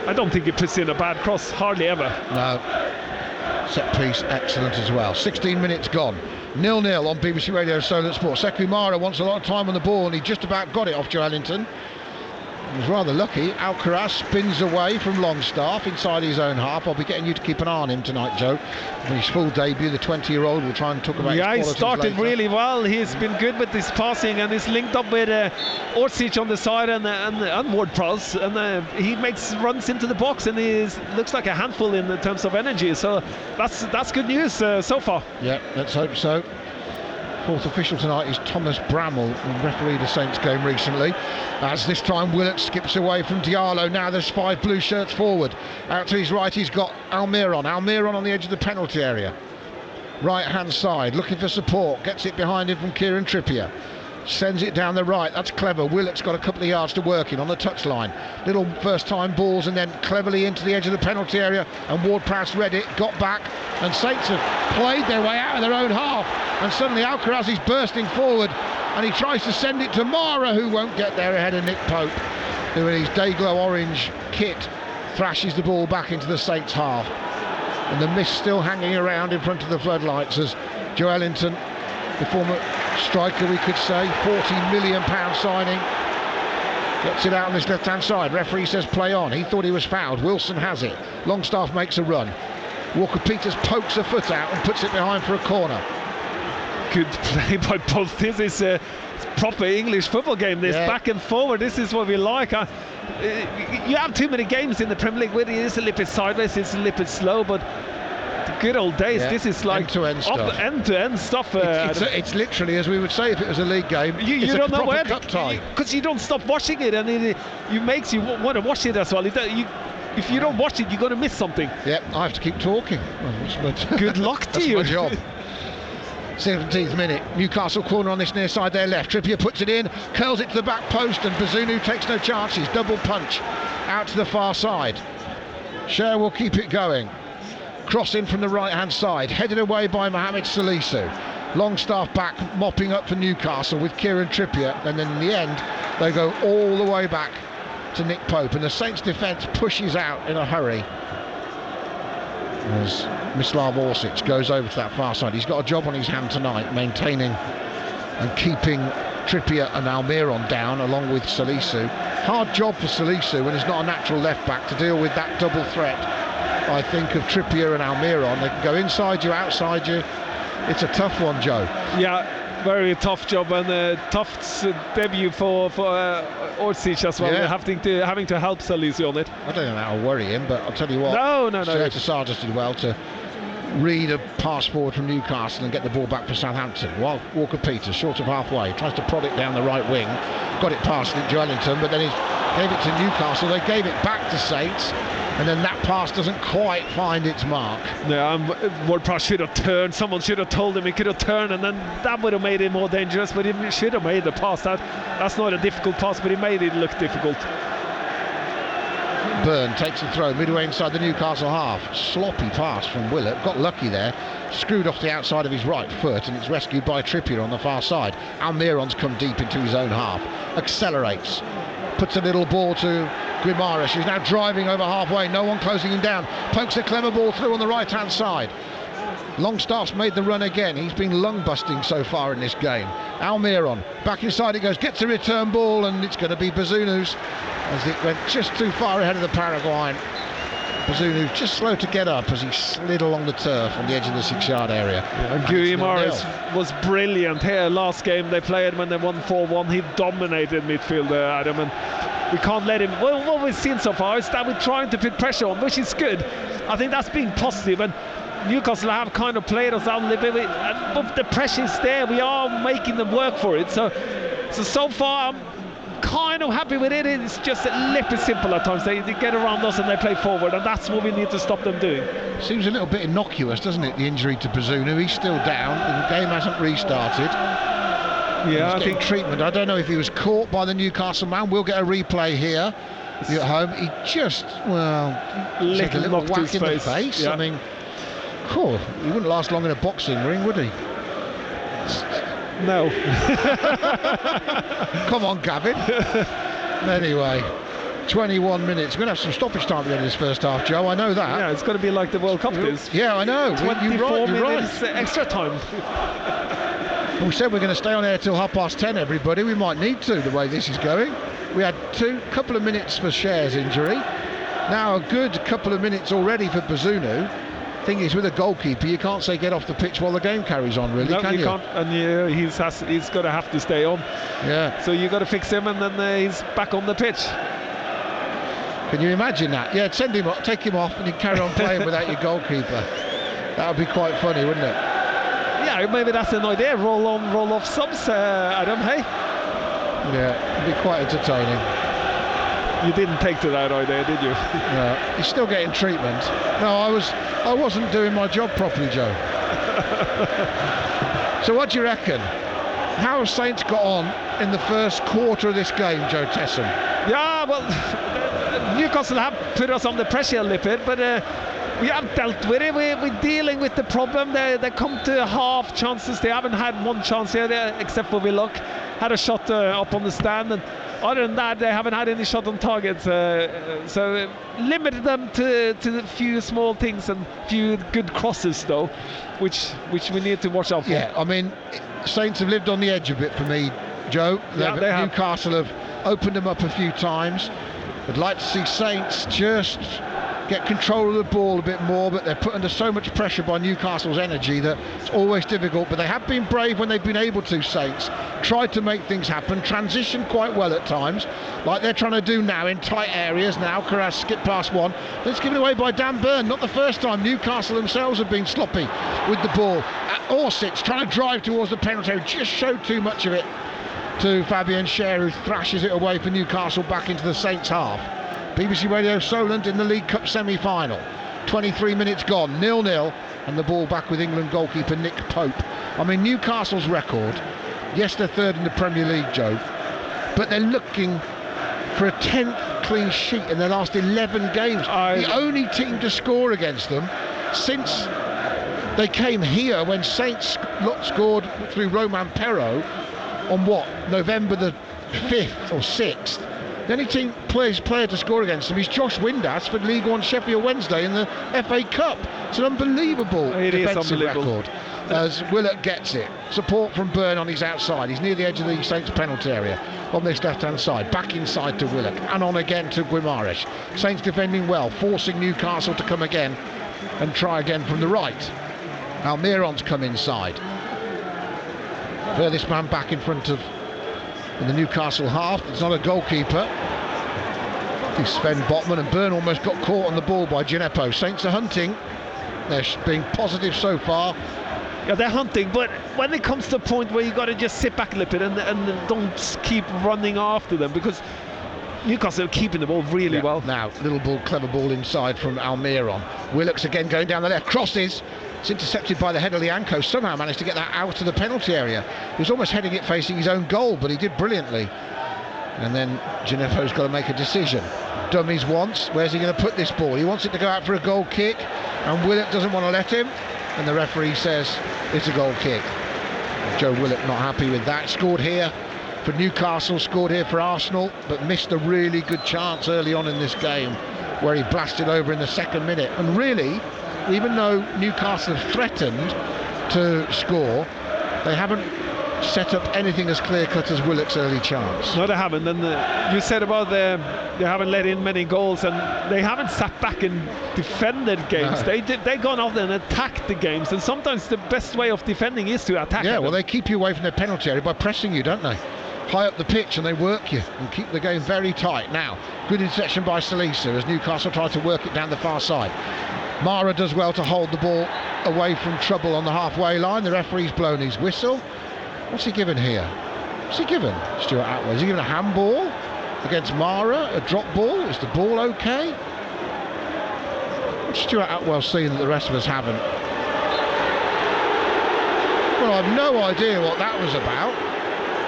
I don't think he puts in a bad cross, hardly ever. No. Set piece, excellent as well. 16 minutes gone. 0-0 on BBC Radio Solent Sport. Sekou Mara wants a lot of time on the ball, and he just about got it off Joelinton. He was rather lucky. Alcaraz spins away from Longstaff inside his own half. I'll be getting you to keep an eye on him tonight, Joe. For his full debut, the 20-year-old, we'll try and talk about his qualities he started later. really well. He's been good with his passing, and he's linked up with Orsic on the side and Ward-Prowse, and he makes runs into the box, and he looks like a handful in terms of energy. So that's good news so far. Yeah, let's hope so. Fourth official tonight is Thomas Bramall, who refereed a Saints game recently. As this time Willett skips away from Diallo. Now there's 5 blue shirts forward. Out to his right he's got Almiron. Almiron on the edge of the penalty area. Right hand side, looking for support. Gets it behind him from Kieran Trippier. Sends it down the right. That's clever. Willett's got a couple of yards to work in on the touchline. Little first time balls and then cleverly into the edge of the penalty area, and Ward-Prowse read it, got back, and Saints have played their way out of their own half, and suddenly Alcaraz is bursting forward and he tries to send it to Mara, who won't get there ahead of Nick Pope, who in his Dayglow orange kit thrashes the ball back into the Saints half, and the mist still hanging around in front of the floodlights as Joelinton, the former striker, we could say, £40 million signing, gets it out on this left hand side. Referee says play on. He thought he was fouled. Wilson has it. Longstaff makes a run. Walker-Peters pokes a foot out and puts it behind for a corner. Good play by both. This is a proper English football game, this back and forward. This is what we like. You have too many games in the Premier League where it is a little bit sideways, it's a little bit slow, but the good old days, this is like end-to-end stuff. It's literally, as we would say if it was a league game, you it's don't a know where, cup tie. because you don't stop watching it, and it makes you want to watch it as well. If you don't watch it, you're going to miss something. Yep, I have to keep talking. Good luck to you. That's my job. 17th minute, Newcastle corner on this near side there left. Trippier puts it in, curls it to the back post, and Bazunu takes no chances. Double punch out to the far side. Sher will keep it going. Cross in from the right hand side, headed away by Mohamed Salisu. Longstaff back, mopping up for Newcastle with Kieran Trippier, and then in the end they go all the way back to Nick Pope, and the Saints defence pushes out in a hurry as Mislav Orsic goes over to that far side. He's got a job on his hand tonight, maintaining and keeping Trippier and Almiron down along with Salisu. Hard job for Salisu when he's not a natural left back to deal with that double threat, I think, of Trippier and Almiron. They can go inside you, outside you. It's a tough one, Joe. Yeah, very tough job, and a tough debut for Orsic as well. Having to help Salisu on it. I don't know that'll worry him, but I'll tell you what. No. Sargis did well to read a pass forward from Newcastle and get the ball back for Southampton. While Walker-Peters, short of halfway, tries to prod it down the right wing. Got it past Joelinton, but then he gave it to Newcastle. They gave it back to Saints, and then that pass doesn't quite find its mark. Yeah, Ward-Prowse should have turned. Someone should have told him he could have turned, and then that would have made it more dangerous, but he should have made the pass. That's not a difficult pass, but he made it look difficult. Byrne takes the throw midway inside the Newcastle half. Sloppy pass from Willett. Got lucky there. Screwed off the outside of his right foot, and it's rescued by Trippier on the far side. Almiron's come deep into his own half. Accelerates. Puts a little ball to Guimaraes. He's now driving over halfway. No one closing him down. Pokes a clever ball through on the right-hand side. Longstaff's made the run again. He's been lung-busting so far in this game. Almiron, back inside it goes, gets a return ball, and it's going to be Bazunu's as it went just too far ahead of the Paraguayan. Bazunu just slow to get up as he slid along the turf on the edge of the 6-yard area. And Guimaraes was brilliant here last game they played when they won 4-1. He dominated midfield there, Adam, and we can't let him. Well, what we've seen so far is that we're trying to put pressure on, which is good. I think that's been positive, and Newcastle have kind of played us out a little bit, but the pressure is there. We are making them work for it. So far, I'm kind of happy with it. It's just a little bit simple at times. They get around us and they play forward, and that's what we need to stop them doing. Seems a little bit innocuous, doesn't it, the injury to Bazunu? He's still down. The game hasn't restarted. Yeah, I think treatment. I don't know if he was caught by the Newcastle man. We'll get a replay here. You're at home. He just, took a little whack in the face. Yeah. I mean, Cool. He wouldn't last long in a boxing ring, would he? No. Come on, Gavin. Anyway, 21 minutes. We're going to have some stoppage time at the end of this first half, Joe. I know that. Yeah, it's going to be like the World Cup is. Yeah, I know. 24 minutes extra time. We said we're going to stay on air till 10:30, everybody. We might need to, the way this is going. We had couple of minutes for Cher's injury. Now a good couple of minutes already for Bazunu. Thing is, with a goalkeeper, you can't say get off the pitch while the game carries on, really, can you? No, you can't, and he's got to have to stay on. Yeah. So you got to fix him, and then he's back on the pitch. Can you imagine that? Yeah, send him off, take him off, and you carry on playing without your goalkeeper. That would be quite funny, wouldn't it? Yeah, maybe that's an idea. Roll on, roll off subs, Adam. Hey. Yeah, it'd be quite entertaining. You didn't take to that idea, did you? No, he's still getting treatment. No, I wasn't doing my job properly, Joe. So what do you reckon? How have Saints got on in the first quarter of this game, Joe Tesson? Yeah, well, Newcastle have put us under pressure a little bit, but we have dealt with it. We're dealing with the problem. They come to half chances. They haven't had one chance here, except for Willock. Had a shot up on the stand, and other than that, they haven't had any shot on target. So limited them to a few small things and a few good crosses, though, which we need to watch out for. Yeah, I mean, Saints have lived on the edge a bit for me, Joe. Yeah, they have. Newcastle have opened them up a few times. I'd like to see Saints just get control of the ball a bit more, but they're put under so much pressure by Newcastle's energy that it's always difficult. But they have been brave when they've been able to. Saints tried to make things happen, transition quite well at times, like they're trying to do now in tight areas. Now Carras skipped past one, but it's given away by Dan Burn. Not the first time. Newcastle themselves have been sloppy with the ball. Orsic trying to drive towards the penalty area, just showed too much of it to Fabian Cher, who thrashes it away for Newcastle back into the Saints half. BBC Radio Solent in the League Cup semi-final. 23 minutes gone, 0-0, and the ball back with England goalkeeper Nick Pope. I mean, Newcastle's record, yes, they're third in the Premier League, Joe, but they're looking for a 10th clean sheet in their last 11 games. The only team to score against them since they came here, when Saints scored through Roman Perrault on November the 5th or 6th. The only player to score against them is Josh Windass for League One Sheffield Wednesday in the FA Cup. It's an unbelievable defensive record as Willock gets it. Support from Byrne on his outside. He's near the edge of the Saints penalty area on this left-hand side. Back inside to Willock and on again to Guimaraes. Saints defending well, forcing Newcastle to come again and try again from the right. Almiron's come inside. Furthest man back in front of in the Newcastle half. It's not a goalkeeper. It's Sven Botman, and Byrne almost got caught on the ball by Gineppo. Saints are hunting. They're being positive so far. Yeah, they're hunting, but when it comes to a point where you got to just sit back a little bit and don't keep running after them, because Newcastle are keeping the ball really well. Now, little ball, clever ball inside from Almiron. Willock's again going down the left. Crosses. It's intercepted by the head of Lianco. Somehow managed to get that out of the penalty area. He was almost heading it facing his own goal, but he did brilliantly. And then Gineppo's got to make a decision. Dummies once. Where's he going to put this ball? He wants it to go out for a goal kick, and Willock doesn't want to let him. And the referee says it's a goal kick. Joe Willock not happy with that. Scored here for Newcastle, scored here for Arsenal, but missed a really good chance early on in this game where he blasted over in the second minute. And really, even though Newcastle have threatened to score, they haven't set up anything as clear-cut as Willock's early chance. No, they haven't. And you said about they haven't let in many goals, and they haven't sat back and defended games. No. They gone off and attacked the games, and sometimes the best way of defending is to attack. Yeah, well, they keep you away from their penalty area by pressing you, don't they? High up the pitch, and they work you and keep the game very tight. Now, good interception by Salisa as Newcastle try to work it down the far side. Mara does well to hold the ball away from trouble on the halfway line. The referee's blown his whistle. What's he given here? What's he given, Stuart Atwell? Is he given a handball against Mara? A drop ball? Is the ball okay? What's Stuart Atwell seen that the rest of us haven't? Well, I've no idea what that was about.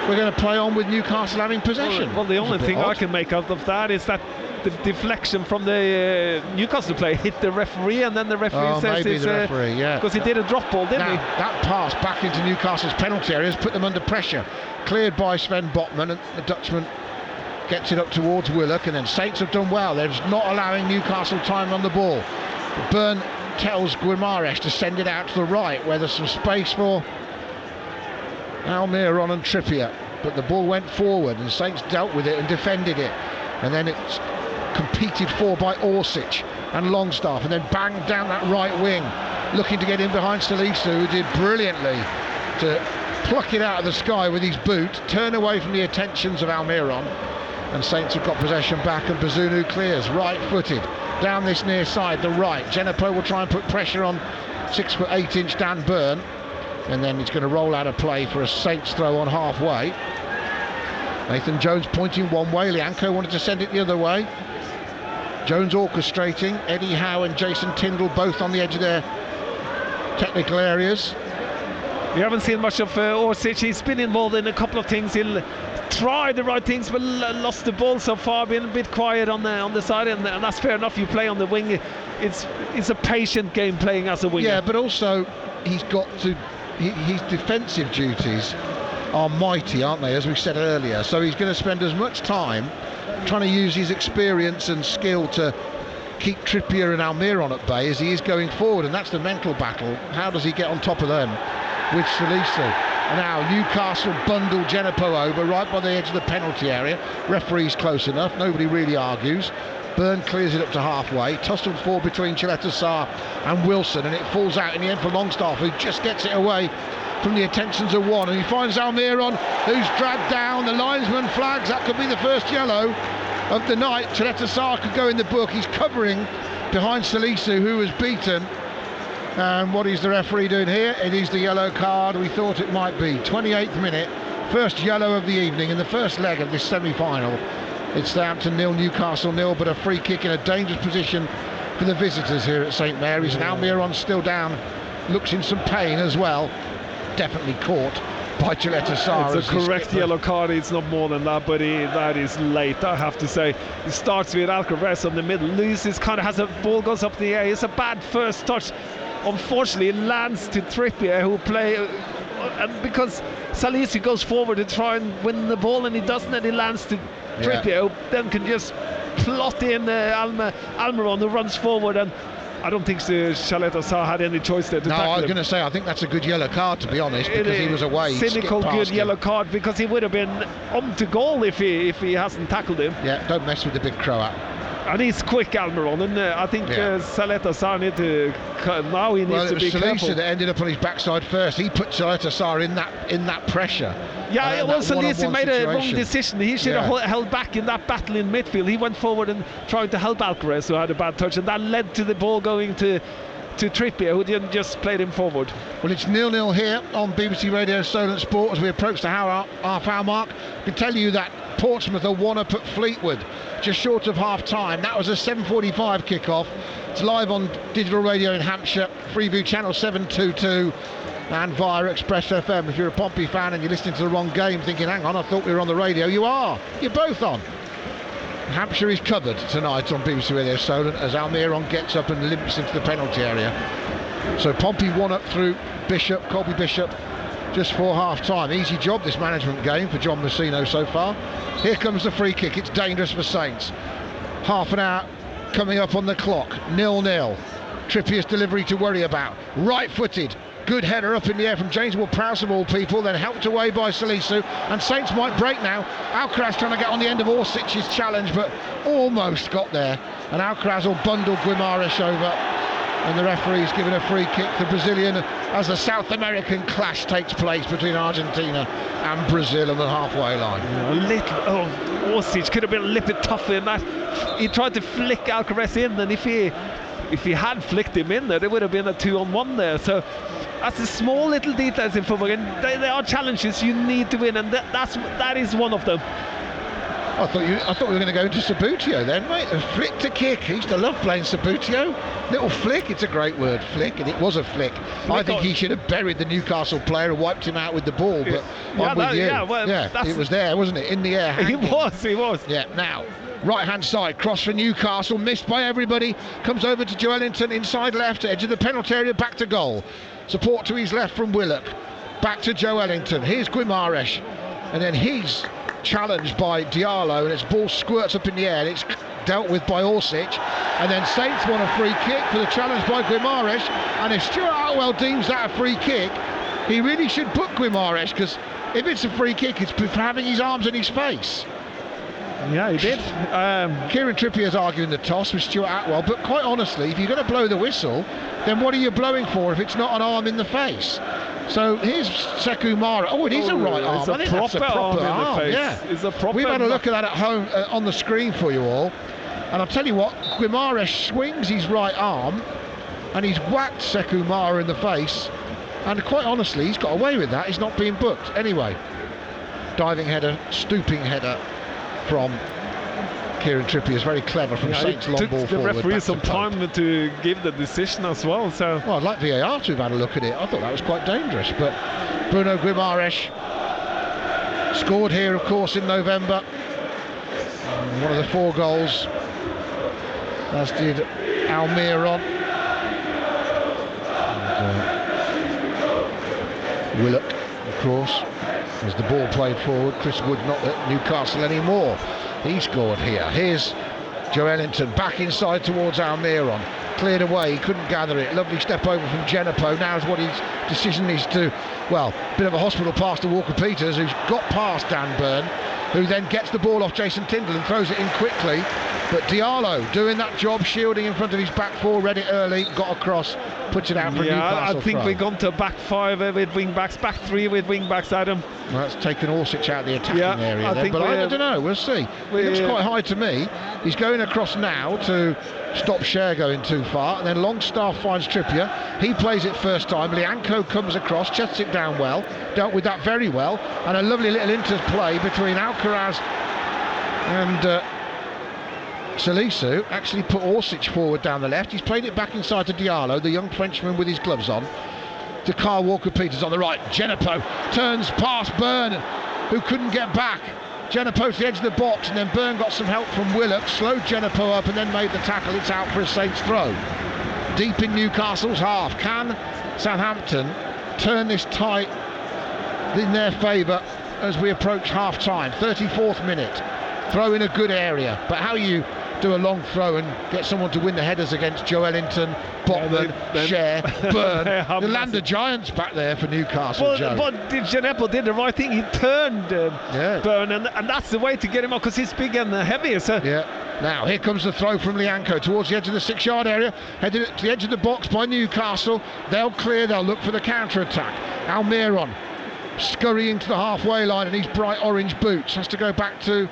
We're going to play on with Newcastle having possession. Well, the only thing I can make out of that is that the deflection from the Newcastle player hit the referee, and then the referee says maybe the referee, because he did a drop ball, didn't he? That pass back into Newcastle's penalty area has put them under pressure. Cleared by Sven Botman, and the Dutchman gets it up towards Willock, and then Saints have done well. They're just not allowing Newcastle time on the ball. Byrne tells Guimaraes to send it out to the right, where there's some space for Almiron and Trippier, but the ball went forward and Saints dealt with it and defended it, and then it's competed for by Orsic and Longstaff, and then banged down that right wing, looking to get in behind Salisu, who did brilliantly to pluck it out of the sky with his boot, turn away from the attentions of Almiron, and Saints have got possession back, and Bazunu clears, right-footed, down this near side, the right. Genepo will try and put pressure on 6'8" Dan Byrne, and then he's going to roll out a play for a Saints throw on halfway. Nathan Jones pointing one way, Lianco wanted to send it the other way. Jones orchestrating, Eddie Howe and Jason Tyndall both on the edge of their technical areas. We haven't seen much of Orsic. He's been involved in a couple of things. He'll try the right things, but lost the ball so far, been a bit quiet on the side, and that's fair enough. You play on the wing. It's a patient game playing as a winger. Yeah, but also he's got to. His defensive duties are mighty, aren't they, as we said earlier? So he's going to spend as much time trying to use his experience and skill to keep Trippier and Almiron at bay as he is going forward, and that's the mental battle. How does he get on top of them with Salisu? Now Newcastle bundle Genepo over right by the edge of the penalty area. Referee's close enough, nobody really argues. Byrne clears it up to halfway, tussled forward between Chileta Sarr and Wilson, and it falls out in the end for Longstaff, who just gets it away from the attentions of one, and he finds Almiron, who's dragged down. The linesman flags, that could be the first yellow of the night. Chileta Sarr could go in the book. He's covering behind Salisu, who was beaten. And what is the referee doing here? It is the yellow card we thought it might be. 28th minute, first yellow of the evening in the first leg of this semi-final. It's Southampton 0, Newcastle 0, but a free kick in a dangerous position for the visitors here at St Mary's. And Almiron's still down, looks in some pain as well. Definitely caught by Chileta Sarr. It's a correct yellow card. It's not more than that, but that is late, I have to say. It starts with Alcaraz on the middle, loses, kind of has a ball, goes up in the air. It's a bad first touch. Unfortunately, it lands to Trippier, who play, and because Salisu goes forward to try and win the ball, and he doesn't, and he lands to Trippier, who then can just plot in Almiron, who runs forward, and I don't think Chileta Sarr had any choice there to tackle him. I was going to say, I think that's a good yellow card, to be honest, because he was away. Cynical good yellow card, because he would have been on to goal if he hasn't tackled him. Yeah, don't mess with the big Croat. And he's quick, Almiron, and I think Chileta Sarr needs to be careful. Salisu that ended up on his backside first. He put Chileta Sarr in that pressure. Yeah, it was Salisu made a wrong decision. He should have held back in that battle in midfield. He went forward and tried to help Alcaraz, who had a bad touch, and that led to the ball going to Trippier, who didn't just play him forward. Well, it's 0-0 here on BBC Radio Solent Sport as we approach the half-hour mark. I can tell you that Portsmouth are 1-up at Fleetwood, just short of half-time. That was a 7:45 kick-off. It's live on digital radio in Hampshire, Freeview Channel 722, and via Express FM. If you're a Pompey fan and you're listening to the wrong game, thinking, hang on, I thought we were on the radio, you are. You're both on. Hampshire is covered tonight on BBC Radio Solent as Almiron gets up and limps into the penalty area. So Pompey 1-up through Colby Bishop just for half-time. Easy job, this management game, for John Messino so far. Here comes the free kick. It's dangerous for Saints. Half an hour coming up on the clock. 0-0. Trippier's delivery to worry about. Right-footed. Good header up in the air from James Ward-Prowse of all people, then helped away by Salisu, and Saints might break now. Alcaraz trying to get on the end of Orsic's challenge, but almost got there, and Alcaraz will bundle Guimaraes over, and the referee's given a free kick to Brazilian as the South American clash takes place between Argentina and Brazil on the halfway line. Orsic could have been a little bit tougher in that. He tried to flick Alcaraz in, and if he had flicked him in there, there would have been a 2-on-1 there. So that's the small little details in football, and they are challenges you need to win, and that is one of them. I thought we were going to go into Sabutio then, mate. A flick to kick. I used to love playing Sabutio. Little flick. It's a great word, flick, and it was a flick. I think he should have buried the Newcastle player and wiped him out with the ball. But I'm with you. It was there, wasn't it? In the air. He was. Yeah. Now Right-hand side, cross for Newcastle, missed by everybody. Comes over to Joelinton, inside left, edge of the penalty area, back to goal. Support to his left from Willock. Back to Joelinton. Here's Guimaraes. And then he's challenged by Diallo, and its ball squirts up in the air, and it's dealt with by Orsic. And then Saints want a free kick for the challenge by Guimaraes. And if Stuart Atwell deems that a free kick, he really should book Guimaraes, because if it's a free kick, it's for having his arms in his face. Yeah, he did. Kieran Trippier's arguing the toss with Stuart Atwell, but quite honestly, if you're going to blow the whistle, then what are you blowing for if it's not an arm in the face? So here's Sekou Mara. Oh, it is a right arm. I think that's a proper arm. Yeah, it's a proper. We've had a look at that at home on the screen for you all, and I'll tell you what, Guimaraes swings his right arm, and he's whacked Sekou Mara in the face, and quite honestly, he's got away with that. He's not being booked anyway. Diving header, stooping header from Kieran Trippier is very clever from Saints long ball forward. The referee some time to give the decision as well. So I'd like VAR to have had a look at it. I thought that was quite dangerous, but Bruno Guimaraes scored here, of course, in November. One of the 4 goals, as did Almiron. And Willock, of course, as the ball played forward. Chris Wood not at Newcastle anymore. He scored here. Here's Joelinton back inside towards Almiron. Cleared away, he couldn't gather it. Lovely step over from Genepo. Now's what his decision is to, well, bit of a hospital pass to Walker-Peters, who's got past Dan Burn, who then gets the ball off Jason Tyndall and throws it in quickly. But Diallo doing that job, shielding in front of his back 4, read it early, got across, puts it out for Newcastle. I think we've gone to back 5 with wing backs, back 3 with wing backs, Adam. Well, that's taken Orsic out of the attacking area then, but I don't know, we'll see. It looks quite high to me. He's going across now to stop Cher going too far, and then Longstaff finds Trippier. He plays it first time. Lianco comes across, chests it down well, dealt with that very well, and a lovely little interplay between Alcaraz and Salisu. Actually put Orsic forward down the left. He's played it back inside to Diallo, the young Frenchman with his gloves on, to Carl Walker-Peters on the right. Genepo turns past Byrne, who couldn't get back. Genepo to the edge of the box, and then Byrne got some help from Willock, slowed Genepo up and then made the tackle. It's out for a Saints throw. Deep in Newcastle's half. Can Southampton turn this tie in their favour as we approach half time? 34th minute. Throw in a good area, but how you do a long throw and get someone to win the headers against Joelinton, Botman, Cher, Byrne, the land of giants back there for Newcastle. But Genepo did the right thing. He turned Byrne, and that's the way to get him off, because he's big and heavy. So. Yeah. Now here comes the throw from Lianco towards the edge of the 6-yard area, headed to the edge of the box by Newcastle. They'll clear. They'll look for the counter attack. Almiron scurrying to the halfway line in his bright orange boots, has to go back to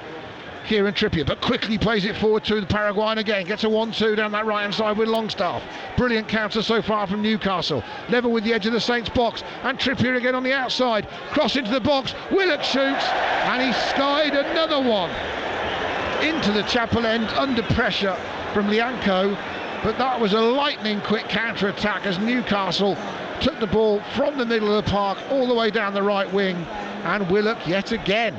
Kieran Trippier, but quickly plays it forward to the Paraguayan again. Gets a 1-2 down that right hand side with Longstaff. Brilliant counter so far from Newcastle. Level with the edge of the Saints box, and Trippier again on the outside. Cross into the box. Willock shoots, and he skied another one into the chapel end under pressure from Lianco. But that was a lightning quick counter attack as Newcastle took the ball from the middle of the park all the way down the right wing, and Willock yet again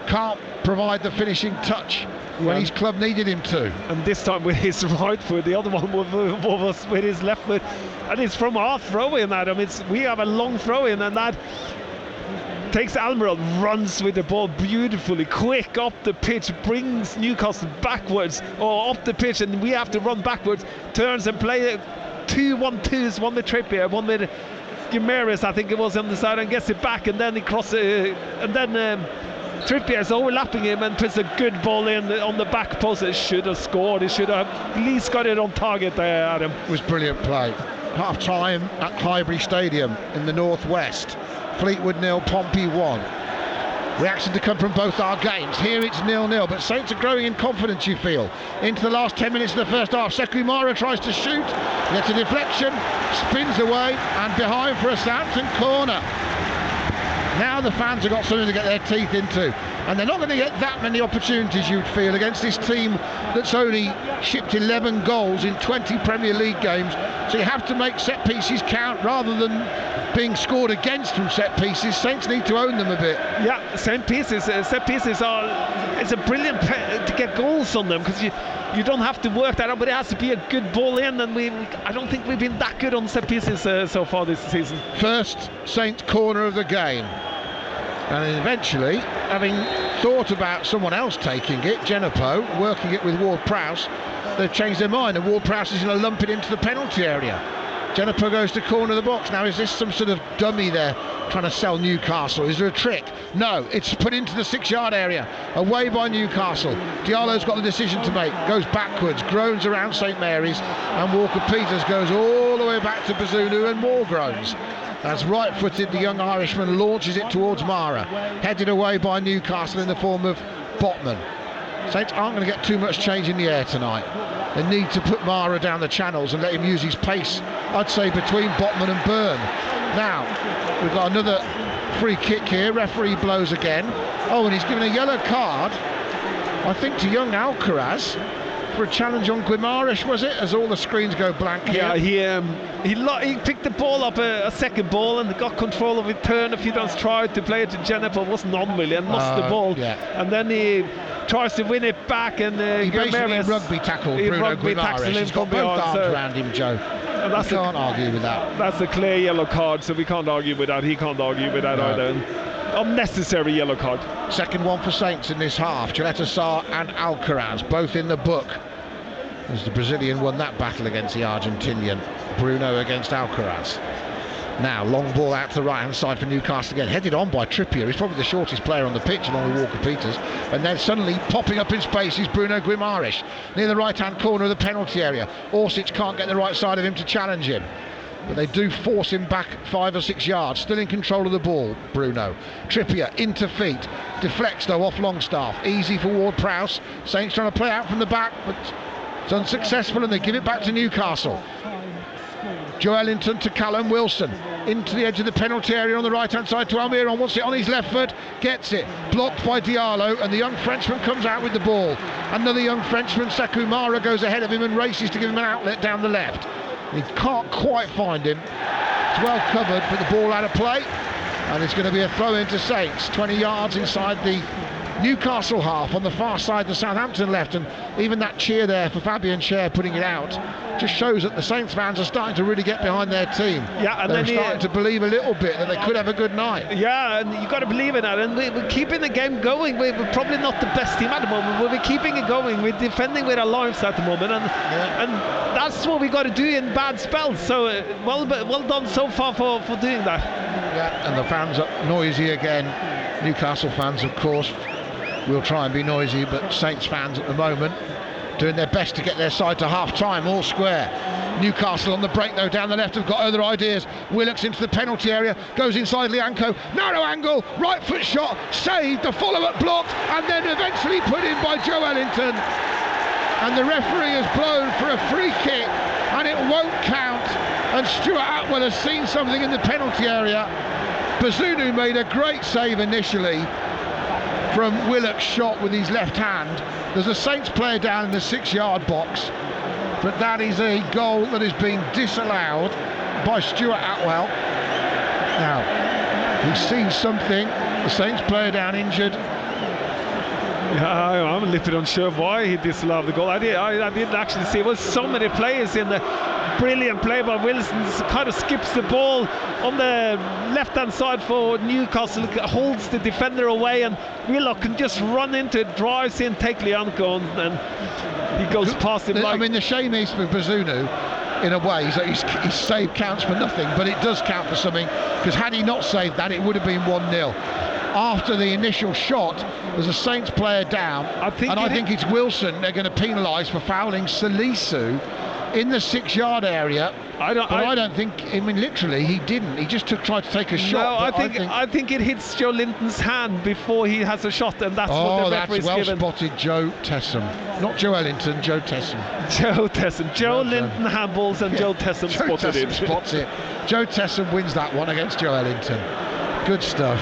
can't provide the finishing touch when his club needed him to. And this time with his right foot, the other one was with his left foot, and it's from our throw-in, Adam. We have a long throw-in, and that takes Almiron, runs with the ball beautifully, quick up the pitch, brings Newcastle backwards or up the pitch, and we have to run backwards, turns and play 2 1-2s, one with Trippier, one with Guimaraes, I think it was, on the side, and gets it back, and then he crosses, and then Trippier is overlapping him and puts a good ball in on the back post. It should have scored. He should have at least got it on target there, Adam. It was brilliant play. Half time at Highbury Stadium in the northwest. Fleetwood 0, Pompey 1. Reaction to come from both our games. Here it's 0-0, but Saints are growing in confidence, you feel. Into the last 10 minutes of the first half. Sekou Mara tries to shoot, gets a deflection, spins away, and behind for a Southampton corner. Now the fans have got something to get their teeth into, and they're not going to get that many opportunities, you'd feel, against this team that's only shipped 11 goals in 20 Premier League games. So you have to make set pieces count rather than being scored against from set pieces. Saints need to own them a bit. Yeah, set pieces are it's a brilliant to get goals on them, because you don't have to work that out, but it has to be a good ball in, and I don't think we've been that good on set pieces so far this season. First Saints corner of the game, and eventually, having thought about someone else taking it, Genepo working it with Ward-Prowse, they've changed their mind, and Ward-Prowse is going to lump it into the penalty area. Genepo goes to corner of the box. Now, is this some sort of dummy there trying to sell Newcastle? Is there a trick? No, it's put into the 6-yard area, away by Newcastle. Diallo's got the decision to make, goes backwards, groans around St Mary's, and Walker-Peters goes all the way back to Bazunu, and more groans. As right-footed, the young Irishman launches it towards Mara, headed away by Newcastle in the form of Botman. Saints aren't going to get too much change in the air tonight. They need to put Mara down the channels and let him use his pace, I'd say, between Botman and Byrne. Now, we've got another free kick here. Referee blows again. Oh, and he's given a yellow card, I think, to young Alcaraz for a challenge on Guimaraes, was it? As all the screens go blank here. Yeah, he picked the ball up, a second ball, and got control of it, turned a few times, tried to play it to Genepo, wasn't on really, and lost the ball. Yeah. And then he tries to win it back, and he basically rugby tackled Bruno Guimaraes. He's got both arms around him, Joe. And we can't argue with that. That's a clear yellow card, so we can't argue with that. He can't argue with that either. Unnecessary yellow card. Second one for Saints in this half. Gilletta Sarr and Alcaraz, both in the book, as the Brazilian won that battle against the Argentinian. Bruno against Alcaraz. Now, long ball out to the right-hand side for Newcastle again, headed on by Trippier. He's probably the shortest player on the pitch, along with Walker-Peters. And then suddenly, popping up in space, is Bruno Guimaraes, near the right-hand corner of the penalty area. Orsic can't get the right side of him to challenge him, but they do force him back 5 or 6 yards. Still in control of the ball, Bruno. Trippier into feet, deflects though off Longstaff. Easy for Ward-Prowse. Saints trying to play out from the back, but it's unsuccessful, and they give it back to Newcastle. Joelinton to Callum Wilson, into the edge of the penalty area on the right hand side to Almiron, wants it on his left foot, gets it, blocked by Diallo, and the young Frenchman comes out with the ball. Another young Frenchman, Sekou Mara, goes ahead of him and races to give him an outlet down the left. He can't quite find him. It's well covered, but the ball out of play, and it's going to be a throw into Saints, 20 yards inside the Newcastle half, on the far side the Southampton left, and even that cheer there for Fabian Schär putting it out just shows that the Saints fans are starting to really get behind their team. Yeah, and they're starting to believe a little bit that they could have a good night. Yeah, and you've got to believe in that, and we're keeping the game going. We're probably not the best team at the moment, but we're keeping it going. We're defending with our lives at the moment, and that's what we got to do in bad spells. So well done so far for doing that. Yeah, and the fans are noisy again. Newcastle fans, of course, will try and be noisy, but Saints fans at the moment doing their best to get their side to half-time, all square. Newcastle on the break though, down the left, have got other ideas. Willocks into the penalty area, goes inside Lianco, narrow angle, right foot shot, saved, the follow-up blocked, and then eventually put in by Joelinton. And the referee has blown for a free kick, and it won't count. And Stuart Atwell has seen something in the penalty area. Bazunu made a great save initially from Willock's shot with his left hand. There's a Saints player down in the 6-yard box, but that is a goal that is being disallowed by Stuart Atwell. Now, he's seen something, the Saints player down injured. Yeah, I'm a little bit unsure why he disallowed the goal. I didn't actually see. It was so many players in the brilliant play by Wilson. Kind of skips the ball on the left-hand side for Newcastle, holds the defender away, and Willock can just run into it, drives in, take Lianco, and he goes past him. I mean, the shame is for Bazunu, in a way, is that his save counts for nothing, but it does count for something, because had he not saved that, it would have been 1-0. After the initial shot, there's a Saints player down, I think it's Wilson they're going to penalise for fouling Salisu in the 6-yard area. I don't think. I mean, literally, he didn't. He just tried to take a shot. No, I think it hits Joe Linton's hand before he has a shot, and that's what the referee's given. That's well spotted, Joe Tessum. Not Joe Ellington, Joe Tessum. Joe Tessum. Joe Linton handballs, and Joe Tessum spotted it. Spots it. Joe Tessum wins that one against Joe Ellington. Good stuff.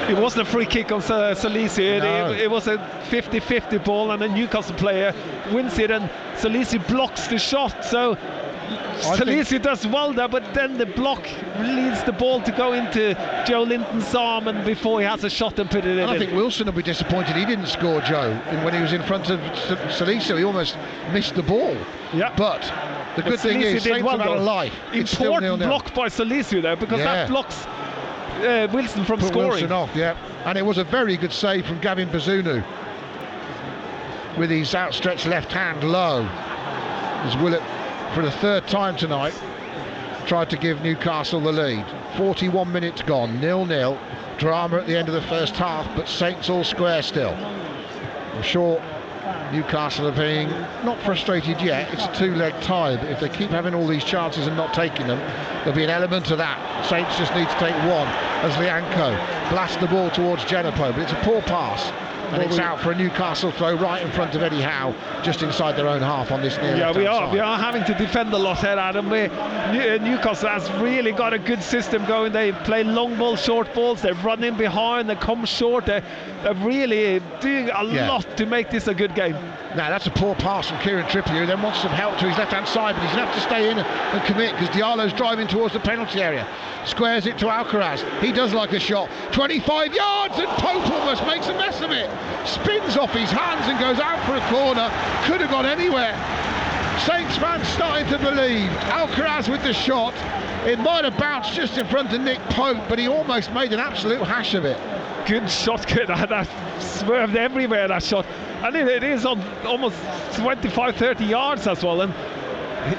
It wasn't a free kick on Salisu. No. It was a 50-50 ball, and a Newcastle player wins it, and Salisu blocks the shot. So Salisi does well there, but then the block leads the ball to go into Joe Linton's arm, and before he has a shot and put it in. I think Wilson will be disappointed he didn't score, Joe, when he was in front of Salisi. He almost missed the ball. Yeah. But the good thing is, Saints have had a life. It's still 0-0. Block by Salisi there, because that blocks Wilson from Put scoring. Wilson off, yeah. And it was a very good save from Gavin Bazunu with his outstretched left hand low. As Willett, for the third time tonight, tried to give Newcastle the lead. 41 minutes gone, 0-0. Drama at the end of the first half, but Saints all square still. I'm sure Newcastle are being not frustrated yet. It's a two-leg tie, but if they keep having all these chances and not taking them, there'll be an element of that. Saints just need to take one as Lianco blasts the ball towards Genepo, but it's a poor pass. And it's out for a Newcastle throw right in front of Eddie Howe, just inside their own half on this near left-hand side. We are having to defend a lot here, Adam. Newcastle has really got a good system going. They play long balls, short balls. They run in behind. They come short. They're really doing a lot to make this a good game. Now that's a poor pass from Kieran Trippier, who then wants some help to his left-hand side, but he's going to have to stay in and commit because Diallo's driving towards the penalty area. Squares it to Alcaraz. He does like a shot. 25 yards, and Pope almost makes a mess of it. Spins off his hands and goes out for a corner. Could have gone anywhere. Saints fans starting to believe. Alcaraz with the shot. It might have bounced just in front of Nick Pope, but he almost made an absolute hash of it. Good shot, kid. That swerved everywhere, that shot. And it is on almost 25-30 yards as well, and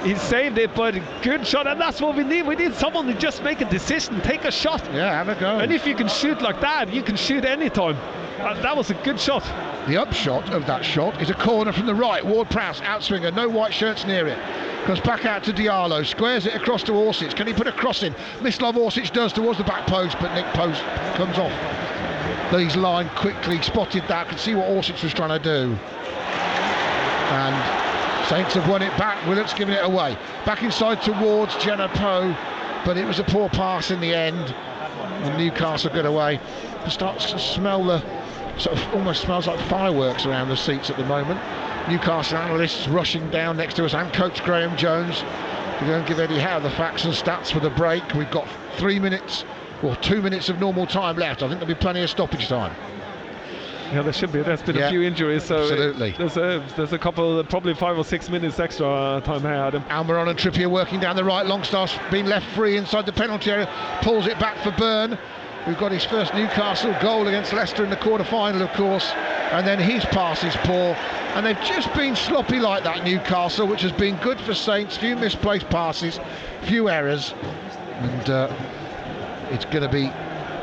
he saved it, but good shot. And that's what we need. We need someone to just make a decision, take a shot. Yeah, have a go. And if you can shoot like that, you can shoot anytime. That was a good shot. The upshot of that shot is a corner from the right. Ward-Prowse, outswinger, no white shirts near it. Comes back out to Diallo, squares it across to Orsic. Can he put a cross in? Mislav Orsic does towards the back post, but Nick Post comes off these line quickly, spotted that, could see what Orsic was trying to do. And Saints have won it back. Willett's giving it away. Back inside towards Genepo, but it was a poor pass in the end. And Newcastle got away. It starts to smell almost smells like fireworks around the seats at the moment. Newcastle analysts rushing down next to us, and coach Graham Jones to go and give Eddie Howe the facts and stats for the break. We've got 2 minutes of normal time left. I think there'll be plenty of stoppage time. Yeah, there should be. There's been a few injuries, so absolutely. There's a couple, probably 5 or 6 minutes extra time here, Adam. Almiron and Trippier working down the right. Longstaff's been left free inside the penalty area, pulls it back for Byrne, who got his first Newcastle goal against Leicester in the quarter-final, of course, and then his pass is poor, and they've just been sloppy like that, Newcastle, which has been good for Saints. Few misplaced passes, few errors, and it's going to be,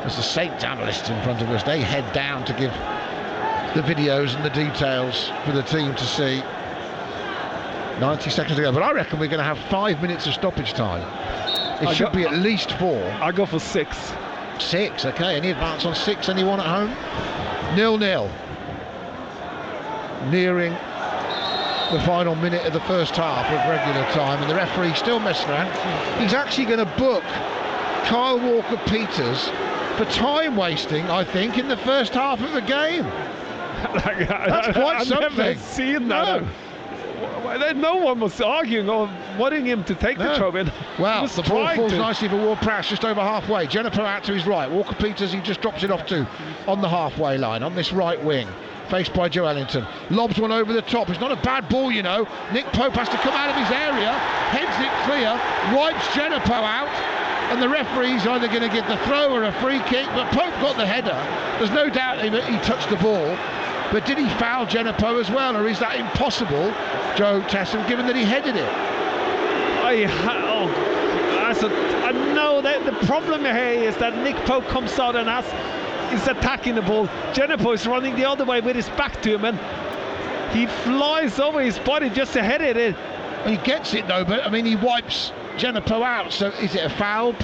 as the Saints analysts in front of us, they head down to give the videos and the details for the team to see. 90 seconds to go, but I reckon we're going to have 5 minutes of stoppage time. It should be at least 4. I go for 6. 6, okay. Any advance on 6? Anyone at home? 0-0. Nearing the final minute of the first half of regular time, and the referee still messing around. He's actually going to book Kyle Walker-Peters for time wasting, I think, in the first half of the game. That's quite something. I've never seen that. No one was arguing or wanting him to take the throw in. Well, the ball falls nicely for Ward-Prowse just over halfway. Genepo out to his right. Walker-Peters, he just drops it off to on the halfway line on this right wing, faced by Joe Ellington. Lobs one over the top. It's not a bad ball, you know. Nick Pope has to come out of his area, heads it clear, wipes Genepo out, and the referee's either going to give the throw or a free kick, but Pope got the header. There's no doubt he touched the ball. But did he foul Genepo as well, or is that impossible, Joe Tesson, given that he headed it? No, the problem here is that Nick Pope comes out and is attacking the ball. Genepo is running the other way with his back to him, and he flies over his body just to head it. He gets it though, but I mean, he wipes Genepo out. So is it a foul?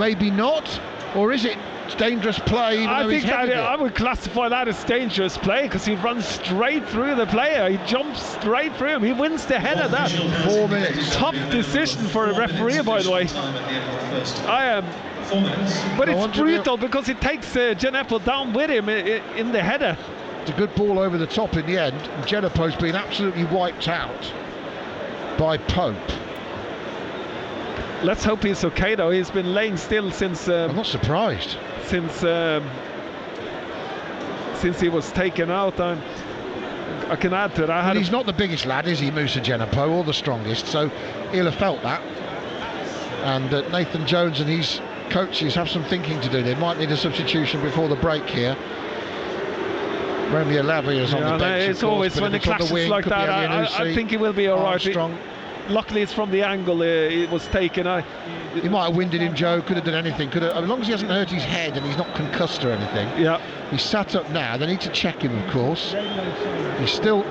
Maybe not, or is it dangerous play? I think I would classify that as dangerous play because he runs straight through the player. He jumps straight through him. He wins the header. That 4 minutes. Tough decision for a referee, by the way. But it's brutal because he takes Genepo down with him in the header. It's a good ball over the top in the end. Genepo's been absolutely wiped out by Pope. Let's hope he's okay, though. He's been laying still since... I'm not surprised. Since he was taken out. I can add to that. He's not the biggest lad, is he, Moussa Djenepo, or the strongest, so he'll have felt that. And Nathan Jones and his coaches have some thinking to do. They might need a substitution before the break here. Romeo Lavia's on the bench. It's always when it clashes like that. I think he will be all right. Luckily, it's from the angle it was taken. He might have winded him, Joe. Could have done anything. As long as he hasn't hurt his head and he's not concussed or anything. Yeah. He's sat up now. They need to check him, of course. He's still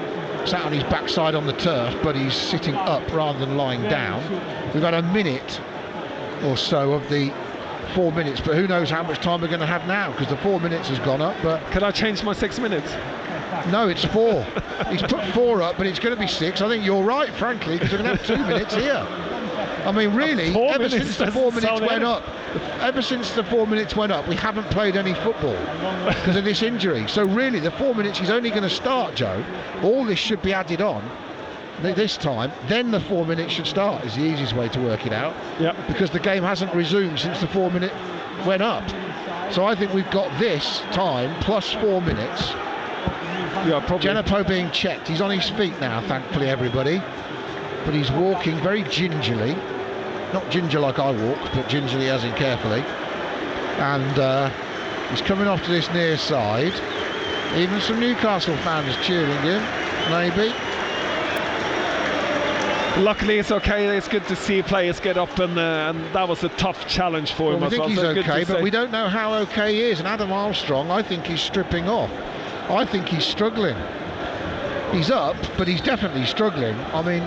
sat on his backside on the turf, but he's sitting up rather than lying down. We've had a minute or so of the 4 minutes, but who knows how much time we're going to have now, because the 4 minutes has gone up. But can I change my 6 minutes? No, it's 4. He's put 4 up, but it's going to be 6. I think you're right, frankly, because we're going to have 2 minutes here. I mean, really, ever since the 4 minutes went up, we haven't played any football because of this injury. So really, the 4 minutes is only going to start, Joe. All this should be added on this time. Then the 4 minutes should start is the easiest way to work it out. Yeah. Because the game hasn't resumed since the 4 minute went up. So I think we've got this time plus 4 minutes. Yeah, probably. Djenepo being checked. He's on his feet now, thankfully, everybody. But he's walking very gingerly. Not ginger like I walk, but gingerly as in carefully. And he's coming off to this near side. Even some Newcastle fans cheering him, maybe. Luckily, it's okay. It's good to see players get up, and that was a tough challenge for him. I think he's okay, but we don't know how okay he is. And Adam Armstrong, I think he's stripping off. I think he's struggling. He's up, but he's definitely struggling. I mean,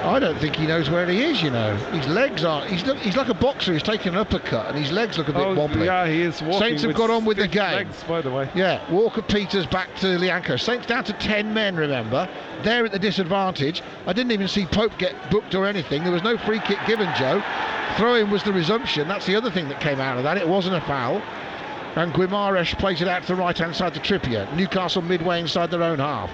I don't think he knows where he is, you know. His legs aren't... He's like a boxer who's taking an uppercut, and his legs look a bit wobbly. Yeah, he is walking. Saints have got on with the game. Legs, by the way. Yeah, Walker-Peters back to Lianco. Saints down to 10 men, remember. They're at the disadvantage. I didn't even see Pope get booked or anything. There was no free kick given, Joe. Throw-in was the resumption. That's the other thing that came out of that. It wasn't a foul. And Guimaraes plays it out to the right-hand side to Trippier. Newcastle midway inside their own half.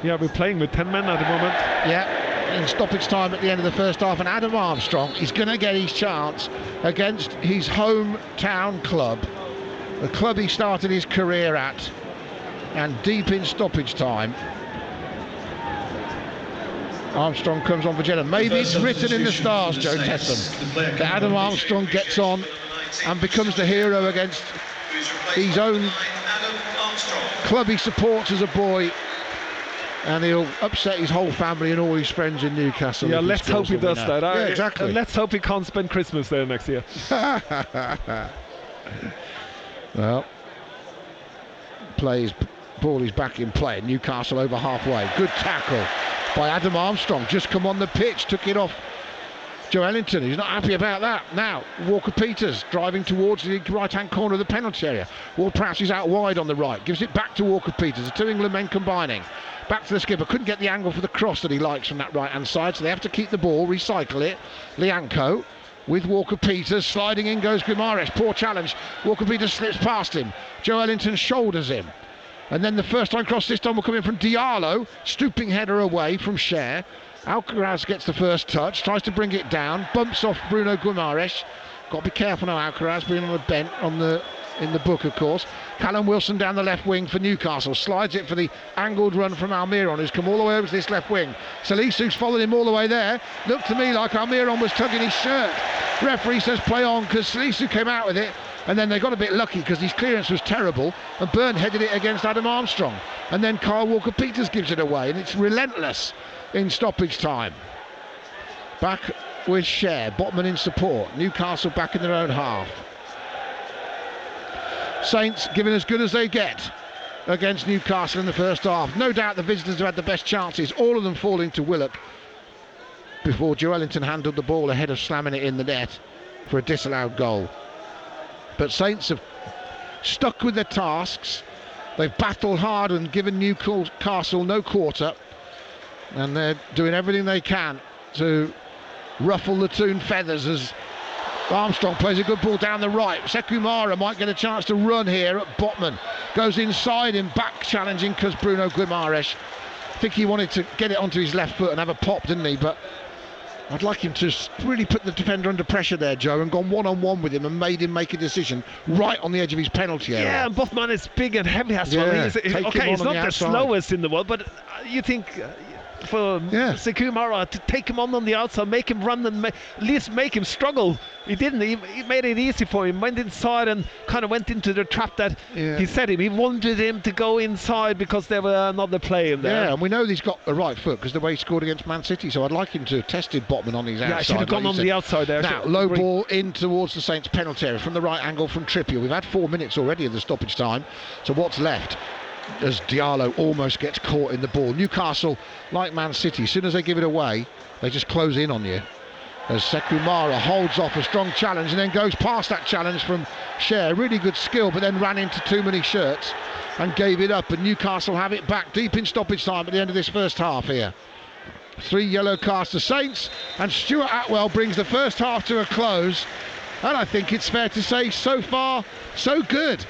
Yeah, we're playing with 10 men at the moment. Yeah, in stoppage time at the end of the first half, and Adam Armstrong is going to get his chance against his hometown club, the club he started his career at, and deep in stoppage time. Armstrong comes on for Jenna. Maybe it's written in the stars, Joe Tessam, that Adam Armstrong gets on and becomes the hero against his own club he supports as a boy, and he'll upset his whole family and all his friends in Newcastle. Yeah, let's hope he does that. Yeah, exactly. Let's hope he can't spend Christmas there next year. Well, ball is back in play. Newcastle over halfway. Good tackle by Adam Armstrong. Just come on the pitch, took it off Joe Ellington. He's not happy about that. Now, Walker-Peters driving towards the right-hand corner of the penalty area. Ward-Prowse is out wide on the right. Gives it back to Walker-Peters. The two England men combining. Back to the skipper. Couldn't get the angle for the cross that he likes from that right-hand side, so they have to keep the ball, recycle it. Lianco with Walker-Peters. Sliding in goes Guimaraes. Poor challenge. Walker-Peters slips past him. Joe Ellington shoulders him. And then the first time cross this time will come in from Diallo. Stooping header away from Cher. Alcaraz gets the first touch, tries to bring it down, bumps off Bruno Guimaraes. Got to be careful now, Alcaraz being on the bent in the book, of course. Callum Wilson down the left wing for Newcastle, slides it for the angled run from Almiron, who's come all the way over to this left wing. Salisu's followed him all the way there. Looked to me like Almiron was tugging his shirt. Referee says play on, because Salisu came out with it, and then they got a bit lucky because his clearance was terrible, and Byrne headed it against Adam Armstrong, and then Kyle Walker-Peters gives it away, and it's relentless in stoppage time. Back with Cher, Botman in support. Newcastle back in their own half. Saints giving as good as they get against Newcastle in the first half. No doubt the visitors have had the best chances, all of them falling to Willock before Joe Ellington handled the ball ahead of slamming it in the net for a disallowed goal. But Saints have stuck with their tasks. They've battled hard and given Newcastle no quarter, and they're doing everything they can to ruffle the Toon feathers as Armstrong plays a good ball down the right. Sekumara might get a chance to run here at Botman. Goes inside him, back challenging because Bruno Guimaraes. I think he wanted to get it onto his left foot and have a pop, didn't he? But I'd like him to really put the defender under pressure there, Joe, and gone one-on-one with him and made him make a decision right on the edge of his penalty area. Yeah, and Bothman is big and heavy as well. He's not the slowest in the world, but you think for Sekumara to take him on the outside, make him run and at least make him struggle. He didn't. He made it easy for him. Went inside and kind of went into the trap that he set him. He wanted him to go inside because there were another play in there. Yeah, and we know he's got a right foot because the way he scored against Man City. So I'd like him to have tested Botman on his outside. Yeah, should have gone on the outside there. Now, low ball in towards the Saints penalty area from the right angle from Trippier. We've had 4 minutes already of the stoppage time. So what's left? As Diallo almost gets caught in the ball. Newcastle, like Man City, as soon as they give it away, they just close in on you. As Sekumara holds off a strong challenge and then goes past that challenge from Cher. Really good skill, but then ran into too many shirts and gave it up. And Newcastle have it back deep in stoppage time at the end of this first half here. 3 yellow cards to Saints, and Stuart Atwell brings the first half to a close. And I think it's fair to say, so far, so good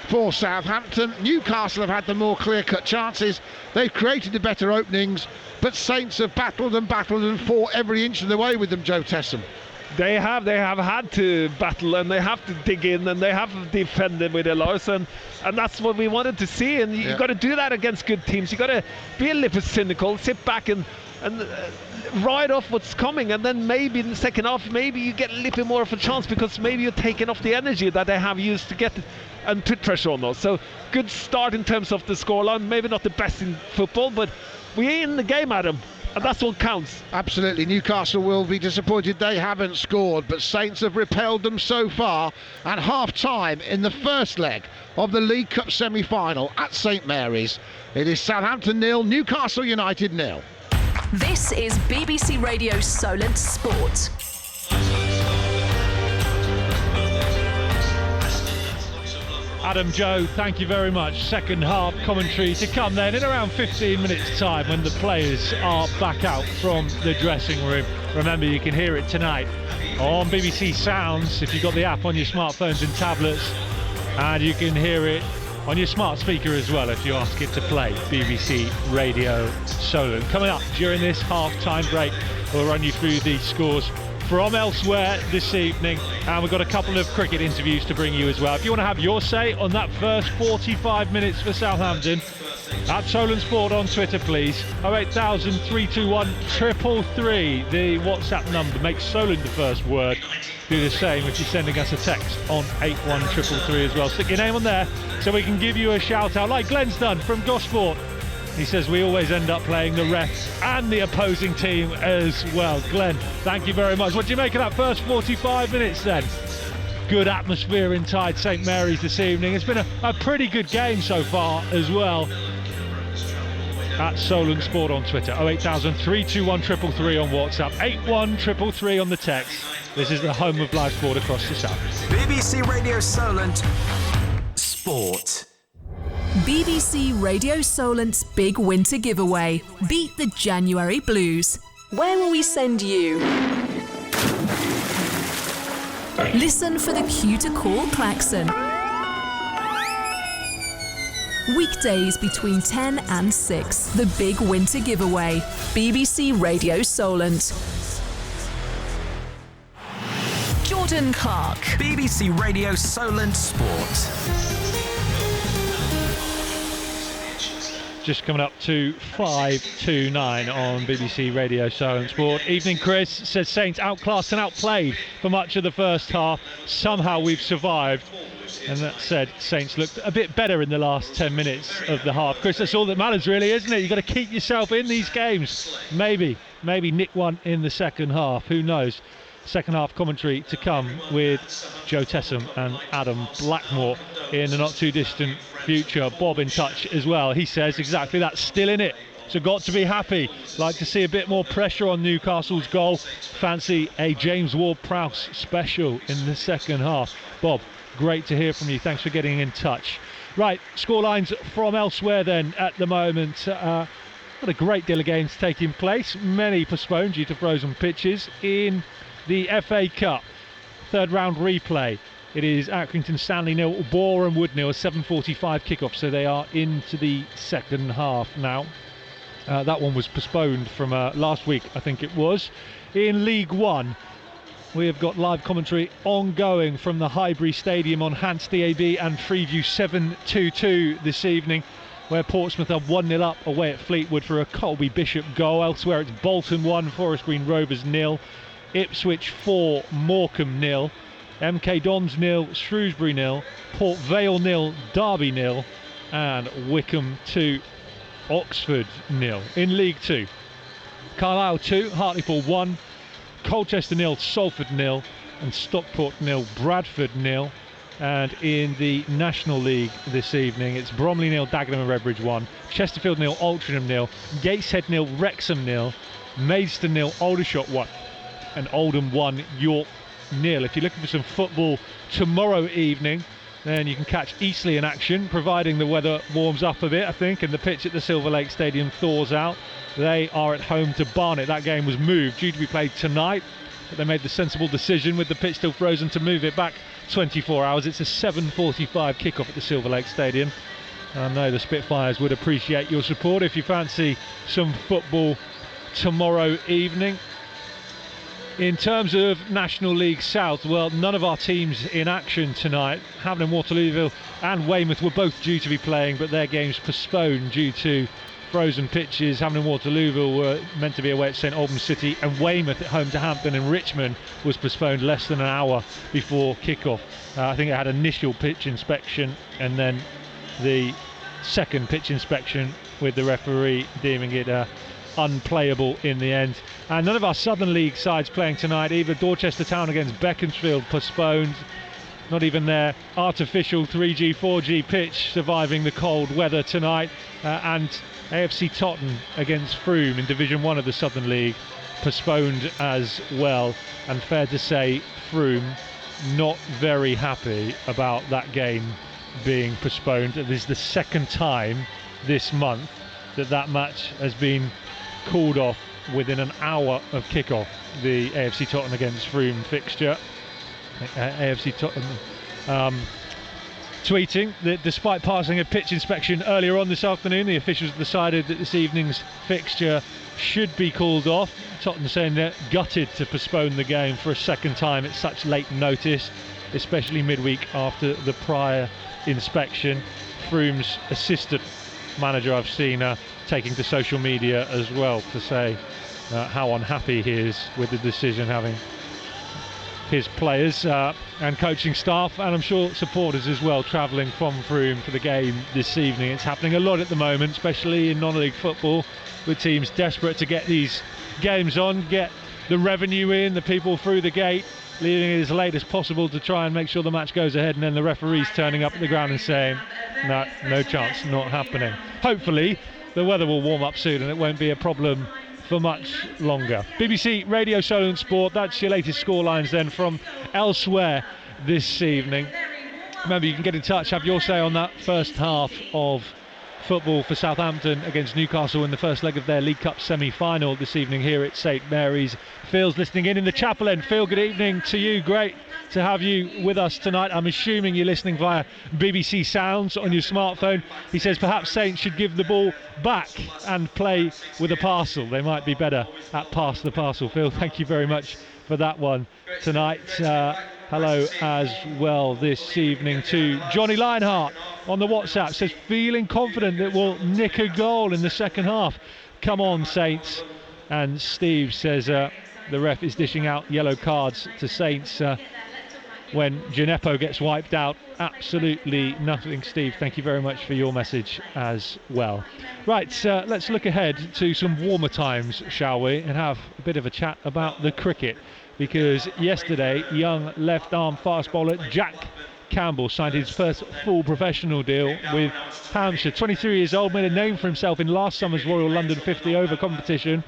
for Southampton. Newcastle have had the more clear-cut chances. They've created the better openings, but Saints have battled and fought every inch of the way with them, Joe Tessam. They have had to battle, and they have to dig in, and they have defended with their loss, and that's what we wanted to see. And you've got to do that against good teams. You've got to be a little cynical, sit back and ride off what's coming, and then maybe in the second half maybe you get a little bit more of a chance because maybe you're taking off the energy that they have used to get and put pressure on us. So good start in terms of the scoreline. Maybe not the best in football, but we're in the game, Adam, and that's what counts. Absolutely. Newcastle will be disappointed they haven't scored, but Saints have repelled them so far. At half-time in the first leg of the League Cup semi-final at St Mary's, it is Southampton 0, Newcastle United 0. This is BBC Radio Solent Sport. Adam, Joe, thank you very much. Second half commentary to come then in around 15 minutes time when the players are back out from the dressing room. Remember, you can hear it tonight on BBC Sounds if you've got the app on your smartphones and tablets, and you can hear it on your smart speaker as well if you ask it to play BBC Radio Solent. Coming up during this half-time break, we'll run you through the scores from elsewhere this evening, and we've got a couple of cricket interviews to bring you as well. If you want to have your say on that first 45 minutes for Southampton, at Solent Sport on Twitter, please. 08000 321 333, the WhatsApp number. Make Solent the first word. Do the same if you're sending us a text on 81333 as well. Stick your name on there so we can give you a shout out like Glenn's done from Gosport. He says we always end up playing the refs and the opposing team as well. Glenn, thank you very much. What do you make of that first 45 minutes then? Good atmosphere inside St Mary's this evening. It's been a pretty good game so far as well. At Solent Sport on Twitter, 08000 321 333 on WhatsApp, 81333 on the text. This is the home of live sport across the south. BBC Radio Solent Sport. BBC Radio Solent's big winter giveaway. Beat the January Blues. Where will we send you? Listen for the cue to call klaxon. Weekdays between 10 and 6. The big winter giveaway. BBC Radio Solent. Jordan Clark. BBC Radio Solent Sport. Just coming up to 5:29 on BBC Radio Solent Sport. Evening, Chris. Says Saints outclassed and outplayed for much of the first half. Somehow we've survived. And that said, Saints looked a bit better in the last 10 minutes of the half. Chris, that's all that matters really, isn't it? You've got to keep yourself in these games. Maybe nick one in the second half. Who knows? Second half commentary to come with Joe Tessam and Adam Blackmore in the not too distant future. Bob in touch as well. He says exactly that, still in it. So got to be happy. Like to see a bit more pressure on Newcastle's goal. Fancy a James Ward-Prowse special in the second half. Bob, great to hear from you. Thanks for getting in touch. Right, scorelines from elsewhere then at the moment. Not a great deal of games taking place. Many postponed due to frozen pitches in the FA Cup. Third round replay. It is Accrington Stanley 0, Boreham Wood 0, a 7:45 kickoff, so they are into the second half now. That one was postponed from last week, I think it was. In League One, we have got live commentary ongoing from the Highbury Stadium on Hans DAB and Freeview 7-2-2 this evening, where Portsmouth are 1-0 up away at Fleetwood for a Colby Bishop goal. Elsewhere it's Bolton 1, Forest Green Rovers 0, Ipswich 4, Morecambe 0, MK Dons 0, Shrewsbury 0, Port Vale 0, Derby 0, and Wycombe 2, Oxford 0. In League 2, Carlisle 2, Hartlepool 1, Colchester 0, Salford 0, and Stockport 0, Bradford 0. And in the National League this evening, it's Bromley 0, Dagenham and Redbridge 1, Chesterfield 0, Altrincham 0, Gateshead 0, Wrexham 0, Maidstone 0, Aldershot 1, and Oldham 1, York 0. If you're looking for some football tomorrow evening, then you can catch Eastleigh in action, providing the weather warms up a bit, I think, and the pitch at the Silver Lake Stadium thaws out. They are at home to Barnet. That game was moved, due to be played tonight, but they made the sensible decision, with the pitch still frozen, to move it back 24 hours. It's a 7:45 kickoff at the Silver Lake Stadium. I know the Spitfires would appreciate your support if you fancy some football tomorrow evening. In terms of National League South, well, none of our teams in action tonight. Havant and Waterlooville and Weymouth were both due to be playing, but their games postponed due to frozen pitches. Havant and Waterlooville were meant to be away at St Albans City, and Weymouth at home to Hampton and Richmond was postponed less than an hour before kick-off. I think it had initial pitch inspection and then the second pitch inspection, with the referee deeming it unplayable in the end. And none of our Southern League sides playing tonight either. Dorchester Town against Beaconsfield postponed. Not even their artificial 3G, 4G pitch surviving the cold weather tonight. And AFC Tottenham against Frome in Division 1 of the Southern League postponed as well. And fair to say, Frome not very happy about that game being postponed. This is the second time this month that match has been called off within an hour of kick-off. The AFC Tottenham against Frome fixture. AFC Tottenham tweeting that despite passing a pitch inspection earlier on this afternoon, the officials decided that this evening's fixture should be called off. Tottenham saying they're gutted to postpone the game for a second time at such late notice, especially midweek after the prior inspection. Frome's assistant manager, I've seen taking to social media as well to say how unhappy he is with the decision, having his players and coaching staff, and I'm sure supporters as well, travelling from Frome for the game this evening. It's happening a lot at the moment, especially in non-league football, with teams desperate to get these games on, get the revenue in, the people through the gate, leaving it as late as possible to try and make sure the match goes ahead, and then the referees turning up at the ground and saying no chance, not happening. Hopefully the weather will warm up soon and it won't be a problem for much longer. BBC Radio Solent Sport, that's your latest scorelines then from elsewhere this evening. Remember, you can get in touch, have your say on that first half of football for Southampton against Newcastle in the first leg of their League Cup semi-final this evening here at St Mary's. Phil's listening in the chapel end. Phil, good evening to you. Great to have you with us tonight. I'm assuming you're listening via BBC Sounds on your smartphone. He says perhaps Saints should give the ball back and play with a parcel. They might be better at pass the parcel. Phil, thank you very much for that one tonight. Hello as well this evening to Johnny Lionheart on the WhatsApp. Says feeling confident that we'll nick a goal in the second half. Come on, Saints. And Steve says the ref is dishing out yellow cards to Saints when Gineppo gets wiped out. Absolutely nothing, Steve. Thank you very much for your message as well. Right, let's look ahead to some warmer times, shall we, and have a bit of a chat about the cricket. Because yesterday, young left-arm fast bowler Jack Campbell signed his first full professional deal with Hampshire. 23 years old, made a name for himself in last summer's Royal London 50 over competition,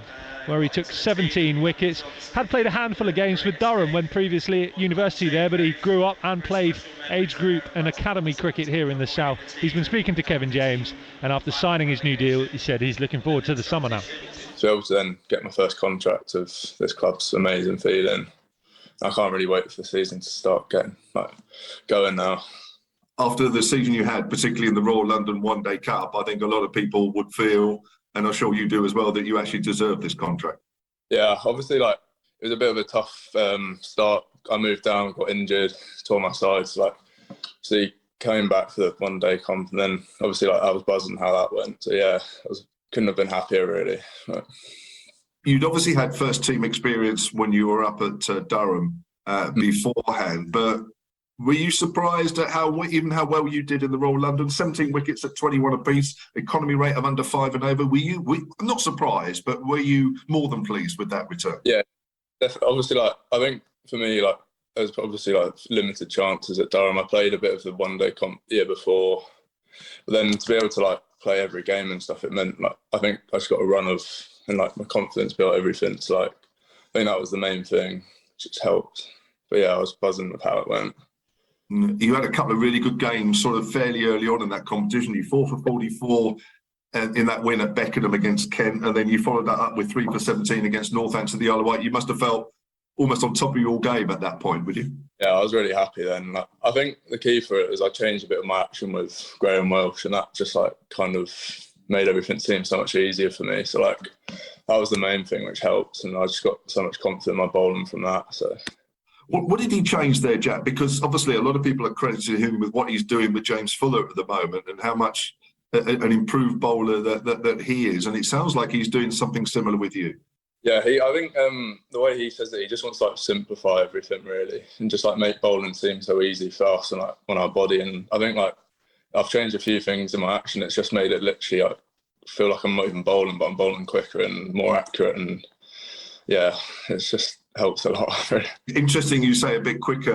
where he took 17 wickets. Had played a handful of games for Durham when previously at university there, but he grew up and played age group and academy cricket here in the south. He's been speaking to Kevin James, and after signing his new deal, he said he's looking forward to the summer now. To be able to then get my first contract of this club's amazing feeling. I can't really wait for the season to start getting going now. After the season you had, particularly in the Royal London One Day Cup, I think a lot of people would feel and I'm sure you do as well, that you actually deserve this contract? Yeah, obviously, it was a bit of a tough start. I moved down, got injured, tore my sides. So came back for the one-day comp, and then obviously, I was buzzing how that went. So yeah, couldn't have been happier really. But you'd obviously had first team experience when you were up at Durham beforehand, but were you surprised at how well you did in the Royal London? 17 wickets at 21 apiece, economy rate of under 5 and over. I'm not surprised, but were you more than pleased with that return? Yeah, definitely. Obviously, I think for me, there was obviously limited chances at Durham. I played a bit of the one-day comp the year before, but then to be able to play every game and stuff, it meant I think I just got a run of, and my confidence built everything. So I think that was the main thing, which just helped. But yeah, I was buzzing with how it went. You had a couple of really good games sort of fairly early on in that competition. You 4 for 44 in that win at Beckenham against Kent, and then you followed that up with 3 for 17 against Northampton, the Isle of Wight. You must have felt almost on top of your game at that point, would you? Yeah, I was really happy then. I think the key for it is I changed a bit of my action with Graham Welsh, and that just kind of made everything seem so much easier for me. So that was the main thing which helped, and I just got so much confidence in my bowling from that. So what did he change there, Jack? Because obviously a lot of people are crediting him with what he's doing with James Fuller at the moment and how much an improved bowler that he is, and it sounds like he's doing something similar with you. Yeah, I think the way he says it, he just wants to simplify everything really, and just make bowling seem so easy for us and on our body. And I think I've changed a few things in my action. It's just made it literally feel like I'm not even bowling, but I'm bowling quicker and more accurate. And yeah, it's just helps a lot. Interesting you say a bit quicker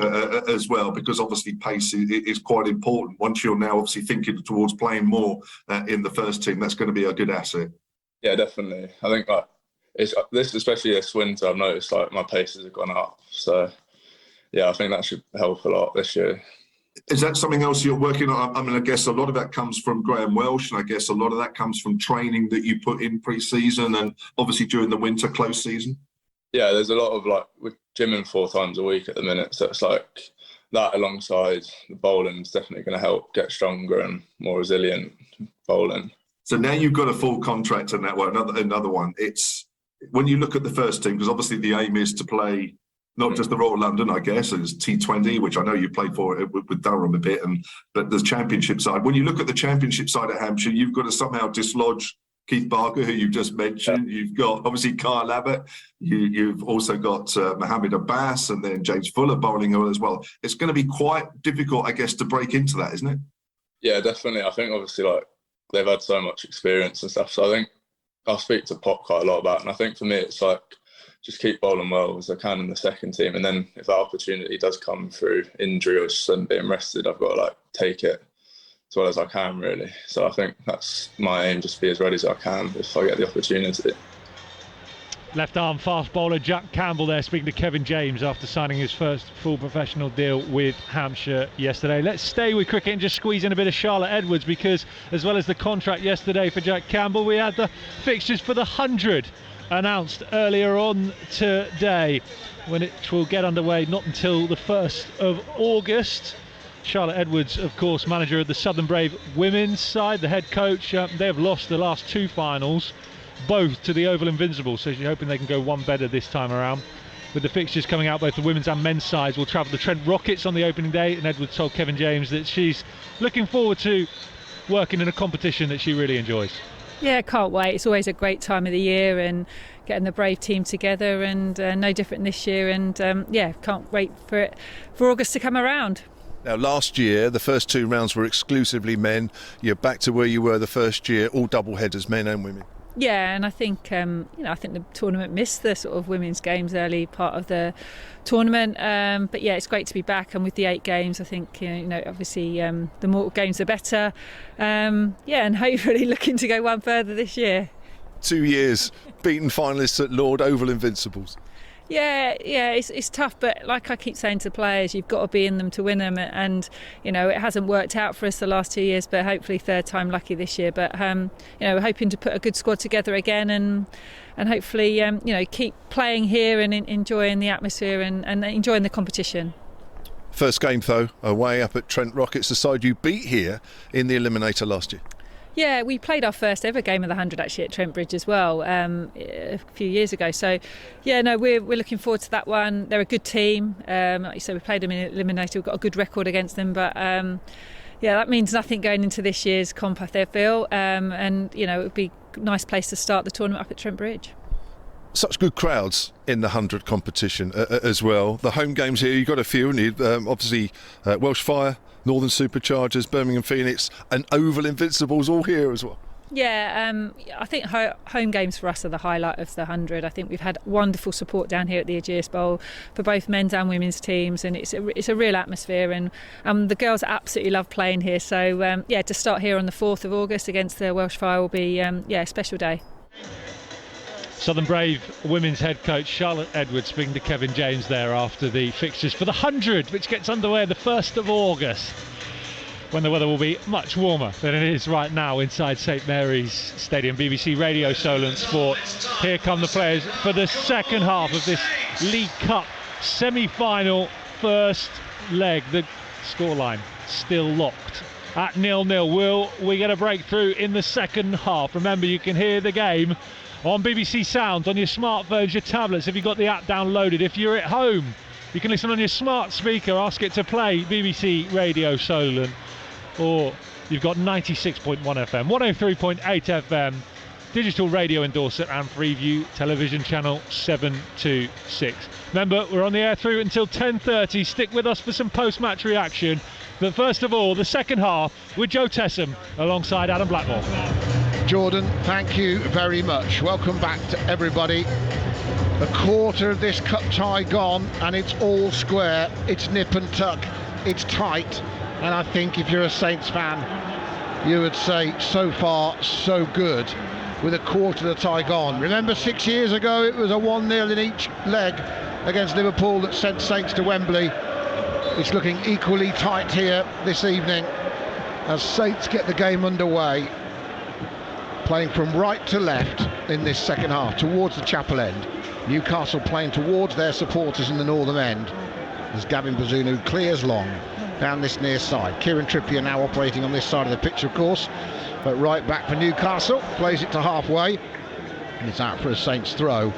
as well, because obviously pace is quite important. Once you're now obviously thinking towards playing more in the first team, that's going to be a good asset. Yeah, definitely. I think especially this winter, I've noticed my paces have gone up. So yeah, I think that should help a lot this year. Is that something else you're working on? I mean, I guess a lot of that comes from Graham Welsh, and I guess a lot of that comes from training that you put in pre-season and obviously during the winter close season. Yeah, there's a lot of we're gymming 4 times a week at the minute, so it's that alongside the bowling is definitely going to help get stronger and more resilient bowling. So now you've got a full contract on that one. Another one. It's when you look at the first team, because obviously the aim is to play not just the Royal London, I guess, as T20, which I know you played for with Durham a bit, but the championship side. When you look at the championship side at Hampshire, you've got to somehow dislodge Keith Barker, who you've just mentioned. You've got obviously Kyle Abbott. You've also got Mohammed Abbas and then James Fuller bowling as well. It's going to be quite difficult, I guess, to break into that, isn't it? Yeah, definitely. I think obviously they've had so much experience and stuff. So I think I'll speak to Pop quite a lot about it. And I think for me, it's just keep bowling well as I can in the second team. And then if that opportunity does come through injury or just being rested, I've got to take it as well as I can, really. So I think that's my aim, just be as ready as I can if I get the opportunity. Left arm fast bowler Jack Campbell there speaking to Kevin James after signing his first full professional deal with Hampshire yesterday. Let's stay with cricket and just squeeze in a bit of Charlotte Edwards, because as well as the contract yesterday for Jack Campbell, we had the fixtures for the 100 announced earlier on today, when it will get underway not until the 1st of August. Charlotte Edwards, of course, manager of the Southern Brave women's side, the head coach. They have lost the last 2 finals, both to the Oval Invincibles, so she's hoping they can go one better this time around. With the fixtures coming out, both the women's and men's sides will travel to Trent Rockets on the opening day, and Edwards told Kevin James that she's looking forward to working in a competition that she really enjoys. Yeah, can't wait. It's always a great time of the year, and getting the Brave team together, and no different this year. And can't wait for August to come around. Now, last year, the first 2 rounds were exclusively men. You're back to where you were the first year, all double headers, men and women. Yeah, and I think I think the tournament missed the sort of women's games early part of the tournament. But yeah, it's great to be back, and with the 8 games, I think obviously the more games the better. And hopefully looking to go one further this year. 2 years beaten finalists at Lord, Oval Invincibles. Yeah, it's tough, but like I keep saying to players, you've got to be in them to win them, and it hasn't worked out for us the last 2 years, but hopefully third time lucky this year. But we're hoping to put a good squad together again, and hopefully keep playing here and enjoying the atmosphere and enjoying the competition. First game though, away up at Trent Rockets, the side you beat here in the Eliminator last year. Yeah, we played our first ever game of the 100 actually at Trent Bridge as well a few years ago. So, yeah, no, we're looking forward to that one. They're a good team. Like you said, we played them in eliminator. We've got a good record against them, but yeah, that means nothing going into this year's comp, I feel. And you know, it would be a nice place to start the tournament up at Trent Bridge. Such good crowds in the 100 competition as well. The home games here, you've got a few, and obviously Welsh Fire, Northern Superchargers, Birmingham Phoenix, and Oval Invincibles all here as well. Yeah, I think home games for us are the highlight of the 100. I think we've had wonderful support down here at the Ageas Bowl for both men's and women's teams, and it's a real atmosphere, and the girls absolutely love playing here. So yeah, to start here on the 4th of August against the Welsh Fire will be a special day. Southern Brave women's head coach Charlotte Edwards speaking to Kevin James there after the fixtures for the 100, which gets underway the 1st of August, when the weather will be much warmer than it is right now inside St Mary's Stadium. BBC Radio Solent Sport. Here come the players for the second half of this League Cup semi-final first leg. The scoreline still locked at 0-0. Will we get a breakthrough in the second half? Remember, you can hear the game on BBC Sound, on your smartphones, your tablets, if you've got the app downloaded. If you're at home, you can listen on your smart speaker, ask it to play BBC Radio Solent, or you've got 96.1 FM, 103.8 FM, digital radio in Dorset, and Freeview television channel 726. Remember, we're on the air through until 10:30. Stick with us for some post-match reaction. But first of all, the second half with Joe Tessam alongside Adam Blackmore. Jordan, thank you very much. Welcome back to everybody. A quarter of this cup tie gone, and it's all square. It's nip and tuck. It's tight. And I think if you're a Saints fan, you would say so far so good with a quarter of the tie gone. Remember 6 years ago it was a 1-0 in each leg against Liverpool that sent Saints to Wembley. It's looking equally tight here this evening as Saints get the game underway, playing from right to left in this second half towards the chapel end. Newcastle playing towards their supporters in the northern end as Gavin Bazunu clears long down this near side. Kieran Trippier now operating on this side of the pitch, of course, but right back for Newcastle, plays it to halfway, and it's out for a Saints throw.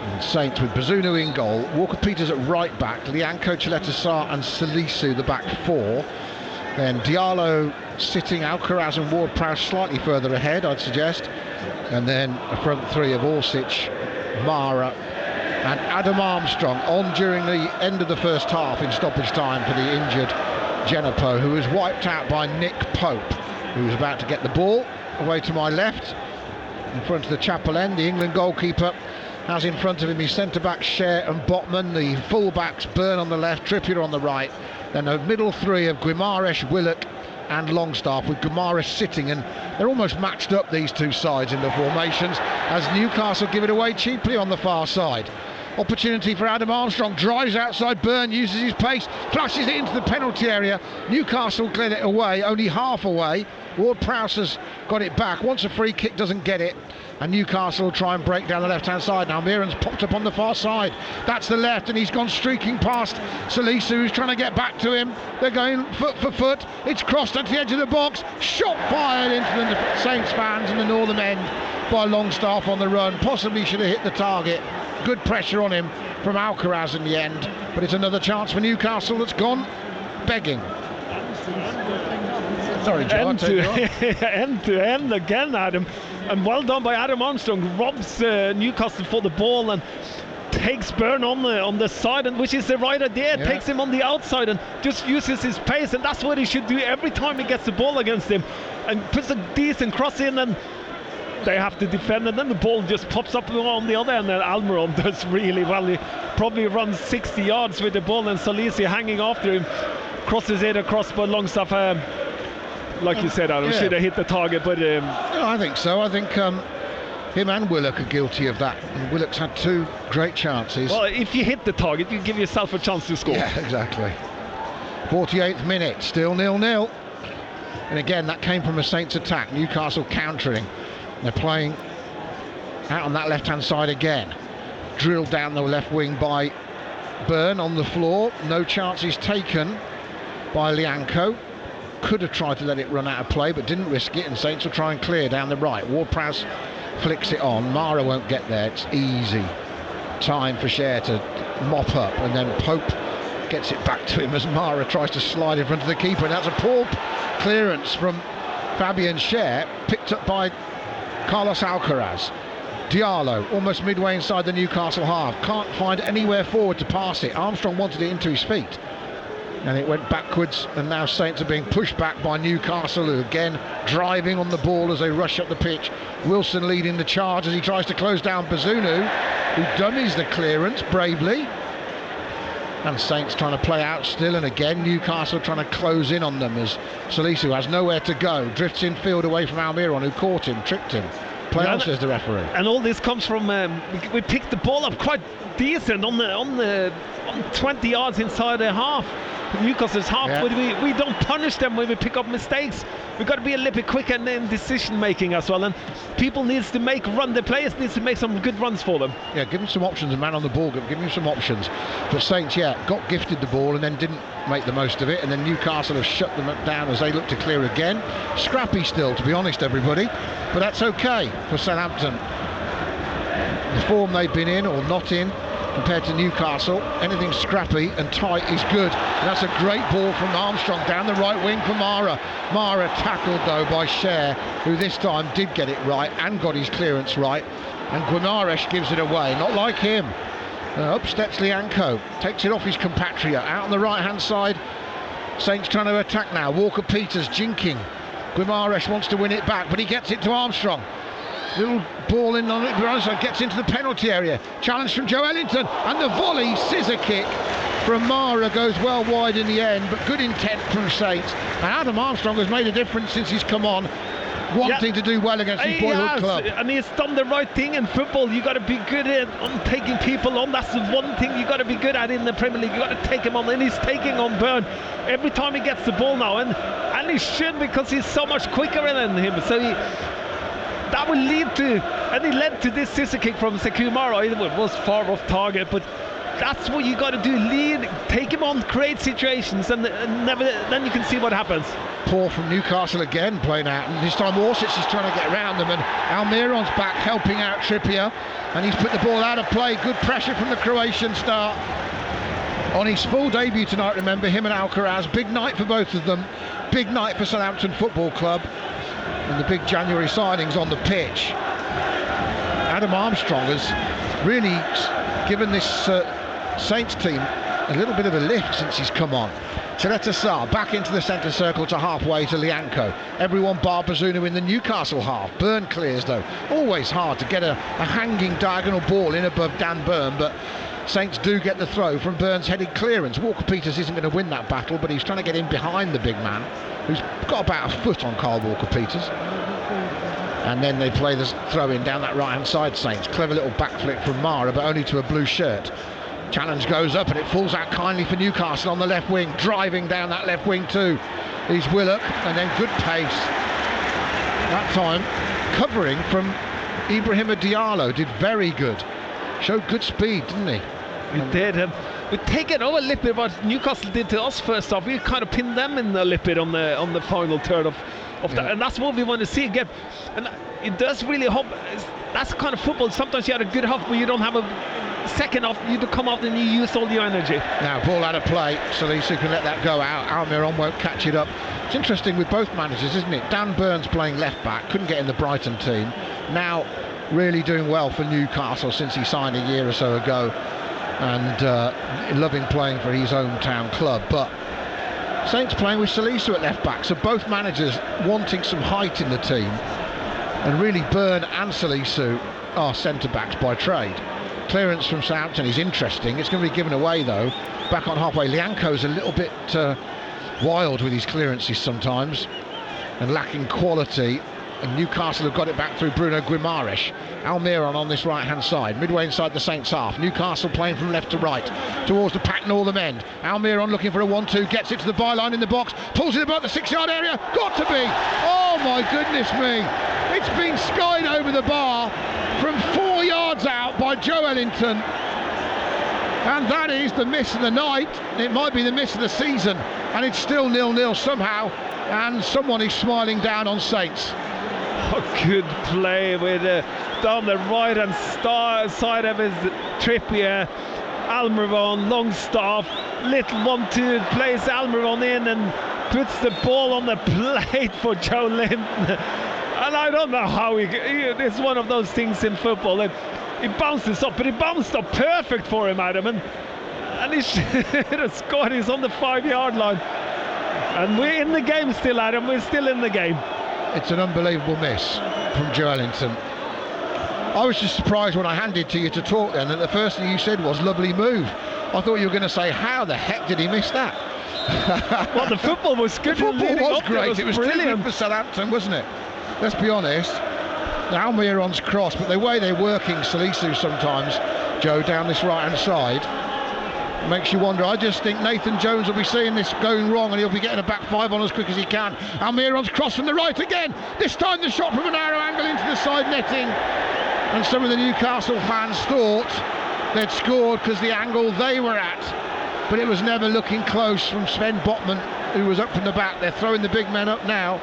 And Saints with Bazunu in goal, Walker-Peters at right back, Lianco, Chaleta-Sarr and Salisu the back four. Then Diallo sitting, Alcaraz and Ward-Prowse slightly further ahead, I'd suggest. And then a front three of Orsic, Mara and Adam Armstrong on during the end of the first half in stoppage time for the injured Genepo, who was wiped out by Nick Pope, who was about to get the ball away to my left in front of the chapel end. The England goalkeeper has in front of him his centre-backs Scher and Botman, the full-backs Byrne on the left, Trippier on the right, then a middle three of Guimaraes, Willock and Longstaff, with Guimaraes sitting, and they're almost matched up, these two sides, in the formations, as Newcastle give it away cheaply on the far side. Opportunity for Adam Armstrong, drives outside Byrne, uses his pace, flashes it into the penalty area. Newcastle cleared it away, only half away. Ward-Prowse has got it back, wants a free kick, doesn't get it, and Newcastle will try and break down the left-hand side. Now Miran's popped up on the far side, that's the left, and he's gone streaking past Salisu, who's trying to get back to him. They're going foot for foot, it's crossed at the edge of the box, shot fired into the Saints fans in the northern end by Longstaff on the run, possibly should have hit the target. Good pressure on him from Alcaraz in the end, but it's another chance for Newcastle that's gone begging. Sorry, Joe, end to end again, Adam, and well done by Adam Armstrong. Robs Newcastle for the ball and takes Byrne on the side, and which is the right idea. Yeah. Takes him on the outside and just uses his pace, and that's what he should do every time he gets the ball against him, and puts a decent cross in, and they have to defend, and then the ball just pops up on the other end, and Almiron does really well. He probably runs 60 yards with the ball, and Salisi hanging after him, crosses it across, but Longstaff, like you said, Adam, should have hit the target, but I think so. I think him and Willock are guilty of that, and Willock's had two great chances. Well, if you hit the target, you give yourself a chance to score. Yeah, exactly. 48th minute, still 0-0, and again that came from a Saints attack. Newcastle countering. They're playing out on that left-hand side again. Drilled down the left wing by Byrne on the floor. No chances taken by Lianco. could have tried to let it run out of play but didn't risk it, and Saints will try and clear down the right. Ward-Prowse flicks it on. Mara won't get there. It's easy time for Scher to mop up, and then Pope gets it back to him as Mara tries to slide in front of the keeper, and that's a poor clearance from Fabian Scher, picked up by Carlos Alcaraz. Diallo almost midway inside the Newcastle half, can't find anywhere forward to pass it. Armstrong wanted it into his feet and it went backwards, and now Saints are being pushed back by Newcastle, who again driving on the ball as they rush up the pitch. Wilson leading the charge as he tries to close down Bazunu, who dummies the clearance bravely, and Saints trying to play out still, and again Newcastle trying to close in on them as Salisu has nowhere to go, drifts in field away from Almiron, who caught him, tripped him. Play on, says the referee. And all this comes from we picked the ball up quite decent on 20 yards inside the half, Newcastle's half. But we don't punish them when we pick up mistakes. We've got to be a little bit quicker in decision making as well, and people needs to the players needs to make some good runs for them. Yeah, give them some options. A man on the ball, give him some options. But Saints, got gifted the ball and then didn't make the most of it, and then Newcastle have shut them down as they look to clear again. Scrappy still, to be honest, everybody, but that's okay for Southampton. The form they've been in or not in compared to Newcastle, anything scrappy and tight is good. And that's a great ball from Armstrong down the right wing for Mara. Mara tackled though by Scher, who this time did get it right and got his clearance right, and Guimaraes gives it away, not like him. Up steps Lianco, takes it off his compatriot, out on the right hand side. Saints trying to attack now. Walker-Peters jinking. Guimaraes wants to win it back, but he gets it to Armstrong. Little ball in on it, gets into the penalty area. Challenge from Joe Ellington, and the volley scissor kick from Mara goes well wide in the end, but good intent from Saints. And Adam Armstrong has made a difference since he's come on, wanting to do well against his boyhood club. And he's done the right thing in football. You got to be good at taking people on. That's the one thing you got to be good at in the Premier League. You got to take him on, and he's taking on Byrne every time he gets the ball now, and he should, because he's so much quicker than him. So that will lead to, and he led to this scissor kick from Sekou Mara. It was far off target, but that's what you got to do. Lead, take him on, create situations, and then you can see what happens. Poor from Newcastle again, playing out, and this time Orsic is trying to get around them, and Almiron's back helping out Trippier, and he's put the ball out of play. Good pressure from the Croatian star on his full debut tonight. Remember, him and Alcaraz, big night for both of them, big night for Southampton Football Club, and the big January signings on the pitch. Adam Armstrong has really given this Saints team a little bit of a lift since he's come on. Chaleta Sarr back into the centre circle to halfway to Lianco. Everyone bar Bazunu in the Newcastle half. Byrne clears though. Always hard to get a hanging diagonal ball in above Dan Byrne, but Saints do get the throw from Byrne's headed clearance. Walker-Peters isn't going to win that battle, but he's trying to get in behind the big man, who's got about a foot on Carl Walker-Peters. And then they play the throw in down that right hand side, Saints. Clever little back flick from Mara, but only to a blue shirt. Challenge goes up and it falls out kindly for Newcastle on the left wing. Driving down that left wing too is Willock, and then good pace that time, covering from Ibrahima Diallo. Did very good, showed good speed, didn't he? We did. We take it over a little bit what Newcastle did to us first off. We kind of pinned them in a little bit on the final third of that, and that's what we want to see again. And it does really help. That's kind of football. Sometimes you have a good half, but you don't have a second half. You come out and you use all your energy. Now ball out of play, Salisu can let that go out. Almiron won't catch it up. It's interesting with both managers, isn't it? Dan Byrne's playing left back, couldn't get in the Brighton team. Now really doing well for Newcastle since he signed a year or so ago, and loving playing for his hometown club. But Saints playing with Salisu at left back, so both managers wanting some height in the team, and really Byrne and Salisu are centre backs by trade. Clearance from Southampton is interesting. It's going to be given away though. Back on halfway, Lianco's a little bit wild with his clearances sometimes and lacking quality, and Newcastle have got it back through Bruno Guimaraes. Almiron on this right hand side, midway inside the Saints half. Newcastle playing from left to right towards the packed northern end. Almiron looking for a 1-2, gets it to the byline in the box, pulls it about the 6-yard area. Got to be! Oh my goodness me! It's been skied over the bar from 4 yards out by Joe Ellington, and that is the miss of the night. It might be the miss of the season, and it's still 0-0 somehow. and someone is smiling down on Saints. Oh, good play with down the right-hand side of his Trippier. Almiron, Longstaff, little 1-2, plays Almiron in and puts the ball on the plate for Joe Linton. And I don't know how it's one of those things in football that he bounces up, but he bounced up perfect for him, Adam, and he should have scored. He's on the 5-yard line, and we're in the game still, Adam. We're still in the game. It's an unbelievable miss from Joe Linton. I was just surprised when I handed to you to talk then that the first thing you said was lovely move. I thought you were going to say, how the heck did he miss that? Well, the football was good. The football was great. It was brilliant for Southampton, wasn't it? Let's be honest. Almiron's cross, but the way they're working Salisu sometimes, Joe, down this right-hand side, makes you wonder. I just think Nathan Jones will be seeing this going wrong and he'll be getting a back five on as quick as he can. Almiron's cross from the right again. This time the shot from an narrow angle into the side netting. And some of the Newcastle fans thought they'd scored because the angle they were at. But it was never looking close from Sven Botman, who was up from the back. They're throwing the big men up now.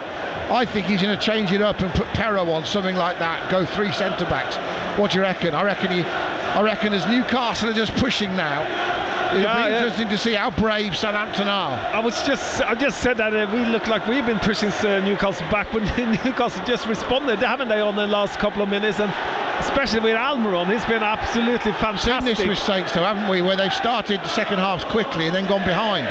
I think he's going to change it up and put Perro on, something like that. Go 3 centre-backs. What do you reckon? I reckon as Newcastle are just pushing now. It'll be interesting to see how brave Southampton are. I just said that we look like we've been pushing Newcastle back, but Newcastle just responded, haven't they, on the last couple of minutes? And especially with Almiron, he's been absolutely fantastic. We've seen this with Saints, though, haven't we? Where they've started the second halves quickly and then gone behind.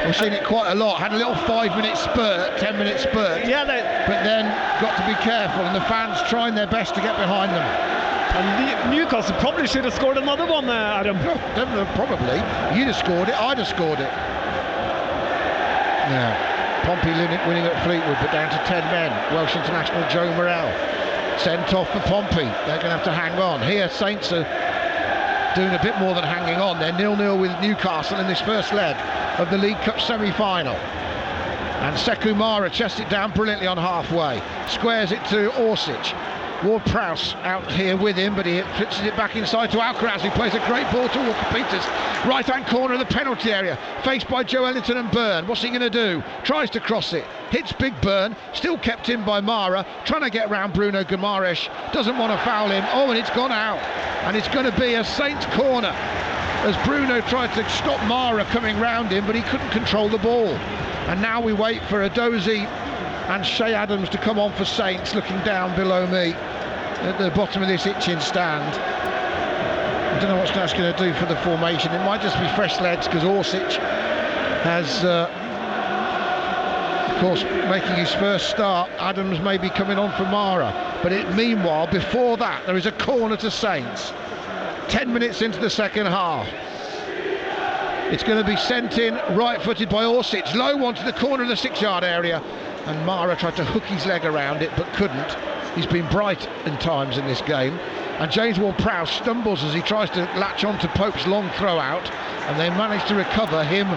We've seen it quite a lot. Had a little 5-minute spurt, 10-minute spurt. Yeah, but then got to be careful, and the fans trying their best to get behind them. And Newcastle probably should have scored another one there, Adam. Probably. You'd have scored it, I'd have scored it. Now, Pompey winning at Fleetwood, but down to 10 men. Welsh international Joe Morrell sent off for Pompey. They're going to have to hang on. Here, Saints are doing a bit more than hanging on. They're 0-0 with Newcastle in this first leg of the League Cup semi-final. And Sekou Mara chests it down brilliantly on halfway. Squares it to Orsic. Ward-Prowse out here with him, but he flips it back inside to Alcaraz, who plays a great ball to Walker-Peters. Right-hand corner of the penalty area, faced by Joe Ellington and Byrne. What's he going to do? Tries to cross it, hits Big Byrne, still kept in by Mara, trying to get round Bruno Guimaraes, doesn't want to foul him. Oh, and it's gone out, and it's going to be a Saints corner, as Bruno tried to stop Mara coming round him, but he couldn't control the ball. And now we wait for Edozie and Shea Adams to come on for Saints, looking down below me at the bottom of this itching stand. I don't know what that's going to do for the formation. It might just be fresh legs, because Orsic has, of course, making his first start. Adams may be coming on for Mara. But meanwhile, before that, there is a corner to Saints. 10 minutes into the second half. It's going to be sent in, right-footed by Orsic. Low one to the corner of the 6-yard area. And Mara tried to hook his leg around it, but couldn't. He's been bright in times in this game. And James Ward-Prowse stumbles as he tries to latch on to Pope's long throw out, and they manage to recover him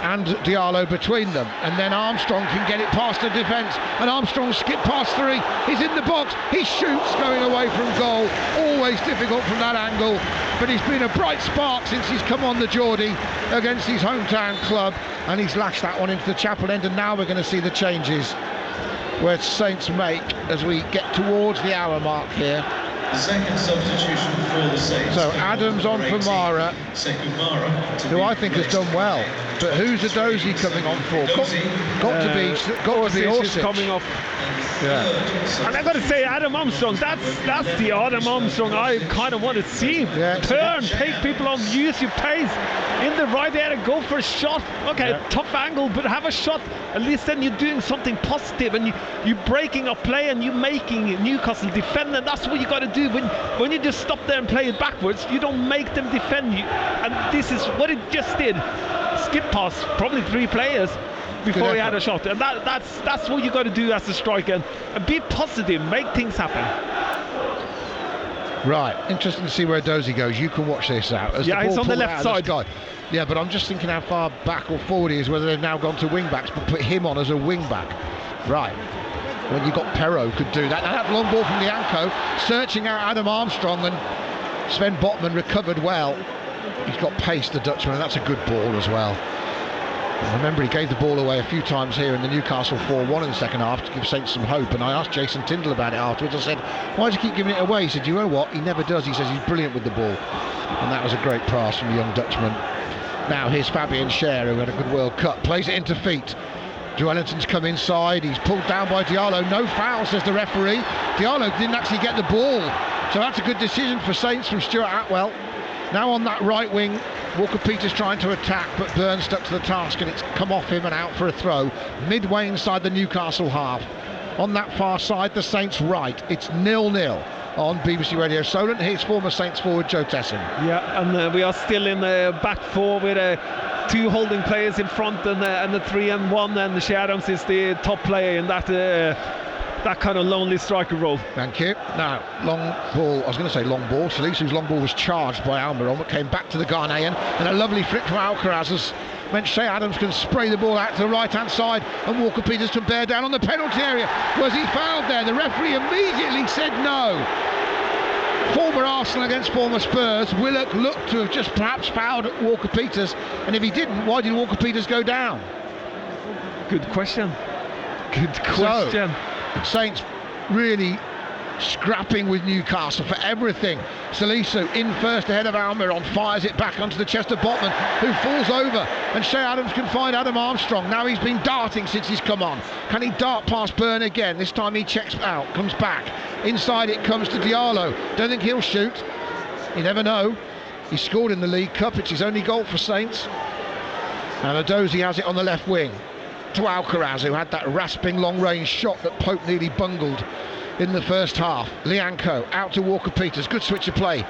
and Diallo between them. And then Armstrong can get it past the defence, and Armstrong skip past 3. He's in the box. He shoots, going away from goal. Always difficult from that angle, but he's been a bright spark since he's come on the Geordie against his hometown club, and he's lashed that one into the chapel end. And now we're going to see the changes where Saints make as we get towards the hour mark here. The second substitution for the Saints. So Adams on for Mara, who I think has done well. But who's Edozie coming on for? Got to be Orsic coming off. Yeah. And I've got to say, Adam Armstrong, that's the Adam Armstrong I kind of want to see. Turn, take people on, use your pace in the right area, go for a shot. Okay, tough angle, but have a shot. At least then you're doing something positive, and you're breaking up play, and you're making Newcastle defend. And that's what you got to do. When you just stop there and play it backwards, you don't make them defend you. And this is what it just did. Skip past probably 3 players before he had a shot, and that's what you got to do as a striker, and be positive, make things happen. Right, interesting to see where Edozie goes. You can watch this out. As he's on the left side. Yeah, but I'm just thinking how far back or forward he is, whether they've now gone to wing backs, but put him on as a wing back. Right, when you got Perro could do that. Now that long ball from Lianco, searching out Adam Armstrong, and Sven Botman recovered well. He's got pace, the Dutchman, and that's a good ball as well. Remember, he gave the ball away a few times here in the Newcastle 4-1 in the second half to give Saints some hope, and I asked Jason Tyndall about it afterwards. I said, why does he keep giving it away? He said, you know what, he never does. He says he's brilliant with the ball, and that was a great pass from the young Dutchman. Now here's Fabian Schär, who had a good World Cup, plays it into feet. Joelinton's come inside, he's pulled down by Diallo. No foul, says the referee. Diallo didn't actually get the ball, so that's a good decision for Saints from Stuart Atwell. Now on that right wing, Walker-Peters trying to attack, but Burns stuck to the task, and it's come off him and out for a throw midway inside the Newcastle half. On that far side, the Saints right, it's 0-0 on BBC Radio Solent. Here's former Saints forward Joe Tesson. Yeah, and we are still in the back four with two holding players in front and the 3-1, and Shea Adams is the top player in that kind of lonely striker role. Thank you. Now, long ball, I was going to say long ball. Salisu's long ball was charged by Almiron, but came back to the Ghanaian, and a lovely flick from Alcaraz has meant Shea Adams can spray the ball out to the right-hand side, and Walker-Peters can bear down on the penalty area. Was he fouled there? The referee immediately said no. Former Arsenal against former Spurs, Willock looked to have just perhaps fouled Walker-Peters, and if he didn't, why did Walker-Peters go down? Good question. So, Saints really scrapping with Newcastle for everything. Salisu in first ahead of Almiron, fires it back onto the chest of Botman, who falls over, and Shea Adams can find Adam Armstrong. Now he's been darting since he's come on. Can he dart past Byrne again? This time he checks out, comes back. Inside it comes to Diallo. Don't think he'll shoot. You never know. He scored in the League Cup. It's his only goal for Saints. And Adozie has it on the left wing to Alcaraz, who had that rasping long-range shot that Pope nearly bungled in the first half. Lianco out to Walker-Peters. Good switch of play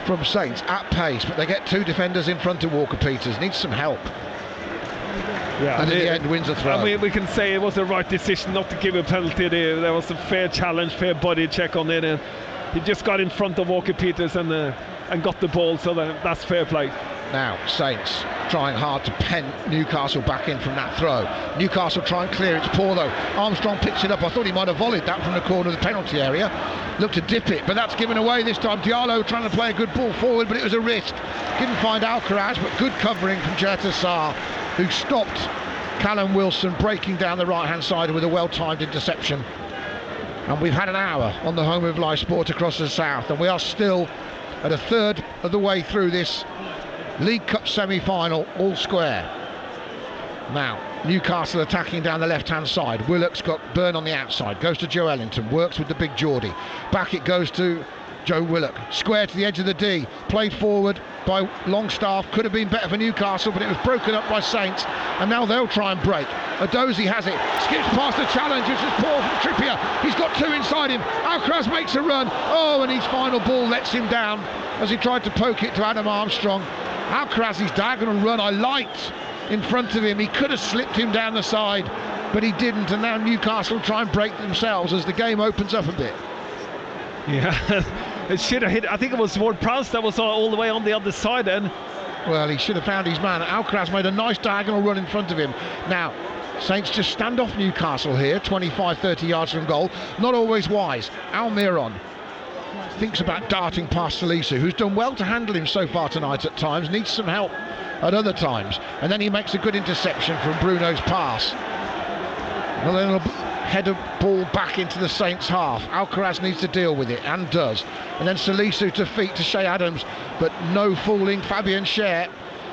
from Saints at pace, but they get two defenders in front of Walker-Peters. Needs some help. Yeah, and in the end wins a throw. We can say it was the right decision not to give a penalty there. There was a fair challenge, fair body check on it, and he just got in front of Walker-Peters and got the ball, so that's fair play. Now Saints trying hard to pen Newcastle back in from that throw. Newcastle try and clear. It's poor though. Armstrong picks it up. I thought he might have volleyed that from the corner of the penalty area. Looked to dip it, but that's given away this time. Diallo trying to play a good ball forward, but it was a risk. Didn't find Alcaraz, but good covering from Jetta Sarr, who stopped Callum Wilson breaking down the right hand side with a well-timed interception. And we've had an hour on the home of live sport across the south, and we are still at a third of the way through this League Cup semi-final, all square. Now Newcastle attacking down the left-hand side. Willock's got Byrne on the outside, goes to Joe Ellington, works with the big Geordie. Back it goes to Joe Willock, square to the edge of the D, played forward by Longstaff. Could have been better for Newcastle, but it was broken up by Saints, and now they'll try and break. Adozie has it, skips past the challenge, which is poor from Trippier. He's got two inside him. Alcaraz makes a run, and his final ball lets him down as he tried to poke it to Adam Armstrong. Alcaraz's diagonal run I liked in front of him. He could have slipped him down the side, but he didn't, and now Newcastle try and break themselves as the game opens up a bit. Yeah, it should have hit. I think it was Ward-Prowse that was all the way on the other side then. Well, he should have found his man. Alcaraz made a nice diagonal run in front of him. Now Saints just stand off Newcastle here, 25-30 yards from goal. Not always wise. Almiron thinks about darting past Salisu, who's done well to handle him so far tonight at times, needs some help at other times, and then he makes a good interception from Bruno's pass. Well, then he'll head a ball back into the Saints half. Alcaraz needs to deal with it, and does. And then Salisu to feet to Shea Adams, but no fooling Fabian Schär.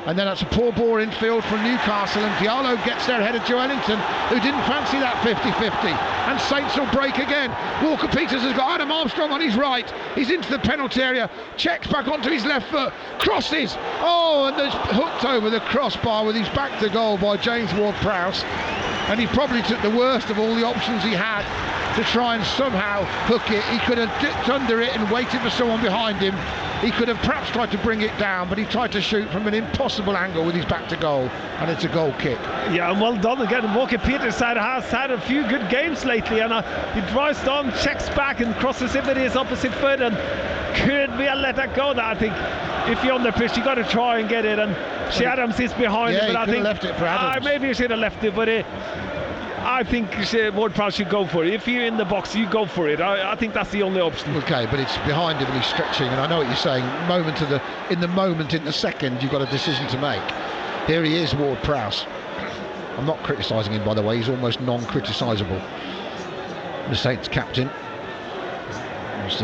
And then that's a poor ball infield from Newcastle, and Diallo gets there ahead of Joe Ellington, who didn't fancy that 50-50. And Saints will break again. Walker-Peters has got Adam Armstrong on his right. He's into the penalty area, checks back onto his left foot, crosses. And there's hooked over the crossbar with his back to goal by James Ward-Prowse. And he probably took the worst of all the options he had to try and somehow hook it. He could have dipped under it and waited for someone behind him. He could have perhaps tried to bring it down, but he tried to shoot from an impossible angle with his back to goal, and it's a goal kick. Yeah, and well done again. Walker-Peters has had a few good games lately, and he drives down, checks back and crosses it with his opposite foot, and could be a let that go. That I think if you're on the pitch, you got to try and get it, and Shea Adams is behind him. But I think left it for Adams. Maybe he should have left it, but I think Ward-Prowse should go for it. If you're in the box, you go for it. I think that's the only option. Okay, but it's behind him and he's stretching, and I know what you're saying. In the second, you've got a decision to make. Here he is, Ward-Prowse. I'm not criticising him, by the way. He's almost non-criticisable. The Saints captain. He's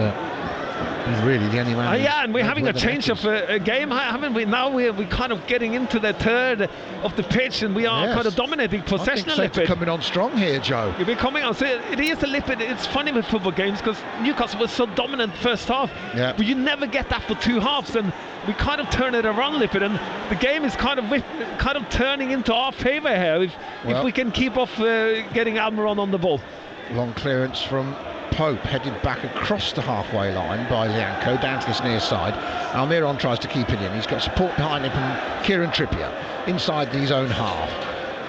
really the only man. Yeah, and we're having a change of a game, haven't we? Now we're kind of getting into the third of the pitch, and we are kind of dominating possession a little bit. Coming on strong here, Joe. We're coming on. So it is a little bit. It's funny with football games because Newcastle was so dominant first half, but you never get that for two halves, and we kind of turn it around a little bit, and the game is kind of turning into our favour here if we can keep off getting Almiron on the ball. Long clearance from Pope, headed back across the halfway line by Lianco down to this near side. Almiron tries to keep it in. He's got support behind him from Kieran Trippier inside his own half.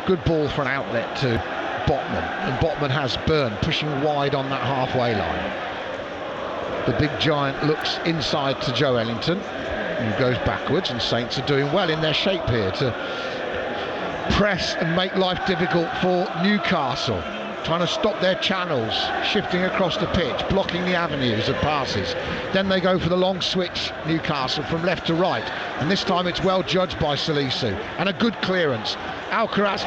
Good ball for an outlet to Botman, and Botman has Byrne pushing wide on that halfway line. The big giant looks inside to Joe Ellington, who goes backwards, and Saints are doing well in their shape here to press and make life difficult for Newcastle. Trying to stop their channels, shifting across the pitch, blocking the avenues of passes. Then they go for the long switch, Newcastle, from left to right. And this time it's well judged by Salisu. And a good clearance. Alcaraz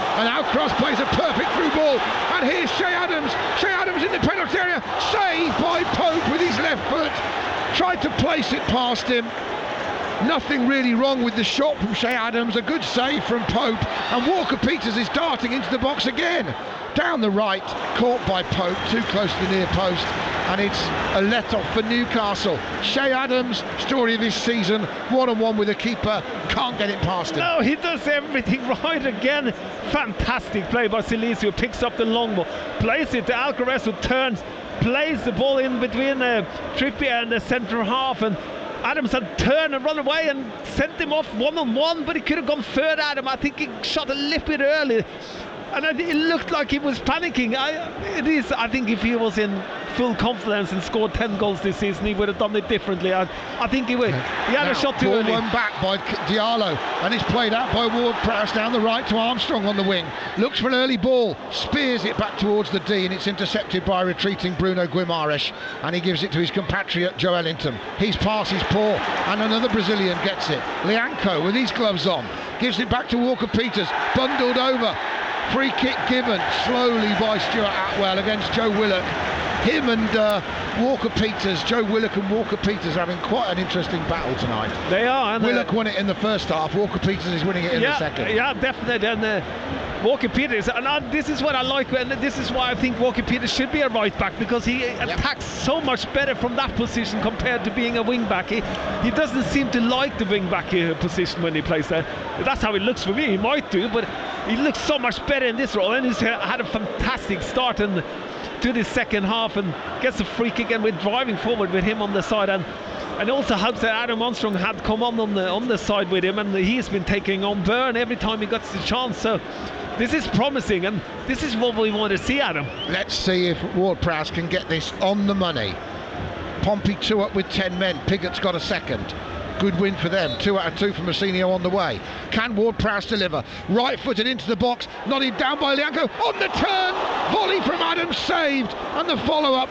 plays a perfect through ball. And here's Shea Adams. Shea Adams in the penalty area. Saved by Pope with his left foot. Tried to place it past him. Nothing really wrong with the shot from Shea Adams. A good save from Pope. And Walker-Peters is darting into the box again. Down the right, caught by Pope, too close to the near post, and it's a let-off for Newcastle. Shea Adams, story of his season, one-on-one with a keeper, can't get it past him. No, he does everything right again. Fantastic play by Salisu, who picks up the long ball, plays it to Alcaraz, who turns, plays the ball in between Trippier and the centre half, and Adams had turned and run away and sent him off one-on-one, but he could have gone further at him. I think he shot a little bit early. And it looked like he was panicking. I think if he was in full confidence and scored 10 goals this season, he would have done it differently. I think he would. He had a shot too early. One back by Diallo, and it's played out by Ward-Prowse down the right to Armstrong on the wing. Looks for an early ball, spears it back towards the D, and it's intercepted by retreating Bruno Guimaraes, and he gives it to his compatriot Joe Ellington. His pass is poor, and another Brazilian gets it. Lianco, with his gloves on, gives it back to Walker-Peters, bundled over. Free kick given slowly by Stuart Atwell against Joe Willock. Him and Walker-Peters, Joe Willock and Walker-Peters having quite an interesting battle tonight. They are. And Willock won it in the first half. Walker-Peters is winning it in the second. Yeah, definitely. And Walker-Peters, and this is what I like, and this is why I think Walker-Peters should be a right back, because he attacks so much better from that position compared to being a wing back. He doesn't seem to like the wing back position when he plays there. That's how it looks for me. He might do, but he looks so much better in this role, and he's had a fantastic start to this second half, and gets a free kick, and we're driving forward with him on the side, and also helps that Adam Armstrong had come on the side with him, and he's been taking on Byrne every time he gets the chance. So this is promising, and this is what we want to see, Adam. Let's see if Ward-Prowse can get this on the money. Pompey 2 up with 10 men. Pigot's got a second. Good win for them. 2 out of 2 from Mousinho on the way. Can Ward-Prowse deliver? Right-footed into the box, nodded down by Lianco. On the turn, volley from Adam saved, and the follow-up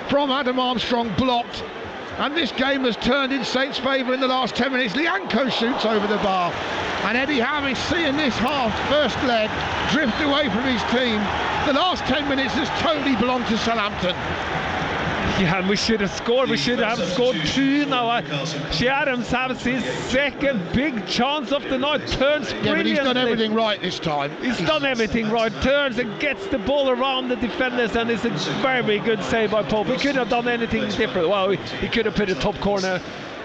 from Adam Armstrong blocked. And this game has turned in Saints' favour in the last 10 minutes. Lianco shoots over the bar, and Eddie Howe is seeing this first leg drift away from his team. The last 10 minutes has totally belonged to Southampton. Yeah, and we should have scored. We should have scored 2 now. Shea Adams has his second big chance of the night. Turns brilliantly. Yeah, but he's done everything right this time. He's done everything right. Turns and gets the ball around the defenders, and it's a very good save by Pope. He couldn't have done anything different. Well, he could have put a top corner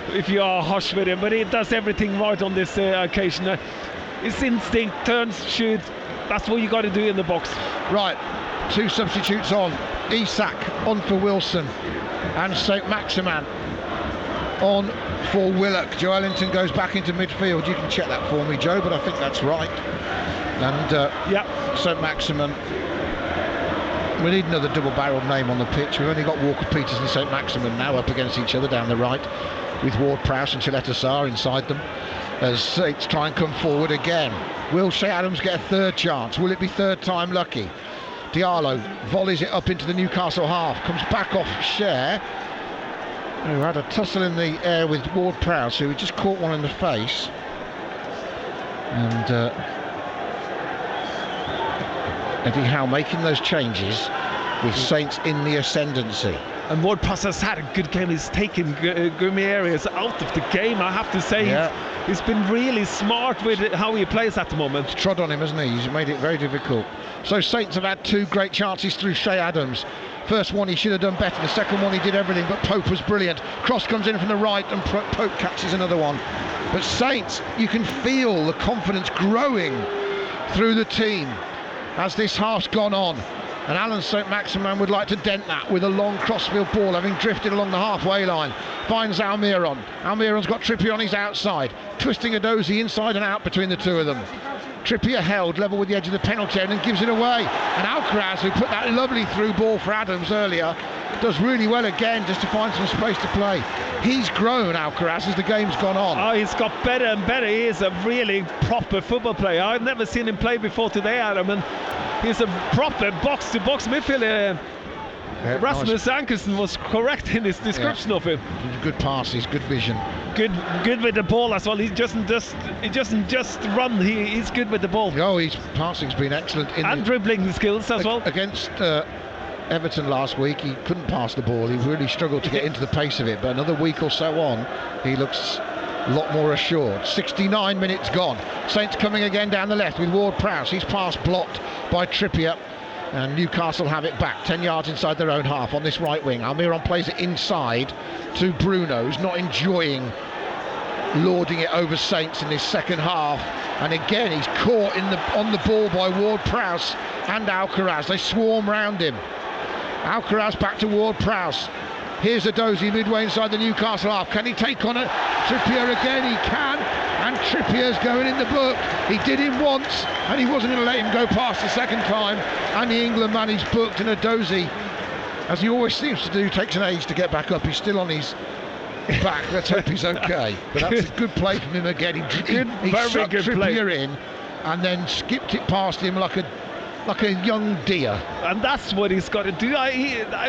if you are harsh with him, but he does everything right on this occasion. His instinct, turns, shoots. That's what you got to do in the box. Right, 2 substitutes on. Isak on for Wilson, and St. Maximin on for Willock. Joe Ellington goes back into midfield. You can check that for me, Joe, but I think that's right. And St. Maximin, we need another double-barreled name on the pitch. We've only got Walker-Peters and St. Maximin now up against each other down the right, with Ward-Prowse and Chileta Sarr inside them, as Saints try and come forward again. Will Shea Adams get a third chance? Will it be third time lucky? Diallo volleys it up into the Newcastle half, comes back off Shea, who had a tussle in the air with Ward-Prowse, who just caught one in the face, and Eddie Howe making those changes with Saints in the ascendancy. And Ward-Prowse has had a good game. He's taken Gumi areas out of the game, I have to say. Yeah. He's been really smart with how he plays at the moment. He's trod on him, hasn't he? He's made it very difficult. So Saints have had 2 great chances through Shea Adams. First one he should have done better. The second one he did everything, but Pope was brilliant. Cross comes in from the right and Pope catches another one. But Saints, you can feel the confidence growing through the team as this half's gone on. And Alan St Maximin would like to dent that with a long crossfield ball, having drifted along the halfway line. Finds Almiron. Almiron's got Trippier on his outside, twisting a dozy inside and out between the two of them. Trippier held level with the edge of the penalty area and gives it away. And Alcaraz, who put that lovely through ball for Adams earlier, does really well again just to find some space to play. He's grown, Alcaraz, as the game's gone on. Oh, he's got better and better. He is a really proper football player. I've never seen him play before today, Adam, and he's a proper box-to-box midfielder. Rasmus Ankersen was correct in his description of him. Good passes, good vision. Good with the ball as well. He doesn't just run. He's good with the ball. Oh, his passing's been excellent. And dribbling skills as well. Against Everton last week, he couldn't pass the ball. He really struggled to get into the pace of it. But another week or so on, he looks a lot more assured. 69 minutes gone. Saints coming again down the left with Ward-Prowse. His pass blocked by Trippier. And Newcastle have it back 10 yards inside their own half on this right wing. Almiron plays it inside to Bruno, who's not enjoying lording it over Saints in this second half. And again he's caught on the ball by Ward-Prowse and Alcaraz. They swarm round him. Alcaraz back to Ward-Prowse. Here's a dozy midway inside the Newcastle half. Can he take on it? Trippier again, he can. And Trippier's going in the book. He did him once and he wasn't going to let him go past the second time. And the England man is booked, and a dozy, as he always seems to do, takes an age to get back up. He's still on his back. Let's hope he's okay. But that's a good play from him again. He sucked Trippier in and then skipped it past him like a young deer. And that's what he's got to do.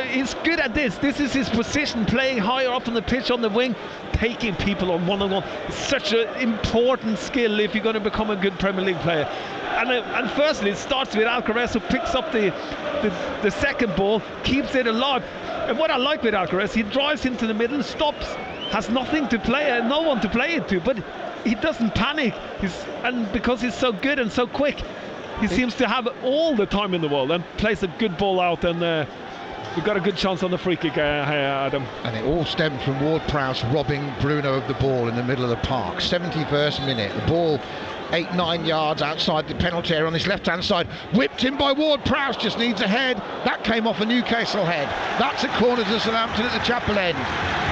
He's good at this. This is his position, playing higher up on the pitch on the wing, taking people on one-on-one. It's such an important skill if you're going to become a good Premier League player. And firstly, it starts with Alcaraz, who picks up the second ball, keeps it alive. And what I like with Alcaraz, he drives into the middle, stops, has nothing to play, no one to play it to, but he doesn't panic. And because he's so good and so quick, he seems to have all the time in the world and plays a good ball out, and we've got a good chance on the free kick, Adam. And it all stemmed from Ward-Prowse robbing Bruno of the ball in the middle of the park. 71st minute, the ball 8-9 yards outside the penalty area on his left-hand side. Whipped in by Ward-Prowse, just needs a head. That came off a Newcastle head. That's a corner to Southampton at the chapel end.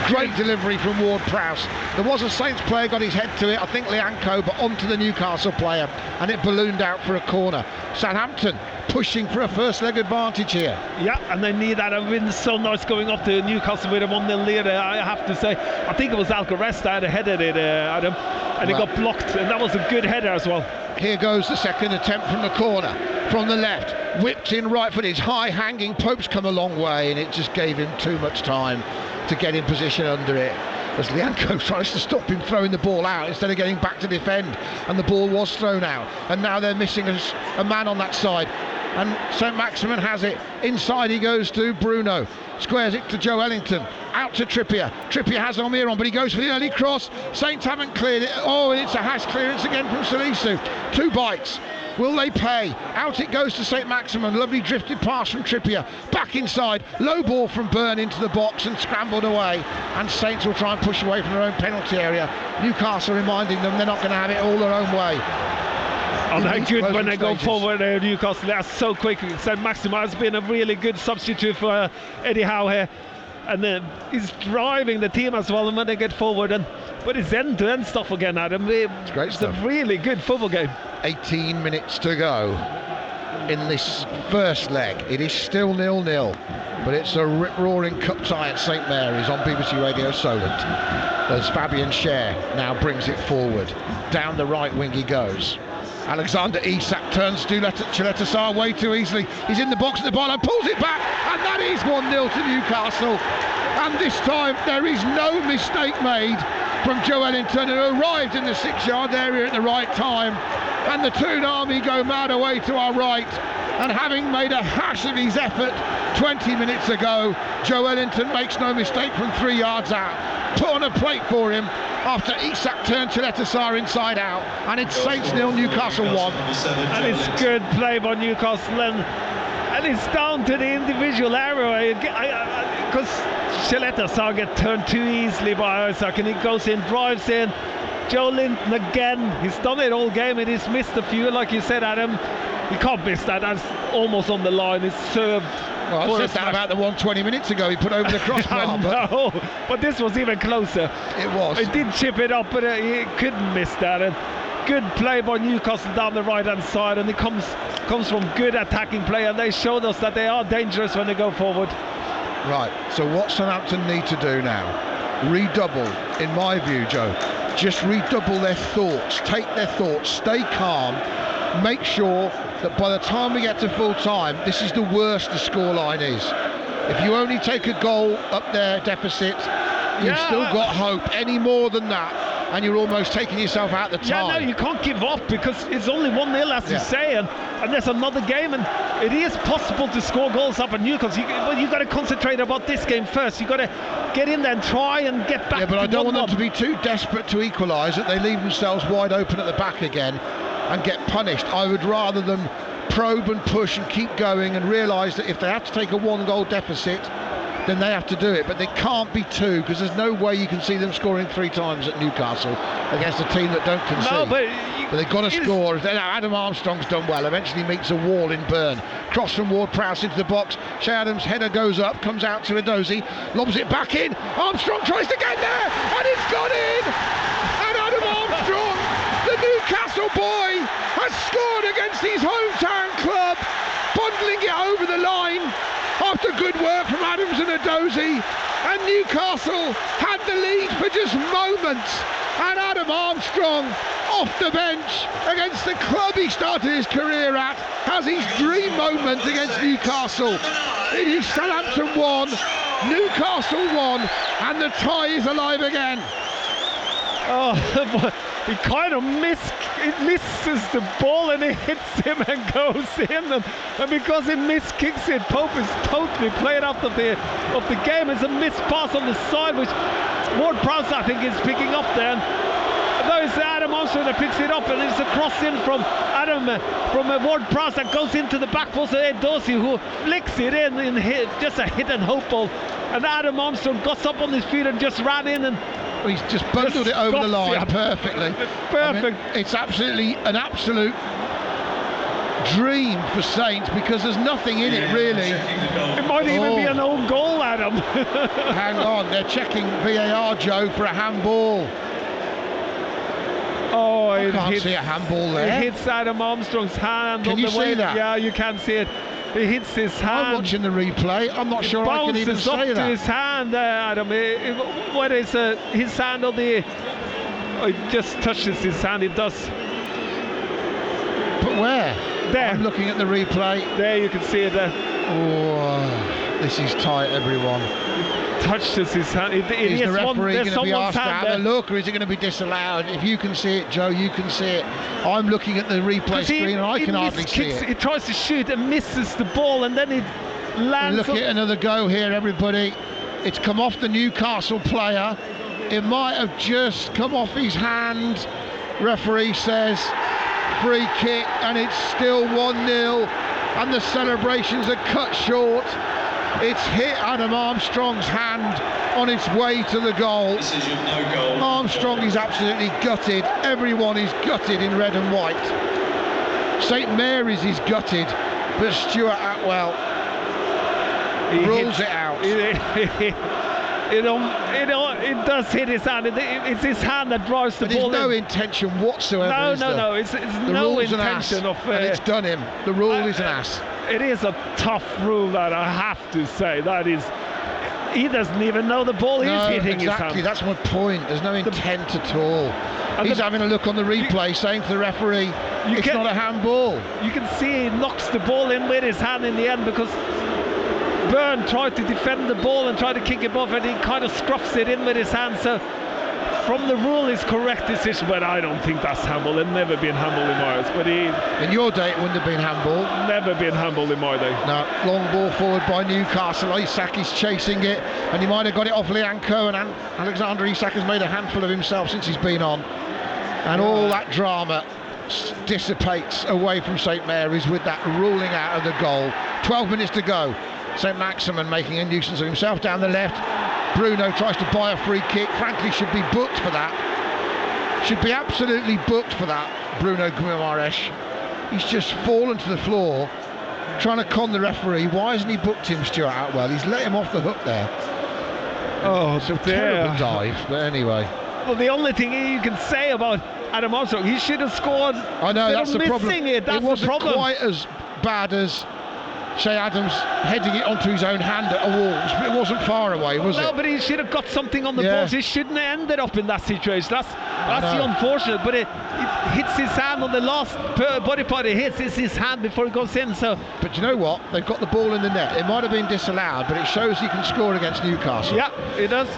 Great delivery from Ward-Prowse. There was a Saints player, got his head to it, I think Lianco, but onto the Newcastle player, and it ballooned out for a corner. Southampton pushing for a first leg advantage here. Yeah, and they need that. It's been so nice going up to Newcastle with a 1-0 lead, I have to say. I think it was Alcaraz that had a head at it, Adam, and it got blocked, and that was a good header as well. Here goes the second attempt from the corner, from the left, whipped in right foot. It's high hanging. Pope's come a long way, and it just gave him too much time to get in position under it, as Lianco tries to stop him throwing the ball out instead of getting back to defend, and the ball was thrown out, and now they're missing a man on that side, and St Maximin has it. Inside he goes to Bruno, squares it to Joe Ellington, out to Trippier. Trippier has Almiron, but he goes for the early cross. Saints haven't cleared it. Oh, and it's a hash clearance again from Salisu. 2 bites. Will they pay? Out it goes to St Maximin. Lovely drifted pass from Trippier. Back inside. Low ball from Byrne into the box and scrambled away. And Saints will try and push away from their own penalty area. Newcastle reminding them they're not going to have it all their own way. And they're good when they go forward. Newcastle, they're so quick. St Maximin has been a really good substitute for Eddie Howe here. And he's driving the team as well, and when they get forward, but it's end-to-end stuff again, Adam. It's great stuff. It's a really good football game. 18 minutes to go in this first leg. It is still 0-0, but it's a rip-roaring cup tie at St Mary's on BBC Radio Solent, as Fabian Schär now brings it forward. Down the right wing he goes. Alexander Isak turns to Chileta way too easily. He's in the box at the byline, pulls it back, and that is 1-0 to Newcastle. And this time there is no mistake made from Joe Ellington, who arrived in the 6-yard area at the right time. And the Toon Army go mad away to our right. And having made a hash of his effort 20 minutes ago, Joe Ellington makes no mistake from 3 yards out. Put on a plate for him after Isak turned Chileta inside out. And it's Saints 0, Newcastle 1. And it's good play by Newcastle. And it's down to the individual error. Because Chileta get turned too easily by Isak. And he goes in, drives in. Joe Linton again. He's done it all game and he's missed a few. Like you said, Adam. You can't miss that. That's almost on the line. It's served. Well, I said that about the one 20 minutes ago. He put over the crossbar. No, but this was even closer. It was. He did chip it up, but he couldn't miss that. And good play by Newcastle down the right-hand side, and it comes from good attacking play, and they showed us that they are dangerous when they go forward. Right. So what Southampton need to do now? Redouble, in my view, Joe. Just redouble their thoughts. Take their thoughts. Stay calm. Make sure that by the time we get to full time, this is the worst the scoreline is. If you only take a goal up their deficit, you've still got hope. Any more than that, and you're almost taking yourself out the time. Yeah, no, you can't give up because it's only 1-0, as you say, and there's another game, and it is possible to score goals up at Newcastle. But you've got to concentrate about this game first. You've got to get in there and try and get back. Yeah, but I don't want them to be too desperate to equalise that they leave themselves wide open at the back again and get punished. I would rather them probe and push and keep going and realise that if they have to take a 1-goal deficit, then they have to do it. But they can't be 2, because there's no way you can see them scoring 3 times at Newcastle against a team that don't concede. No, but they've got to score. Adam Armstrong's done well. Eventually meets a wall in Byrne. Cross from Ward-Prowse into the box. Shea Adams' header goes up, comes out to Edozie, lobs it back in. Armstrong tries to get there, and it's gone in! And Adam Armstrong, the Newcastle boy, has scored against his hometown club, bundling it over the line after good work from Adams and Edozie. And Newcastle had the lead for just moments. And Adam Armstrong, off the bench against the club he started his career at, has his dream moment against Newcastle. It is Southampton 1, Newcastle 1, and the tie is alive again. Oh, he kind of misses the ball and it hits him and goes in, and because he miskicks it, Pope is totally played out of the game. It's a missed pass on the side, which Ward-Prowse I think is picking up there. And though it's Adam Armstrong that picks it up, and it's a cross in from Ward-Prowse that goes into the back post of Edozie, who flicks it in just a hit and hope ball. And Adam Armstrong got up on his feet and just ran in and he's just bundled it over the line perfectly. Perfect. I mean, it's absolutely an absolute dream for Saints because there's nothing in it really. It might even be an own goal, Adam. Hang on, they're checking VAR, Joe, for a handball. Oh, I can't see a handball there. It hits Adam Armstrong's hand. Can you see that? Yeah, you can see it. It hits his hand. I'm watching the replay. I'm not sure I can even say that. It bounces up to his hand, Adam. Whether it's his hand or it just touches his hand, it does. But where? There. I'm looking at the replay. There, you can see it there. Oh, this is tight, everyone. Touches his hand. Is the referee going to be asked to have a look, or is it going to be disallowed? If you can see it, Joe, you can see it. I'm looking at the replay screen and I can hardly see it. He tries to shoot and misses the ball, and then it lands. Look at another go here, everybody. It's come off the Newcastle player. It might have just come off his hand. Referee says free kick, and it's still 1-0, and the celebrations are cut short. It's hit Adam Armstrong's hand on its way to the goal. Decision, no goal. Armstrong is absolutely gutted. Everyone is gutted in red and white. St Mary's is gutted, but Stuart Atwell rules it out. It does hit his hand. It's his hand that drives the ball. There's no intention whatsoever. No. It's the no intention of. And it's done him. The rule is an ass. It is a tough rule, that I have to say. That is, he doesn't even know the ball is hitting his hand. Exactly, that's my point. There's no intent at all. He's having a look on the replay, saying to the referee, it's not a handball. You can see he knocks the ball in with his hand in the end, because Byrne tried to defend the ball and tried to kick it off, and he kind of scruffs it in with his hand. So from the rule is correct decision, but I don't think that's handball. There's never been handball in my eyes. But in your day, it wouldn't have been handball. Never been handball in my day. No, long ball forward by Newcastle. Isak is chasing it, and he might have got it off Lianco, and Alexander Isak has made a handful of himself since he's been on. And all that drama dissipates away from St Mary's with that ruling out of the goal. 12 minutes to go. St Maximin making a nuisance of himself down the left. Bruno tries to buy a free kick. Frankly, should be booked for that. Should be absolutely booked for that, Bruno Guimaraes. He's just fallen to the floor, trying to con the referee. Why hasn't he booked him, Stuart Outwell? He's let him off the hook there. Oh, it's a terrible dive, but anyway. Well, the only thing you can say about Adam Armstrong, he should have scored. I know, that's the problem. It wasn't quite as bad as Shea Adams heading it onto his own hand at a Wolves, but it wasn't far away, was it? No, but he should have got something on the balls. He shouldn't have ended up in that situation. That's the unfortunate. But it hits his hand on the last body part. It hits his hand before it goes in. So, but you know what? They've got the ball in the net. It might have been disallowed, but it shows he can score against Newcastle. Yeah, it does.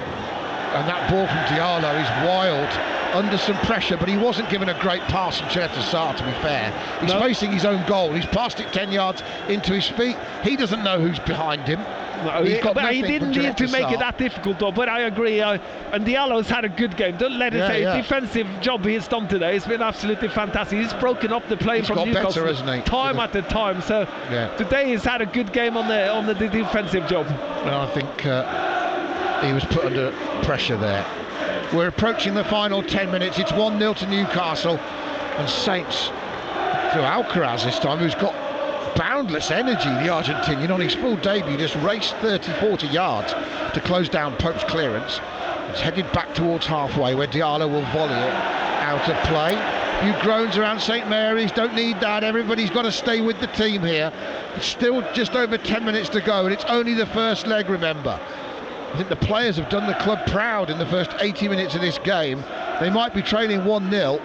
And that ball from Diallo is wild, under some pressure, but he wasn't given a great pass from Cherta Sarr, to be fair. He's facing his own goal. He's passed it 10 yards into his feet. He doesn't know who's behind him. No, he didn't need to make it that difficult, though. But I agree. And Diallo's had a good game. Don't let it say defensive job he's done today. It's been absolutely fantastic. He's broken up the play from Newcastle better, hasn't he? Time after time. So today he's had a good game on the defensive job. Well, I think he was put under pressure there. We're approaching the final 10 minutes. It's 1-0 to Newcastle, and Saints through Alcaraz this time, who's got boundless energy, the Argentinian. On his full debut, just raced 30-40 yards to close down Pope's clearance. It's headed back towards halfway, where Diallo will volley it out of play. A few groans around St Mary's. Don't need that. Everybody's got to stay with the team here. It's still just over 10 minutes to go, and it's only the first leg, remember. I think the players have done the club proud in the first 80 minutes of this game. They might be trailing 1-0,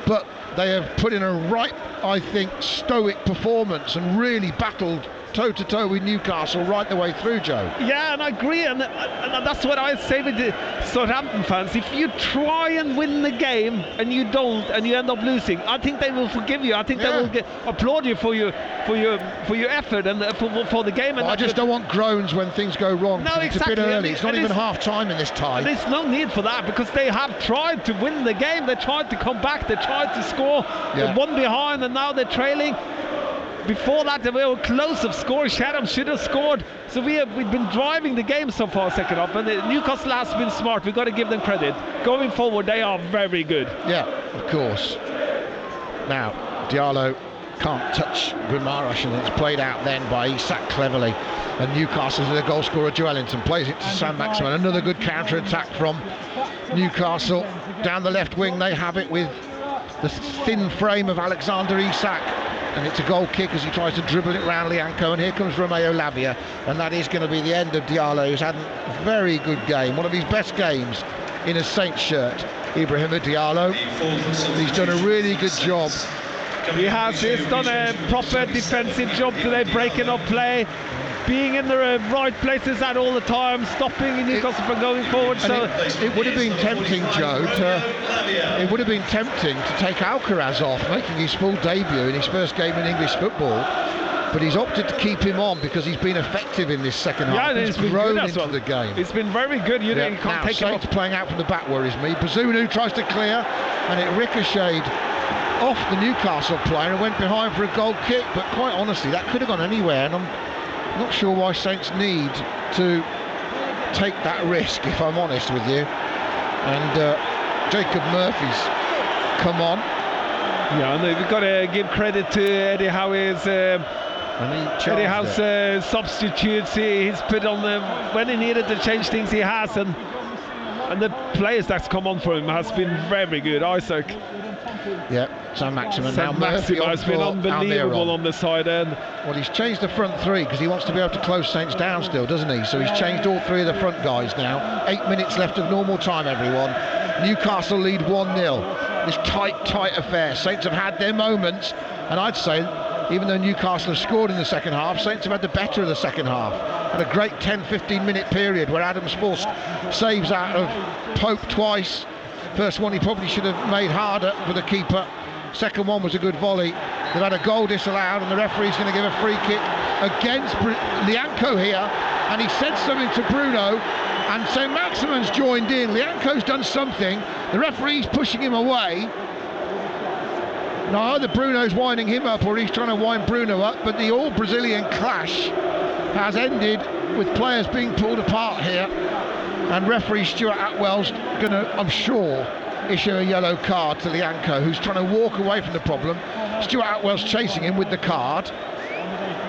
but they have put in a right, I think, stoic performance and really battled toe-to-toe with Newcastle right the way through, Joe. Yeah, and I agree, and that's what I say with the Southampton fans. If you try and win the game and you don't, and you end up losing, I think they will forgive you. I think they will applaud you for your effort and for the game. And I just don't want groans when things go wrong. No, it's a bit early. It's not even half time in this tie. There's no need for that, because they have tried to win the game. They tried to come back. They tried to score. They won behind, and now they're trailing. Before that, they were close of scoring. Shadham should have scored. So we've been driving the game so far, second half, and Newcastle has been smart. We've got to give them credit. Going forward, they are very good. Yeah, of course. Now, Diallo can't touch Guimaraes, and it's played out then by Isak cleverly. And Newcastle's the goal scorer, Joelinton, plays it to Sam Maximin. Another good counter-attack from Newcastle. Down the left wing, they have it with the thin frame of Alexander Isak. And it's a goal kick as he tries to dribble it round Lianco, and here comes Romeo Lavia, and that is going to be the end of Diallo, who's had a very good game, one of his best games in a Saints shirt. Ibrahima Diallo, he's done a really good job. He has. He's done a proper defensive job today, breaking up play, being in the right places at all the time, stopping Newcastle from going forward. So it would have been tempting, Joe, to take Alcaraz off, making his full debut in his first game in English football. But he's opted to keep him on because he's been effective in this second half. Yeah, he's grown into the game. It's been very good. You can't now, take him off. Playing out from the back worries me. Bazunu tries to clear, and it ricocheted off the Newcastle player and went behind for a goal kick. But quite honestly, that could have gone anywhere, and I'm not sure why Saints need to take that risk, if I'm honest with you. And Jacob Murphy's come on. Yeah, and we've got to give credit to Eddie Howe's substitutes. He's put on them when he needed to change things. He has, and the players that's come on for him has been very good. Isak. Yeah, Sam Maximin. Now Murphy has been unbelievable on the side end. Well, he's changed the front three because he wants to be able to close Saints down still, doesn't he? So he's changed all three of the front guys now. 8 minutes left of normal time, everyone. Newcastle lead 1-0. This tight affair. Saints have had their moments, and I'd say, even though Newcastle have scored in the second half, Saints have had the better of the second half. Had a great 10-15 minute period where Adams forced saves out of Pope twice, First one he probably should have made harder for the keeper. Second one was a good volley. They've had a goal disallowed, and the referee's going to give a free kick against Lianco here. And he said something to Bruno, and St. Maximin's joined in. Lianco's done something. The referee's pushing him away. Now either Bruno's winding him up or he's trying to wind Bruno up, but the all-Brazilian clash has ended with players being pulled apart here. And referee Stuart Atwell's going to, I'm sure, issue a yellow card to Lianco, who's trying to walk away from the problem. Stuart Atwell's chasing him with the card.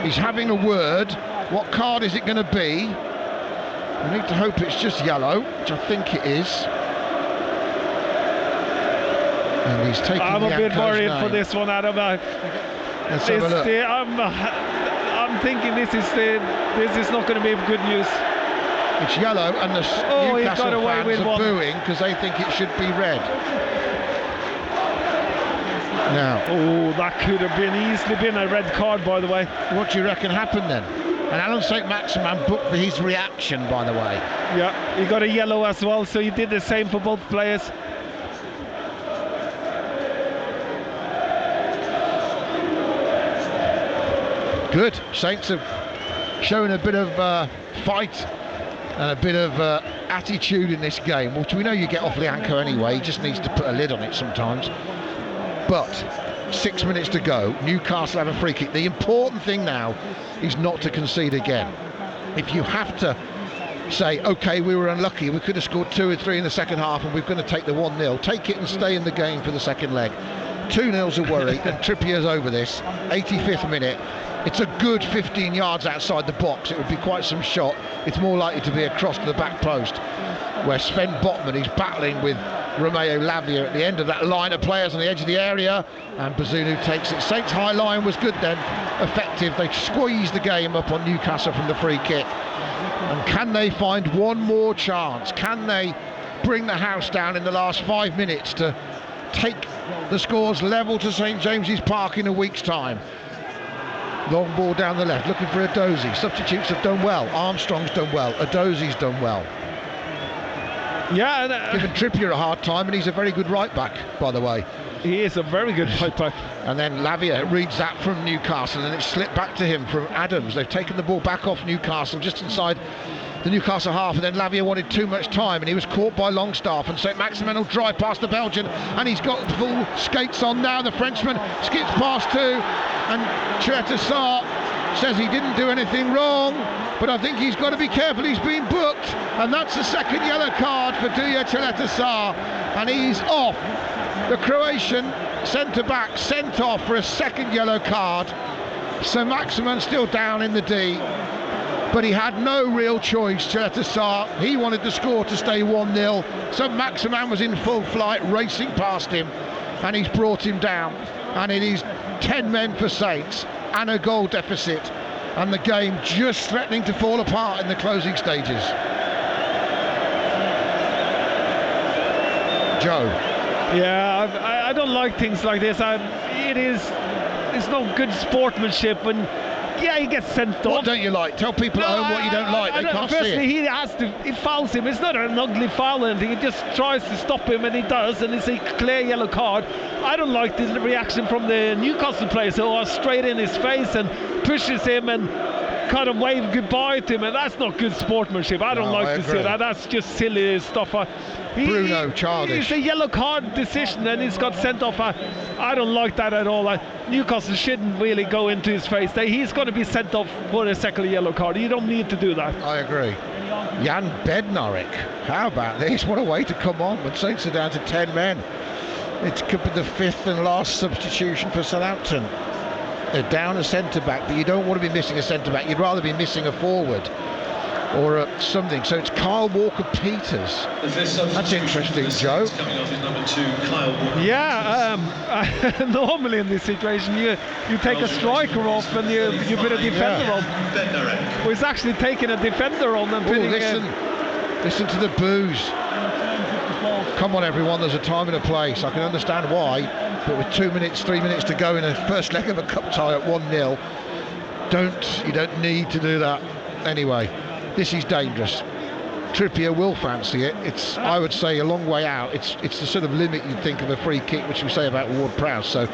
He's having a word. What card is it going to be? We need to hope it's just yellow, which I think it is. And he's taking I'm a bit worried name for this one, Adam. Let's have a look. I'm thinking this is not going to be good news. It's yellow, and the Newcastle fans are booing because they think it should be red. Now, that could have easily been a red card, by the way. What do you reckon happened then? And Alan St. Maximin booked for his reaction, by the way. Yeah, he got a yellow as well, so he did the same for both players. Good. Saints have shown a bit of fight and a bit of attitude in this game, which we know you get off Lianco anyway. He just needs to put a lid on it sometimes. But 6 minutes to go. Newcastle have a free kick. The important thing now is not to concede again. If you have to say, OK, we were unlucky, we could have scored 2 or 3 in the second half and we're going to take the 1-0, take it and stay in the game for the second leg. 2-0's a worry, and Trippier's over this. 85th minute. It's a good 15 yards outside the box. It would be quite some shot. It's more likely to be a cross to the back post, where Sven Botman is battling with Romeo Lavia at the end of that line of players on the edge of the area, and Bazunu takes it. Saints' high line was good then, effective. They squeezed the game up on Newcastle from the free kick. And can they find one more chance? Can they bring the house down in the last 5 minutes to take the scores level to St James's Park in a week's time? Long ball down the left, looking for Edozie. Substitutes have done well. Armstrong's done well. Edozie's done well. Yeah, giving Trippier a hard time, and he's a very good right back, by the way. He is a very good right back. And then Lavia reads that from Newcastle, and it's slipped back to him from Adams. They've taken the ball back off Newcastle, just inside the Newcastle half, and then Lavia wanted too much time, and he was caught by Longstaff, and St Maximin will drive past the Belgian, and he's got full skates on now. The Frenchman skips past two, and Chiretta says he didn't do anything wrong, but I think he's got to be careful. He's been booked, and that's the second yellow card for Duya Chiretta, and he's off. The Croatian centre-back sent off for a second yellow card. St Maximin still down in the D, but he had no real choice. Chiretta, he wanted the score to stay 1-0. St Maximin was in full flight, racing past him, and he's brought him down. And it is 10 men for Saints and a goal deficit, and the game just threatening to fall apart in the closing stages. Joe. Yeah, I don't like things like this. It's no good sportsmanship, and yeah, he gets sent off. What don't you like? Tell people at home what you don't like. They can't see it. He fouls him. It's not an ugly foul or anything. He just tries to stop him, and he does, and it's a clear yellow card. I don't like the reaction from the Newcastle players who are straight in his face and pushes him and kind of wave goodbye to him, and that's not good sportsmanship. I don't like to see that. That's just silly stuff. Bruno, childish. It's a yellow card decision, and he's got sent off. I don't like that at all. Newcastle shouldn't really go into his face. He's going to be sent off for a second yellow card. You don't need to do that. I agree. Jan Bednarek, how about this? What a way to come on when Saints are down to 10 men. It could be the fifth and last substitution for Southampton. They're down a centre-back, but you don't want to be missing a centre-back. You'd rather be missing a forward or something. So it's Kyle Walker-Peters. That's interesting, Joe. Yeah, normally in this situation you take a striker off and you put a defender on. Well, he's actually taking a defender on and putting listen to the boos. Come on, everyone, there's a time and a place. I can understand why, but with 2 minutes, 3 minutes to go in a first leg of a cup tie at 1-0, you don't need to do that. Anyway, this is dangerous. Trippier will fancy it. It's, I would say, a long way out. It's the sort of limit you'd think of a free kick, which we say about Ward-Prowse. So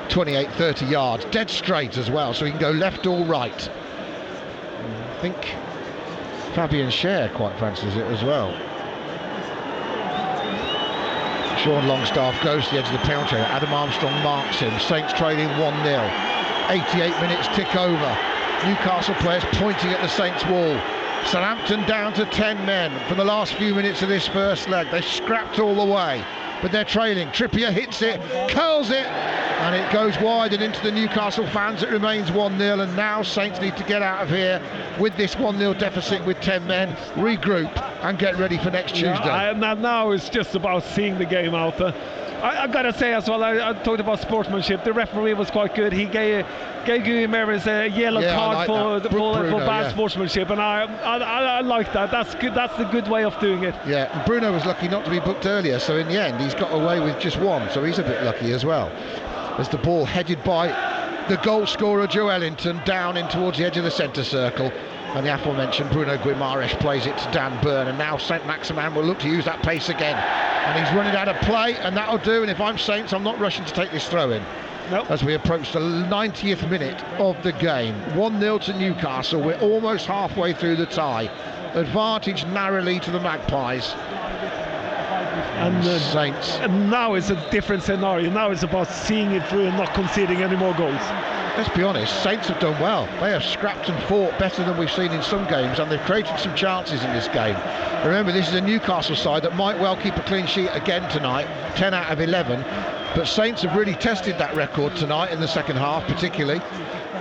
28, 30 yards, dead straight as well, so he can go left or right. I think Fabian Schär quite fancies it as well. Sean Longstaff goes to the edge of the penalty area. Adam Armstrong marks him. Saints trailing 1-0. 88 minutes tick over. Newcastle players pointing at the Saints wall. Southampton down to 10 men for the last few minutes of this first leg. They scrapped all the way, but they're trailing. Trippier hits it, curls it, and it goes wide and into the Newcastle fans. It remains 1-0, and now Saints need to get out of here with this 1-0 deficit with 10 men, regroup and get ready for next Tuesday. Now it's just about seeing the game out. I've got to say as well, I talked about sportsmanship. The referee was quite good. He gave Guimaraes a yellow card for bad sportsmanship, and I like that. That's good. That's the good way of doing it. Yeah, and Bruno was lucky not to be booked earlier, so in the end he's got away with just one, so he's a bit lucky as well. As the ball headed by the goal scorer Joe Ellington down in towards the edge of the centre circle, and the aforementioned Bruno Guimaraes plays it to Dan Burn, and now St Maximin will look to use that pace again, and he's running out of play, and that'll do. And if I'm Saints, I'm not rushing to take this throw in. Nope. As we approach the 90th minute of the game, 1-0 to Newcastle. We're almost halfway through the tie. Advantage narrowly to the Magpies. And Saints. And now it's a different scenario. Now it's about seeing it through and not conceding any more goals. Let's be honest, Saints have done well. They have scrapped and fought better than we've seen in some games, and they've created some chances in this game. Remember, this is a Newcastle side that might well keep a clean sheet again tonight, 10 out of 11. But Saints have really tested that record tonight in the second half, particularly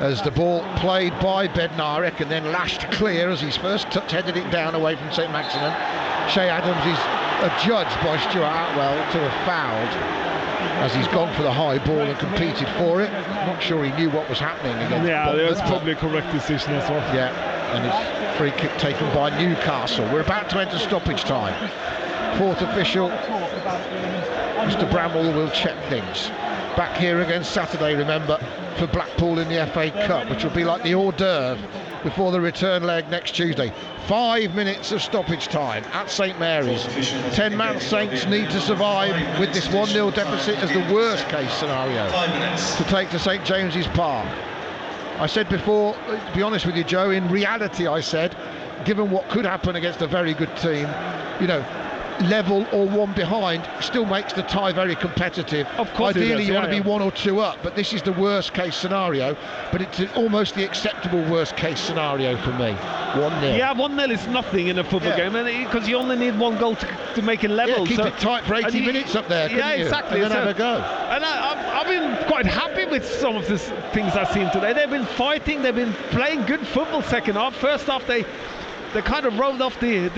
as the ball played by Bednarek and then lashed clear as he's first headed it down away from St Maximin. Shea Adams is adjudged by Stuart Atwell to have fouled as he's gone for the high ball and competed for it. Not sure he knew what was happening against that's probably a correct decision as well. Yeah, and it's free kick taken by Newcastle. We're about to enter stoppage time. Fourth official, Mr Bramwell, will check things. Back here again Saturday, remember, for Blackpool in the FA Cup, which will be like the hors d'oeuvre before the return leg next Tuesday. 5 minutes of stoppage time at St Mary's. 10-man Saints need to survive with this 1-0 deficit as the worst case scenario to take to St James's Park. I said before, to be honest with you, Joe, in reality I said, given what could happen against a very good team, you know, level or one behind still makes the tie very competitive. Of course, ideally you want to be 1 or 2 up, but this is the worst case scenario, but it's almost the acceptable worst case scenario for me. 1-0. Yeah, 1-0 is nothing in a football game, because you only need one goal to make it level. Yeah, keep it tight for 80 minutes up there, yeah, exactly. And then have a go. And I've been quite happy with some of the things I've seen today. They've been fighting, they've been playing good football second half. First half they kind of rolled off the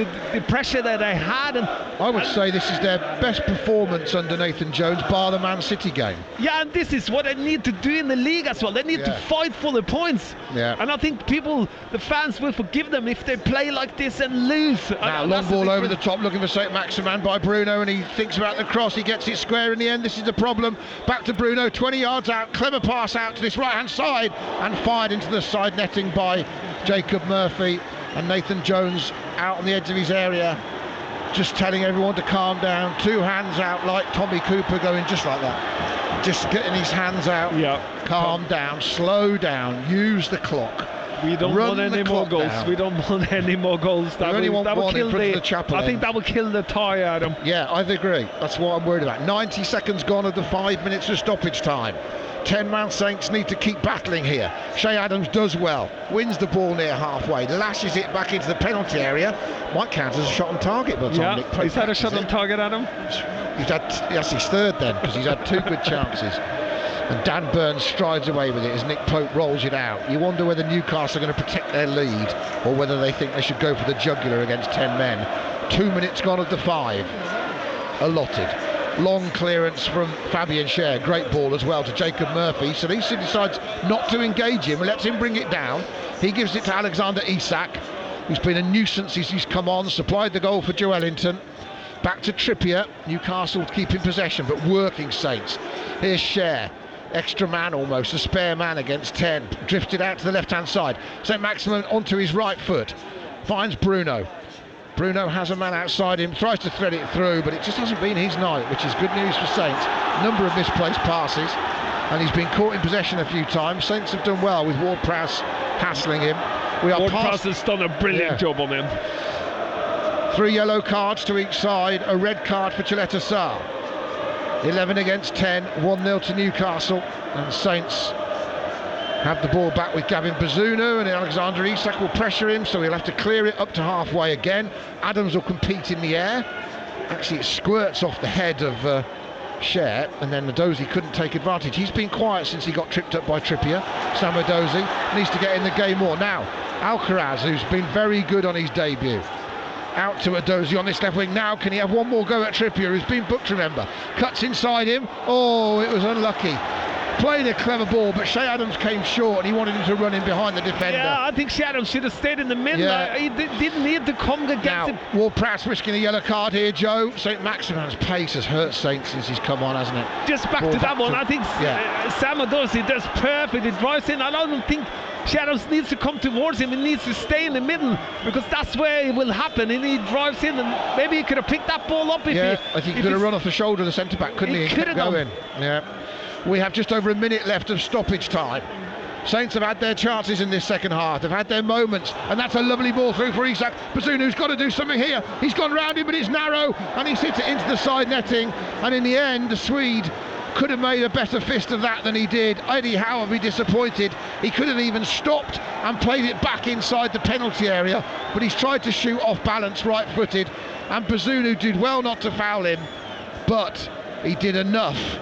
pressure that they had, and I would say this is their best performance under Nathan Jones, bar the Man City game. Yeah, and this is what they need to do in the league as well. They need to fight for the points. Yeah. And I think the fans will forgive them if they play like this and lose. Now, long ball over the top, looking for St Maximin by Bruno, and he thinks about the cross. He gets it square in the end. This is the problem. Back to Bruno, 20 yards out. Clever pass out to this right-hand side, and fired into the side netting by Jacob Murphy. And Nathan Jones out on the edge of his area, just telling everyone to calm down. 2 hands out like Tommy Cooper, going just like that. Just getting his hands out. Yeah. Calm down, slow down, use the clock. We don't want any more goals. Down. We don't want any more goals. That will kill the chapel. I think that will kill the tie, Adam. Yeah, I agree. That's what I'm worried about. 90 seconds gone of the 5 minutes of stoppage time. 10-man Saints need to keep battling here. Shea Adams does well, wins the ball near halfway, lashes it back into the penalty area. Might count as a shot on target by the time Nick Pope. Is that a shot on target, Adam? Yes, he's third then, because he's had 2 good chances. And Dan Burns strides away with it as Nick Pope rolls it out. You wonder whether Newcastle are going to protect their lead or whether they think they should go for the jugular against 10 men. 2 minutes gone of the 5 allotted. Long clearance from Fabian Schär, great ball as well to Jacob Murphy. So he decides not to engage him and lets him bring it down. He gives it to Alexander Isak, who's been a nuisance since he's come on, supplied the goal for Joe Ellington. Back to Trippier, Newcastle keeping possession but working Saints. Here's Schär, extra man almost, a spare man against 10, drifted out to the left hand side. St Maximin onto his right foot, finds Bruno. Bruno has a man outside him, tries to thread it through, but it just hasn't been his night, which is good news for Saints. Number of misplaced passes, and he's been caught in possession a few times. Saints have done well with Ward-Prowse hassling him. Ward-Prowse has done a brilliant job on him. 3 yellow cards to each side, a red card for Chileta Sarr. 11 against 10, 1-0 to Newcastle, and Saints have the ball back with Gavin Bazunu, and Alexander Isak will pressure him, so he'll have to clear it up to halfway again. Adams will compete in the air. Actually, it squirts off the head of Cher, and then Edozie couldn't take advantage. He's been quiet since he got tripped up by Trippier. Sam Edozie needs to get in the game more. Now, Alcaraz, who's been very good on his debut. Out to Edozie on this left wing now. Can he have one more go at Trippier, who's been booked, remember? Cuts inside him. Oh, it was unlucky. Played a clever ball, but Shea Adams came short and he wanted him to run in behind the defender. Yeah, I think Shea Adams should have stayed in the middle. Yeah. He didn't need to come against him. Ward-Prowse risking a yellow card here, Joe. St. Maximin's pace has hurt Saints since he's come on, hasn't it? Just back to that one, I think Sam Edozie does perfect. He drives in. I don't think Shea Adams needs to come towards him. He needs to stay in the middle, because that's where it will happen. And he drives in, and maybe he could have picked that ball up. I think he could have run off the shoulder of the centre-back, couldn't he? He could have going. Yeah. We have just over a minute left of stoppage time. Saints have had their chances in this second half. They've had their moments, and that's a lovely ball through for Isak. Bazunu's got to do something here. He's gone round him, but it's narrow, and he hits it into the side netting. And in the end, the Swede could have made a better fist of that than he did. Eddie Howe will be disappointed. He could have even stopped and played it back inside the penalty area, but he's tried to shoot off balance, right-footed, and Bazunu did well not to foul him, but he did enough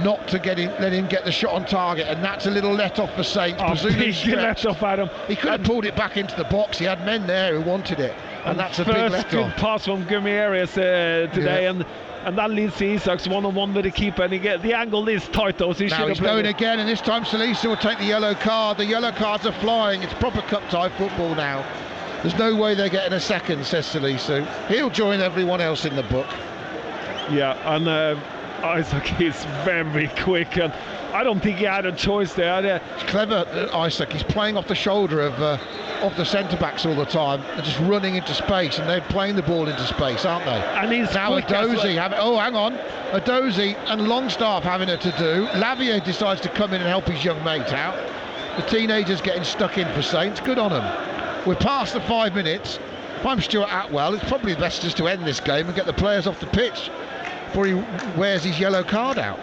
not to let him get the shot on target, and that's a little let off for Saints. Big let off, Adam. He could have pulled it back into the box. He had men there who wanted it, and that's a big let off. First good pass from Guimaraes today, and that leads to Isak's one-on-one with the keeper, and the angle is tight though, so now he's going again, and this time Salisa will take the yellow card. The yellow cards are flying. It's proper cup-tie football now. There's no way they're getting a second, says Salisu. He'll join everyone else in the book. Yeah, and Isak is very quick, and I don't think he had a choice there. It's clever, Isak. He's playing off the shoulder of the centre-backs all the time. They're just running into space, and they're playing the ball into space, aren't they? And he's now Edozie. Hang on. Edozie and Longstaff having it to do. Lavier decides to come in and help his young mate out. The teenagers getting stuck in for Saints. Good on them. We're past the 5 minutes. If I'm Stuart Atwell, it's probably best just to end this game and get the players off the pitch before he wears his yellow card out.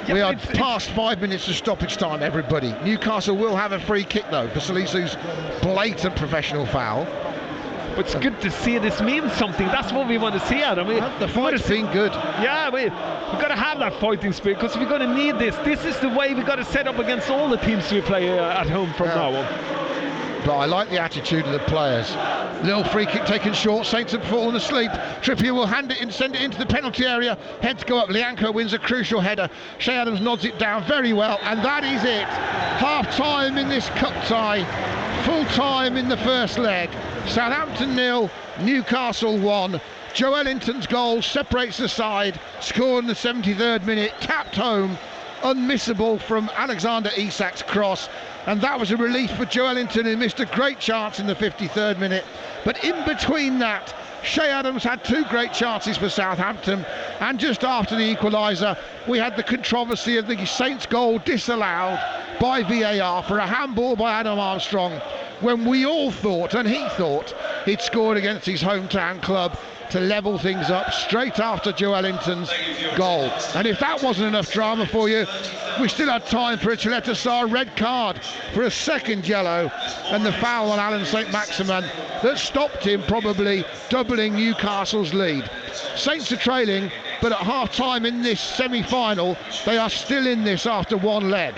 Yeah, we are past 5 minutes of stoppage time, everybody. Newcastle will have a free kick though for Salisu's blatant professional foul. But it's good to see this means something. That's what we want to see, Adam. The fight's been good. Yeah, we've got to have that fighting spirit, because we're going to need this. This is the way we've got to set up against all the teams we play at home from now on. But I like the attitude of the players. Little free kick taken short. Saints have fallen asleep. Trippier will hand it and send it into the penalty area. Heads go up. Lianco wins a crucial header. Shea Adams nods it down very well, and that is it. Half time in this cup tie. Full time in the first leg. Southampton 0, Newcastle 1. Joelinton's goal separates the side. Scored in the 73rd minute. Tapped home. Unmissable from Alexander Isak's cross. And that was a relief for Joelinton, who missed a great chance in the 53rd minute. But in between that, Shea Adams had 2 great chances for Southampton, and just after the equaliser we had the controversy of the Saints goal disallowed by VAR for a handball by Adam Armstrong, when we all thought, and he thought, he'd scored against his hometown club to level things up straight after Joelinton's goal. And if that wasn't enough drama for you, we still had time for a Chileta Sarr red card for a second yellow, and the foul on Alan St. Maximin that stopped him probably doubling Newcastle's lead. Saints are trailing, but at half time in this semi-final they are still in this after one leg.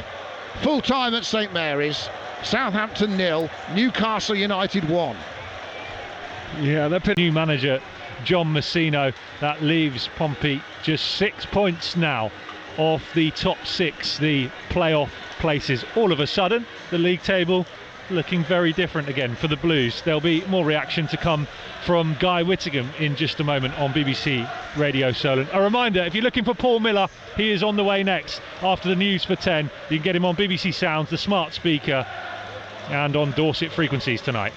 Full time at St Mary's. Southampton 0, Newcastle United 1. Yeah, they're putting new manager John Messino. That leaves Pompey just 6 points now off the top 6, the playoff places. All of a sudden, the league table looking very different again for the Blues. There'll be more reaction to come from Guy Whittingham in just a moment on BBC Radio Solent. A reminder, if you're looking for Paul Miller, he is on the way next after the news for 10. You can get him on BBC Sounds, the smart speaker, and on Dorset frequencies tonight.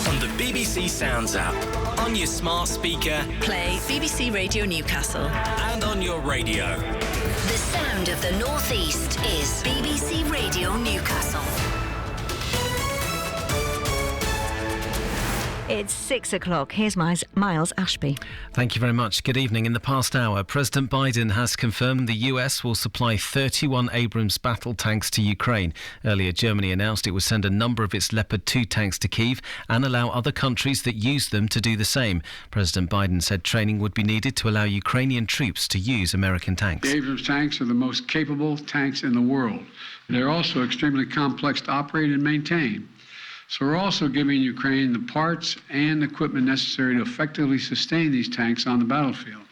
On the BBC BBC Sounds app. On your smart speaker. Play BBC Radio Newcastle. And on your radio. The sound of the North East is BBC Radio Newcastle. It's 6 o'clock. Here's Miles Ashby. Thank you very much. Good evening. In the past hour, President Biden has confirmed the US will supply 31 Abrams battle tanks to Ukraine. Earlier, Germany announced it would send a number of its Leopard 2 tanks to Kyiv and allow other countries that use them to do the same. President Biden said training would be needed to allow Ukrainian troops to use American tanks. The Abrams tanks are the most capable tanks in the world. They're also extremely complex to operate and maintain. So we're also giving Ukraine the parts and equipment necessary to effectively sustain these tanks on the battlefield.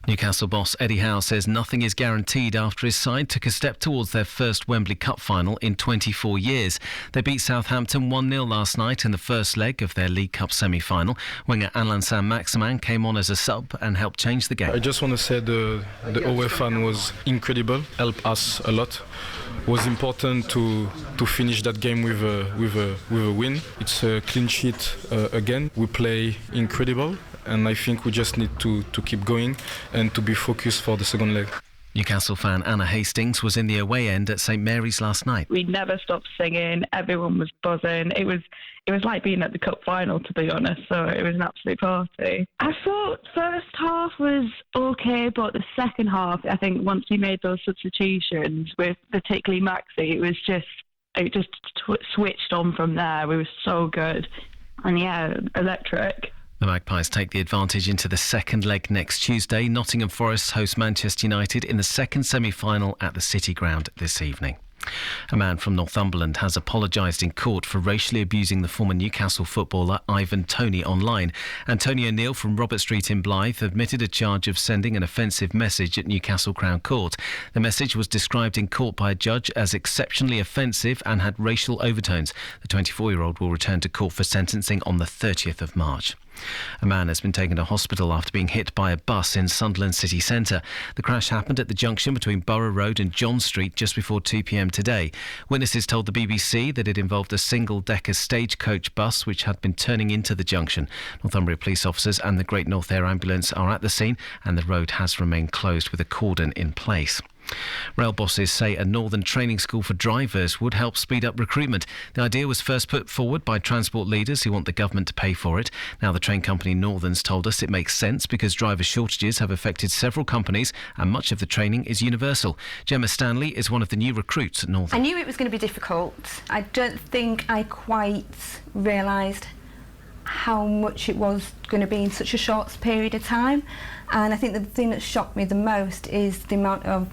Newcastle boss Eddie Howe says nothing is guaranteed after his side took a step towards their first Wembley Cup final in 24 years. They beat Southampton 1-0 last night in the first leg of their League Cup semi-final. Winger Alan Saint-Maximin came on as a sub and helped change the game. I just want to say the away fan was incredible, helped us a lot. It was important to finish that game with a win. It's a clean sheet again. We play incredible, and I think we just need to keep going and to be focused for the second leg. Newcastle fan Anna Hastings was in the away end at St Mary's last night. We never stopped singing. Everyone was buzzing. It was like being at the cup final, to be honest. So it was an absolute party. I thought first half was okay, but the second half, I think once we made those substitutions with particularly Maxi, it just switched on from there. We were so good, and yeah, electric. The Magpies take the advantage into the second leg next Tuesday. Nottingham Forest host Manchester United in the second semi-final at the City Ground this evening. A man from Northumberland has apologised in court for racially abusing the former Newcastle footballer Ivan Toney online. Antonio O'Neill from Robert Street in Blyth admitted a charge of sending an offensive message at Newcastle Crown Court. The message was described in court by a judge as exceptionally offensive and had racial overtones. The 24-year-old will return to court for sentencing on the 30th of March. A man has been taken to hospital after being hit by a bus in Sunderland city centre. The crash happened at the junction between Borough Road and John Street just before 2 p.m. today. Witnesses told the BBC that it involved a single-decker stagecoach bus which had been turning into the junction. Northumbria police officers and the Great North Air Ambulance are at the scene, and the road has remained closed with a cordon in place. Rail bosses say a northern training school for drivers would help speed up recruitment. The idea was first put forward by transport leaders who want the government to pay for it. Now the train company Northern's told us it makes sense because driver shortages have affected several companies and much of the training is universal. Gemma Stanley is one of the new recruits at Northern. I knew it was going to be difficult. I don't think I quite realised how much it was going to be in such a short period of time, and I think the thing that shocked me the most is the amount of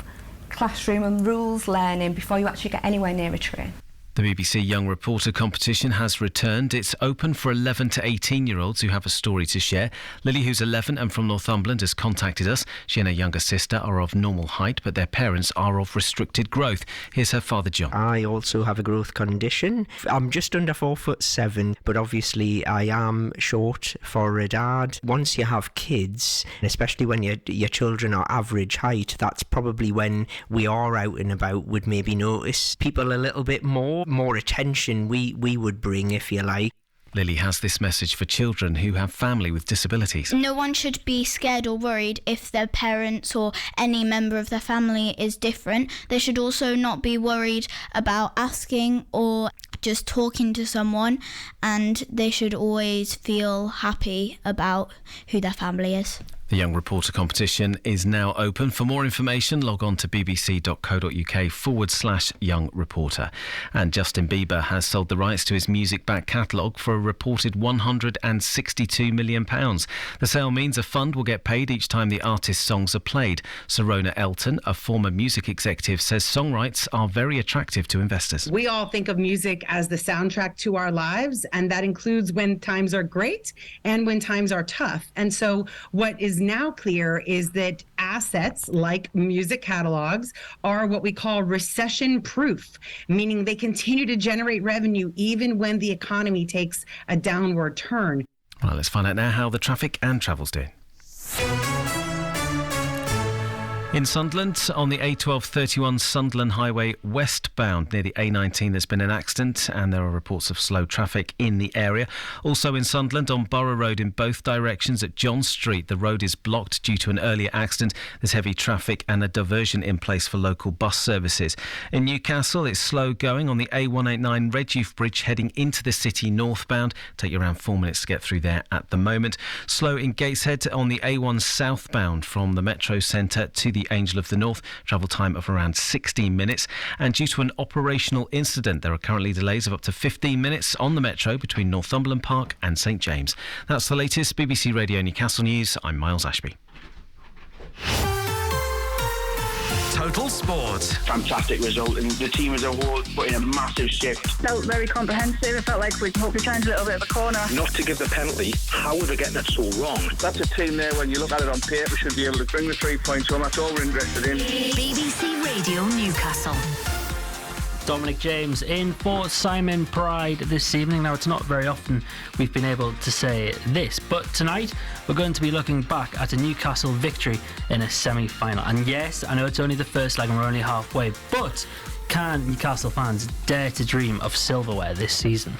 classroom and rules learning before you actually get anywhere near a train. The BBC Young Reporter competition has returned. It's open for 11 to 18-year-olds who have a story to share. Lily, who's 11 and from Northumberland, has contacted us. She and her younger sister are of normal height, but their parents are of restricted growth. Here's her father, John. I also have a growth condition. I'm just under 4'7", but obviously I am short for a dad. Once you have kids, especially when your children are average height, that's probably when we are out and about would maybe notice people a little bit more attention we would bring, if you like. Lily has this message for children who have family with disabilities. No one should be scared or worried if their parents or any member of their family is different. They should also not be worried about asking or just talking to someone, and they should always feel happy about who their family is. The Young Reporter competition is now open. For more information, log on to bbc.co.uk/Young Reporter. And Justin Bieber has sold the rights to his music back catalogue for a reported £162 million. The sale means a fund will get paid each time the artist's songs are played. Serona Elton, a former music executive, says song rights are very attractive to investors. We all think of music as the soundtrack to our lives, and that includes when times are great and when times are tough. And so what is now clear is that assets like music catalogs are what we call recession proof, meaning they continue to generate revenue even when the economy takes a downward turn. Well, let's find out now how the traffic and travel's doing. In Sunderland, on the A1231 Sunderland Highway westbound near the A19, there's been an accident and there are reports of slow traffic in the area. Also in Sunderland, on Borough Road in both directions at John Street, the road is blocked due to an earlier accident. There's heavy traffic and a diversion in place for local bus services. In Newcastle, it's slow going on the A189 Redheugh Bridge heading into the city northbound. Take you around 4 minutes to get through there at the moment. Slow in Gateshead on the A1 southbound from the Metro Centre to the Angel of the North, travel time of around 16 minutes. And due to an operational incident, there are currently delays of up to 15 minutes on the Metro between Northumberland Park and St James. That's the latest BBC Radio Newcastle news. I'm Miles Ashby. Total Sport. Fantastic result, and the team as a whole put in a massive shift. Felt very comprehensive. It felt like we hopefully turned a little bit of a corner. Not to give the penalty, how would they get that so wrong? That's a team there, when you look at it on paper, should be able to bring the 3 points home. That's all we're interested in. BBC Radio Newcastle. Dominic James in for Simon Pride this evening. Now, it's not very often we've been able to say this, but tonight we're going to be looking back at a Newcastle victory in a semi-final. And yes, I know it's only the first leg and we're only halfway, but can Newcastle fans dare to dream of silverware this season?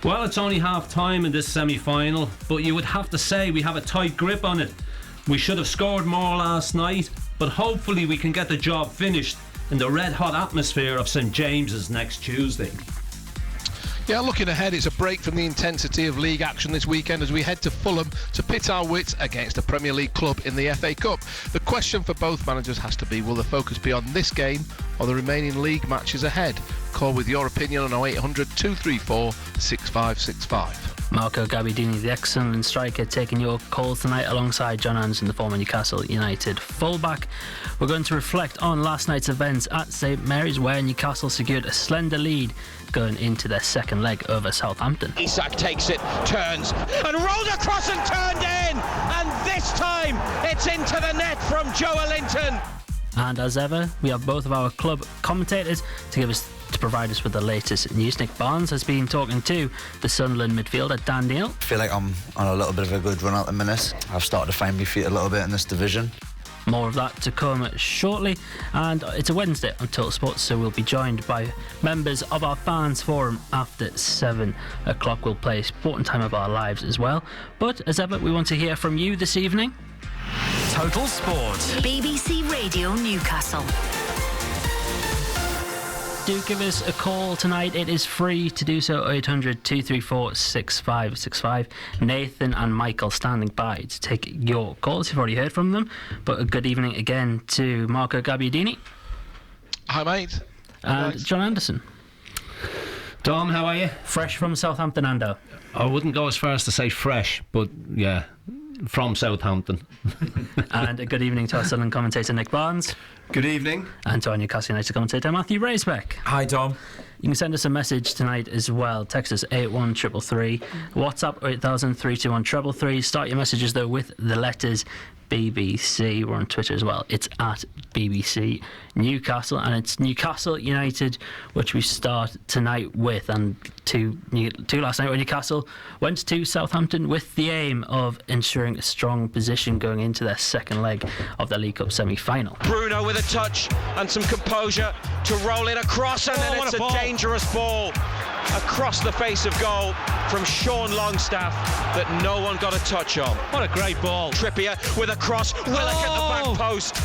Well, it's only half-time in this semi-final, but you would have to say we have a tight grip on it. We should have scored more last night, but hopefully we can get the job finished in the red-hot atmosphere of St James's next Tuesday. Yeah, looking ahead, it's a break from the intensity of league action this weekend as we head to Fulham to pit our wits against a Premier League club in the FA Cup. The question for both managers has to be, will the focus be on this game or the remaining league matches ahead? Call with your opinion on 0800 234 6565. Marco Gabbiadini, the excellent striker, taking your calls tonight alongside John Anderson, the former Newcastle United fullback. We're going to reflect on last night's events at St Mary's, where Newcastle secured a slender lead going into their second leg over Southampton. Isak takes it, turns and rolls across and turned in, and this time it's into the net from Joelinton. And as ever, we have both of our club commentators to provide us with the latest news. Nick Barnes has been talking to the Sunderland midfielder Dan Neal. I feel like I'm on a little bit of a good run at the minute. I've started to find my feet a little bit in this division. More of that to come shortly, and it's a Wednesday on TalkSport, so we'll be joined by members of our fans forum after 7 o'clock. We'll play Sport Time of Our Lives as well, but as ever we want to hear from you this evening. Total Sport. BBC Radio Newcastle. Do give us a call tonight. It is free to do so. 800 234 6565. Nathan and Michael standing by to take your calls. You've already heard from them, but a good evening again to Marco Gabbiadini. Hi, mate. And Hi, John Anderson. Dom, how are you? Fresh from Southampton, Ando. I wouldn't go as far as to say fresh, but yeah, from Southampton. And a good evening to our Sunderland commentator Nick Barnes. Good evening. And to our Newcastle United commentator Matthew Raisbeck. Hi, Dom. You can send us a message tonight as well. Text us 81333. WhatsApp 800321 333. Start your messages though with the letters BBC. We're on Twitter as well. It's at BBC Newcastle, and it's Newcastle United which we start tonight with, and two last night when Newcastle went to Southampton with the aim of ensuring a strong position going into their second leg of the League Cup semi-final. Bruno with a touch and some composure to roll it across, and then it's a dangerous ball across the face of goal from Sean Longstaff that no one got a touch on. What a great ball. Trippier with a cross, Willock at the back post,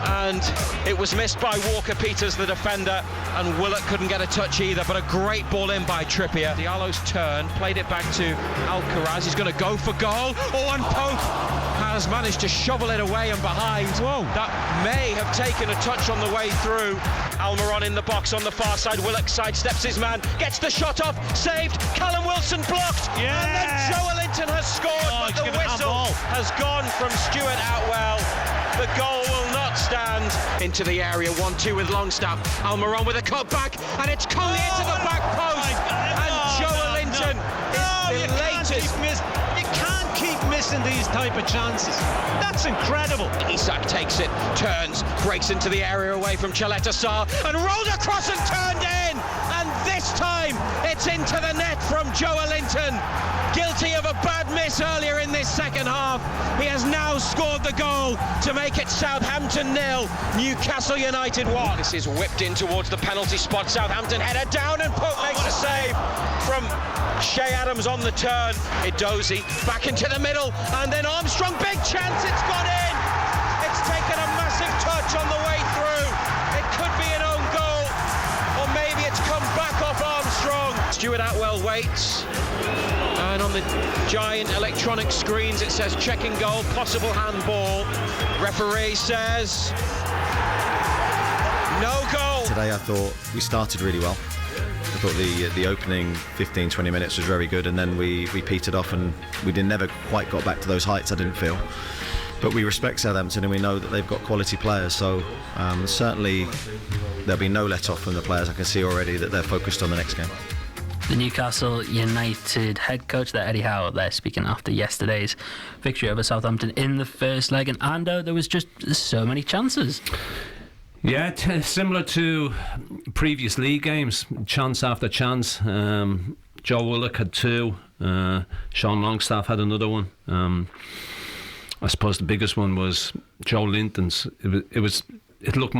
and it was missed by Walker-Peters, the defender, and Willock couldn't get a touch either, but a great ball in by Trippier. Diallo's turn, played it back to Alcaraz, he's going to go for goal, and Pope has managed to shovel it away and behind. Whoa. That may have taken a touch on the way through. Almiron in the box on the far side, Willock sidesteps his man, gets the shot off, saved, Callum Wilson blocked, and then Joelinton has scored, but the whistle has gone from Stuart Atwell. The goal will not stand. Into the area, 1-2 with Longstaff. Almiron with a cut back, and it's Collier to the back post. And Joelinton is the latest. You can't keep missing missing these type of chances. That's incredible. Isak takes it, turns, breaks into the area away from Chaleta Sarr and rolled across and turned in. And this time it's into the net from Joelinton. Guilty of a bad miss earlier in this second half. He has now scored the goal to make it Southampton 0, Newcastle United 1. This is whipped in towards the penalty spot. Southampton header down and Pope makes a save from Shea Adams on the turn. Edozie back into the middle and then Armstrong, big chance, it's gone in. It's taken a massive touch on the way through. It could be an own goal or maybe it's come back off Armstrong. Stuart Atwell waits. And on the giant electronic screens it says checking goal, possible handball. Referee says no goal. Today I thought we started really well. I thought the opening 15-20 minutes was very good, and then we petered off and we never quite got back to those heights, I didn't feel. But we respect Southampton and we know that they've got quality players, so certainly there'll be no let off from the players. I can see already that they're focused on the next game. The Newcastle United head coach, Eddie Howe, there speaking after yesterday's victory over Southampton in the first leg, and there was just so many chances. Yeah, similar to previous league games, chance after chance. Joe Willock had 2, Sean Longstaff had another one. I suppose the biggest one was Joe Linton's. It looked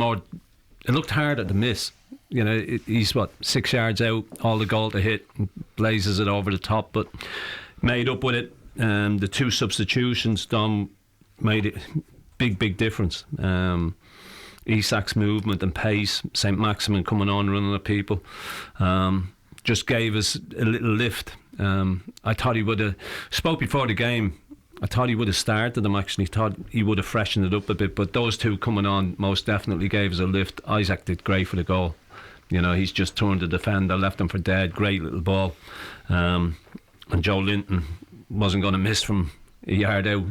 harder to miss. You know, he's 6 yards out, all the goal to hit, blazes it over the top, but made up with it. The 2 substitutions done made it big difference. Isak's movement and pace, St. Maximin coming on, running at people, just gave us a little lift. I thought he would have spoke before the game. I thought he would have started them, actually. Thought he would have freshened it up a bit, but those 2 coming on most definitely gave us a lift. Isak did great for the goal. You know, he's just turned the defender, left him for dead. Great little ball. And Joe Linton wasn't going to miss from a yard out.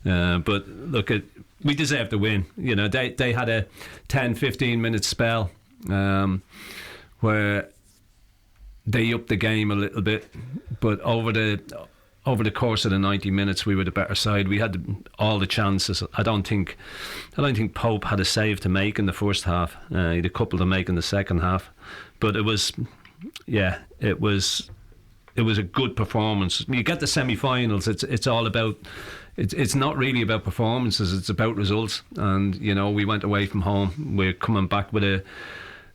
But look, we deserved to win. You know, they had a 10-15 minute spell where they upped the game a little bit, but over the course of the 90 minutes we were the better side. We had all the chances. I don't think Pope had a save to make in the first half. He had a couple to make in the second half, but it was a good performance. You get the semi-finals, it's all about, it's not really about performances, it's about results. And you know, we went away from home, we're coming back with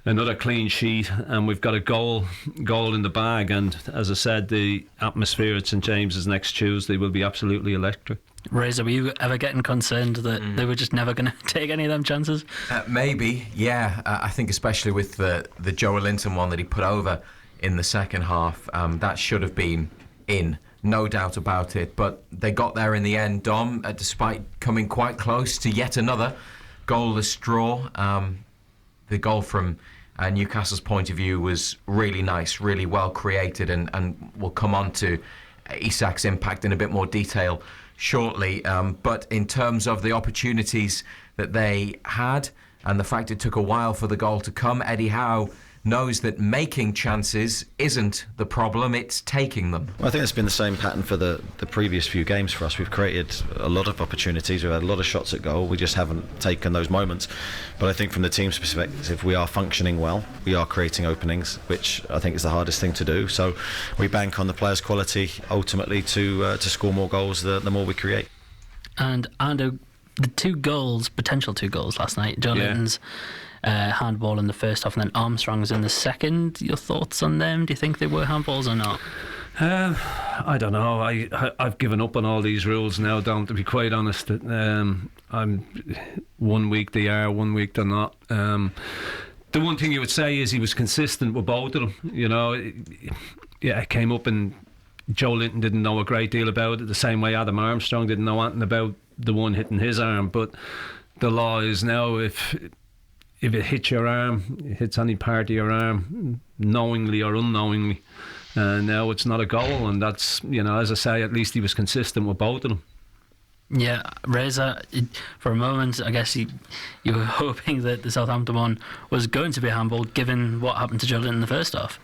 another clean sheet, and we've got a goal in the bag. And as I said, the atmosphere at St James's next Tuesday will be absolutely electric. Razor, were you ever getting concerned that they were just never going to take any of them chances? Maybe, yeah. I think especially with the Joelinton one that he put over in the second half, that should have been in, no doubt about it. But they got there in the end, Dom, despite coming quite close to yet another goalless draw. The goal from Newcastle's point of view was really nice, really well created, and we'll come on to Isak's impact in a bit more detail shortly. But in terms of the opportunities that they had and the fact it took a while for the goal to come, Eddie Howe knows that making chances isn't the problem, it's taking them. Well, I think it's been the same pattern for the previous few games for us. We've created a lot of opportunities, we've had a lot of shots at goal, we just haven't taken those moments. But I think from the team's perspective, we are functioning well, we are creating openings, which I think is the hardest thing to do. So we bank on the players' quality ultimately to score more goals the more we create. And the potential two goals last night, Joe Linton's handball in the first half and then Armstrong's in the second. Your thoughts on them? Do you think they were handballs or not? I don't know. I've given up on all these rules now, Dom, to be quite honest. I'm 1 week they are, 1 week they're not. The one thing you would say is he was consistent with both of them. You know, it came up and Joe Linton didn't know a great deal about it, the same way Adam Armstrong didn't know anything about the one hitting his arm. But the law is now, if it hits your arm, it hits any part of your arm, knowingly or unknowingly, now it's not a goal. And that's, you know, as I say, at least he was consistent with both of them. Yeah, Reza, for a moment, I guess you were hoping that the Southampton one was going to be a handball, given what happened to Joe Linton in the first half.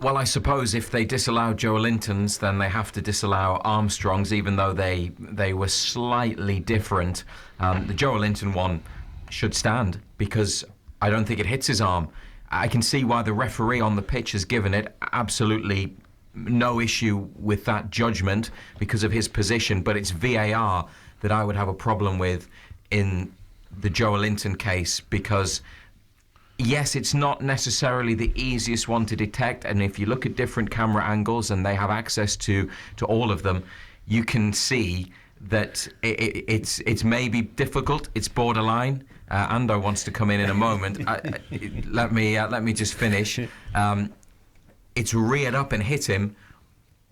Well, I suppose if they disallow Joe Linton's, then they have to disallow Armstrong's, even though they were slightly different. The Joe Linton one should stand because I don't think it hits his arm. I can see why the referee on the pitch has given it absolutely no issue with that judgment because of his position, but it's VAR that I would have a problem with in the Joe Linton case because yes, it's not necessarily the easiest one to detect, and if you look at different camera angles and they have access to all of them, you can see that it's maybe difficult, it's borderline. Ando wants to come in a moment. Let me just finish. It's reared up and hit him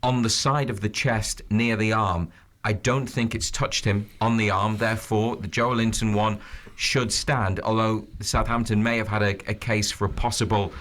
on the side of the chest near the arm. I don't think it's touched him on the arm, therefore the Joe Linton one should stand, although Southampton may have had a case for a possible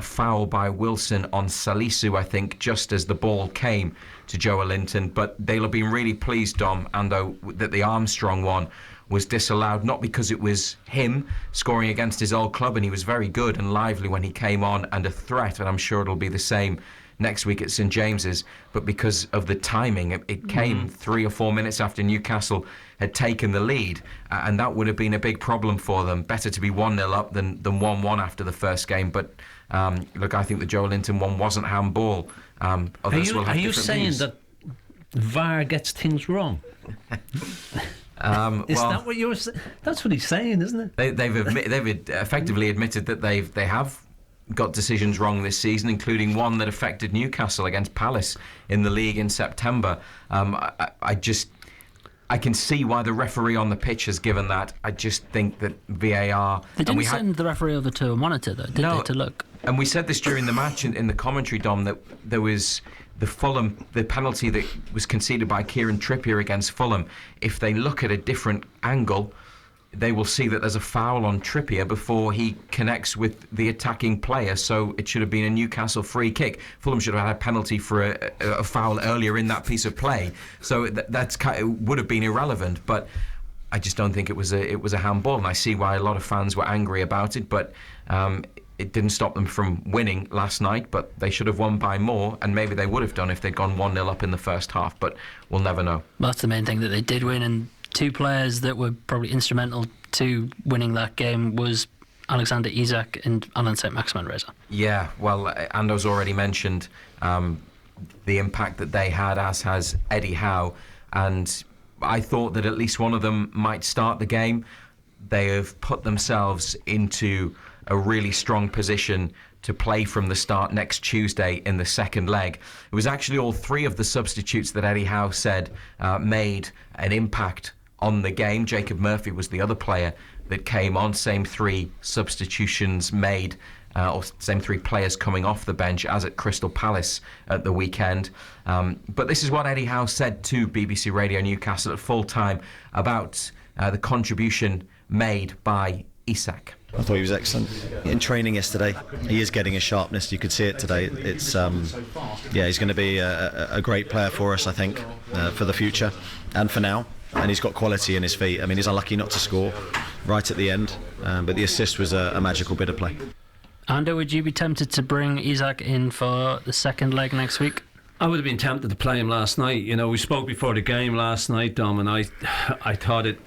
foul by Wilson on Salisu, I think, just as the ball came to Joe Linton. But they'll have been really pleased, Dom, Ando, that the Armstrong one was disallowed, not because it was him scoring against his old club, and he was very good and lively when he came on and a threat, and I'm sure it'll be the same next week at St James's, but because of the timing. It came 3 or 4 minutes after Newcastle had taken the lead, and that would have been a big problem for them. Better to be 1-0 up than 1-1 after the first game. But look, I think the Joe Linton one wasn't handball. Are you saying that VAR gets things wrong? Is that what you're saying? That's what he's saying, isn't it? They've effectively admitted that they have got decisions wrong this season, including one that affected Newcastle against Palace in the league in September. I can see why the referee on the pitch has given that. I just think that VAR... They didn't send the referee over to a monitor, though, did they, to look? And we said this during the match in the commentary, Dom, that there was the penalty that was conceded by Kieran Trippier against Fulham. If they look at a different angle, they will see that there's a foul on Trippier before he connects with the attacking player, so it should have been a Newcastle free kick. Fulham should have had a penalty for a foul earlier in that piece of play, so it would have been irrelevant. But I just don't think it was a handball, and I see why a lot of fans were angry about it. But it didn't stop them from winning last night. But they should have won by more, and maybe they would have done if they'd gone 1-0 up in the first half. But we'll never know. Well, that's the main thing, that they did win, and two players that were probably instrumental to winning that game was Alexander Isak and Alan St-Maximin, Reza. Yeah, well, Ando's already mentioned the impact that they had, as has Eddie Howe, and I thought that at least one of them might start the game. They have put themselves into a really strong position to play from the start next Tuesday in the second leg. It was actually all three of the substitutes that Eddie Howe said made an impact on the game. Jacob Murphy was the other player that came on. Same three substitutions made, or same three players coming off the bench as at Crystal Palace at the weekend. But this is what Eddie Howe said to BBC Radio Newcastle at full time about the contribution made by Isak. I thought he was excellent in training yesterday. He is getting a sharpness. You could see it today. It's he's going to be a great player for us, I think, for the future and for now. And he's got quality in his feet. I mean, he's unlucky not to score right at the end, but the assist was a magical bit of play. Ando, would you be tempted to bring Isak in for the second leg next week? I would have been tempted to play him last night. You know, we spoke before the game last night, Dom, and I thought it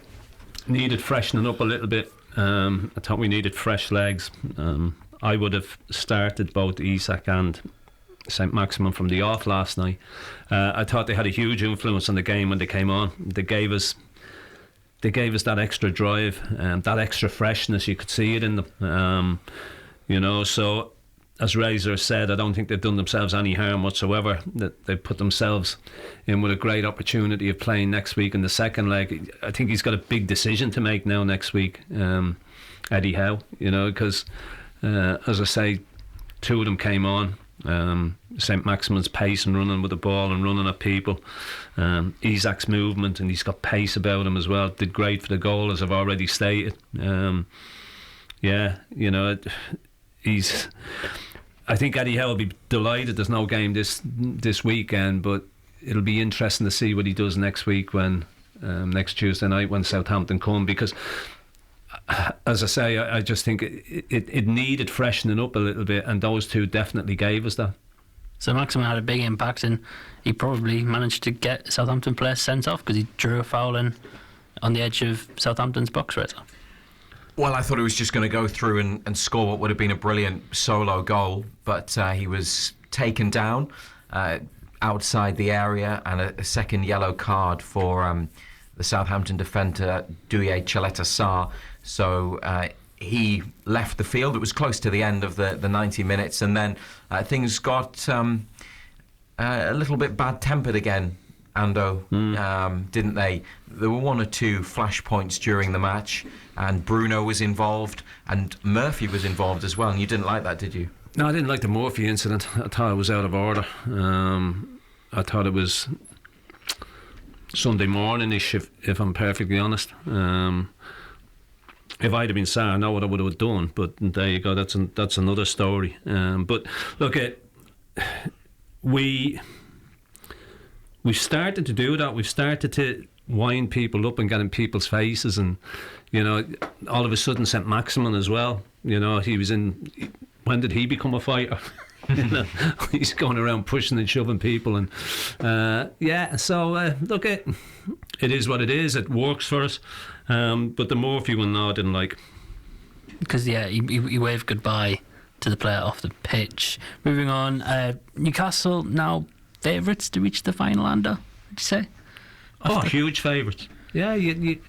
needed freshening up a little bit. I thought we needed fresh legs. I would have started both Isak and St-Maximin from the off last night. I thought they had a huge influence on the game when they came on. They gave us that extra drive and that extra freshness. You could see it in them. So as Razor said, I don't think they've done themselves any harm whatsoever. That they put themselves in with a great opportunity of playing next week in the second leg. I think he's got a big decision to make now next week, Eddie Howe, because as I say, two of them came on. St-Maximin's pace and running with the ball and running at people, Isak's movement, and he's got pace about him as well, did great for the goal, as I've already stated. I think Eddie Howe will be delighted there's no game this weekend, but it'll be interesting to see what he does next week, when next Tuesday night when Southampton come, because as I say, I just think it needed freshening up a little bit, and those two definitely gave us that. So Maximin had a big impact, and he probably managed to get Southampton players sent off because he drew a foul in on the edge of Southampton's box right. Well, I thought he was just going to go through and score what would have been a brilliant solo goal, but he was taken down outside the area, and a second yellow card for the Southampton defender Douye Chaleta-Sarr. So he left the field. It was close to the end of the 90 minutes, and then things got a little bit bad-tempered again, Ando, didn't they? There were one or two flashpoints during the match, and Bruno was involved, and Murphy was involved as well, and you didn't like that, did you? No, I didn't like the Murphy incident. I thought it was out of order. I thought it was Sunday morning-ish, if I'm perfectly honest. If I'd have been Sarr, I know what I would have done, but there you go, that's another story. But look, we've started to do that. We've started to wind people up and get in people's faces, and all of a sudden St. Maximin as well. He was in. When did he become a fighter? He's going around pushing and shoving people, and So look, it is what it is. It works for us. But the Murphy one, no, I didn't like. Because he waved goodbye to the player off the pitch. Moving on, Newcastle now favourites to reach the final, Ando, would you say? Huge favourites. Yeah, you'd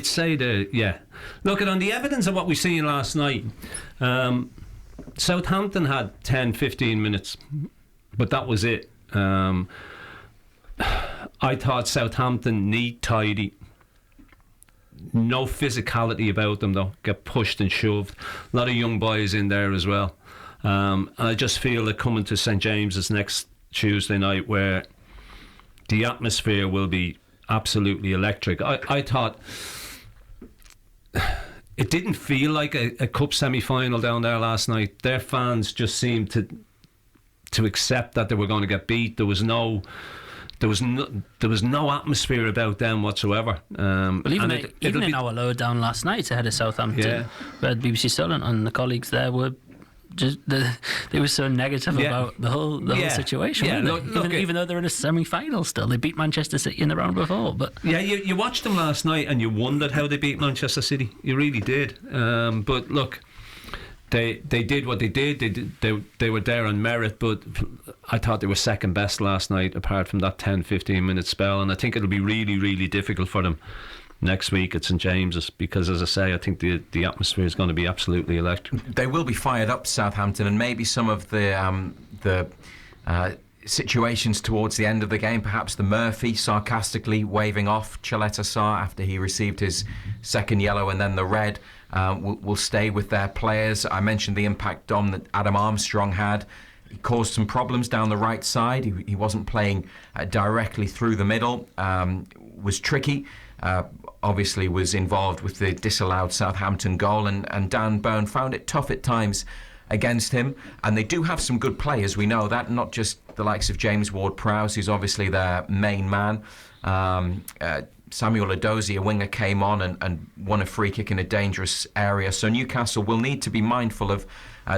say that, yeah. Look, on the evidence of what we seen last night, Southampton had 10-15 minutes, but that was it. I thought Southampton neat, tidy. No physicality about them, though. Get pushed and shoved. A lot of young boys in there as well. And I just feel that coming to St James's next Tuesday night, where the atmosphere will be absolutely electric. I thought it didn't feel like a cup semi-final down there last night. Their fans just seemed to accept that they were going to get beat. There was no atmosphere about them whatsoever. Well, even in our lower down last night ahead of Southampton, we had BBC Solent, and the colleagues there were just they were so negative about the whole situation. Yeah, even though they're in a semi-final still, they beat Manchester City in the round before. But yeah, you watched them last night and you wondered how they beat Manchester City. You really did. But look, they did what they did. They were there on merit, but I thought they were second best last night, apart from that 10-15 minute spell. And I think it'll be really, really difficult for them next week at St James's, because, as I say, I think the atmosphere is going to be absolutely electric. They will be fired up, Southampton, and maybe some of the situations towards the end of the game, perhaps the Murphy sarcastically waving off Chaleta-Sarr after he received his second yellow and then the red, will stay with their players. I mentioned the impact, Dom, that Adam Armstrong had. He caused some problems down the right side. He wasn't playing directly through the middle. Was tricky. Obviously was involved with the disallowed Southampton goal, and Dan Burn found it tough at times against him. And they do have some good players, we know that, not just the likes of James Ward-Prowse, who's obviously their main man. Samuel Edozie, a winger, came on and won a free kick in a dangerous area. So Newcastle will need to be mindful of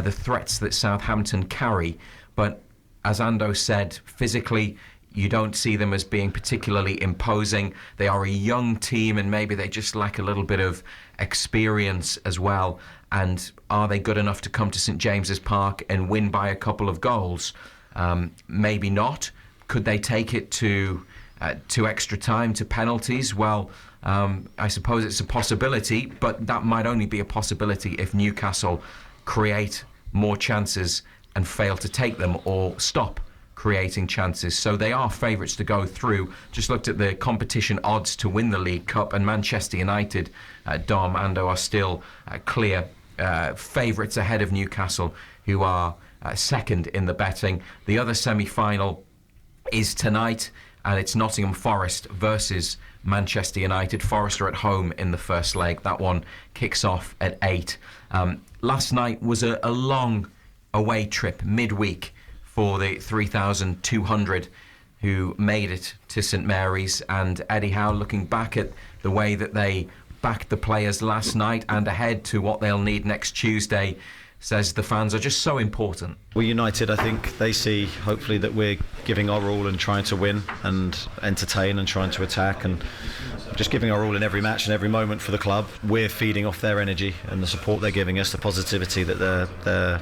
the threats that Southampton carry. But as Ando said, physically, you don't see them as being particularly imposing. They are a young team, and maybe they just lack a little bit of experience as well. And are they good enough to come to St James's Park and win by a couple of goals? Maybe not. Could they take it to extra time, to penalties? Well, I suppose it's a possibility, but that might only be a possibility if Newcastle create more chances and fail to take them, or stop creating chances. So they are favourites to go through. Just looked at the competition odds to win the League Cup, and Manchester United, Dom, Ando, are still clear favourites ahead of Newcastle, who are second in the betting. The other semi-final is tonight, and it's Nottingham Forest versus Manchester United. Forest are at home in the first leg. That one kicks off at 8. Last night was a long away trip midweek for the 3,200 who made it to St Mary's. And Eddie Howe, looking back at the way that they backed the players last night and ahead to what they'll need next Tuesday, says the fans are just so important. We're united. I think they see, hopefully, that we're giving our all and trying to win and entertain and trying to attack and just giving our all in every match and every moment for the club. We're feeding off their energy and the support they're giving us, the positivity that they're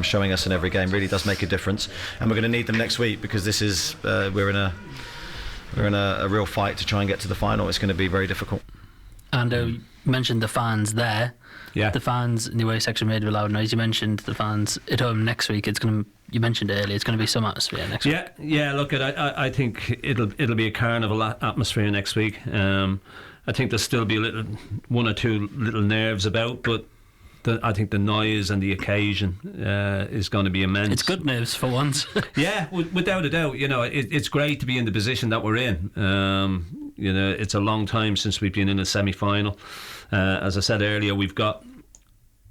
showing us in every game really does make a difference. And we're going to need them next week because this is we're in a real fight to try and get to the final. It's going to be very difficult. And you mentioned the fans there. Yeah. The fans in the away section made a loud noise. You mentioned the fans at home next week. You mentioned it earlier. It's going to be some atmosphere next week. Yeah. Look, I think it'll be a carnival atmosphere next week. I think there'll still be one or two little nerves about, but I think the noise and the occasion is going to be immense. It's good news for once. Yeah, without a doubt. You know, it's great to be in the position that we're in. You know, it's a long time since we've been in a semi-final. As I said earlier,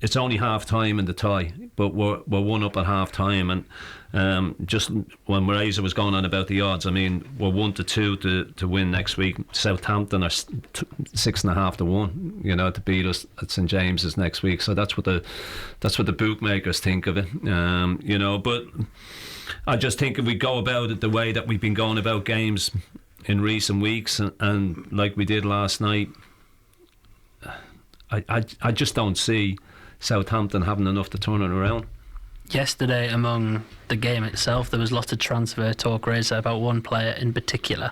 it's only half time in the tie, but we're 1-up at half time, and just when Razor was going on about the odds, I mean, we're 1-2 to win next week. Southampton are 6.5 to 1, you know, to beat us at St James's next week. So that's what the bookmakers think of it, you know. But I just think if we go about it the way that we've been going about games in recent weeks, and like we did last night, I just don't see Southampton having enough to turn it around. Yesterday, among the game itself, there was lots of transfer talk, Razor, about one player in particular.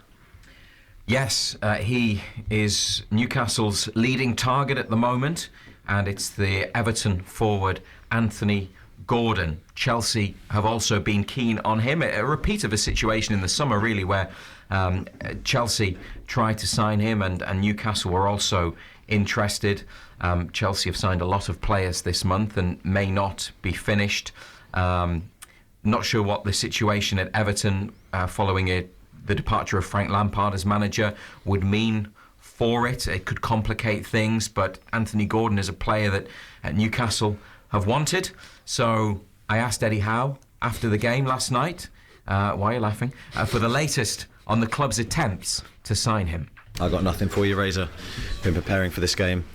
Yes, he is Newcastle's leading target at the moment, and it's the Everton forward Anthony Gordon. Chelsea have also been keen on him. A repeat of a situation in the summer, really, where Chelsea tried to sign him and Newcastle were also interested. Chelsea have signed a lot of players this month and may not be finished. Not sure what the situation at Everton following the departure of Frank Lampard as manager would mean for it. It could complicate things, but Anthony Gordon is a player that Newcastle have wanted. So I asked Eddie Howe after the game last night, why are you laughing, for the latest on the club's attempts to sign him. I've got nothing for you, Razor. Been preparing for this game,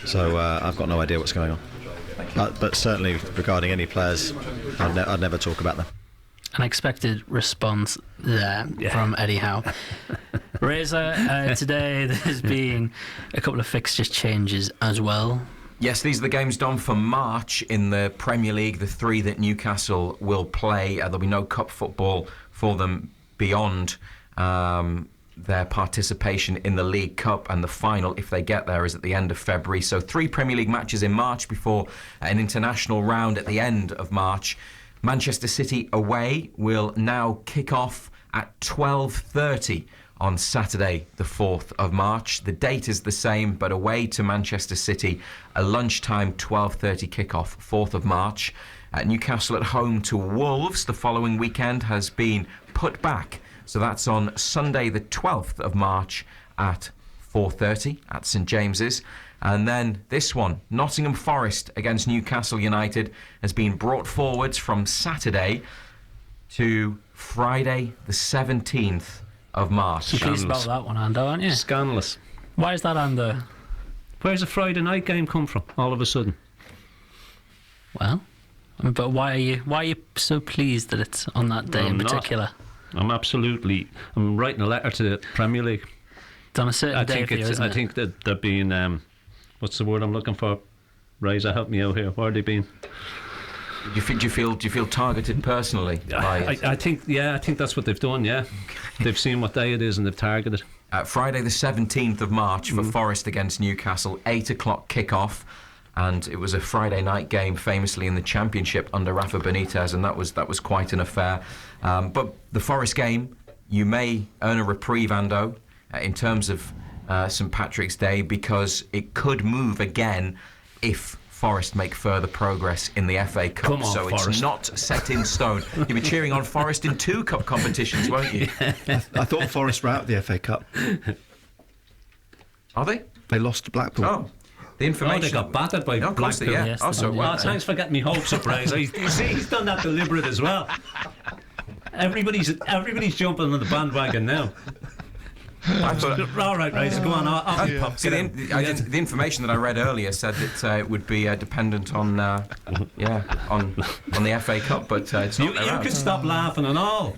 so I've got no idea what's going on. But certainly regarding any players, I'd never talk about them. An expected response there from Eddie Howe. Razor, today there's been a couple of fixture changes as well. Yes, these are the games done for March in the Premier League, the 3 that Newcastle will play. There'll be no cup football for them beyond their participation in the League Cup, and the final, if they get there, is at the end of February. So 3 Premier League matches in March before an international round at the end of March. Manchester City away will now kick off at 12:30 on Saturday the 4th of March. The date is the same, but away to Manchester City, a lunchtime 12:30 kickoff, 4th of March. Newcastle at home to Wolves the following weekend has been put back. So that's on Sunday the 12th of March at 4:30 at St James's. And then this one, Nottingham Forest against Newcastle United, has been brought forwards from Saturday to Friday the 17th of March. You're pleased about that one, Ando, aren't you? Scandalous. Why is that, Ando? Where's the Friday night game come from all of a sudden? Well, but why are you so pleased that it's on that day in particular? I'm writing a letter to the Premier League. It's on a certain day for you, isn't it? I think that they're being what's the word I'm looking for? Razor, help me out here. Where are they being? Do you feel targeted personally? I think that's what they've done. Yeah, they've seen what day it is and they've targeted. Friday the 17th of March for Forest against Newcastle, 8 o'clock kickoff, and it was a Friday night game, famously in the Championship under Rafa Benitez, and that was quite an affair. But the Forest game, you may earn a reprieve, Ando, in terms of St Patrick's Day, because it could move again if Forest make further progress in the FA Cup. Come on, so Forest. It's not set in stone. You'll be cheering on Forest in 2 cup competitions, won't you? I thought Forest were out of the FA Cup. Are they? They lost to Blackpool. Oh. The information. They got battered by Blackpool. Yeah. Thanks for getting me hopes up, Razor. He's done that deliberate as well. Everybody's jumping on the bandwagon now. I thought, all right, go on. I'll pop. See, the information that I read earlier said that it would be dependent on on the FA Cup, but it's not. You can stop laughing and all.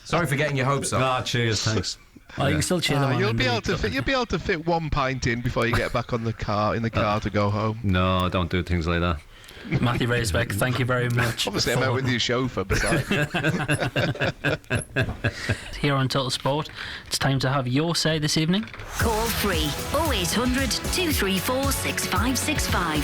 Sorry for getting your hopes up. Ah, cheers, thanks. Oh, you can still cheer them on. You'll be able to fit 1 pint in before you get back on the car to go home. No, don't do things like that. Matthew Racebeck, thank you very much. Obviously, I'm out with your chauffeur beside me. Here on Total Sport, it's time to have your say this evening. Call free 0800 234 6565.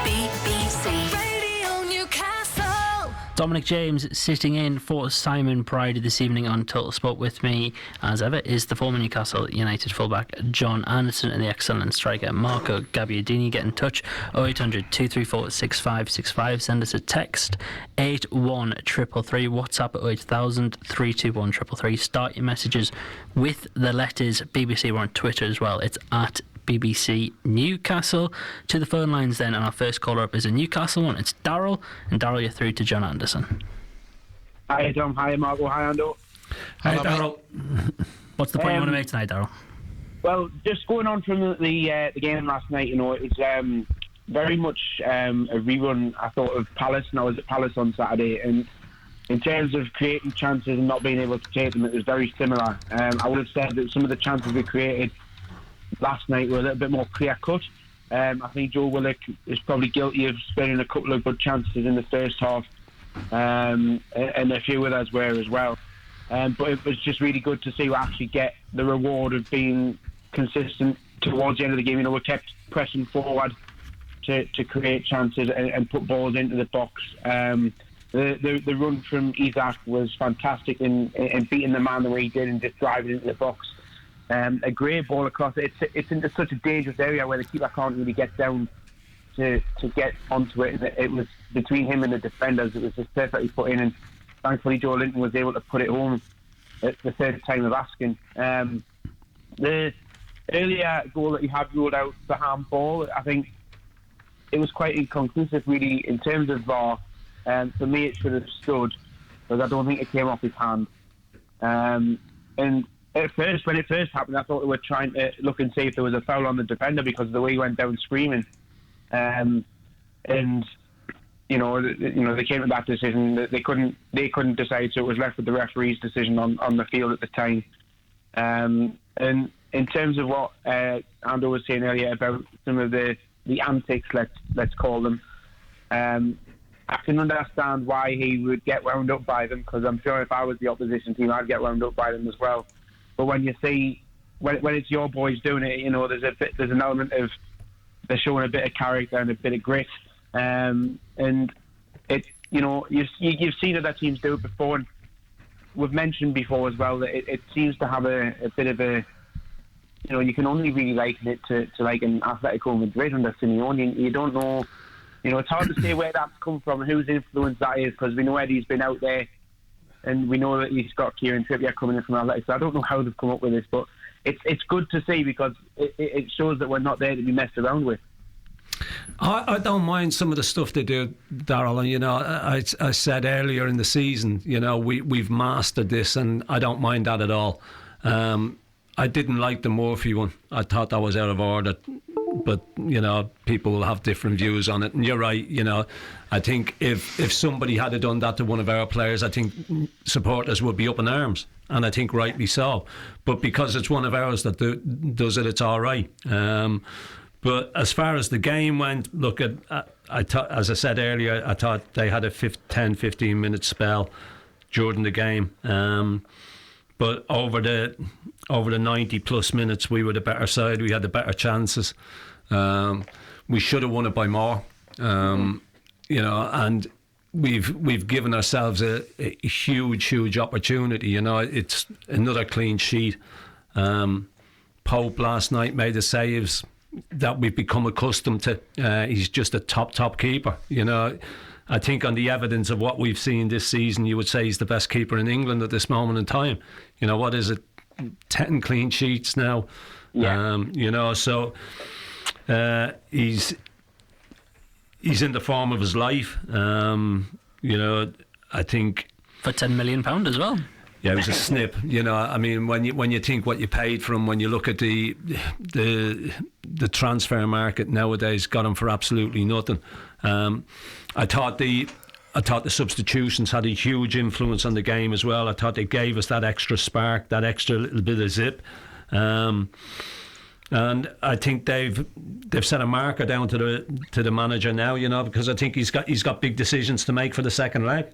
BBC Radio Newcastle. Dominic James sitting in for Simon Pride this evening on Total Sport. With me, as ever, is the former Newcastle United fullback John Anderson and the excellent striker Marco Gabbiadini. Get in touch 0800 234 6565. Send us a text 81333. WhatsApp at 8000 321 333. Start your messages with the letters BBC. We're on Twitter as well. It's at BBC Newcastle. To the phone lines then, and our first caller up is a Newcastle one. It's Daryl, and Daryl, you're through to John Anderson. Hi Tom, hi Marco, hi Ando. Hi Daryl. What's the point you want to make tonight, Daryl? Well, just going on from the game last night, it was very much a rerun, I thought, of Palace, and I was at Palace on Saturday, and in terms of creating chances and not being able to take them, it was very similar. I would have said that some of the chances we created last night were a little bit more clear-cut. I think Joe Willock is probably guilty of spinning a couple of good chances in the first half, and a few others were as well. But it was just really good to see we actually get the reward of being consistent towards the end of the game. We kept pressing forward to create chances and put balls into the box. The run from Isaac was fantastic in beating the man the way he did and just driving into the box. A great ball across. It's into such a dangerous area where the keeper can't really get down to get onto it. It was between him and the defenders. It was just perfectly put in, and thankfully Joe Linton was able to put it home at the third time of asking. The earlier goal that he had ruled out the handball, I think it was quite inconclusive really in terms of VAR. For me it should have stood, because I don't think it came off his hand. And at first, when it first happened, I thought they were trying to look and see if there was a foul on the defender because of the way he went down screaming. And they came to that decision that they couldn't decide, so it was left with the referee's decision on the field at the time. And in terms of what Ando was saying earlier about some of the antics, let's call them, I can understand why he would get wound up by them, because I'm sure if I was the opposition team, I'd get wound up by them as well. But when you see when it's your boys doing it, there's an element of they're showing a bit of character and a bit of grit, and it you've seen other teams do it before, and we've mentioned before as well that it seems to have a bit of a you can only really liken it to like an Atletico Madrid under Simeone. You don't know, it's hard to say where that's come from, whose influence that is, because we know Eddie's been out there. And we know that he's got Kieran Trippier coming in from Atletico. So I don't know how they've come up with this, but it's good to see, because it shows that we're not there to be messed around with. I don't mind some of the stuff they do, Daryl. And I said earlier in the season, we've mastered this, and I don't mind that at all. I didn't like the Murphy one. I thought that was out of order. But people will have different views on it, and you're right. I think if somebody had done that to one of our players, I think supporters would be up in arms, and I think rightly so. But because it's one of ours that does it, it's all right. But as far as the game went, look, I thought, as I said earlier, I thought they had a 10-15 minute spell during the game. But over the 90 plus minutes, we were the better side. We had the better chances. We should have won it by more. And we've given ourselves a huge opportunity. It's another clean sheet. Pope last night made the saves that we've become accustomed to. He's just a top keeper. I think on the evidence of what we've seen this season, you would say he's the best keeper in England at this moment in time. What is it? 10 clean sheets now. Yeah. So he's in the form of his life. I think for £10 million as well. Yeah, it was a snip. You know, I mean, when you think what you paid for him, when you look at the transfer market nowadays, got him for absolutely nothing. I thought the substitutions had a huge influence on the game as well. I thought they gave us that extra spark, that extra little bit of zip. And I think they've set a marker down to the manager now, you know, because I think he's got big decisions to make for the second leg.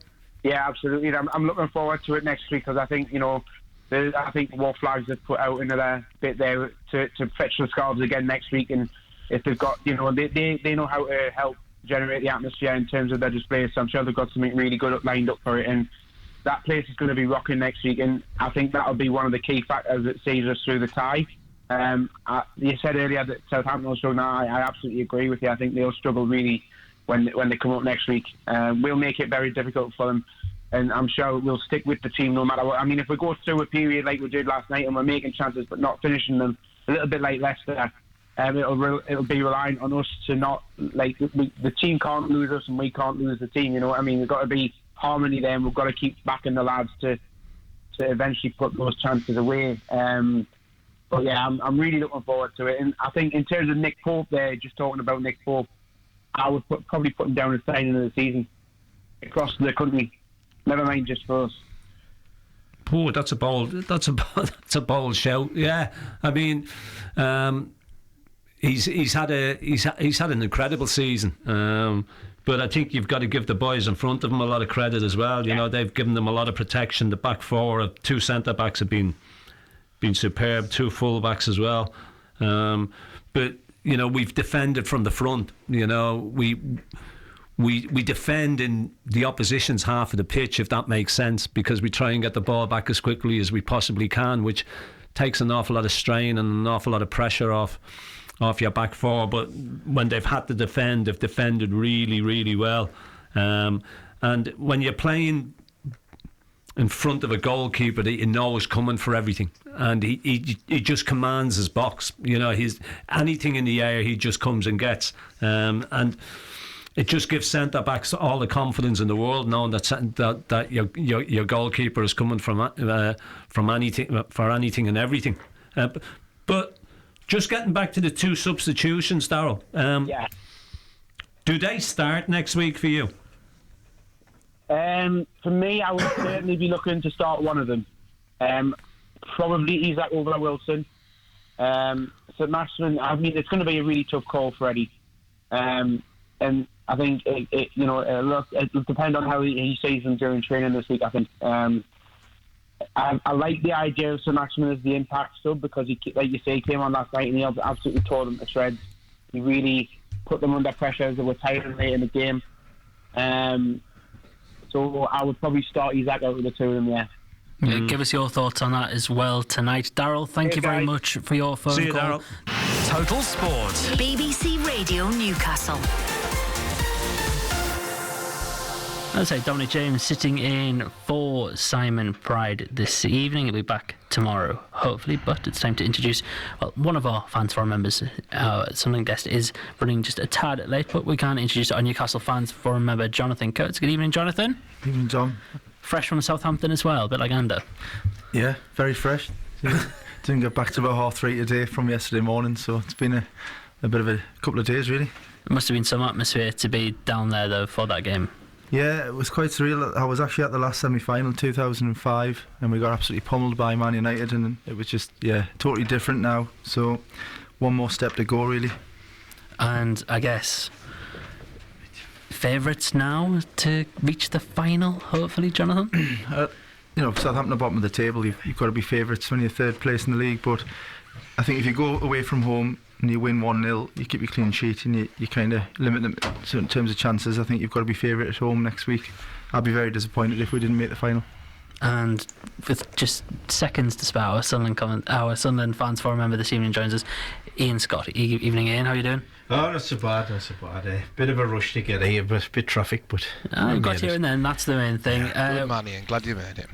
Yeah, absolutely. I'm looking forward to it next week, because I think, you know, I think what flags have put out into their bit there to fetch the scarves again next week, and if they've got, you know, they know how to help generate the atmosphere in terms of their display, so I'm sure they've got something really good lined up for it, and that place is going to be rocking next week, and I think that'll be one of the key factors that sees us through the tie. You said earlier that Southampton will struggle. I absolutely agree with you. I think they'll struggle really when they come up next week. We'll make it very difficult for them, and I'm sure we'll stick with the team no matter what. I mean, if we go through a period like we did last night and we're making chances but not finishing them, a little bit like Leicester, it'll be relying on us to not, like, the team can't lose us and we can't lose the team, you know what I mean? There's got to be harmony there, and we've got to keep backing the lads to eventually put those chances away. But yeah, I'm really looking forward to it. And I think in terms of Nick Pope there, just talking about Nick Pope, I would probably put him down as signing of the season across the country. Never mind just for us. Oh, that's a bold shout. Yeah, I mean, he's had an incredible season. But I think you've got to give the boys in front of him a lot of credit as well. You know, they've given them a lot of protection. The back four, 2 centre backs have been superb, 2 full backs as well. But you know, we've defended from the front. You know, we defend in the opposition's half of the pitch, if that makes sense, because we try and get the ball back as quickly as we possibly can, which takes an awful lot of strain and an awful lot of pressure off your back four. But when they've had to defend, they've defended really, really well. And when you're playing in front of a goalkeeper that you know is coming for everything, and he just commands his box, you know, he's anything in the air he just comes and gets, and it just gives centre backs all the confidence in the world, knowing that your goalkeeper is coming from anything, for anything and everything. But just getting back to the 2 substitutions, Darryl. Do they start next week for you? For me, I would certainly be looking to start one of them. Probably Isaac over Wilson. St Maximin, I mean, it's going to be a really tough call for Eddie. And I think it'll depend on how he sees them during training this week. I think I like the idea of St Maximin as the impact sub, because he, like you say, he came on last night and he absolutely tore them to shreds. He really put them under pressure as they were tired late in the game. So I would probably start Isaac out with the 2 of them, yeah. Give us your thoughts on that as well tonight. Darryl, thank you very much for your phone See you, call. Darryl. Total Sport. BBC Radio Newcastle. As I say, Dominic James sitting in for Simon Pride this evening. He'll be back tomorrow, hopefully, but it's time to introduce one of our Fans Forum members. Our Sunderland guest is running just a tad late, but we can introduce our Newcastle Fans Forum member, Jonathan Coates. Good evening, Jonathan. Evening, John. Fresh from Southampton as well, a bit like Ando. Yeah, very fresh. Didn't get back to about 3:30 today from yesterday morning, so it's been a bit of a couple of days, really. It must have been some atmosphere to be down there, though, for that game. Yeah, it was quite surreal. I was actually at the last semi-final, 2005, and we got absolutely pummeled by Man United, and it was just, totally different now. So, one more step to go, really. And I guess favourites now to reach the final, hopefully, Jonathan? Southampton are bottom of the table. You've got to be favourites when you're 3rd place in the league, but I think if you go away from home and you win 1-0, you keep your clean sheet and you kind of limit them in terms of chances. I think you've got to be favourite at home next week. I'd be very disappointed if we didn't make the final. And with just seconds to spare, our Sunderland Fans Forum member this evening joins us, Ian Scott. Evening, Ian. How are you doing? Oh, not so bad. Bit of a rush to get here, but a bit traffic, but you got here and then. That's the main thing. Good man, Ian. Glad you made it.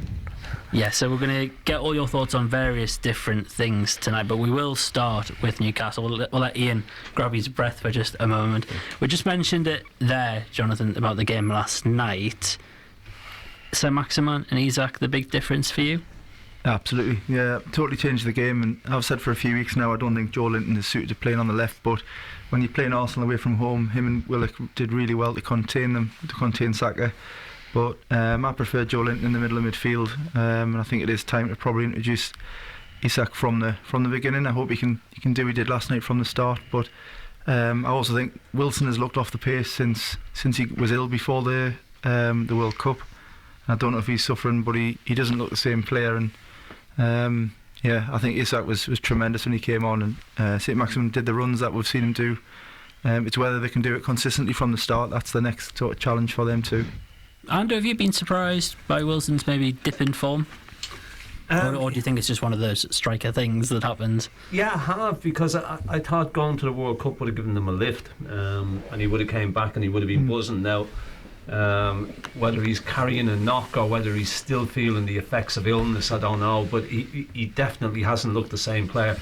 Yeah, so we're going to get all your thoughts on various different things tonight, but we will start with Newcastle. We'll let Ian grab his breath for just a moment. We just mentioned it there, Jonathan, about the game last night. St Maximin and Isak the big difference for you? Absolutely, yeah, totally changed the game. And I've said for a few weeks now, I don't think Joe Linton is suited to playing on the left, but when you're playing Arsenal away from home, him and Willock did really well to contain Saka. But I prefer Joe Linton in the middle of midfield, and I think it is time to probably introduce Isak from the beginning. I hope he can do what he did last night from the start. But I also think Wilson has looked off the pace since he was ill before the World Cup. I don't know if he's suffering, but he doesn't look the same player. And I think Isak was tremendous when he came on, and St Maximin did the runs that we've seen him do. It's whether they can do it consistently from the start. That's the next sort of challenge for them too. Andrew, have you been surprised by Wilson's maybe dip in form? Or do you think it's just one of those striker things that happens? Yeah, I have, because I thought going to the World Cup would have given them a lift, and he would have came back and he would have been buzzing now. Whether he's carrying a knock or whether he's still feeling the effects of illness, I don't know, but he definitely hasn't looked the same player.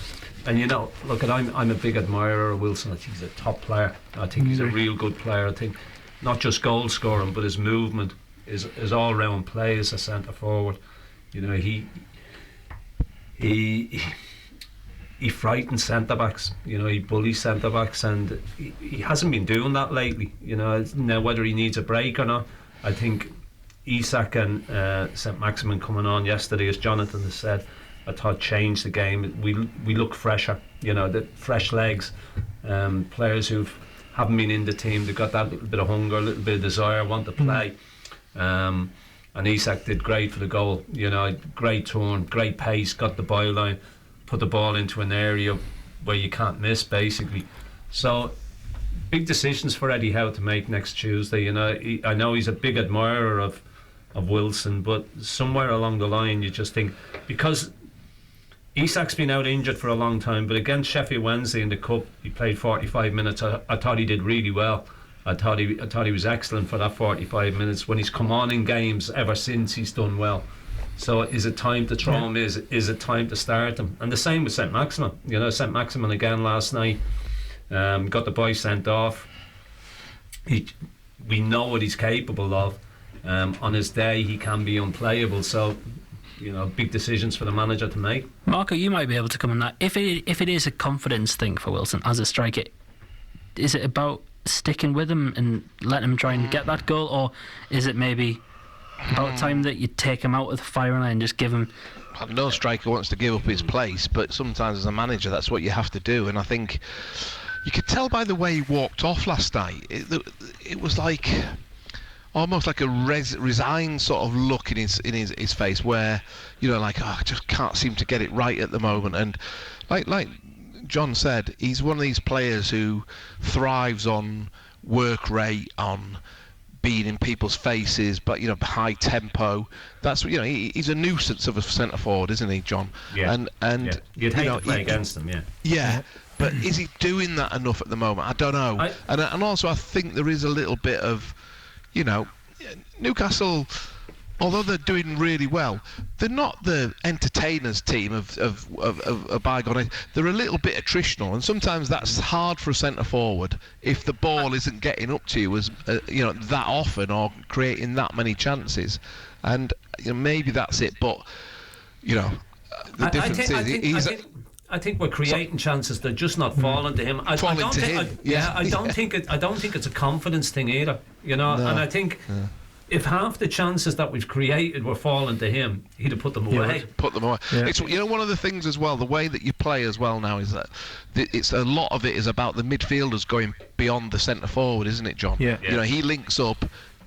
And I'm a big admirer of Wilson. I think he's a top player. I think he's a real good player. I think not just goal scoring, but his movement, his all round play as a centre forward. He frightens centre backs. He bullies centre backs, and he hasn't been doing that lately. Now whether he needs a break or not, I think Isak and St Maximin coming on yesterday, as Jonathan has said, I thought changed the game. We look fresher. The fresh legs, players who haven't been in the team. They've got that little bit of hunger, a little bit of desire, want to play. And Isak did great for the goal. Great turn, great pace, got the byline, put the ball into an area where you can't miss, basically. So big decisions for Eddie Howe to make next Tuesday. I know he's a big admirer of Wilson, but somewhere along the line you just think, because Isak's been out injured for a long time, but against Sheffield Wednesday in the Cup he played 45 minutes. I thought he did really well. I thought he was excellent for that 45 minutes. When he's come on in games ever since, he's done well. So is it time to throw him? Is it time to start him? And the same with St Maximin. St Maximin again last night, got the boy sent off. We know what he's capable of. On his day he can be unplayable, so big decisions for the manager to make. Marco, you might be able to come on that. If it is a confidence thing for Wilson as a striker, is it about sticking with him and letting him try and get that goal, or is it maybe about time that you take him out of the firing line and just give him... No striker wants to give up his place, but sometimes as a manager that's what you have to do. And I think you could tell by the way he walked off last night, it was like almost like a resigned sort of look in his face, where I just can't seem to get it right at the moment. And like John said, he's one of these players who thrives on work rate, on being in people's faces, but high tempo. That's he's a nuisance of a centre forward, isn't he, John? Yeah. And you'd hate to play against him, yeah. Yeah, but is he doing that enough at the moment? I don't know. And also I think there is a little bit of, Newcastle, although they're doing really well, they're not the entertainers team of a bygone age. They're a little bit attritional, and sometimes that's hard for a centre forward if the ball isn't getting up to you as that often, or creating that many chances. And maybe that's it. But the difference is I think we're creating chances. They're just not falling to him. I don't think it's a confidence thing either. And I think. Yeah. If half the chances that we've created were falling to him, he'd have put them away. Put them away. Yeah. It's one of the things as well. The way that you play as well now is that it's a lot of it is about the midfielders going beyond the centre forward, isn't it, John? Yeah. He links up.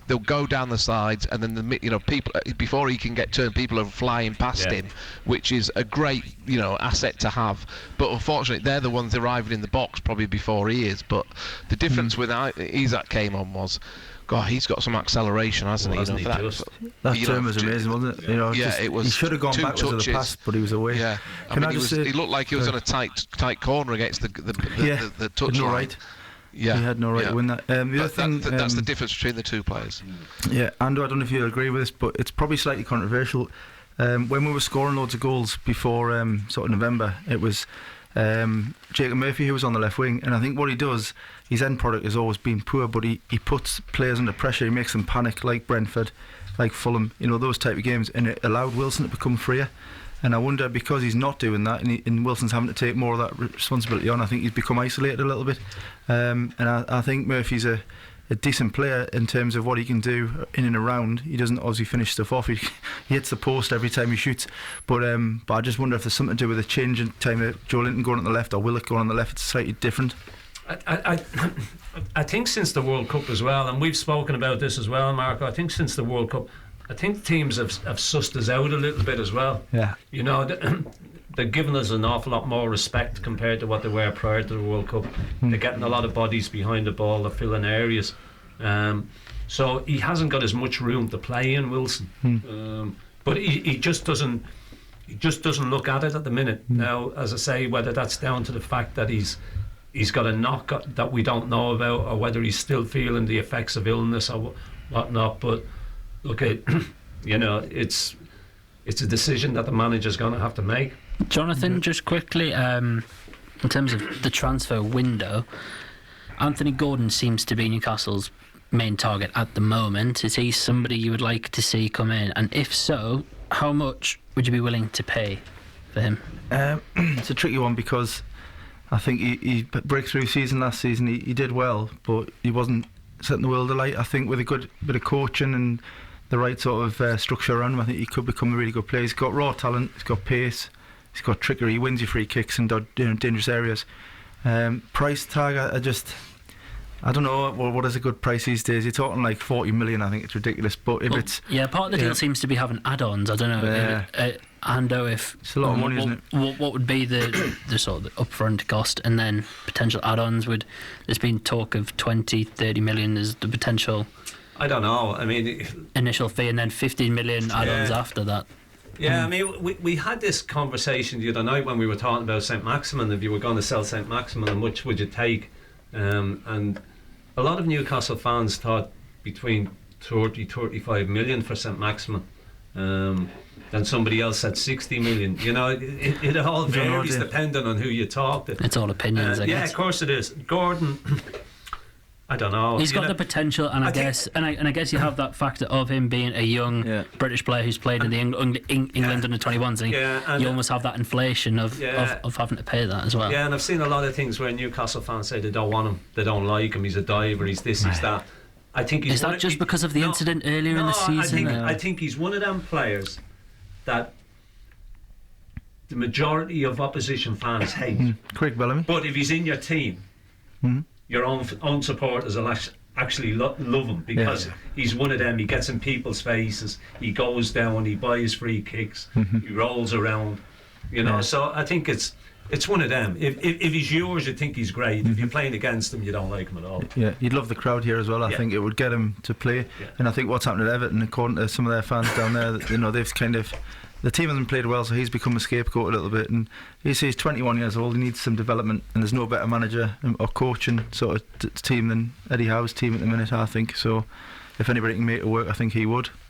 They'll go down the sides, and then people before he can get turned, people are flying past him, which is a great asset to have. But unfortunately, they're the ones arriving in the box probably before he is. But the difference with Isak came on was, God, he's got some acceleration, hasn't he? That turn was amazing, wasn't it? It was. He should have gone backwards to the pass, but he was away. Yeah, he looked like he was on a tight corner against the touch line. Right. Yeah, he had no right to win that. The other thing, that's the difference between the two players. Yeah, Andrew, I don't know if you agree with this, but it's probably slightly controversial. When we were scoring loads of goals before sort of November, it was Jacob Murphy who was on the left wing, and I think what he does, his end product has always been poor, but he puts players under pressure. He makes them panic, like Brentford. like Fulham, those type of games, and it allowed Wilson to become freer. And I wonder, because he's not doing that, and Wilson's having to take more of that responsibility on, I think he's become isolated a little bit. And I think Murphy's a decent player in terms of what he can do in and around. He doesn't obviously finish stuff off. He hits the post every time he shoots. But I just wonder if there's something to do with the change in time of Joe Linton going on the left or Willock going on the left. It's slightly different. I think since the World Cup as well, and we've spoken about this as well, Marco, I think since the World Cup, I think teams have sussed us out a little bit as well. Yeah. They're giving us an awful lot more respect compared to what they were prior to the World Cup. They're getting a lot of bodies behind the ball, they're filling areas. So he hasn't got as much room to play in, Wilson. But he just doesn't look at it at the minute. Now, as I say, whether that's down to the fact that he's got a knock that we don't know about, or whether he's still feeling the effects of illness or whatnot, but look, it's a decision that the manager's going to have to make. Jonathan, just quickly, in terms of the transfer window, Anthony Gordon seems to be Newcastle's main target at the moment. Is he somebody you would like to see come in? And if so, how much would you be willing to pay for him? It's a tricky one, because I think he breakthrough season last season, he did well, but he wasn't setting the world alight. I think with a good bit of coaching and the right sort of structure around him, I think he could become a really good player. He's got raw talent, he's got pace, he's got trickery, he wins you free kicks in dangerous areas. Price tag, I don't know what is a good price these days. You're talking like 40 million. I think it's ridiculous. But if it's part of the deal seems to be having add-ons. I don't know. Ando, if it's a lot of money, isn't it? What would be the sort of the upfront cost, and then potential add-ons? There's been talk of 20-30 million as the potential. I don't know. I mean, initial fee, and then 15 million add-ons after that. Yeah, I mean, we had this conversation the other night when we were talking about St Maximin. If you were going to sell St Maximin, how much would you take? And a lot of Newcastle fans thought between 30-35 million for St Maximin. Then somebody else said 60 million. It all varies depending on who you talk to. It's all opinions, I guess. Yeah, of course it is. Gordon, I don't know. He's got the potential, and I guess you have that factor of him being a young British player who's played in the England under 21s. And you almost have that inflation of having to pay that as well. Yeah, and I've seen a lot of things where Newcastle fans say they don't want him, they don't like him, he's a diver, he's this, he's that. I think he's because of the incident earlier in the season? I think he's one of them players that the majority of opposition fans hate. Craig Bellamy. But if he's in your team, your own supporters will actually love him, because he's one of them. He gets in people's faces, he goes down, he buys free kicks, he rolls around, so I think it's one of them. If he's yours, you think he's great. If you're playing against him, you don't like him at all. Yeah, you'd love the crowd here as well. I think it would get him to play. And I think what's happened at Everton, according to some of their fans down there, they've kind of, the team hasn't played well, so he's become a scapegoat a little bit. And he's 21 years old, he needs some development, and there's no better manager or coaching sort of team than Eddie Howe's team at the minute, I think. So if anybody can make it work, I think he would.